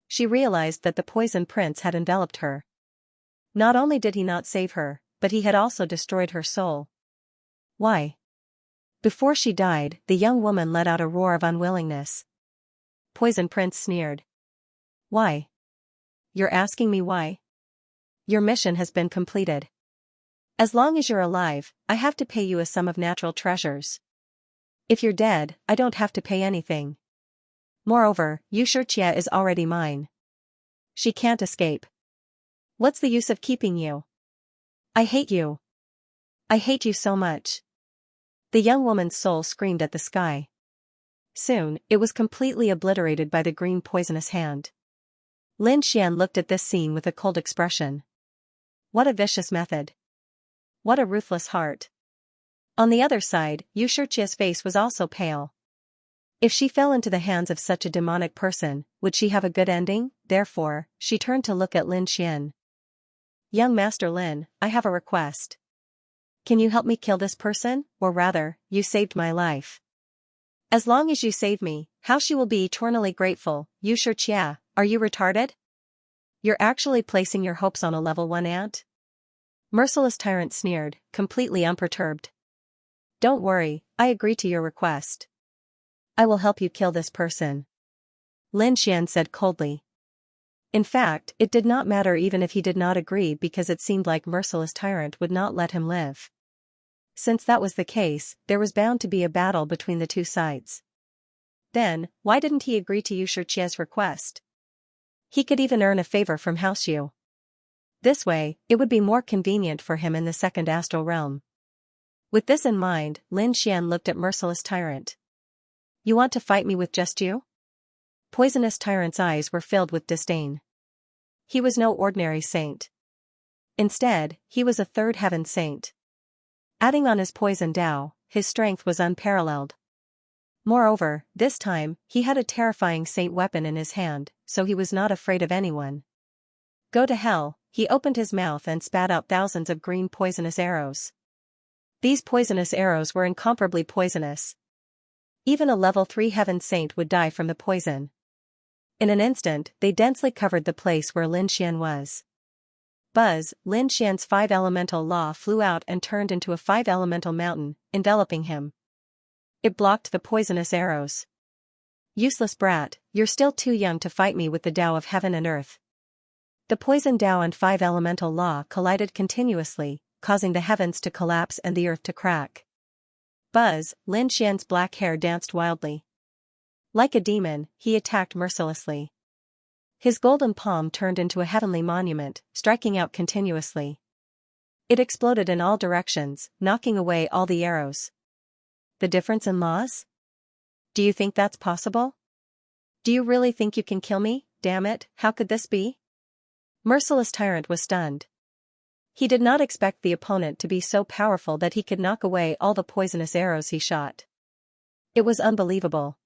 She realized that the Poison Prince had enveloped her. Not only did he not save her, but he had also destroyed her soul. Why? Before she died, the young woman let out a roar of unwillingness. Poison Prince sneered. Why? You're asking me why? Your mission has been completed. As long as you're alive, I have to pay you a sum of natural treasures. If you're dead, I don't have to pay anything. Moreover, Xianxia is already mine. She can't escape. What's the use of keeping you? I hate you. I hate you so much. The young woman's soul screamed at the sky. Soon, it was completely obliterated by the green poisonous hand. Lin Xian looked at this scene with a cold expression. What a vicious method. What a ruthless heart. On the other side, Xianxia's face was also pale. If she fell into the hands of such a demonic person, would she have a good ending? Therefore, she turned to look at Lin Xian. Young Master Lin, I have a request. Can you help me kill this person? Or rather, you saved my life. As long as you save me, how she will be eternally grateful. Xianxia, are you retarded? You're actually placing your hopes on a level 1 ant? Merciless Tyrant sneered, completely unperturbed. Don't worry, I agree to your request. I will help you kill this person. Lin Xian said coldly. In fact, it did not matter even if he did not agree because it seemed like Merciless Tyrant would not let him live. Since that was the case, there was bound to be a battle between the two sides. Then, why didn't he agree to Xianxia's request? He could even earn a favor from House Yu. This way, it would be more convenient for him in the second astral realm. With this in mind, Lin Xian looked at Merciless Tyrant. You want to fight me with just you? Poisonous Tyrant's eyes were filled with disdain. He was no ordinary saint. Instead, he was a third heaven saint. Adding on his poison Dao, his strength was unparalleled. Moreover, this time, he had a terrifying saint weapon in his hand, so he was not afraid of anyone. Go to hell, he opened his mouth and spat out thousands of green poisonous arrows. These poisonous arrows were incomparably poisonous. Even a level 3 heaven saint would die from the poison. In an instant, they densely covered the place where Lin Xian was. Buzz, Lin Xian's 5-elemental law flew out and turned into a 5-elemental mountain, enveloping him. It blocked the poisonous arrows. Useless brat, you're still too young to fight me with the Tao of heaven and earth. The poison Tao and 5-elemental law collided continuously, causing the heavens to collapse and the earth to crack. Buzz, Lin Xian's black hair danced wildly. Like a demon, he attacked mercilessly. His golden palm turned into a heavenly monument, striking out continuously. It exploded in all directions, knocking away all the arrows. The difference in laws? Do you think that's possible? Do you really think you can kill me? Damn it, how could this be? Merciless Tyrant was stunned. He did not expect the opponent to be so powerful that he could knock away all the poisonous arrows he shot. It was unbelievable.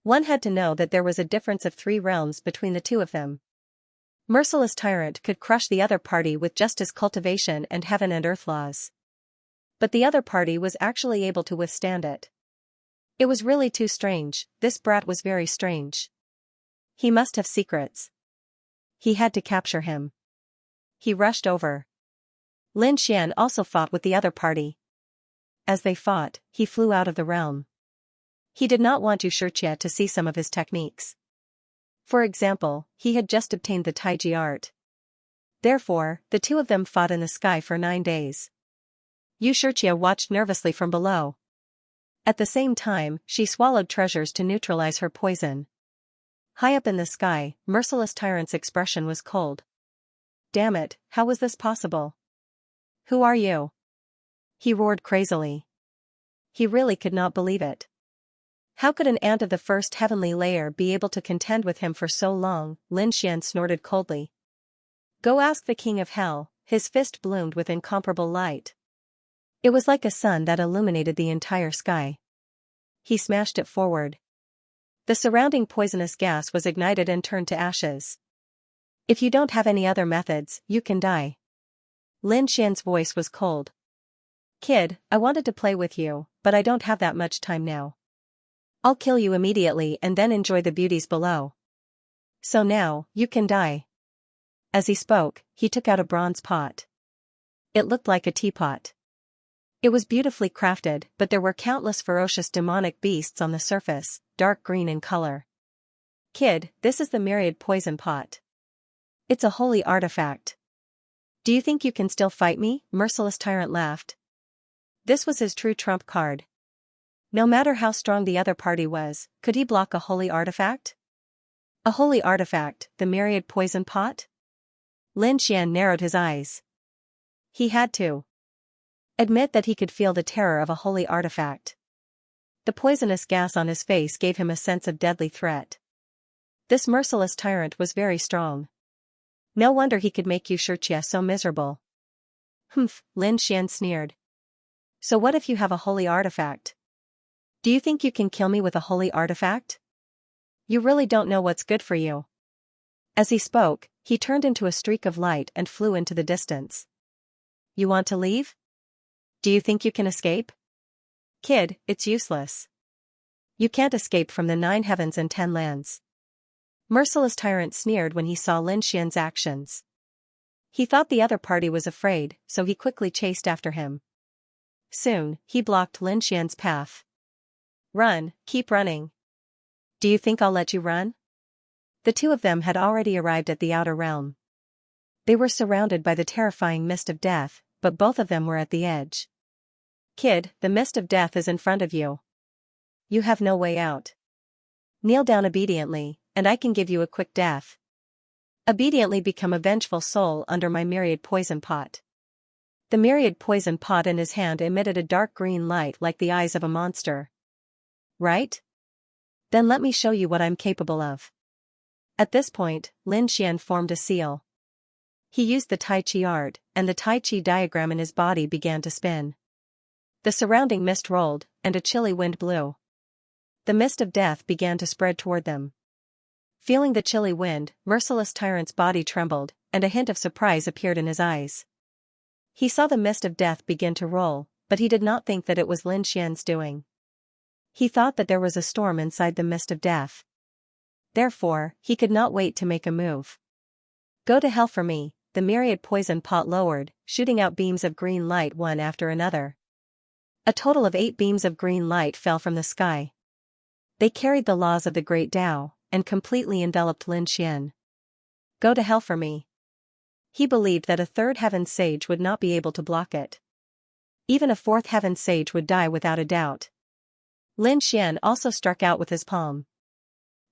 One had to know that there was a difference of 3 realms between the two of them. Merciless Tyrant could crush the other party with just his cultivation and heaven and earth laws. But the other party was actually able to withstand it. It was really too strange, this brat was very strange. He must have secrets. He had to capture him. He rushed over. Lin Xian also fought with the other party. As they fought, he flew out of the realm. He did not want Xianxia to see some of his techniques. For example, he had just obtained the Taiji art. Therefore, the two of them fought in the sky for 9 days. Xianxia watched nervously from below. At the same time, she swallowed treasures to neutralize her poison. High up in the sky, Merciless Tyrant's expression was cold. Damn it, how was this possible? Who are you? He roared crazily. He really could not believe it. How could an ant of the first heavenly layer be able to contend with him for so long? Lin Xian snorted coldly. Go ask the king of hell. His fist bloomed with incomparable light. It was like a sun that illuminated the entire sky. He smashed it forward. The surrounding poisonous gas was ignited and turned to ashes. If you don't have any other methods, you can die. Lin Xian's voice was cold. Kid, I wanted to play with you, but I don't have that much time now. I'll kill you immediately and then enjoy the beauties below. So now, you can die. As he spoke, he took out a bronze pot. It looked like a teapot. It was beautifully crafted, but there were countless ferocious demonic beasts on the surface, dark green in color. Kid, this is the myriad poison pot. It's a holy artifact. Do you think you can still fight me? Merciless tyrant laughed. This was his true trump card. No matter how strong the other party was, could he block a holy artifact? A holy artifact, the myriad poison pot? Lin Xian narrowed his eyes. He had to admit that he could feel the terror of a holy artifact. The poisonous gas on his face gave him a sense of deadly threat. This merciless tyrant was very strong. No wonder he could make you Xianxia so miserable. Humph, Lin Xian sneered. So what if you have a holy artifact? Do you think you can kill me with a holy artifact? You really don't know what's good for you. As he spoke, he turned into a streak of light and flew into the distance. You want to leave? Do you think you can escape? Kid, it's useless. You can't escape from the 9 heavens and 10 lands. Merciless tyrant sneered when he saw Lin Xian's actions. He thought the other party was afraid, so he quickly chased after him. Soon, he blocked Lin Xian's path. Run, keep running. Do you think I'll let you run? The two of them had already arrived at the outer realm. They were surrounded by the terrifying mist of death, but both of them were at the edge. Kid, the mist of death is in front of you. You have no way out. Kneel down obediently, and I can give you a quick death. Obediently become a vengeful soul under my myriad poison pot. The myriad poison pot in his hand emitted a dark green light like the eyes of a monster. Right? Then let me show you what I'm capable of. At this point, Lin Xian formed a seal. He used the Tai Chi art, and the Tai Chi diagram in his body began to spin. The surrounding mist rolled, and a chilly wind blew. The mist of death began to spread toward them. Feeling the chilly wind, merciless tyrant's body trembled, and a hint of surprise appeared in his eyes. He saw the mist of death begin to roll, but he did not think that it was Lin Xian's doing. He thought that there was a storm inside the mist of death. Therefore, he could not wait to make a move. Go to hell for me, the myriad poison pot lowered, shooting out beams of green light one after another. A total of 8 beams of green light fell from the sky. They carried the laws of the Great Tao, and completely enveloped Lin Xian. Go to hell for me. He believed that a 3rd heaven sage would not be able to block it. Even a 4th heaven sage would die without a doubt. Lin Xian also struck out with his palm.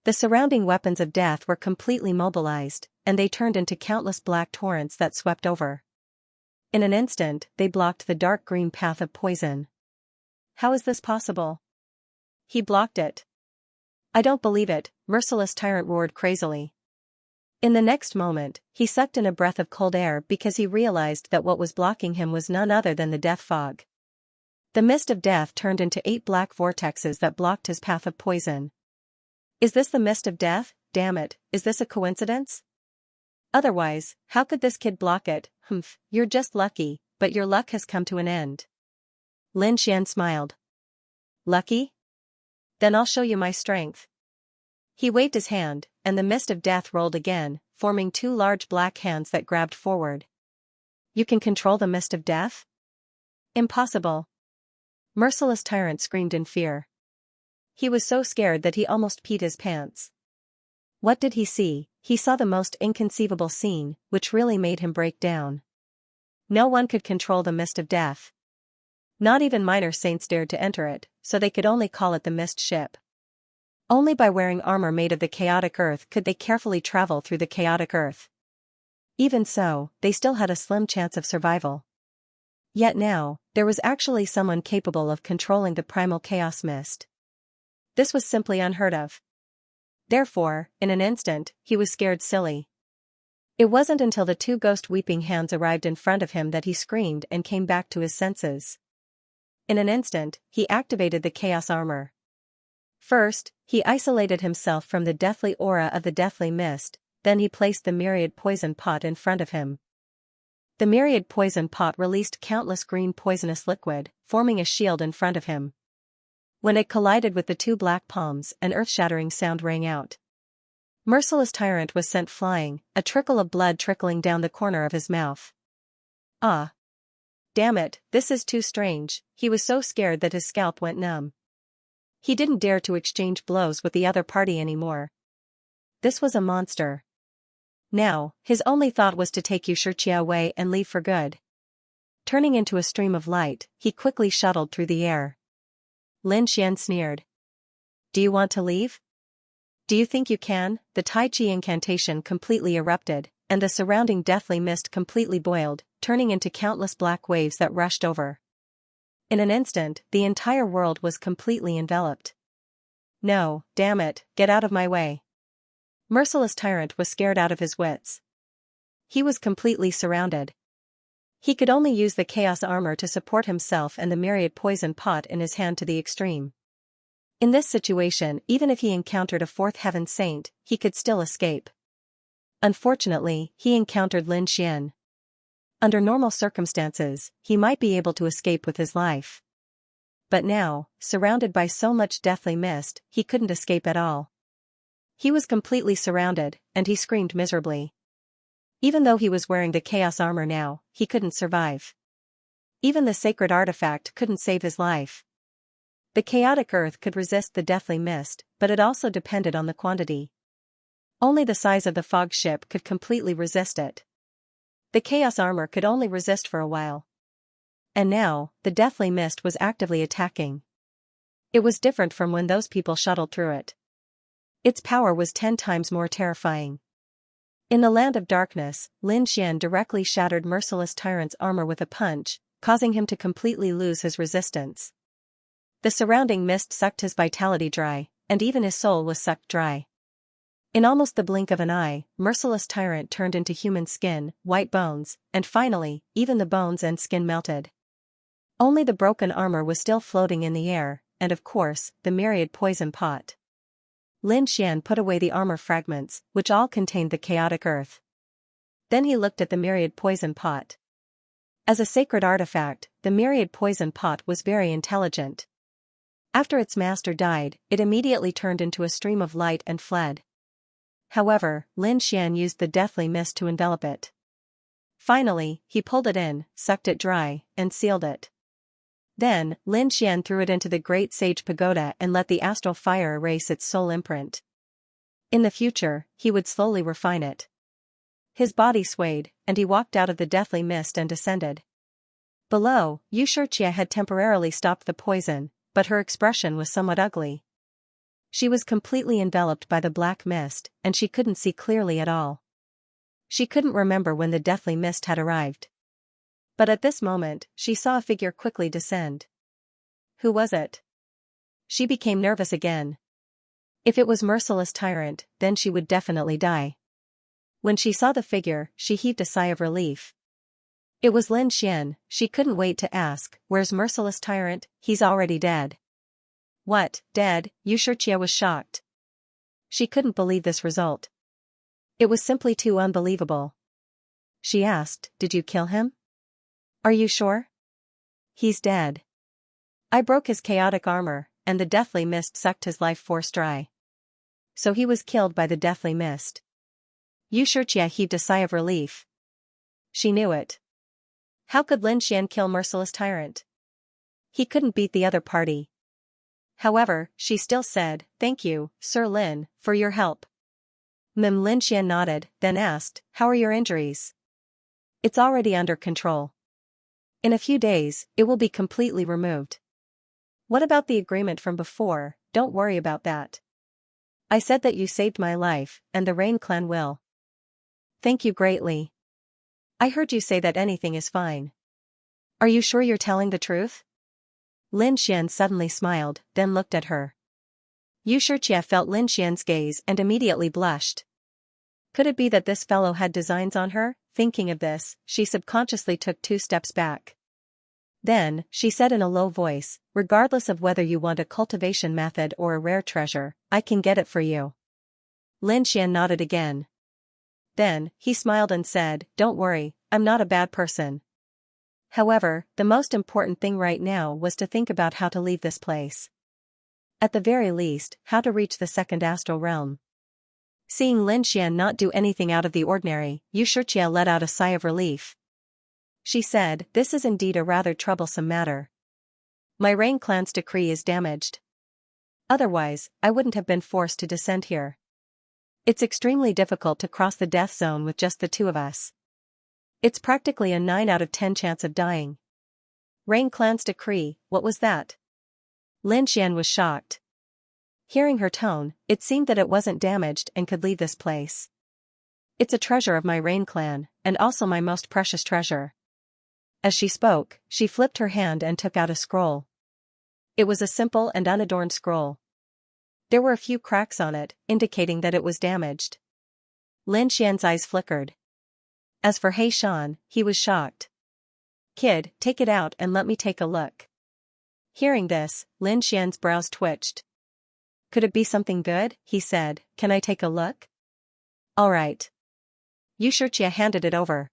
The surrounding weapons of death were completely mobilized, and they turned into countless black torrents that swept over. In an instant, they blocked the dark green path of poison. How is this possible? He blocked it. I don't believe it, merciless tyrant roared crazily. In the next moment, he sucked in a breath of cold air because he realized that what was blocking him was none other than the death fog. The mist of death turned into 8 black vortexes that blocked his path of poison. Is this the mist of death? Damn it, is this a coincidence? Otherwise, how could this kid block it? Humph, you're just lucky, but your luck has come to an end. Lin Xian smiled. Lucky? Then I'll show you my strength. He waved his hand, and the mist of death rolled again, forming 2 large black hands that grabbed forward. You can control the mist of death? Impossible. Merciless tyrant screamed in fear. He was so scared that he almost peed his pants. What did he see? He saw the most inconceivable scene, which really made him break down. No one could control the mist of death. Not even minor saints dared to enter it, so they could only call it the mist ship. Only by wearing armor made of the chaotic earth could they carefully travel through the chaotic earth. Even so, they still had a slim chance of survival. Yet now, there was actually someone capable of controlling the primal chaos mist. This was simply unheard of. Therefore, in an instant, he was scared silly. It wasn't until the two ghost weeping hands arrived in front of him that he screamed and came back to his senses. In an instant, he activated the chaos armor. First, he isolated himself from the deathly aura of the deathly mist, then he placed the myriad poison pot in front of him. The myriad poison pot released countless green poisonous liquid, forming a shield in front of him. When it collided with the two black palms, an earth-shattering sound rang out. Merciless Tyrant was sent flying, a trickle of blood trickling down the corner of his mouth. Ah! Damn it, this is too strange. He was so scared that his scalp went numb. He didn't dare to exchange blows with the other party anymore. This was a monster. Now, his only thought was to take Xianxia away and leave for good. Turning into a stream of light, he quickly shuttled through the air. Lin Xian sneered. Do you want to leave? Do you think you can? The Tai Chi incantation completely erupted, and the surrounding deathly mist completely boiled, turning into countless black waves that rushed over. In an instant, the entire world was completely enveloped. No, damn it, get out of my way. Merciless Tyrant was scared out of his wits. He was completely surrounded. He could only use the chaos armor to support himself and the myriad poison pot in his hand to the extreme. In this situation, even if he encountered a fourth heaven saint, he could still escape. Unfortunately, he encountered Lin Xian. Under normal circumstances, he might be able to escape with his life. But now, surrounded by so much deathly mist, he couldn't escape at all. He was completely surrounded, and he screamed miserably. Even though he was wearing the chaos armor now, he couldn't survive. Even the sacred artifact couldn't save his life. The chaotic earth could resist the deathly mist, but it also depended on the quantity. Only the size of the fog ship could completely resist it. The chaos armor could only resist for a while. And now, the deathly mist was actively attacking. It was different from when those people shuttled through it. Its power was 10 times more terrifying. In the land of darkness, Lin Xian directly shattered Merciless Tyrant's armor with a punch, causing him to completely lose his resistance. The surrounding mist sucked his vitality dry, and even his soul was sucked dry. In almost the blink of an eye, Merciless Tyrant turned into human skin, white bones, and finally, even the bones and skin melted. Only the broken armor was still floating in the air, and of course, the myriad poison pot. Lin Xian put away the armor fragments, which all contained the chaotic earth. Then he looked at the myriad poison pot. As a sacred artifact, the myriad poison pot was very intelligent. After its master died, it immediately turned into a stream of light and fled. However, Lin Xian used the deathly mist to envelop it. Finally, he pulled it in, sucked it dry, and sealed it. Then, Lin Xian threw it into the Great Sage Pagoda and let the astral fire erase its soul imprint. In the future, he would slowly refine it. His body swayed, and he walked out of the deathly mist and descended. Below, Xianxia had temporarily stopped the poison, but her expression was somewhat ugly. She was completely enveloped by the black mist, and she couldn't see clearly at all. She couldn't remember when the deathly mist had arrived. But at this moment, she saw a figure quickly descend. Who was it? She became nervous again. If it was Merciless Tyrant, then she would definitely die. When she saw the figure, she heaved a sigh of relief. It was Lin Xian. She couldn't wait to ask, "Where's Merciless Tyrant? He's already dead." What, dead? Xianxia was shocked. She couldn't believe this result. It was simply too unbelievable. She asked, "Did you kill him?" "Are you sure?" "He's dead. I broke his chaotic armor, and the deathly mist sucked his life force dry. So he was killed by the deathly mist." Xianxia heaved a sigh of relief. She knew it. How could Lin Xian kill Merciless Tyrant? He couldn't beat the other party. However, she still said, "Thank you, Sir Lin, for your help." Lin Xian nodded, then asked, "How are your injuries?" "It's already under control. In a few days, it will be completely removed." "What about the agreement from before? Don't worry about that. I said that you saved my life, and the Rain Clan will." "Thank you greatly. I heard you say that anything is fine. Are you sure you're telling the truth?" Lin Xian suddenly smiled, then looked at her. Xianxia felt Lin Xian's gaze and immediately blushed. Could it be that this fellow had designs on her? Thinking of this, she subconsciously took 2 steps back. Then, she said in a low voice, regardless of whether you want a cultivation method or a rare treasure, I can get it for you. Xian nodded again. Then, he smiled and said, don't worry, I'm not a bad person. However, the most important thing right now was to think about how to leave this place. At the very least, how to reach the second astral realm. Seeing Xian not do anything out of the ordinary, Xianxia let out a sigh of relief. She said, this is indeed a rather troublesome matter. My Rain clan's decree is damaged. Otherwise, I wouldn't have been forced to descend here. It's extremely difficult to cross the death zone with just the 2 of us. It's practically a 9 out of 10 chance of dying. Rain clan's decree, what was that? Xian was shocked. Hearing her tone, it seemed that it wasn't damaged and could leave this place. It's a treasure of my Rain clan, and also my most precious treasure. As she spoke, she flipped her hand and took out a scroll. It was a simple and unadorned scroll. There were a few cracks on it, indicating that it was damaged. Xian's eyes flickered. As for Shan, he was shocked. Kid, take it out and let me take a look. Hearing this, Xian's brows twitched. Could it be something good? He said, can I take a look? All right. Xianxia handed it over.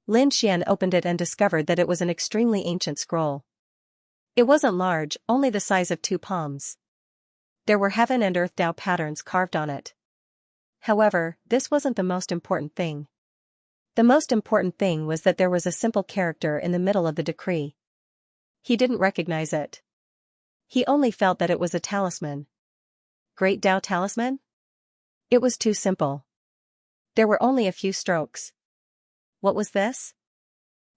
Xian opened it and discovered that it was an extremely ancient scroll. It wasn't large, only the size of 2 palms. There were heaven and earth Tao patterns carved on it. However, this wasn't the most important thing. The most important thing was that there was a simple character in the middle of the decree. He didn't recognize it. He only felt that it was a talisman. Great Tao talisman? It was too simple. There were only a few strokes. What was this?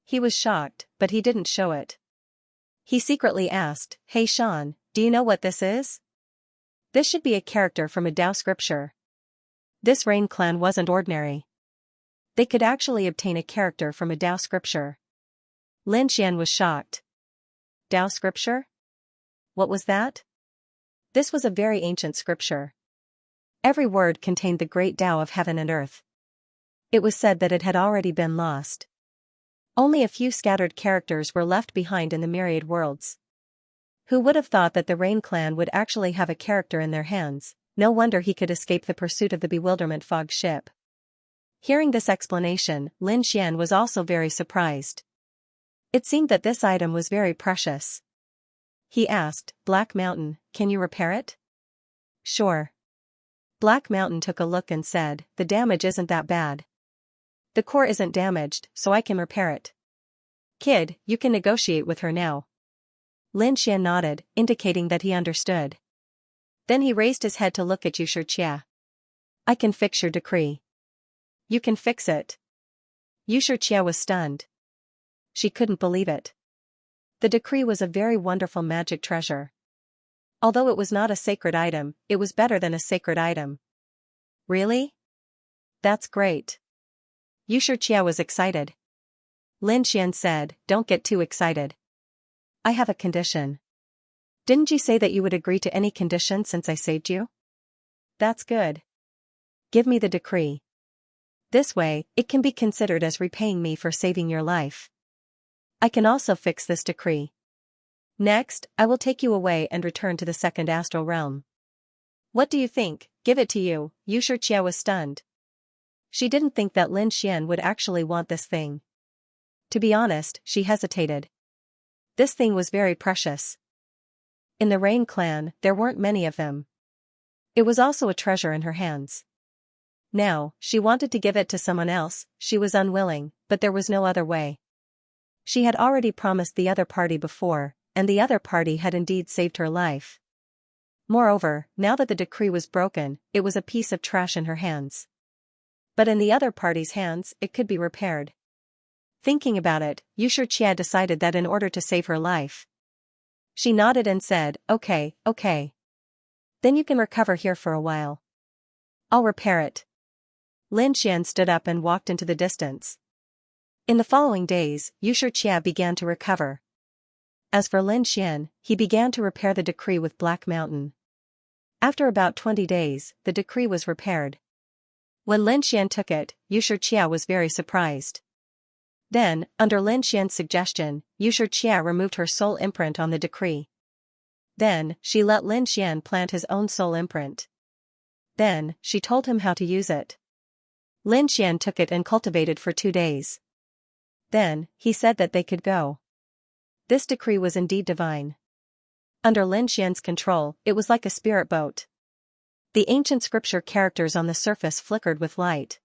He was shocked, but he didn't show it. He secretly asked, Hey Shan, do you know what this is? This should be a character from a Tao scripture. This Rain clan wasn't ordinary. They could actually obtain a character from a Tao scripture. Xian was shocked. Tao scripture? What was that? This was a very ancient scripture. Every word contained the great Tao of heaven and earth. It was said that it had already been lost. Only a few scattered characters were left behind in the myriad worlds. Who would have thought that the Rain clan would actually have a character in their hands? No wonder he could escape the pursuit of the bewilderment fog ship. Hearing this explanation, Xian was also very surprised. It seemed that this item was very precious. He asked, Black Mountain, can you repair it? Sure. Black Mountain took a look and said, the damage isn't that bad. The core isn't damaged, so I can repair it. Kid, you can negotiate with her now. Xian nodded, indicating that he understood. Then he raised his head to look at Xianxia. I can fix your decree. You can fix it. Xianxia was stunned. She couldn't believe it. The decree was a very wonderful magic treasure. Although it was not a sacred item, it was better than a sacred item. Really? That's great. Xianxia was excited. Xian said, don't get too excited. I have a condition. Didn't you say that you would agree to any condition since I saved you? That's good. Give me the decree. This way, it can be considered as repaying me for saving your life. I can also fix this decree. Next, I will take you away and return to the second astral realm. What do you think? Give it to you. Xianxia was stunned. She didn't think that Xian would actually want this thing. To be honest, she hesitated. This thing was very precious. In the Rain clan, there weren't many of them. It was also a treasure in her hands. Now, she wanted to give it to someone else, she was unwilling, but there was no other way. She had already promised the other party before, and the other party had indeed saved her life. Moreover, now that the decree was broken, it was a piece of trash in her hands. But in the other party's hands, it could be repaired. Thinking about it, Xianxia decided that in order to save her life. She nodded and said, okay. Then you can recover here for a while. I'll repair it. Xian stood up and walked into the distance. In the following days, Xianxia began to recover. As for Xian, he began to repair the decree with Black Mountain. After about 20 days, the decree was repaired. When Lin Xian took it, Xianxia was very surprised. Then, under Lin Xian's suggestion, Xianxia removed her soul imprint on the decree. Then, she let Lin Xian plant his own soul imprint. Then, she told him how to use it. Lin Xian took it and cultivated for 2 days. Then, he said that they could go. This decree was indeed divine. Under Lin Xian's control, it was like a spirit boat. The ancient scripture characters on the surface flickered with light.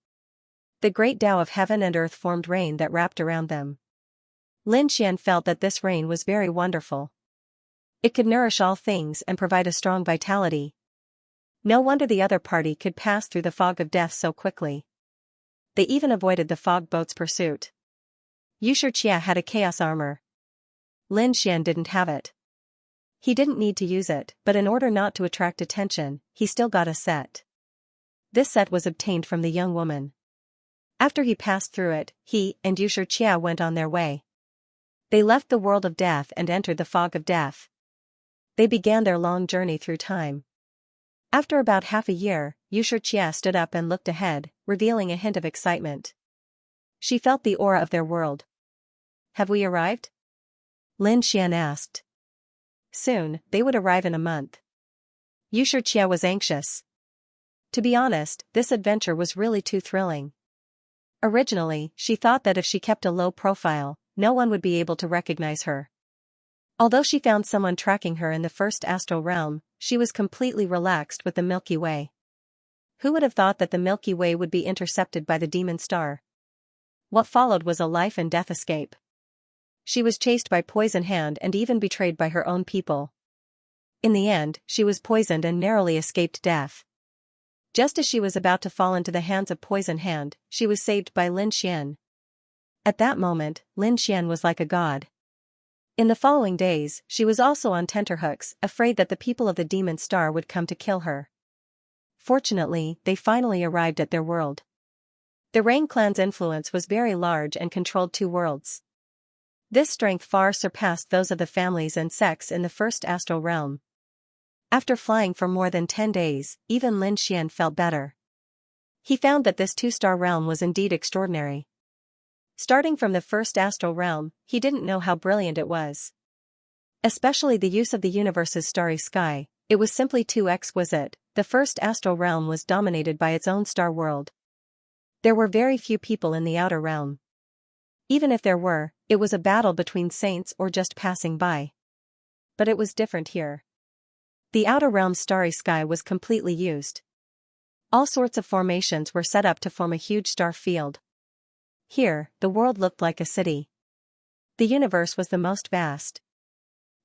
The great Tao of heaven and earth formed rain that wrapped around them. Lin Xian felt that this rain was very wonderful. It could nourish all things and provide a strong vitality. No wonder the other party could pass through the fog of death so quickly. They even avoided the fog boat's pursuit. Xianxia had a chaos armor. Lin Xian didn't have it. He didn't need to use it, but in order not to attract attention, he still got a set. This set was obtained from the young woman. After he passed through it, he and Xianxia went on their way. They left the world of death and entered the fog of death. They began their long journey through time. After about half a year, Xianxia stood up and looked ahead, revealing a hint of excitement. She felt the aura of their world. "Have we arrived?" Lin Xian asked. Soon, they would arrive in a month. Xianxia was anxious. To be honest, this adventure was really too thrilling. Originally, she thought that if she kept a low profile, no one would be able to recognize her. Although she found someone tracking her in the first astral realm, she was completely relaxed with the Milky Way. Who would have thought that the Milky Way would be intercepted by the demon star? What followed was a life and death escape. She was chased by Poison Hand and even betrayed by her own people. In the end, she was poisoned and narrowly escaped death. Just as she was about to fall into the hands of Poison Hand, she was saved by Lin Xian. At that moment, Lin Xian was like a god. In the following days, she was also on tenterhooks, afraid that the people of the demon star would come to kill her. Fortunately, they finally arrived at their world. The Rain clan's influence was very large and controlled 2 worlds. This strength far surpassed those of the families and sects in the first astral realm. After flying for more than 10 days, even Lin Xian felt better. He found that this 2-star realm was indeed extraordinary. Starting from the first astral realm, he didn't know how brilliant it was. Especially the use of the universe's starry sky, it was simply too exquisite. The first astral realm was dominated by its own star world. There were very few people in the outer realm. Even if there were, it was a battle between saints or just passing by. But it was different here. The outer realm's starry sky was completely used. All sorts of formations were set up to form a huge star field. Here, the world looked like a city. The universe was the most vast.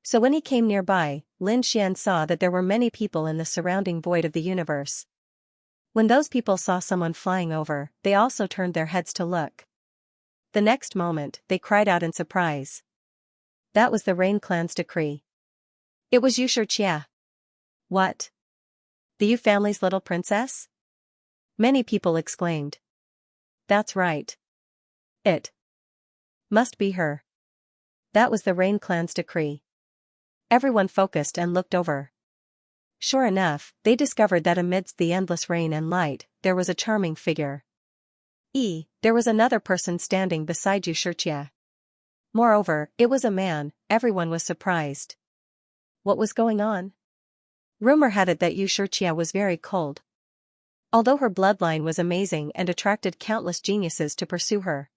So when he came nearby, Lin Xian saw that there were many people in the surrounding void of the universe. When those people saw someone flying over, they also turned their heads to look. The next moment, they cried out in surprise. That was the Rain clan's decree. It was Xianxia. What? The Yu family's little princess? Many people exclaimed. That's right. It must be her. That was the Rain clan's decree. Everyone focused and looked over. Sure enough, they discovered that amidst the endless rain and light, there was a charming figure. There was another person standing beside Xianxia. Moreover, it was a man. Everyone was surprised. What was going on? Rumor had it that Xianxia was very cold. Although her bloodline was amazing and attracted countless geniuses to pursue her.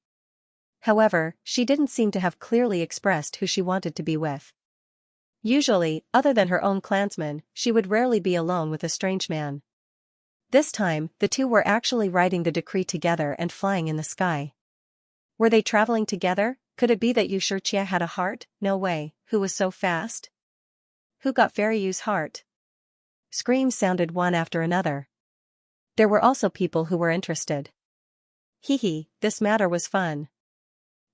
However, she didn't seem to have clearly expressed who she wanted to be with. Usually, other than her own clansmen, she would rarely be alone with a strange man. This time, the two were actually writing the decree together and flying in the sky. Were they traveling together? Could it be that Xianxia had a heart? No way. Who was so fast? Who got Fairy Yu's heart? Screams sounded one after another. There were also people who were interested. This matter was fun.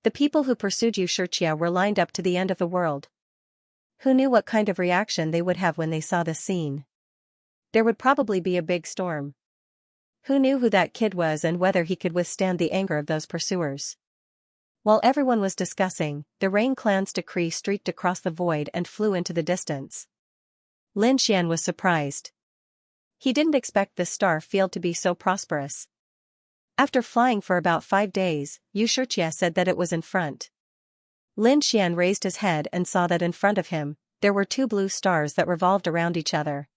The people who pursued Xianxia were lined up to the end of the world. Who knew what kind of reaction they would have when they saw this scene? There would probably be a big storm. Who knew who that kid was and whether he could withstand the anger of those pursuers? While everyone was discussing, the Rain clan's decree streaked across the void and flew into the distance. Lin Xian was surprised. He didn't expect this star field to be so prosperous. After flying for about 5 days, Xianxia said that it was in front. Lin Xian raised his head and saw that in front of him, there were 2 blue stars that revolved around each other.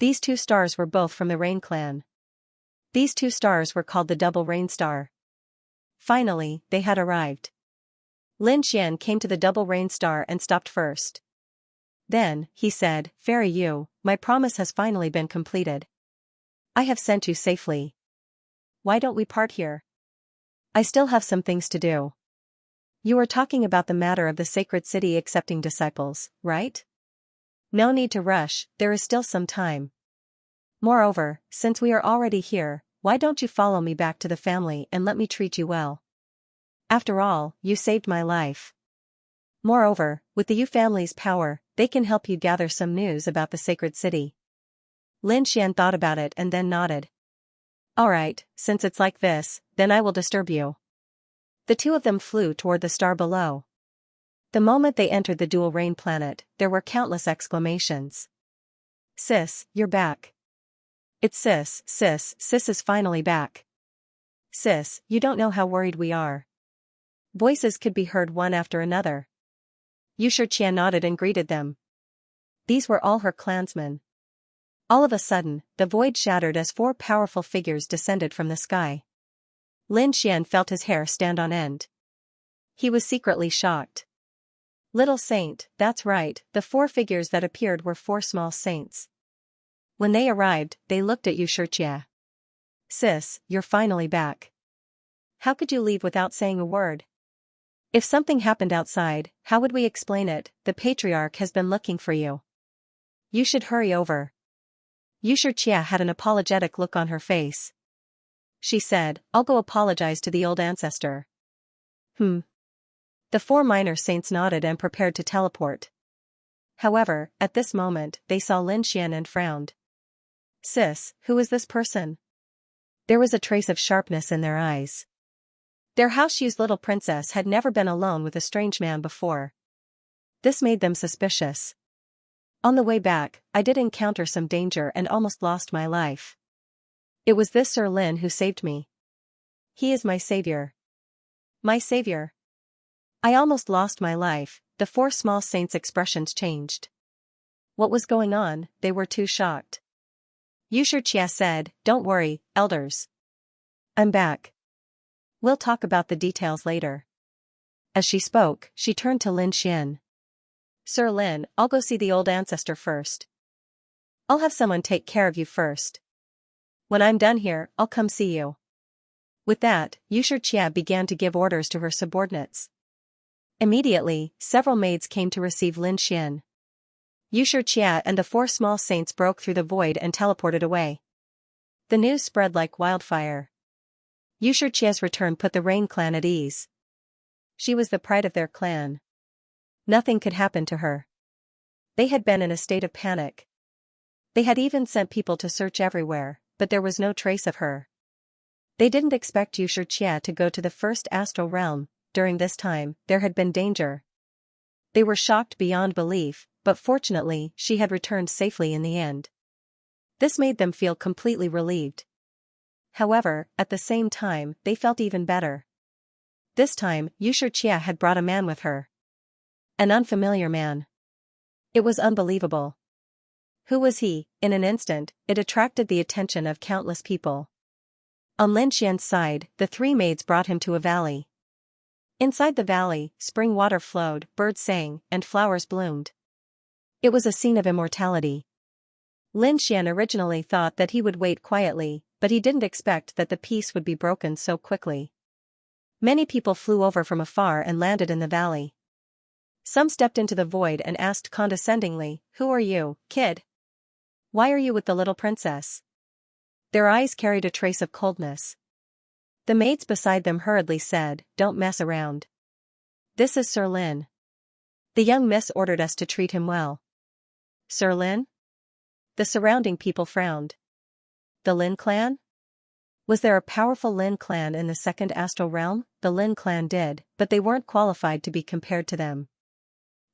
These 2 stars were both from the Rain Clan. These 2 stars were called the Double Rain Star. Finally, they had arrived. Lin Xian came to the Double Rain Star and stopped first. Then, he said, "Fairy Yu, my promise has finally been completed. I have sent you safely. Why don't we part here? I still have some things to do." "You were talking about the matter of the sacred city accepting disciples, right? No need to rush, there is still some time. Moreover, since we are already here, why don't you follow me back to the family and let me treat you well? After all, you saved my life. Moreover, with the Yu family's power, they can help you gather some news about the sacred city." Lin Xian thought about it and then nodded. "Alright, since it's like this, then I will disturb you." The 2 of them flew toward the star below. The moment they entered the dual rain planet, there were countless exclamations. "Sis, you're back. It's Sis is finally back. Sis, you don't know how worried we are." Voices could be heard one after another. Xianxia nodded and greeted them. These were all her clansmen. All of a sudden, the void shattered as 4 powerful figures descended from the sky. Lin Xian felt his hair stand on end. He was secretly shocked. Little saint, that's right, the 4 figures that appeared were 4 small saints. When they arrived, they looked at Xianxia. "Sis, you're finally back. How could you leave without saying a word? If something happened outside, how would we explain it? The patriarch has been looking for you. You should hurry over." Xianxia had an apologetic look on her face. She said, "I'll go apologize to the old ancestor." The 4 minor saints nodded and prepared to teleport. However, at this moment, they saw Lin Xian and frowned. "Sis, who is this person?" There was a trace of sharpness in their eyes. Their house-used little princess had never been alone with a strange man before. This made them suspicious. "On the way back, I did encounter some danger and almost lost my life. It was this Sir Lin who saved me. He is my savior." "My savior?" "I almost lost my life." The 4 small saints' expressions changed. What was going on? They were too shocked. Xianxia said, "Don't worry, elders. I'm back. We'll talk about the details later." As she spoke, she turned to Lin Xian. "Sir Lin, I'll go see the old ancestor first. I'll have someone take care of you first. When I'm done here, I'll come see you." With that, Xianxia began to give orders to her subordinates. Immediately, several maids came to receive Lin Xian. Xianxia and the 4 small saints broke through the void and teleported away. The news spread like wildfire. Xianxia's return put the Rain Clan at ease. She was the pride of their clan. Nothing could happen to her. They had been in a state of panic. They had even sent people to search everywhere, but there was no trace of her. They didn't expect Xianxia to go to the first astral realm. During this time, there had been danger. They were shocked beyond belief, but fortunately, she had returned safely in the end. This made them feel completely relieved. However, at the same time, they felt even better. This time, Xianxia had brought a man with her. An unfamiliar man. It was unbelievable. Who was he? In an instant, it attracted the attention of countless people. On Lin Xian's side, the 3 maids brought him to a valley. Inside the valley, spring water flowed, birds sang, and flowers bloomed. It was a scene of immortality. Lin Xian originally thought that he would wait quietly, but he didn't expect that the peace would be broken so quickly. Many people flew over from afar and landed in the valley. Some stepped into the void and asked condescendingly, "Who are you, kid? Why are you with the little princess?" Their eyes carried a trace of coldness. The maids beside them hurriedly said, "Don't mess around. This is Sir Lin. The young miss ordered us to treat him well." "Sir Lin?" The surrounding people frowned. The Lin clan? Was there a powerful Lin clan in the second astral realm? The Lin clan did, but they weren't qualified to be compared to them.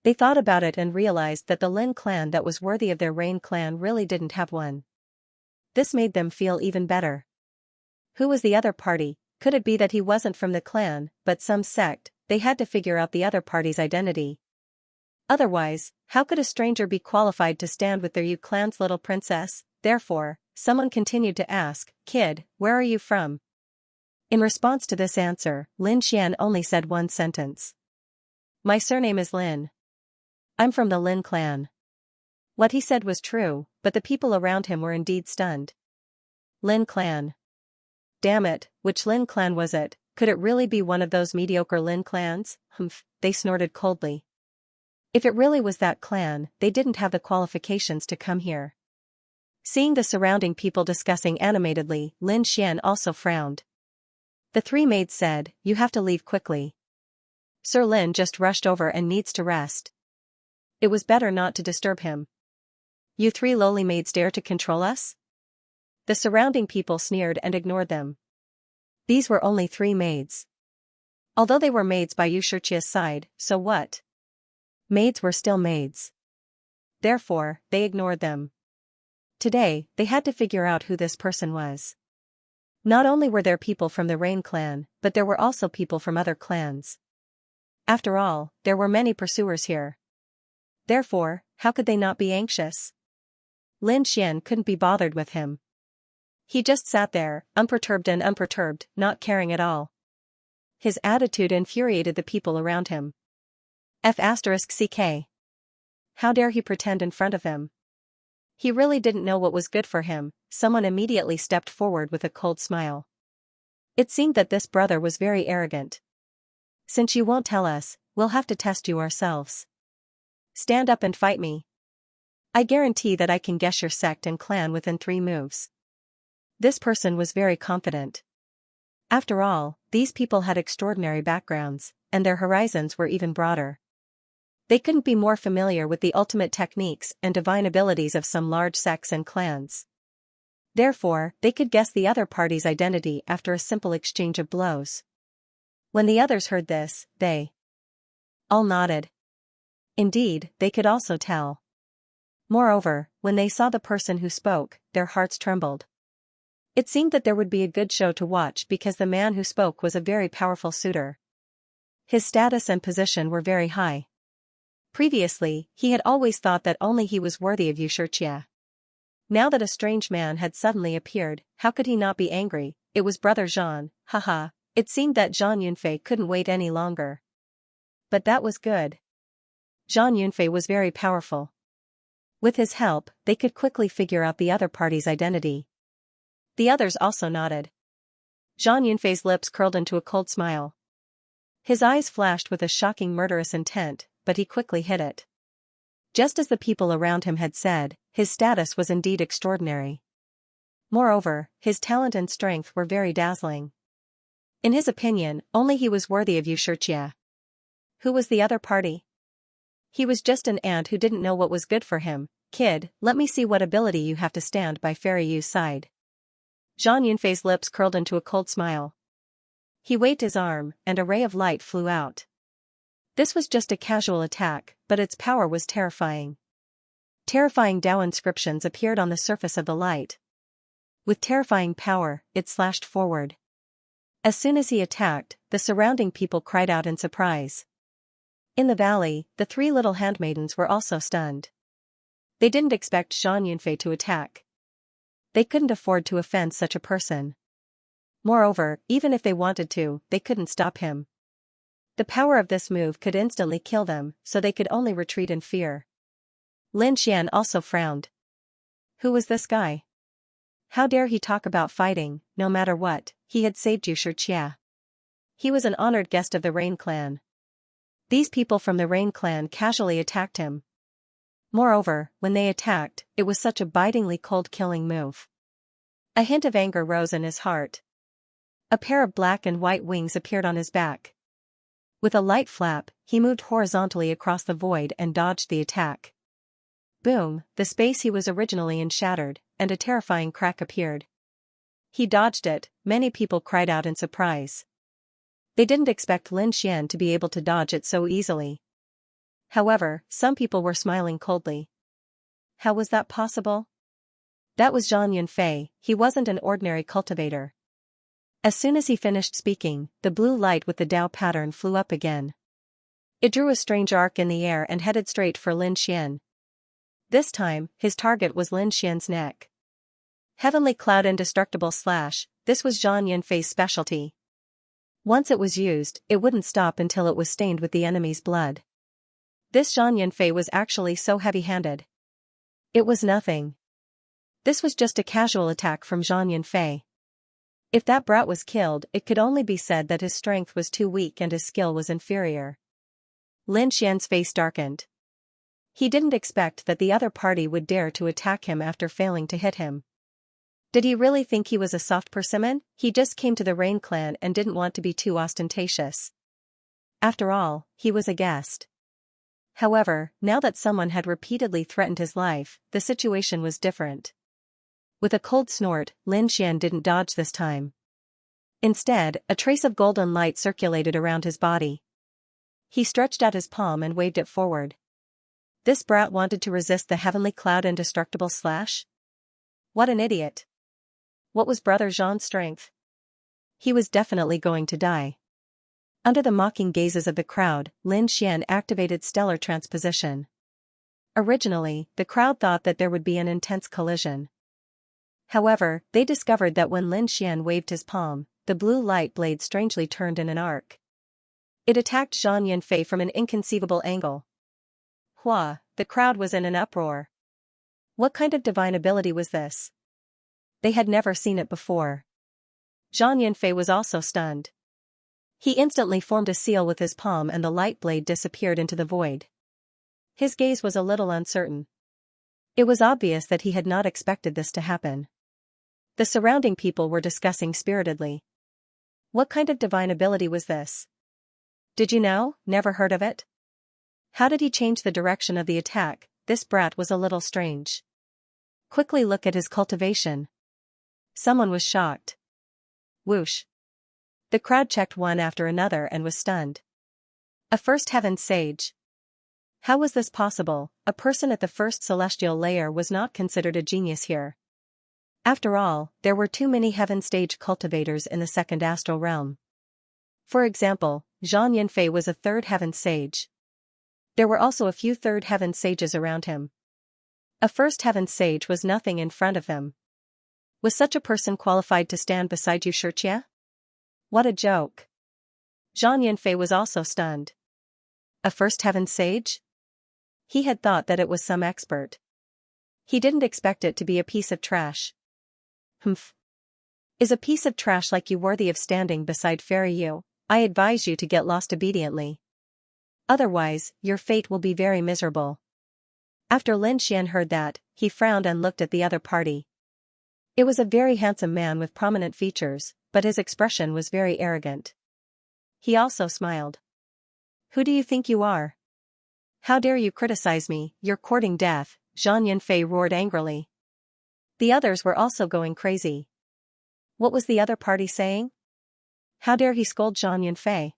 They thought about it and realized that the Lin clan that was worthy of their Rain clan really didn't have one. This made them feel even better. Who was the other party? Could it be that he wasn't from the clan, but some sect? They had to figure out the other party's identity. Otherwise, how could a stranger be qualified to stand with their Yu clan's little princess? Therefore, someone continued to ask, "Kid, where are you from?" In response to this answer, Lin Xian only said one sentence. "My surname is Lin. I'm from the Lin clan." What he said was true, but the people around him were indeed stunned. Lin clan. Damn it, which Lin clan was it? Could it really be one of those mediocre Lin clans? Humph, they snorted coldly. If it really was that clan, they didn't have the qualifications to come here. Seeing the surrounding people discussing animatedly, Lin Xian also frowned. The three maids said, "You have to leave quickly. Sir Lin just rushed over and needs to rest. It was better not to disturb him." "You three lowly maids dare to control us?" The surrounding people sneered and ignored them. These were only three maids. Although they were maids by Xianxia's side, so what? Maids were still maids. Therefore, they ignored them. Today, they had to figure out who this person was. Not only were there people from the Rain clan, but there were also people from other clans. After all, there were many pursuers here. Therefore, how could they not be anxious? Lin Xian couldn't be bothered with him. He just sat there, unperturbed, not caring at all. His attitude infuriated the people around him. F***ck. How dare he pretend in front of them? He really didn't know what was good for him. Someone immediately stepped forward with a cold smile. It seemed that this brother was very arrogant. "Since you won't tell us, we'll have to test you ourselves. Stand up and fight me. I guarantee that I can guess your sect and clan within 3 moves." This person was very confident. After all, these people had extraordinary backgrounds, and their horizons were even broader. They couldn't be more familiar with the ultimate techniques and divine abilities of some large sects and clans. Therefore, they could guess the other party's identity after a simple exchange of blows. When the others heard this, they all nodded. Indeed, they could also tell. Moreover, when they saw the person who spoke, their hearts trembled. It seemed that there would be a good show to watch because the man who spoke was a very powerful suitor. His status and position were very high. Previously, he had always thought that only he was worthy of Xianxia. Now that a strange man had suddenly appeared, how could he not be angry? It was Brother Zhan, haha. It seemed that Zhan Yunfei couldn't wait any longer. But that was good. Zhan Yunfei was very powerful. With his help, they could quickly figure out the other party's identity. The others also nodded. Zhan Yunfei's lips curled into a cold smile. His eyes flashed with a shocking murderous intent, but he quickly hid it. Just as the people around him had said, his status was indeed extraordinary. Moreover, his talent and strength were very dazzling. In his opinion, only he was worthy of Xianxia. Who was the other party? He was just an ant who didn't know what was good for him. "Kid, let me see what ability you have to stand by Fairy Yu's side." Zhan Yunfei's lips curled into a cold smile. He waved his arm, and a ray of light flew out. This was just a casual attack, but its power was terrifying. Terrifying Dao inscriptions appeared on the surface of the light. With terrifying power, it slashed forward. As soon as he attacked, the surrounding people cried out in surprise. In the valley, the 3 little handmaidens were also stunned. They didn't expect Zhan Yunfei to attack. They couldn't afford to offend such a person. Moreover, even if they wanted to, they couldn't stop him. The power of this move could instantly kill them, so they could only retreat in fear. Lin Xian also frowned. Who was this guy? How dare he talk about fighting? No matter what, he had saved Xianxia. He was an honored guest of the Rain clan. These people from the Rain clan casually attacked him. Moreover, when they attacked, it was such a bitingly cold killing move. A hint of anger rose in his heart. A pair of black and white wings appeared on his back. With a light flap, he moved horizontally across the void and dodged the attack. Boom, the space he was originally in shattered, and a terrifying crack appeared. He dodged it. Many people cried out in surprise. They didn't expect Lin Xian to be able to dodge it so easily. However, some people were smiling coldly. How was that possible? That was Zhan Yunfei. He wasn't an ordinary cultivator. As soon as he finished speaking, the blue light with the Dao pattern flew up again. It drew a strange arc in the air and headed straight for Lin Xian. This time, his target was Lin Xian's neck. Heavenly Cloud Indestructible Slash, this was Zhang Yanfei's specialty. Once it was used, it wouldn't stop until it was stained with the enemy's blood. This Zhang Yanfei was actually so heavy-handed. It was nothing. This was just a casual attack from Zhang Yanfei. If that brat was killed, it could only be said that his strength was too weak and his skill was inferior. Lin Xian's face darkened. He didn't expect that the other party would dare to attack him after failing to hit him. Did he really think he was a soft persimmon? He just came to the Rain Clan and didn't want to be too ostentatious. After all, he was a guest. However, now that someone had repeatedly threatened his life, the situation was different. With a cold snort, Lin Xian didn't dodge this time. Instead, a trace of golden light circulated around his body. He stretched out his palm and waved it forward. This brat wanted to resist the Heavenly Cloud Indestructible Slash? What an idiot. What was Brother Zhang's strength? He was definitely going to die. Under the mocking gazes of the crowd, Lin Xian activated stellar transposition. Originally, the crowd thought that there would be an intense collision. However, they discovered that when Lin Xian waved his palm, the blue light blade strangely turned in an arc. It attacked Zhang Yanfei from an inconceivable angle. Hua, the crowd was in an uproar. What kind of divine ability was this? They had never seen it before. Zhang Yanfei was also stunned. He instantly formed a seal with his palm and the light blade disappeared into the void. His gaze was a little uncertain. It was obvious that he had not expected this to happen. The surrounding people were discussing spiritedly. What kind of divine ability was this? Did you know? Never heard of it? How did he change the direction of the attack? This brat was a little strange. Quickly look at his cultivation. Someone was shocked. Whoosh. The crowd checked one after another and was stunned. A first heaven sage. How was this possible? A person at the first celestial layer was not considered a genius here. After all, there were too many heaven stage cultivators in the second astral realm. For example, Zhang Yanfei was a third heaven sage. There were also a few third heaven sages around him. A first heaven sage was nothing in front of him. Was such a person qualified to stand beside you, Xianxia? What a joke. Zhang Yanfei was also stunned. A first heaven sage? He had thought that it was some expert. He didn't expect it to be a piece of trash. Humph. Is a piece of trash like you worthy of standing beside Fairy Yu? I advise you to get lost obediently. Otherwise, your fate will be very miserable. After Lin Xian heard that, he frowned and looked at the other party. It was a very handsome man with prominent features, but his expression was very arrogant. He also smiled. Who do you think you are? How dare you criticize me? You're courting death, Zhang Yanfei roared angrily. The others were also going crazy. What was the other party saying? How dare he scold Zhang Yanfei?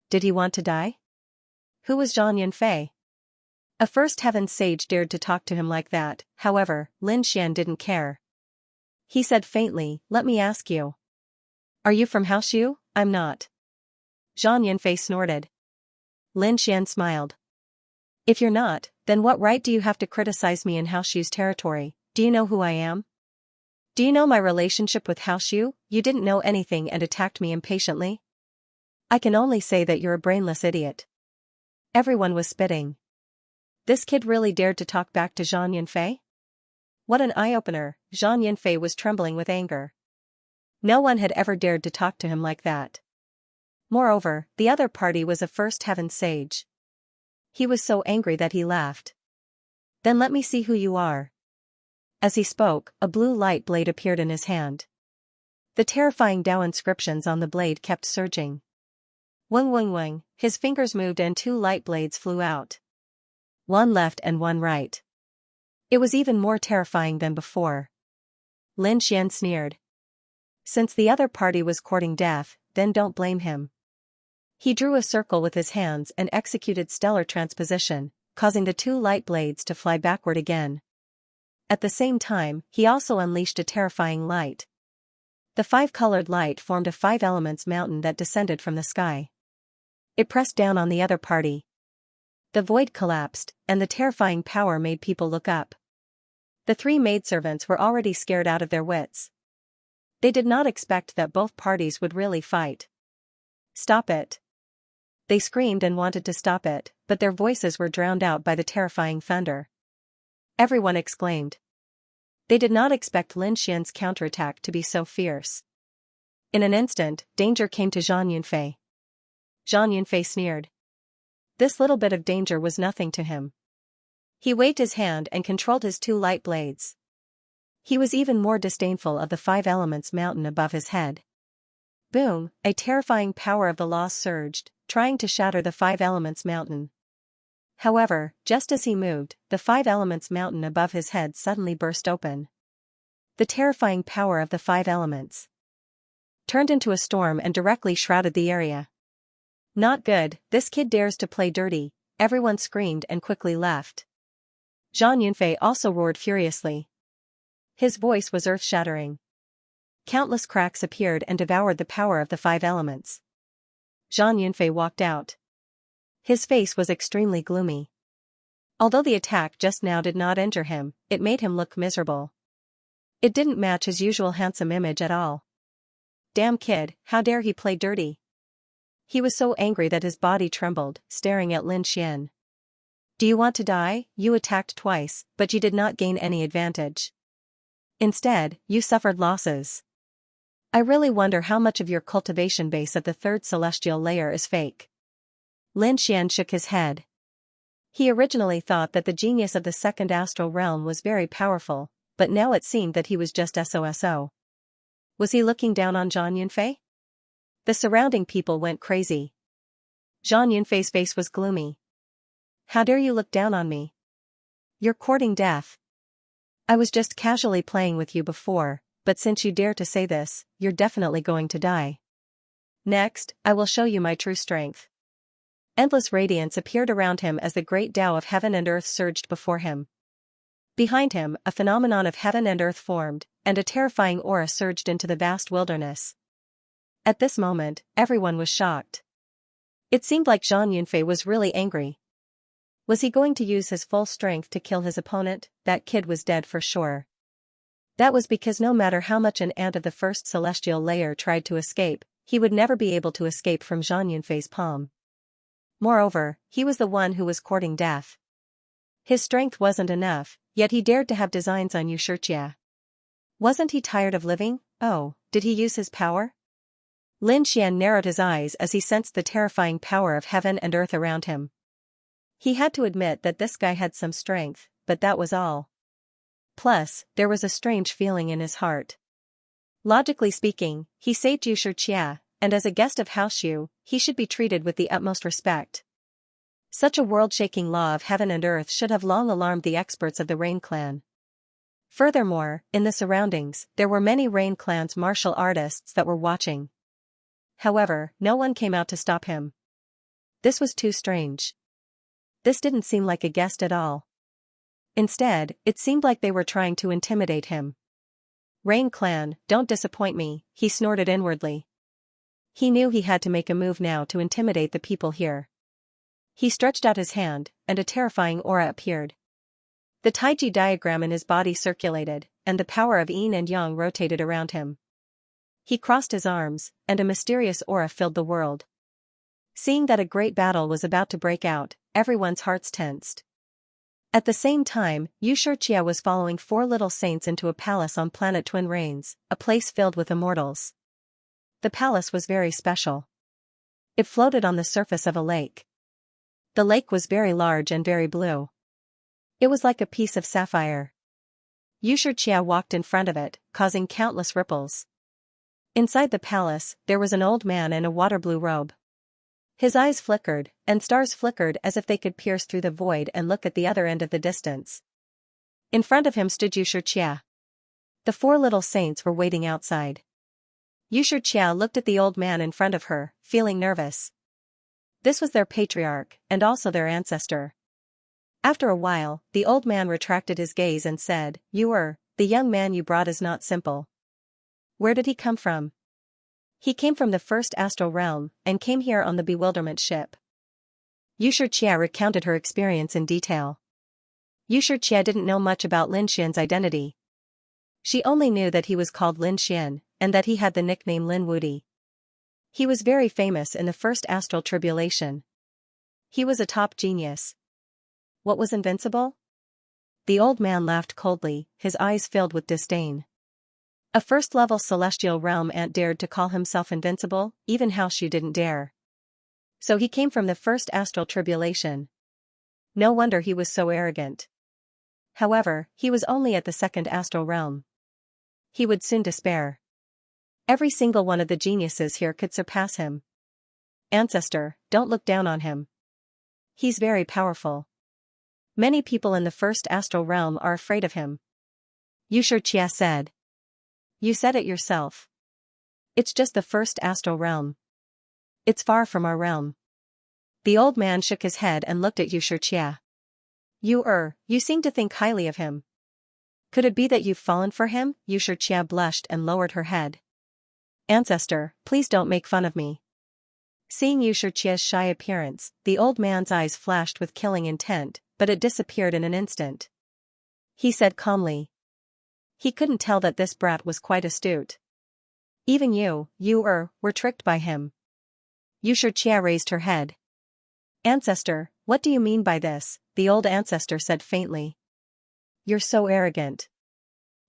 Did he want to die? Who was Zhang Yanfei? A first heaven sage dared to talk to him like that. However, Lin Xian didn't care. He said faintly, let me ask you. Are you from Haoshu? I'm not. Zhang Yanfei snorted. Lin Xian smiled. If you're not, then what right do you have to criticize me in Haoshu's territory? Do you know who I am? Do you know my relationship with Haoshu? You didn't know anything and attacked me impatiently? I can only say that you're a brainless idiot. Everyone was spitting. This kid really dared to talk back to Zhang Yanfei? What an eye-opener. Zhang Yanfei was trembling with anger. No one had ever dared to talk to him like that. Moreover, the other party was a first heaven sage. He was so angry that he laughed. Then let me see who you are. As he spoke, a blue light blade appeared in his hand. The terrifying Dao inscriptions on the blade kept surging. Wing wing wing, his fingers moved and two light blades flew out. One left and one right. It was even more terrifying than before. Lin Xian sneered. Since the other party was courting death, then don't blame him. He drew a circle with his hands and executed stellar transposition, causing the two light blades to fly backward again. At the same time, he also unleashed a terrifying light. The five-colored light formed a five-elements mountain that descended from the sky. It pressed down on the other party. The void collapsed, and the terrifying power made people look up. The three maidservants were already scared out of their wits. They did not expect that both parties would really fight. "Stop it!" They screamed and wanted to stop it, but their voices were drowned out by the terrifying thunder. Everyone exclaimed. They did not expect Lin Xian's counterattack to be so fierce. In an instant, danger came to Zhang Yunfei. Zhang Yunfei sneered. This little bit of danger was nothing to him. He waved his hand and controlled his two light blades. He was even more disdainful of the five elements mountain above his head. Boom, a terrifying power of the law surged, trying to shatter the five elements mountain. However, just as he moved, the five elements mountain above his head suddenly burst open. The terrifying power of the five elements turned into a storm and directly shrouded the area. Not good, this kid dares to play dirty, everyone screamed and quickly left. Zhang Yunfei also roared furiously. His voice was earth-shattering. Countless cracks appeared and devoured the power of the five elements. Zhang Yunfei walked out. His face was extremely gloomy. Although the attack just now did not injure him, it made him look miserable. It didn't match his usual handsome image at all. Damn kid, how dare he play dirty? He was so angry that his body trembled, staring at Lin Xian. Do you want to die? You attacked twice, but you did not gain any advantage. Instead, you suffered losses. I really wonder how much of your cultivation base of the third celestial layer is fake. Lin Xian shook his head. He originally thought that the genius of the second astral realm was very powerful, but now it seemed that he was just SOSO. Was he looking down on Zhang Yunfei? The surrounding people went crazy. Zhang Yunfei's face was gloomy. How dare you look down on me? You're courting death. I was just casually playing with you before, but since you dare to say this, you're definitely going to die. Next, I will show you my true strength. Endless radiance appeared around him as the great Tao of heaven and earth surged before him. Behind him, a phenomenon of heaven and earth formed, and a terrifying aura surged into the vast wilderness. At this moment, everyone was shocked. It seemed like Zhang Yunfei was really angry. Was he going to use his full strength to kill his opponent? That kid was dead for sure. That was because no matter how much an ant of the first celestial layer tried to escape, he would never be able to escape from Zhang Yunfei's palm. Moreover, he was the one who was courting death. His strength wasn't enough, yet he dared to have designs on Xianxia. Wasn't he tired of living? Oh, did he use his power? Lin Xian narrowed his eyes as he sensed the terrifying power of heaven and earth around him. He had to admit that this guy had some strength, but that was all. Plus, there was a strange feeling in his heart. Logically speaking, he saved Xianxia, and as a guest of House Yu, he should be treated with the utmost respect. Such a world-shaking law of heaven and earth should have long alarmed the experts of the Rain Clan. Furthermore, in the surroundings, there were many Rain Clan's martial artists that were watching. However, no one came out to stop him. This was too strange. This didn't seem like a guest at all. Instead, it seemed like they were trying to intimidate him. Rain Clan, don't disappoint me, he snorted inwardly. He knew he had to make a move now to intimidate the people here. He stretched out his hand, and a terrifying aura appeared. The Taiji diagram in his body circulated, and the power of yin and yang rotated around him. He crossed his arms, and a mysterious aura filled the world. Seeing that a great battle was about to break out, everyone's hearts tensed. At the same time, Xianxia was following four little saints into a palace on planet Twin Rains, a place filled with immortals. The palace was very special. It floated on the surface of a lake. The lake was very large and very blue. It was like a piece of sapphire. Xianxia walked in front of it, causing countless ripples. Inside the palace, there was an old man in a water-blue robe. His eyes flickered, and stars flickered as if they could pierce through the void and look at the other end of the distance. In front of him stood Xianxia. The four little saints were waiting outside. Xianxia looked at the old man in front of her, feeling nervous. This was their patriarch, and also their ancestor. After a while, the old man retracted his gaze and said, the young man you brought is not simple. Where did he come from? He came from the first astral realm, and came here on the bewilderment ship. Xianxia recounted her experience in detail. Xianxia didn't know much about Lin Xian's identity. She only knew that he was called Lin Xian, and that he had the nickname Lin Wudi. He was very famous in the first astral tribulation. He was a top genius. What was invincible? The old man laughed coldly, his eyes filled with disdain. A first-level celestial realm ant dared to call himself invincible, even Xianxia didn't dare. So he came from the first astral tribulation. No wonder he was so arrogant. However, he was only at the second astral realm. He would soon despair. Every single one of the geniuses here could surpass him. Ancestor, don't look down on him. He's very powerful. Many people in the first astral realm are afraid of him. Xianxia said. You said it yourself. It's just the first astral realm. It's far from our realm. The old man shook his head and looked at Xianxia. You seem to think highly of him. Could it be that you've fallen for him? Xianxia blushed and lowered her head. Ancestor, please don't make fun of me. Seeing Xianxia's shy appearance, the old man's eyes flashed with killing intent, but it disappeared in an instant. He said calmly. He couldn't tell that this brat was quite astute. Even you were tricked by him. Xianxia raised her head. Ancestor, what do you mean by this? The old ancestor said faintly. You're so arrogant.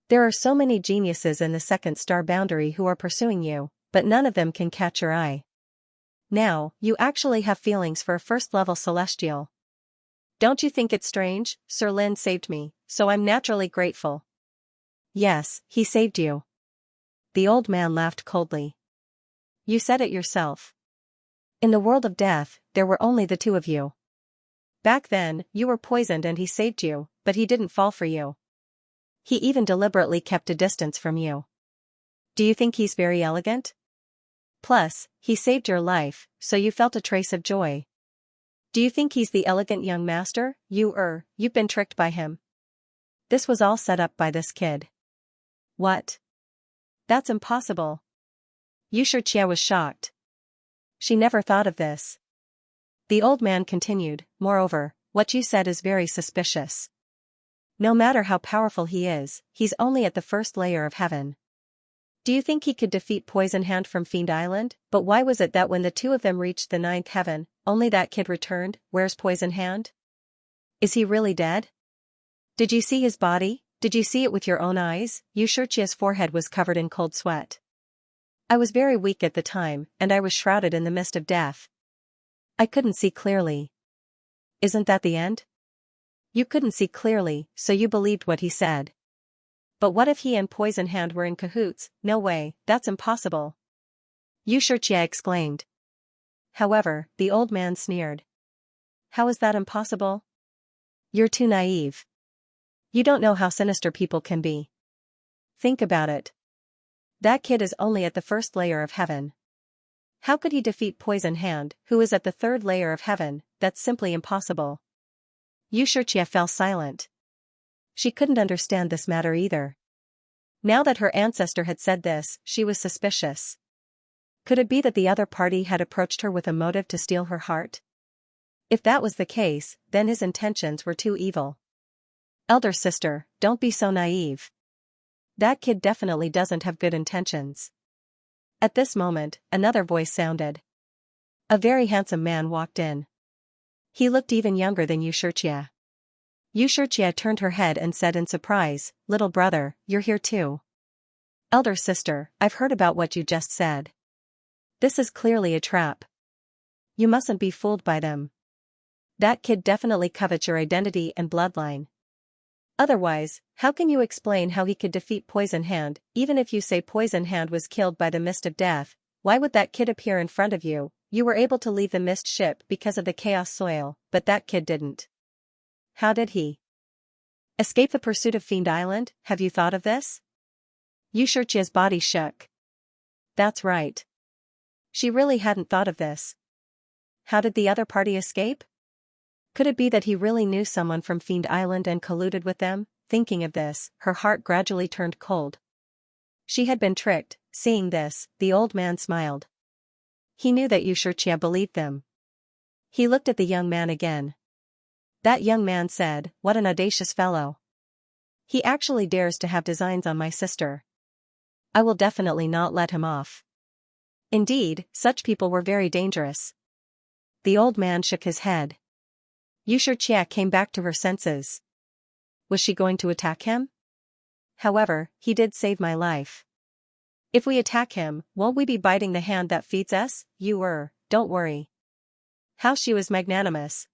There are so many geniuses in the second star boundary who are pursuing you, but none of them can catch your eye. Now, you actually have feelings for a first-level celestial. Don't you think it's strange? Sir Lin saved me, so I'm naturally grateful. Yes, he saved you. The old man laughed coldly. You said it yourself. In the world of death, there were only the two of you. Back then, you were poisoned and he saved you, but he didn't fall for you. He even deliberately kept a distance from you. Do you think he's very elegant? Plus, he saved your life, so you felt a trace of joy. Do you think he's the elegant young master? You've been tricked by him. This was all set up by this kid. What? That's impossible. Xianxia was shocked. She never thought of this. The old man continued, moreover, what you said is very suspicious. No matter how powerful he is, he's only at the first layer of heaven. Do you think he could defeat Poison Hand from Fiend Island? But why was it that when the two of them reached the ninth heaven, only that kid returned? Where's Poison Hand? Is he really dead? Did you see his body? Did you see it with your own eyes? Xianxia's forehead was covered in cold sweat. I was very weak at the time, and I was shrouded in the mist of death. I couldn't see clearly. Isn't that the end? You couldn't see clearly, so you believed what he said. But what if he and Poison Hand were in cahoots? No way, that's impossible. Xianxia exclaimed. However, the old man sneered. How is that impossible? You're too naive. You don't know how sinister people can be. Think about it. That kid is only at the first layer of heaven. How could he defeat Poison Hand, who is at the third layer of heaven? That's simply impossible. Xianxia fell silent. She couldn't understand this matter either. Now that her ancestor had said this, she was suspicious. Could it be that the other party had approached her with a motive to steal her heart? If that was the case, then his intentions were too evil. Elder sister, don't be so naive. That kid definitely doesn't have good intentions. At this moment, another voice sounded. A very handsome man walked in. He looked even younger than Xianxia. Xianxia turned her head and said in surprise, Little brother, you're here too. Elder sister, I've heard about what you just said. This is clearly a trap. You mustn't be fooled by them. That kid definitely covets your identity and bloodline. Otherwise, how can you explain how he could defeat Poison Hand? Even if you say Poison Hand was killed by the mist of death, why would that kid appear in front of you? You were able to leave the mist ship because of the chaos soil, but that kid didn't. How did he escape the pursuit of Fiend Island? Have you thought of this? Xianxia's body shook. That's right. She really hadn't thought of this. How did the other party escape? Could it be that he really knew someone from Fiend Island and colluded with them? Thinking of this, her heart gradually turned cold. She had been tricked, Seeing this, the old man smiled. He knew that Xianxia believed them. He looked at the young man again. That young man said, "What an audacious fellow. He actually dares to have designs on my sister. I will definitely not let him off." Indeed, such people were very dangerous. The old man shook his head. Xianxia came back to her senses. Was she going to attack him? However, he did save my life. If we attack him, won't we be biting the hand that feeds us? Don't worry. How she was magnanimous.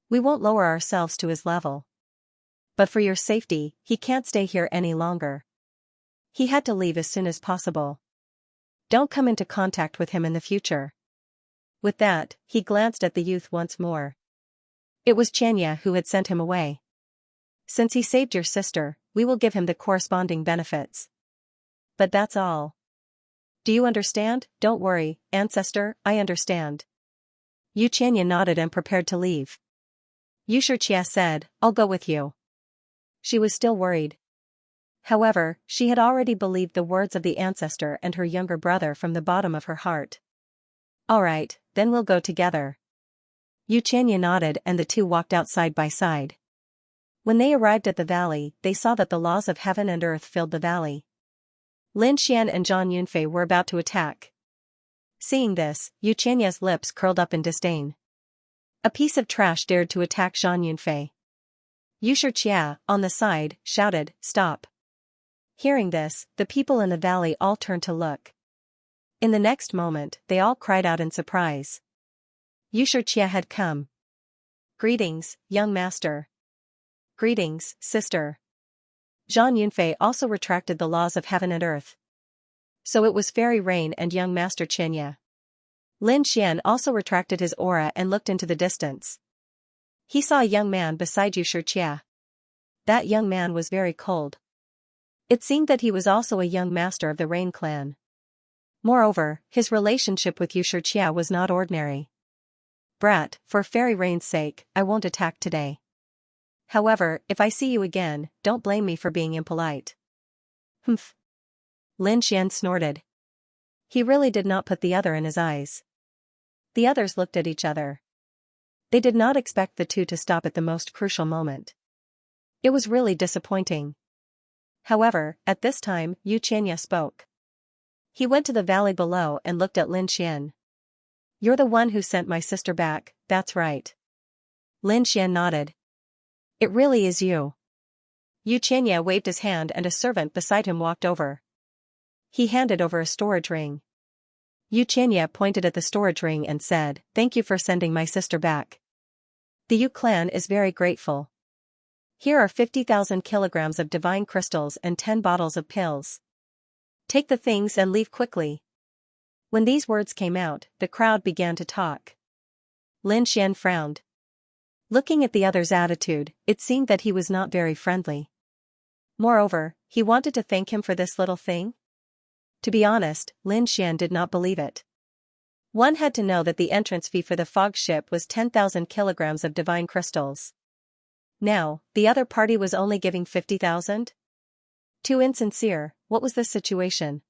We won't lower ourselves to his level. But for your safety, he can't stay here any longer. He had to leave as soon as possible. Don't come into contact with him in the future. With that, he glanced at the youth once more. It was Xianxia who had sent him away. Since he saved your sister, we will give him the corresponding benefits. But that's all. Do you understand? Don't worry, ancestor, I understand. Xianxia nodded and prepared to leave. Xianxia said, I'll go with you. She was still worried. However, she had already believed the words of the ancestor and her younger brother from the bottom of her heart. All right, then we'll go together. Xianxia nodded and the two walked out side by side. When they arrived at the valley, they saw that the laws of heaven and earth filled the valley. Lin Xian and Zhang Yunfei were about to attack. Seeing this, Xianxia's lips curled up in disdain. A piece of trash dared to attack Zhang Yunfei. Xianxia, on the side, shouted, Stop. Hearing this, the people in the valley all turned to look. In the next moment, they all cried out in surprise. Xianxia had come. Greetings, young master. Greetings, sister. Zhang Yunfei also retracted the laws of heaven and earth. So it was fairy rain and young master Xianxia. Lin Xian also retracted his aura and looked into the distance. He saw a young man beside Xianxia. That young man was very cold. It seemed that he was also a young master of the Rain clan. Moreover, his relationship with Xianxia was not ordinary. Brat, for fairy rain's sake, I won't attack today. However, if I see you again, don't blame me for being impolite. Humph. Lin Xian snorted. He really did not put the other in his eyes. The others looked at each other. They did not expect the two to stop at the most crucial moment. It was really disappointing. However, at this time, Xianxia spoke. He went to the valley below and looked at Lin Xian. You're the one who sent my sister back, that's right. Lin Xian nodded. It really is you. Xianxia waved his hand and a servant beside him walked over. He handed over a storage ring. Xianxia pointed at the storage ring and said, Thank you for sending my sister back. The Yu clan is very grateful. Here are 50,000 kilograms of divine crystals and 10 bottles of pills. Take the things and leave quickly. When these words came out, the crowd began to talk. Lin Xian frowned. Looking at the other's attitude, it seemed that he was not very friendly. Moreover, he wanted to thank him for this little thing. To be honest, Lin Xian did not believe it. One had to know that the entrance fee for the fog ship was 10,000 kilograms of divine crystals. Now, the other party was only giving 50,000? Too insincere, what was the situation?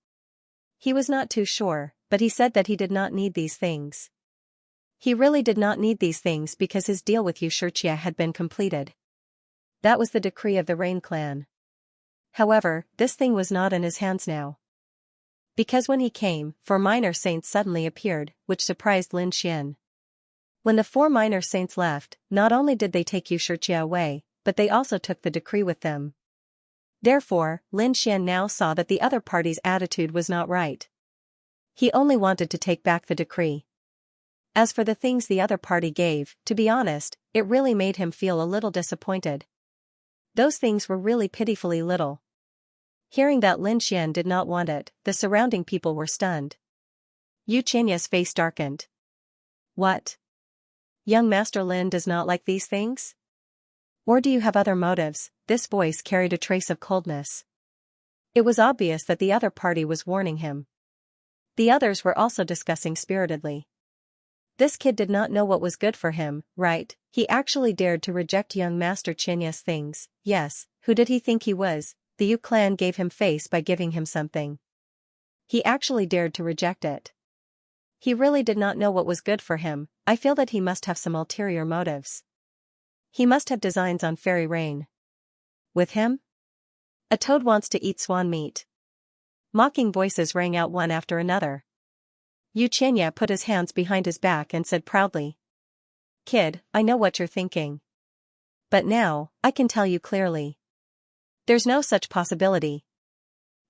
He was not too sure, but he said that he did not need these things. He really did not need these things because his deal with Xianxia had been completed. That was the decree of the Rain clan. However, this thing was not in his hands now. Because when he came, 4 minor saints suddenly appeared, which surprised Lin Xian. When the 4 minor saints left, not only did they take Xianxia away, but they also took the decree with them. Therefore, Lin Xian now saw that the other party's attitude was not right. He only wanted to take back the decree. As for the things the other party gave, to be honest, it really made him feel a little disappointed. Those things were really pitifully little. Hearing that Lin Xian did not want it, the surrounding people were stunned. Xianxia's face darkened. What? Young Master Lin does not like these things? Or do you have other motives? This voice carried a trace of coldness. It was obvious that the other party was warning him. The others were also discussing spiritedly. This kid did not know what was good for him, right? He actually dared to reject young Master Xianxia's things. Yes, who did he think he was? The Yu clan gave him face by giving him something. He actually dared to reject it. He really did not know what was good for him. I feel that he must have some ulterior motives. He must have designs on fairy rain. With him? A toad wants to eat swan meat. Mocking voices rang out one after another. Xianxia put his hands behind his back and said proudly. Kid, I know what you're thinking. But now, I can tell you clearly. There's no such possibility.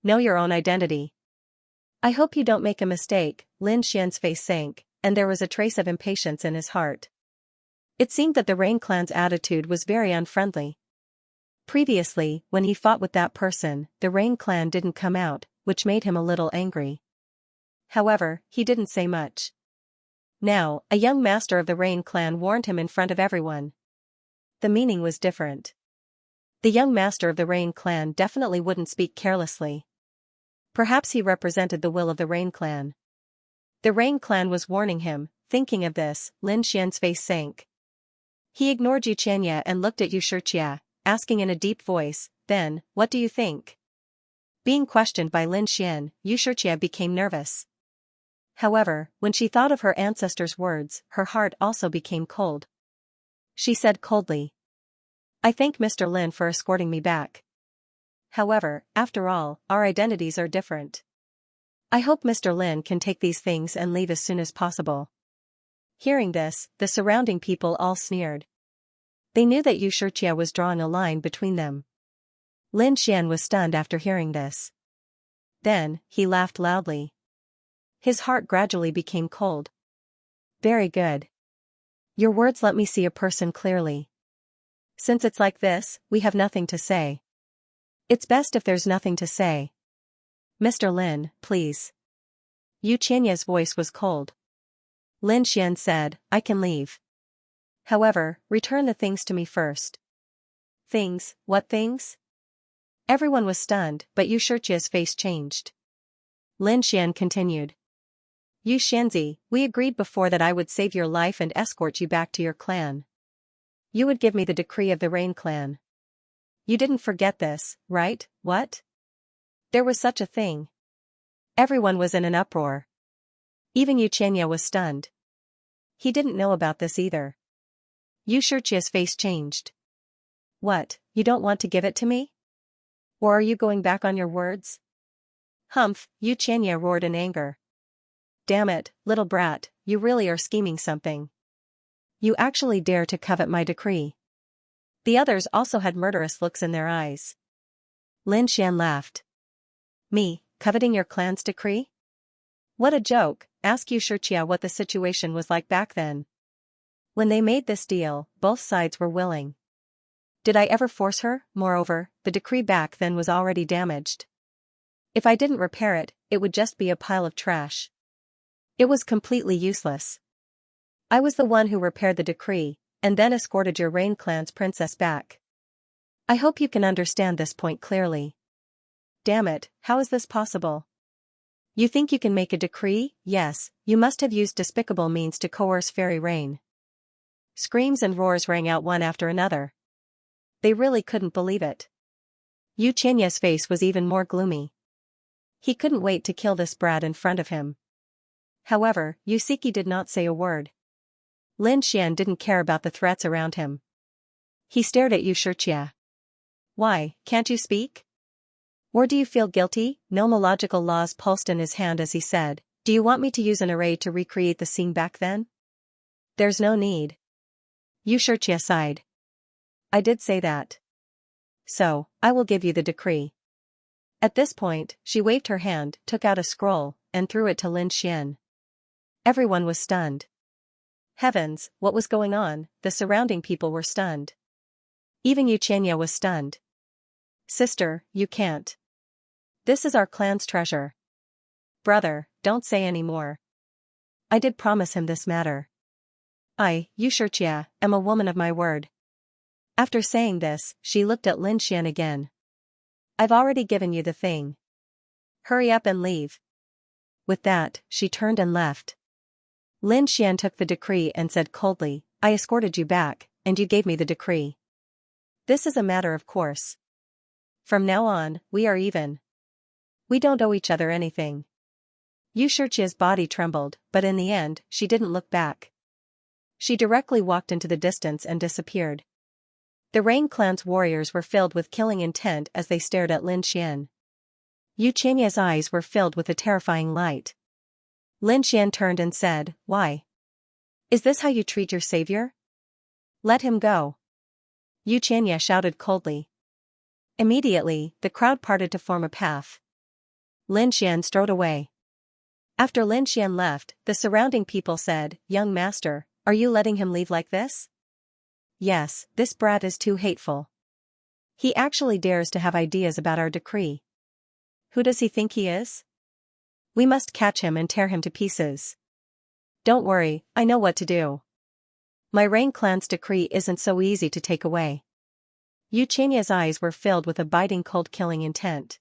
Know your own identity. I hope you don't make a mistake. Lin Xian's face sank, and there was a trace of impatience in his heart. It seemed that the Rain clan's attitude was very unfriendly. Previously, when he fought with that person, the Rain clan didn't come out, which made him a little angry. However, he didn't say much. Now, a young master of the Rain clan warned him in front of everyone. The meaning was different. The young master of the Rain clan definitely wouldn't speak carelessly. Perhaps he represented the will of the Rain clan. The Rain clan was warning him. Thinking of this, Lin Xian's face sank. He ignored Xianxia and looked at Xianxia, asking in a deep voice, then, what do you think? Being questioned by Lin Xian, Xianxia became nervous. However, when she thought of her ancestors' words, her heart also became cold. She said coldly, I thank Mr. Lin for escorting me back. However, after all, our identities are different. I hope Mr. Lin can take these things and leave as soon as possible. Hearing this, the surrounding people all sneered. They knew that Xianxia was drawing a line between them. Lin Xian was stunned after hearing this. Then, he laughed loudly. His heart gradually became cold. Very good. Your words let me see a person clearly. Since it's like this, we have nothing to say. It's best if there's nothing to say. Mr. Lin, please. Xianxia's voice was cold. Lin Xian said, I can leave. However, return the things to me first. Things? What things? Everyone was stunned, but Xianxia's face changed. Lin Xian continued. Xianxia, we agreed before that I would save your life and escort you back to your clan. You would give me the decree of the Rain clan. You didn't forget this, right? What? There was such a thing. Everyone was in an uproar. Even Xianxia was stunned. He didn't know about this either. Xianxia's face changed. What, you don't want to give it to me? Or are you going back on your words? Humph, Xianxia roared in anger. Damn it, little brat, you really are scheming something. You actually dare to covet my decree. The others also had murderous looks in their eyes. Lin Xian laughed. Me, coveting your clan's decree? What a joke. Ask Xianxia what the situation was like back then. When they made this deal, both sides were willing. Did I ever force her? Moreover, the decree back then was already damaged. If I didn't repair it, it would just be a pile of trash. It was completely useless. I was the one who repaired the decree, and then escorted your Rain clan's princess back. I hope you can understand this point clearly. Damn it, how is this possible? You think you can make a decree? Yes, you must have used despicable means to coerce fairy rain. Screams and roars rang out one after another. They really couldn't believe it. Xianxia's face was even more gloomy. He couldn't wait to kill this brat in front of him. However, Yusiki did not say a word. Lin Xian didn't care about the threats around him. He stared at Xianxia. Why, can't you speak? Or do you feel guilty? Nomological laws pulsed in his hand as he said, do you want me to use an array to recreate the scene back then? There's no need. Xianxia sighed. I did say that. So, I will give you the decree. At this point, she waved her hand, took out a scroll, and threw it to Lin Xian. Everyone was stunned. Heavens, what was going on? The surrounding people were stunned. Even Xianxia was stunned. Sister, you can't. This is our clan's treasure. Brother, don't say any more. I did promise him this matter. I, Xianxia, am a woman of my word. After saying this, she looked at Lin Xian again. I've already given you the thing. Hurry up and leave. With that, she turned and left. Lin Xian took the decree and said coldly, I escorted you back, and you gave me the decree. This is a matter of course. From now on, we are even. We don't owe each other anything. Xianxia's body trembled, but in the end, she didn't look back. She directly walked into the distance and disappeared. The Rain Clan's warriors were filled with killing intent as they stared at Lin Xian. Xianxia's eyes were filled with a terrifying light. Lin Xian turned and said, "Why? Is this how you treat your savior? Let him go." Xianxia shouted coldly. Immediately, the crowd parted to form a path. Lin Xian strode away. After Lin Xian left, the surrounding people said, "Young master, are you letting him leave like this?" "Yes, this brat is too hateful. He actually dares to have ideas about our decree. Who does he think he is? We must catch him and tear him to pieces." "Don't worry, I know what to do. My Rain Clan's decree isn't so easy to take away." Xianxia's eyes were filled with a biting cold killing intent.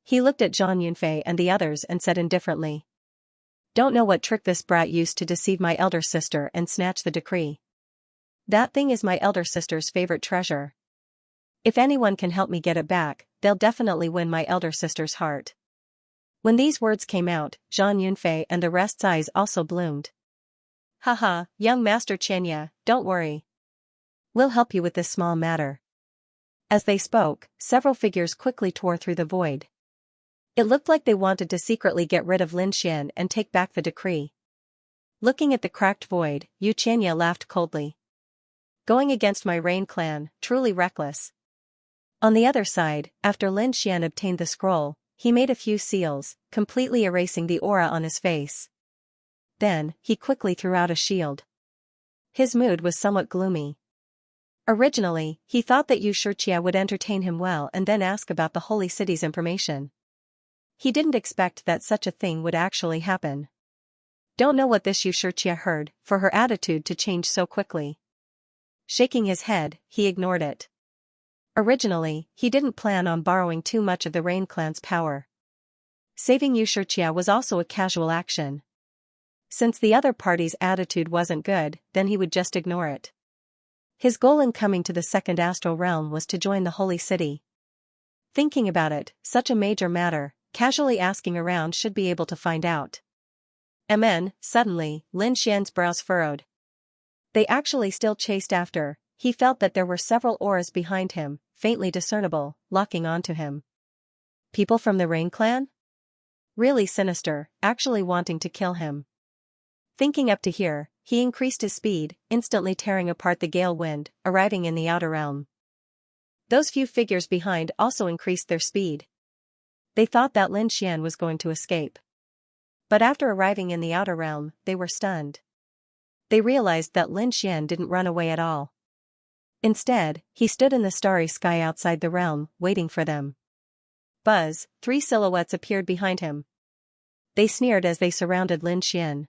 He looked at Zhang Yunfei and the others and said indifferently, "Don't know what trick this brat used to deceive my elder sister and snatch the decree. That thing is my elder sister's favorite treasure. If anyone can help me get it back, they'll definitely win my elder sister's heart." When these words came out, Zhang Yunfei and the rest's eyes also bloomed. "Haha, young Master Xianxia, don't worry. We'll help you with this small matter." As they spoke, several figures quickly tore through the void. It looked like they wanted to secretly get rid of Lin Xian and take back the decree. Looking at the cracked void, Xianxia laughed coldly. "Going against my Rain Clan, truly reckless." On the other side, after Lin Xian obtained the scroll, he made a few seals, completely erasing the aura on his face. Then, he quickly threw out a shield. His mood was somewhat gloomy. Originally, he thought that Xianxia would entertain him well and then ask about the holy city's information. He didn't expect that such a thing would actually happen. Don't know what this Xianxia heard, for her attitude to change so quickly. Shaking his head, he ignored it. Originally, he didn't plan on borrowing too much of the Rain Clan's power. Saving Xianxia was also a casual action. Since the other party's attitude wasn't good, then he would just ignore it. His goal in coming to the second astral realm was to join the holy city. Thinking about it, such a major matter, casually asking around should be able to find out. Suddenly, Lin Xian's brows furrowed. They actually still chased after. He felt that there were several auras behind him, faintly discernible, locking onto him. People from the Rain Clan? Really sinister, actually wanting to kill him. Thinking up to here, he increased his speed, instantly tearing apart the gale wind, arriving in the outer realm. Those few figures behind also increased their speed. They thought that Lin Xian was going to escape. But after arriving in the outer realm, they were stunned. They realized that Lin Xian didn't run away at all. Instead, he stood in the starry sky outside the realm, waiting for them. Buzz, 3 silhouettes appeared behind him. They sneered as they surrounded Lin Xian.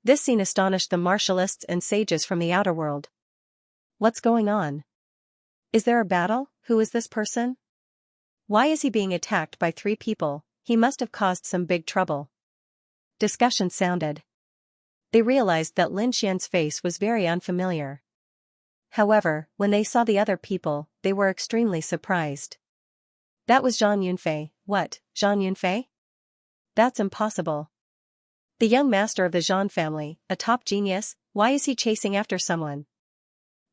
This scene astonished the martialists and sages from the outer world. What's going on? Is there a battle? Who is this person? Why is he being attacked by 3 people? He must have caused some big trouble. Discussion sounded. They realized that Lin Xian's face was very unfamiliar. However, when they saw the other people, they were extremely surprised. That was Zhang Yunfei. What, Zhang Yunfei? That's impossible. The young master of the Zhang family, a top genius, why is he chasing after someone?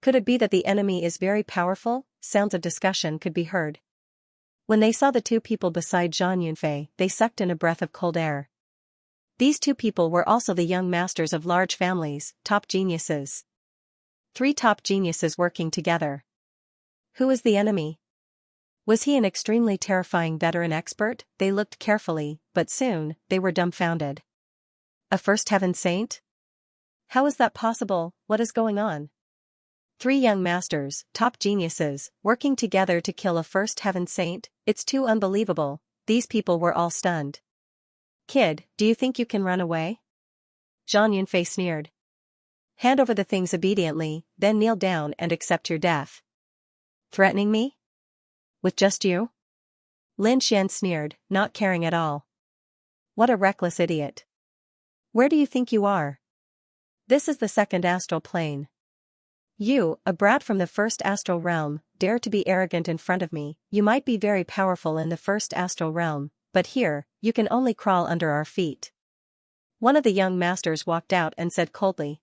Could it be that the enemy is very powerful? Sounds of discussion could be heard. When they saw the 2 people beside Zhang Yunfei, they sucked in a breath of cold air. These 2 people were also the young masters of large families, top geniuses. 3 top geniuses working together. Who is the enemy? Was he an extremely terrifying veteran expert? They looked carefully, but soon, they were dumbfounded. A first heaven saint? How is that possible? What is going on? 3 young masters, top geniuses, working together to kill a first heaven saint? It's too unbelievable. These people were all stunned. Kid, do you think you can run away? Zhang Yunfei sneered. Hand over the things obediently, then kneel down and accept your death. Threatening me? With just you? Lin Xian sneered, not caring at all. What a reckless idiot. Where do you think you are? This is the second astral plane. You, a brat from the first astral realm, dare to be arrogant in front of me. You might be very powerful in the first astral realm, but here, you can only crawl under our feet. One of the young masters walked out and said coldly.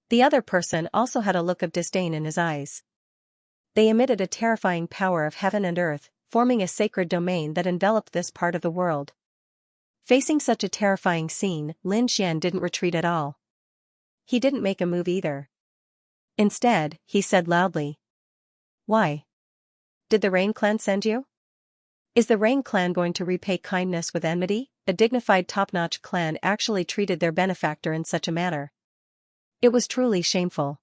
The other person also had a look of disdain in his eyes. They emitted a terrifying power of heaven and earth, forming a sacred domain that enveloped this part of the world. Facing such a terrifying scene, Lin Xian didn't retreat at all. He didn't make a move either. Instead, he said loudly. Why? Did the Rain Clan send you? Is the Rain Clan going to repay kindness with enmity? A dignified top-notch clan actually treated their benefactor in such a manner. It was truly shameful.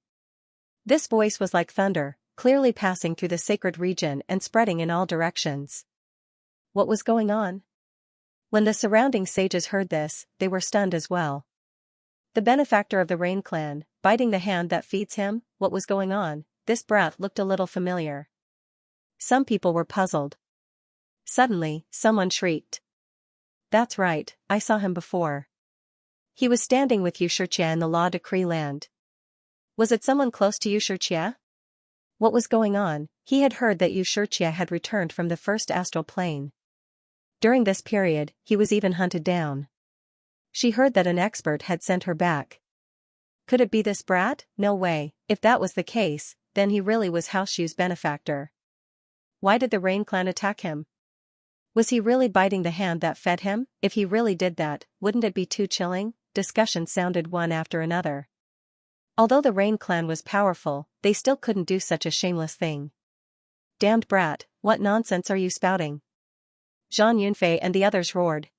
This voice was like thunder, clearly passing through the sacred region and spreading in all directions. What was going on? When the surrounding sages heard this, they were stunned as well. The benefactor of the Rain Clan, biting the hand that feeds him, what was going on? This brat looked a little familiar. Some people were puzzled. Suddenly, someone shrieked. That's right, I saw him before. He was standing with Xianxia in the Law Decree land. Was it someone close to Xianxia? What was going on? He had heard that Xianxia had returned from the first astral plane. During this period, he was even hunted down. She heard that an expert had sent her back. Could it be this brat? No way. If that was the case, then he really was House Xu's benefactor. Why did the Rain Clan attack him? Was he really biting the hand that fed him? If he really did that, wouldn't it be too chilling? Discussions sounded one after another. Although the Rain Clan was powerful, they still couldn't do such a shameless thing. Damned brat, what nonsense are you spouting? Zhang Yunfei and the others roared.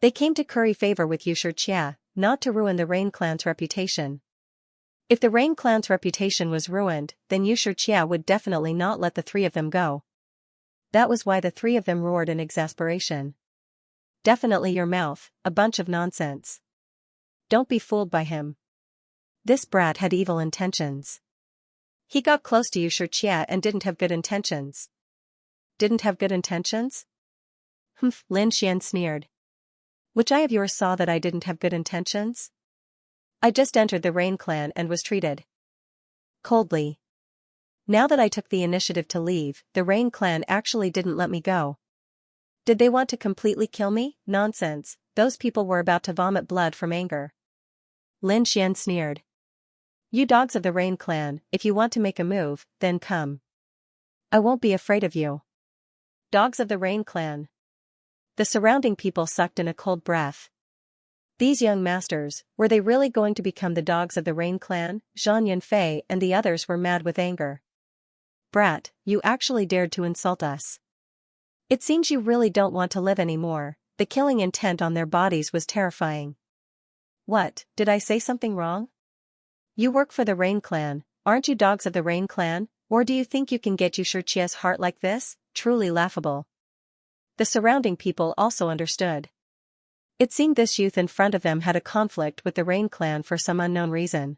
They came to curry favor with Xianxia, not to ruin the Rain Clan's reputation. If the Rain Clan's reputation was ruined, then Xianxia would definitely not let the three of them go. That was why the three of them roared in exasperation. Definitely your mouth, a bunch of nonsense. Don't be fooled by him. This brat had evil intentions. He got close to Xianxia and didn't have good intentions. Didn't have good intentions? Humph, Lin Xian sneered. Which eye of yours saw that I didn't have good intentions? I just entered the Rain Clan and was treated coldly. Now that I took the initiative to leave, the Rain Clan actually didn't let me go. Did they want to completely kill me? Nonsense, those people were about to vomit blood from anger. Lin Xian sneered. You dogs of the Rain Clan, if you want to make a move, then come. I won't be afraid of you. Dogs of the Rain Clan. The surrounding people sucked in a cold breath. These young masters, were they really going to become the dogs of the Rain Clan? Zhang Yunfei and the others were mad with anger. Brat, you actually dared to insult us. It seems you really don't want to live anymore. The killing intent on their bodies was terrifying. What, did I say something wrong? You work for the Rain Clan, aren't you dogs of the Rain Clan? Or do you think you can get Xianxia's heart like this? Truly laughable. The surrounding people also understood. It seemed this youth in front of them had a conflict with the Rain Clan for some unknown reason.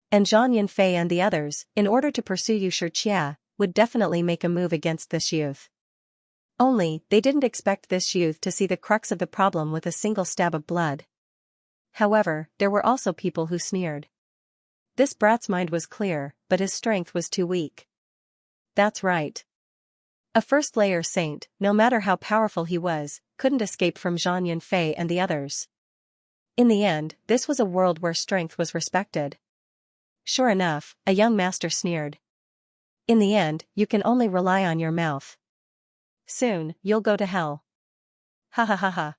And Zhang Yunfei and the others, in order to pursue Xianxia, would definitely make a move against this youth. Only, they didn't expect this youth to see the crux of the problem with a single stab of blood. However, there were also people who sneered. This brat's mind was clear, but his strength was too weak. That's right. A first-layer saint, no matter how powerful he was, couldn't escape from Zhang Yunfei and the others. In the end, this was a world where strength was respected. Sure enough, a young master sneered. In the end, you can only rely on your mouth. Soon, you'll go to hell. Ha ha ha ha.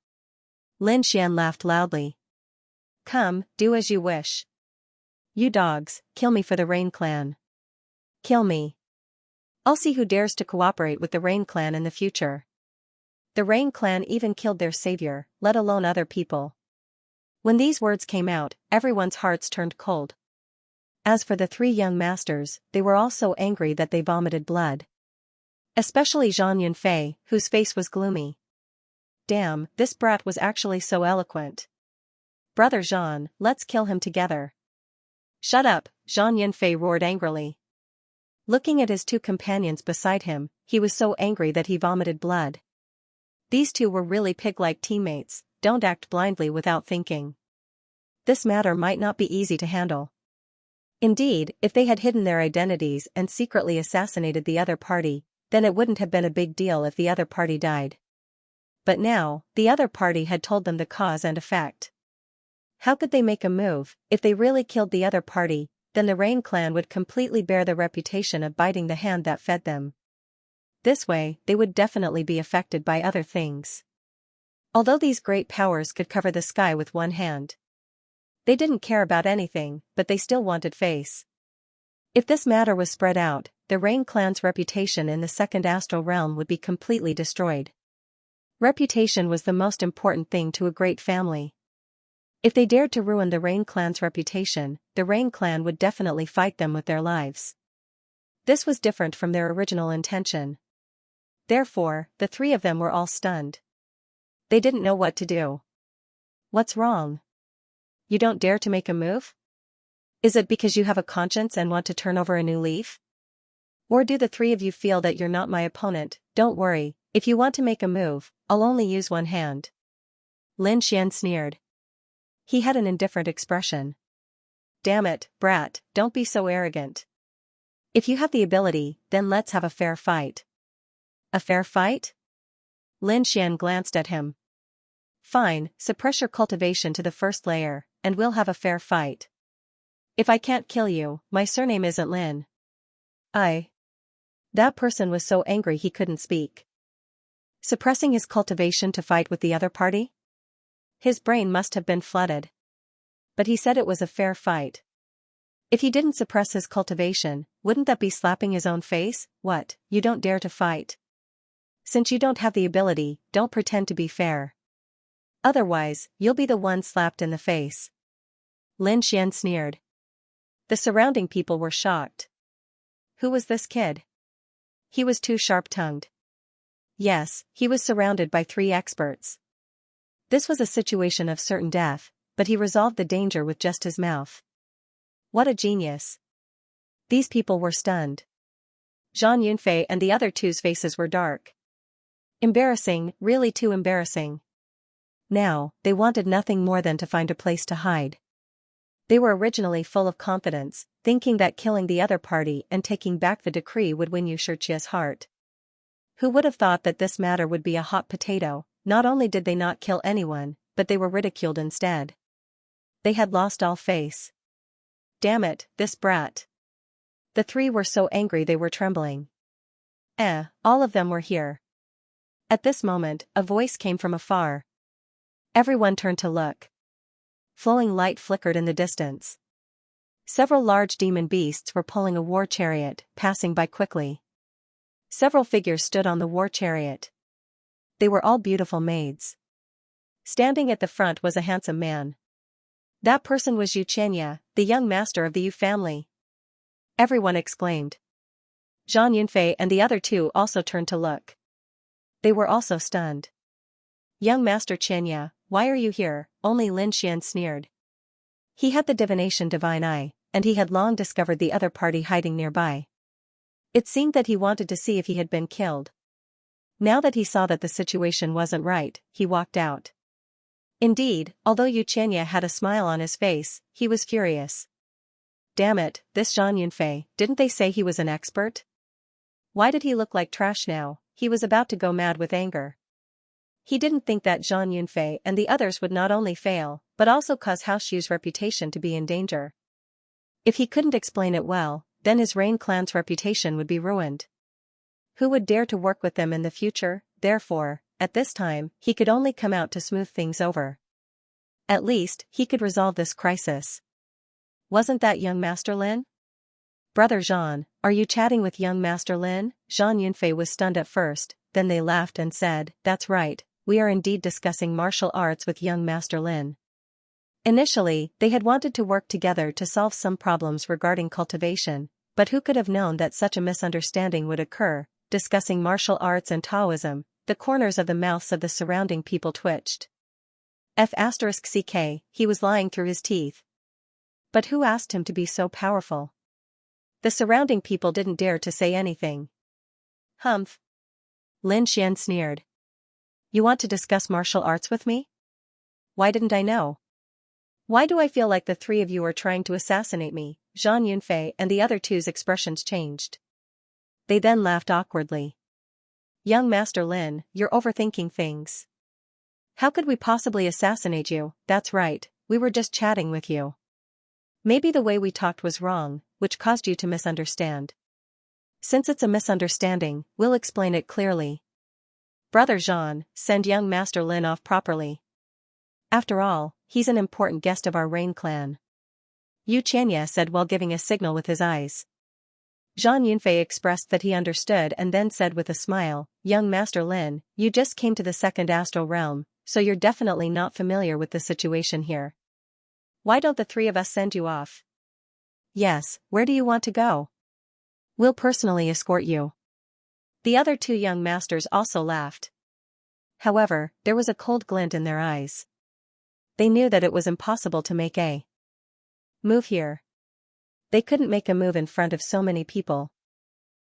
Lin Xian laughed loudly. Come, do as you wish. You dogs, kill me for the Rain Clan. Kill me. I'll see who dares to cooperate with the Rain Clan in the future. The Rain Clan even killed their savior, let alone other people. When these words came out, everyone's hearts turned cold. As for the three young masters, they were all so angry that they vomited blood. Especially Zhang Yunfei, whose face was gloomy. Damn, this brat was actually so eloquent. Brother Zhang, let's kill him together. Shut up, Zhang Yunfei roared angrily. Looking at his two companions beside him, he was so angry that he vomited blood. These two were really pig-like teammates, don't act blindly without thinking. This matter might not be easy to handle. Indeed, if they had hidden their identities and secretly assassinated the other party, then it wouldn't have been a big deal if the other party died. But now, the other party had told them the cause and effect. How could they make a move? If they really killed the other party, then the Rain clan would completely bear the reputation of biting the hand that fed them. This way, they would definitely be affected by other things. Although these great powers could cover the sky with one hand, they didn't care about anything, but they still wanted face. If this matter was spread out, the Rain clan's reputation in the second astral realm would be completely destroyed. Reputation was the most important thing to a great family. If they dared to ruin the Rain clan's reputation, the Rain clan would definitely fight them with their lives. This was different from their original intention. Therefore, the three of them were all stunned. They didn't know what to do. What's wrong? You don't dare to make a move? Is it because you have a conscience and want to turn over a new leaf? Or do the three of you feel that you're not my opponent? Don't worry, if you want to make a move, I'll only use one hand. Lin Xian sneered. He had an indifferent expression. Damn it, brat, don't be so arrogant. If you have the ability, then let's have a fair fight. A fair fight? Lin Xian glanced at him. Fine, suppress your cultivation to the first layer, and we'll have a fair fight. If I can't kill you, my surname isn't Lin. That person was so angry he couldn't speak. Suppressing his cultivation to fight with the other party? His brain must have been flooded. But he said it was a fair fight. If he didn't suppress his cultivation, wouldn't that be slapping his own face? What, you don't dare to fight? Since you don't have the ability, don't pretend to be fair. Otherwise, you'll be the one slapped in the face. Lin Xian sneered. The surrounding people were shocked. Who was this kid? He was too sharp-tongued. Yes, he was surrounded by three experts. This was a situation of certain death, but he resolved the danger with just his mouth. What a genius. These people were stunned. Zhang Yunfei and the other two's faces were dark. Embarrassing, really too embarrassing. Now, they wanted nothing more than to find a place to hide. They were originally full of confidence, thinking that killing the other party and taking back the decree would win Xianxia's heart. Who would have thought that this matter would be a hot potato? Not only did they not kill anyone, but they were ridiculed instead. They had lost all face. Damn it, this brat. The three were so angry they were trembling. All of them were here. At this moment, a voice came from afar. Everyone turned to look. Flowing light flickered in the distance. Several large demon beasts were pulling a war chariot, passing by quickly. Several figures stood on the war chariot. They were all beautiful maids. Standing at the front was a handsome man. That person was Xianxia, the young master of the Yu family. Everyone exclaimed. Zhang Yunfei and the other two also turned to look. They were also stunned. Young Master Xianxia, why are you here? Only Lin Xian sneered. He had the divination divine eye, and he had long discovered the other party hiding nearby. It seemed that he wanted to see if he had been killed. Now that he saw that the situation wasn't right, he walked out. Indeed, although Xianxia had a smile on his face, he was furious. Damn it, this Zhang Yunfei, didn't they say he was an expert? Why did he look like trash now? He was about to go mad with anger. He didn't think that Zhang Yunfei and the others would not only fail, but also cause House Yu's reputation to be in danger. If he couldn't explain it well, then his Rain clan's reputation would be ruined. Who would dare to work with them in the future? Therefore, at this time, he could only come out to smooth things over. At least, he could resolve this crisis. Wasn't that young Master Lin? Brother Zhang, are you chatting with young Master Lin? Zhang Yunfei was stunned at first, then they laughed and said, that's right, we are indeed discussing martial arts with young Master Lin. Initially, they had wanted to work together to solve some problems regarding cultivation, but who could have known that such a misunderstanding would occur? Discussing martial arts and Taoism, the corners of the mouths of the surrounding people twitched. F***ck, he was lying through his teeth. But who asked him to be so powerful? The surrounding people didn't dare to say anything. Humph. Lin Xian sneered. You want to discuss martial arts with me? Why didn't I know? Why do I feel like the three of you are trying to assassinate me? Zhang Yunfei and the other two's expressions changed. They then laughed awkwardly. Young Master Lin, you're overthinking things. How could we possibly assassinate you? That's right, we were just chatting with you. Maybe the way we talked was wrong, which caused you to misunderstand. Since it's a misunderstanding, we'll explain it clearly. Brother Jean, send young Master Lin off properly. After all, he's an important guest of our Rain clan. Xianxia said while giving a signal with his eyes. Zhang Yunfei expressed that he understood and then said with a smile, Young Master Lin, you just came to the second astral realm, so you're definitely not familiar with the situation here. Why don't the three of us send you off? Yes, where do you want to go? We'll personally escort you. The other two young masters also laughed. However, there was a cold glint in their eyes. They knew that it was impossible to make a move here. They couldn't make a move in front of so many people.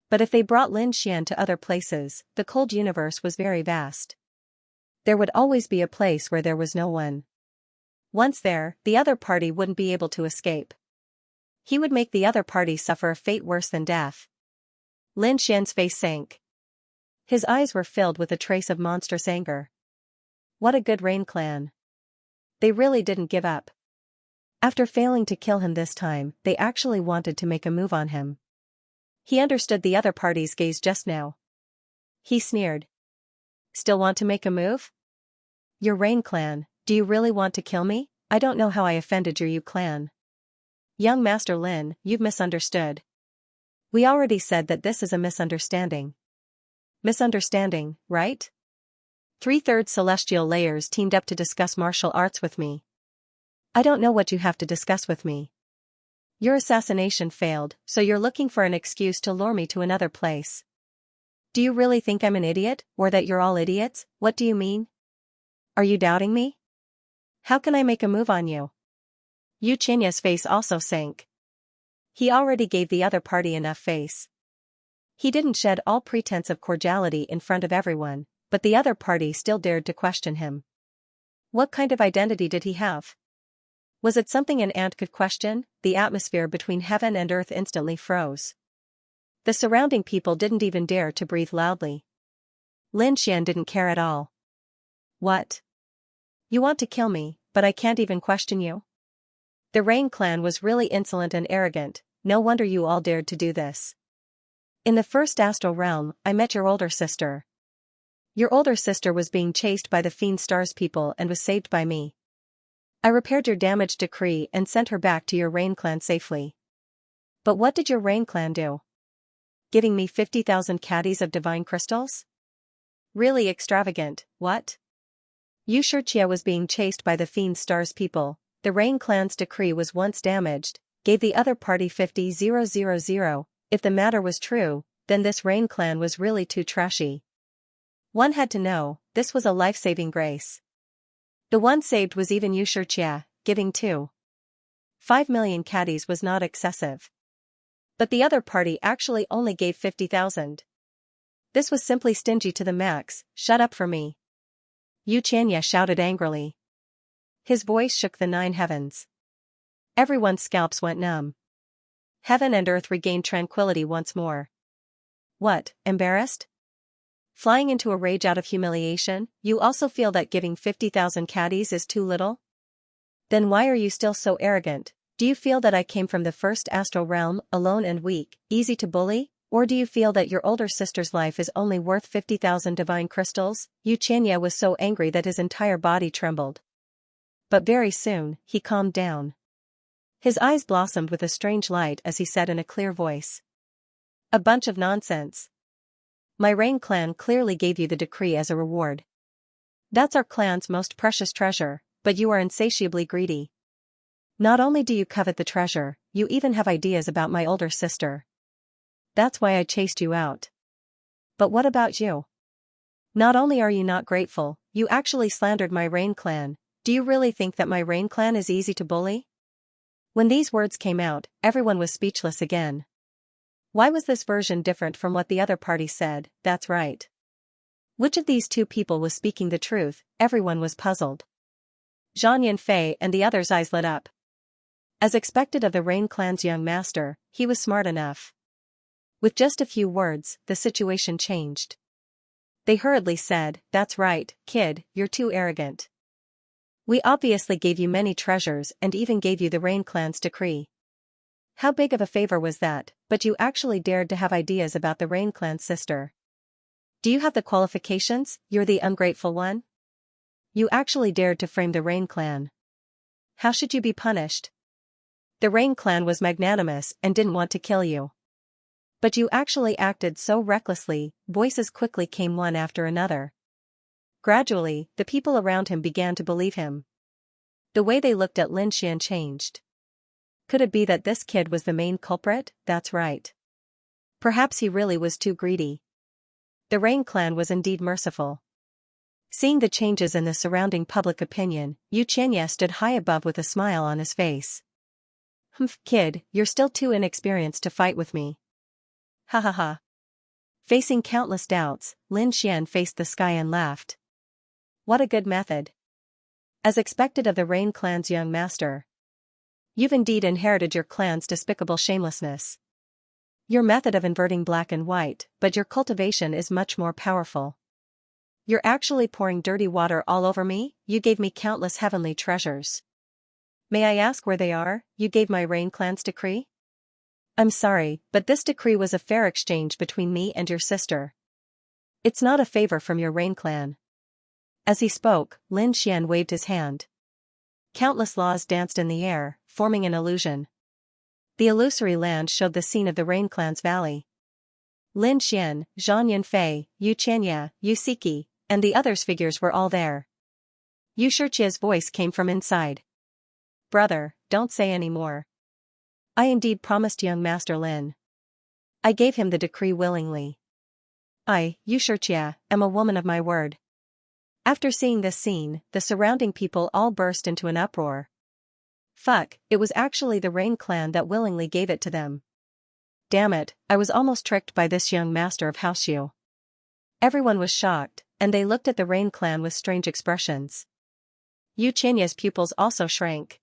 But if they brought Lin Xian to other places, the cold universe was very vast. There would always be a place where there was no one. Once there, the other party wouldn't be able to escape. He would make the other party suffer a fate worse than death. Lin Xian's face sank. His eyes were filled with a trace of monstrous anger. What a good Rain clan. They really didn't give up. After failing to kill him this time, they actually wanted to make a move on him. He understood the other party's gaze just now. He sneered. Still want to make a move? Your Rain clan, do you really want to kill me? I don't know how I offended your Yu clan. Young Master Lin, you've misunderstood. We already said that this is a misunderstanding. Misunderstanding, right? 3/3 celestial layers teamed up to discuss martial arts with me. I don't know what you have to discuss with me. Your assassination failed, so you're looking for an excuse to lure me to another place. Do you really think I'm an idiot, or that you're all idiots? What do you mean? Are you doubting me? How can I make a move on you? Xianxia's face also sank. He already gave the other party enough face. He didn't shed all pretense of cordiality in front of everyone, but the other party still dared to question him. What kind of identity did he have? Was it something an ant could question? The atmosphere between heaven and earth instantly froze. The surrounding people didn't even dare to breathe loudly. Lin Xian didn't care at all. What? You want to kill me, but I can't even question you? The Rain clan was really insolent and arrogant, no wonder you all dared to do this. In the first astral realm, I met your older sister. Your older sister was being chased by the Fiend Stars people and was saved by me. I repaired your damaged decree and sent her back to your Rain clan safely. But what did your Rain clan do? Giving me 50,000 caddies of divine crystals? Really extravagant, what? Xianxia was being chased by the Fiend Stars people. The Rain clan's decree was once damaged, gave the other party 50,000. If the matter was true, then this Rain clan was really too trashy. One had to know, this was a life-saving grace. The one saved was even Xianxia, giving 5 million caddies was not excessive. But the other party actually only gave 50,000. This was simply stingy to the max. Shut up for me. Xianxia shouted angrily. His voice shook the 9 heavens. Everyone's scalps went numb. Heaven and earth regained tranquility once more. What, embarrassed? Flying into a rage out of humiliation, you also feel that giving 50,000 caddies is too little? Then why are you still so arrogant? Do you feel that I came from the first astral realm, alone and weak, easy to bully? Or do you feel that your older sister's life is only worth 50,000 divine crystals? Xianxia was so angry that his entire body trembled. But very soon, he calmed down. His eyes blossomed with a strange light as he said in a clear voice. A bunch of nonsense. My Rain clan clearly gave you the decree as a reward. That's our clan's most precious treasure, but you are insatiably greedy. Not only do you covet the treasure, you even have ideas about my older sister. That's why I chased you out. But what about you? Not only are you not grateful, you actually slandered my Rain clan. Do you really think that my Rain clan is easy to bully? When these words came out, everyone was speechless again. Why was this version different from what the other party said? That's right. Which of these two people was speaking the truth? Everyone was puzzled. Zhang Yunfei and the others' eyes lit up. As expected of the Rain clan's young master, he was smart enough. With just a few words, the situation changed. They hurriedly said, "That's right, kid, you're too arrogant. We obviously gave you many treasures and even gave you the Rain Clan's decree. How big of a favor was that, but you actually dared to have ideas about the Rain Clan's sister. Do you have the qualifications? You're the ungrateful one? You actually dared to frame the Rain Clan. How should you be punished? The Rain Clan was magnanimous and didn't want to kill you. But you actually acted so recklessly." Voices quickly came one after another. Gradually, the people around him began to believe him. The way they looked at Lin Xian changed. Could it be that this kid was the main culprit? That's right. Perhaps he really was too greedy. The Rain Clan was indeed merciful. Seeing the changes in the surrounding public opinion, Xianxia stood high above with a smile on his face. "Humph, kid, you're still too inexperienced to fight with me. Ha ha ha." Facing countless doubts, Lin Xian faced the sky and laughed. What a good method. As expected of the Rain Clan's young master. You've indeed inherited your clan's despicable shamelessness. Your method of inverting black and white, but your cultivation is much more powerful. You're actually pouring dirty water all over me. You gave me countless heavenly treasures. May I ask where they are? You gave my Rain Clan's decree? I'm sorry, but this decree was a fair exchange between me and your sister. It's not a favor from your Rain Clan. As he spoke, Lin Xian waved his hand. Countless laws danced in the air, forming an illusion. The illusory land showed the scene of the Rain Clan's valley. Lin Xian, Zhang Yunfei, Xianxia, Siki, and the others' figures were all there. Xianxia's voice came from inside. Brother, don't say any more. I indeed promised young Master Lin. I gave him the decree willingly. I, Xianxia, am a woman of my word. After seeing this scene, the surrounding people all burst into an uproar. Fuck, it was actually the Rain Clan that willingly gave it to them. Damn it, I was almost tricked by this young master of Haoxiu. Everyone was shocked, and they looked at the Rain Clan with strange expressions. Xianxia's pupils also shrank.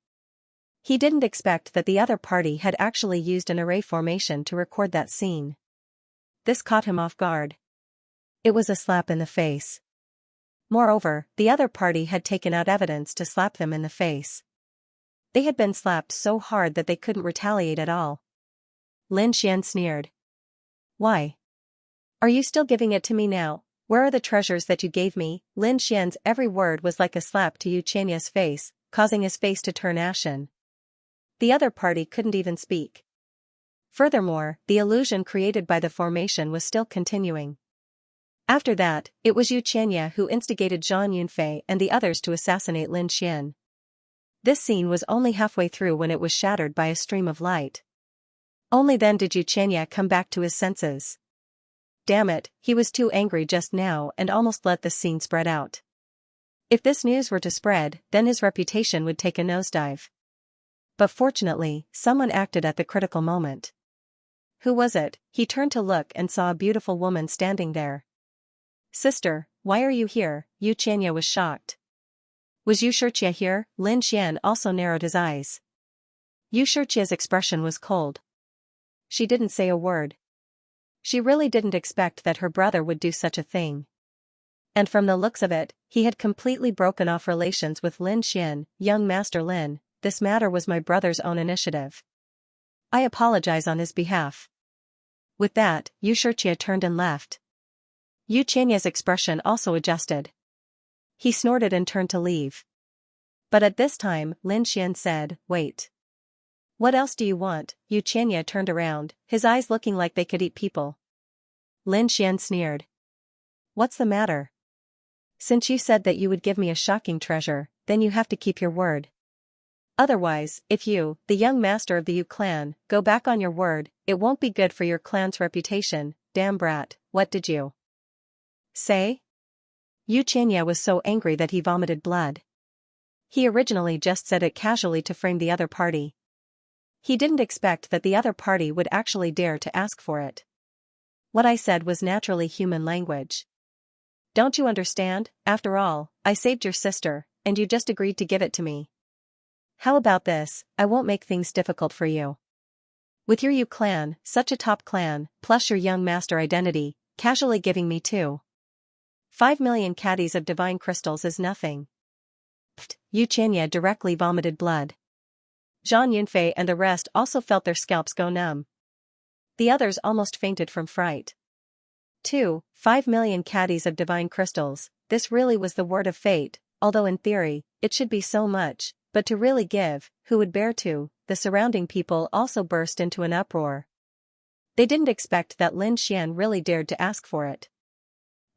He didn't expect that the other party had actually used an array formation to record that scene. This caught him off guard. It was a slap in the face. Moreover, the other party had taken out evidence to slap them in the face. They had been slapped so hard that they couldn't retaliate at all. Lin Xian sneered. Why? Are you still giving it to me now? Where are the treasures that you gave me? Lin Xian's every word was like a slap to Xianxia's face, causing his face to turn ashen. The other party couldn't even speak. Furthermore, the illusion created by the formation was still continuing. After that, it was Xianxia who instigated Zhang Yunfei and the others to assassinate Lin Xian. This scene was only halfway through when it was shattered by a stream of light. Only then did Xianxia come back to his senses. Damn it, he was too angry just now and almost let the scene spread out. If this news were to spread, then his reputation would take a nosedive. But fortunately, someone acted at the critical moment. Who was it? He turned to look and saw a beautiful woman standing there. Sister, why are you here? Xianxia was shocked. Was Xianxia here? Lin Xian also narrowed his eyes. Xianxia's expression was cold. She didn't say a word. She really didn't expect that her brother would do such a thing. And from the looks of it, he had completely broken off relations with Lin Xian. Young Master Lin, this matter was my brother's own initiative. I apologize on his behalf. With that, Xianxia turned and left. Xianxia's expression also adjusted. He snorted and turned to leave. But at this time, Lin Xian said, Wait. What else do you want? Xianxia turned around, his eyes looking like they could eat people. Lin Xian sneered. What's the matter? Since you said that you would give me a shocking treasure, then you have to keep your word. Otherwise, if you, the young master of the Yu clan, go back on your word, it won't be good for your clan's reputation. Damn brat, what did you say? Xianxia was so angry that he vomited blood. He originally just said it casually to frame the other party. He didn't expect that the other party would actually dare to ask for it. What I said was naturally human language. Don't you understand? After all, I saved your sister, and you just agreed to give it to me. How about this? I won't make things difficult for you. With your Yu clan, such a top clan, plus your young master identity, casually giving me too 5 million caddies of divine crystals is nothing. Pfft, Xianxia directly vomited blood. Zhang Yunfei and the rest also felt their scalps go numb. The others almost fainted from fright. 5 million caddies of divine crystals, this really was the word of fate, although in theory, it should be so much, but to really give, who would bear to? The surrounding people also burst into an uproar. They didn't expect that Lin Xian really dared to ask for it.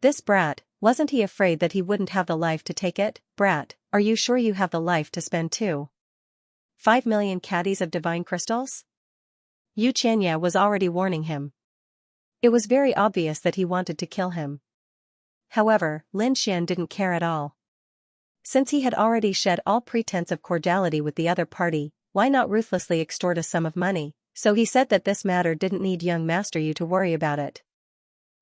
This brat, wasn't he afraid that he wouldn't have the life to take it? Brat, are you sure you have the life to spend too? 5 million caddies of divine crystals? Xianxia was already warning him. It was very obvious that he wanted to kill him. However, Lin Xian didn't care at all. Since he had already shed all pretense of cordiality with the other party, why not ruthlessly extort a sum of money? So he said that this matter didn't need young Master Yu to worry about it.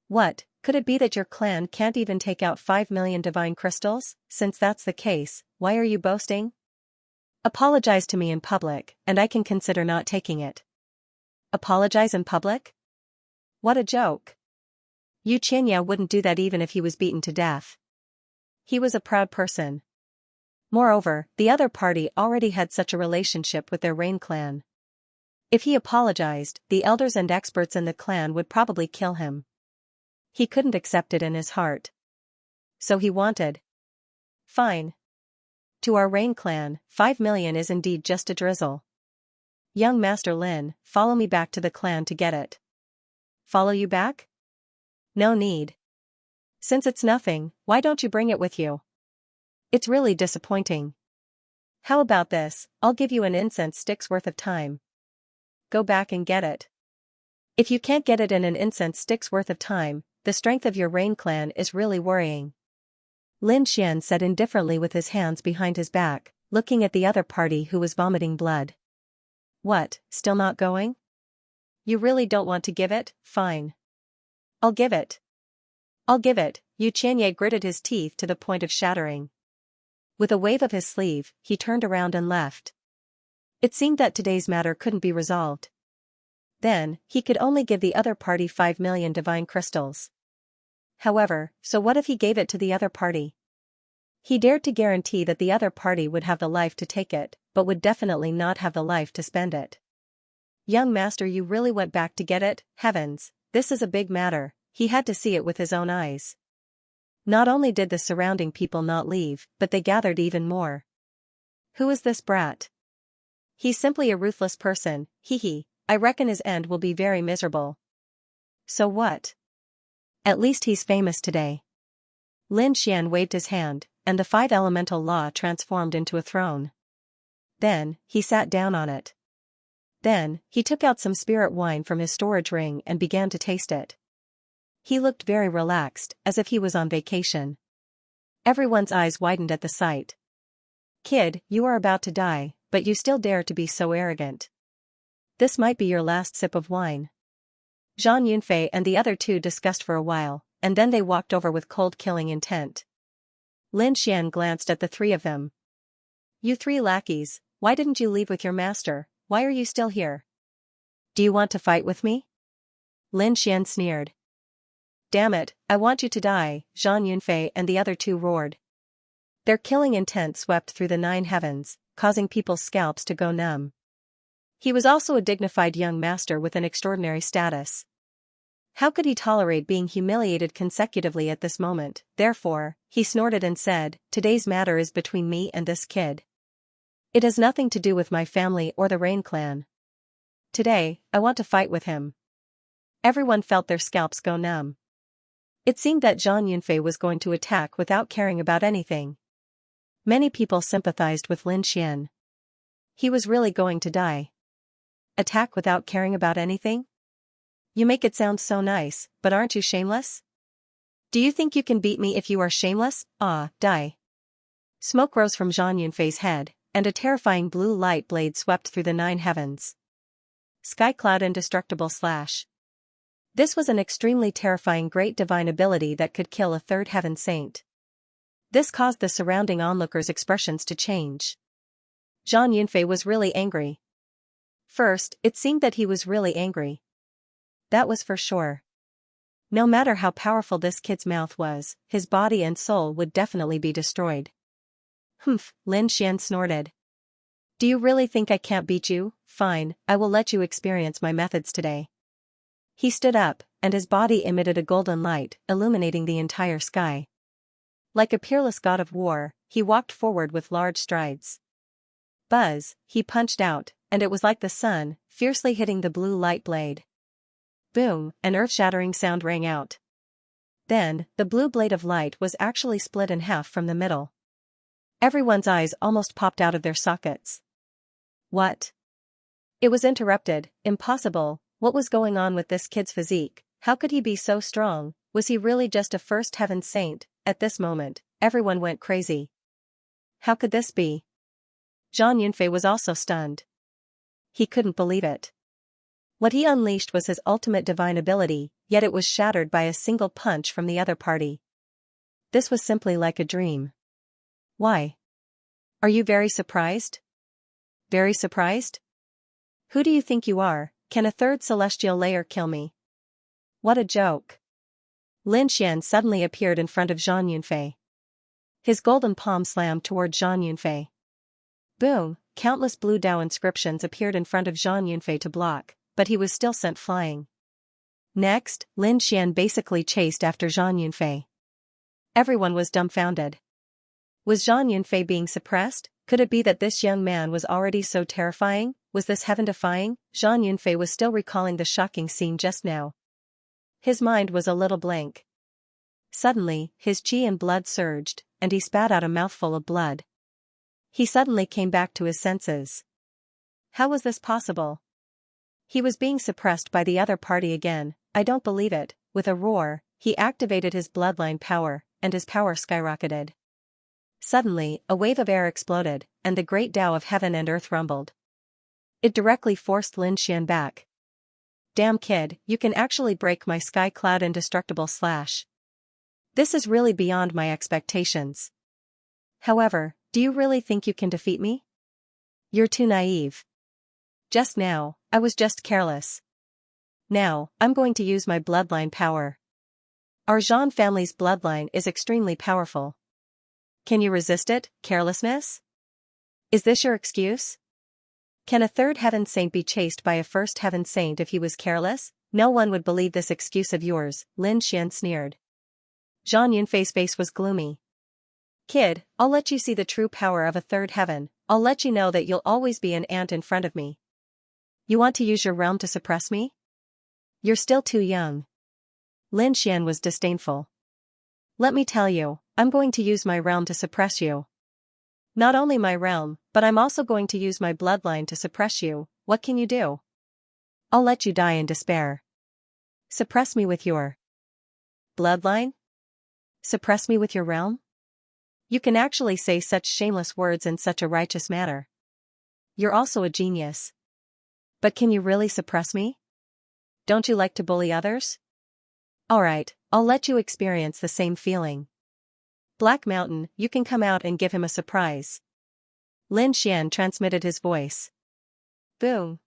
What, could it be that your clan can't even take out 5 million divine crystals? Since that's the case, why are you boasting? Apologize to me in public, and I can consider not taking it. Apologize in public? What a joke. Xianxia wouldn't do that even if he was beaten to death. He was a proud person. Moreover, the other party already had such a relationship with their Rain clan. If he apologized, the elders and experts in the clan would probably kill him. He couldn't accept it in his heart. So he wanted. Fine. To our Rain clan, 5 million is indeed just a drizzle. Young Master Lin, follow me back to the clan to get it. Follow you back? No need. Since it's nothing, why don't you bring it with you? It's really disappointing. How about this, I'll give you an incense stick's worth of time. Go back and get it. If you can't get it in an incense stick's worth of time, the strength of your Rain clan is really worrying. Lin Xian said indifferently with his hands behind his back, looking at the other party who was vomiting blood. What, still not going? You really don't want to give it? Fine. I'll give it. I'll give it. Xianxia gritted his teeth to the point of shattering. With a wave of his sleeve, he turned around and left. It seemed that today's matter couldn't be resolved. Then, he could only give the other party 5 million divine crystals. However, so what if he gave it to the other party? He dared to guarantee that the other party would have the life to take it, but would definitely not have the life to spend it. Young Master, you really went back to get it? Heavens, this is a big matter, he had to see it with his own eyes. Not only did the surrounding people not leave, but they gathered even more. Who is this brat? He's simply a ruthless person, hee. I reckon his end will be very miserable. So what? At least he's famous today. Lin Xian waved his hand, and the 5 elemental law transformed into a throne. Then, he sat down on it. Then, he took out some spirit wine from his storage ring and began to taste it. He looked very relaxed, as if he was on vacation. Everyone's eyes widened at the sight. Kid, you are about to die, but you still dare to be so arrogant. This might be your last sip of wine. Zhang Yunfei and the other two discussed for a while, and then they walked over with cold killing intent. Lin Xian glanced at the 3 of them. You 3 lackeys, why didn't you leave with your master? Why are you still here? Do you want to fight with me? Lin Xian sneered. Damn it, I want you to die, Zhang Yunfei and the other 2 roared. Their killing intent swept through the 9 heavens, causing people's scalps to go numb. He was also a dignified young master with an extraordinary status. How could he tolerate being humiliated consecutively at this moment? Therefore, he snorted and said, today's matter is between me and this kid. It has nothing to do with my family or the Rain clan. Today, I want to fight with him. Everyone felt their scalps go numb. It seemed that Zhang Yunfei was going to attack without caring about anything. Many people sympathized with Lin Xian. He was really going to die. Attack without caring about anything? You make it sound so nice, but aren't you shameless? Do you think you can beat me if you are shameless? Ah, die. Smoke rose from Zhang Yunfei's head, and a terrifying blue light blade swept through the 9 heavens. Sky Cloud Indestructible Slash. This was an extremely terrifying great divine ability that could kill a 3rd heaven saint. This caused the surrounding onlookers' expressions to change. Zhang Yunfei was really angry. First, it seemed that he was really angry. That was for sure. No matter how powerful this kid's mouth was, his body and soul would definitely be destroyed. Humph, Lin Xian snorted. Do you really think I can't beat you? Fine, I will let you experience my methods today. He stood up, and his body emitted a golden light, illuminating the entire sky. Like a peerless god of war, he walked forward with large strides. Buzz, he punched out, and it was like the sun, fiercely hitting the blue light blade. Boom, an earth-shattering sound rang out. Then, the blue blade of light was actually split in half from the middle. Everyone's eyes almost popped out of their sockets. What? It was interrupted. Impossible. What was going on with this kid's physique? How could he be so strong? Was he really just a first heaven saint? At this moment, everyone went crazy. How could this be? Zhang Yunfei was also stunned. He couldn't believe it. What he unleashed was his ultimate divine ability, yet it was shattered by a single punch from the other party. This was simply like a dream. Why? Are you very surprised? Very surprised? Who do you think you are? Can a third celestial layer kill me? What a joke. Lin Xian suddenly appeared in front of Zhang Yunfei. His golden palm slammed toward Zhang Yunfei. Boom, countless blue Dao inscriptions appeared in front of Zhang Yunfei to block, but he was still sent flying. Next, Lin Xian basically chased after Zhang Yunfei. Everyone was dumbfounded. Was Zhang Yunfei being suppressed? Could it be that this young man was already so terrifying? Was this heaven-defying? Zhang Yunfei was still recalling the shocking scene just now. His mind was a little blank. Suddenly, his qi and blood surged, and he spat out a mouthful of blood. He suddenly came back to his senses. How was this possible? He was being suppressed by the other party again. I don't believe it. With a roar, he activated his bloodline power, and his power skyrocketed. Suddenly, a wave of air exploded, and the great Tao of heaven and earth rumbled. It directly forced Lin Xian back. Damn kid, you can actually break my sky cloud indestructible slash. This is really beyond my expectations. However, do you really think you can defeat me? You're too naive. Just now, I was just careless. Now, I'm going to use my bloodline power. Our Zhan family's bloodline is extremely powerful. Can you resist it, carelessness? Is this your excuse? Can a third heaven saint be chased by a first heaven saint if he was careless? No one would believe this excuse of yours, Lin Xian sneered. Zhang Yunfei's face was gloomy. Kid, I'll let you see the true power of a third heaven. I'll let you know that you'll always be an ant in front of me. You want to use your realm to suppress me? You're still too young. Lin Xian was disdainful. Let me tell you, I'm going to use my realm to suppress you. Not only my realm, but I'm also going to use my bloodline to suppress you. What can you do? I'll let you die in despair. Suppress me with your bloodline? Suppress me with your realm? You can actually say such shameless words in such a righteous manner. You're also a genius. But can you really suppress me? Don't you like to bully others? Alright, I'll let you experience the same feeling. Black Mountain, you can come out and give him a surprise. Lin Xian transmitted his voice. Boom.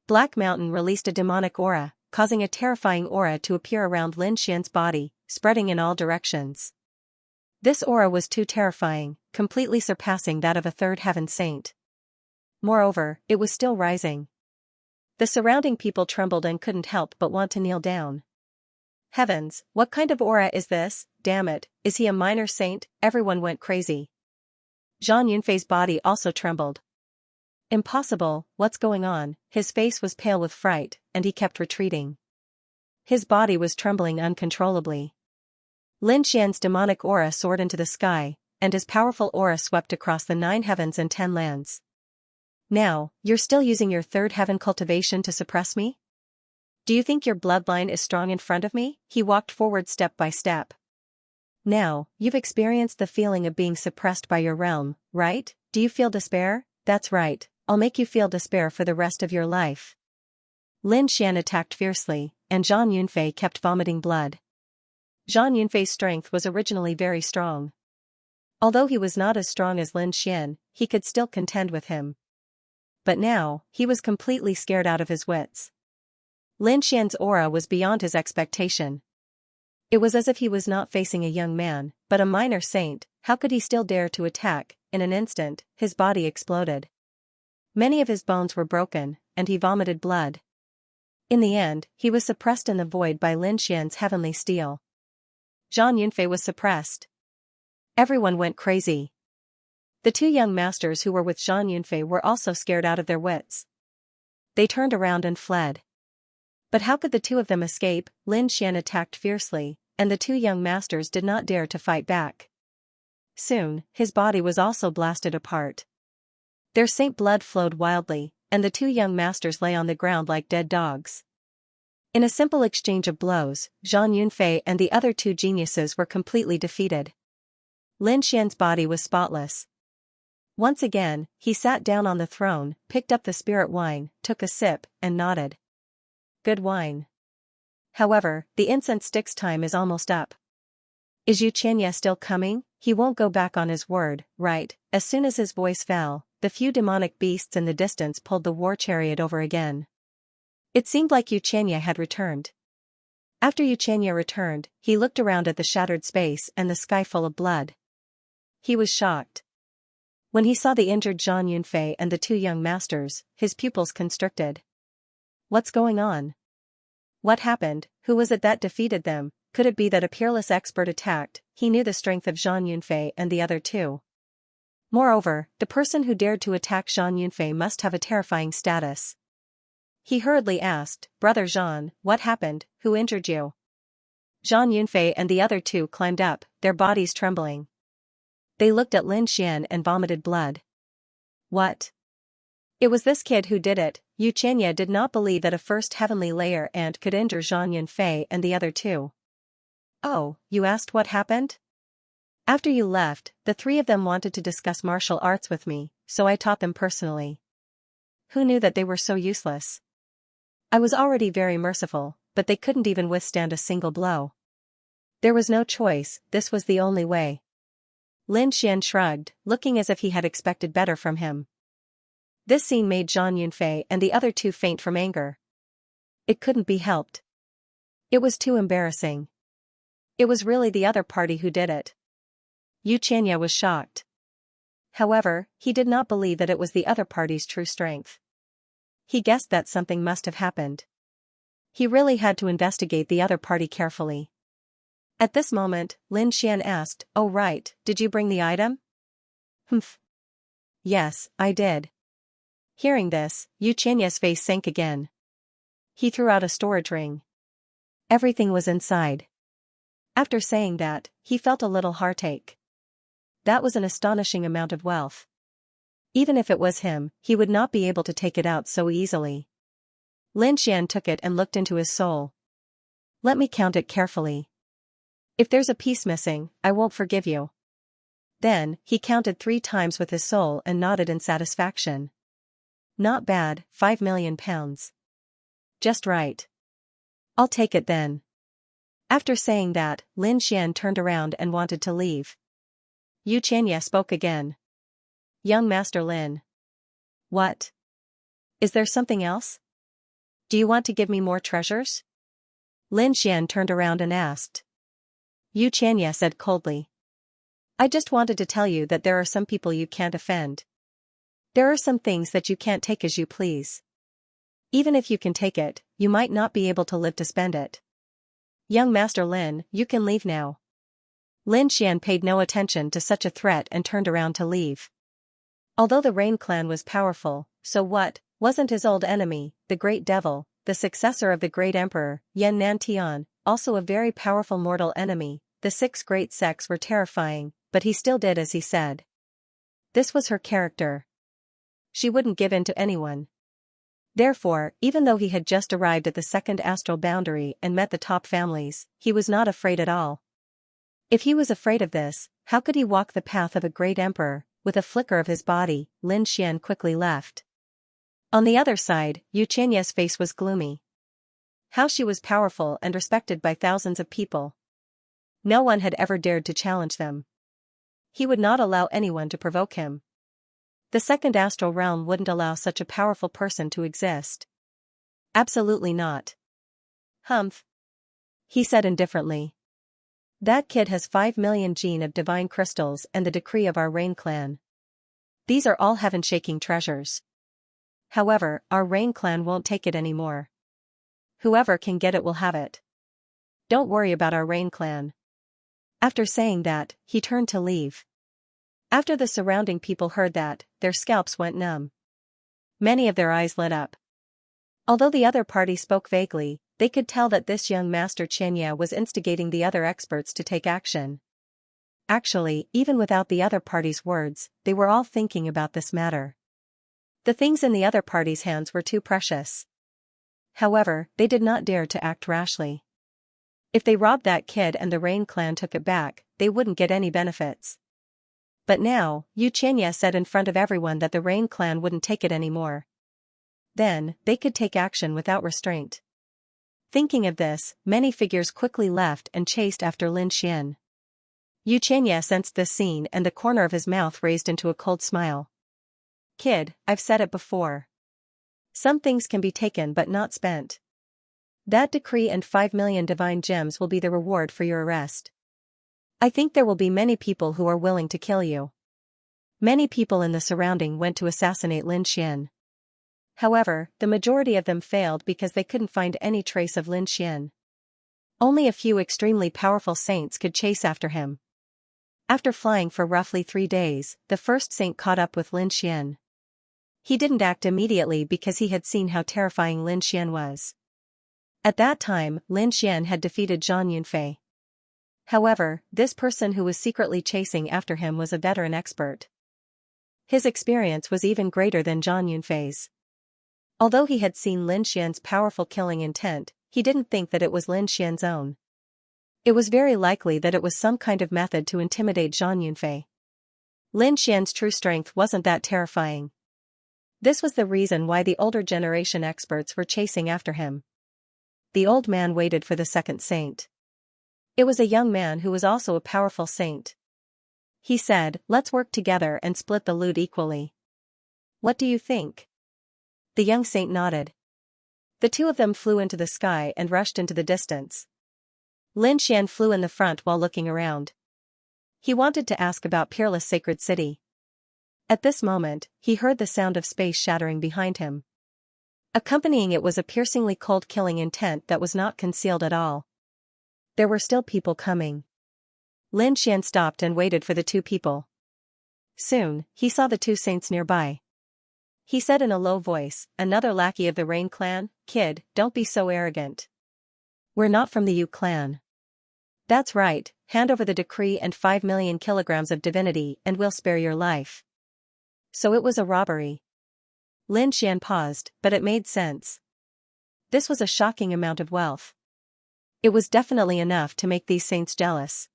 Black Mountain released a demonic aura, causing a terrifying aura to appear around Lin Xian's body, spreading in all directions. This aura was too terrifying, completely surpassing that of a third heaven saint. Moreover, it was still rising. The surrounding people trembled and couldn't help but want to kneel down. Heavens, what kind of aura is this? Damn it, is he a minor saint? Everyone went crazy. Zhang Yunfei's body also trembled. Impossible, what's going on? His face was pale with fright, and he kept retreating. His body was trembling uncontrollably. Lin Xian's demonic aura soared into the sky, and his powerful aura swept across the 9 heavens and 10 lands. Now, you're still using your third heaven cultivation to suppress me? Do you think your bloodline is strong in front of me? He walked forward step by step. Now, you've experienced the feeling of being suppressed by your realm, right? Do you feel despair? That's right, I'll make you feel despair for the rest of your life. Lin Xian attacked fiercely, and Zhang Yunfei kept vomiting blood. Zhang Yunfei's strength was originally very strong. Although he was not as strong as Lin Xian, he could still contend with him. But now, he was completely scared out of his wits. Lin Xian's aura was beyond his expectation. It was as if he was not facing a young man, but a minor saint. How could he still dare to attack? In an instant, his body exploded. Many of his bones were broken, and he vomited blood. In the end, he was suppressed in the void by Lin Xian's heavenly steel. Zhang Yunfei was suppressed. Everyone went crazy. The two young masters who were with Zhang Yunfei were also scared out of their wits. They turned around and fled. But how could the two of them escape? Lin Xian attacked fiercely, and the two young masters did not dare to fight back. Soon, his body was also blasted apart. Their saint blood flowed wildly, and the two young masters lay on the ground like dead dogs. In a simple exchange of blows, Zhang Yunfei and the other two geniuses were completely defeated. Lin Xian's body was spotless. Once again, he sat down on the throne, picked up the spirit wine, took a sip, and nodded. Good wine. However, the incense stick's time is almost up. Is Xianxia still coming? He won't go back on his word, right? As soon as his voice fell, the few demonic beasts in the distance pulled the war chariot over again. It seemed like Xianxia had returned. After Xianxia returned, he looked around at the shattered space and the sky full of blood. He was shocked. When he saw the injured Zhang Yunfei and the two young masters, his pupils constricted. What's going on? What happened? Who was it that defeated them? Could it be that a peerless expert attacked? He knew the strength of Zhang Yunfei and the other two. Moreover, the person who dared to attack Zhang Yunfei must have a terrifying status. He hurriedly asked, Brother Zhang, what happened? Who injured you? Zhang Yunfei and the other two climbed up, their bodies trembling. They looked at Lin Xian and vomited blood. What? It was this kid who did it. Xianxia did not believe that a first heavenly layer ant could injure Zhang Yunfei and the other two. Oh, you asked what happened? After you left, the three of them wanted to discuss martial arts with me, so I taught them personally. Who knew that they were so useless? I was already very merciful, but they couldn't even withstand a single blow. There was no choice, this was the only way. Lin Xian shrugged, looking as if he had expected better from him. This scene made Zhang Yunfei and the other two faint from anger. It couldn't be helped. It was too embarrassing. It was really the other party who did it. Xianxia was shocked. However, he did not believe that it was the other party's true strength. He guessed that something must have happened. He really had to investigate the other party carefully. At this moment, Lin Xian asked, Oh right, did you bring the item? Humph. Yes, I did. Hearing this, Xianxia's face sank again. He threw out a storage ring. Everything was inside. After saying that, he felt a little heartache. That was an astonishing amount of wealth. Even if it was him, he would not be able to take it out so easily. Lin Xian took it and looked into his soul. Let me count it carefully. If there's a piece missing, I won't forgive you. Then, he counted 3 times with his soul and nodded in satisfaction. Not bad, 5 million pounds. Just right. I'll take it then. After saying that, Lin Xian turned around and wanted to leave. Xianxia spoke again. Young Master Lin. What? Is there something else? Do you want to give me more treasures? Lin Xian turned around and asked. Xianxia said coldly. I just wanted to tell you that there are some people you can't offend. There are some things that you can't take as you please. Even if you can take it, you might not be able to live to spend it. Young Master Lin, you can leave now. Lin Xian paid no attention to such a threat and turned around to leave. Although the Rain clan was powerful, so what, wasn't his old enemy, the Great Devil, the successor of the Great Emperor, Yan Nantian, also a very powerful mortal enemy. The 6 great sects were terrifying, but he still did as he said. This was her character. She wouldn't give in to anyone. Therefore, even though he had just arrived at the second astral boundary and met the top families, he was not afraid at all. If he was afraid of this, how could he walk the path of a great emperor? With a flicker of his body, Lin Xian quickly left. On the other side, Xianxia's face was gloomy. How she was powerful and respected by thousands of people. No one had ever dared to challenge them. He would not allow anyone to provoke him. The second astral realm wouldn't allow such a powerful person to exist. Absolutely not. Humph. He said indifferently. That kid has 5 million gene of divine crystals and the decree of our Rain clan. These are all heaven-shaking treasures. However, our Rain clan won't take it anymore. Whoever can get it will have it. Don't worry about our Rain clan. After saying that, he turned to leave. After the surrounding people heard that, their scalps went numb. Many of their eyes lit up. Although the other party spoke vaguely, they could tell that this young master Xianxia was instigating the other experts to take action. Actually, even without the other party's words, they were all thinking about this matter. The things in the other party's hands were too precious. However, they did not dare to act rashly. If they robbed that kid and the Rain clan took it back, they wouldn't get any benefits. But now, Xianxia said in front of everyone that the Rain clan wouldn't take it anymore. Then, they could take action without restraint. Thinking of this, many figures quickly left and chased after Lin Xian. Xianxia sensed this scene and the corner of his mouth raised into a cold smile. Kid, I've said it before. Some things can be taken but not spent. That decree and 5 million divine gems will be the reward for your arrest. I think there will be many people who are willing to kill you. Many people in the surrounding went to assassinate Lin Xian. However, the majority of them failed because they couldn't find any trace of Lin Xian. Only a few extremely powerful saints could chase after him. After flying for roughly 3 days, the first saint caught up with Lin Xian. He didn't act immediately because he had seen how terrifying Lin Xian was. At that time, Lin Xian had defeated Zhang Yunfei. However, this person who was secretly chasing after him was a veteran expert. His experience was even greater than Zhang Yunfei's. Although he had seen Lin Xian's powerful killing intent, he didn't think that it was Lin Xian's own. It was very likely that it was some kind of method to intimidate Zhang Yunfei. Lin Xian's true strength wasn't that terrifying. This was the reason why the older generation experts were chasing after him. The old man waited for the second saint. It was a young man who was also a powerful saint. He said, "Let's work together and split the loot equally. What do you think?" The young saint nodded. The two of them flew into the sky and rushed into the distance. Lin Xian flew in the front while looking around. He wanted to ask about Peerless Sacred City. At this moment, he heard the sound of space shattering behind him. Accompanying it was a piercingly cold killing intent that was not concealed at all. There were still people coming. Lin Xian stopped and waited for the two people. Soon, he saw the two saints nearby. He said in a low voice, "Another lackey of the Rain clan? Kid, don't be so arrogant. We're not from the Yu clan." "That's right, hand over the decree and 5 million kilograms of divinity and we'll spare your life." So it was a robbery. Lin Xian paused, but it made sense. This was a shocking amount of wealth. It was definitely enough to make these saints jealous.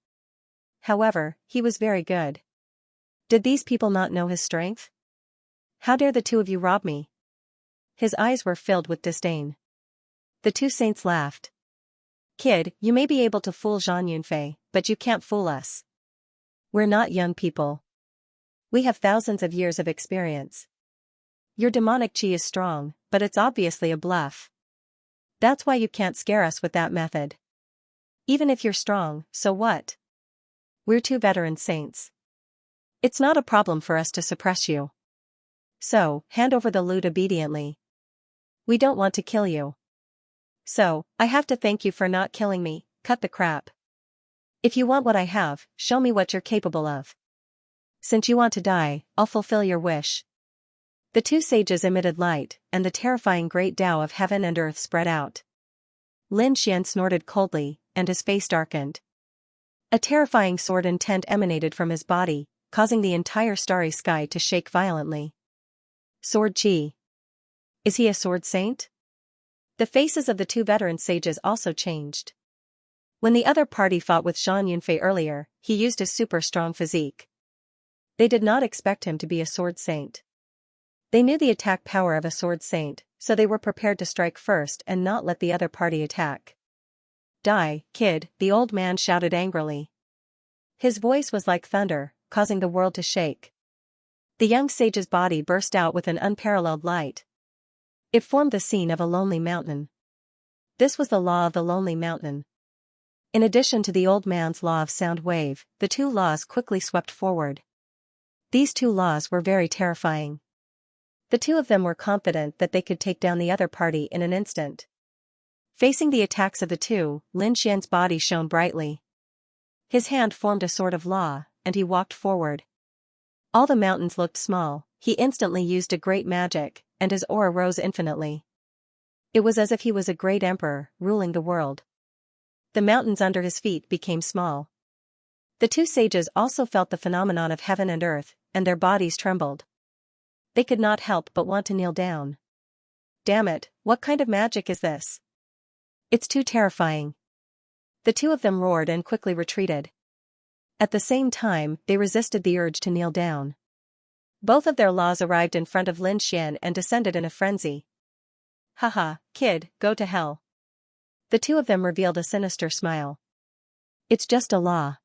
However, he was very good. Did these people not know his strength? How dare the two of you rob me? His eyes were filled with disdain. The two saints laughed. "Kid, you may be able to fool Zhang Yunfei, but you can't fool us. We're not young people. We have thousands of years of experience. Your demonic chi is strong, but it's obviously a bluff. That's why you can't scare us with that method. Even if you're strong, so what? We're two veteran saints. It's not a problem for us to suppress you. So, hand over the loot obediently. We don't want to kill you. So, I have to thank you for not killing me, cut the crap. If you want what I have, show me what you're capable of. Since you want to die, I'll fulfill your wish." The two sages emitted light, and the terrifying great Tao of heaven and earth spread out. Lin Xian snorted coldly, and his face darkened. A terrifying sword intent emanated from his body, causing the entire starry sky to shake violently. Sword chi. Is he a sword saint? The faces of the two veteran sages also changed. When the other party fought with Zhang Yunfei earlier, he used his super strong physique. They did not expect him to be a sword saint. They knew the attack power of a sword saint, so they were prepared to strike first and not let the other party attack. "Die, kid," the old man shouted angrily. His voice was like thunder, causing the world to shake. The young sage's body burst out with an unparalleled light. It formed the scene of a lonely mountain. This was the law of the lonely mountain. In addition to the old man's law of sound wave, the two laws quickly swept forward. These two laws were very terrifying. The two of them were confident that they could take down the other party in an instant. Facing the attacks of the two, Lin Xian's body shone brightly. His hand formed a sword of law, and he walked forward. All the mountains looked small, he instantly used a great magic, and his aura rose infinitely. It was as if he was a great emperor, ruling the world. The mountains under his feet became small. The two sages also felt the phenomenon of heaven and earth, and their bodies trembled. They could not help but want to kneel down. Damn it, what kind of magic is this? It's too terrifying. The two of them roared and quickly retreated. At the same time, they resisted the urge to kneel down. Both of their laws arrived in front of Lin Xian and descended in a frenzy. Haha, kid, go to hell. The two of them revealed a sinister smile. It's just a law.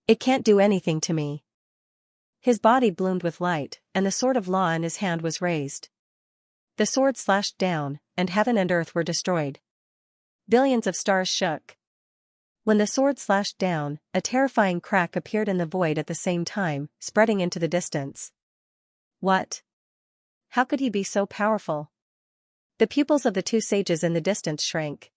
It can't do anything to me. His body bloomed with light, and the sword of law in his hand was raised. The sword slashed down, and heaven and earth were destroyed. Billions of stars shook. When the sword slashed down, a terrifying crack appeared in the void at the same time, spreading into the distance. What? How could he be so powerful? The pupils of the two sages in the distance shrank.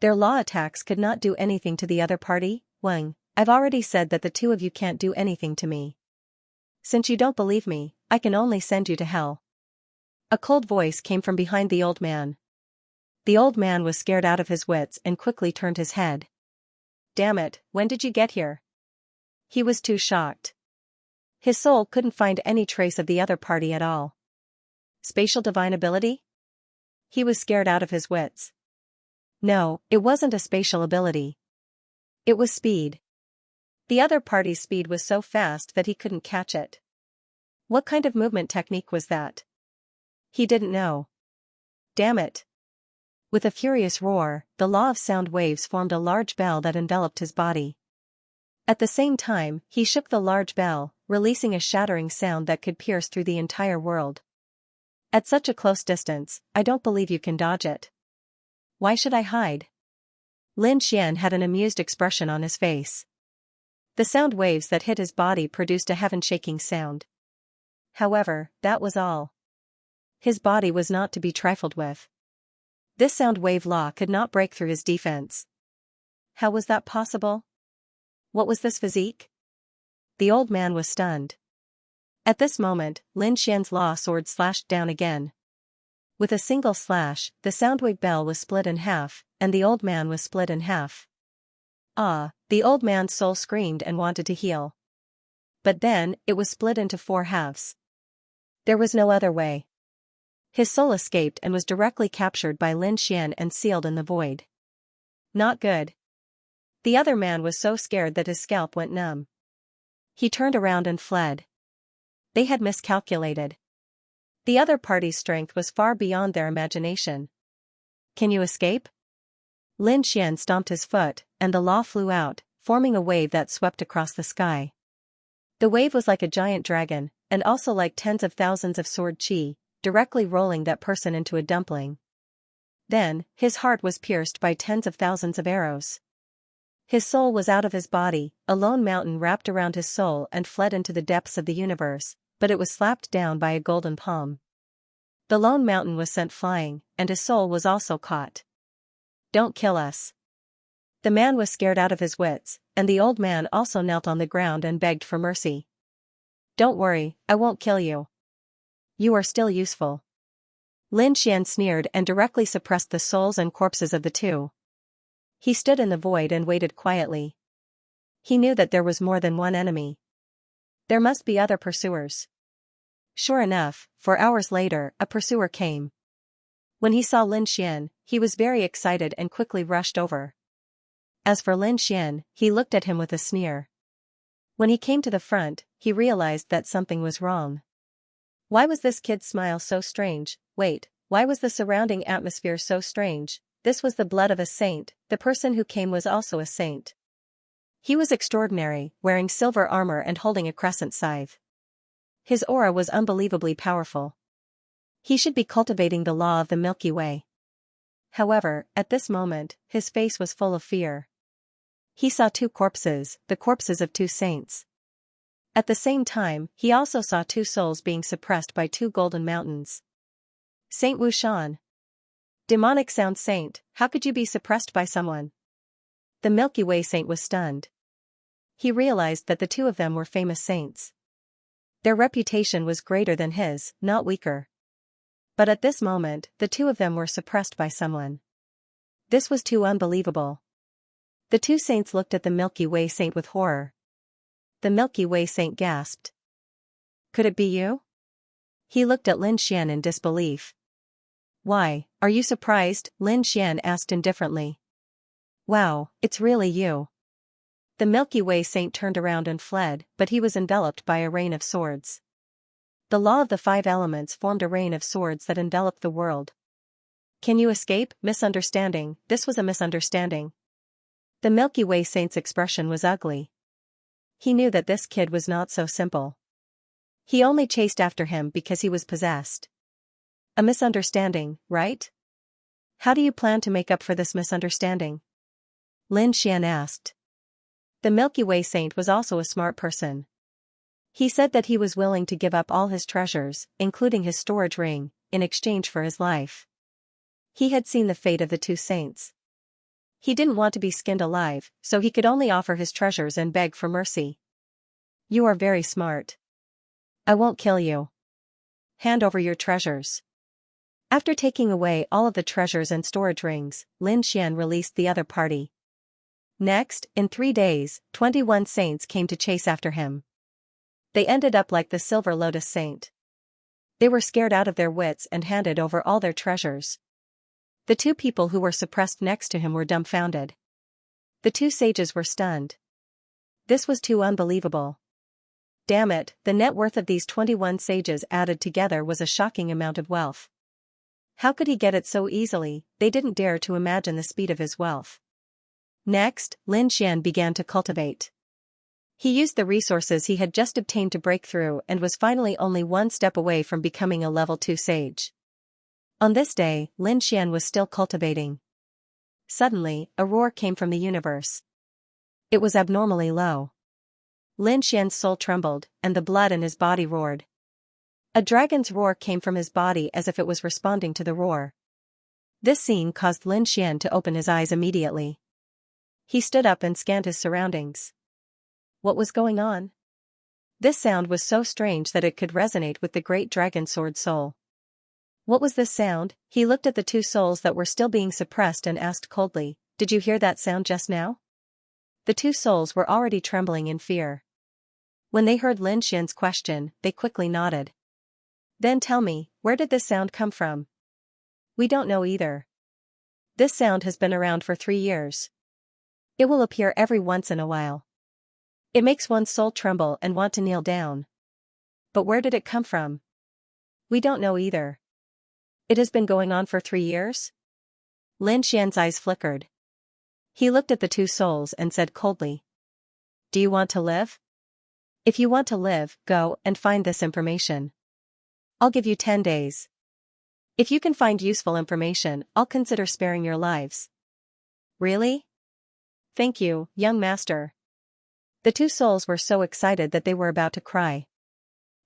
Their law attacks could not do anything to the other party. Wang, I've already said that the two of you can't do anything to me. Since you don't believe me, I can only send you to hell. A cold voice came from behind the old man. The old man was scared out of his wits and quickly turned his head. Damn it, when did you get here? He was too shocked. His soul couldn't find any trace of the other party at all. Spatial divine ability? He was scared out of his wits. No, it wasn't a spatial ability. It was speed. The other party's speed was so fast that he couldn't catch it. What kind of movement technique was that? He didn't know. Damn it. With a furious roar, the law of sound waves formed a large bell that enveloped his body. At the same time, he shook the large bell, releasing a shattering sound that could pierce through the entire world. At such a close distance, I don't believe you can dodge it. Why should I hide? Lin Xian had an amused expression on his face. The sound waves that hit his body produced a heaven-shaking sound. However, that was all. His body was not to be trifled with. This sound wave law could not break through his defense. How was that possible? What was this physique? The old man was stunned. At this moment, Lin Xian's law sword slashed down again. With a single slash, the soundwave bell was split in half, and the old man was split in half. Ah, the old man's soul screamed and wanted to heal. But then, it was split into 4 halves. There was no other way. His soul escaped and was directly captured by Lin Xian and sealed in the void. Not good. The other man was so scared that his scalp went numb. He turned around and fled. They had miscalculated. The other party's strength was far beyond their imagination. Can you escape? Lin Xian stomped his foot, and the law flew out, forming a wave that swept across the sky. The wave was like a giant dragon, and also like tens of thousands of sword chi, directly rolling that person into a dumpling. Then, his heart was pierced by tens of thousands of arrows. His soul was out of his body, a lone mountain wrapped around his soul and fled into the depths of the universe, but it was slapped down by a golden palm. The lone mountain was sent flying, and his soul was also caught. Don't kill us. The man was scared out of his wits, and the old man also knelt on the ground and begged for mercy. Don't worry, I won't kill you. You are still useful. Lin Xian sneered and directly suppressed the souls and corpses of the two. He stood in the void and waited quietly. He knew that there was more than one enemy. There must be other pursuers. Sure enough, 4 hours later, a pursuer came. When he saw Lin Xian, he was very excited and quickly rushed over. As for Lin Xian, he looked at him with a sneer. When he came to the front, he realized that something was wrong. Why was this kid's smile so strange? Wait, why was the surrounding atmosphere so strange? This was the blood of a saint, the person who came was also a saint. He was extraordinary, wearing silver armor and holding a crescent scythe. His aura was unbelievably powerful. He should be cultivating the law of the Milky Way. However, at this moment, his face was full of fear. He saw two corpses, the corpses of two saints. At the same time, he also saw two souls being suppressed by two golden mountains. Saint Wushan. Demonic sound saint, how could you be suppressed by someone? The Milky Way saint was stunned. He realized that the two of them were famous saints. Their reputation was greater than his, not weaker. But at this moment, the two of them were suppressed by someone. This was too unbelievable. The two saints looked at the Milky Way saint with horror. The Milky Way saint gasped. Could it be you? He looked at Lin Xian in disbelief. Why, are you surprised? Lin Xian asked indifferently. Wow, it's really you. The Milky Way saint turned around and fled, but he was enveloped by a rain of swords. The law of the five elements formed a rain of swords that enveloped the world. Can you escape? Misunderstanding, this was a misunderstanding. The Milky Way saint's expression was ugly. He knew that this kid was not so simple. He only chased after him because he was possessed. A misunderstanding, right? How do you plan to make up for this misunderstanding? Lin Xian asked. The Milky Way saint was also a smart person. He said that he was willing to give up all his treasures, including his storage ring, in exchange for his life. He had seen the fate of the two saints. He didn't want to be skinned alive, so he could only offer his treasures and beg for mercy. You are very smart. I won't kill you. Hand over your treasures. After taking away all of the treasures and storage rings, Lin Xian released the other party. Next, in 3 days, 21 saints came to chase after him. They ended up like the Silver Lotus Saint. They were scared out of their wits and handed over all their treasures. The two people who were suppressed next to him were dumbfounded. The two sages were stunned. This was too unbelievable. Damn it, the net worth of these 21 sages added together was a shocking amount of wealth. How could he get it so easily? They didn't dare to imagine the speed of his wealth. Next, Lin Xian began to cultivate. He used the resources he had just obtained to break through and was finally only one step away from becoming a level 2 sage. On this day, Lin Xian was still cultivating. Suddenly, a roar came from the universe. It was abnormally low. Lin Xian's soul trembled, and the blood in his body roared. A dragon's roar came from his body as if it was responding to the roar. This scene caused Lin Xian to open his eyes immediately. He stood up and scanned his surroundings. What was going on? This sound was so strange that it could resonate with the great dragon sword soul. What was this sound? He looked at the two souls that were still being suppressed and asked coldly, "Did you hear that sound just now?" The two souls were already trembling in fear. When they heard Lin Xian's question, they quickly nodded. Then tell me, where did this sound come from? We don't know either. This sound has been around for 3 years. It will appear every once in a while. It makes one's soul tremble and want to kneel down. But where did it come from? We don't know either. It has been going on for 3 years? Lin Xian's eyes flickered. He looked at the two souls and said coldly, "Do you want to live? If you want to live, go and find this information. I'll give you 10 days. If you can find useful information, I'll consider sparing your lives." Really? Thank you, young master. The two souls were so excited that they were about to cry.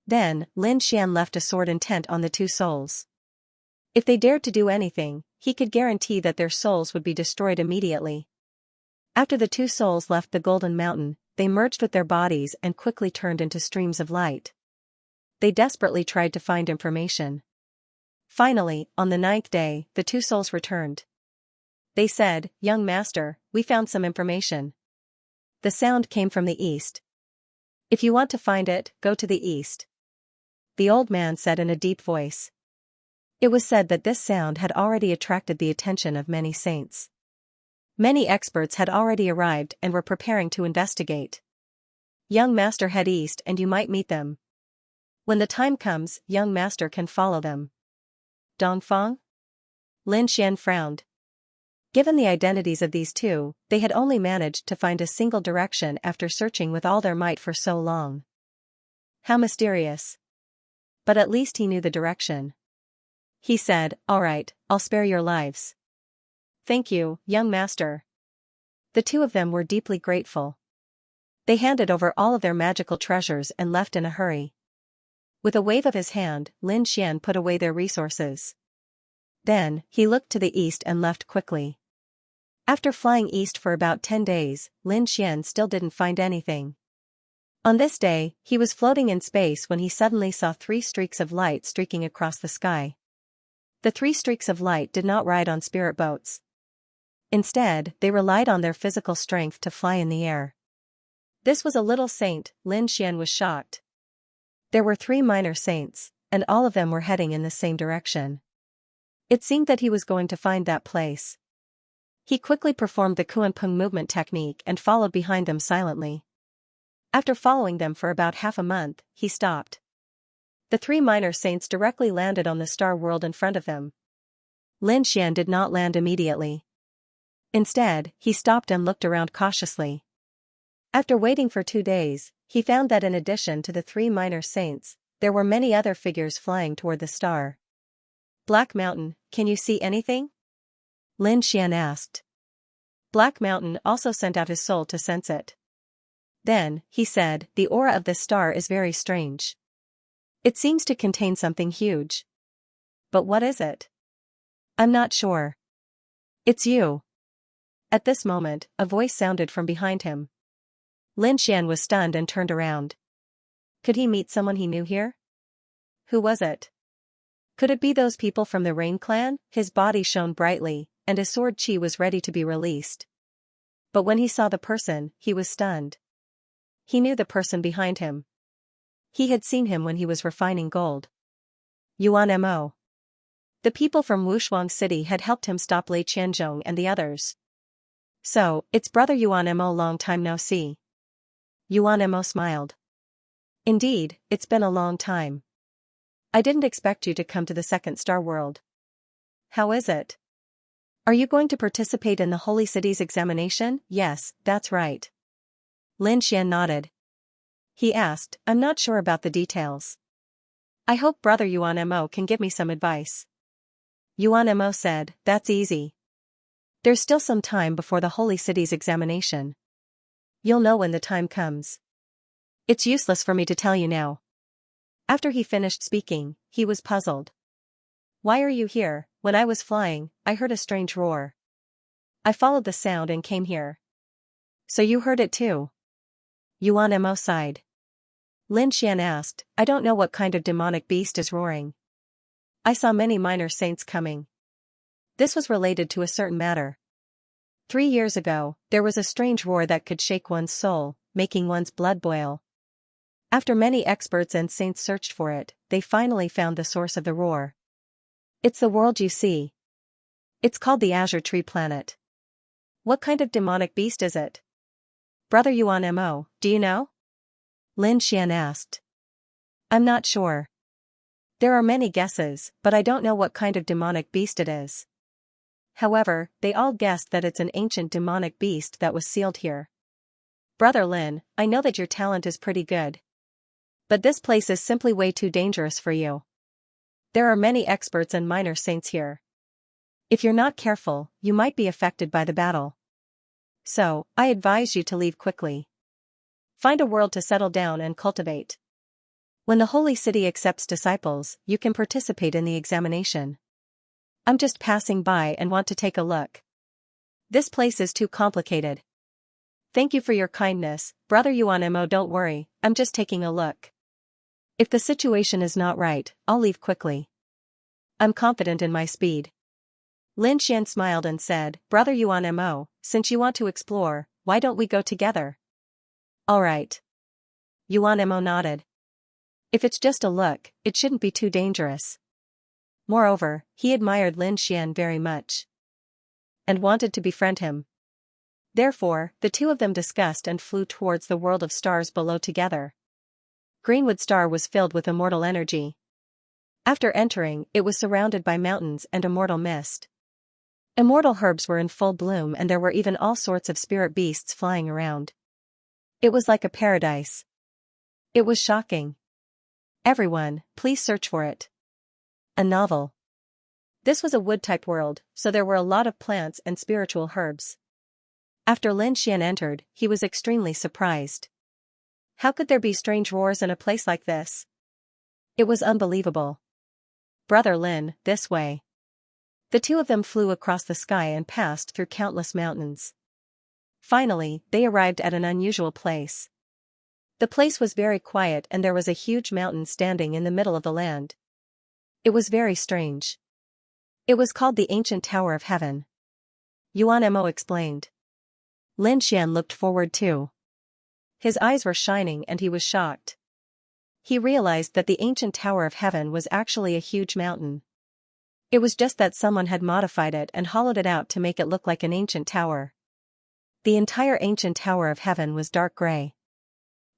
Then, Lin Xian left a sword intent on the two souls. If they dared to do anything, he could guarantee that their souls would be destroyed immediately. After the two souls left the Golden Mountain, they merged with their bodies and quickly turned into streams of light. They desperately tried to find information. Finally, on the 9th day, the two souls returned. They said, "Young master, we found some information." The sound came from the east. "If you want to find it, go to the east," the old man said in a deep voice. It was said that this sound had already attracted the attention of many saints. Many experts had already arrived and were preparing to investigate. "Young master, head east and you might meet them. When the time comes, young master can follow them." Dongfang? Lin Xian frowned. Given the identities of these two, they had only managed to find a single direction after searching with all their might for so long. How mysterious. But at least he knew the direction. He said, "All right, I'll spare your lives." "Thank you, young master." The two of them were deeply grateful. They handed over all of their magical treasures and left in a hurry. With a wave of his hand, Lin Xian put away their resources. Then, he looked to the east and left quickly. After flying east for about 10 days, Lin Xian still didn't find anything. On this day, he was floating in space when he suddenly saw 3 streaks of light streaking across the sky. The 3 streaks of light did not ride on spirit boats. Instead, they relied on their physical strength to fly in the air. This was a little saint. Lin Xian was shocked. There were 3 minor saints, and all of them were heading in the same direction. It seemed that he was going to find that place. He quickly performed the Kuanpeng movement technique and followed behind them silently. After following them for about half a month, he stopped. The 3 minor saints directly landed on the star world in front of them. Lin Xian did not land immediately. Instead, he stopped and looked around cautiously. After waiting for 2 days, he found that in addition to the 3 minor saints, there were many other figures flying toward the star. Black Mountain, can you see anything? Lin Xian asked. Black Mountain also sent out his soul to sense it. Then, he said, the aura of this star is very strange. It seems to contain something huge. But what is it? I'm not sure. It's you. At this moment, a voice sounded from behind him. Lin Xian was stunned and turned around. Could he meet someone he knew here? Who was it? Could it be those people from the Rain Clan? His body shone brightly, and his sword chi was ready to be released. But when he saw the person, he was stunned. He knew the person behind him. He had seen him when he was refining gold. Yuan Mo. The people from Wushuang City had helped him stop Lei Qianzhong and the others. So, it's brother Yuan Mo, long time no see. Yuan Mo smiled. Indeed, it's been a long time. I didn't expect you to come to the second star world. How is it? Are you going to participate in the Holy City's examination? Yes, that's right. Lin Xian nodded. He asked, I'm not sure about the details. I hope brother Yuan Mo can give me some advice. Yuan Mo said, that's easy. There's still some time before the Holy City's examination. You'll know when the time comes. It's useless for me to tell you now. After he finished speaking, he was puzzled. Why are you here? When I was flying, I heard a strange roar. I followed the sound and came here. So you heard it too? Yuan Mo sighed. Lin Xian asked, I don't know what kind of demonic beast is roaring. I saw many minor saints coming. This was related to a certain matter. 3 years ago, there was a strange roar that could shake one's soul, making one's blood boil. After many experts and saints searched for it, they finally found the source of the roar. It's the world you see. It's called the Azure Tree Planet. What kind of demonic beast is it? Brother Yuan Mo, do you know? Lin Xian asked. I'm not sure. There are many guesses, but I don't know what kind of demonic beast it is. However, they all guessed that it's an ancient demonic beast that was sealed here. Brother Lin, I know that your talent is pretty good. But this place is simply way too dangerous for you. There are many experts and minor saints here. If you're not careful, you might be affected by the battle. So, I advise you to leave quickly. Find a world to settle down and cultivate. When the Holy City accepts disciples, you can participate in the examination. I'm just passing by and want to take a look. This place is too complicated. Thank you for your kindness, brother Yuan Mo. Don't worry, I'm just taking a look. If the situation is not right, I'll leave quickly. I'm confident in my speed. Lin Xian smiled and said, Brother Yuan Mo, since you want to explore, why don't we go together? All right. Yuan Mo nodded. If it's just a look, it shouldn't be too dangerous. Moreover, he admired Lin Xian very much. And wanted to befriend him. Therefore, the two of them discussed and flew towards the world of stars below together. Greenwood Star was filled with immortal energy. After entering, it was surrounded by mountains and immortal mist. Immortal herbs were in full bloom and there were even all sorts of spirit beasts flying around. It was like a paradise. It was shocking. Everyone, please search for it. A novel. This was a wood-type world, so there were a lot of plants and spiritual herbs. After Lin Xian entered, he was extremely surprised. How could there be strange roars in a place like this? It was unbelievable. Brother Lin, this way. The two of them flew across the sky and passed through countless mountains. Finally, they arrived at an unusual place. The place was very quiet and there was a huge mountain standing in the middle of the land. It was very strange. It was called the Ancient Tower of Heaven. Yuan Mo explained. Lin Xian looked forward too. His eyes were shining and he was shocked. He realized that the Ancient Tower of Heaven was actually a huge mountain. It was just that someone had modified it and hollowed it out to make it look like an ancient tower. The entire Ancient Tower of Heaven was dark gray.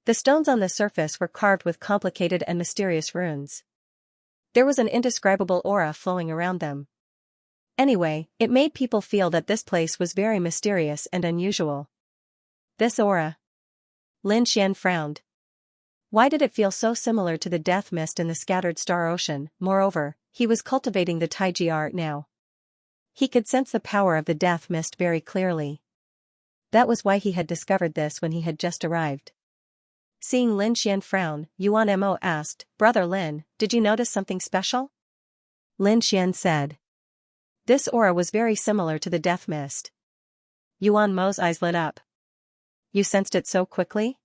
The stones on the surface were carved with complicated and mysterious runes. There was an indescribable aura flowing around them. Anyway, it made people feel that this place was very mysterious and unusual. This aura. Lin Xian frowned. Why did it feel so similar to the death mist in the scattered star ocean? Moreover, he was cultivating the Taiji art now. He could sense the power of the death mist very clearly. That was why he had discovered this when he had just arrived. Seeing Lin Xian frown, Yuan Mo asked, Brother Lin, did you notice something special? Lin Xian said. This aura was very similar to the death mist. Yuan Mo's eyes lit up. You sensed it so quickly?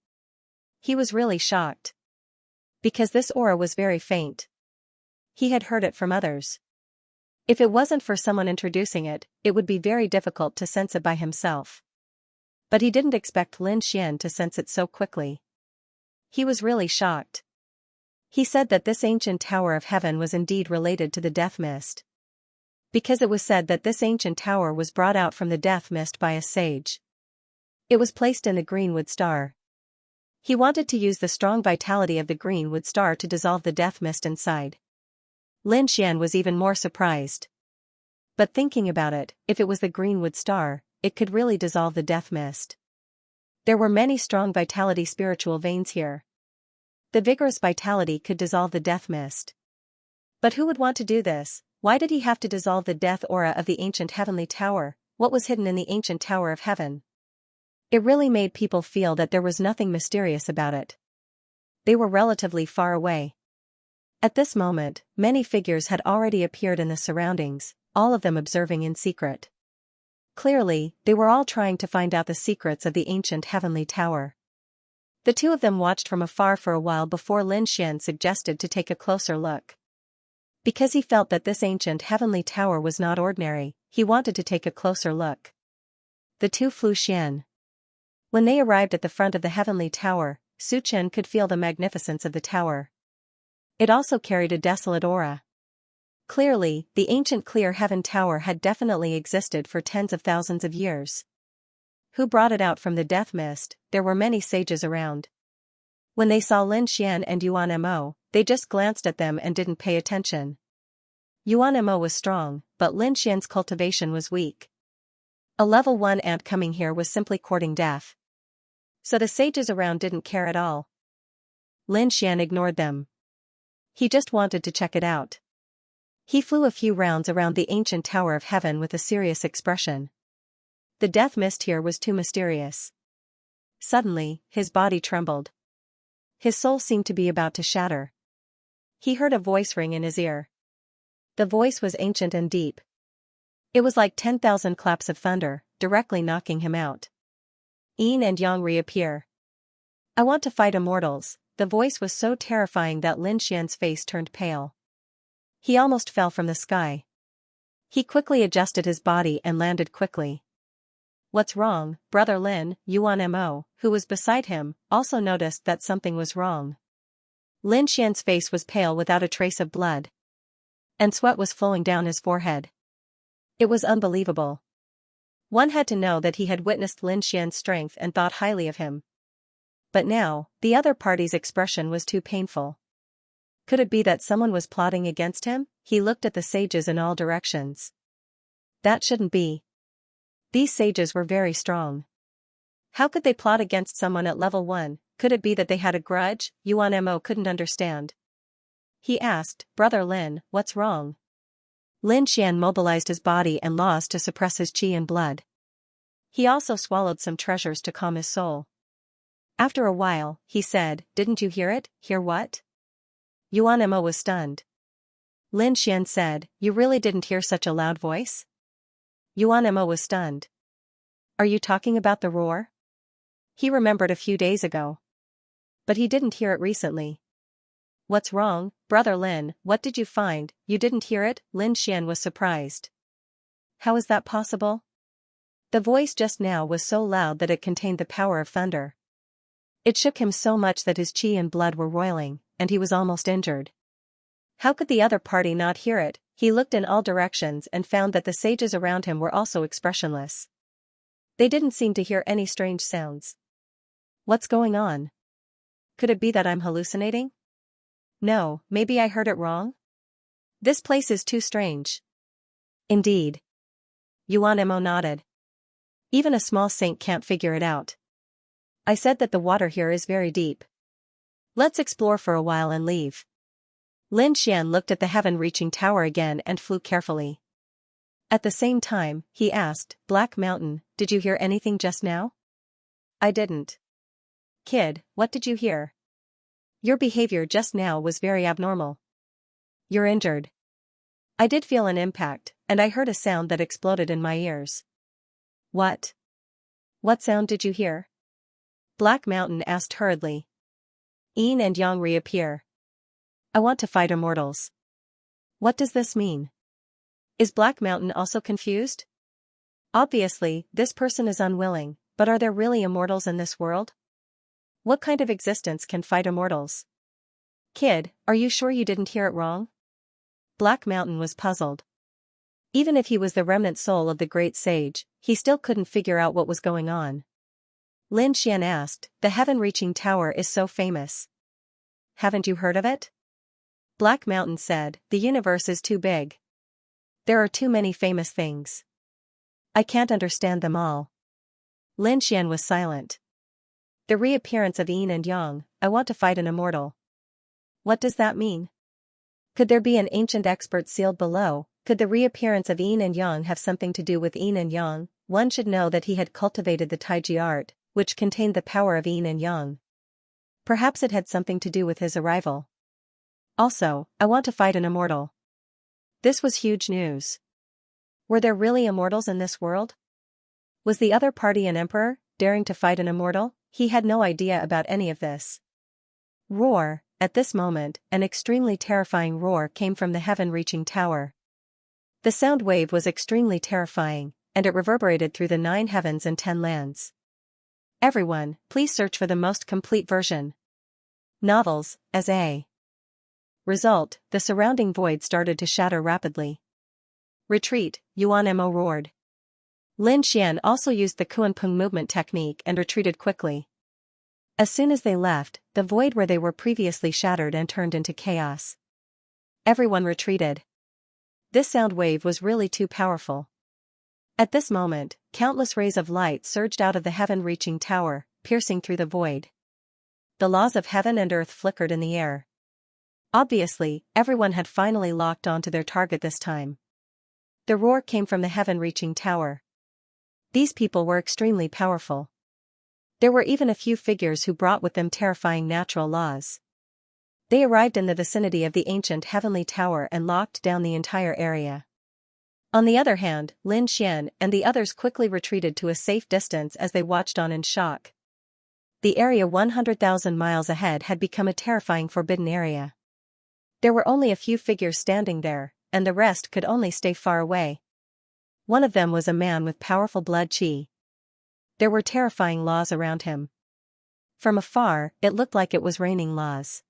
He was really shocked. Because this aura was very faint. He had heard it from others. If it wasn't for someone introducing it, it would be very difficult to sense it by himself. But he didn't expect Lin Xian to sense it so quickly. He was really shocked. He said that this ancient tower of heaven was indeed related to the death mist. Because it was said that this ancient tower was brought out from the death mist by a sage. It was placed in the greenwood star. He wanted to use the strong vitality of the greenwood star to dissolve the death mist inside. Lin Xian was even more surprised. But thinking about it, if it was the greenwood star, it could really dissolve the death mist. There were many strong vitality spiritual veins here. The vigorous vitality could dissolve the death mist. But who would want to do this? Why did he have to dissolve the death aura of the ancient heavenly tower? What was hidden in the ancient tower of heaven? It really made people feel that there was nothing mysterious about it. They were relatively far away. At this moment, many figures had already appeared in the surroundings, all of them observing in secret. Clearly, they were all trying to find out the secrets of the ancient heavenly tower. The two of them watched from afar for a while before Lin Xian suggested to take a closer look. Because he felt that this ancient heavenly tower was not ordinary, he wanted to take a closer look. The two flew Xian. When they arrived at the front of the heavenly tower, Su Chen could feel the magnificence of the tower. It also carried a desolate aura. Clearly, the ancient clear heaven tower had definitely existed for tens of thousands of years. Who brought it out from the death mist? There were many sages around. When they saw Lin Xian and Yuan Mo, they just glanced at them and didn't pay attention. Yuan Mo was strong, but Lin Xian's cultivation was weak. A level 1 ant coming here was simply courting death. So the sages around didn't care at all. Lin Xian ignored them. He just wanted to check it out. He flew a few rounds around the ancient tower of heaven with a serious expression. The death mist here was too mysterious. Suddenly, his body trembled. His soul seemed to be about to shatter. He heard a voice ring in his ear. The voice was ancient and deep. It was like 10,000 claps of thunder, directly knocking him out. Yin and Yang reappear. I want to fight immortals. The voice was so terrifying that Lin Xian's face turned pale. He almost fell from the sky. He quickly adjusted his body and landed quickly. What's wrong, Brother Lin? Yuan Mo, who was beside him, also noticed that something was wrong. Lin Xian's face was pale without a trace of blood. And sweat was flowing down his forehead. It was unbelievable. One had to know that he had witnessed Lin Xian's strength and thought highly of him. But now, the other party's expression was too painful. Could it be that someone was plotting against him? He looked at the sages in all directions. That shouldn't be. These sages were very strong. How could they plot against someone at level 1? Could it be that they had a grudge? Yuan Mo couldn't understand. He asked, Brother Lin, what's wrong? Lin Xian mobilized his body and laws to suppress his qi and blood. He also swallowed some treasures to calm his soul. After a while, he said, "Didn't you hear it?" "Hear what?" Yuan Emo was stunned. Lin Xian said, "You really didn't hear such a loud voice?" Yuan Emo was stunned. "Are you talking about the roar?" He remembered a few days ago. But he didn't hear it recently. "What's wrong, Brother Lin? What did you find? You didn't hear it?" Lin Xian was surprised. "How is that possible?" The voice just now was so loud that it contained the power of thunder. It shook him so much that his qi and blood were roiling, and he was almost injured. How could the other party not hear it? He looked in all directions and found that the sages around him were also expressionless. They didn't seem to hear any strange sounds. What's going on? Could it be that I'm hallucinating? No, maybe I heard it wrong? This place is too strange. Indeed. Yuan Emo nodded. Even a small saint can't figure it out. I said that the water here is very deep. Let's explore for a while and leave. Lin Xian looked at the heaven-reaching tower again and flew carefully. At the same time, he asked, "Black Mountain, did you hear anything just now?" "I didn't." "Kid, what did you hear?" "Your behavior just now was very abnormal. You're injured." "I did feel an impact, and I heard a sound that exploded in my ears." "What? What sound did you hear?" Black Mountain asked hurriedly. Yin and Yang reappear. "I want to fight immortals." What does this mean? Is Black Mountain also confused? Obviously, this person is unwilling, but are there really immortals in this world? What kind of existence can fight immortals? Kid, are you sure you didn't hear it wrong? Black Mountain was puzzled. Even if he was the remnant soul of the great sage, he still couldn't figure out what was going on. Lin Xian asked, "The heaven-reaching tower is so famous. Haven't you heard of it?" Black Mountain said, "The universe is too big. There are too many famous things. I can't understand them all." Lin Xian was silent. The reappearance of Yin and Yang, "I want to fight an immortal." What does that mean? Could there be an ancient expert sealed below? Could the reappearance of Yin and Yang have something to do with Yin and Yang? One should know that he had cultivated the Taiji art, which contained the power of Yin and Yang. Perhaps it had something to do with his arrival. Also, I want to fight an immortal. This was huge news. Were there really immortals in this world? Was the other party an emperor, daring to fight an immortal? He had no idea about any of this. Roar. At this moment, an extremely terrifying roar came from the heaven-reaching tower. The sound wave was extremely terrifying, and it reverberated through the 9 heavens and 10 lands. Everyone, please search for the most complete version. Novels, as a result, the surrounding void started to shatter rapidly. Retreat, Yuan Emo roared. Lin Xian also used the Kuanping movement technique and retreated quickly. As soon as they left, the void where they were previously shattered and turned into chaos. Everyone retreated. This sound wave was really too powerful. At this moment, countless rays of light surged out of the heaven-reaching tower, piercing through the void. The laws of heaven and earth flickered in the air. Obviously, everyone had finally locked onto their target this time. The roar came from the heaven-reaching tower. These people were extremely powerful. There were even a few figures who brought with them terrifying natural laws. They arrived in the vicinity of the ancient heavenly tower and locked down the entire area. On the other hand, Lin Xian and the others quickly retreated to a safe distance as they watched on in shock. The area 100,000 miles ahead had become a terrifying forbidden area. There were only a few figures standing there, and the rest could only stay far away. One of them was a man with powerful blood qi. There were terrifying laws around him. From afar, it looked like it was raining laws.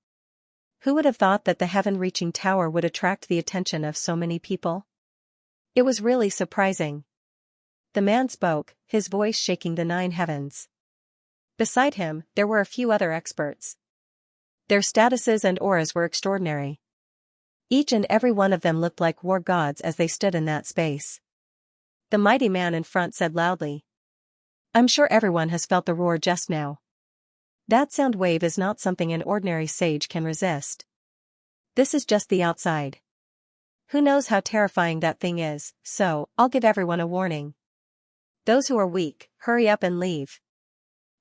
Who would have thought that the heaven-reaching tower would attract the attention of so many people? It was really surprising. The man spoke, his voice shaking the 9 heavens. Beside him, there were a few other experts. Their statuses and auras were extraordinary. Each and every one of them looked like war gods as they stood in that space. The mighty man in front said loudly, "I'm sure everyone has felt the roar just now. That sound wave is not something an ordinary sage can resist. This is just the outside. Who knows how terrifying that thing is, so, I'll give everyone a warning. Those who are weak, hurry up and leave.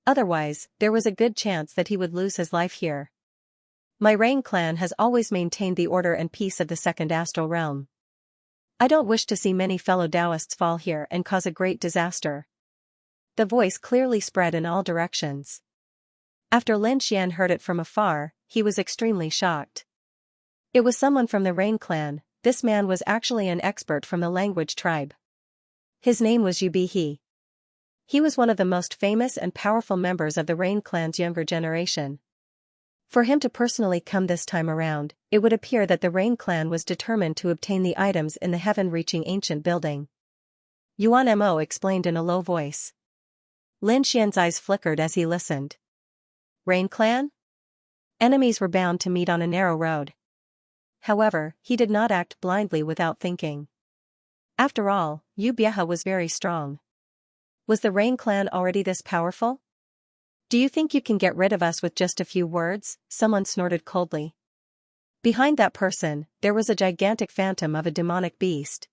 Otherwise, there was a good chance that he would lose his life here. My Rain clan has always maintained the order and peace of the second astral realm. I don't wish to see many fellow Taoists fall here and cause a great disaster. The voice clearly spread in all directions. After Lin Xian heard it from afar, he was extremely shocked. It was someone from the Rain clan. This man was actually an expert from the language tribe. His name was Yu He. He was one of the most famous and powerful members of the Rain clan's younger generation. For him to personally come this time around, it would appear that the Rain clan was determined to obtain the items in the heaven-reaching ancient building. Yuan Mo explained in a low voice. Lin Xian's eyes flickered as he listened. Rain clan? Enemies were bound to meet on a narrow road. However, he did not act blindly without thinking. After all, Yu Bieha was very strong. Was the Rain clan already this powerful? Do you think you can get rid of us with just a few words? Someone snorted coldly. Behind that person, there was a gigantic phantom of a demonic beast.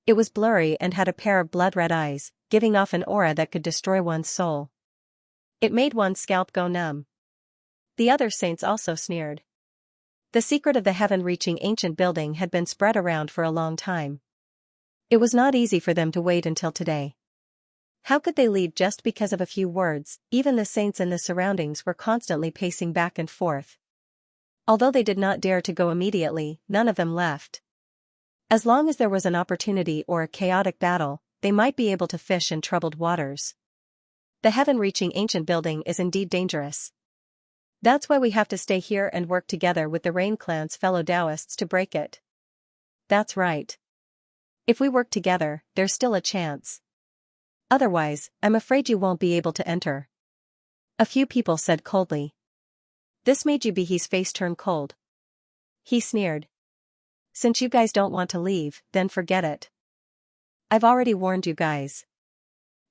It was blurry and had a pair of blood-red eyes, giving off an aura that could destroy one's soul. It made one's scalp go numb. The other saints also sneered. The secret of the heaven-reaching ancient building had been spread around for a long time. It was not easy for them to wait until today. How could they leave just because of a few words? Even the saints in the surroundings were constantly pacing back and forth. Although they did not dare to go immediately, none of them left. As long as there was an opportunity or a chaotic battle, they might be able to fish in troubled waters. The heaven-reaching ancient building is indeed dangerous. That's why we have to stay here and work together with the Rain clan's fellow Taoists to break it. That's right. If we work together, there's still a chance. Otherwise, I'm afraid you won't be able to enter. A few people said coldly. This made Yu Bihi's face turn cold. He sneered. Since you guys don't want to leave, then forget it. I've already warned you guys.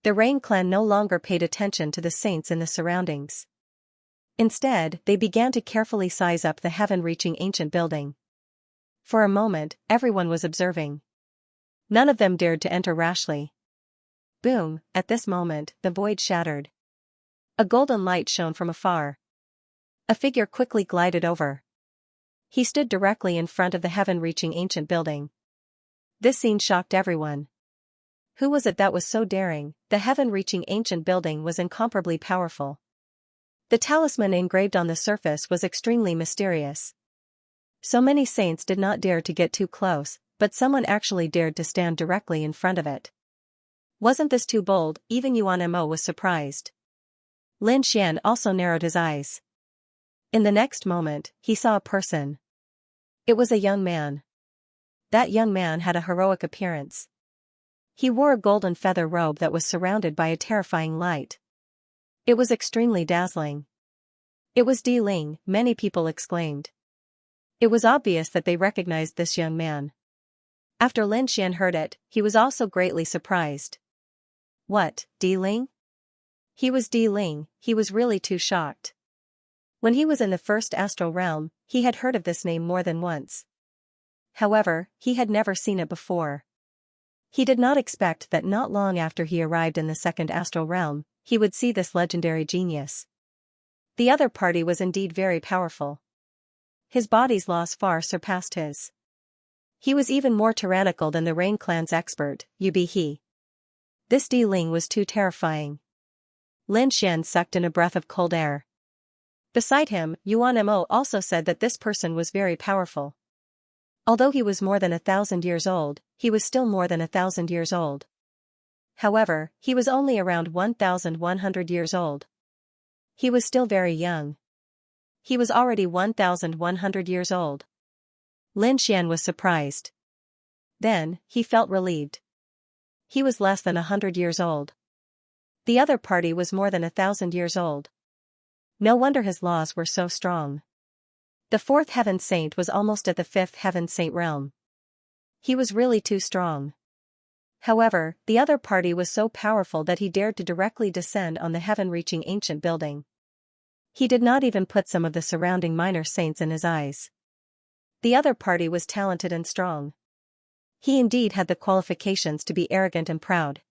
The Rain clan no longer paid attention to the saints in the surroundings. Instead, they began to carefully size up the heaven-reaching ancient building. For a moment, everyone was observing. None of them dared to enter rashly. Boom, at this moment, the void shattered. A golden light shone from afar. A figure quickly glided over. He stood directly in front of the heaven-reaching ancient building. This scene shocked everyone. Who was it that was so daring? The heaven-reaching ancient building was incomparably powerful. The talisman engraved on the surface was extremely mysterious. So many saints did not dare to get too close, but someone actually dared to stand directly in front of it. Wasn't this too bold? Even Yuan Mo was surprised. Lin Xian also narrowed his eyes. In the next moment, he saw a person. It was a young man. That young man had a heroic appearance. He wore a golden feather robe that was surrounded by a terrifying light. It was extremely dazzling. It was Di Ling, many people exclaimed. It was obvious that they recognized this young man. After Lin Xian heard it, he was also greatly surprised. What, Di Ling? He was Di Ling. He was really too shocked. When he was in the first astral realm, he had heard of this name more than once. However, he had never seen it before. He did not expect that not long after he arrived in the second astral realm, he would see this legendary genius. The other party was indeed very powerful. His body's loss far surpassed his. He was even more tyrannical than the Rain clan's expert, Yu Bihi. This Di Ling was too terrifying. Lin Xian sucked in a breath of cold air. Beside him, Yuan Mo also said that this person was very powerful. Although he was more than 1,000 years old, he was still more than 1,000 years old. However, he was only around 1,100 years old. He was still very young. He was already 1,100 years old. Lin Xian was surprised. Then, he felt relieved. He was less than 100 years old. The other party was more than 1,000 years old. No wonder his laws were so strong. The fourth heaven saint was almost at the fifth heaven saint realm. He was really too strong. However, the other party was so powerful that he dared to directly descend on the heaven-reaching ancient building. He did not even put some of the surrounding minor saints in his eyes. The other party was talented and strong. He indeed had the qualifications to be arrogant and proud.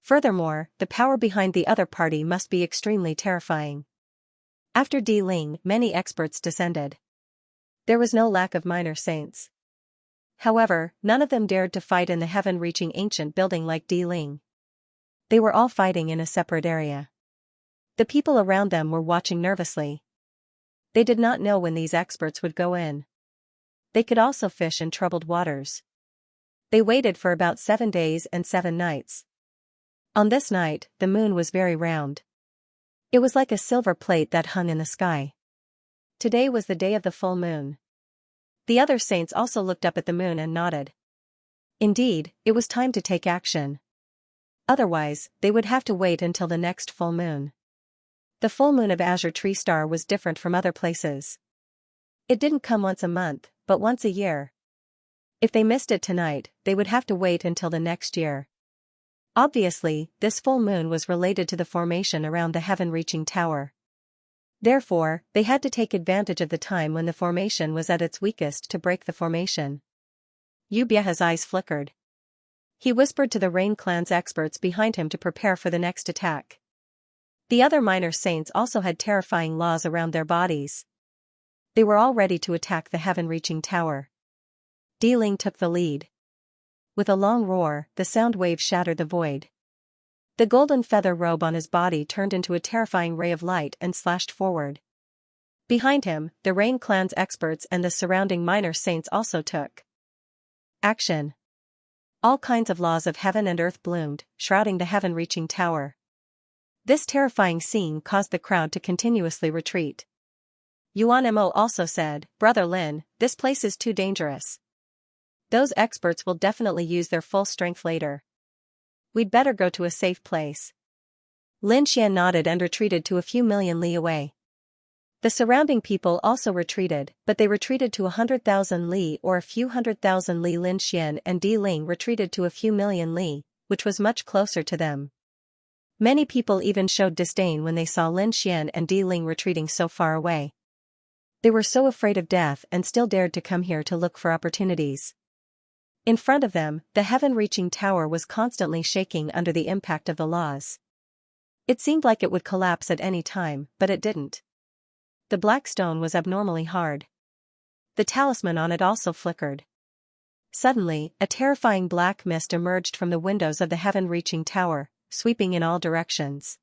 Furthermore, the power behind the other party must be extremely terrifying. After Di Ling, many experts descended. There was no lack of minor saints. However, none of them dared to fight in the heaven-reaching ancient building like Di Ling. They were all fighting in a separate area. The people around them were watching nervously. They did not know when these experts would go in. They could also fish in troubled waters. They waited for about 7 days and 7 nights. On this night, the moon was very round. It was like a silver plate that hung in the sky. Today was the day of the full moon. The other saints also looked up at the moon and nodded. Indeed, it was time to take action. Otherwise, they would have to wait until the next full moon. The full moon of Azure Tree Star was different from other places. It didn't come once a month, but once a year. If they missed it tonight, they would have to wait until the next year. Obviously, this full moon was related to the formation around the heaven-reaching tower. Therefore, they had to take advantage of the time when the formation was at its weakest to break the formation. Yu Bieha's eyes flickered. He whispered to the Rain Clan's experts behind him to prepare for the next attack. The other minor saints also had terrifying laws around their bodies. They were all ready to attack the heaven-reaching tower. Di Ling took the lead. With a long roar, the sound wave shattered the void. The golden feather robe on his body turned into a terrifying ray of light and slashed forward. Behind him, the Rain Clan's experts and the surrounding minor saints also took action. All kinds of laws of heaven and earth bloomed, shrouding the heaven-reaching tower. This terrifying scene caused the crowd to continuously retreat. Yuan Mo also said, "Brother Lin, this place is too dangerous. Those experts will definitely use their full strength later. We'd better go to a safe place." Lin Xian nodded and retreated to a few million li away. The surrounding people also retreated, but they retreated to 100,000 li or a few 100,000 li. Lin Xian and Di Ling retreated to a few million li, which was much closer to them. Many people even showed disdain when they saw Lin Xian and Di Ling retreating so far away. They were so afraid of death and still dared to come here to look for opportunities. In front of them, the heaven-reaching tower was constantly shaking under the impact of the laws. It seemed like it would collapse at any time, but it didn't. The black stone was abnormally hard. The talisman on it also flickered. Suddenly, a terrifying black mist emerged from the windows of the heaven-reaching tower, sweeping in all directions.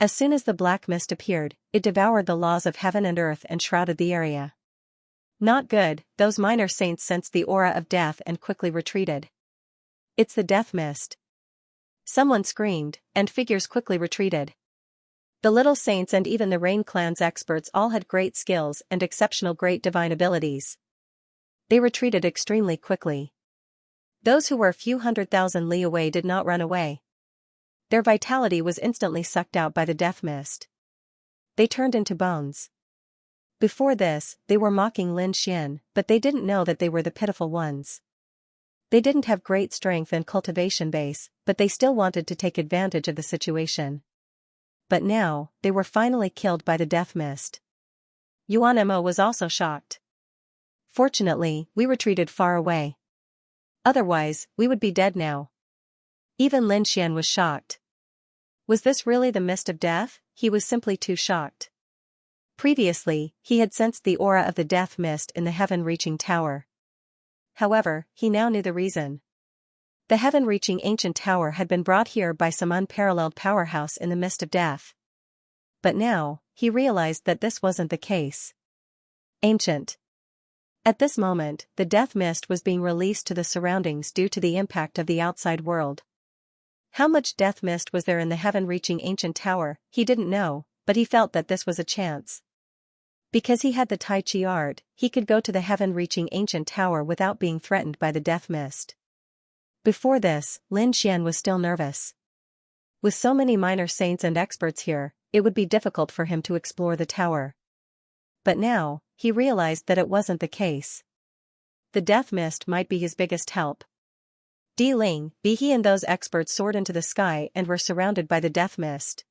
As soon as the black mist appeared, it devoured the laws of heaven and earth and shrouded the area. Not good, those minor saints sensed the aura of death and quickly retreated. "It's the death mist." Someone screamed, and figures quickly retreated. The little saints and even the Rain Clan's experts all had great skills and exceptional great divine abilities. They retreated extremely quickly. Those who were a few 100,000 li away did not run away. Their vitality was instantly sucked out by the death mist. They turned into bones. Before this, they were mocking Lin Xian, but they didn't know that they were the pitiful ones. They didn't have great strength and cultivation base, but they still wanted to take advantage of the situation. But now, they were finally killed by the death mist. Yuan Mo was also shocked. "Fortunately, we retreated far away. Otherwise, we would be dead now." Even Lin Xian was shocked. Was this really the mist of death? He was simply too shocked. Previously, he had sensed the aura of the death mist in the heaven-reaching tower. However, he now knew the reason. The heaven-reaching ancient tower had been brought here by some unparalleled powerhouse in the mist of death. But now, he realized that this wasn't the case. Ancient. At this moment, the death mist was being released to the surroundings due to the impact of the outside world. How much death mist was there in the heaven-reaching ancient tower, he didn't know, but he felt that this was a chance. Because he had the Tai Chi art, he could go to the heaven-reaching ancient tower without being threatened by the death mist. Before this, Lin Xian was still nervous. With so many minor saints and experts here, it would be difficult for him to explore the tower. But now, he realized that it wasn't the case. The death mist might be his biggest help. Di Ling, Bihe and those experts soared into the sky and were surrounded by the death mist.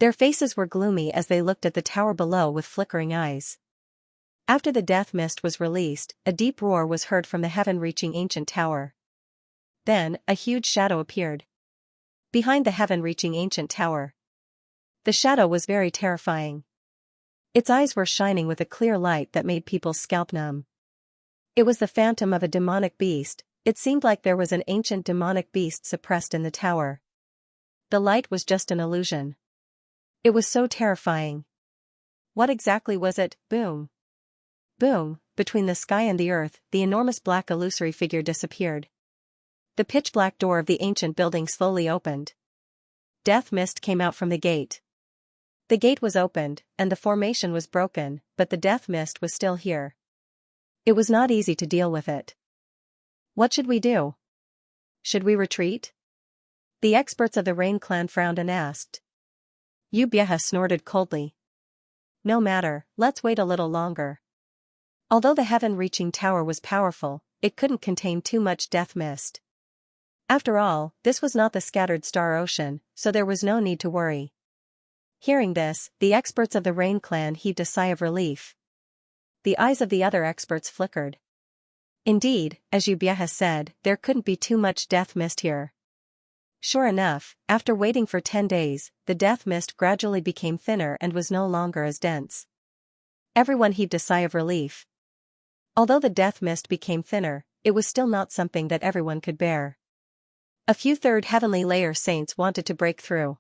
Their faces were gloomy as they looked at the tower below with flickering eyes. After the death mist was released, a deep roar was heard from the heaven-reaching ancient tower. Then, a huge shadow appeared. behind the heaven-reaching ancient tower. The shadow was very terrifying. Its eyes were shining with a clear light that made people's scalp numb. It was the phantom of a demonic beast. It seemed like there was an ancient demonic beast suppressed in the tower. The light was just an illusion. It was so terrifying. What exactly was it? Boom. Boom, between the sky and the earth, the enormous black illusory figure disappeared. The pitch-black door of the ancient building slowly opened. Death mist came out from the gate. The gate was opened, and the formation was broken, but the death mist was still here. It was not easy to deal with it. What should we do? Should we retreat? The experts of the Rain clan frowned and asked. Xianxia snorted coldly. No matter, let's wait a little longer. Although the heaven-reaching tower was powerful, it couldn't contain too much death mist. After all, this was not the scattered star ocean, so there was no need to worry. Hearing this, the experts of the Rain clan heaved a sigh of relief. The eyes of the other experts flickered. Indeed, as Xianxia said, there couldn't be too much death mist here. Sure enough, after waiting for 10 days, the death mist gradually became thinner and was no longer as dense. Everyone heaved a sigh of relief. Although the death mist became thinner, it was still not something that everyone could bear. A few third heavenly layer saints wanted to break through.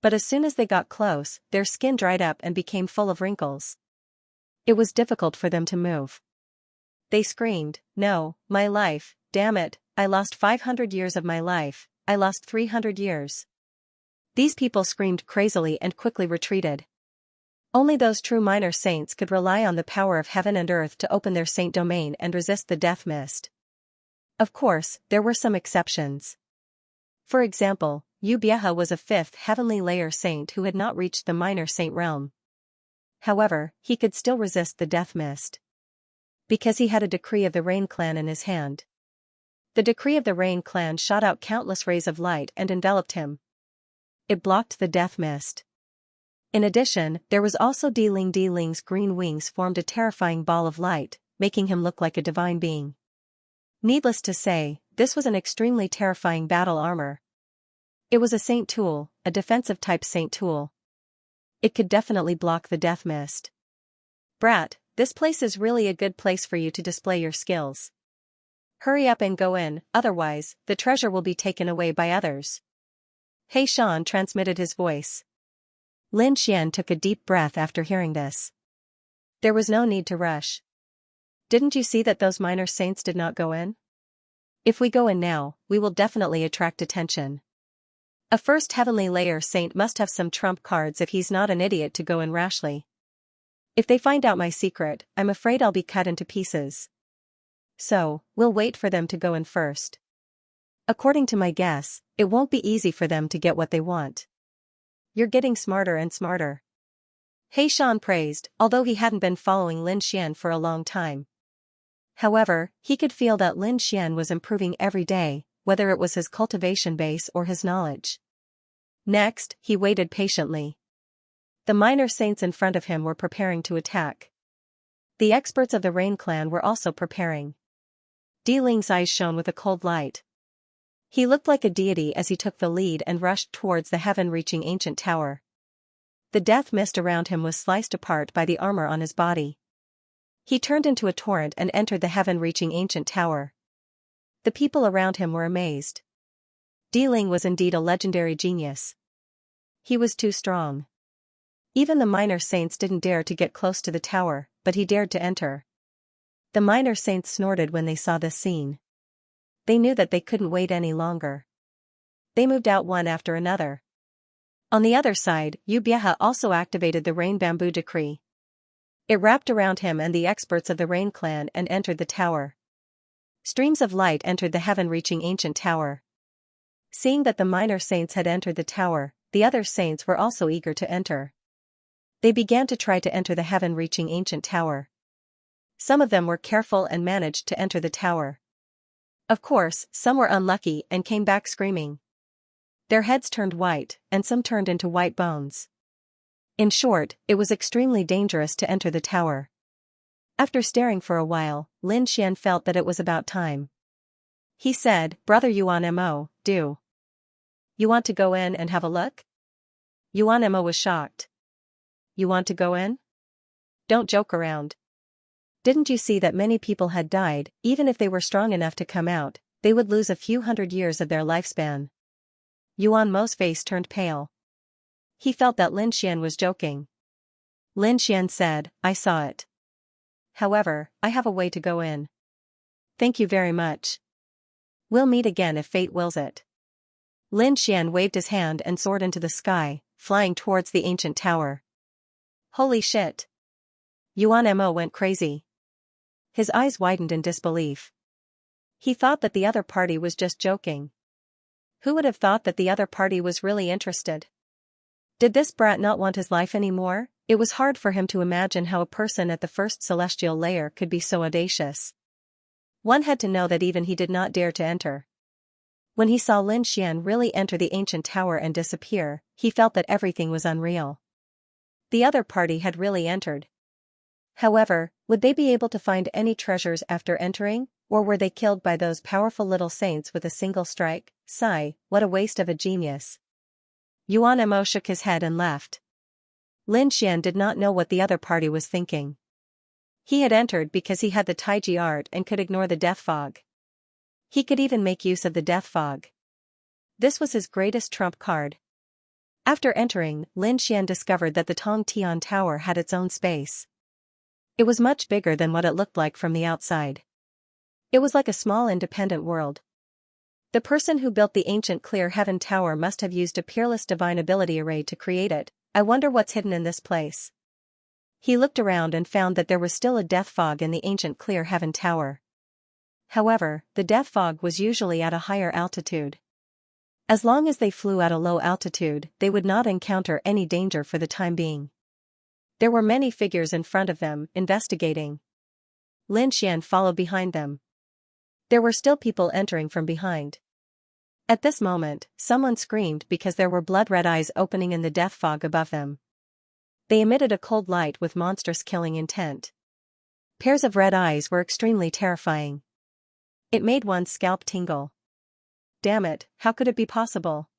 But as soon as they got close, their skin dried up and became full of wrinkles. It was difficult for them to move. They screamed, "No, my life, damn it, I lost 500 years of my life, I lost 300 years." These people screamed crazily and quickly retreated. Only those true minor saints could rely on the power of heaven and earth to open their saint domain and resist the death mist. Of course, there were some exceptions. For example, Xianxia was a 5th heavenly layer saint who had not reached the minor saint realm. However, he could still resist the death mist. Because he had a decree of the Rain clan in his hand. The decree of the Rain clan shot out countless rays of light and enveloped him. It blocked the death mist. In addition, there was also Diling's green wings formed a terrifying ball of light, making him look like a divine being. Needless to say, this was an extremely terrifying battle armor. It was a saint tool, a defensive type saint tool. It could definitely block the death mist. Brat, this place is really a good place for you to display your skills. Hurry up and go in, otherwise, the treasure will be taken away by others. Xian transmitted his voice. Lin Xian took a deep breath after hearing this. There was no need to rush. Didn't you see that those minor saints did not go in? If we go in now, we will definitely attract attention. A 1st heavenly layer saint must have some trump cards if he's not an idiot to go in rashly. If they find out my secret, I'm afraid I'll be cut into pieces. So, we'll wait for them to go in first. According to my guess, it won't be easy for them to get what they want. You're getting smarter and smarter. Xian praised, although he hadn't been following Lin Xian for a long time. However, he could feel that Lin Xian was improving every day, whether it was his cultivation base or his knowledge. Next, he waited patiently. The minor saints in front of him were preparing to attack. The experts of the Rain clan were also preparing. Diling's eyes shone with a cold light. He looked like a deity as he took the lead and rushed towards the heaven-reaching ancient tower. The death mist around him was sliced apart by the armor on his body. He turned into a torrent and entered the heaven-reaching ancient tower. The people around him were amazed. Diling was indeed a legendary genius. He was too strong. Even the minor saints didn't dare to get close to the tower, but he dared to enter. The minor saints snorted when they saw this scene. They knew that they couldn't wait any longer. They moved out one after another. On the other side, Xianxia also activated the Rain Bamboo Decree. It wrapped around him and the experts of the Rain clan and entered the tower. Streams of light entered the heaven-reaching ancient tower. Seeing that the minor saints had entered the tower, the other saints were also eager to enter. They began to try to enter the heaven-reaching ancient tower. Some of them were careful and managed to enter the tower. Of course, some were unlucky and came back screaming. Their heads turned white, and some turned into white bones. In short, it was extremely dangerous to enter the tower. After staring for a while, Lin Xian felt that it was about time. He said, "Brother Yuan Mo, do You want to go in and have a look? Yuan Emma was shocked. You want to go in? Don't joke around. Didn't you see that many people had died? Even if they were strong enough to come out, they would lose a few hundred years of their lifespan. Yuan Mo's face turned pale. He felt that Lin Xian was joking. Lin Xian said, I saw it. However, I have a way to go in. Thank you very much. We'll meet again if fate wills it. Lin Xian waved his hand and soared into the sky, flying towards the ancient tower. Holy shit! Yuan Mo went crazy. His eyes widened in disbelief. He thought that the other party was just joking. Who would have thought that the other party was really interested? Did this brat not want his life anymore? It was hard for him to imagine how a person at the first celestial layer could be so audacious. One had to know that even he did not dare to enter. When he saw Lin Xian really enter the ancient tower and disappear, he felt that everything was unreal. The other party had really entered. However, would they be able to find any treasures after entering, or were they killed by those powerful little saints with a single strike? Sigh, what a waste of a genius. Yuan Mo shook his head and left. Lin Xian did not know what the other party was thinking. He had entered because he had the Taiji art and could ignore the death fog. He could even make use of the death fog. This was his greatest trump card. After entering, Lin Xian discovered that the Tong Tian Tower had its own space. It was much bigger than what it looked like from the outside. It was like a small independent world. The person who built the ancient Clear Heaven Tower must have used a peerless divine ability array to create it. I wonder what's hidden in this place. He looked around and found that there was still a death fog in the ancient Clear Heaven Tower. However, the death fog was usually at a higher altitude. As long as they flew at a low altitude, they would not encounter any danger for the time being. There were many figures in front of them, investigating. Lin Xian followed behind them. There were still people entering from behind. At this moment, someone screamed because there were blood-red eyes opening in the death fog above them. They emitted a cold light with monstrous killing intent. Pairs of red eyes were extremely terrifying. It made one's scalp tingle. Damn it, how could it be possible?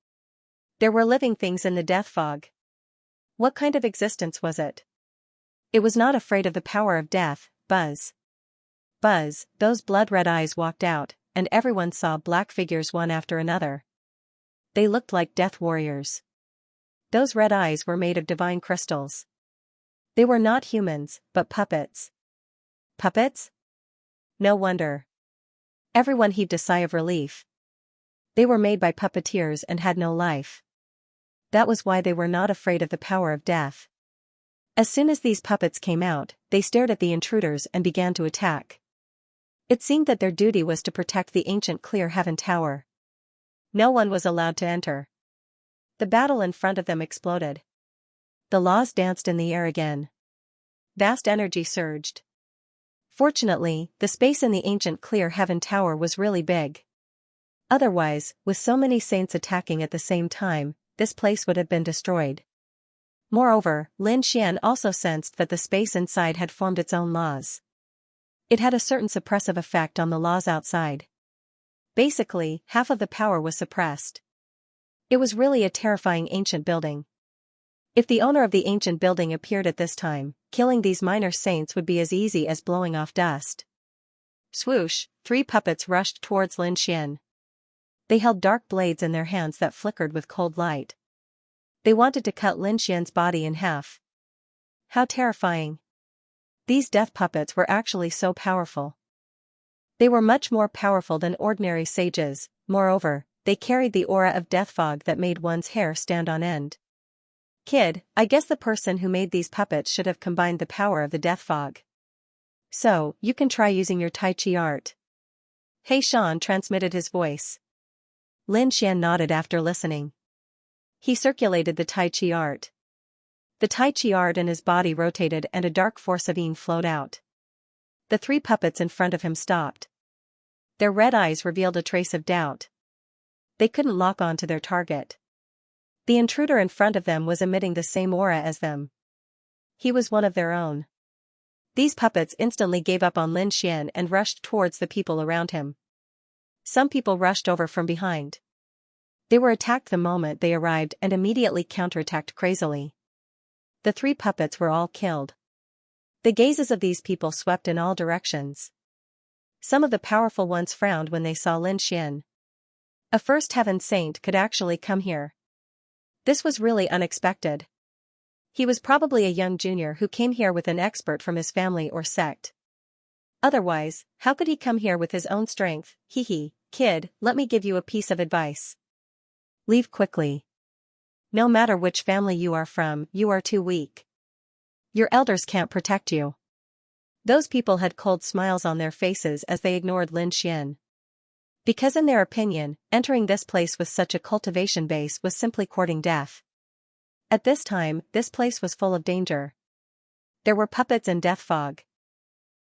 There were living things in the death fog. What kind of existence was it? It was not afraid of the power of death. Buzz. Buzz, those blood-red eyes walked out, and everyone saw black figures one after another. They looked like death warriors. Those red eyes were made of divine crystals. They were not humans, but puppets. Puppets? No wonder. Everyone heaved a sigh of relief. They were made by puppeteers and had no life. That was why they were not afraid of the power of death. As soon as these puppets came out, they stared at the intruders and began to attack. It seemed that their duty was to protect the ancient Clear Heaven Tower. No one was allowed to enter. The battle in front of them exploded. The laws danced in the air again. Vast energy surged. Fortunately, the space in the ancient Clear Heaven Tower was really big. Otherwise, with so many saints attacking at the same time, this place would have been destroyed. Moreover, Lin Xian also sensed that the space inside had formed its own laws. It had a certain suppressive effect on the laws outside. Basically, half of the power was suppressed. It was really a terrifying ancient building. If the owner of the ancient building appeared at this time, killing these minor saints would be as easy as blowing off dust. Swoosh, 3 puppets rushed towards Lin Xian. They held dark blades in their hands that flickered with cold light. They wanted to cut Lin Xian's body in half. How terrifying. These death puppets were actually so powerful. They were much more powerful than ordinary sages. Moreover, they carried the aura of death fog that made one's hair stand on end. Kid, I guess the person who made these puppets should have combined the power of the death fog. So, you can try using your Tai Chi art. Hey Sean transmitted his voice. Lin Xian nodded after listening. He circulated the Tai Chi art. The Tai Chi art in his body rotated and a dark force of yin flowed out. The 3 puppets in front of him stopped. Their red eyes revealed a trace of doubt. They couldn't lock on to their target. The intruder in front of them was emitting the same aura as them. He was one of their own. These puppets instantly gave up on Lin Xian and rushed towards the people around him. Some people rushed over from behind. They were attacked the moment they arrived and immediately counterattacked crazily. The 3 puppets were all killed. The gazes of these people swept in all directions. Some of the powerful ones frowned when they saw Lin Xian. A first heaven saint could actually come here. This was really unexpected. He was probably a young junior who came here with an expert from his family or sect. Otherwise, how could he come here with his own strength? Hee, kid, let me give you a piece of advice. Leave quickly. No matter which family you are from, you are too weak. Your elders can't protect you. Those people had cold smiles on their faces as they ignored Lin Xian. Because in their opinion, entering this place with such a cultivation base was simply courting death. At this time, this place was full of danger. There were puppets and death fog.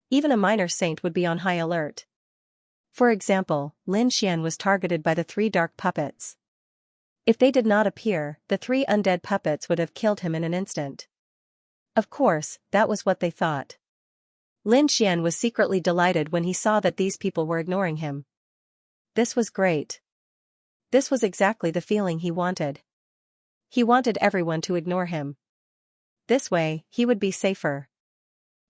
Even a minor saint would be on high alert. For example, Lin Xian was targeted by the 3 dark puppets. If they did not appear, the 3 undead puppets would have killed him in an instant. Of course, that was what they thought. Lin Xian was secretly delighted when he saw that these people were ignoring him. This was great. This was exactly the feeling he wanted. He wanted everyone to ignore him. This way, he would be safer.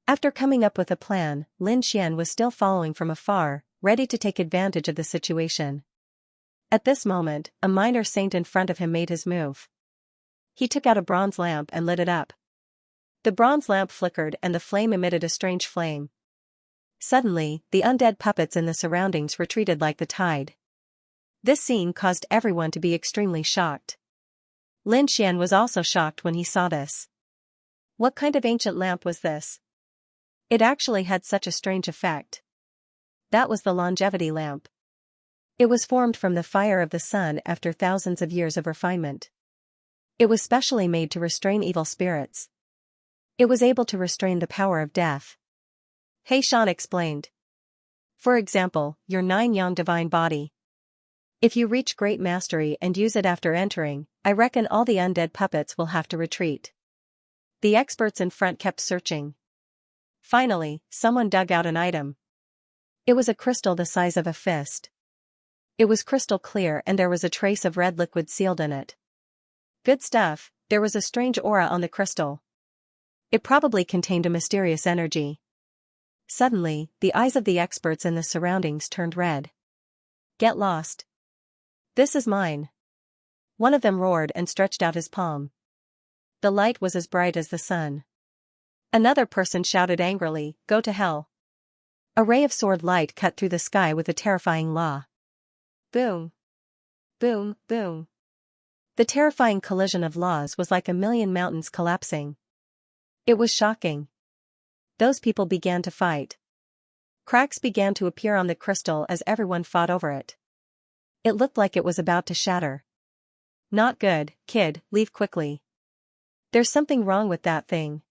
After coming up with a plan, Lin Xian was still following from afar, ready to take advantage of the situation. At this moment, a minor saint in front of him made his move. He took out a bronze lamp and lit it up. The bronze lamp flickered and the flame emitted a strange flame. Suddenly, the undead puppets in the surroundings retreated like the tide. This scene caused everyone to be extremely shocked. Lin Xian was also shocked when he saw this. What kind of ancient lamp was this? It actually had such a strange effect. That was the longevity lamp. It was formed from the fire of the sun after thousands of years of refinement. It was specially made to restrain evil spirits. It was able to restrain the power of death. Xian explained. For example, your 9-yang divine body. If you reach great mastery and use it after entering, I reckon all the undead puppets will have to retreat. The experts in front kept searching. Finally, someone dug out an item. It was a crystal the size of a fist. It was crystal clear and there was a trace of red liquid sealed in it. Good stuff, there was a strange aura on the crystal. It probably contained a mysterious energy. Suddenly, the eyes of the experts in the surroundings turned red. Get lost. This is mine. One of them roared and stretched out his palm. The light was as bright as the sun. Another person shouted angrily, go to hell. A ray of sword light cut through the sky with a terrifying law. Boom. Boom, boom. The terrifying collision of laws was like a million mountains collapsing. It was shocking. Those people began to fight. Cracks began to appear on the crystal as everyone fought over it. It looked like it was about to shatter. Not good, kid, leave quickly. There's something wrong with that thing.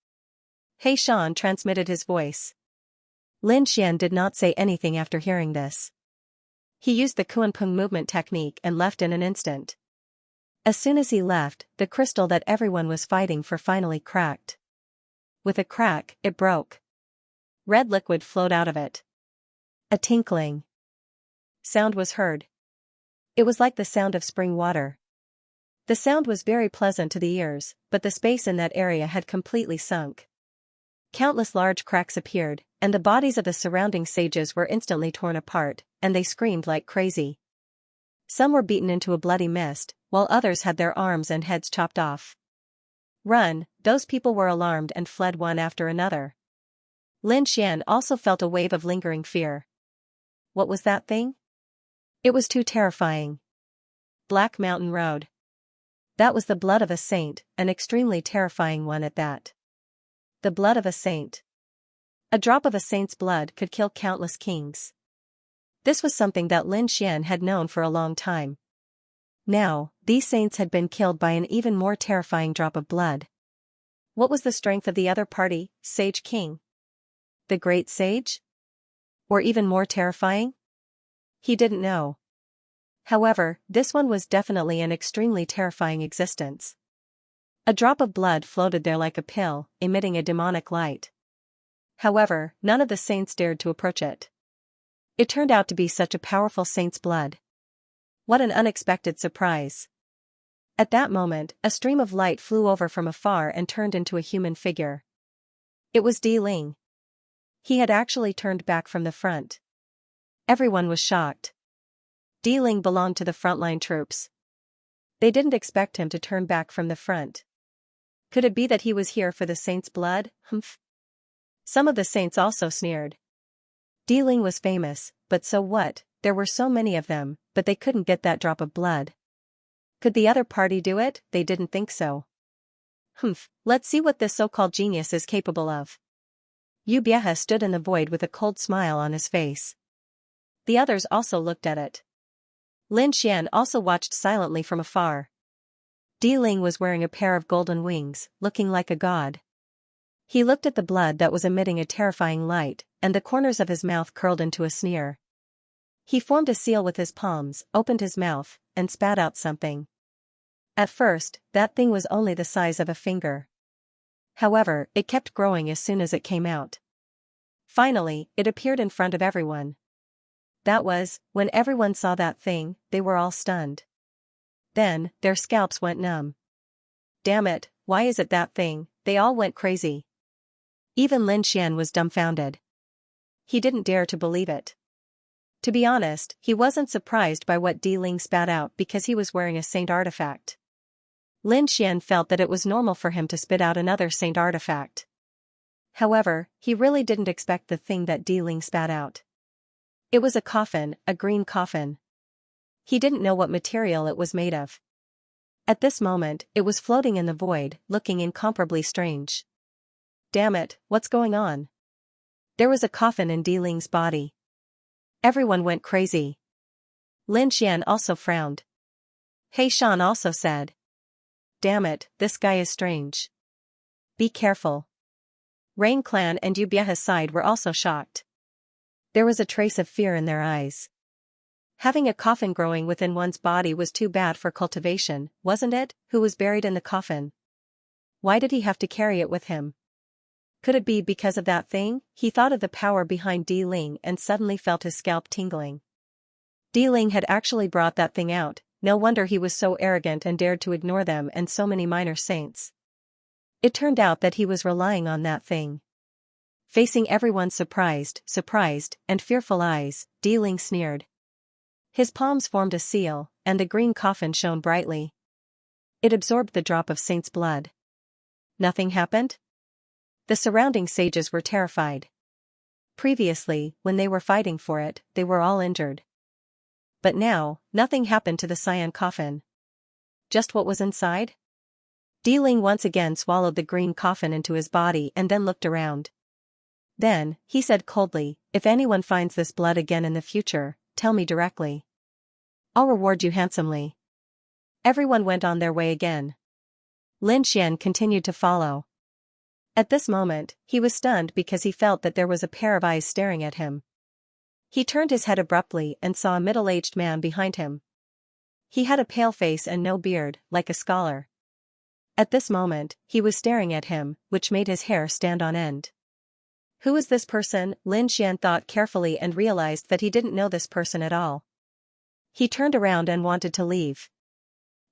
Xian transmitted his voice. Lin Xian did not say anything after hearing this. He used the Kuanpeng movement technique and left in an instant. As soon as he left, the crystal that everyone was fighting for finally cracked. With a crack, it broke. Red liquid flowed out of it. A tinkling sound was heard. It was like the sound of spring water. The sound was very pleasant to the ears, but the space in that area had completely sunk. Countless large cracks appeared, and the bodies of the surrounding sages were instantly torn apart, and they screamed like crazy. Some were beaten into a bloody mist, while others had their arms and heads chopped off. Run, those people were alarmed and fled one after another. Lin Xian also felt a wave of lingering fear. What was that thing? It was too terrifying. Black Mountain Road. That was the blood of a saint, an extremely terrifying one at that. The blood of a saint. A drop of a saint's blood could kill countless kings. This was something that Lin Xian had known for a long time. Now, these saints had been killed by an even more terrifying drop of blood. What was the strength of the other party, Sage King? The Great Sage? Or even more terrifying? He didn't know. However, this one was definitely an extremely terrifying existence. A drop of blood floated there like a pill, emitting a demonic light. However, none of the saints dared to approach it. It turned out to be such a powerful saint's blood. What an unexpected surprise. At that moment, a stream of light flew over from afar and turned into a human figure. It was Di Ling. He had actually turned back from the front. Everyone was shocked. Di Ling belonged to the frontline troops. They didn't expect him to turn back from the front. Could it be that he was here for the saint's blood? Humph. Some of the saints also sneered. Di Ling was famous, but so what? There were so many of them, but they couldn't get that drop of blood. Could the other party do it? They didn't think so. Humph, let's see what this so-called genius is capable of. Yu Biehe stood in the void with a cold smile on his face. The others also looked at it. Lin Xian also watched silently from afar. Di Ling was wearing a pair of golden wings, looking like a god. He looked at the blood that was emitting a terrifying light, and the corners of his mouth curled into a sneer. He formed a seal with his palms, opened his mouth, and spat out something. At first, that thing was only the size of a finger. However, it kept growing as soon as it came out. Finally, it appeared in front of everyone. When everyone saw that thing, they were all stunned. Then, their scalps went numb. Damn it, why is it that thing? They all went crazy. Even Lin Xian was dumbfounded. He didn't dare to believe it. To be honest, he wasn't surprised by what Di Ling spat out because he was wearing a saint artifact. Lin Xian felt that it was normal for him to spit out another saint artifact. However, he really didn't expect the thing that Di Ling spat out. It was a coffin, a green coffin. He didn't know what material it was made of. At this moment, it was floating in the void, looking incomparably strange. Damn it, what's going on? There was a coffin in Di Ling's body. Everyone went crazy. Lin Xian also frowned. He Shan also said. Damn it, this guy is strange. Be careful. Rain Clan and Yu Biehe's side were also shocked. There was a trace of fear in their eyes. Having a coffin growing within one's body was too bad for Cultivation, wasn't it? Who was buried in the coffin? Why did he have to carry it with him? Could it be because of that thing? He thought of the power behind Di Ling and suddenly felt his scalp tingling. Di Ling had actually brought that thing out, no wonder he was so arrogant and dared to ignore them and so many minor saints. It turned out that he was relying on that thing. Facing everyone's surprised, and fearful eyes, Di Ling sneered. His palms formed a seal, and the green coffin shone brightly. It absorbed the drop of saint's blood. Nothing happened? The surrounding sages were terrified. Previously, when they were fighting for it, they were all injured. But now, nothing happened to the cyan coffin. Just what was inside? Di Ling once again swallowed the green coffin into his body and then looked around. Then, he said coldly, if anyone finds this blood again in the future, tell me directly. I'll reward you handsomely. Everyone went on their way again. Lin Xian continued to follow. At this moment, he was stunned because he felt that there was a pair of eyes staring at him. He turned his head abruptly and saw a middle-aged man behind him. He had a pale face and no beard, like a scholar. At this moment, he was staring at him, which made his hair stand on end. Who is this person? Lin Xian thought carefully and realized that he didn't know this person at all. He turned around and wanted to leave.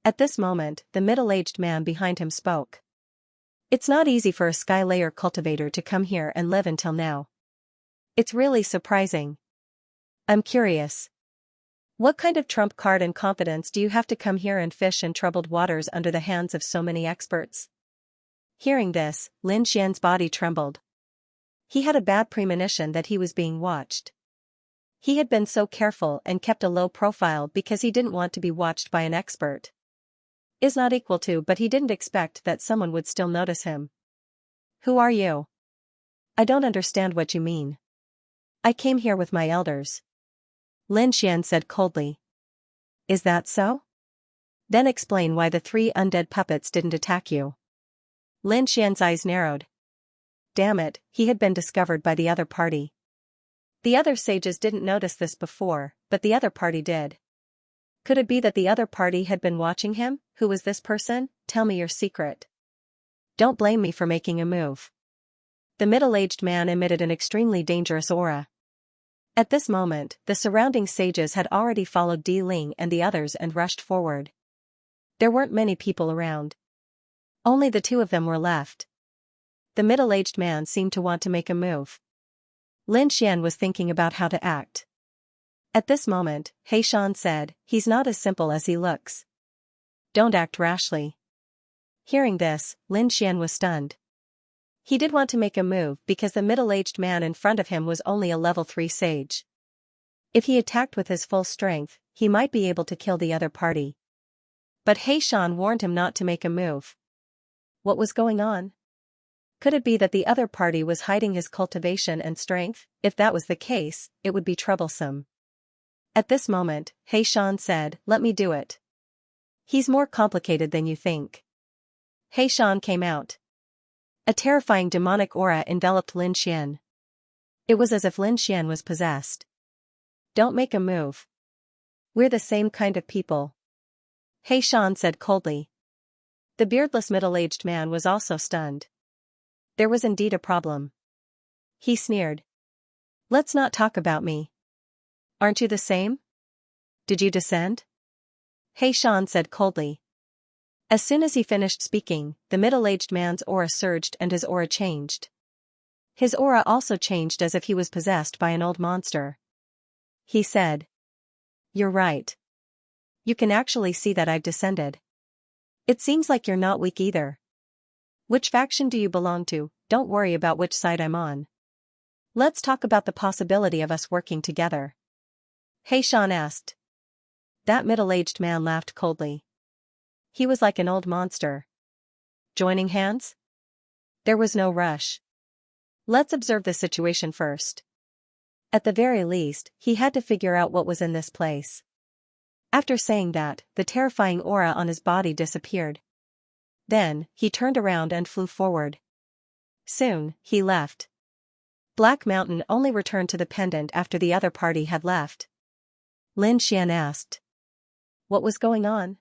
At this moment, the middle-aged man behind him spoke. It's not easy for a sky layer cultivator to come here and live until now. It's really surprising. I'm curious. What kind of trump card and competence do you have to come here and fish in troubled waters under the hands of so many experts? Hearing this, Lin Xian's body trembled. He had a bad premonition that he was being watched. He had been so careful and kept a low profile because he didn't want to be watched by an expert. Is not equal to, but he didn't expect that someone would still notice him. Who are you? I don't understand what you mean. I came here with my elders. Lin Xian said coldly. Is that so? Then explain why the 3 undead puppets didn't attack you. Lin Xian's eyes narrowed. Damn it, he had been discovered by the other party. The other sages didn't notice this before, but the other party did. Could it be that the other party had been watching him? Who was this person? Tell me your secret. Don't blame me for making a move. The middle-aged man emitted an extremely dangerous aura. At this moment, the surrounding sages had already followed Di Ling and the others and rushed forward. There weren't many people around. Only the two of them were left. The middle-aged man seemed to want to make a move. Lin Xian was thinking about how to act. At this moment, He Shan said, "He's not as simple as he looks. Don't act rashly." Hearing this, Lin Xian was stunned. He did want to make a move because the middle-aged man in front of him was only a level 3 sage. If he attacked with his full strength, he might be able to kill the other party. But He Shan warned him not to make a move. What was going on? Could it be that the other party was hiding his cultivation and strength? If that was the case, it would be troublesome. At this moment, He Shan said, "Let me do it. He's more complicated than you think." He Shan came out. A terrifying demonic aura enveloped Lin Xian. It was as if Lin Xian was possessed. "Don't make a move. We're the same kind of people," He Shan said coldly. The beardless middle-aged man was also stunned. There was indeed a problem. He sneered. "Let's not talk about me. Aren't you the same? Did you descend?" He Shan said coldly. As soon as he finished speaking, the middle-aged man's aura surged and his aura changed. His aura also changed as if he was possessed by an old monster. He said, "You're right. You can actually see that I've descended. It seems like you're not weak either. Which faction do you belong to? Don't worry about which side I'm on. Let's talk about the possibility of us working together." He Shan asked. That middle-aged man laughed coldly. He was like an old monster. Joining hands? There was no rush. Let's observe the situation first. At the very least, he had to figure out what was in this place. After saying that, the terrifying aura on his body disappeared. Then, he turned around and flew forward. Soon, he left. Black Mountain only returned to the pendant after the other party had left. Lin Xian asked. What was going on?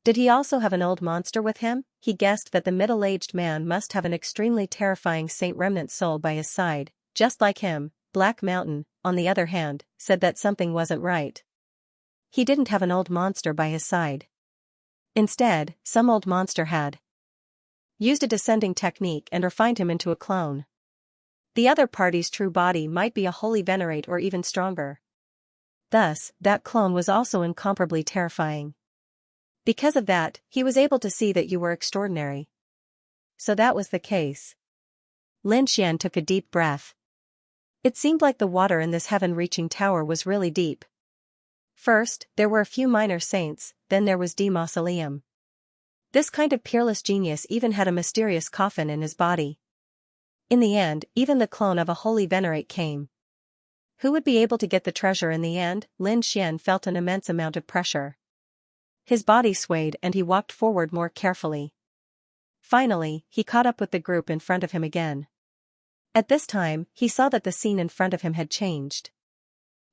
Did he also have an old monster with him? He guessed that the middle-aged man must have an extremely terrifying Saint Remnant soul by his side, just like him. Black Mountain, on the other hand, said that something wasn't right. He didn't have an old monster by his side. Instead, some old monster had used a descending technique and refined him into a clone. The other party's true body might be a holy venerate or even stronger. Thus, that clone was also incomparably terrifying. Because of that, he was able to see that you were extraordinary. So that was the case. Lin Xian took a deep breath. It seemed like the water in this heaven-reaching tower was really deep. First, there were a few minor saints, then there was the mausoleum. This kind of peerless genius even had a mysterious coffin in his body. In the end, even the clone of a holy venerate came. Who would be able to get the treasure in the end? Lin Xian felt an immense amount of pressure. His body swayed and he walked forward more carefully. Finally, he caught up with the group in front of him again. At this time, he saw that the scene in front of him had changed.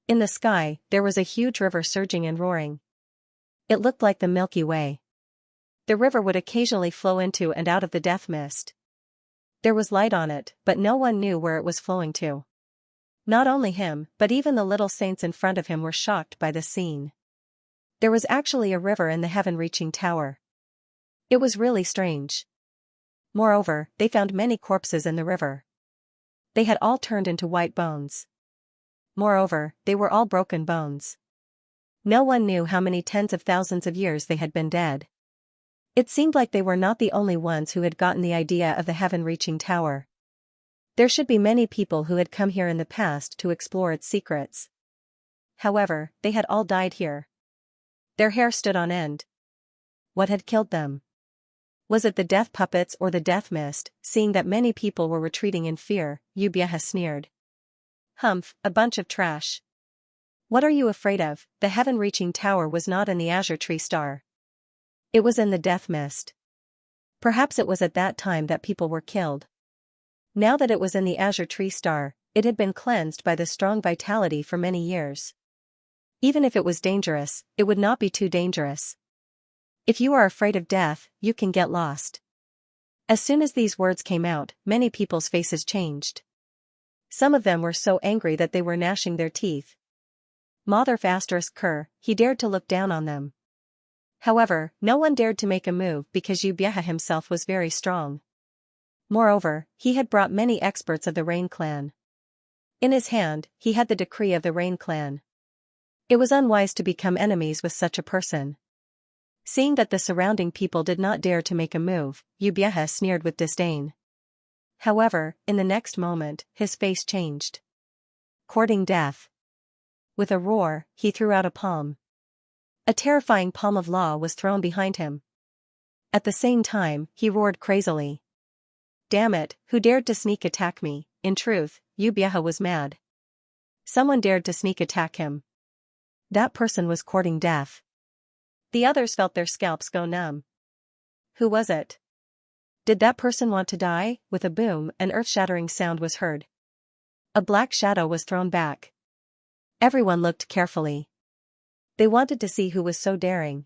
In the sky, there was a huge river surging and roaring. It looked like the Milky Way. The river would occasionally flow into and out of the death mist. There was light on it, but no one knew where it was flowing to. Not only him, but even the little saints in front of him were shocked by the scene. There was actually a river in the heaven-reaching tower. It was really strange. Moreover, they found many corpses in the river. They had all turned into white bones. Moreover, they were all broken bones. No one knew how many tens of thousands of years they had been dead. It seemed like they were not the only ones who had gotten the idea of the heaven-reaching tower. There should be many people who had come here in the past to explore its secrets. However, they had all died here. Their hair stood on end. What had killed them? Was it the death puppets or the death mist? Seeing that many people were retreating in fear, Yubia sneered. Humph, a bunch of trash. What are you afraid of? The heaven-reaching tower was not in the azure tree star. It was in the death mist. Perhaps it was at that time that people were killed. Now that it was in the azure tree star, it had been cleansed by the strong vitality for many years. Even if it was dangerous, it would not be too dangerous. If you are afraid of death, you can get lost. As soon as these words came out, many people's faces changed. Some of them were so angry that they were gnashing their teeth. Mother he dared to look down on them. However, no one dared to make a move because Yubieha himself was very strong. Moreover, he had brought many experts of the Rain clan. In his hand, he had the decree of the Rain clan. It was unwise to become enemies with such a person. Seeing that the surrounding people did not dare to make a move, Yubieha sneered with disdain. However, in the next moment, his face changed. Courting death. With a roar, he threw out a palm. A terrifying palm of law was thrown behind him. At the same time, he roared crazily. Damn it, who dared to sneak attack me? In truth, Yubieha was mad. Someone dared to sneak attack him. That person was courting death. The others felt their scalps go numb. Who was it? Did that person want to die? With a boom, an earth-shattering sound was heard. A black shadow was thrown back. Everyone looked carefully. They wanted to see who was so daring.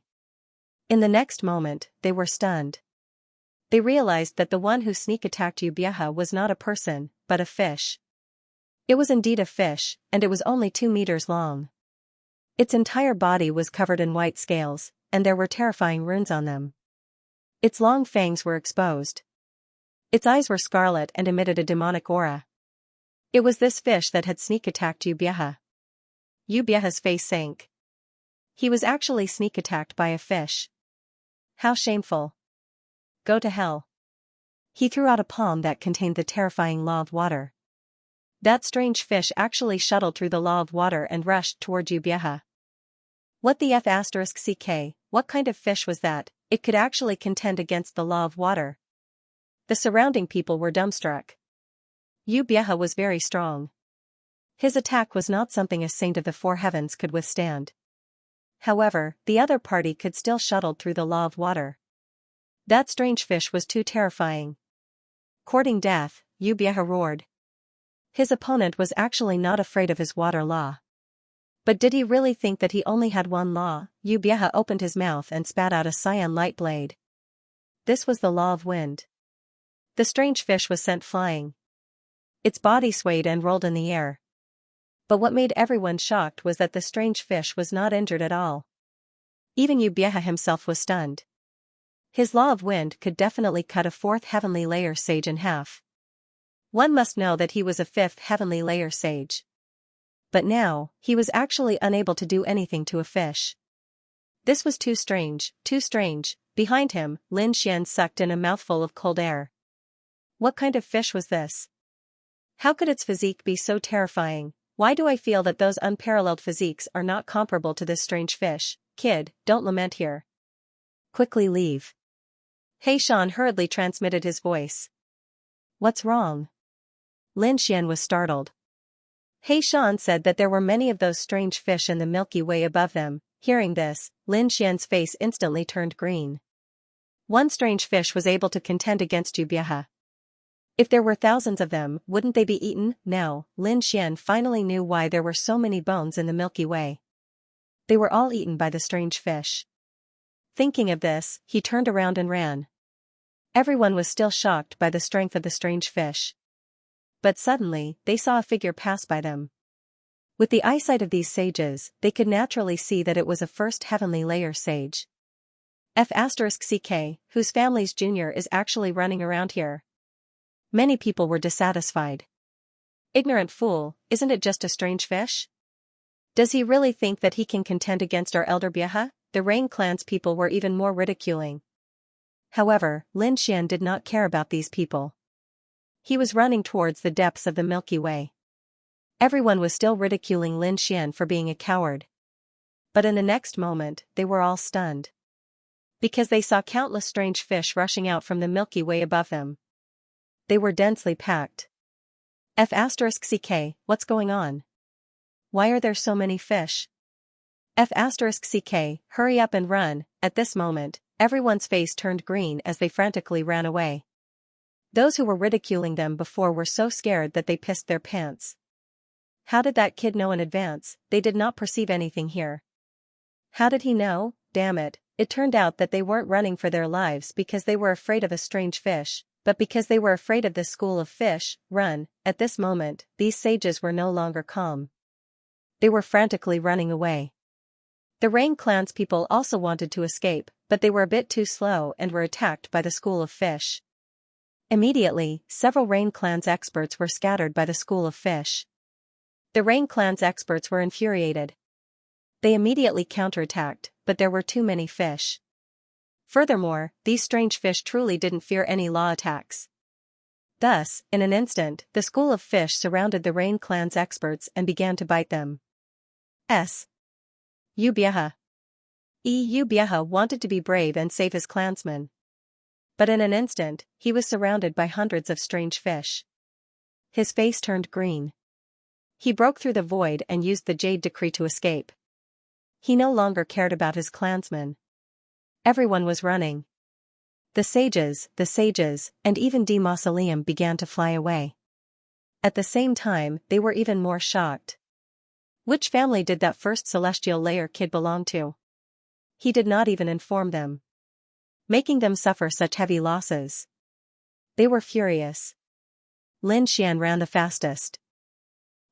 In the next moment, they were stunned. They realized that the one who sneak-attacked Yubieha was not a person, but a fish. It was indeed a fish, and it was only 2 meters long. Its entire body was covered in white scales, and there were terrifying runes on them. Its long fangs were exposed. Its eyes were scarlet and emitted a demonic aura. It was this fish that had sneak-attacked Yubieha. Yubieha's face sank. He was actually sneak-attacked by a fish. How shameful. Go to hell. He threw out a palm that contained the terrifying law of water. That strange fish actually shuttled through the law of water and rushed toward Yubieha. What the f***ck, what kind of fish was that? It could actually contend against the law of water. The surrounding people were dumbstruck. Yubieha was very strong. His attack was not something a saint of the 4 heavens could withstand. However, the other party could still shuttle through the law of water. That strange fish was too terrifying. Courting death, Yubieha roared. His opponent was actually not afraid of his water law. But did he really think that he only had one law? Yubieha opened his mouth and spat out a cyan light blade. This was the law of wind. The strange fish was sent flying. Its body swayed and rolled in the air. But what made everyone shocked was that the strange fish was not injured at all. Even Yubieha himself was stunned. His law of wind could definitely cut a 4th heavenly layer sage in half. One must know that he was a 5th heavenly layer sage. But now, he was actually unable to do anything to a fish. This was too strange, too strange. Behind him, Lin Xian sucked in a mouthful of cold air. What kind of fish was this? How could its physique be so terrifying? Why do I feel that those unparalleled physiques are not comparable to this strange fish? Kid, don't lament here. Quickly leave. He Shan hurriedly transmitted his voice. What's wrong? Lin Xian was startled. He Shan said that there were many of those strange fish in the Milky Way above them. Hearing this, Lin Xian's face instantly turned green. One strange fish was able to contend against Yubieha. If there were thousands of them, wouldn't they be eaten? Now, Lin Xian finally knew why there were so many bones in the Milky Way. They were all eaten by the strange fish. Thinking of this, he turned around and ran. Everyone was still shocked by the strength of the strange fish. But suddenly, they saw a figure pass by them. With the eyesight of these sages, they could naturally see that it was a 1st heavenly layer sage. F***ck, whose family's junior is actually running around here. Many people were dissatisfied. Ignorant fool, isn't it just a strange fish? Does he really think that he can contend against our elder Bieha? The Rain clan's people were even more ridiculing. However, Lin Xian did not care about these people. He was running towards the depths of the Milky Way. Everyone was still ridiculing Lin Xian for being a coward. But in the next moment, they were all stunned. Because they saw countless strange fish rushing out from the Milky Way above them. They were densely packed. F***ck, what's going on? Why are there so many fish? F***ck, hurry up and run. At this moment, everyone's face turned green as they frantically ran away. Those who were ridiculing them before were so scared that they pissed their pants. How did that kid know in advance? They did not perceive anything here. How did he know? Damn it, it turned out that they weren't running for their lives because they were afraid of a strange fish. but because they were afraid of this school of fish, run. At this moment, these sages were no longer calm. They were frantically running away. The Rain Clan's people also wanted to escape, but they were a bit too slow and were attacked by the school of fish. Immediately, several Rain Clan's experts were scattered by the school of fish. The Rain Clan's experts were infuriated. They immediately counterattacked, but there were too many fish. Furthermore, these strange fish truly didn't fear any law attacks. Thus, in an instant, the school of fish surrounded the Rain Clan's experts and began to bite them. Ubieha wanted to be brave and save his clansmen. But in an instant, he was surrounded by hundreds of strange fish. His face turned green. He broke through the void and used the Jade Decree to escape. He no longer cared about his clansmen. Everyone was running. The sages, and even the mausoleum began to fly away. At the same time, they were even more shocked. Which family did that first celestial layer kid belong to? He did not even inform them, making them suffer such heavy losses. They were furious. Lin Xian ran the fastest.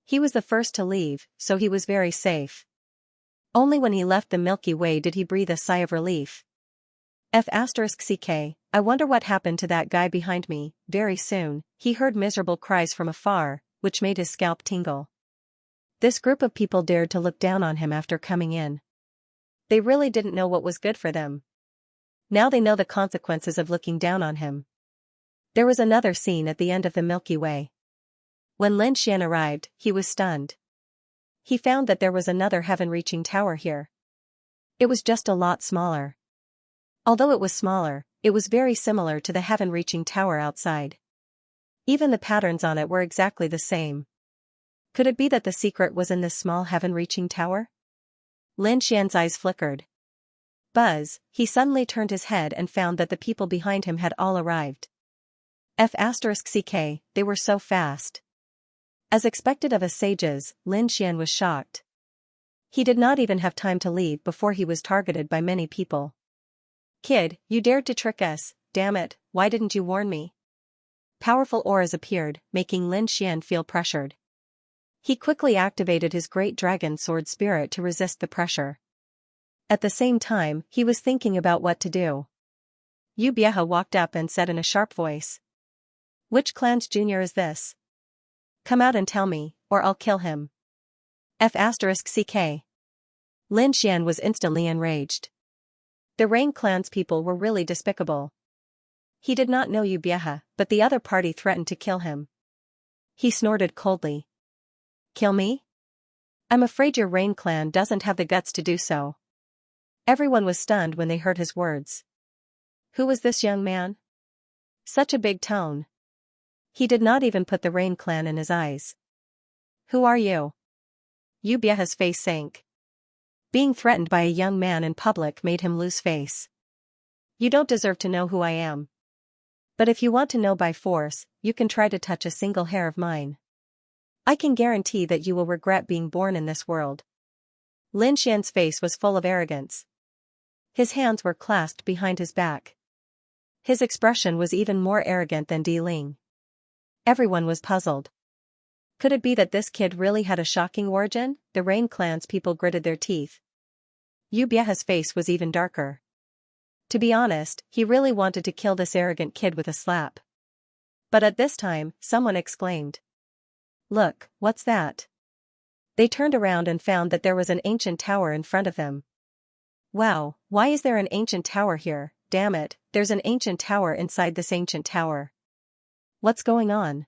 He was the first to leave, so he was very safe. Only when he left the Milky Way did he breathe a sigh of relief. I wonder what happened to that guy behind me. Very soon, he heard miserable cries from afar, which made his scalp tingle. This group of people dared to look down on him after coming in. They really didn't know what was good for them. Now they know the consequences of looking down on him. There was another scene at the end of the Milky Way. When Lin Xian arrived, he was stunned. He found that there was another heaven-reaching tower here. It was just a lot smaller. Although it was smaller, it was very similar to the heaven-reaching tower outside. Even the patterns on it were exactly the same. Could it be that the secret was in this small heaven-reaching tower? Lin Xian's eyes flickered. Buzz, he suddenly turned his head and found that the people behind him had all arrived. They were so fast. As expected of us sages, Lin Xian was shocked. He did not even have time to leave before he was targeted by many people. Kid, you dared to trick us, damn it, why didn't you warn me? Powerful auras appeared, making Lin Xian feel pressured. He quickly activated his great dragon sword spirit to resist the pressure. At the same time, he was thinking about what to do. Ubieha walked up and said in a sharp voice. Which clan's junior is this? Come out and tell me, or I'll kill him. Lin Xian was instantly enraged. The Rain Clan's people were really despicable. He did not know Ubieha, but the other party threatened to kill him. He snorted coldly. Kill me? I'm afraid your Rain Clan doesn't have the guts to do so. Everyone was stunned when they heard his words. Who was this young man? Such a big tone. He did not even put the Rain Clan in his eyes. Who are you? Ubieha's face sank. Being threatened by a young man in public made him lose face. You don't deserve to know who I am. But if you want to know by force, you can try to touch a single hair of mine. I can guarantee that you will regret being born in this world. Lin Xian's face was full of arrogance. His hands were clasped behind his back. His expression was even more arrogant than Di Ling. Everyone was puzzled. Could it be that this kid really had a shocking origin? The Rain Clan's people gritted their teeth. Ubieha's face was even darker. To be honest, he really wanted to kill this arrogant kid with a slap. But at this time, someone exclaimed. Look, what's that? They turned around and found that there was an ancient tower in front of them. Wow, why is there an ancient tower here? Damn it, there's an ancient tower inside this ancient tower. What's going on?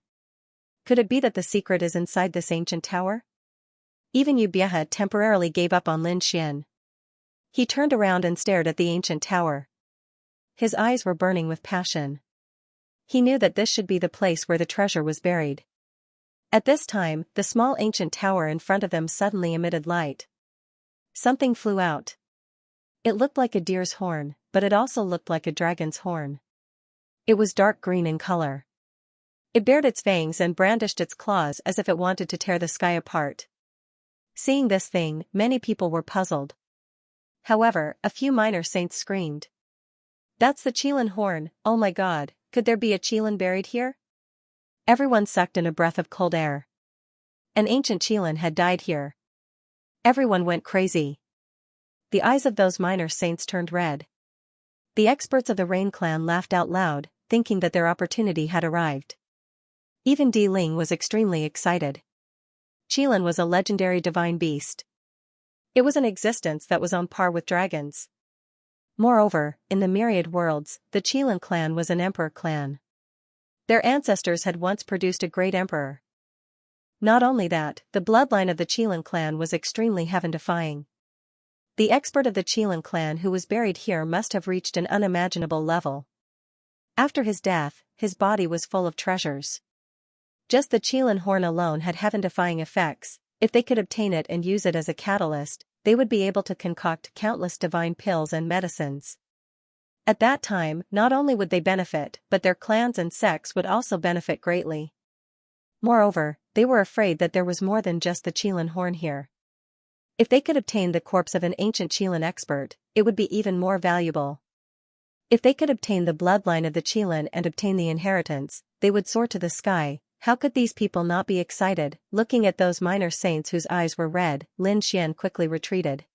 Could it be that the secret is inside this ancient tower? Even Ubieha temporarily gave up on Lin Xian. He turned around and stared at the ancient tower. His eyes were burning with passion. He knew that this should be the place where the treasure was buried. At this time, the small ancient tower in front of them suddenly emitted light. Something flew out. It looked like a deer's horn, but it also looked like a dragon's horn. It was dark green in color. It bared its fangs and brandished its claws as if it wanted to tear the sky apart. Seeing this thing, many people were puzzled. However, a few minor saints screamed. That's the Qilin horn, oh my god, Could there be a Qilin buried here? Everyone sucked in a breath of cold air. An ancient Qilin had died here. Everyone went crazy. The eyes of those minor saints turned red. The experts of the Rain clan laughed out loud, thinking that their opportunity had arrived. Even Di Ling was extremely excited. Qilin was a legendary divine beast. It was an existence that was on par with dragons. Moreover, in the myriad worlds, the Qilin clan was an emperor clan. Their ancestors had once produced a great emperor. Not only that, the bloodline of the Qilin clan was extremely heaven-defying. The expert of the Qilin clan who was buried here must have reached an unimaginable level. After his death, his body was full of treasures. Just the Qilin horn alone had heaven-defying effects. If they could obtain it and use it as a catalyst, they would be able to concoct countless divine pills and medicines. At that time, not only would they benefit, but their clans and sects would also benefit greatly. Moreover, they were afraid that there was more than just the Qilin horn here. If they could obtain the corpse of an ancient Qilin expert, it would be even more valuable. If they could obtain the bloodline of the Qilin and obtain the inheritance, they would soar to the sky. How could these people not be excited? Looking at those minor saints whose eyes were red, Lin Xian quickly retreated.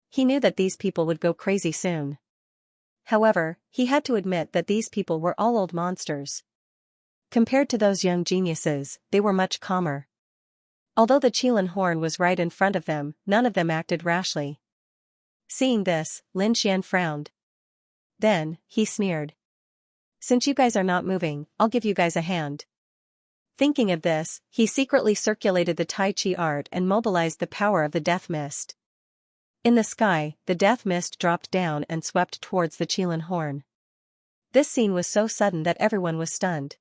He knew that these people would go crazy soon. However, he had to admit that these people were all old monsters. Compared to those young geniuses, they were much calmer. Although the Qilin horn was right in front of them, none of them acted rashly. Seeing this, Lin Xian frowned. Then, he sneered. Since you guys are not moving, I'll give you guys a hand. Thinking of this, he secretly circulated the Tai Chi art and mobilized the power of the death mist. In the sky, the death mist dropped down and swept towards the Qilin horn. This scene was so sudden that everyone was stunned.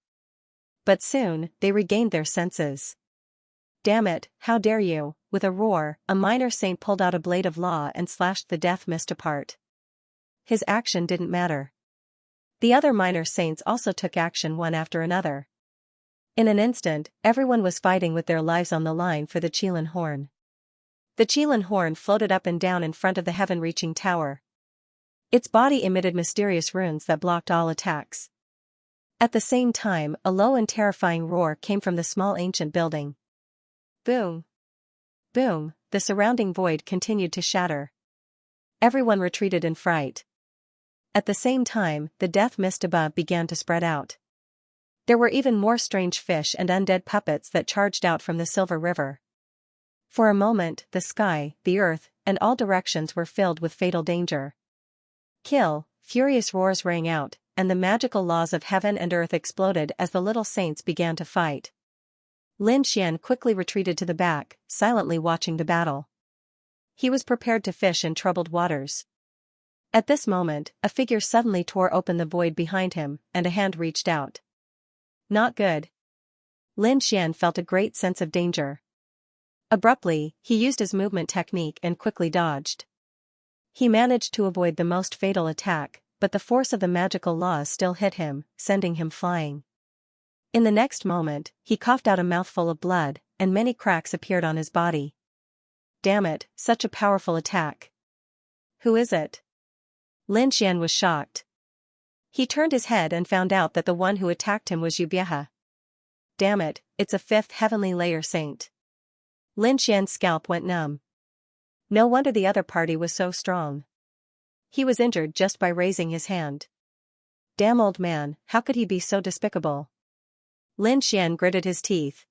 But soon, they regained their senses. Damn it, how dare you! With a roar, a minor saint pulled out a blade of law and slashed the death mist apart. His action didn't matter. The other minor saints also took action one after another. In an instant, everyone was fighting with their lives on the line for the Qilin horn. The Qilin horn floated up and down in front of the heaven-reaching tower. Its body emitted mysterious runes that blocked all attacks. At the same time, a low and terrifying roar came from the small ancient building. Boom! Boom! The surrounding void continued to shatter. Everyone retreated in fright. At the same time, the death mist above began to spread out. There were even more strange fish and undead puppets that charged out from the Silver River. For a moment, the sky, the earth, and all directions were filled with fatal danger. Kill! Furious roars rang out, and the magical laws of heaven and earth exploded as the little saints began to fight. Lin Xian quickly retreated to the back, silently watching the battle. He was prepared to fish in troubled waters. At this moment, a figure suddenly tore open the void behind him, and a hand reached out. Not good. Lin Xian felt a great sense of danger. Abruptly, he used his movement technique and quickly dodged. He managed to avoid the most fatal attack, but the force of the magical laws still hit him, sending him flying. In the next moment, he coughed out a mouthful of blood, and many cracks appeared on his body. Damn it, such a powerful attack. Who is it? Lin Xian was shocked. He turned his head and found out that the one who attacked him was Yubieha. Damn it, it's a fifth heavenly layer saint. Lin Xian's scalp went numb. No wonder the other party was so strong. He was injured just by raising his hand. Damn old man, how could he be so despicable? Lin Xian gritted his teeth.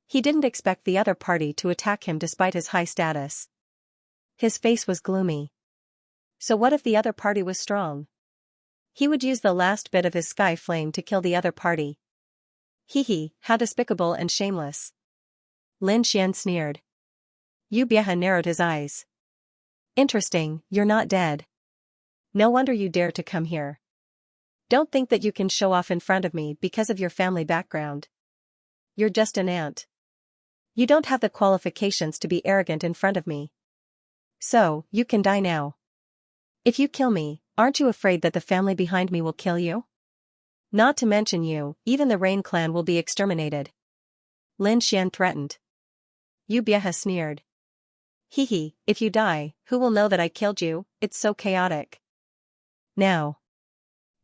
He didn't expect the other party to attack him despite his high status. His face was gloomy. So what if the other party was strong? He would use the last bit of his sky flame to kill the other party. Hee, how despicable and shameless. Lin Xian sneered. Yubieha narrowed his eyes. Interesting, you're not dead. No wonder you dare to come here. Don't think that you can show off in front of me because of your family background. You're just an ant. You don't have the qualifications to be arrogant in front of me. So, you can die now. If you kill me, aren't you afraid that the family behind me will kill you? Not to mention you, even the Rain clan will be exterminated. Lin Xian threatened. Yubieha sneered. Hee, if you die, who will know that I killed you? It's so chaotic. Now.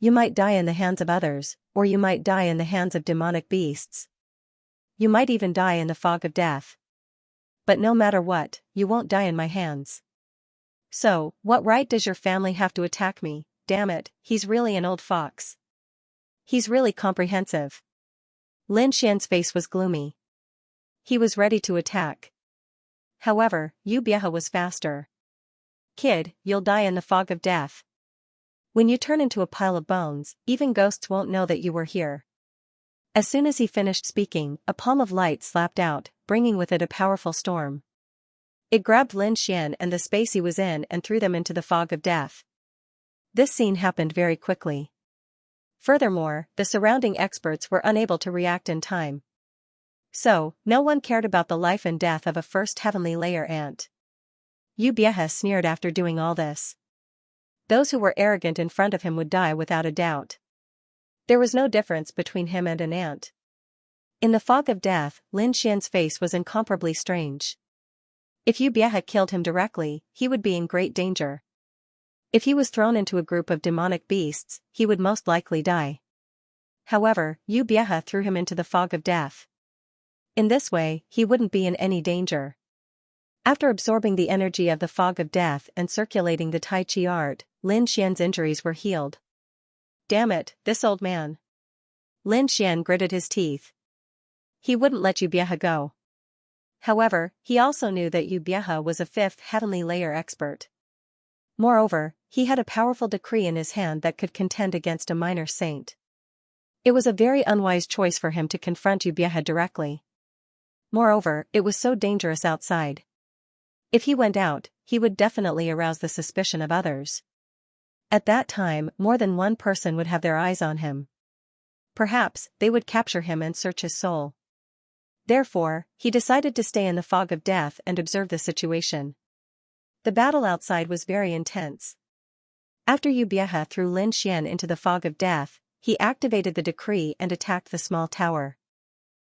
You might die in the hands of others, or you might die in the hands of demonic beasts. You might even die in the fog of death. But no matter what, you won't die in my hands. So, what right does your family have to attack me? Damn it, he's really an old fox. He's really comprehensive. Lin Xian's face was gloomy. He was ready to attack. However, Yu Bieha was faster. Kid, you'll die in the fog of death. When you turn into a pile of bones, even ghosts won't know that you were here. As soon as he finished speaking, a palm of light slapped out, bringing with it a powerful storm. It grabbed Lin Xian and the space he was in and threw them into the fog of death. This scene happened very quickly. Furthermore, the surrounding experts were unable to react in time. So, no one cared about the life and death of a first heavenly layer ant. Yu Bieha sneered after doing all this. Those who were arrogant in front of him would die without a doubt. There was no difference between him and an ant. In the fog of death, Lin Xian's face was incomparably strange. If Yu Bieha killed him directly, he would be in great danger. If he was thrown into a group of demonic beasts, he would most likely die. However, Yu Bieha threw him into the fog of death. In this way, he wouldn't be in any danger. After absorbing the energy of the fog of death and circulating the Tai Chi art, Lin Xian's injuries were healed. Damn it, this old man. Lin Xian gritted his teeth. He wouldn't let Yu Bieha go. However, he also knew that Yu Bieha was a fifth heavenly layer expert. Moreover, he had a powerful decree in his hand that could contend against a minor saint. It was a very unwise choice for him to confront Yu Bieha directly. Moreover, it was so dangerous outside. If he went out, he would definitely arouse the suspicion of others. At that time, more than one person would have their eyes on him. Perhaps, they would capture him and search his soul. Therefore, he decided to stay in the fog of death and observe the situation. The battle outside was very intense. After Yu Bieha threw Lin Xian into the fog of death, he activated the decree and attacked the small tower.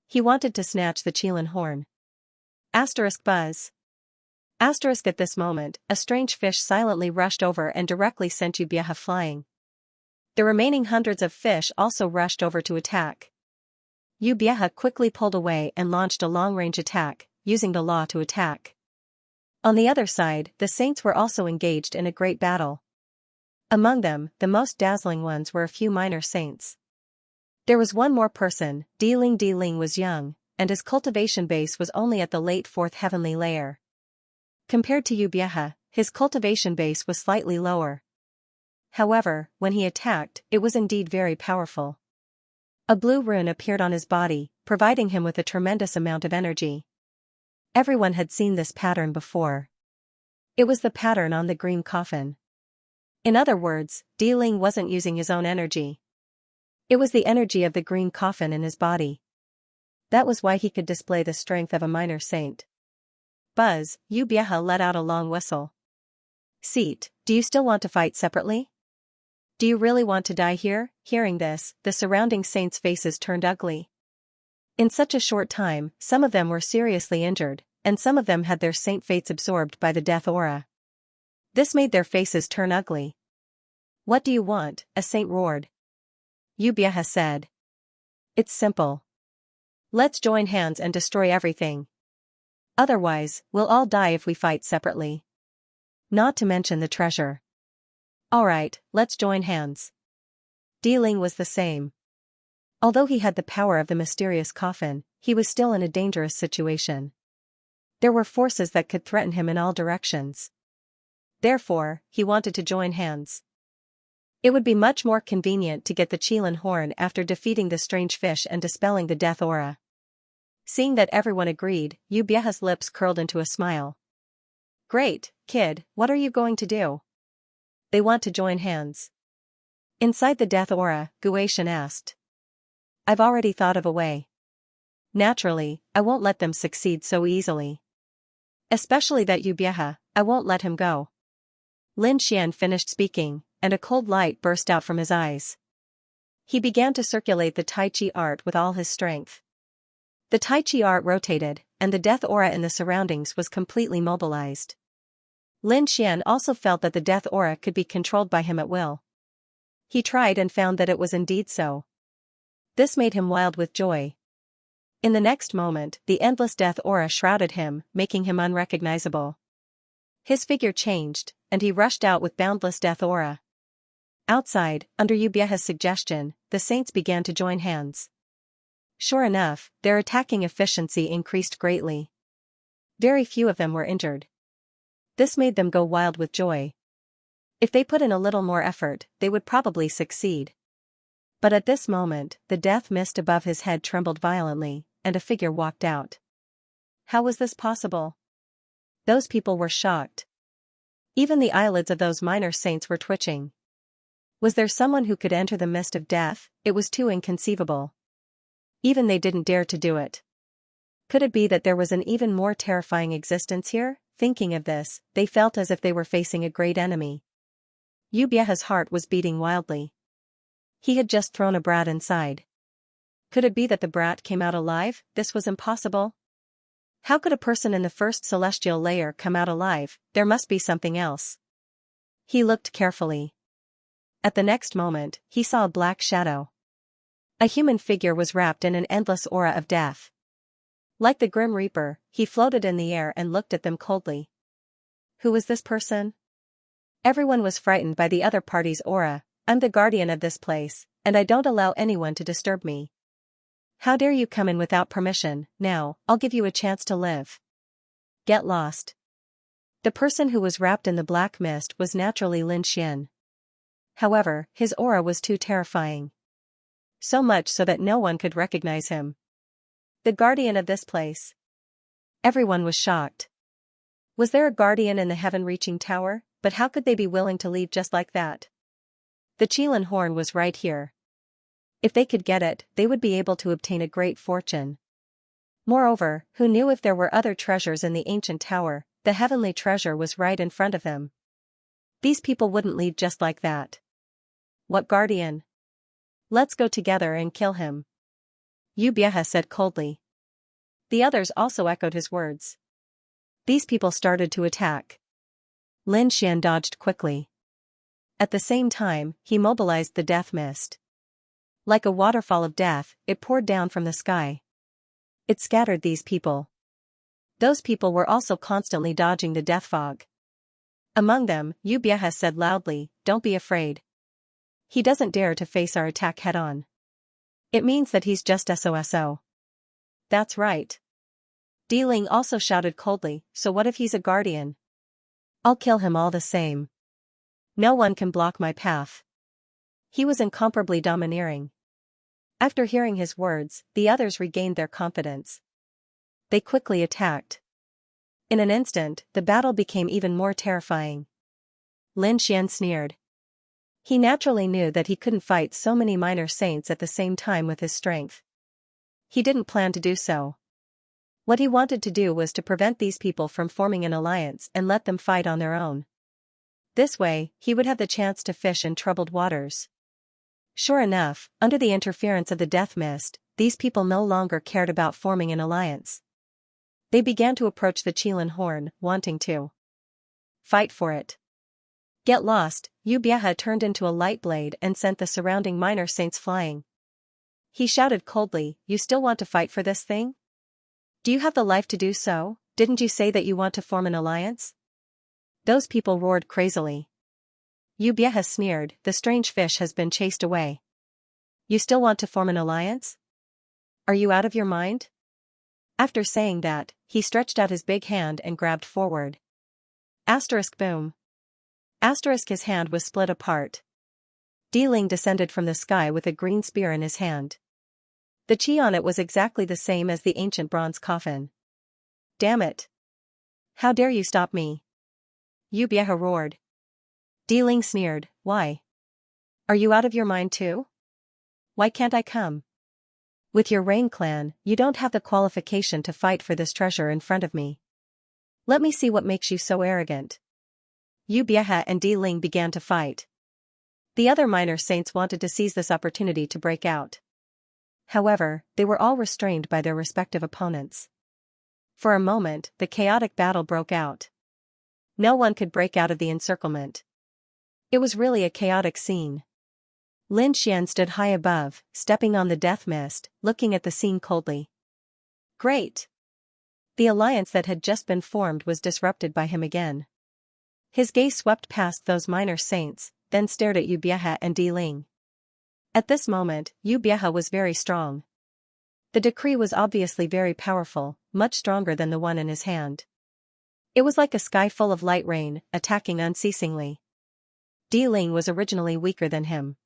He wanted to snatch the Qilin horn. Buzz. At this moment, a strange fish silently rushed over and directly sent Yu Bieha flying. The remaining hundreds of fish also rushed over to attack. Yu Bieha quickly pulled away and launched a long-range attack, using the law to attack. On the other side, the saints were also engaged in a great battle. Among them, the most dazzling ones were a few minor saints. There was one more person. Di Ling was young, and his cultivation base was only at the late fourth heavenly layer. Compared to Yu Bieha, his cultivation base was slightly lower. However, when he attacked, it was indeed very powerful. A blue rune appeared on his body, providing him with a tremendous amount of energy. Everyone had seen this pattern before. It was the pattern on the green coffin. In other words, Di Ling wasn't using his own energy. It was the energy of the green coffin in his body. That was why he could display the strength of a minor saint. Buzz, Yu Bieha let out a long whistle. Seat, do you still want to fight separately? Do you really want to die here? Hearing this, the surrounding saints' faces turned ugly. In such a short time, some of them were seriously injured, and some of them had their saint fates absorbed by the death aura. This made their faces turn ugly. What do you want? A saint roared. Yu Bieha said. It's simple. Let's join hands and destroy everything. Otherwise, we'll all die if we fight separately. Not to mention the treasure. Alright, let's join hands. Di Ling was the same. Although he had the power of the mysterious coffin, he was still in a dangerous situation. There were forces that could threaten him in all directions. Therefore, he wanted to join hands. It would be much more convenient to get the Qilin horn after defeating the strange fish and dispelling the death aura. Seeing that everyone agreed, Yu Bieha's lips curled into a smile. Great, kid, what are you going to do? They want to join hands. Inside the death aura, Guation asked. I've already thought of a way. Naturally, I won't let them succeed so easily. Especially that Yu Bieha, I won't let him go. Lin Xian finished speaking, and a cold light burst out from his eyes. He began to circulate the Tai Chi art with all his strength. The Tai Chi art rotated, and the death aura in the surroundings was completely mobilized. Lin Xian also felt that the death aura could be controlled by him at will. He tried and found that it was indeed so. This made him wild with joy. In the next moment, the endless death aura shrouded him, making him unrecognizable. His figure changed, and he rushed out with boundless death aura. Outside, under Yubieha's suggestion, the saints began to join hands. Sure enough, their attacking efficiency increased greatly. Very few of them were injured. This made them go wild with joy. If they put in a little more effort, they would probably succeed. But at this moment, the death mist above his head trembled violently, and a figure walked out. How was this possible? Those people were shocked. Even the eyelids of those minor saints were twitching. Was there someone who could enter the mist of death? It was too inconceivable. Even they didn't dare to do it. Could it be that there was an even more terrifying existence here? Thinking of this, they felt as if they were facing a great enemy. Yubieha's heart was beating wildly. He had just thrown a brat inside. Could it be that the brat came out alive? This was impossible. How could a person in the first celestial layer come out alive? There must be something else. He looked carefully. At the next moment, he saw a black shadow. A human figure was wrapped in an endless aura of death. Like the Grim Reaper, he floated in the air and looked at them coldly. Who was this person? Everyone was frightened by the other party's aura. I'm the guardian of this place, and I don't allow anyone to disturb me. How dare you come in without permission? Now, I'll give you a chance to live. Get lost. The person who was wrapped in the black mist was naturally Xianxia. However, his aura was too terrifying. So much so that no one could recognize him. The guardian of this place. Everyone was shocked. Was there a guardian in the heaven-reaching tower? But how could they be willing to leave just like that? The Qilin horn was right here. If they could get it, they would be able to obtain a great fortune. Moreover, who knew if there were other treasures in the ancient tower? The heavenly treasure was right in front of them. These people wouldn't leave just like that. What guardian? Let's go together and kill him. Yubieha said coldly. The others also echoed his words. These people started to attack. Xianxia dodged quickly. At the same time, he mobilized the death mist. Like a waterfall of death, it poured down from the sky. It scattered these people. Those people were also constantly dodging the death fog. Among them, Yubieha said loudly, "Don't be afraid. He doesn't dare to face our attack head-on. It means that he's just SOSO. That's right. Ling also shouted coldly, so what if he's a guardian? I'll kill him all the same. No one can block my path. He was incomparably domineering. After hearing his words, the others regained their confidence. They quickly attacked. In an instant, the battle became even more terrifying. Xianxia sneered. He naturally knew that he couldn't fight so many minor saints at the same time with his strength. He didn't plan to do so. What he wanted to do was to prevent these people from forming an alliance and let them fight on their own. This way, he would have the chance to fish in troubled waters. Sure enough, under the interference of the death mist, these people no longer cared about forming an alliance. They began to approach the Qilin horn, wanting to fight for it. Get lost. Yubieha turned into a light blade and sent the surrounding minor saints flying. He shouted coldly, "You still want to fight for this thing? Do you have the life to do so? Didn't you say that you want to form an alliance?" Those people roared crazily. Yubieha sneered, "The strange fish has been chased away. You still want to form an alliance? Are you out of your mind?" After saying that, he stretched out his big hand and grabbed forward. Asterisk boom. Asterisk his hand was split apart. Ling descended from the sky with a green spear in his hand. The chi on it was exactly the same as the ancient bronze coffin. Damn it. How dare you stop me? Yubieha roared. Ling sneered, "Why? Are you out of your mind too? Why can't I come? With your Rain clan, you don't have the qualification to fight for this treasure in front of me. Let me see what makes you so arrogant." Yubieha and Ling began to fight. The other minor saints wanted to seize this opportunity to break out. However, they were all restrained by their respective opponents. For a moment, the chaotic battle broke out. No one could break out of the encirclement. It was really a chaotic scene. Lin Xian stood high above, stepping on the death mist, looking at the scene coldly. Great! The alliance that had just been formed was disrupted by him again. His gaze swept past those minor saints, then stared at Yu Biehe and Di Ling. At this moment, Yu Biehe was very strong. The decree was obviously very powerful, much stronger than the one in his hand. It was like a sky full of light rain, attacking unceasingly. Di Ling was originally weaker than him.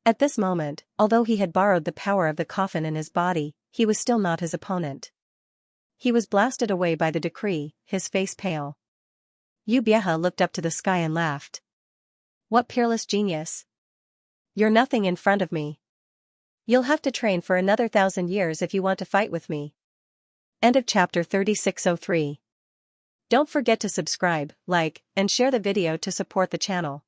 At this moment, although he had borrowed the power of the coffin in his body, he was still not his opponent. He was blasted away by the decree, his face pale. Yu Biehe looked up to the sky and laughed. What peerless genius! You're nothing in front of me. You'll have to train for another 1,000 years if you want to fight with me. End of chapter 3603. Don't forget to subscribe, like, and share the video to support the channel.